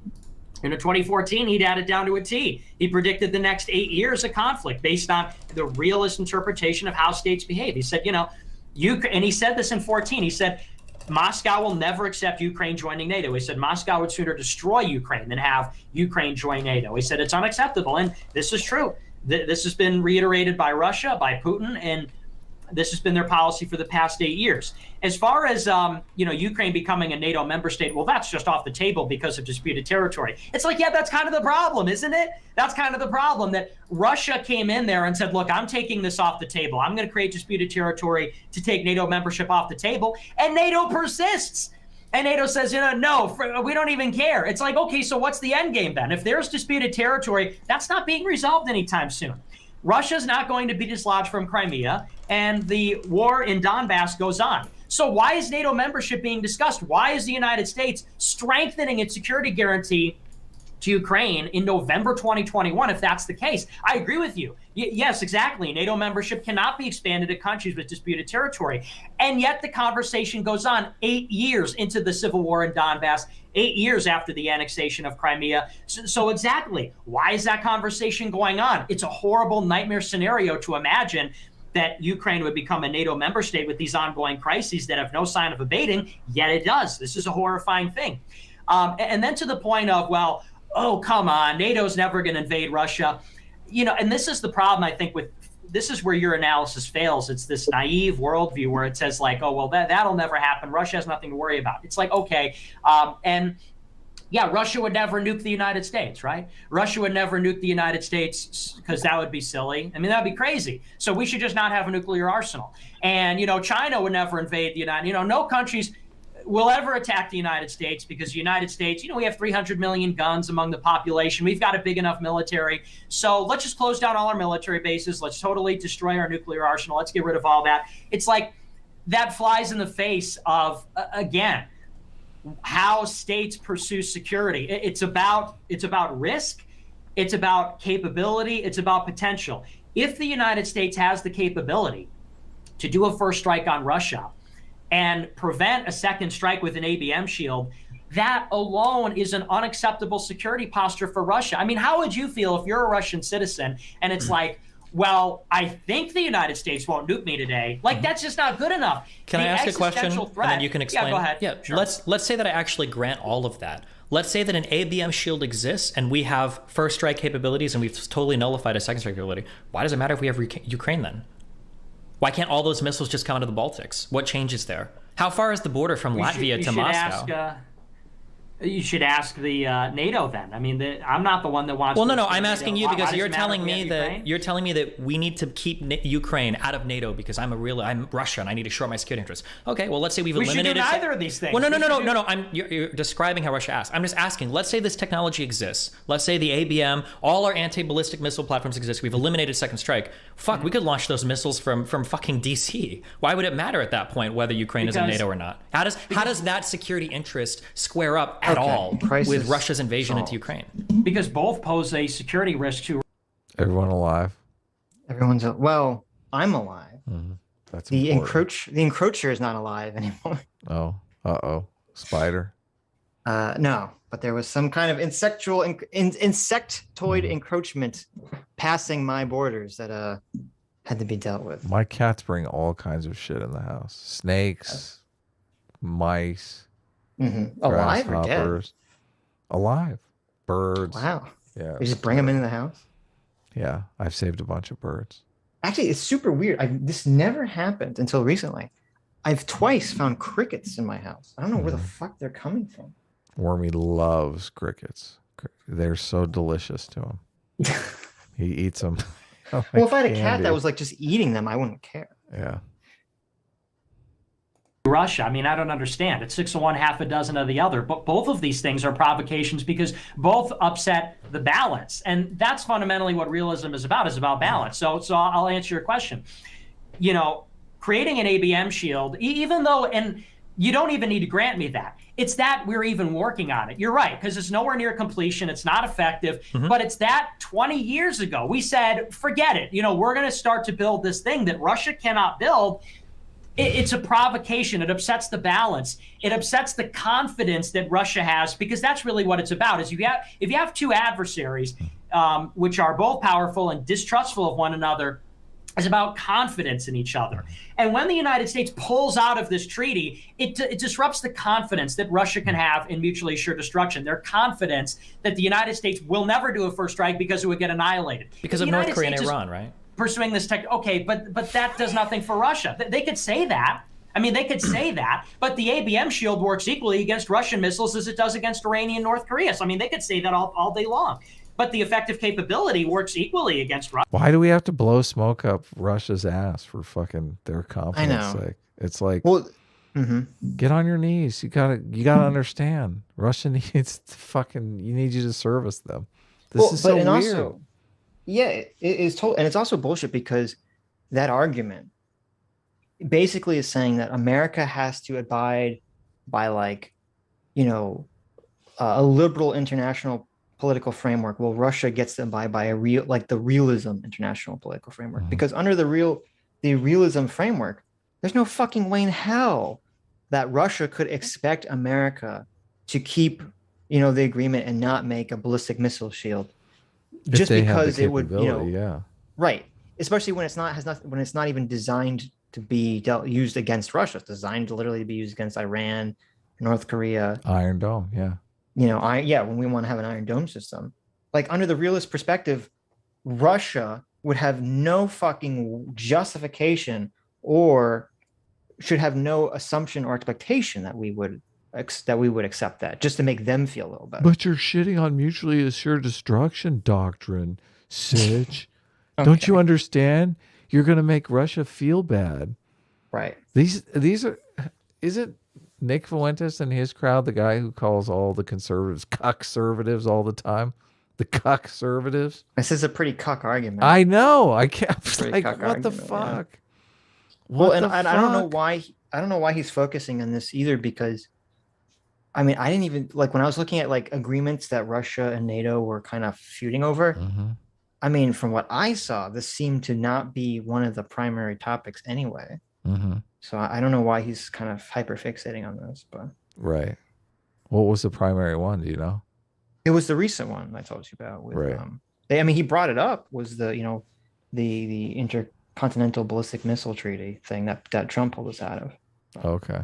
In 2014, he'd had it down to a T. He predicted the next 8 years of conflict based on the realist interpretation of how states behave. He said, and he said this in 14. He said, Moscow will never accept Ukraine joining NATO. He said, Moscow would sooner destroy Ukraine than have Ukraine join NATO. He said, it's unacceptable. And this is true. This has been reiterated by Russia, by Putin, and this has been their policy for the past 8 years. As far as Ukraine becoming a NATO member state, well, that's just off the table because of disputed territory. It's like, yeah, that's kind of the problem, isn't it? That's kind of the problem, that Russia came in there and said, look, I'm taking this off the table. I'm going to create disputed territory to take NATO membership off the table. And NATO persists. And NATO says, no, we don't even care. It's like, okay, so what's the end game then? If there's disputed territory, that's not being resolved anytime soon. Russia's not going to be dislodged from Crimea, and the war in Donbass goes on. So why is NATO membership being discussed? Why is the United States strengthening its security guarantee to Ukraine in November 2021, if that's the case? I agree with you. Yes, exactly. NATO membership cannot be expanded to countries with disputed territory. And yet the conversation goes on 8 years into the civil war in Donbass, 8 years after the annexation of Crimea. So exactly, why is that conversation going on? It's a horrible nightmare scenario to imagine that Ukraine would become a NATO member state with these ongoing crises that have no sign of abating, yet it does. This is a horrifying thing. And then to the point of, well, oh, come on, NATO's never going to invade Russia. And this is the problem, I think, this is where your analysis fails. It's this naive worldview where it says like, oh, well, that'll never happen. Russia has nothing to worry about. It's like, okay. And yeah, Russia would never nuke the United States, right? Russia would never nuke the United States because that would be silly. I mean, that'd be crazy. So we should just not have a nuclear arsenal. And, China would never invade the United, no countries will ever attack the United States because the United States, we have 300 million guns among the population. We've got a big enough military. So let's just close down all our military bases. Let's totally destroy our nuclear arsenal. Let's get rid of all that. It's like that flies in the face of, again, how states pursue security. It's about risk. It's about capability. It's about potential. If the United States has the capability to do a first strike on Russia and prevent a second strike with an ABM shield, that alone is an unacceptable security posture for Russia. I mean, how would you feel if you're a Russian citizen and it's like, well, I think the United States won't nuke me today. Like, that's just not good enough. Can I ask a question? Threat, and then you can explain. Yeah, go ahead. Yeah, sure. Let's say that I actually grant all of that. Let's say that an ABM shield exists and we have first strike capabilities and we've totally nullified a second strike capability. Why does it matter if we have Ukraine then? Why can't all those missiles just come into the Baltics? What changes there? How far is the border from Latvia to Moscow? You should ask the NATO then. I mean, I'm not the one that wants. Well, no. I'm asking you because you're telling me that we need to keep Ukraine out of NATO because I'm Russia and I need to shore my security interests. Okay, well, let's say we've eliminated. We should do neither of these things. Well, no. You're describing how Russia asks. I'm just asking. Let's say this technology exists. Let's say the ABM, all our anti-ballistic missile platforms exist. We've eliminated second strike. Fuck, we could launch those missiles from fucking DC. Why would it matter at that point whether Ukraine is in NATO or not? How does that security interest square up at all with Russia's invasion into Ukraine? Because both pose a security risk to everyone alive. Everyone's well. I'm alive. Mm-hmm. That's the important. The encroacher is not alive anymore. Oh, spider. No, but there was some kind of insectoid encroachment passing my borders that had to be dealt with. My cats bring all kinds of shit in the house: snakes, mice. Mm-hmm. Alive or dead? Alive. Birds. Wow. Yeah. You just bring them into the house? Yeah. I've saved a bunch of birds. Actually, it's super weird. This never happened until recently. I've twice found crickets in my house. I don't know where the fuck they're coming from. Wormy loves crickets. They're so delicious to him. He eats them. Oh, Well, if I had a cat candy. that was like just eating them, I wouldn't care. Yeah. Russia. I mean, I don't understand. It's 6 of one, half a dozen of the other. But both of these things are provocations because both upset the balance. And that's fundamentally what realism is about balance. So I'll answer your question. You know, creating an ABM shield, even though, and you don't even need to grant me that. It's that we're even working on it. You're right, because it's nowhere near completion. It's not effective, but it's that 20 years ago, we said, forget it. You know, we're going to start to build this thing that Russia cannot build. It's a provocation. It upsets the balance. It upsets the confidence that Russia has, because that's really what it's about. Is if you have two adversaries, which are both powerful and distrustful of one another, is about confidence in each other. And when the United States pulls out of this treaty, it disrupts the confidence that Russia can have in mutually assured destruction. Their confidence that the United States will never do a first strike because it would get annihilated. Because of North Korea and Iran, right? Pursuing this tech. Okay, but that does nothing for Russia. They could say that. I mean, they could say that, but the ABM shield works equally against Russian missiles as it does against Iranian North Korea. So, I mean, they could say that all day long. But the effective capability works equally against Russia. Why do we have to blow smoke up Russia's ass for fucking their confidence I know. sake? It's like, Well, get on your knees. You gotta understand. Russia needs you need you to service them. This is so weird. Also, yeah, it is total, and it's also bullshit because that argument basically is saying that America has to abide by, like, you know, a liberal international political framework. Well, Russia gets to abide by the realism international political framework, because under the realism framework, there's no fucking way in hell that Russia could expect America to keep, you know, the agreement and not make a ballistic missile shield just because it would, you know, yeah, right. Especially when it's not even designed to be used against Russia. It's designed to literally be used against Iran, North Korea, Iron Dome, yeah. You know, when we want to have an Iron Dome system, like under the realist perspective, Russia would have no fucking justification or should have no assumption or expectation that we would accept that, just to make them feel a little better. But you're shitting on mutually assured destruction doctrine, Sitch. Okay. Don't you understand? You're going to make Russia feel bad. Right. These are, is it Nick Fuentes and his crowd, the guy who calls all the conservatives cuck-servatives all the time? The cuck-servatives? This is a pretty cuck argument. I know. I kept like, what argument, the fuck? Yeah. Well, and I don't know why. I don't know why he's focusing on this either, because I mean, I didn't even, like, when I was looking at like agreements that Russia and NATO were kind of feuding over. I mean, from what I saw, this seemed to not be one of the primary topics anyway. So I don't know why he's kind of hyper fixating on this, but right. What was the primary one? Do you know? It was the recent one I told you about. With, right. I mean, he brought it up. Was the, you know, the Intercontinental Ballistic Missile Treaty thing that Trump pulled us out of. Okay.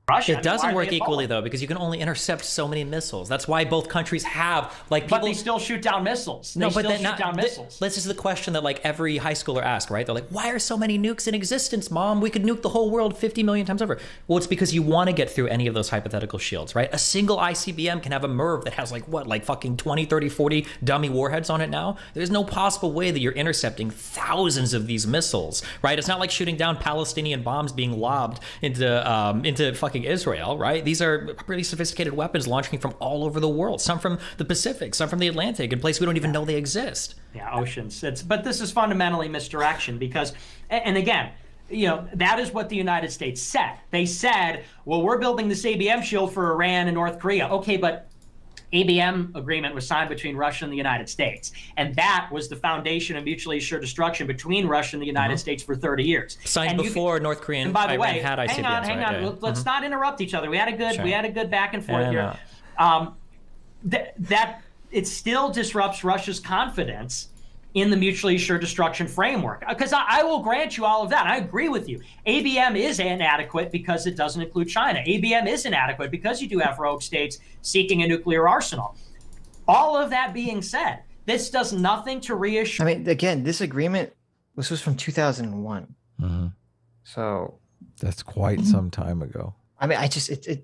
Russia. It doesn't work equally, though, because you can only intercept so many missiles. That's why both countries have, like, people... But they still shoot down missiles. This is the question that, like, every high schooler asks, right? They're like, why are so many nukes in existence, Mom? We could nuke the whole world 50 million times over. Well, it's because you want to get through any of those hypothetical shields, right? A single ICBM can have a MIRV that has, like, what, like fucking 20, 30, 40 dummy warheads on it now? There's no possible way that you're intercepting thousands of these missiles, right? It's not like shooting down Palestinian bombs being lobbed into fucking Israel, right? These are pretty sophisticated weapons launching from all over the world, some from the Pacific, some from the Atlantic, in places we don't even know they exist. Yeah, oceans. But this is fundamentally misdirection because, and again, you know, that is what the United States said. They said, well, we're building this ABM shield for Iran and North Korea. Okay, but ABM agreement was signed between Russia and the United States. And that was the foundation of mutually assured destruction between Russia and the United States for 30 years. Signed before North Korea and Iran had ICBMs. Hang on. Yeah. Let's not interrupt each other. We had a good back and forth here. That it still disrupts Russia's confidence in the mutually assured destruction framework. Because I will grant you all of that. I agree with you. ABM is inadequate because it doesn't include China. ABM is inadequate because you do have rogue states seeking a nuclear arsenal. All of that being said, this does nothing to reassure. I mean, again, this was from 2001. So that's quite some time ago. I mean,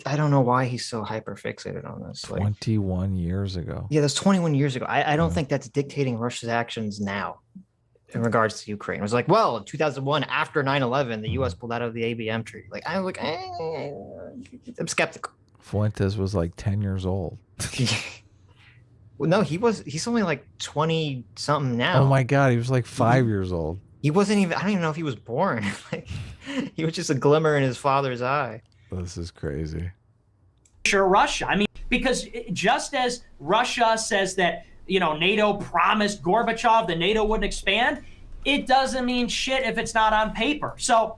I don't know why he's so hyper fixated on this. Like, 21 years ago. yeah, that's 21 years ago. I don't think that's dictating Russia's actions now in regards to Ukraine. It was like, well, in 2001, after 9/11, the U.S. pulled out of the ABM treaty. Like, I'm like, I'm skeptical. Fuentes was like 10 years old. Well, no, he's only like 20 something now. Oh my God, he was like 5 years old. He wasn't even, I don't even know if he was born. Like, he was just a glimmer in his father's eye. This is crazy. Sure, Russia. I mean, because just as Russia says that, NATO promised Gorbachev that NATO wouldn't expand, it doesn't mean shit if it's not on paper. So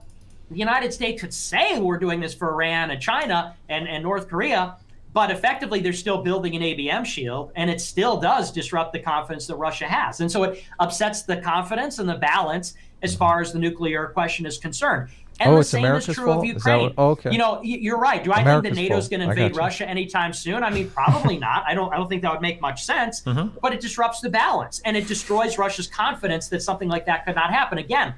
the United States could say we're doing this for Iran and China and North Korea, but effectively they're still building an ABM shield, and it still does disrupt the confidence that Russia has. And so it upsets the confidence and the balance as far as the nuclear question is concerned. And the it's same America's is true fault? of Ukraine. Okay. You're right. Do I America's think that NATO's fault. going to I invade got you. Russia anytime soon? I mean, probably not. I don't think that would make much sense. But it disrupts the balance, and it destroys Russia's confidence that something like that could not happen again.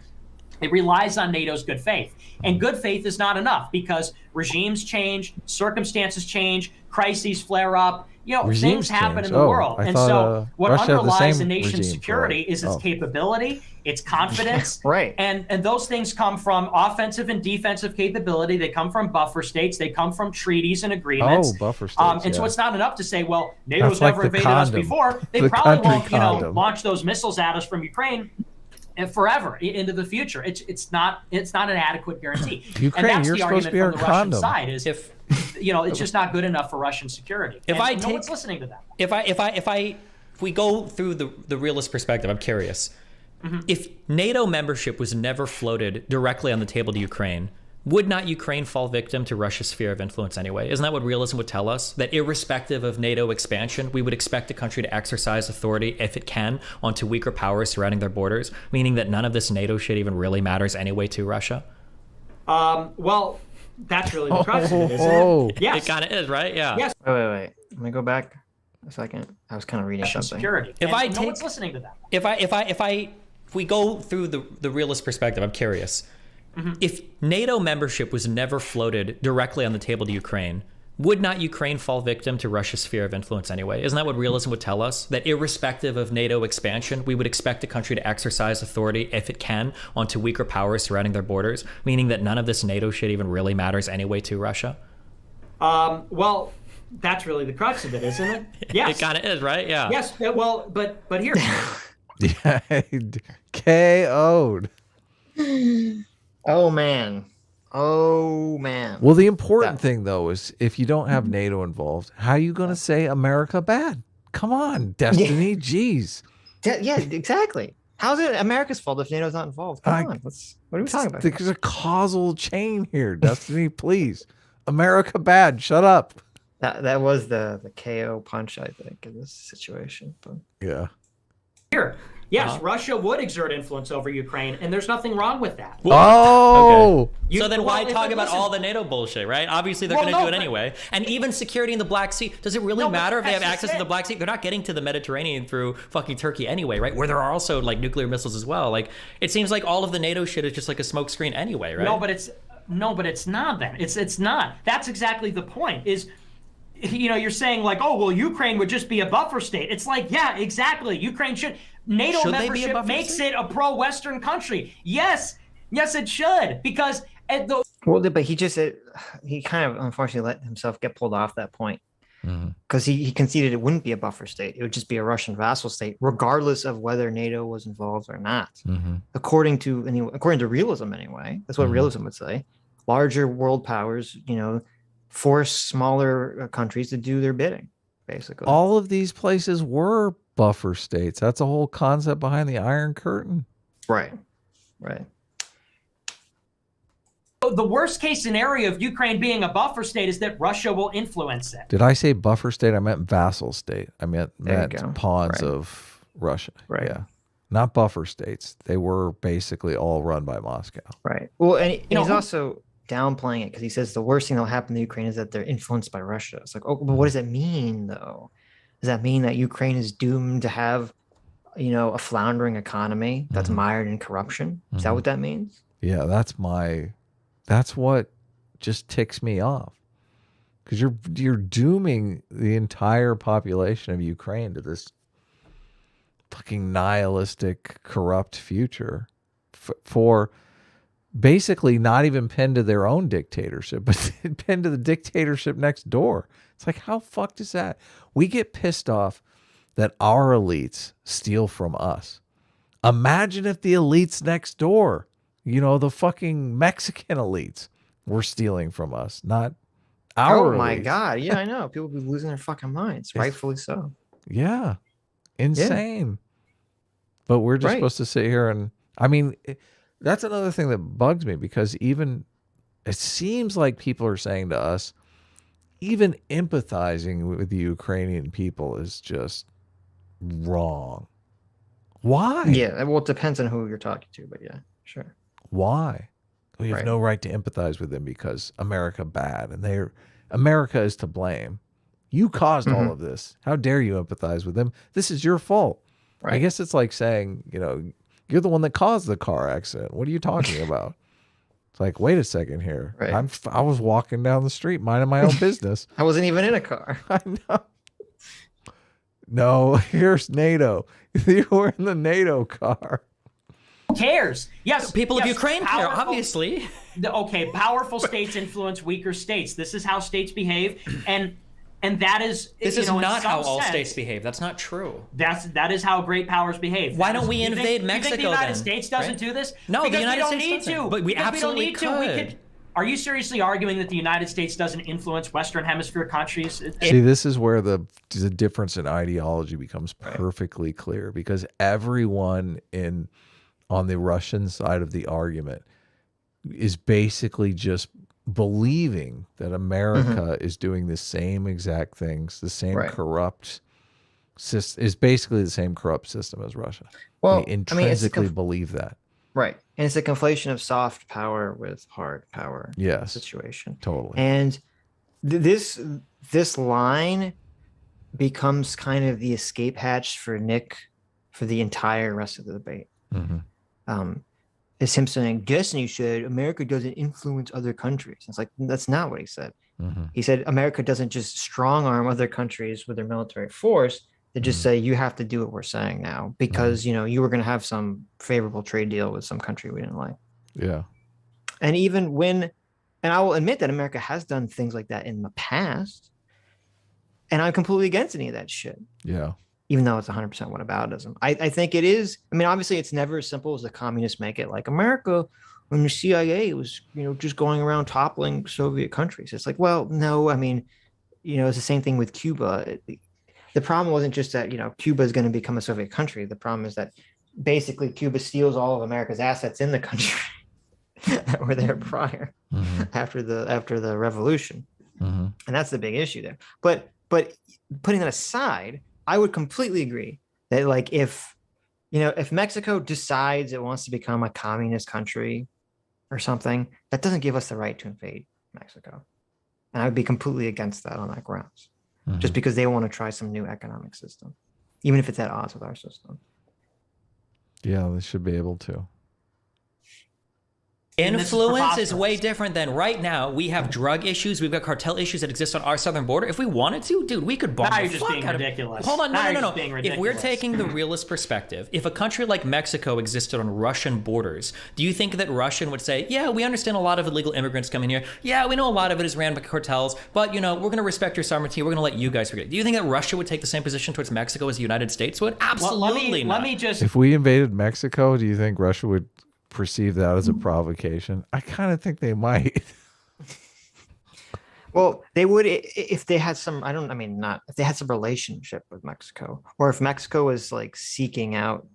It relies on NATO's good faith, and good faith is not enough because regimes change, circumstances change, crises flare up. Regimes Things happen change. in the world. I And thought, so what Russia had the underlies a same nation's regime security for- is its capability, its confidence. Right. And those things come from offensive and defensive capability. They come from buffer states. They come from treaties and agreements. Buffer states. And so it's not enough to say, well, NATO's That's like never the invaded us condom. before. They The probably country won't, condom. launch those missiles at us from Ukraine and forever into the future. It's not an adequate guarantee. Ukraine, and that's you're the supposed argument to be our from the Russian condom. side is if it's just not good enough for Russian security. If And no one's listening to that. If we go through the realist perspective, I'm curious. If NATO membership was never floated directly on the table to Ukraine, would not Ukraine fall victim to Russia's sphere of influence anyway? Isn't that what realism would tell us? That irrespective of NATO expansion, we would expect a country to exercise authority, if it can, onto weaker powers surrounding their borders, meaning that none of this NATO shit even really matters anyway to Russia? Well, that's really the crux of it, isn't it? Yes. It kind of is, right? Yeah. Yes. Wait. Let me go back a second. I was kind of reading Russian something. security. If And I no take- one's listening to that. If we go through the realist perspective, I'm curious. If NATO membership was never floated directly on the table to Ukraine, would not Ukraine fall victim to Russia's sphere of influence anyway? Isn't that what realism would tell us? That irrespective of NATO expansion, we would expect a country to exercise authority, if it can, onto weaker powers surrounding their borders, meaning that none of this NATO shit even really matters anyway to Russia? Well, that's really the crux of it, isn't it? Yes. It kind of is, right? Yeah. Yes. Well, but here. Yeah, KO'd. Oh man. Well, the important thing though is if you don't have NATO involved, how are you going to say America bad? Come on, Destiny. Jeez. Yeah, exactly. How's it America's fault if NATO's not involved? Come on. What are we talking about? There's a causal chain here, Destiny. Please, America bad. Shut up. That was the KO punch, I think, in this situation. But Yeah. Here. Yes, Russia would exert influence over Ukraine, and there's nothing wrong with that. Oh. You- So then why well, talk about listen- all the NATO bullshit, right? Obviously, they're Well, going to no, do it but- anyway. And even security in the Black Sea, does it really No, but matter if they have that's access just to the it. Black Sea? They're not getting to the Mediterranean through fucking Turkey anyway, right? Where there are also like nuclear missiles as well. Like, it seems like all of the NATO shit is just like a smokescreen anyway, right? No, but it's not then. It's not. That's exactly the point. Is you're saying like, oh well, Ukraine would just be a buffer state. It's like, yeah, exactly. Ukraine should. NATO Should they be a membership buffer makes state? it a pro-Western country. Yes, it should because at the well, but he kind of unfortunately let himself get pulled off that point because he conceded it wouldn't be a buffer state. It would just be a Russian vassal state, regardless of whether NATO was involved or not. According to realism, anyway, that's what realism would say. Larger world powers, force smaller countries to do their bidding, basically. All of these places were buffer states. That's a whole concept behind the Iron Curtain. Right. The worst case scenario of Ukraine being a buffer state is that Russia will influence it. Did I say buffer state? I meant vassal state. I meant There you go. pawns Right. of Russia. Right. Yeah. Not buffer states. They were basically all run by Moscow. Right. Well, and know, he's also downplaying it because he says the worst thing that'll happen to Ukraine is that they're influenced by Russia. It's like, oh, but what does that mean, though? Does that mean that Ukraine is doomed to have, a floundering economy that's mired in corruption? Is that what that means? Yeah, that's what just ticks me off. Because you're dooming the entire population of Ukraine to this fucking nihilistic, corrupt future for basically not even pinned to their own dictatorship, but pinned to the dictatorship next door. It's like, how fucked is that? We get pissed off that our elites steal from us. Imagine if the elites next door, the fucking Mexican elites, were stealing from us, not our Oh my elites. God. Yeah, I know. People be losing their fucking minds, rightfully so. Yeah. Insane. But we're just supposed to sit here and, that's another thing that bugs me, because even it seems like people are saying to us, even empathizing with the Ukrainian people is just wrong. Why? Yeah, well, it depends on who you're talking to, but yeah, sure. Why? We have no right to empathize with them because America bad, and America is to blame. You caused all of this. How dare you empathize with them? This is your fault. Right. I guess it's like saying, you're the one that caused the car accident. What are you talking about? It's like, wait a second here. Right. I was walking down the street minding my own business. I wasn't even in a car. I know. No, here's NATO. You were in the NATO car. Who cares? Yes. People of Ukraine care, obviously. Okay, powerful states influence weaker states. This is how states behave. And that is this is not how all states behave. That's not true. That is how great powers behave. Why don't we invade Mexico? You think the United States doesn't do this? No, because the United States don't need to. But we absolutely could. Are you seriously arguing that the United States doesn't influence Western Hemisphere countries? See, this is where the difference in ideology becomes perfectly clear, because everyone on the Russian side of the argument is basically just believing that America is doing the same exact things, the same corrupt system, is basically the same corrupt system as Russia. Well, they intrinsically believe that. Right. And it's a conflation of soft power with hard power situation. Totally. And this line becomes kind of the escape hatch for Nick for the entire rest of the debate. It's him saying, Destiny said America doesn't influence other countries. It's like, that's not what he said. He said America doesn't just strong arm other countries with their military force. They just say, you have to do what we're saying now because, you were going to have some favorable trade deal with some country we didn't like. Yeah. And even when, and I will admit that America has done things like that in the past. And I'm completely against any of that shit. Yeah. Even though it's 100% whataboutism. I think it is. I mean, obviously, it's never as simple as the communists make it. Like America, when the CIA was, just going around toppling Soviet countries. It's like, well, no, I mean, it's the same thing with Cuba. The problem wasn't just that, Cuba is going to become a Soviet country. The problem is that basically Cuba steals all of America's assets in the country that were there prior after the revolution. And that's the big issue there. But putting that aside, I would completely agree that like if Mexico decides it wants to become a communist country or something, that doesn't give us the right to invade Mexico. And I would be completely against that on that grounds, just because they want to try some new economic system, even if it's at odds with our system. Yeah, they should be able to. Influence is way different than right now. We have drug issues. We've got cartel issues that exist on our southern border. If we wanted to, dude, we could bomb the fuck out of it. Hold on, no. If we're taking the realist perspective, if a country like Mexico existed on Russian borders, do you think that Russian would say, yeah, we understand a lot of illegal immigrants coming here. Yeah, we know a lot of it is ran by cartels, but, we're going to respect your sovereignty. We're going to let you guys forget it. Do you think that Russia would take the same position towards Mexico as the United States would? Absolutely not. Let me just... If we invaded Mexico, do you think Russia would perceive that as a provocation? I kind of think they might. Well, they would if they had some, if they had some relationship with Mexico, or if Mexico was like seeking out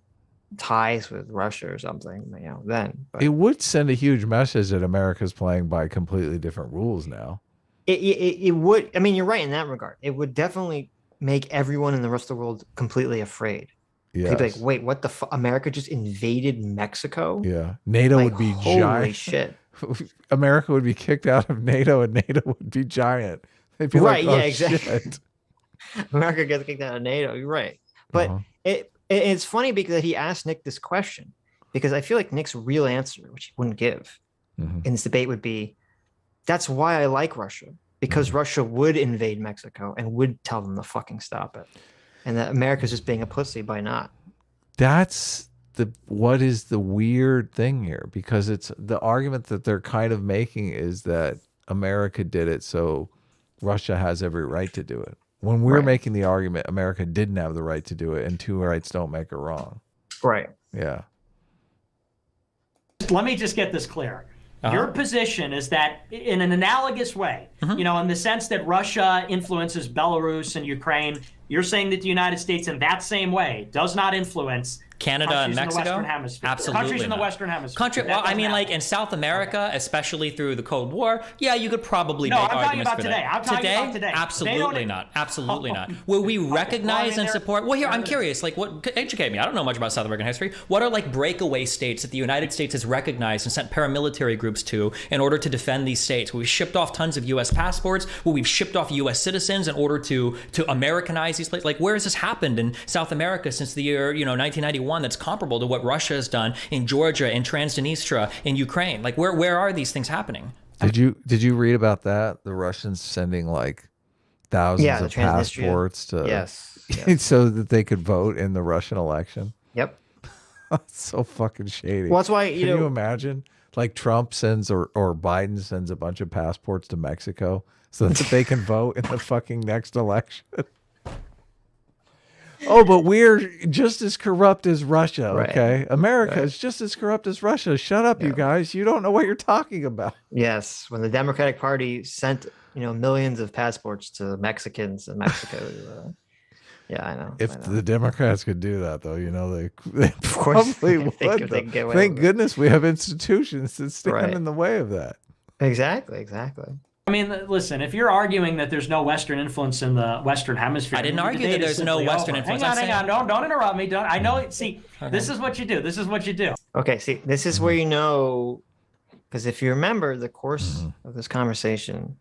ties with Russia or something, then. But it would send a huge message that America's playing by completely different rules now. It would. I mean, you're right in that regard. It would definitely make everyone in the rest of the world completely afraid. Yes. They'd be like, wait, what the fuck? America just invaded Mexico? Yeah. NATO would be giant. Holy shit. America would be kicked out of NATO and NATO would be giant. They'd be right, like, oh, yeah, exactly. Shit. America gets kicked out of NATO. You're right. But it's funny because he asked Nick this question, because I feel like Nick's real answer, which he wouldn't give in this debate, would be, That's why I like Russia, because Russia would invade Mexico and would tell them to fucking stop it. And that America's just being a pussy by not. That's what is the weird thing here, because it's the argument that they're kind of making is that America did it, so Russia has every right to do it. When we're making the argument, America didn't have the right to do it, and two rights don't make it wrong. Right. Yeah. Let me just get this clear. Your position is that in an analogous way, you know, in the sense that Russia influences Belarus and Ukraine, you're saying that the United States in that same way does not influence Canada and Mexico? in the Western Hemisphere. Absolutely Countries in the not. Western Hemisphere. Well, I mean, like in South America, especially through the Cold War, yeah, you could probably make arguments for that. I'm talking about today. Absolutely not. Absolutely not. Will we recognize and support? Well, here, I'm curious. Like, what? Educate me. I don't know much about South American history. What are like breakaway states that the United States has recognized and sent paramilitary groups to in order to defend these states? Where we shipped off tons of U.S. passports, where we've shipped off U.S. citizens in order to Americanize these places. Like, where has this happened in South America since the year 1991? That's comparable to what Russia has done in Georgia, in Transnistria, in Ukraine. Like, where are these things happening? Did you read about that? The Russians sending like thousands of passports to so that they could vote in the Russian election. Yep. That's so fucking shady. Well, that's why Can you imagine? Like Trump sends or Biden sends a bunch of passports to Mexico so that they can vote in the fucking next election. Oh, but we're just as corrupt as Russia, okay? America is just as corrupt as Russia. Shut up, you guys. You don't know what you're talking about. Yes, when the Democratic Party sent, millions of passports to Mexicans in Mexico. Yeah, I know. If the Democrats could do that, though, they probably would. Thank goodness we have institutions that stand in the way of that. Exactly. I mean, listen, if you're arguing that there's no Western influence in the Western Hemisphere, I didn't argue that there's no Western influence. Hang on. Don't interrupt me. I know. See, this is what you do. Okay, see, this is where because if you remember the course of this conversation,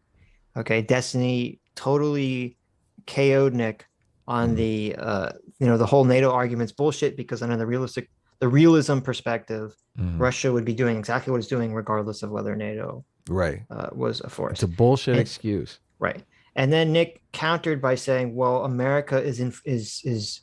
okay, Destiny totally KO'd Nick on the the whole NATO argument's bullshit, because under the realism perspective, Russia would be doing exactly what it's doing regardless of whether NATO was a force. It's a bullshit excuse. Right. And then Nick countered by saying, well, America is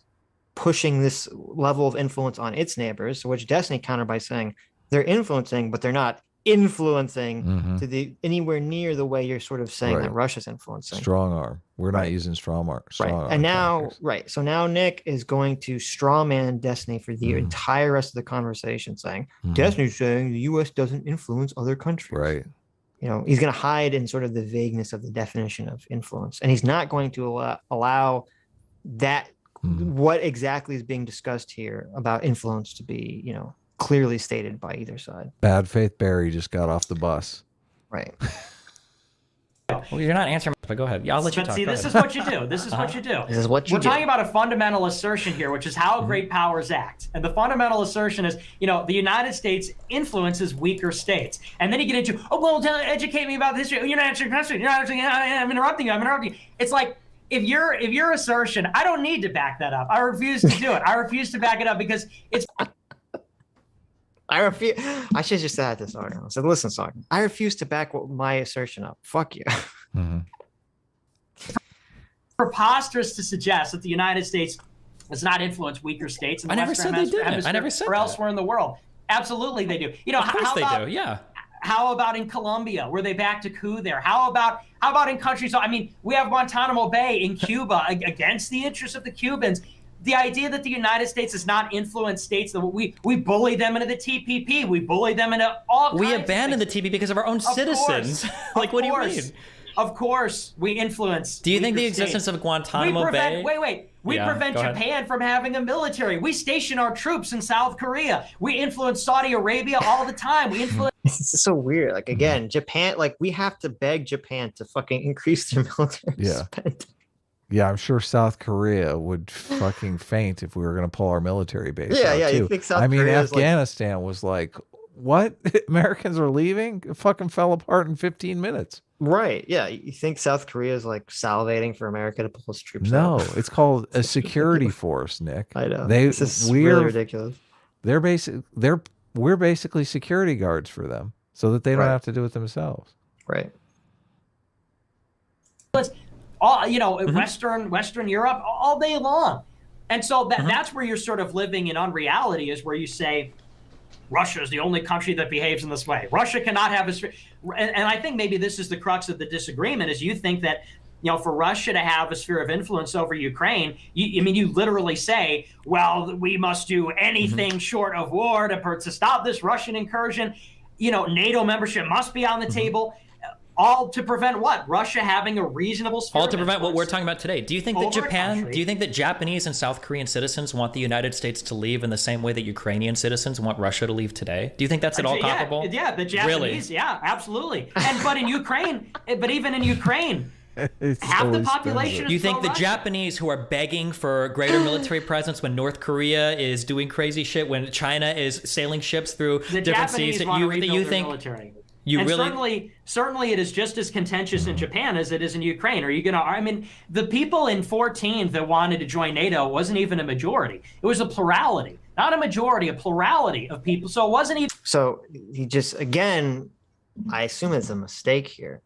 pushing this level of influence on its neighbors, which Destiny countered by saying they're influencing, but they're not influencing to anywhere near the way you're sort of saying that Russia's influencing. Strong arm. We're not using strong arm. And now, so now Nick is going to strawman Destiny for the entire rest of the conversation, saying Destiny's saying the U.S. doesn't influence other countries. Right. He's going to hide in sort of the vagueness of the definition of influence, and he's not going to allow that what exactly is being discussed here about influence to be, clearly stated by either side. Bad Faith Barry just got off the bus. Right. Well, you're not answering, but go ahead. Yeah, I'll let you talk. See, this is what you do. This is what you do. We're talking about a fundamental assertion here, which is how great powers act. And the fundamental assertion is, the United States influences weaker states. And then you get into, educate me about the history. You're not answering questions. You're not answering. I'm interrupting you. It's like, if your assertion, I don't need to back that up. I refuse to do it. I refuse to back it up because it's. I refuse. I should just say this, Sargon. I said, listen, Sargon, I refuse to back my assertion up. Fuck you. Preposterous to suggest that the United States does not influence weaker states in the Western Hemisphere or elsewhere in the world. Absolutely, they do. Of course they do. Yeah. How about in Colombia, where they backed a coup there? How about in countries? I mean, we have Guantanamo Bay in Cuba against the interests of the Cubans. The idea that the United States does not influence states, that we bully them into the TPP, we bully them into all kinds We abandon the TPP because of our own citizens. Like, what do you mean? Of course, we influence. Do you think the existence of Guantanamo Bay? Wait. We prevent Japan from having a military. We station our troops in South Korea. We influence Saudi Arabia all the time. We influence. It's so weird. Like, again, Japan, like, we have to beg Japan to fucking increase their military spend. Yeah, I'm sure South Korea would fucking faint if we were going to pull our military base out, too. You think South Korea Afghanistan was like, what? Americans are leaving? It fucking fell apart in 15 minutes. Right. Yeah. You think South Korea is like salivating for America to pull its troops out? No, it's called a security force, Nick. I know. This is really ridiculous. We're basically security guards for them so that they don't have to do it themselves. Right. all Western Europe all day long. And so that's where you're sort of living in unreality, is where you say Russia is the only country that behaves in this way. Russia cannot have a and I think maybe this is the crux of the disagreement, is you think that, for Russia to have a sphere of influence over Ukraine, you literally say, well, we must do anything short of war to stop this Russian incursion. NATO membership must be on the table. All to prevent what? Russia having a reasonable sphere. All to prevent what we're talking about today. Do you think that do you think that Japanese and South Korean citizens want the United States to leave in the same way that Ukrainian citizens want Russia to leave today? Do you think that's at all comparable? Yeah, the Japanese, yeah, absolutely. But even in Ukraine, half the population. You think the Japanese, who are begging for greater military presence when North Korea is doing crazy shit, when China is sailing ships through different seas, that you think military. Certainly it is just as contentious in Japan as it is in Ukraine. Are you going to, the people in 2014 that wanted to join NATO wasn't even a majority. It was a plurality, not a majority, a plurality of people. So it wasn't even. So he just, again, I assume it's a mistake here.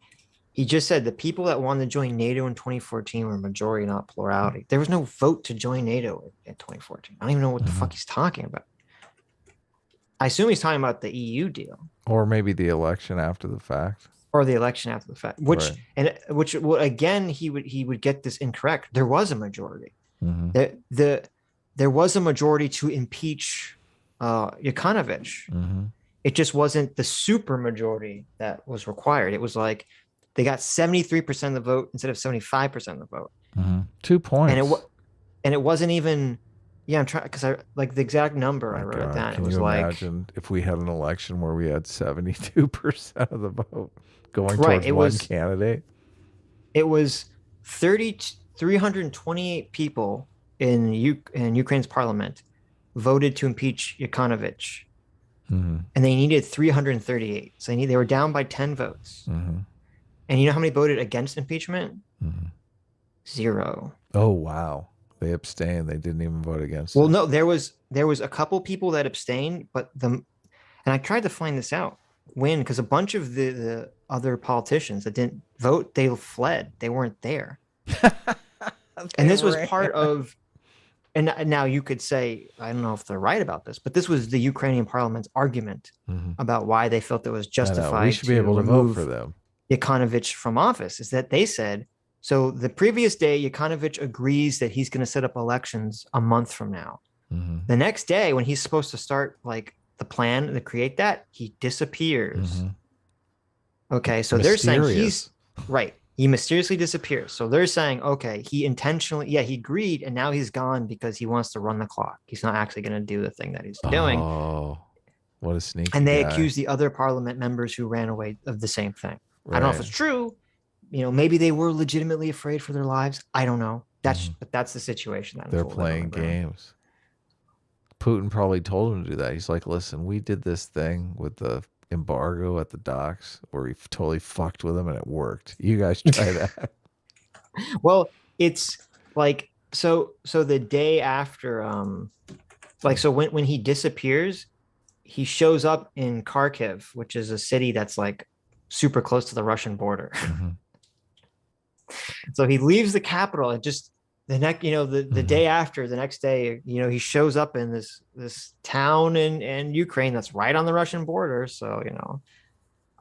He just said the people that wanted to join NATO in 2014 were majority, not plurality. There was no vote to join NATO in 2014. I don't even know what the fuck he's talking about. I assume he's talking about the EU deal. Or maybe the election after the fact. Or the election after the fact. Which again, he would get this incorrect. There was a majority. There was a majority to impeach Yukounovich. It just wasn't the super majority that was required. It was like they got 73% of the vote instead of 75% of the vote. 2 points. And it wasn't even. Yeah, I'm trying, because I like the exact number. I wrote it down. Can it was you like, imagine if we had an election where we had 72% of the vote going towards one candidate? It was 328 people in Ukraine's parliament voted to impeach Yukounovich, and they needed 338. So they were down by 10 votes. And you know how many voted against impeachment? 0. Oh wow. They abstained. They didn't even vote against. Well, no, there was a couple people that abstained, but and I tried to find this out because a bunch of the other politicians that didn't vote, they fled. They weren't there. And this was part of. And now you could say, I don't know if they're right about this, but this was the Ukrainian parliament's argument about why they felt it was justified. We should be able to vote for them. Yukounovich from office, is that they said. So the previous day, Yukounovich agrees that he's going to set up elections a month from now. The next day, when he's supposed to start like the plan to create that, he disappears. Okay, so they're saying he mysteriously disappears. So they're saying, okay, he agreed, and now he's gone because he wants to run the clock. He's not actually going to do the thing that he's doing. Oh, what a sneaky And they guy. accuse the other parliament members who ran away of the same thing. I don't know if it's true. Maybe they were legitimately afraid for their lives. I don't know. But that's the situation. They're playing games. Putin probably told him to do that. He's like, listen, we did this thing with the embargo at the docks where we totally fucked with them and it worked. You guys try that. Well, it's like, so the day after, so when he disappears, he shows up in Kharkiv, which is a city that's like super close to the Russian border. So he leaves the capital and just the day after, the next day, he shows up in this town in Ukraine that's right on the Russian border. So,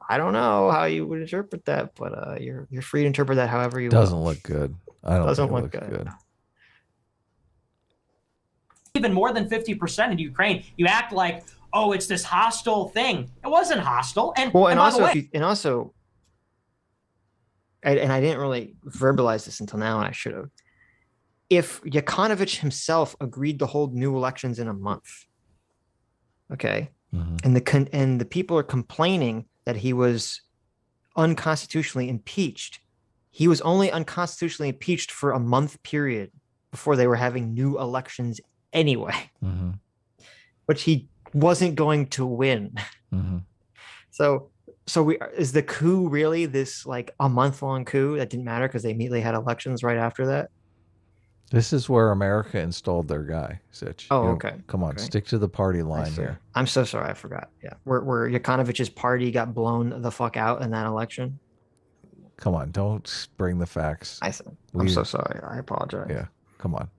I don't know how you would interpret that, but you're free to interpret that however you want. Doesn't look good. I don't think it looks good. Even more than 50% in Ukraine, you act like, oh, it's this hostile thing. It wasn't hostile. And I didn't really verbalize this until now, and I should have. If Yukounovich himself agreed to hold new elections in a month, okay, and the people are complaining that he was unconstitutionally impeached, he was only unconstitutionally impeached for a month period before they were having new elections anyway, which he wasn't going to win. So is the coup really this like a month-long coup that didn't matter because they immediately had elections right after that? This is where America installed their guy, Sitch. Oh, okay. Come on, stick to the party line here. I'm so sorry, I forgot. Yeah, where Yukounovich's party got blown the fuck out in that election. Come on, don't bring the facts. I'm so sorry. I apologize. Yeah, come on.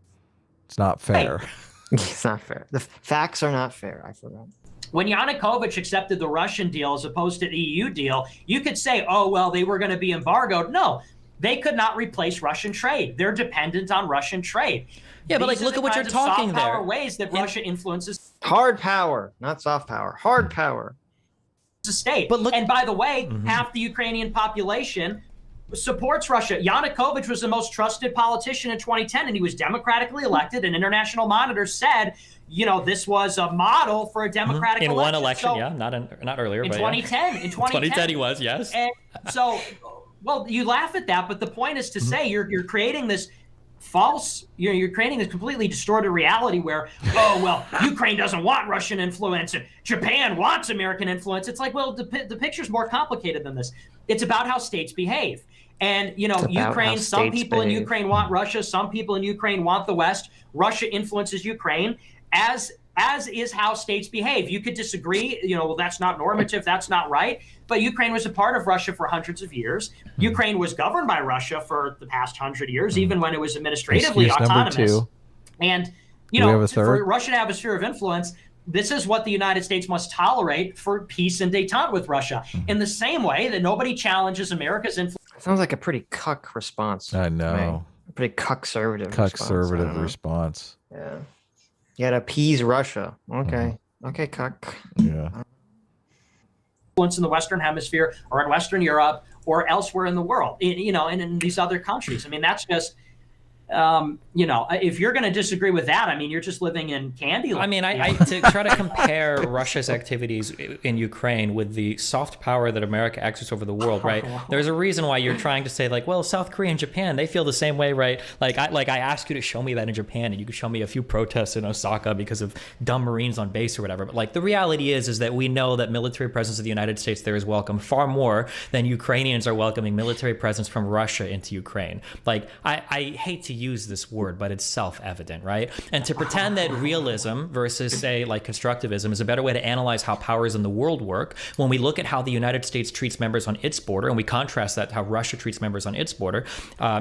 It's not fair. Hey. It's not fair. The facts are not fair. I forgot. When Yanukovych accepted the Russian deal as opposed to the EU deal, you could say, oh, well, they were going to be embargoed. No, they could not replace Russian trade. They're dependent on Russian trade. Yeah, but like, look at what you're talking there. Power ways that Russia influences hard power, not soft power. Hard power. The state. But look, and by the way, half the Ukrainian population supports Russia. Yanukovych was the most trusted politician in 2010, and he was democratically elected. And international monitors said, you know, this was a model for a democratic in election. one election. So, not earlier, in but 2010. Yeah. In 2010, he was, yes. And so, well, you laugh at that, but the point is to say you're creating this false, you're creating this completely distorted reality where, oh, well, Ukraine doesn't want Russian influence and Japan wants American influence. It's like, well, the picture's more complicated than this. It's about how states behave. And, you know, Ukraine, some people in Ukraine want Russia, some people in Ukraine want the West. Russia influences Ukraine, as is how states behave. You could disagree, you know, well, that's not normative, that's not right. But Ukraine was a part of Russia for hundreds of years. Ukraine was governed by Russia for the past 100 years, even when it was administratively autonomous. And, you know, for Russia to have a sphere of influence, this is what the United States must tolerate for peace and détente with Russia. In the same way that nobody challenges America's influence. Sounds like a pretty cuck response. I know. A pretty cuck-servative response. Yeah. You gotta appease Russia. Okay. Okay, cuck. Yeah. Influence in the Western Hemisphere or in Western Europe or elsewhere in the world, you know, and in these other countries. I mean, that's just, you know, if you're going to disagree with that, I mean, you're just living in Candyland. I mean, to try to compare Russia's activities in Ukraine with the soft power that America exerts over the world, right? There's a reason why you're trying to say, like, well, South Korea and Japan, they feel the same way, right? Like I asked you to show me that in Japan, and you could show me a few protests in Osaka because of dumb Marines on base or whatever. But like the reality is that we know that military presence of the United States there is welcome far more than Ukrainians are welcoming military presence from Russia into Ukraine. Like I hate to use this word, but it's self-evident, right? And to pretend that realism versus, say, like constructivism is a better way to analyze how powers in the world work, when we look at how the United States treats members on its border and we contrast that to how Russia treats members on its border,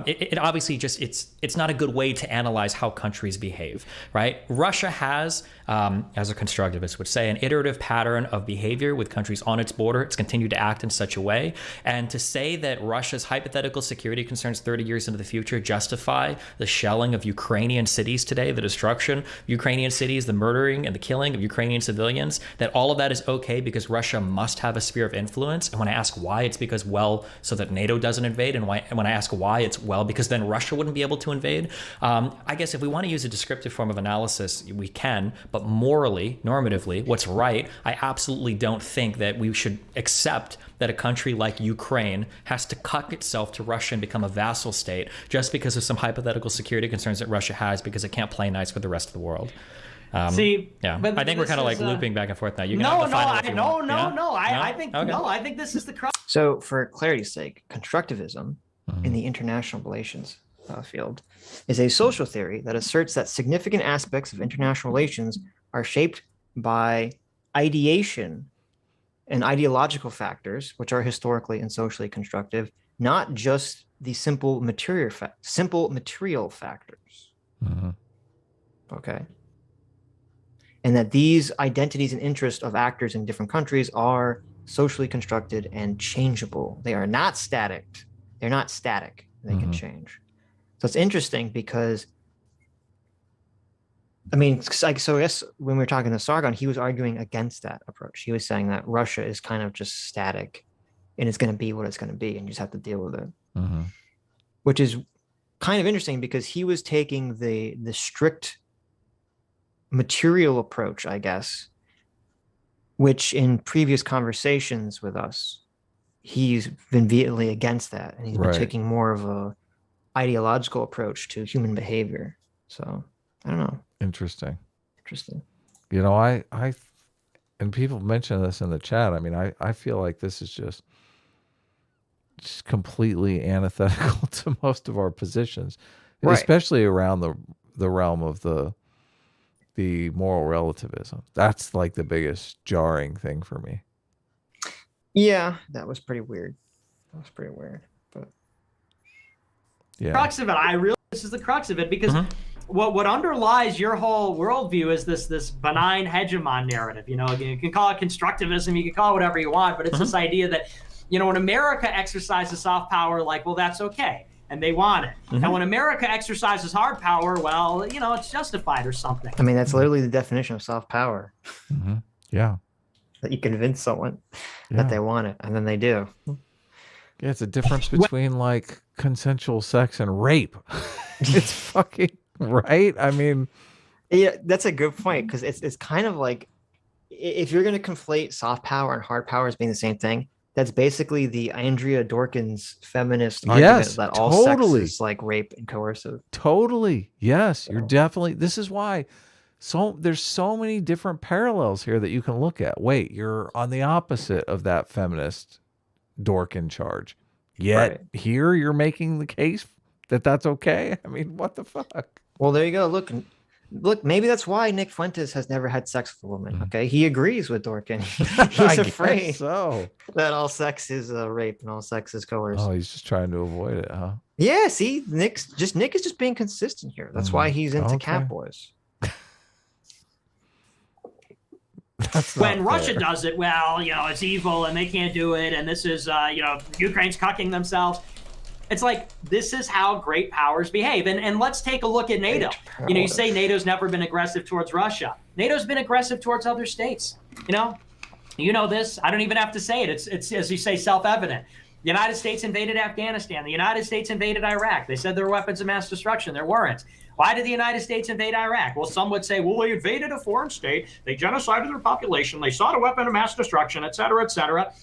it obviously just, it's not a good way to analyze how countries behave, right? Russia has, as a constructivist would say, an iterative pattern of behavior with countries on its border. It's continued to act in such a way. And to say that Russia's hypothetical security concerns 30 years into the future justify the shelling of Ukrainian cities today, the destruction of Ukrainian cities, the murdering and the killing of Ukrainian civilians, that all of that is okay because Russia must have a sphere of influence. And when I ask why, it's because, well, so that NATO doesn't invade. And when I ask why, it's, well, because then Russia wouldn't be able to invade. I guess if we want to use a descriptive form of analysis, we can, but morally, normatively, what's right, I absolutely don't think that we should accept that a country like Ukraine has to cuck itself to Russia and become a vassal state just because of some hypothetical security concerns that Russia has because it can't play nice with the rest of the world. See, yeah, but I think we're kind of like looping back and forth now. You can I think this is the crux. So, for clarity's sake, constructivism in the international relations field is a social theory that asserts that significant aspects of international relations are shaped by ideation and ideological factors, which are historically and socially constructive, not just the simple material factors. Okay. And that these identities and interests of actors in different countries are socially constructed and changeable. They are not static. They're not static. They can change. So it's interesting because, I mean, so I guess when we were talking to Sargon, he was arguing against that approach. He was saying that Russia is kind of just static and it's going to be what it's going to be and you just have to deal with it. Which is kind of interesting because he was taking the strict material approach, I guess, which in previous conversations with us, he's been vehemently against that. And he's been taking more of a ideological approach to human behavior. So I don't know. Interesting. You know, I and people mention this in the chat. I mean, I feel like this is just completely antithetical to most of our positions, especially around the realm of the moral relativism. That's like the biggest jarring thing for me. Yeah, that was pretty weird. But crux of it. This is the crux of it, because what underlies your whole worldview is this benign hegemon narrative. You can call it constructivism, you can call it whatever you want, but it's this idea that, when America exercises soft power, like, well, that's okay, and they want it. And when America exercises hard power, well, it's justified or something. I mean, that's literally the definition of soft power. Yeah. That you convince someone that they want it, and then they do. Yeah, it's a difference between like consensual sex and rape. It's fucking right. I mean, yeah, that's a good point, because it's kind of like, if you're going to conflate soft power and hard power as being the same thing, that's basically the Andrea Dworkin's feminist argument that all sex is like rape and coercive. Totally. Yes, you're definitely. This is why. So there's so many different parallels here that you can look at. Wait, you're on the opposite of that feminist Dworkin charge. Yet here you're making the case that that's okay. I mean, what the fuck? Well, there you go. Look, maybe that's why Nick Fuentes has never had sex with a woman. Okay, he agrees with Dworkin. He's afraid that all sex is rape and all sex is coercive. Oh, he's just trying to avoid it, huh? Yeah. See, Nick is just being consistent here. That's why he's into cat boys. When Russia does it, well, it's evil and they can't do it, and this is, Ukraine's cucking themselves. It's like, this is how great powers behave. And let's take a look at NATO. You say NATO's never been aggressive towards Russia. NATO's been aggressive towards other states. You know this. I don't even have to say it. It's as you say, self-evident. The United States invaded Afghanistan. The United States invaded Iraq. They said there were weapons of mass destruction. There weren't. Why did the United States invade Iraq? Well, some would say, well, they invaded a foreign state. They genocided their population. They sought a weapon of mass destruction, et cetera, et cetera.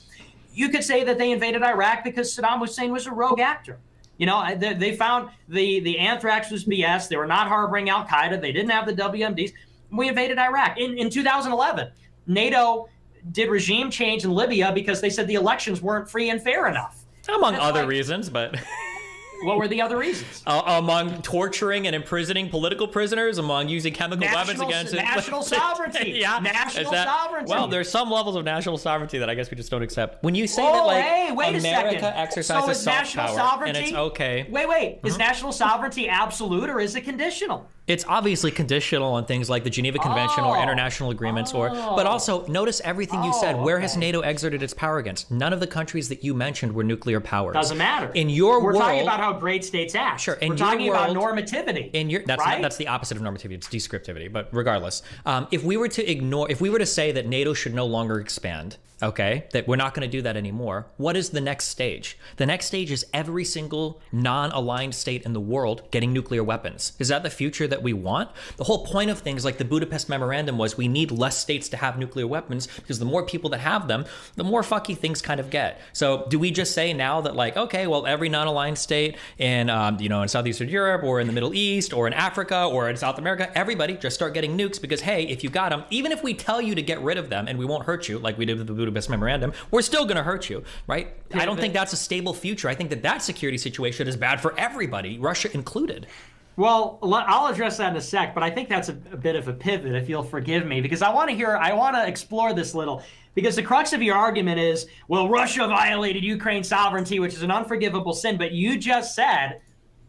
You could say that they invaded Iraq because Saddam Hussein was a rogue actor. They found the anthrax was BS. They were not harboring Al-Qaeda. They didn't have the WMDs. We invaded Iraq. In 2011, NATO did regime change in Libya because they said the elections weren't free and fair enough. Among other reasons, but... What were the other reasons? Among torturing and imprisoning political prisoners, among using chemical weapons against national sovereignty. Yeah, national sovereignty. Well, there's some levels of national sovereignty that I guess we just don't accept. When you say that, wait America exercises soft power, and it's okay. Wait. Is national sovereignty absolute or is it conditional? It's obviously conditional on things like the Geneva Convention or international agreements, but also notice everything you said. Where has NATO exerted its power against? None of the countries that you mentioned were nuclear powers. Doesn't matter. In your world, we're talking about how great states act. Sure. We're talking about normativity. That's the opposite of normativity. It's descriptivity. But regardless, if we were to say that NATO should no longer expand, okay, that we're not going to do that anymore, what is the next stage? The next stage is every single non-aligned state in the world getting nuclear weapons. Is that the future that we want? The whole point of things like the Budapest Memorandum was we need less states to have nuclear weapons because the more people that have them, the more fucky things kind of get. So do we just say now that like, okay, well, every non-aligned state in, in Southeastern Europe or in the Middle East or in Africa or in South America, everybody just start getting nukes because, hey, if you got them, even if we tell you to get rid of them and we won't hurt you like we did with the Budapest Memorandum, we're still going to hurt you, right? I don't think that's a stable future. I think that security situation is bad for everybody, Russia included. Well, I'll address that in a sec, but I think that's a bit of a pivot, if you'll forgive me, because I want to explore this little, because the crux of your argument is, well, Russia violated Ukraine's sovereignty, which is an unforgivable sin, but you just said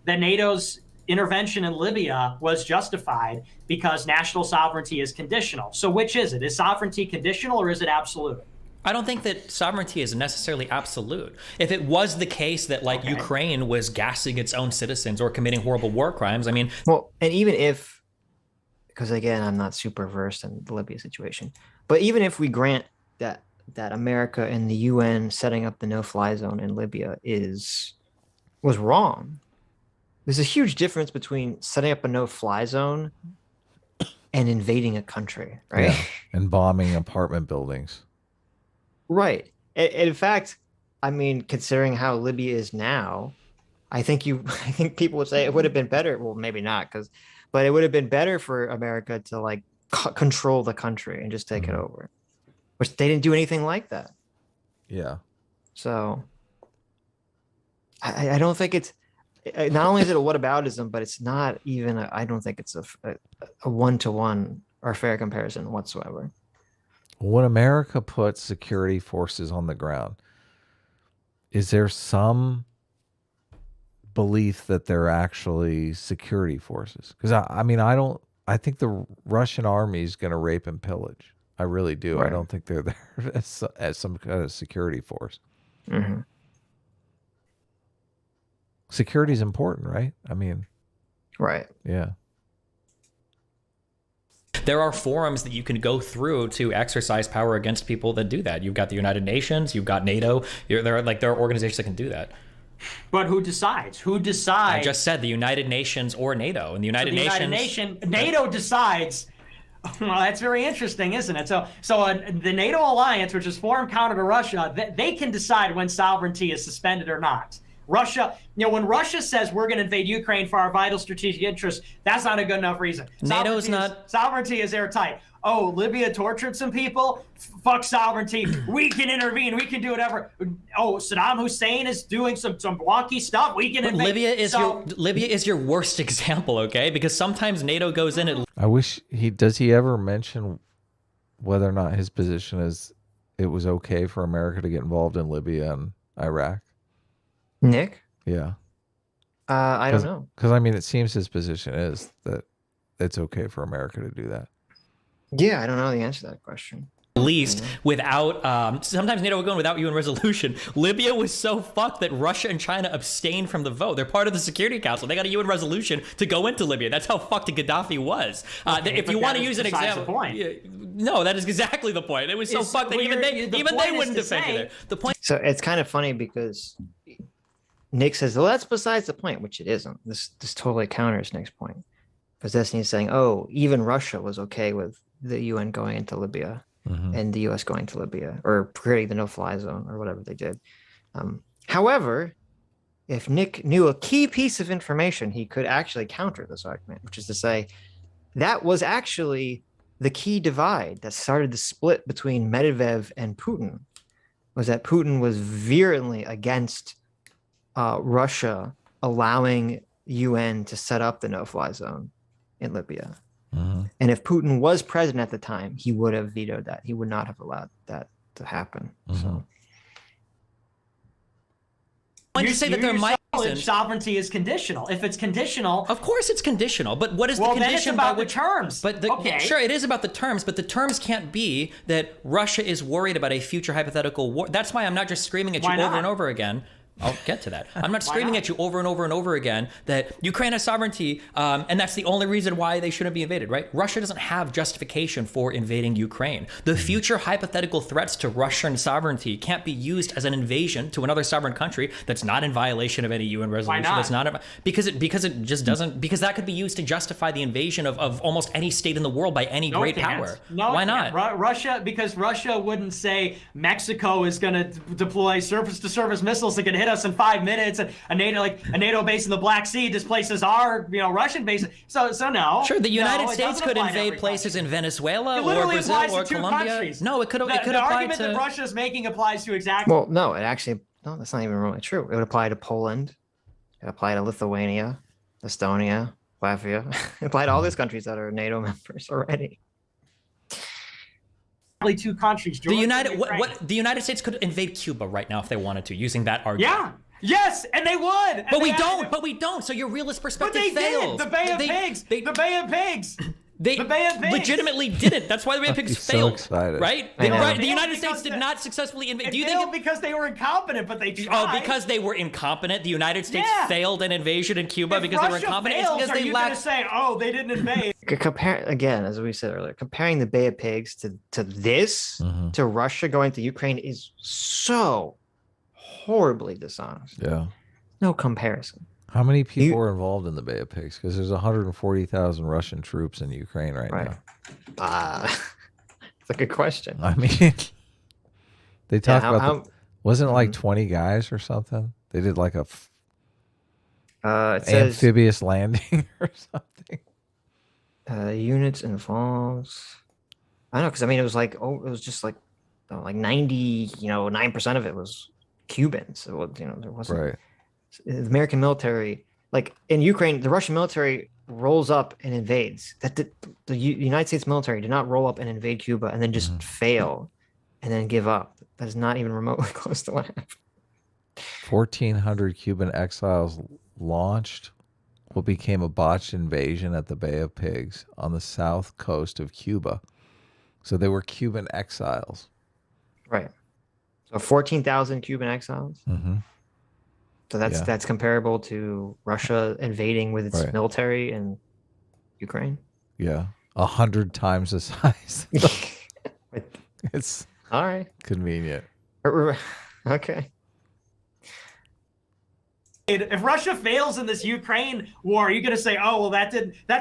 that NATO's intervention in Libya was justified because national sovereignty is conditional. So which is it? Is sovereignty conditional or is it absolute? I don't think that sovereignty is necessarily absolute. If it was the case that Ukraine was gassing its own citizens or committing horrible war crimes, I mean... Well, and even if, because again, I'm not super versed in the Libya situation, but even if we grant that America and the UN setting up the no-fly zone in Libya was wrong, there's a huge difference between setting up a no-fly zone and invading a country, right? Yeah, and bombing apartment buildings. Right. In fact, I mean, considering how Libya is now, I think people would say it would have been better. Well, maybe not, but it would have been better for America to control the country and just take it over, which they didn't do anything like that. Yeah. So I don't think it's, not only is it a whataboutism, but it's not even, I don't think it's a one-to-one or fair comparison whatsoever. When America puts security forces on the ground, is there some belief that they're actually security forces. Because I think the Russian army is going to rape and pillage. I really do. Right. I don't think they're there as some kind of security force. Mm-hmm. Security is important, right? I mean, Right. yeah. There are forums that you can go through to exercise power against people that do that. You've got the United Nations, you've got NATO. There are organizations that can do that. But who decides? Who decides? I just said the United Nations or NATO, and the United Nations. NATO decides. Well, that's very interesting, isn't it? So the NATO alliance, which is formed counter to Russia, they can decide when sovereignty is suspended or not. Russia, when Russia says we're going to invade Ukraine for our vital strategic interests, that's not a good enough reason. NATO's not. Sovereignty is airtight. Oh, Libya tortured some people? Fuck sovereignty. We can intervene. We can do whatever. Oh, Saddam Hussein is doing some wonky stuff. We can invade. Libya is your worst example, okay? Because sometimes NATO goes in and I wish does he ever mention whether or not his position is it was okay for America to get involved in Libya and Iraq? Nick? Yeah. I don't know. Because, it seems his position is that it's okay for America to do that. Yeah, I don't know the answer to that question. least without sometimes NATO would go in without UN resolution. Libya was so fucked that Russia and China abstained from the vote. They're part of the Security Council. They got a UN resolution to go into Libya. That's how fucked Gaddafi was. If you want to use an example, no, that is exactly the point. It was so fucked that even they wouldn't defend you there. The point. So it's kind of funny because Nick says, "Well, that's besides the point," which it isn't. This totally counters Nick's point, because Destiny's saying, "Oh, even Russia was okay with the UN going into Libya." Mm-hmm. And the U.S. going to Libya or creating the no-fly zone or whatever they did. However, if Nick knew a key piece of information, he could actually counter this argument, which is to say that was actually the key divide that started the split between Medvedev and Putin, was that Putin was virulently against Russia allowing UN to set up the no-fly zone in Libya. Uh-huh. And if Putin was president at the time, he would have vetoed that. He would not have allowed that to happen. Uh-huh. So, you say that there might sovereignty is conditional. If it's conditional, of course it's conditional. But what is the condition? Then it's about the terms. But sure, it is about the terms. But the terms can't be that Russia is worried about a future hypothetical war. That's why I'm not just screaming at you over and over again. I'll get to that. I'm not screaming at you over and over and over again that Ukraine has sovereignty, and that's the only reason why they shouldn't be invaded, right? Russia doesn't have justification for invading Ukraine. The future hypothetical threats to Russian sovereignty can't be used as an invasion to another sovereign country that's not in violation of any UN resolution. Why not? That's not because it just doesn't, because that could be used to justify the invasion of almost any state in the world by any great power. No, why not? Because Russia wouldn't say Mexico is going to deploy surface-to-surface missiles that can hit us in 5 minutes, and a NATO base in the Black Sea displaces our Russian base. So no. Sure, the United States could invade places in Venezuela or Brazil or Colombia. Countries. No, it could apply to. The argument that Russia's making applies to exactly. Well, no, that's not even really true. It would apply to Poland. It would apply to Lithuania, Estonia, Latvia. It apply to all these countries that are NATO members already. Two countries. The United States could invade Cuba right now if they wanted to, using that argument. Yeah. Yes, and they would. But we don't. So your realist perspective fails. Did. The Bay of Pigs. The Bay of Pigs. They legitimately didn't. That's why the Bay of Pigs failed. So excited. Right? The United States did not successfully invade. Do you think because they were incompetent, but they tried? Oh, because they were incompetent. The United States failed an invasion in Cuba because they were incompetent. Fails, it's because they lacked. Say, they didn't invade. Compare again, as we said earlier, comparing the Bay of Pigs to this, to Russia going to Ukraine is so horribly dishonest. Yeah. No comparison. How many people are involved in the Bay of Pigs? Because there's 140,000 Russian troops in Ukraine right now. It's a good question. I mean, they talk about wasn't it like 20 guys or something? They did like a amphibious landing or something. Units involved. I don't know, because it was like it was just like 9% of it was Cubans. So there wasn't. Right. The American military, like in Ukraine, the Russian military rolls up and invades. The United States military did not roll up and invade Cuba and then just fail and then give up. That is not even remotely close to what happened. 1,400 Cuban exiles launched what became a botched invasion at the Bay of Pigs on the south coast of Cuba. So they were Cuban exiles. Right. So 14,000 Cuban exiles. Mm-hmm. So that's comparable to Russia invading with its military in Ukraine. Yeah, 100 times the size. It's all right. Convenient. Okay. If Russia fails in this Ukraine war, are you going to say, "Oh, well, that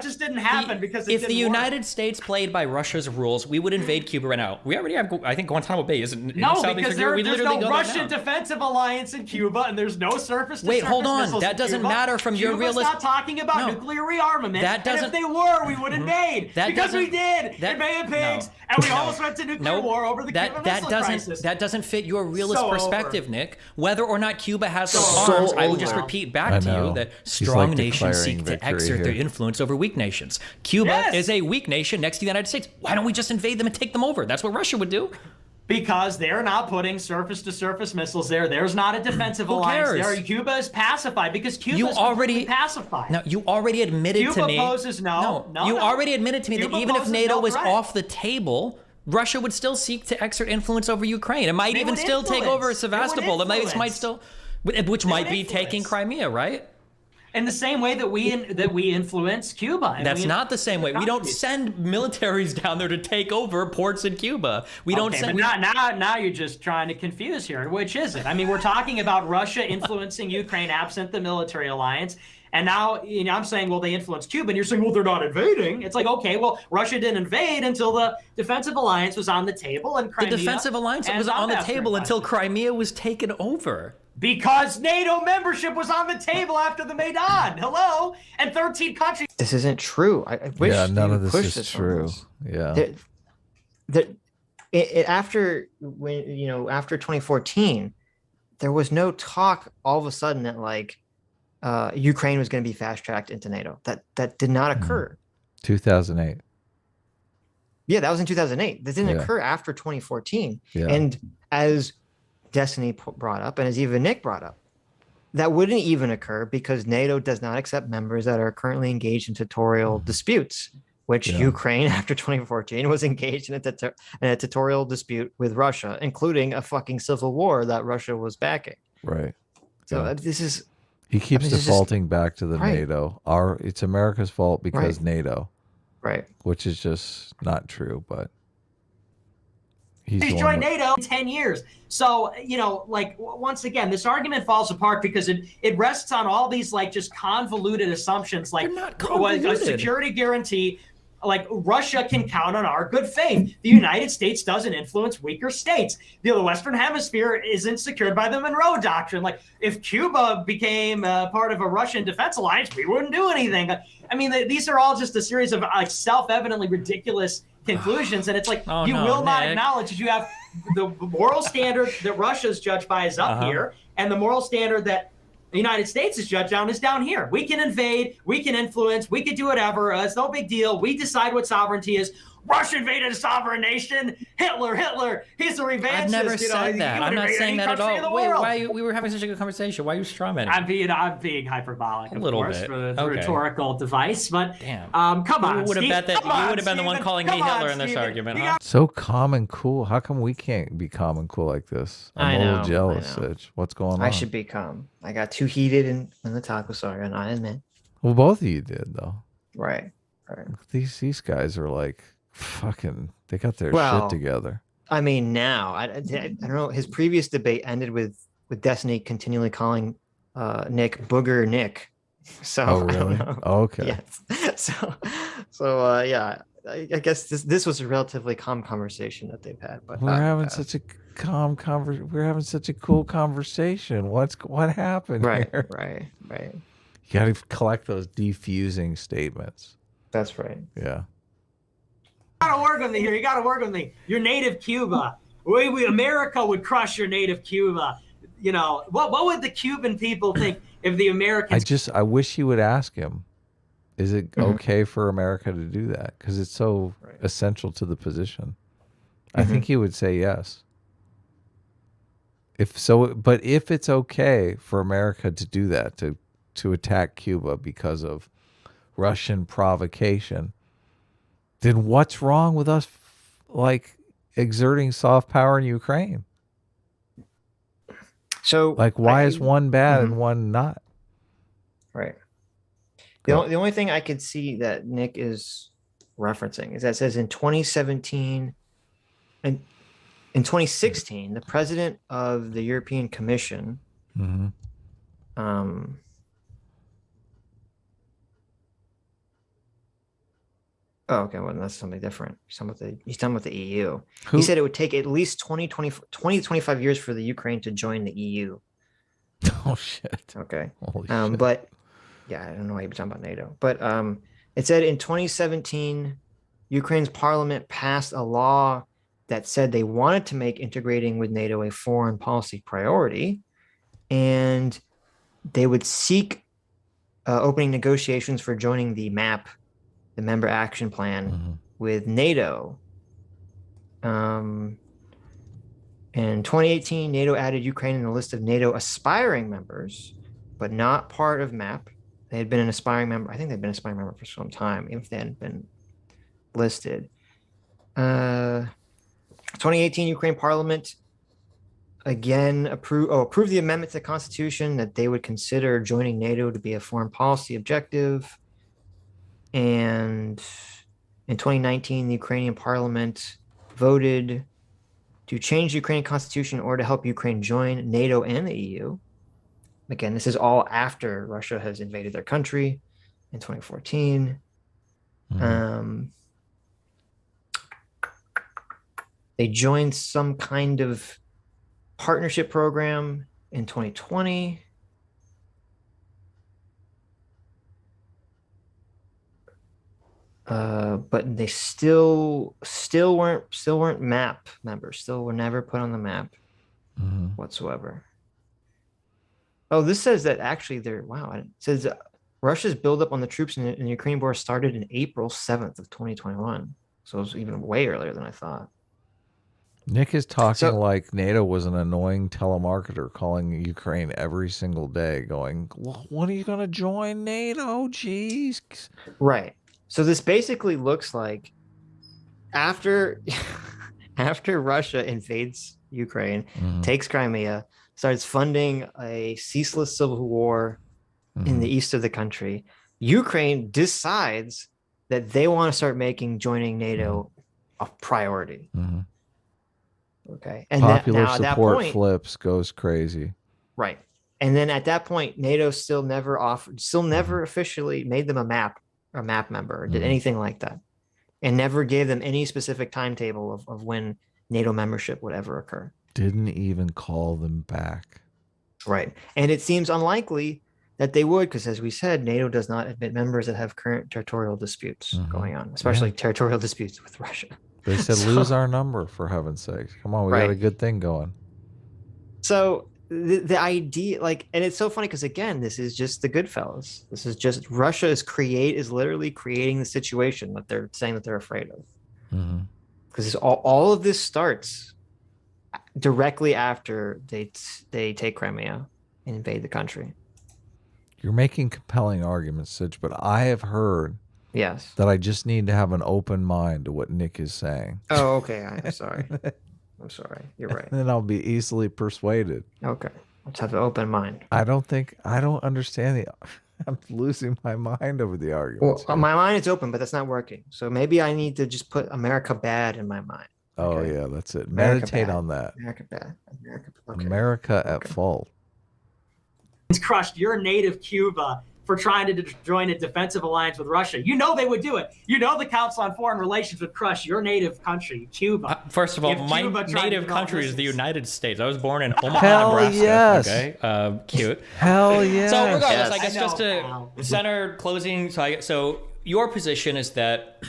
just didn't happen because if the United States played by Russia's rules, we would invade Cuba right now. We already have, I think, Guantanamo Bay isn't. No, because there's no Russian defensive alliance in Cuba, and there's no surface. Wait, hold on. That doesn't matter from your realistic. Cuba's not talking about nuclear rearmament. That doesn't. And if they were, we would invade because we did in Bay of Pigs, and we almost went to nuclear war over the Cuban Missile Crisis. That doesn't fit your realist perspective, Nick. Whether or not Cuba has those arms, I would just repeat back to you that strong nations seek to exert their influence over weak nations. Cuba is a weak nation next to the United States. Why don't we just invade them and take them over? That's what Russia would do. Because they're not putting surface-to-surface missiles there. There's not a defensive alliance there. Cuba is pacified because Cuba is completely pacified. No, you already admitted to me. Cuba poses no. You already admitted to me that even if NATO was off the table, Russia would still seek to exert influence over Ukraine. It might even still take over Sevastopol. It might still... Which might be taking Crimea, right? In the same way that we influence Cuba. That's not the same way. We don't send militaries down there to take over ports in Cuba. We don't send. But now you're just trying to confuse here. Which is it? I mean, we're talking about Russia influencing Ukraine absent the military alliance. And now, I'm saying, well, they influence Cuba, and you're saying, well, they're not invading. It's like, okay, well, Russia didn't invade until the defensive alliance was on the table, and Crimea. The defensive alliance was on the table until Crimea was taken over. Because NATO membership was on the table after the Maidan. Hello? And 13 countries. This isn't true. I wish none of this is true. Yeah. After 2014, there was no talk all of a sudden that Ukraine was going to be fast tracked into NATO. That did not occur. 2008. Yeah, that was in 2008. This didn't occur after 2014. Yeah. And as Destiny brought up, and as even Nick brought up, that wouldn't even occur because NATO does not accept members that are currently engaged in territorial disputes, which Ukraine after 2014 was engaged in a territorial dispute with Russia, including a fucking civil war that Russia was backing. Right. So this is... He keeps defaulting back to the NATO. It's America's fault because NATO. Right. Which is just not true, but... He's joined NATO in 10 years. So, once again, this argument falls apart because it rests on all these, just convoluted assumptions, like a security guarantee, like Russia can count on our good faith. The United States doesn't influence weaker states. The Western Hemisphere isn't secured by the Monroe Doctrine. Like, if Cuba became part of a Russian defense alliance, we wouldn't do anything. I mean, these are all just a series of self-evidently ridiculous conclusions, and it's like you will not acknowledge that you have the moral standard that Russia is judged by is up here, and the moral standard that the United States is judged on is down here. We can invade, we can influence, we can do whatever. It's no big deal. We decide what sovereignty is. Russia invaded a sovereign nation. Hitler, he's a revanchist. I've never said that. I'm not saying that at all. Wait, we were having such a good conversation. Why are you strawmanning? I'm being hyperbolic, of course, for the rhetorical device. But damn, come on, you would have bet that you would have been the one calling me Hitler in this argument. Huh? So calm and cool. How come we can't be calm and cool like this? I'm a little jealous, Sitch. What's going on? I should be calm. I got too heated in the talk with Sargon, I admit. Well, both of you did though. Right. These guys are like fucking. They got their shit together. I mean, now I don't know. His previous debate ended with Destiny continually calling Nick Booger Nick. So really? Okay. Yes. So yeah. I guess this was a relatively calm conversation that they've had. But we're having such a calm We're having such a cool conversation. What happened? Here? Right. You got to collect those defusing statements. That's right. Yeah. You gotta work with me here. You gotta work with me. Your native Cuba. America would crush your native Cuba. What would the Cuban people think if the Americans? I wish you would ask him. Is it okay for America to do that? Because it's so essential to the position. I think he would say yes. But if it's okay for America to do that, to to attack Cuba because of Russian provocation, then what's wrong with us like exerting soft power in Ukraine? So like, why is one bad and one not? Right. The only thing I could see that Nick is referencing is that it says in 2017 and in 2016, the president of the European Commission, oh, okay. Well, that's something different. He's done with the EU. Who? He said it would take at least 20 to 25 years for the Ukraine to join the EU. Oh, shit. Okay. Holy shit. But yeah, I don't know why you're talking about NATO. But it said in 2017, Ukraine's parliament passed a law that said they wanted to make integrating with NATO a foreign policy priority, and they would seek opening negotiations for joining the MAP, the Member Action Plan, with NATO. In 2018, NATO added Ukraine in the list of NATO aspiring members, but not part of MAP. They had been an aspiring member. I think they'd been an aspiring member for some time, even if they hadn't been listed. 2018 Ukraine Parliament again approved the amendment to the Constitution that they would consider joining NATO to be a foreign policy objective. And in 2019, the Ukrainian Parliament voted to change the Ukrainian Constitution in order to help Ukraine join NATO and the EU. Again, this is all after Russia has invaded their country in 2014. They joined some kind of partnership program in 2020. But they still weren't MAP members. Still were never put on the map whatsoever. Oh, this says that actually it says Russia's buildup on the troops in the Ukrainian border started in April 7th of 2021. So it was even way earlier than I thought. Nick is talking like NATO was an annoying telemarketer calling Ukraine every single day going, well, when are you going to join NATO? Jeez. Right. So this basically looks like after Russia invades Ukraine, takes Crimea, starts funding a ceaseless civil war in the east of the country, Ukraine decides that they want to start making joining NATO a priority. Okay. And popular now, support point, flips, goes crazy. Right. And then at that point, NATO still never officially made them a MAP member, or did anything like that, and never gave them any specific timetable of when NATO membership would ever occur. Didn't even call them back. Right. And it seems unlikely that they would, because as we said, NATO does not admit members that have current territorial disputes going on, especially territorial disputes with Russia. They said, lose our number, for heaven's sake. Come on, we got a good thing going. So the idea, and it's so funny because, again, this is just the Goodfellas. This is just Russia is literally creating the situation that they're saying that they're afraid of. Because all of this starts directly after they take Crimea and invade the country. You're making compelling arguments, Sitch, but I have heard that I just need to have an open mind to what Nick is saying. Oh, okay. I'm sorry. I'm sorry. You're right. And then I'll be easily persuaded. Okay. Let's have an open mind. I don't understand I'm losing my mind over the argument. Well, my mind is open, but that's not working. So maybe I need to just put America bad in my mind. Oh, yeah, that's it. Meditate on that. America bad. America at fault. It's crushed your native Cuba for trying to join a defensive alliance with Russia. You know they would do it. You know the Council on Foreign Relations would crush your native country, Cuba. First of all, my native country is the United States. I was born in Omaha, Hell Nebraska. Yes. Okay, cute. Hell yeah. So regardless, I guess just to center closing. So your position is that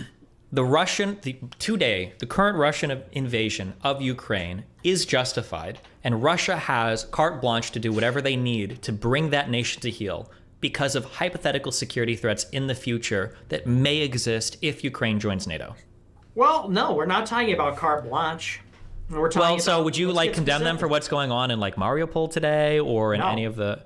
the current Russian invasion of Ukraine is justified, and Russia has carte blanche to do whatever they need to bring that nation to heel, because of hypothetical security threats in the future that may exist if Ukraine joins NATO. Well, no, we're not talking about carte blanche. We're talking so would you condemn them for what's going on in Mariupol today, or in any of the?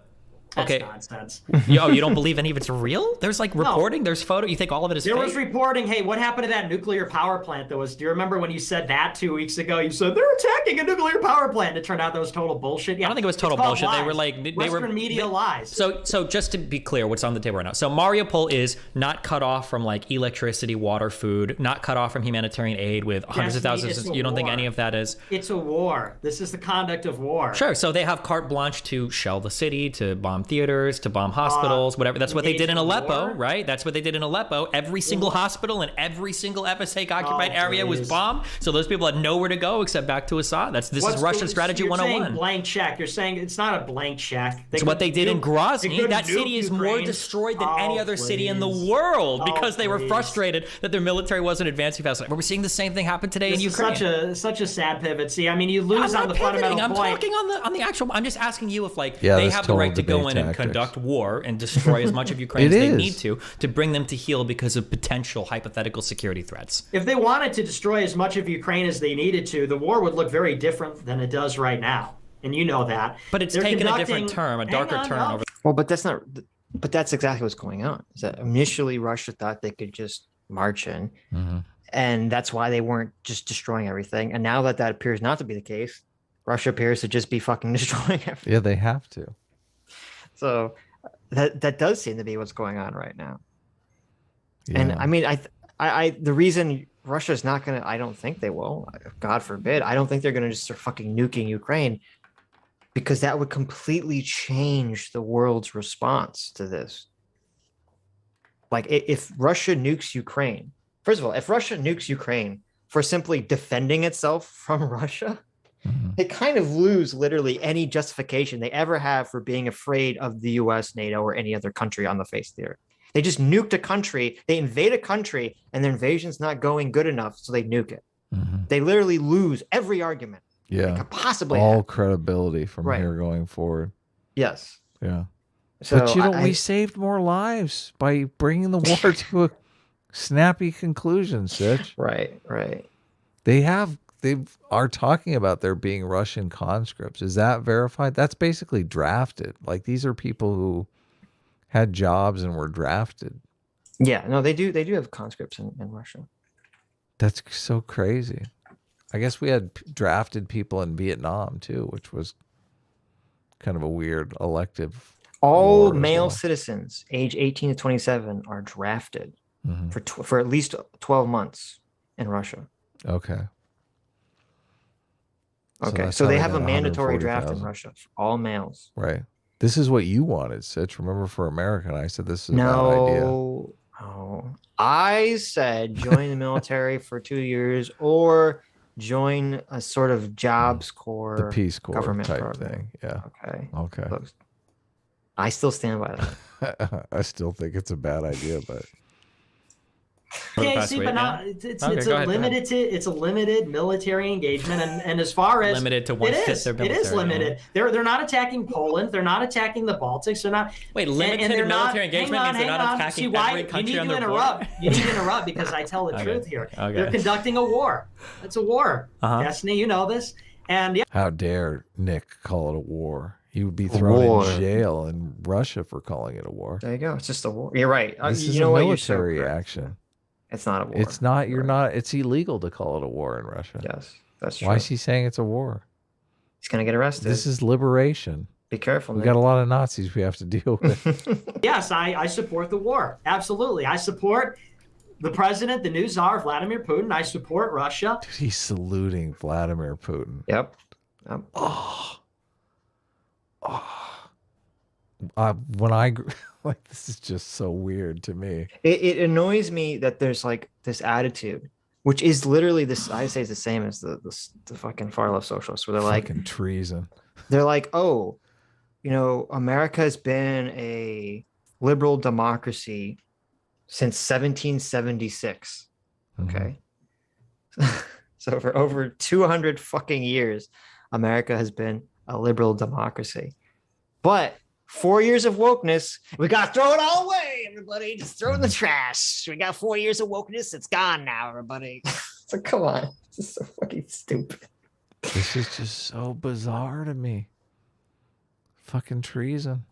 That's Okay. nonsense. You don't believe any of it's real? There's like reporting, there's photo. You think all of it is There fake? was reporting, hey, what happened to that nuclear power plant that was, do you remember when you said that 2 weeks ago? You said, they're attacking a nuclear power plant. It turned out that was total bullshit. Yeah, I don't think it was total it's called bullshit. They lies. were like, Western media lies. So just to be clear, what's on the table right now? So Mariupol is not cut off from like electricity, water, food, not cut off from humanitarian aid with hundreds of thousands. It's a You don't think war. any of that is? It's a war. This is the conduct of war. Sure. So they have carte blanche to shell the city, to bomb theaters, to bomb hospitals, whatever. That's what they did in engage in Aleppo, war? right? That's what they did in Aleppo. Every single hospital and every single FSA occupied area was please. bombed. So those people had nowhere to go except back to Assad. This is Russian strategy you're 101. Saying blank check. You're saying it's not a blank check. It's what they did in Grozny. That city is more destroyed than any other city in the world because they were frustrated that their military wasn't advancing fast enough. We're seeing the same thing happen today in Ukraine. Is such a sad pivot. See, I mean, you lose I'm on not the fundamental pivoting. I'm point. talking on the actual. I'm just asking you if like Yeah, they that's have the right to total go in debate and tactics. conduct war and destroy as much of Ukraine as It they is. need to bring them to heel because of potential hypothetical security threats. If they wanted to destroy as much of Ukraine as they needed to, the war would look very different than it does right now. And you know that. But it's They're taken a conducting- different turn, a darker Hang on, turn no. over. Well, but that's exactly what's going on. Is that initially Russia thought they could just march in, and that's why they weren't just destroying everything. And now that appears not to be the case, Russia appears to just be fucking destroying everything. Yeah, they have to. So that does seem to be what's going on right now. Yeah. And I mean, I the reason Russia's not gonna, I don't think they will. God forbid. I don't think they're gonna just start fucking nuking Ukraine, because that would completely change the world's response to this. Like if Russia nukes Ukraine, first of all, if Russia nukes Ukraine for simply defending itself from Russia, they kind of lose literally any justification they ever have for being afraid of the US, NATO, or any other country on the face of the earth. They just nuked a country, they invade a country, and their invasion's not going good enough, so they nuke it. They literally lose every argument they Yeah. could possibly All have. credibility from Right. here going forward. Yes. Yeah. So But we saved more lives by bringing the war to a snappy conclusion, Sitch. right. They are talking about there being Russian conscripts. Is that verified? That's basically drafted. Like these are people who had jobs and were drafted. Yeah, no, they do have conscripts in Russia. That's so crazy. I guess we had drafted people in Vietnam too, which was kind of a weird elective. All war as male well. citizens age 18 to 27 are drafted for at least 12 months in Russia. Okay. Okay, that's so how they they have a got mandatory draft in 140,000. Russia for all males. Right. This is what you wanted, Sitch. Remember, for America, and I said this is a bad idea. No, I said join the military for 2 years or join a sort of jobs corps, The Peace Corps government type program. thing. Yeah. Okay. Okay. Look, I still stand by that. I still think it's a bad idea, but Okay, Pass see, away but now? not it's Okay, it's go a ahead, go ahead. it's a limited military engagement, and as far as Limited to it one-fifth is, their it is military, limited. They're not attacking Poland. They're not attacking the Baltics. They're not. Wait, and limited they're not- military engagement hang on, means they're hang not on. attacking See why every you country need on to their interrupt. border? You need to interrupt because I tell the Okay, truth here. okay. They're conducting a war. It's a war. Uh-huh. Destiny, you know this. And yeah, how dare Nick call it a war? He would be thrown war. in jail in Russia for calling it a war. There you go. It's just a war. You're right. This You is know a what? You're so military correct. action. It's not a war. It's not. You're Right. not. It's illegal to call it a war in Russia. Yes, that's true. Why is he saying it's a war? He's gonna get arrested. This is liberation. Be careful. We Nick. got a lot of Nazis we have to deal with. yes, I support the war. Absolutely, I support the president, the new czar Vladimir Putin. I support Russia. Dude, he's saluting Vladimir Putin. Yep. When I like, this is just so weird to me. It annoys me that there's like this attitude, which is literally this. I say it's the same as the fucking far left socialists, where they're like, Fucking treason. they're like, oh, you know, America has been a liberal democracy since 1776. Okay. So for over 200 fucking years, America has been a liberal democracy. But 4 years of wokeness, we got to throw it all away, everybody. Just throw it in the trash. We got 4 years of wokeness. It's gone now, everybody. So come on. This is so fucking stupid. This is just so bizarre to me. Fucking treason.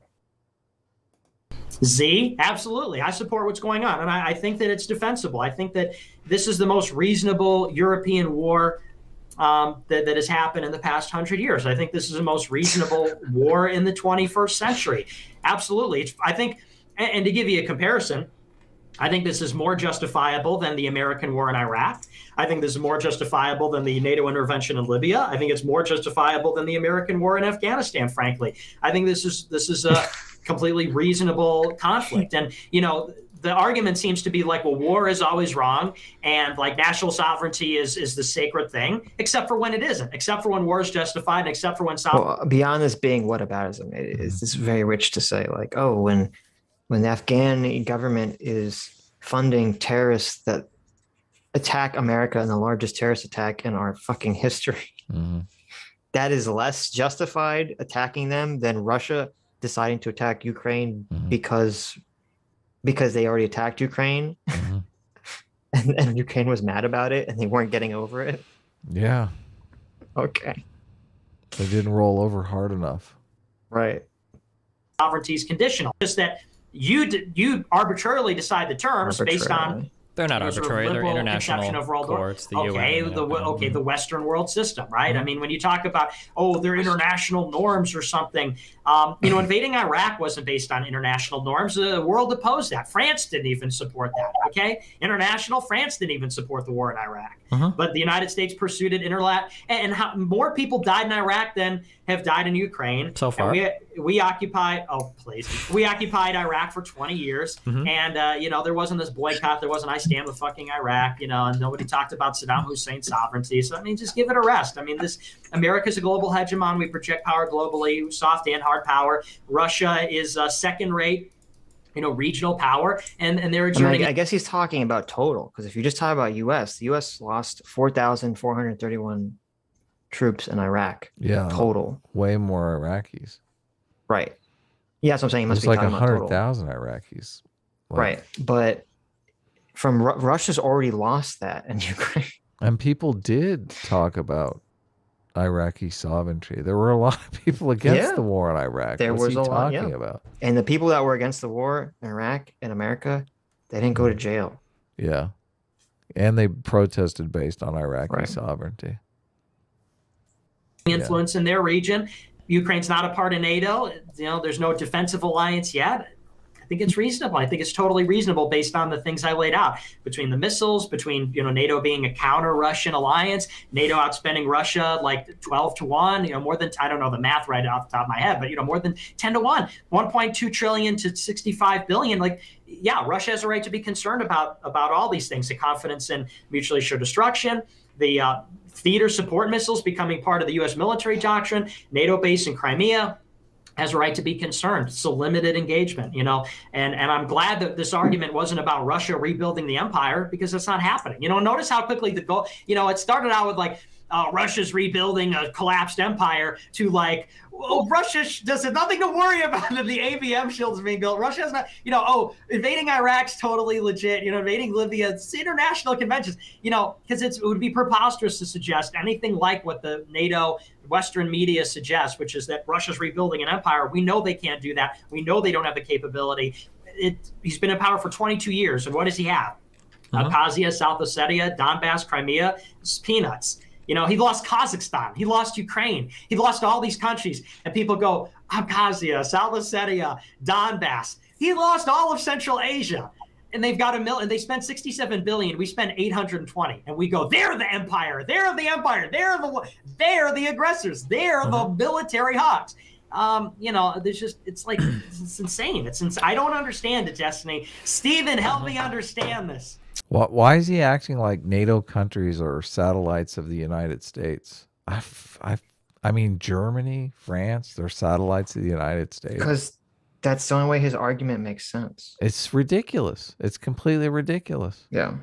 Z, absolutely. I support what's going on. And I think that it's defensible. I think that this is the most reasonable European war that has happened in the past 100 years. I think this is the most reasonable war in the 21st century. Absolutely. I think, and to give you a comparison, I think this is more justifiable than the American war in Iraq. I think this is more justifiable than the NATO intervention in Libya. I think it's more justifiable than the American war in Afghanistan, frankly. I think this is a completely reasonable conflict. And, you know, the argument seems to be like, well, war is always wrong, and like national sovereignty is the sacred thing, except for when it isn't, except for when war is justified, and except for when Well, beyond this being whataboutism, it's very rich to say, like, oh, when the Afghan government is funding terrorists that attack America in the largest terrorist attack in our fucking history, that is less justified attacking them than Russia deciding to attack Ukraine because they already attacked Ukraine and Ukraine was mad about it and they weren't getting over it. Yeah. Okay. They didn't roll over hard enough. Right. Sovereignty is conditional. Just that you arbitrarily decide the terms based on. They're not arbitrary. They're international courts, the UN. The Western world system, right? I mean, when you talk about, they're international norms or something, invading Iraq wasn't based on international norms. The world opposed that. France didn't even support that, okay? France didn't even support the war in Iraq. But the United States pursued it and more people died in Iraq than have died in Ukraine. So far. And we occupied Iraq for 20 years. And, there wasn't this boycott. There wasn't, I stand with fucking Iraq, and nobody talked about Saddam Hussein's sovereignty. So, I mean, just give it a rest. I mean, America's a global hegemon. We project power globally, soft and hard power. Russia is second-rate, regional power, and they're adjourning. I guess he's talking about total, because if you just talk about U.S., the U.S. lost 4,431 troops in Iraq. Yeah, total. Way more Iraqis. Right. Yeah, that's what I'm saying. It must be like talking about 100,000 Iraqis. Right, but from Russia's already lost that in Ukraine. And people did talk about Iraqi sovereignty. There were a lot of people against the war in Iraq. There was a lot talking about. And the people that were against the war in Iraq and America, they didn't go to jail. Yeah. And they protested based on Iraqi sovereignty. Influence in their region. Ukraine's not a part of NATO. There's no defensive alliance yet. I think it's reasonable. I think it's totally reasonable based on the things I laid out, between the missiles, between NATO being a counter-Russian alliance, NATO outspending Russia like 12-1, more than, I don't know the math right off the top of my head, but more than 10-1, 1.2 trillion to 65 billion. Russia has a right to be concerned about all these things: the confidence in mutually assured destruction, the theater support missiles becoming part of the U.S. military doctrine, NATO base in Crimea has a right to be concerned. So limited engagement, and I'm glad that this argument wasn't about Russia rebuilding the empire, because that's not happening. Notice how quickly the goal, it started out with like, Russia's rebuilding a collapsed empire, to like, Russia does nothing to worry about if the ABM shield is being built. Russia has not, invading Iraq's totally legit, invading Libya, it's international conventions, because it would be preposterous to suggest anything like what the NATO Western media suggests, which is that Russia's rebuilding an empire. We know they can't do that. We know they don't have the capability. He's been in power for 22 years, and what does he have? Abkhazia, South Ossetia, Donbass, Crimea, it's peanuts. He lost Kazakhstan. He lost Ukraine. He lost all these countries. And people go, Abkhazia, South Ossetia, Donbass. He lost all of Central Asia. And they've got and they spent 67 billion. We spent 820. And we go, they're the empire. They're the empire. They're the aggressors. They're the military hawks. There's just, it's insane. I don't understand it, Destiny. Steven, help me understand this. Why is he acting like NATO countries are satellites of the United States? I mean, Germany, France, they're satellites of the United States. Because that's the only way his argument makes sense. It's ridiculous. It's completely ridiculous. Yeah.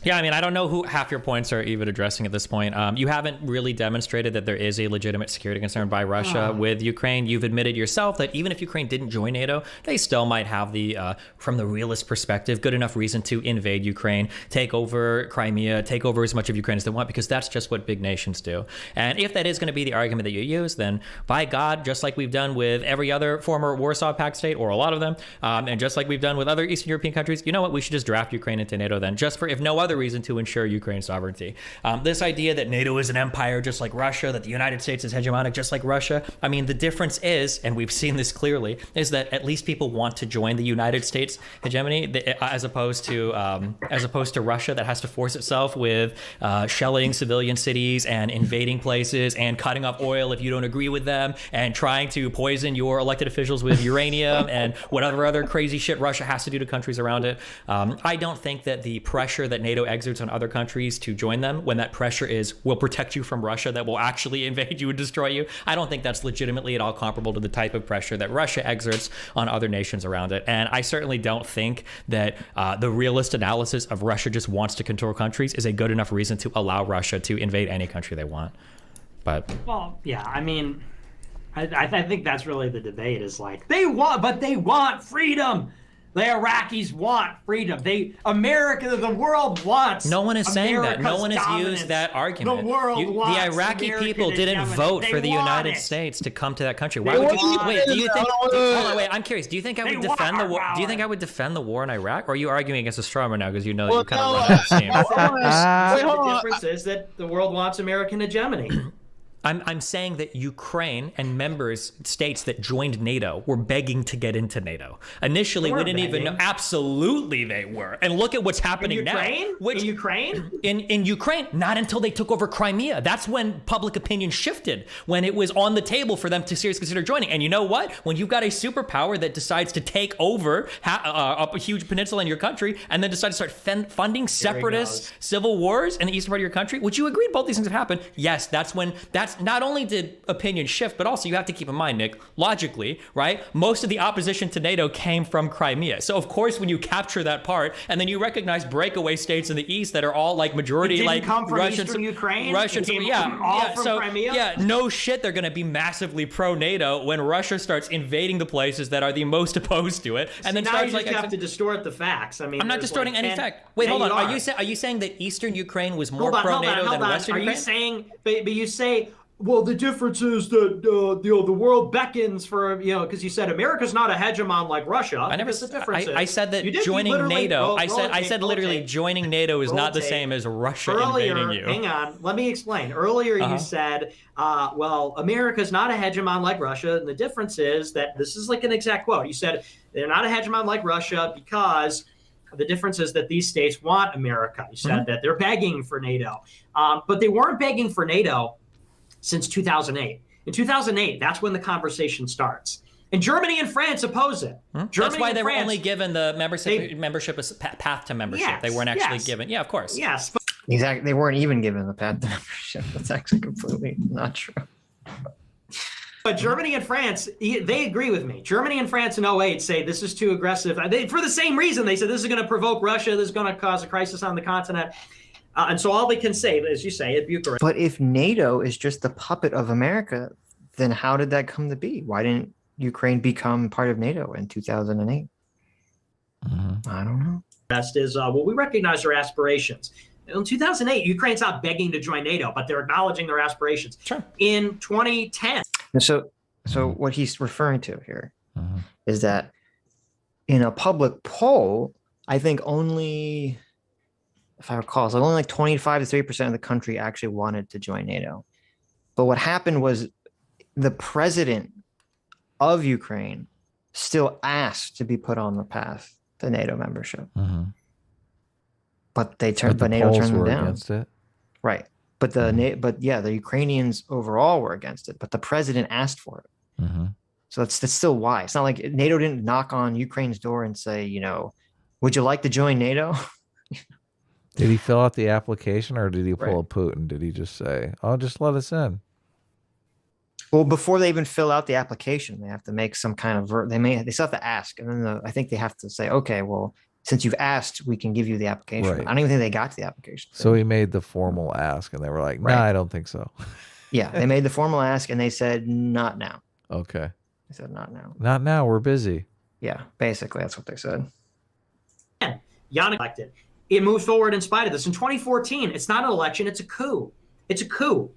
Yeah, I mean, I don't know who half your points are even addressing at this point. You haven't really demonstrated that there is a legitimate security concern by Russia with Ukraine. You've admitted yourself that even if Ukraine didn't join NATO, they still might have the, from the realist perspective, good enough reason to invade Ukraine, take over Crimea, take over as much of Ukraine as they want, because that's just what big nations do. And if that is going to be the argument that you use, then by God, just like we've done with every other former Warsaw Pact state, or a lot of them, and just like we've done with other Eastern European countries, you know what? We should just draft Ukraine into NATO then, just for, if no other reason, to ensure Ukraine's sovereignty. This idea that NATO is an empire just like Russia, that the United States is hegemonic just like Russia, I mean, the difference is, and we've seen this clearly, is that at least people want to join the United States hegemony, as opposed to Russia, that has to force itself with shelling civilian cities and invading places and cutting off oil if you don't agree with them, and trying to poison your elected officials with uranium and whatever other crazy shit Russia has to do to countries around it. I don't think that the pressure that NATO exerts on other countries to join them, when that pressure is, we'll protect you from Russia that will actually invade you and destroy you, I don't think that's legitimately at all comparable to the type of pressure that Russia exerts on other nations around it. And I certainly don't think that the realist analysis of Russia just wants to control countries is a good enough reason to allow Russia to invade any country they want. But well, yeah, I mean, I think that's really the debate, is like, they want freedom. The Iraqis want freedom. America, the world wants. No one is saying that. No one has dominance. used that argument. The world wants the Iraqi American people didn't hegemony. vote for the United it. States to come to that country. Why would you? Wait, do you think? Hold on, wait. I'm curious. Do you think I would defend the war? Do you think I would defend the war in Iraq? Or are you arguing against a straw man now because you know you kind of run out of steam? The difference is that the world wants American hegemony. I'm saying that Ukraine and states that joined NATO were begging to get into NATO. Initially, we didn't even know. Absolutely, they were. And look at what's happening now. In Ukraine? In Ukraine, not until they took over Crimea. That's when public opinion shifted, when it was on the table for them to seriously consider joining. And you know what? When you've got a superpower that decides to take over a huge peninsula in your country and then decide to start funding separatist civil wars in the eastern part of your country, would you agree both these things have happened? Yes, that's not only did opinion shift, but also you have to keep in mind, Nick, logically, right? Most of the opposition to NATO came from Crimea. So of course, when you capture that part and then you recognize breakaway states in the east that are all like majority, like come from Russians, Eastern Ukraine, Russians, from Crimea. Yeah, no shit, they're going to be massively pro-NATO when Russia starts invading the places that are the most opposed to it, and then now starts you just have to distort the facts. I mean, I'm not distorting any fact. Wait, hold on. Are you saying that Eastern Ukraine was more pro-NATO than Western Ukraine? Are you saying? But you say, well, the difference is that the world beckons for, because you said America's not a hegemon like Russia. I never. The difference I said that joining NATO. I said literally joining NATO is not the same as Russia invading you. Hang on, let me explain. Earlier you said, well, America's not a hegemon like Russia, and the difference is that this is like an exact quote. You said they're not a hegemon like Russia because the difference is that these states want America. You said that they're begging for NATO, but they weren't begging for NATO since 2008. In 2008, that's when the conversation starts. And Germany and France oppose it. That's why they were only given the membership path to membership. Yes, they weren't actually given. Yeah, of course. Yes. Exactly. They weren't even given the path to membership. That's actually completely not true. But Germany and France, they agree with me. Germany and France in 2008 say this is too aggressive. For the same reason, they said this is going to provoke Russia. This is going to cause a crisis on the continent. And so all they can say, as you say, at Bucharest. But if NATO is just the puppet of America, then how did that come to be? Why didn't Ukraine become part of NATO in 2008? I don't know. Best is, well, we recognize their aspirations. In 2008, Ukraine's not begging to join NATO, but they're acknowledging their aspirations. Sure. In 2010. And so what he's referring to here is that in a public poll, I think only, if I recall, so only like 25 to 30% of the country actually wanted to join NATO. But what happened was the president of Ukraine still asked to be put on the path to NATO membership. But NATO turned them down. Against it. Right. But the Ukrainians overall were against it, but the president asked for it. So that's still why. It's not like NATO didn't knock on Ukraine's door and say, would you like to join NATO? Did he fill out the application, or did he pull a Putin? Did he just say, "Oh, just let us in"? Well, before they even fill out the application, they have to make some kind of they still have to ask, and then I think they have to say, okay, well, since you've asked, we can give you the application. Right. I don't even think they got to the application. So he made the formal ask, and they were like, "Nah, Right. I don't think so." Yeah, they made the formal ask, and they said, "Not now." Okay. They said, "Not now." Not now. We're busy. Yeah, basically, that's what they said. Yannick elected. It moves forward in spite of this. In 2014, it's not an election, it's a coup. It's a coup,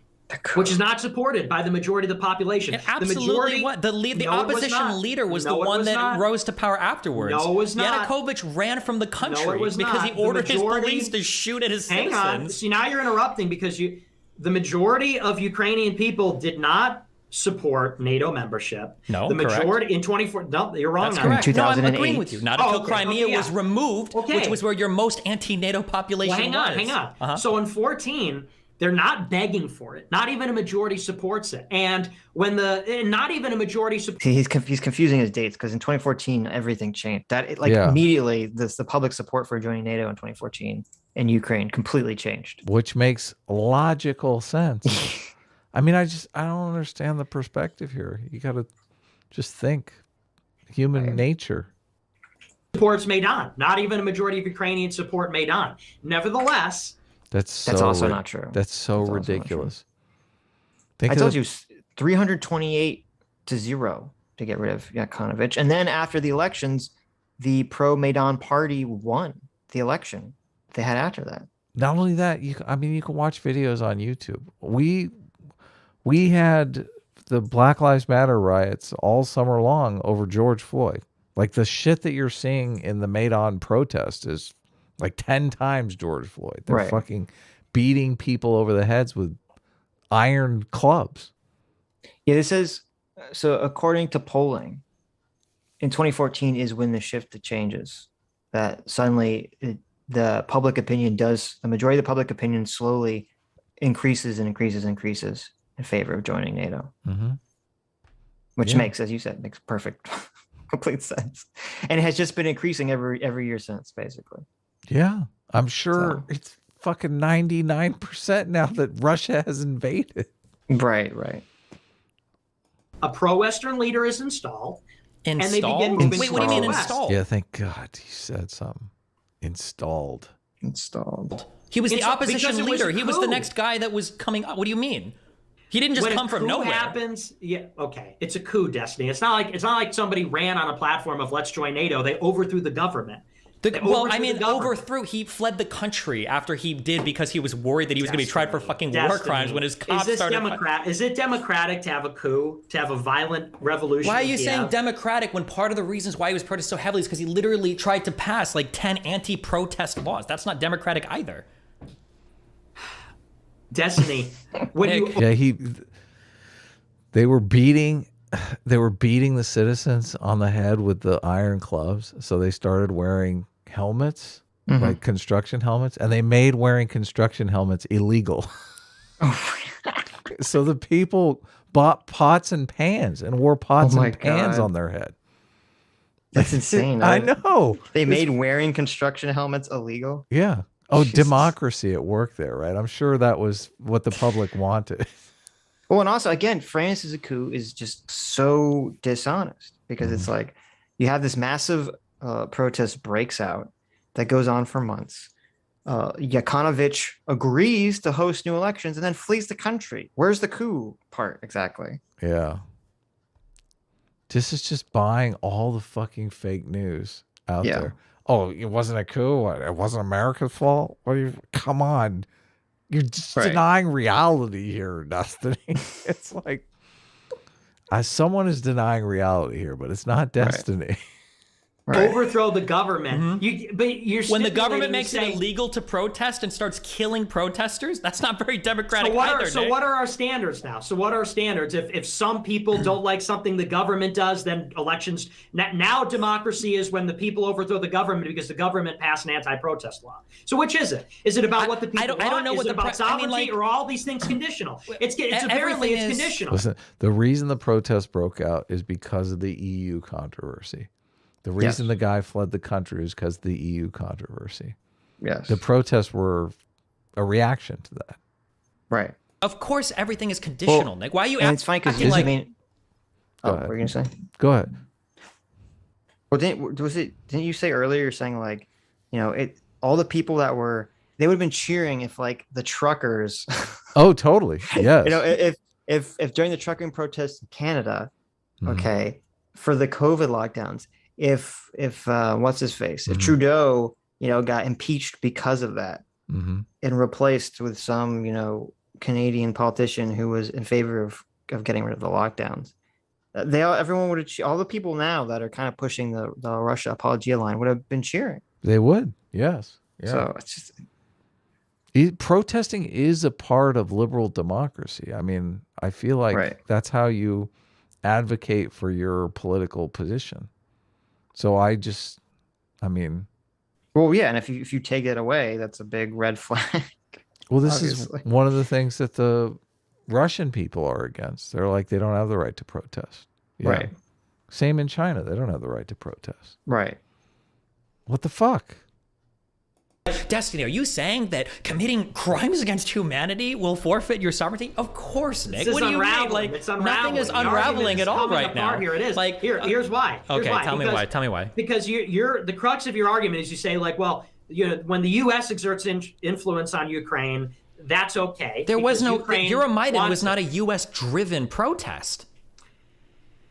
which is not supported by the majority of the population. It absolutely the majority, what the no, it was opposition not. leader was No, the it one was that not. rose to power afterwards. No, it was not. Yanukovych ran from the country No, it was because not. he ordered The his majority- police to shoot at his Hang citizens. on. See, now you're interrupting because the majority of Ukrainian people did not support NATO membership. No, the correct. majority in 24. No, you're wrong. That's on correct. that. No, I'm 2008. agreeing with you. Not Oh, until okay, Crimea okay, yeah. was removed, Okay. which was where your most anti-NATO population Well, hang on. was. So in 14, they're not begging for it. Not even a majority supports it. And not even a majority supports. See, he's confusing his dates because in 2014 everything changed. Yeah. Immediately the public support for joining NATO in 2014 in Ukraine completely changed. Which makes logical sense. I mean, I don't understand the perspective here. You got to just think human nature. Supports Maidan. Not even a majority of Ukrainians support Maidan. Nevertheless, That's also not true. That's so That's also not ridiculous. I told you 328 to 0 to get rid of Yanukovych. And then after the elections, the pro-Maidan party won the election they had after that. Not only that, you can watch videos on YouTube. We had the Black Lives Matter riots all summer long over George Floyd. Like the shit that you're seeing in the Maidan protest is like 10 times George Floyd. They're Right. fucking beating people over the heads with iron clubs. Yeah, this is so according to polling in 2014 is when the shift changes. That suddenly the public opinion the majority of the public opinion slowly increases and increases in favor of joining NATO. Mm-hmm. Which Yeah. makes, as you said, makes perfect, complete sense. And it has just been increasing every year since, basically. Yeah, I'm sure it's fucking 99% now that Russia has invaded. Right. a pro-Western leader is installed. And they begin Installed? moving Wait, what do you mean west. installed? Yeah, thank God he said something. Installed. He was the Because opposition it was leader. a He was the coup. next guy that was coming up. What do you mean? He didn't just When come a from coup nowhere. happens, yeah, okay, it's a coup, Destiny. It's not like somebody ran on a platform of let's join NATO. They overthrew the government. Overthrew. He fled the country after he did because he was worried that he was going to be tried for fucking war crimes when his cops started. Is it democratic to have a coup, to have a violent revolution? Why are you in saying Kiev? democratic when part of the reasons why he was protesting so heavily is because he literally tried to pass like 10 anti-protest laws? That's not democratic either. Destiny. When you Yeah, they were beating the citizens on the head with the iron clubs, so they started wearing helmets, like construction helmets, and they made wearing construction helmets illegal. So the people bought pots and pans and wore pots and pans God. on their head. That's insane. I know. They made wearing construction helmets illegal. Yeah. Oh, Jesus. democracy at work there, right? I'm sure that was what the public wanted. Well, and also, again, France as a coup is just so dishonest because it's like you have this massive protest breaks out that goes on for months. Yanukovych agrees to host new elections and then flees the country. Where's the coup part exactly? Yeah. This is just buying all the fucking fake news out there. Oh, it wasn't a coup. What, it wasn't America's fault. Come on. You're just denying reality here, Destiny. It's like someone is denying reality here, but it's not Destiny. overthrow the government. When the government makes it illegal to protest and starts killing protesters, that's not very democratic either. So what are our standards now? So what are our standards? If some people don't like something the government does, then elections. Now democracy is when the people overthrow the government because the government passed an anti-protest law. So which is it? Is it about what the people want? I don't know is what it about sovereignty or are all these things conditional? It's apparently it's conditional. Listen, the reason the protest broke out is because of the EU controversy. The reason the guy fled the country is because of the EU controversy. Yes. The protests were a reaction to that. Right. Of course, everything is conditional, Nick. Why are you? And it's funny because acting I mean, what were you gonna say? Go ahead. Well, didn't you say earlier? You're saying like all the people that they would have been cheering if like the truckers. Oh, totally. Yes. If during the trucking protests in Canada, okay, for the COVID lockdowns, if what's his face, if Trudeau, got impeached because of that, and replaced with some, Canadian politician who was in favor of getting rid of the lockdowns, everyone would have, all the people now that are kind of pushing the Russia apologia line would have been cheering. They would. Yes. Yeah. So it's just. Protesting is a part of liberal democracy. I mean, I feel like that's how you advocate for your political position. So well, yeah, and if you take it away, that's a big red flag. Well, this is one of the things that the Russian people are against. They're like, they don't have the right to protest. Yeah. Right. Same in China. They don't have the right to protest. Right. What the fuck? Destiny, are you saying that committing crimes against humanity will forfeit your sovereignty? Of course, Nick. What do you mean? Like, it's unraveling. Nothing is unraveling at all right now. Here it is. Like, here's why. Okay, tell me why. Tell me why. Because you're the crux of your argument is you say like, well, when the U.S. exerts influence on Ukraine, that's okay. There was no Euromaidan was not a U.S.-driven protest.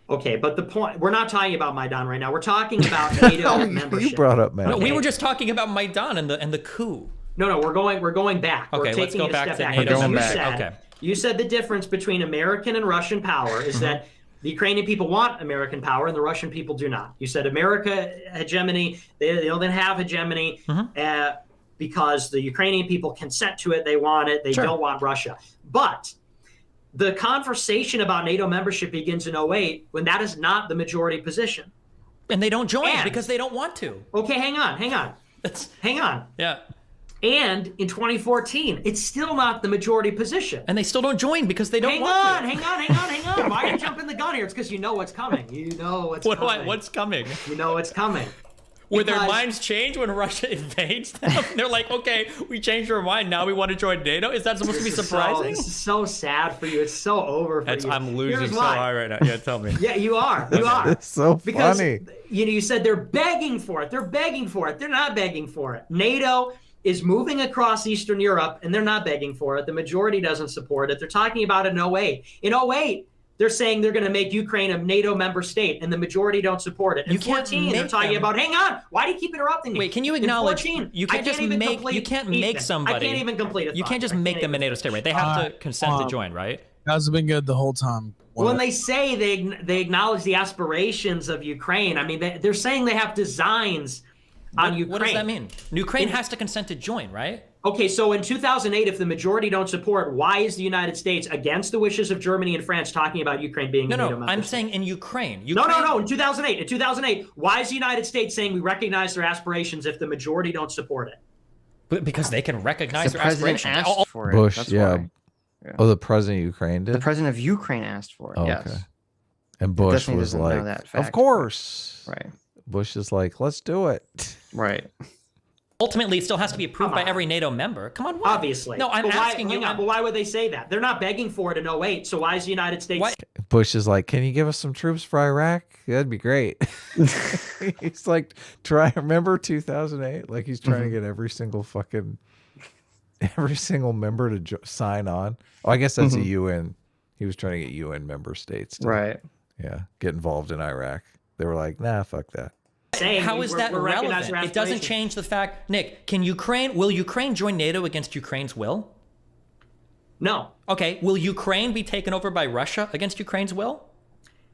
Okay, but the point, we're not talking about Maidan right now. We're talking about NATO membership. You brought up Maidan. No, we were just talking about Maidan and the coup. No, we're going back. Okay, we're let's go back to NATO. You said the difference between American and Russian power is that the Ukrainian people want American power and the Russian people do not. You said America hegemony, they don't have hegemony because the Ukrainian people consent to it, they want it, they don't want Russia. But the conversation about NATO membership begins in 2008 when that is not the majority position. And they don't join because they don't want to. Okay, hang on. Hang on. Yeah. And in 2014, it's still not the majority position. And they still don't join because they don't want to. Hang on. Why are you jumping the gun here? It's because you know what's coming. What's coming? You know what's coming. Where their minds change when Russia invades them? They're like, okay, we changed our mind. Now we want to join NATO? Is that supposed to be surprising? This is so sad for you. It's so over for you. I'm losing so high right now. Yeah, tell me. Yeah, you are. It's so funny. You said they're begging for it. They're not begging for it. NATO is moving across Eastern Europe, and they're not begging for it. The majority doesn't support it. They're talking about it in 2008. In 2008, they're saying they're going to make Ukraine a NATO member state, and the majority don't support it. In 2014, they're talking about, hang on, why do you keep interrupting me? Wait, can you acknowledge, you can't just make somebody. I can't even complete it. You can't just make them a NATO state, right? They have to consent to join, right? Guys have been good the whole time. When they say they acknowledge the aspirations of Ukraine, I mean, they're saying they have designs on Ukraine. What does that mean? Ukraine has to consent to join, right? Okay, so in 2008, if the majority don't support, why is the United States, against the wishes of Germany and France, talking about Ukraine being a NATO member? I'm saying in Ukraine. No, in 2008. In 2008, why is the United States saying we recognize their aspirations if the majority don't support it? But because they can recognize their aspirations. Asked for it. Bush, That's yeah. why. Oh, the president of Ukraine did? The president of Ukraine asked for it, yes. Okay. And Bush was like, of course. Right. Bush is like, let's do it. Right. Ultimately, it still has to be approved by every NATO member. Come on, why? Obviously. No, I'm asking you. But why would they say that? They're not begging for it in 2008, so why is the United States... What? Bush is like, can you give us some troops for Iraq? That'd be great. He's like, remember 2008? Like, he's trying to get every single member to sign on. Oh, I guess that's a UN. He was trying to get UN member states to, get involved in Iraq. They were like, nah, fuck that. How is that relevant? It doesn't change the fact, Nick, will Ukraine join NATO against Ukraine's will? No. Okay, will Ukraine be taken over by Russia against Ukraine's will?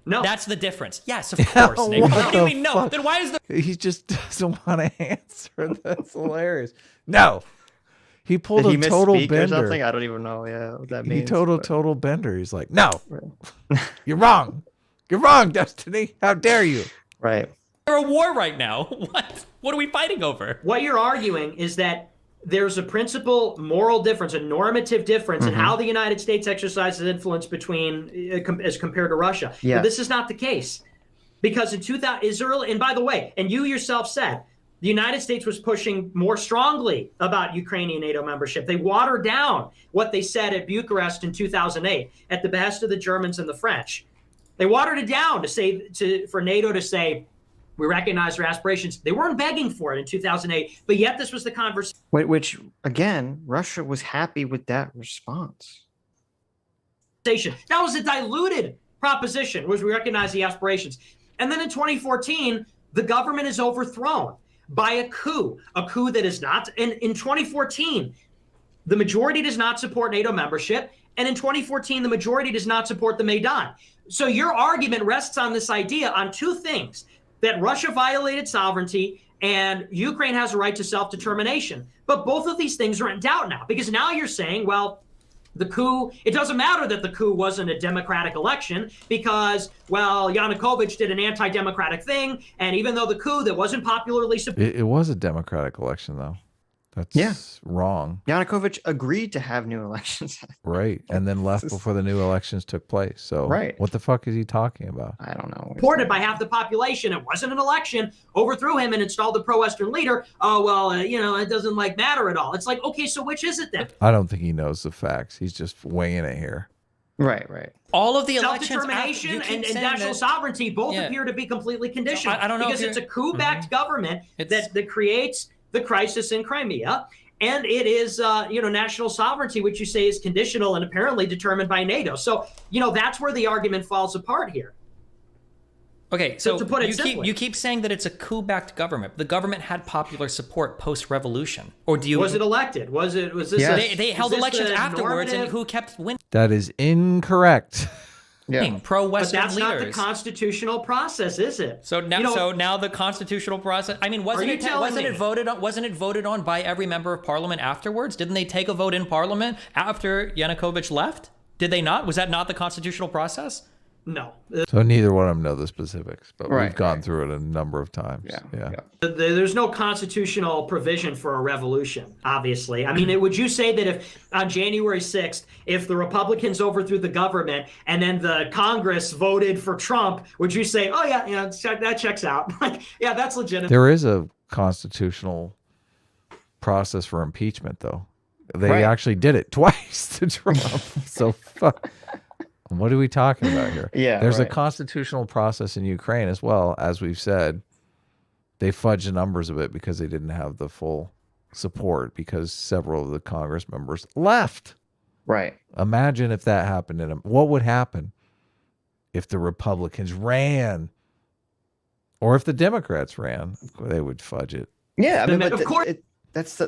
No. That's the difference. Yes, of course, Nick. What do you mean no? Then why is the... He just doesn't want to answer. That's hilarious. No. He pulled a total bender. Or something? I don't even know what that means. He total bender. He's like, no, you're wrong. You're wrong, Destiny. How dare you? Right. We're at war right now. What are we fighting over? What you're arguing is that there's a principal moral difference, a normative difference in how the United States exercises influence as compared to Russia. Yeah. But this is not the case. Because in 2000, Israel, and by the way, and you yourself said, the United States was pushing more strongly about Ukrainian NATO membership. They watered down what they said at Bucharest in 2008 at the behest of the Germans and the French. They watered it down for NATO to say, We recognize their aspirations. They weren't begging for it in 2008, but yet this was the conversation. Which, again, Russia was happy with that response. That was a diluted proposition, was we recognize the aspirations. And then in 2014, the government is overthrown by a coup that is not. And in 2014, the majority does not support NATO membership. And in 2014, the majority does not support the Maidan. So your argument rests on this idea on two things: that Russia violated sovereignty and Ukraine has a right to self-determination. But both of these things are in doubt now, because now you're saying, well, the coup, it doesn't matter that the coup wasn't a democratic election because, well, Yanukovych did an anti-democratic thing. And even though the coup that wasn't popularly supported. It was a democratic election, though. That's wrong. Yanukovych agreed to have new elections. Right. And then left before the new elections took place. So what the fuck is he talking about? I don't know. Supported by half the population. It wasn't an election. Overthrew him and installed the pro-Western leader. Oh, well, it doesn't matter at all. It's like, okay, so which is it then? I don't think he knows the facts. He's just winging it here. Right. All of the elections, self-determination and national sovereignty both appear to be completely conditional. I don't know because it's a coup-backed government that creates the crisis in Crimea, and it is national sovereignty, which you say is conditional and apparently determined by NATO. So that's where the argument falls apart here. Okay, so to put it simply, you keep saying that it's a coup-backed government. The government had popular support post-revolution, or do you? Was it elected? Was this? Yes. They held elections afterwards, and who kept winning? That is incorrect. Yeah. Pro-Western But that's leaders. not the constitutional process, is it? So now, the constitutional process. I mean, wasn't it voted on by every member of parliament afterwards? Didn't they take a vote in parliament after Yanukovych left? Did they not? Was that not the constitutional process? No. So neither one of them know the specifics, but we've gone through it a number of times. Yeah. There's no constitutional provision for a revolution, obviously. I mean, would you say that if on January 6th, if the Republicans overthrew the government and then the Congress voted for Trump, would you say, oh, yeah, that checks out? Yeah, that's legitimate. There is a constitutional process for impeachment, though. They actually did it twice to Trump. So fuck. What are we talking about here? There's a constitutional process in Ukraine as well, as we've said. They fudged the numbers a bit because they didn't have the full support because several of the Congress members left. Right. Imagine if that happened what would happen if the Republicans ran or if the Democrats ran? They would fudge it. Yeah, I mean, of course. That's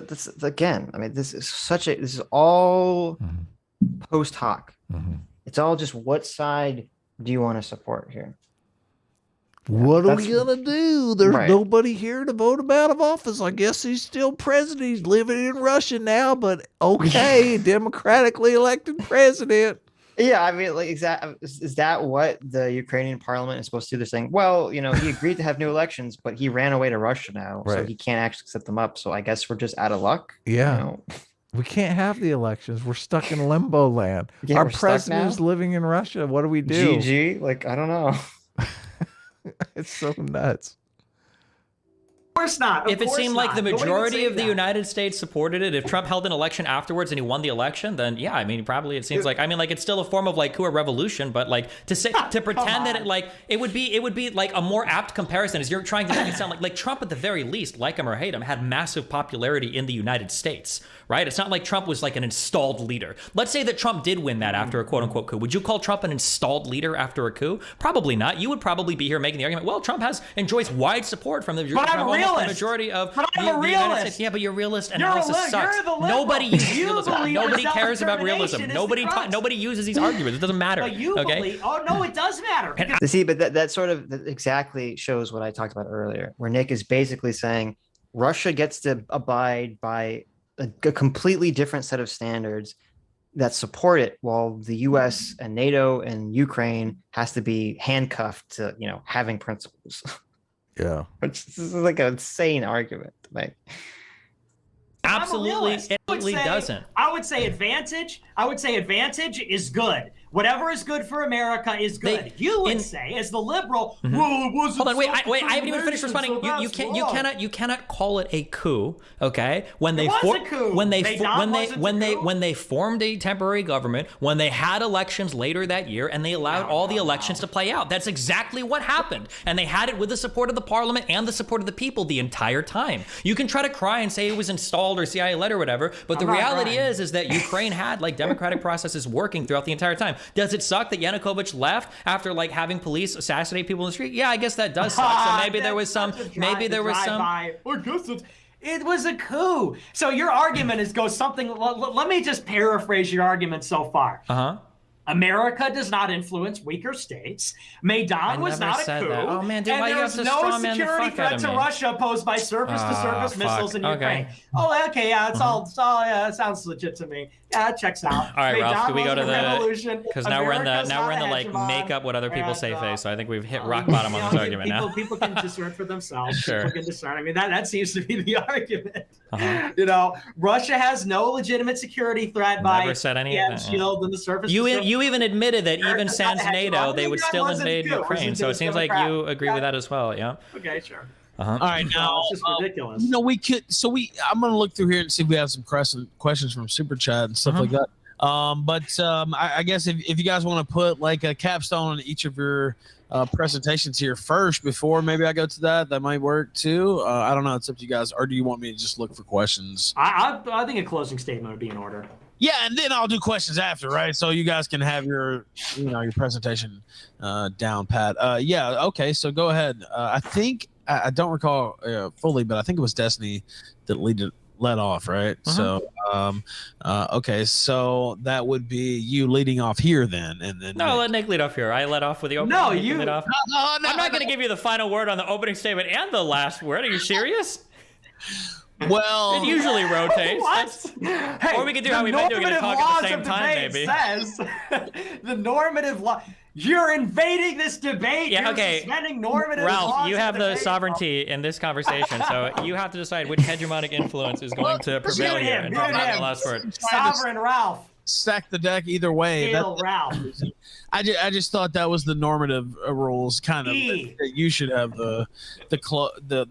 again. I mean, this is all post hoc. Mm-hmm. It's all just what side do you want to support here? What are we going to do? There's nobody here to vote him out of office. I guess he's still president. He's living in Russia now, but okay, democratically elected president. Yeah, I mean, is that what the Ukrainian parliament is supposed to do? They're saying, well, he agreed to have new elections, but he ran away to Russia now, so he can't actually set them up. So I guess we're just out of luck. Yeah. We can't have the elections. We're stuck in limbo land. Our president is living in Russia. What do we do? GG. I don't know. It's so nuts. Of course not. If it seemed like the majority of the United States supported it, if Trump held an election afterwards and he won the election, then yeah, I mean, probably it seems it's still a form of coup or revolution, but to pretend that it would be like a more apt comparison is you're trying to make it sound like Trump at the very least, like him or hate him, had massive popularity in the United States, right? It's not like Trump was like an installed leader. Let's say that Trump did win that after a quote unquote coup. Would you call Trump an installed leader after a coup? Probably not. You would probably be here making the argument, well, Trump enjoys wide support from the majority of the United States. Yeah, but your realist analysis sucks. Nobody uses realism. Nobody cares about realism. Nobody uses these arguments. It doesn't matter. But you believe, no, it does matter. See, but that sort of exactly shows what I talked about earlier, where Nick is basically saying Russia gets to abide by a completely different set of standards that support it, while the U.S. and NATO and Ukraine has to be handcuffed to, having principles. Yeah. Which is like an insane argument to make. Absolutely, it doesn't. I would say advantage is good. Whatever is good for America is good. You would say, as the liberal, well, it wasn't. Hold on, wait, I haven't even finished responding. You cannot call it a coup, okay? When they formed a temporary government, when they had elections later that year, and they allowed all the elections to play out. That's exactly what happened, and they had it with the support of the parliament and the support of the people the entire time. You can try to cry and say it was installed or CIA led or whatever, but the reality is that Ukraine had like democratic processes working throughout the entire time. Does it suck that Yanukovych left after like having police assassinate people in the street? Yeah, I guess that does suck. So maybe there was some. It was a coup. So your argument goes something. Let me just paraphrase your argument so far. America does not influence weaker states. Maidan was not a coup. That. Oh man, dude, why and you have to no security threat to Russia posed by surface-to-surface missiles in Ukraine. Oh, okay, yeah, it sounds legit to me. Yeah, it checks out. All right, Maidan Ralph, do we go to the? Because now we're in the like hegemon. Make up what other people say phase. So I think we've hit rock bottom on this argument now. People can discern for themselves. Sure. People can discern. I mean, that seems to be the argument. You know, Russia has no legitimate security threat by the shield and the surface. You even admitted that even sans NATO, they would still invade Ukraine. So it seems like you agree with that as well. Yeah. Okay, sure. All right, now it's just ridiculous. You know, we could. I'm gonna look through here and see if we have some questions from Super Chat and stuff like that. I guess if you guys want to put like a capstone on each of your presentations here first before maybe I go to that might work too. I don't know. It's up to you guys. Or do you want me to just look for questions? I think a closing statement would be in order. Yeah, and then I'll do questions after, right? So you guys can have your presentation down pat. Yeah, okay. So go ahead. I think I don't recall fully, but I think it was Destiny that led off, right? So okay, so that would be you leading off here then, and then let Nick lead off here. I led off with the opening. No, you lead off. No, I'm not going to give you the final word on the opening statement and the last word. Are you serious? Well, it usually rotates. Hey, or we could do how we've been doing it and talk at the same time, maybe. Says the normative law. You're invading this debate. Yeah, You're suspending normative Ralph, laws you have the debate. sovereignty in this conversation, so you have to decide which hegemonic influence is going to prevail here. And talk about the last word. Sovereign Ralph. Stack the deck either way. Ralph. I just thought that was the normative rules, kind of that you should have the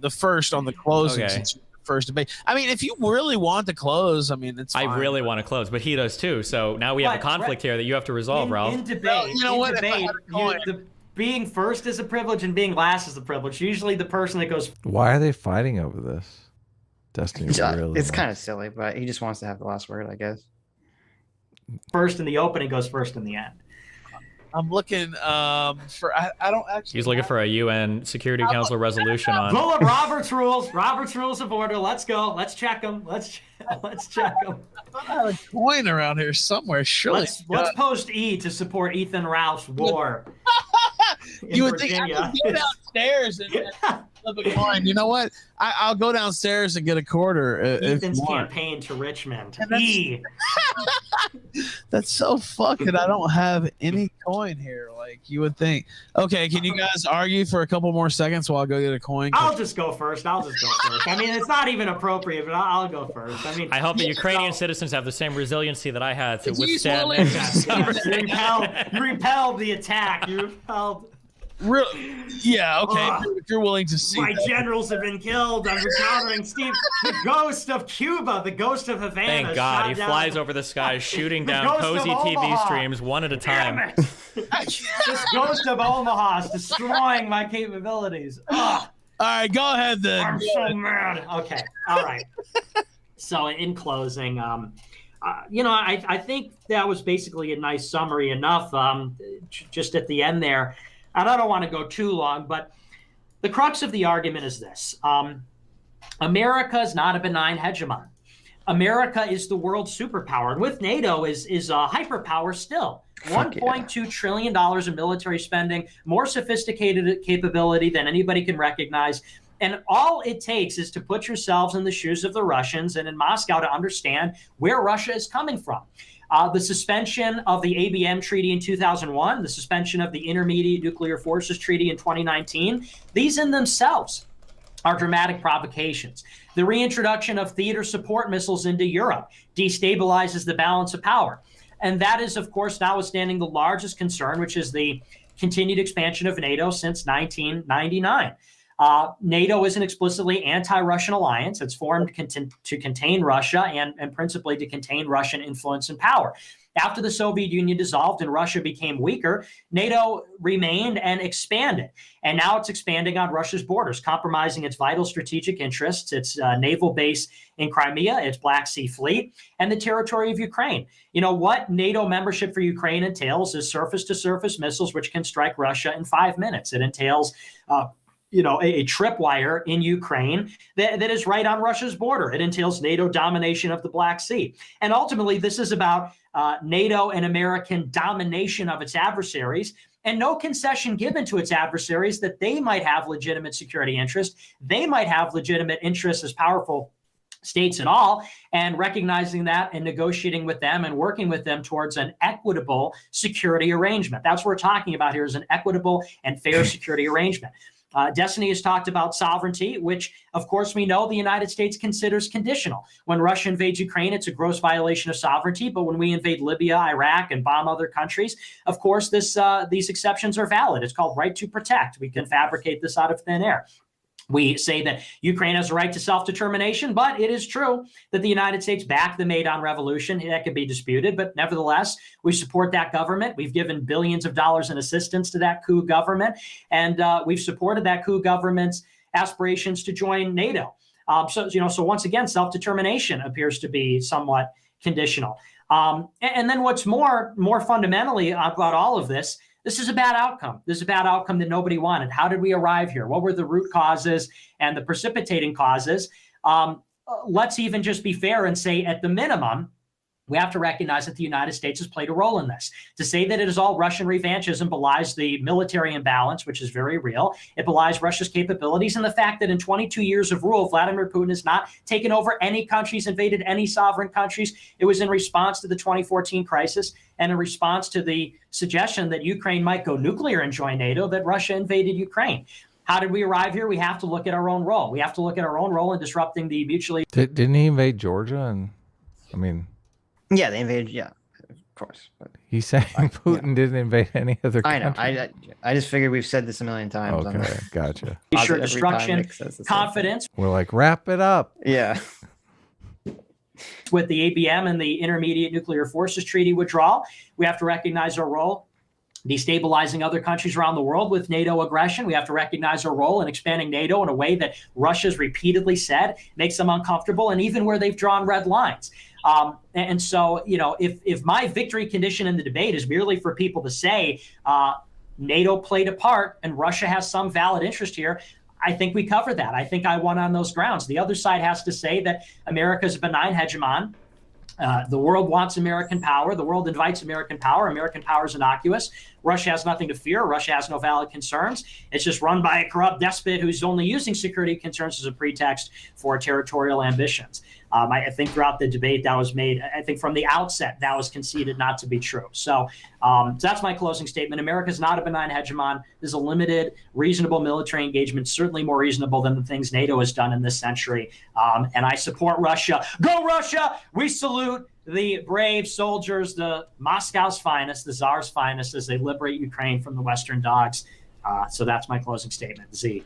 first on the closing. Okay. First debate. I mean, if you really want to close, I mean, it's fine. I really want to close, but he does too. So now we have a conflict here that you have to resolve, Ralph. In debate, being first is a privilege and being last is a privilege. Usually the person that goes... Why are they fighting over this? Destiny really it's kind of silly, but he just wants to have the last word, I guess. First in the opening goes first in the end. I'm looking for. I don't actually. He's looking for a UN Security Council resolution on. Pull up Robert's rules. Robert's rules of order. Let's go. Let's check them. Let's check them. I have a coin around here somewhere. Surely. Let's post E to support Ethan Ralph's war. You would think I would go downstairs and flip a coin. You know what? I'll go downstairs and get a quarter. Ethan's campaign to Richmond. That's so fucking. I don't have any coin here. Like you would think. Okay, can you guys argue for a couple more seconds while I go get a coin? I'll just go first. I mean, it's not even apropriate, but I'll go first. I mean, I hope that Ukrainian citizens have the same resiliency that I had to withstand. You repelled the attack. You repelled. Yeah, okay. If you're willing to see my generals have been killed. I'm encountering Steve, the ghost of Cuba, the ghost of Havana. Thank God, he flies over the sky, shooting down cozy TV streams one at a time. This ghost of Omaha is destroying my capabilities. Ugh. All right, go ahead then. I'm so mad. Okay, all right. So in closing, I think that was basically a nice summary enough. Just at the end there. And I don't want to go too long, but the crux of the argument is this. America is not a benign hegemon. America is the world superpower. And with NATO is a hyperpower still. $1.2 trillion in military spending, more sophisticated capability than anybody can recognize. And all it takes is to put yourselves in the shoes of the Russians and in Moscow to understand where Russia is coming from. The suspension of the ABM Treaty in 2001, the suspension of the Intermediate Nuclear Forces Treaty in 2019, these in themselves are dramatic provocations. The reintroduction of theater support missiles into Europe destabilizes the balance of power. And that is, of course, notwithstanding the largest concern, which is the continued expansion of NATO since 1999. NATO is an explicitly anti-Russian alliance. It's formed to contain Russia and principally to contain Russian influence and power. After the Soviet Union dissolved and Russia became weaker, NATO remained and expanded. And now it's expanding on Russia's borders, compromising its vital strategic interests, its naval base in Crimea, its Black Sea Fleet, and the territory of Ukraine. You know, what NATO membership for Ukraine entails is surface-to-surface missiles, which can strike Russia in 5 minutes. It entails a tripwire in Ukraine that is right on Russia's border. It entails NATO domination of the Black Sea. And ultimately, this is about NATO and American domination of its adversaries and no concession given to its adversaries that they might have legitimate security interests. They might have legitimate interests as powerful states and all, and recognizing that and negotiating with them and working with them towards an equitable security arrangement. That's what we're talking about here, is an equitable and fair security arrangement. Destiny has talked about sovereignty, which, of course, we know the United States considers conditional. When Russia invades Ukraine, it's a gross violation of sovereignty. But when we invade Libya, Iraq, and bomb other countries, of course, these exceptions are valid. It's called right to protect. We can fabricate this out of thin air. We say that Ukraine has a right to self-determination, but it is true that the United States backed the Maidan Revolution. That could be disputed, but nevertheless, we support that government. We've given billions of dollars in assistance to that coup government, and we've supported that coup government's aspirations to join NATO. So once again, self-determination appears to be somewhat conditional. And then what's more fundamentally about all of this, this is a bad outcome. This is a bad outcome that nobody wanted. How did we arrive here? What were the root causes and the precipitating causes? Let's even just be fair and say, at the minimum, we have to recognize that the United States has played a role in this. To say that it is all Russian revanchism belies the military imbalance, which is very real. It belies Russia's capabilities and the fact that in 22 years of rule, Vladimir Putin has not taken over any countries, invaded any sovereign countries. It was in response to the 2014 crisis and in response to the suggestion that Ukraine might go nuclear and join NATO that Russia invaded Ukraine. How did we arrive here? We have to look at our own role. We have to look at our own role in disrupting the mutually... Didn't he invade Georgia? Yeah, they invaded. Yeah, of course. But he's saying Putin didn't invade any other country. I know. I just figured we've said this a million times. Okay, gotcha. Sure, destruction, confidence. We're like, wrap it up. Yeah. With the ABM and the Intermediate Nuclear Forces Treaty withdrawal, we have to recognize our role destabilizing other countries around the world with NATO aggression. We have to recognize our role in expanding NATO in a way that Russia's repeatedly said makes them uncomfortable, and even where they've drawn red lines. And so, if my victory condition in the debate is merely for people to say NATO played a part and Russia has some valid interest here, I think we cover that. I think I won on those grounds. The other side has to say that America is a benign hegemon. The world wants American power. The world invites American power. American power is innocuous. Russia has nothing to fear. Russia has no valid concerns. It's just run by a corrupt despot who's only using security concerns as a pretext for territorial ambitions. I think throughout the debate that was made, I think from the outset, that was conceded not to be true. So that's my closing statement. America is not a benign hegemon. This is a limited, reasonable military engagement, certainly more reasonable than the things NATO has done in this century. And I support Russia. Go Russia! We salute the brave soldiers, the Moscow's finest, the Tsar's finest, as they liberate Ukraine from the Western dogs. So that's my closing statement. Z.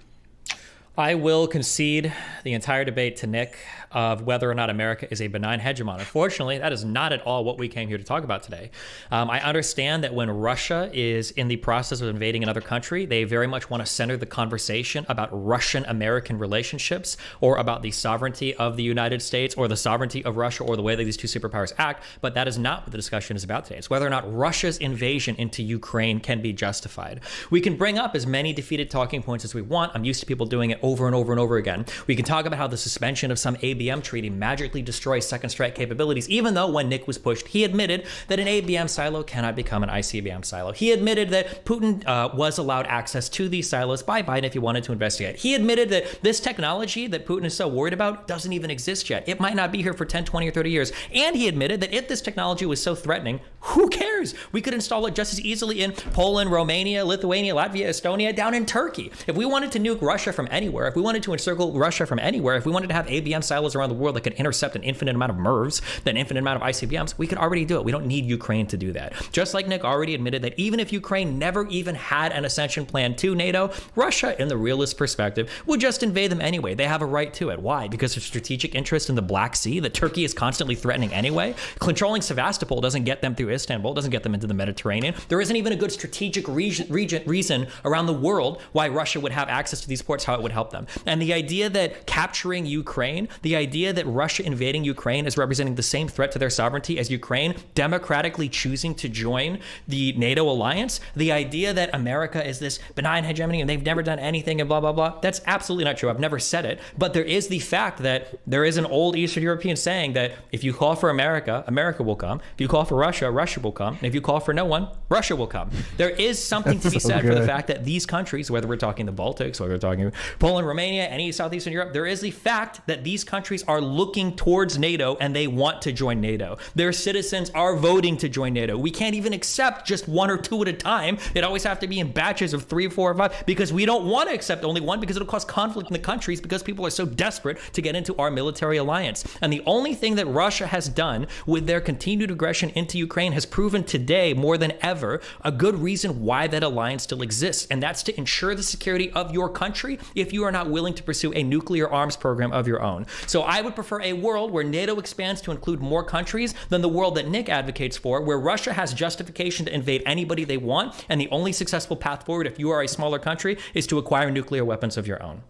I will concede the entire debate to Nick of whether or not America is a benign hegemon. Unfortunately, that is not at all what we came here to talk about today. I understand that when Russia is in the process of invading another country, they very much want to center the conversation about Russian-American relationships or about the sovereignty of the United States or the sovereignty of Russia or the way that these two superpowers act, but that is not what the discussion is about today. It's whether or not Russia's invasion into Ukraine can be justified. We can bring up as many defeated talking points as we want. I'm used to people doing it over and over and over again. We can talk about how the suspension of some ABM ABM treaty magically destroys second strike capabilities, even though when Nick was pushed, he admitted that an ABM silo cannot become an ICBM silo. He admitted that Putin was allowed access to these silos by Biden if he wanted to investigate. He admitted that this technology that Putin is so worried about doesn't even exist yet. It might not be here for 10, 20, or 30 years. And he admitted that if this technology was so threatening, who cares? We could install it just as easily in Poland, Romania, Lithuania, Latvia, Estonia, down in Turkey. If we wanted to nuke Russia from anywhere, if we wanted to encircle Russia from anywhere, if we wanted to have ABM silos around the world that could intercept an infinite amount of MIRVs, an infinite amount of ICBMs, we could already do it. We don't need Ukraine to do that. Just like Nick already admitted that even if Ukraine never even had an accession plan to NATO, Russia, in the realist perspective, would just invade them anyway. They have a right to it. Why? Because of strategic interest in the Black Sea that Turkey is constantly threatening anyway. Controlling Sevastopol doesn't get them through Istanbul, doesn't get them into the Mediterranean. There isn't even a good strategic reason around the world why Russia would have access to these ports, how it would help them. And the idea that capturing Ukraine, the idea that Russia invading Ukraine is representing the same threat to their sovereignty as Ukraine democratically choosing to join the NATO alliance, the idea that America is this benign hegemony and they've never done anything and blah, blah, blah, that's absolutely not true. I've never said it. But there is the fact that there is an old Eastern European saying that if you call for America, America will come. If you call for Russia, Russia will come. And if you call for no one, Russia will come. There is something to be said for the fact that these countries, whether we're talking the Baltics, whether we're talking Poland, Romania, any Southeastern Europe, there is the fact that these countries are looking towards NATO and they want to join NATO. Their citizens are voting to join NATO. We can't even accept just one or two at a time. It always have to be in batches of 3, 4, or 5 because we don't want to accept only one because it'll cause conflict in the countries because people are so desperate to get into our military alliance. And the only thing that Russia has done with their continued aggression into Ukraine has proven today more than ever a good reason why that alliance still exists. And that's to ensure the security of your country if you are not willing to pursue a nuclear arms program of your own. So I would prefer a world where NATO expands to include more countries than the world that Nick advocates for, where Russia has justification to invade anybody they want. And the only successful path forward if you are a smaller country is to acquire nuclear weapons of your own.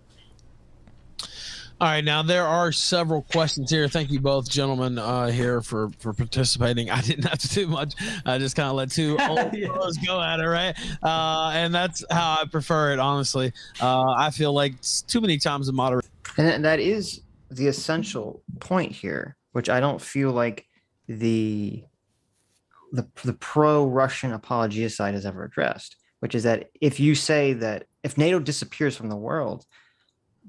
All right, now there are several questions here. Thank you both gentlemen here for participating. I didn't have to do much. I just kind of let two old fellows go at it, right? And that's how I prefer it, honestly. I feel like too many times the moderator. And that is the essential point here, which I don't feel like the pro-Russian apologia side has ever addressed, which is that if you say that if NATO disappears from the world,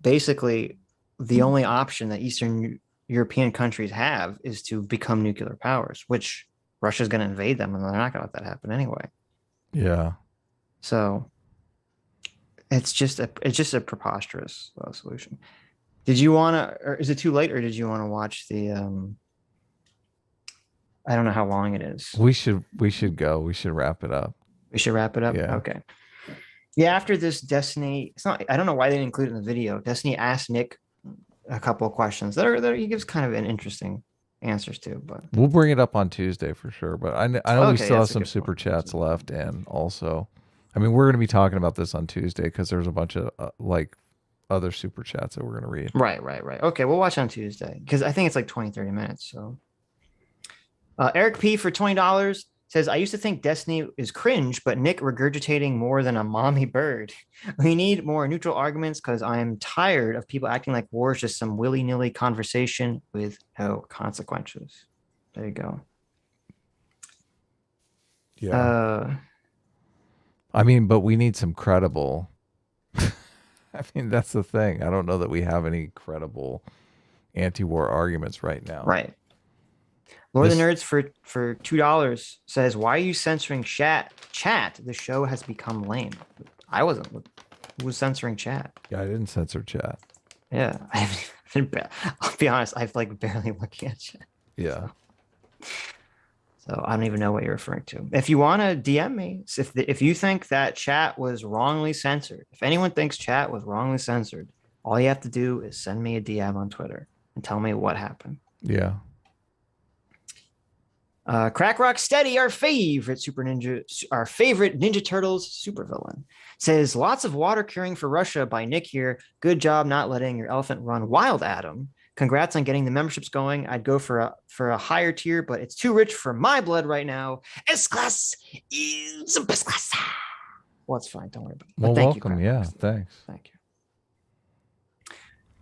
basically the only option that Eastern European countries have is to become nuclear powers, which Russia's going to invade them and they're not going to let that happen anyway. Yeah. So it's just a preposterous solution. Did you want to, or is it too late, or did you want to watch the, I don't know how long it is. We should go. We should wrap it up. We should wrap it up? Yeah. Okay. Yeah, after this, Destiny, I don't know why they didn't include it in the video. Destiny asked Nick a couple of questions that he gives kind of an interesting answers to, but we'll bring it up on Tuesday for sure. But I know okay, we still have some super chats left, and also, I mean, we're going to be talking about this on Tuesday because there's a bunch of like other super chats that we're going to read. Right. Okay, we'll watch on Tuesday because I think it's like 20-30 minutes. So Eric P for $20 says, I used to think Destiny is cringe, but Nick regurgitating more than a mommy bird. We need more neutral arguments because I'm tired of people acting like war is just some willy-nilly conversation with no consequences. There you go. Yeah. I mean, but we need some credible. I mean, that's the thing. I don't know that we have any credible anti-war arguments right now. Right. Lord of the Nerds for $2 says, why are you censoring chat? The show has become lame. I wasn't. Who was censoring chat? Yeah, I didn't censor chat. Yeah. I'll be honest, I've like barely looking at chat. Yeah. So I don't even know what you're referring to. If you want to DM me, if you think that chat was wrongly censored, if anyone thinks chat was wrongly censored, all you have to do is send me a DM on Twitter and tell me what happened. Yeah. Crack Rock Steady, our favorite Ninja Turtles supervillain, says lots of water curing for Russia by Nick here. Good job not letting your elephant run wild, Adam. Congrats on getting the memberships going. I'd go for a higher tier, but it's too rich for my blood right now. S-class is the best class. Well, it's fine. Don't worry about it. Well, welcome. Yeah, thanks. Thank you.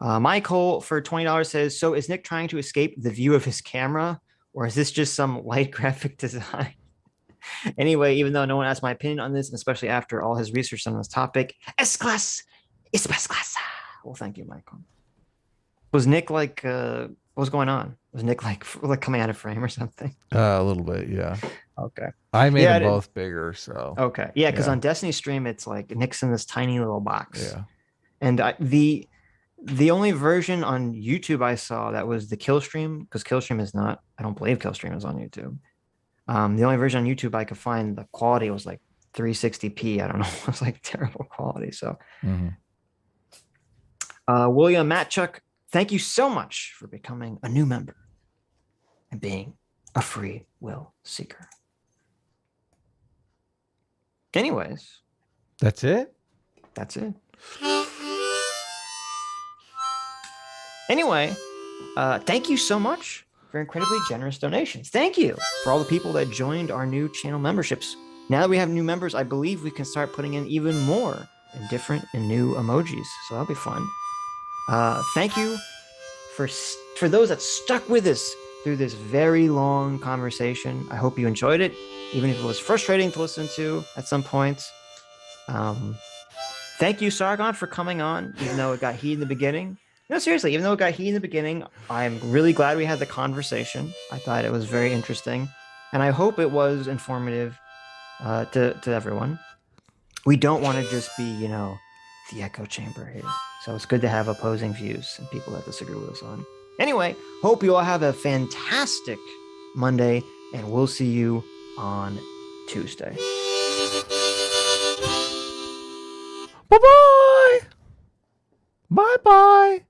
Michael for $20 says, so is Nick trying to escape the view of his camera, or is this just some light graphic design? Anyway, even though no one asked my opinion on this, and especially after all his research on this topic, S-class is best class. Well, thank you, Michael. Was Nick like, what was going on? Was Nick like coming out of frame or something? A little bit, yeah. Okay. I made them both bigger, so. Okay. Yeah, because on Destiny's stream, it's like Nick's in this tiny little box. Yeah. And the only version on YouTube I saw that was the kill stream, because kill stream is not, I don't believe kill stream is on YouTube. The only version on YouTube I could find, the quality was like 360p. I don't know. It was like terrible quality. So, William Matchuk, thank you so much for becoming a new member and being a free will seeker. Anyways, that's it. That's it. Anyway, thank you so much for incredibly generous donations. Thank you for all the people that joined our new channel memberships. Now that we have new members, I believe we can start putting in even more and different and new emojis. So that'll be fun. Thank you for those that stuck with us through this very long conversation. I hope you enjoyed it, even if it was frustrating to listen to at some points. Thank you, Sargon, for coming on, even though it got heated in the beginning. No, seriously, even though it got heated in the beginning, I'm really glad we had the conversation. I thought it was very interesting, and I hope it was informative to everyone. We don't want to just be, the echo chamber here. So it's good to have opposing views and people that disagree with us on. Anyway, hope you all have a fantastic Monday, and we'll see you on Tuesday. Bye-bye. Bye-bye.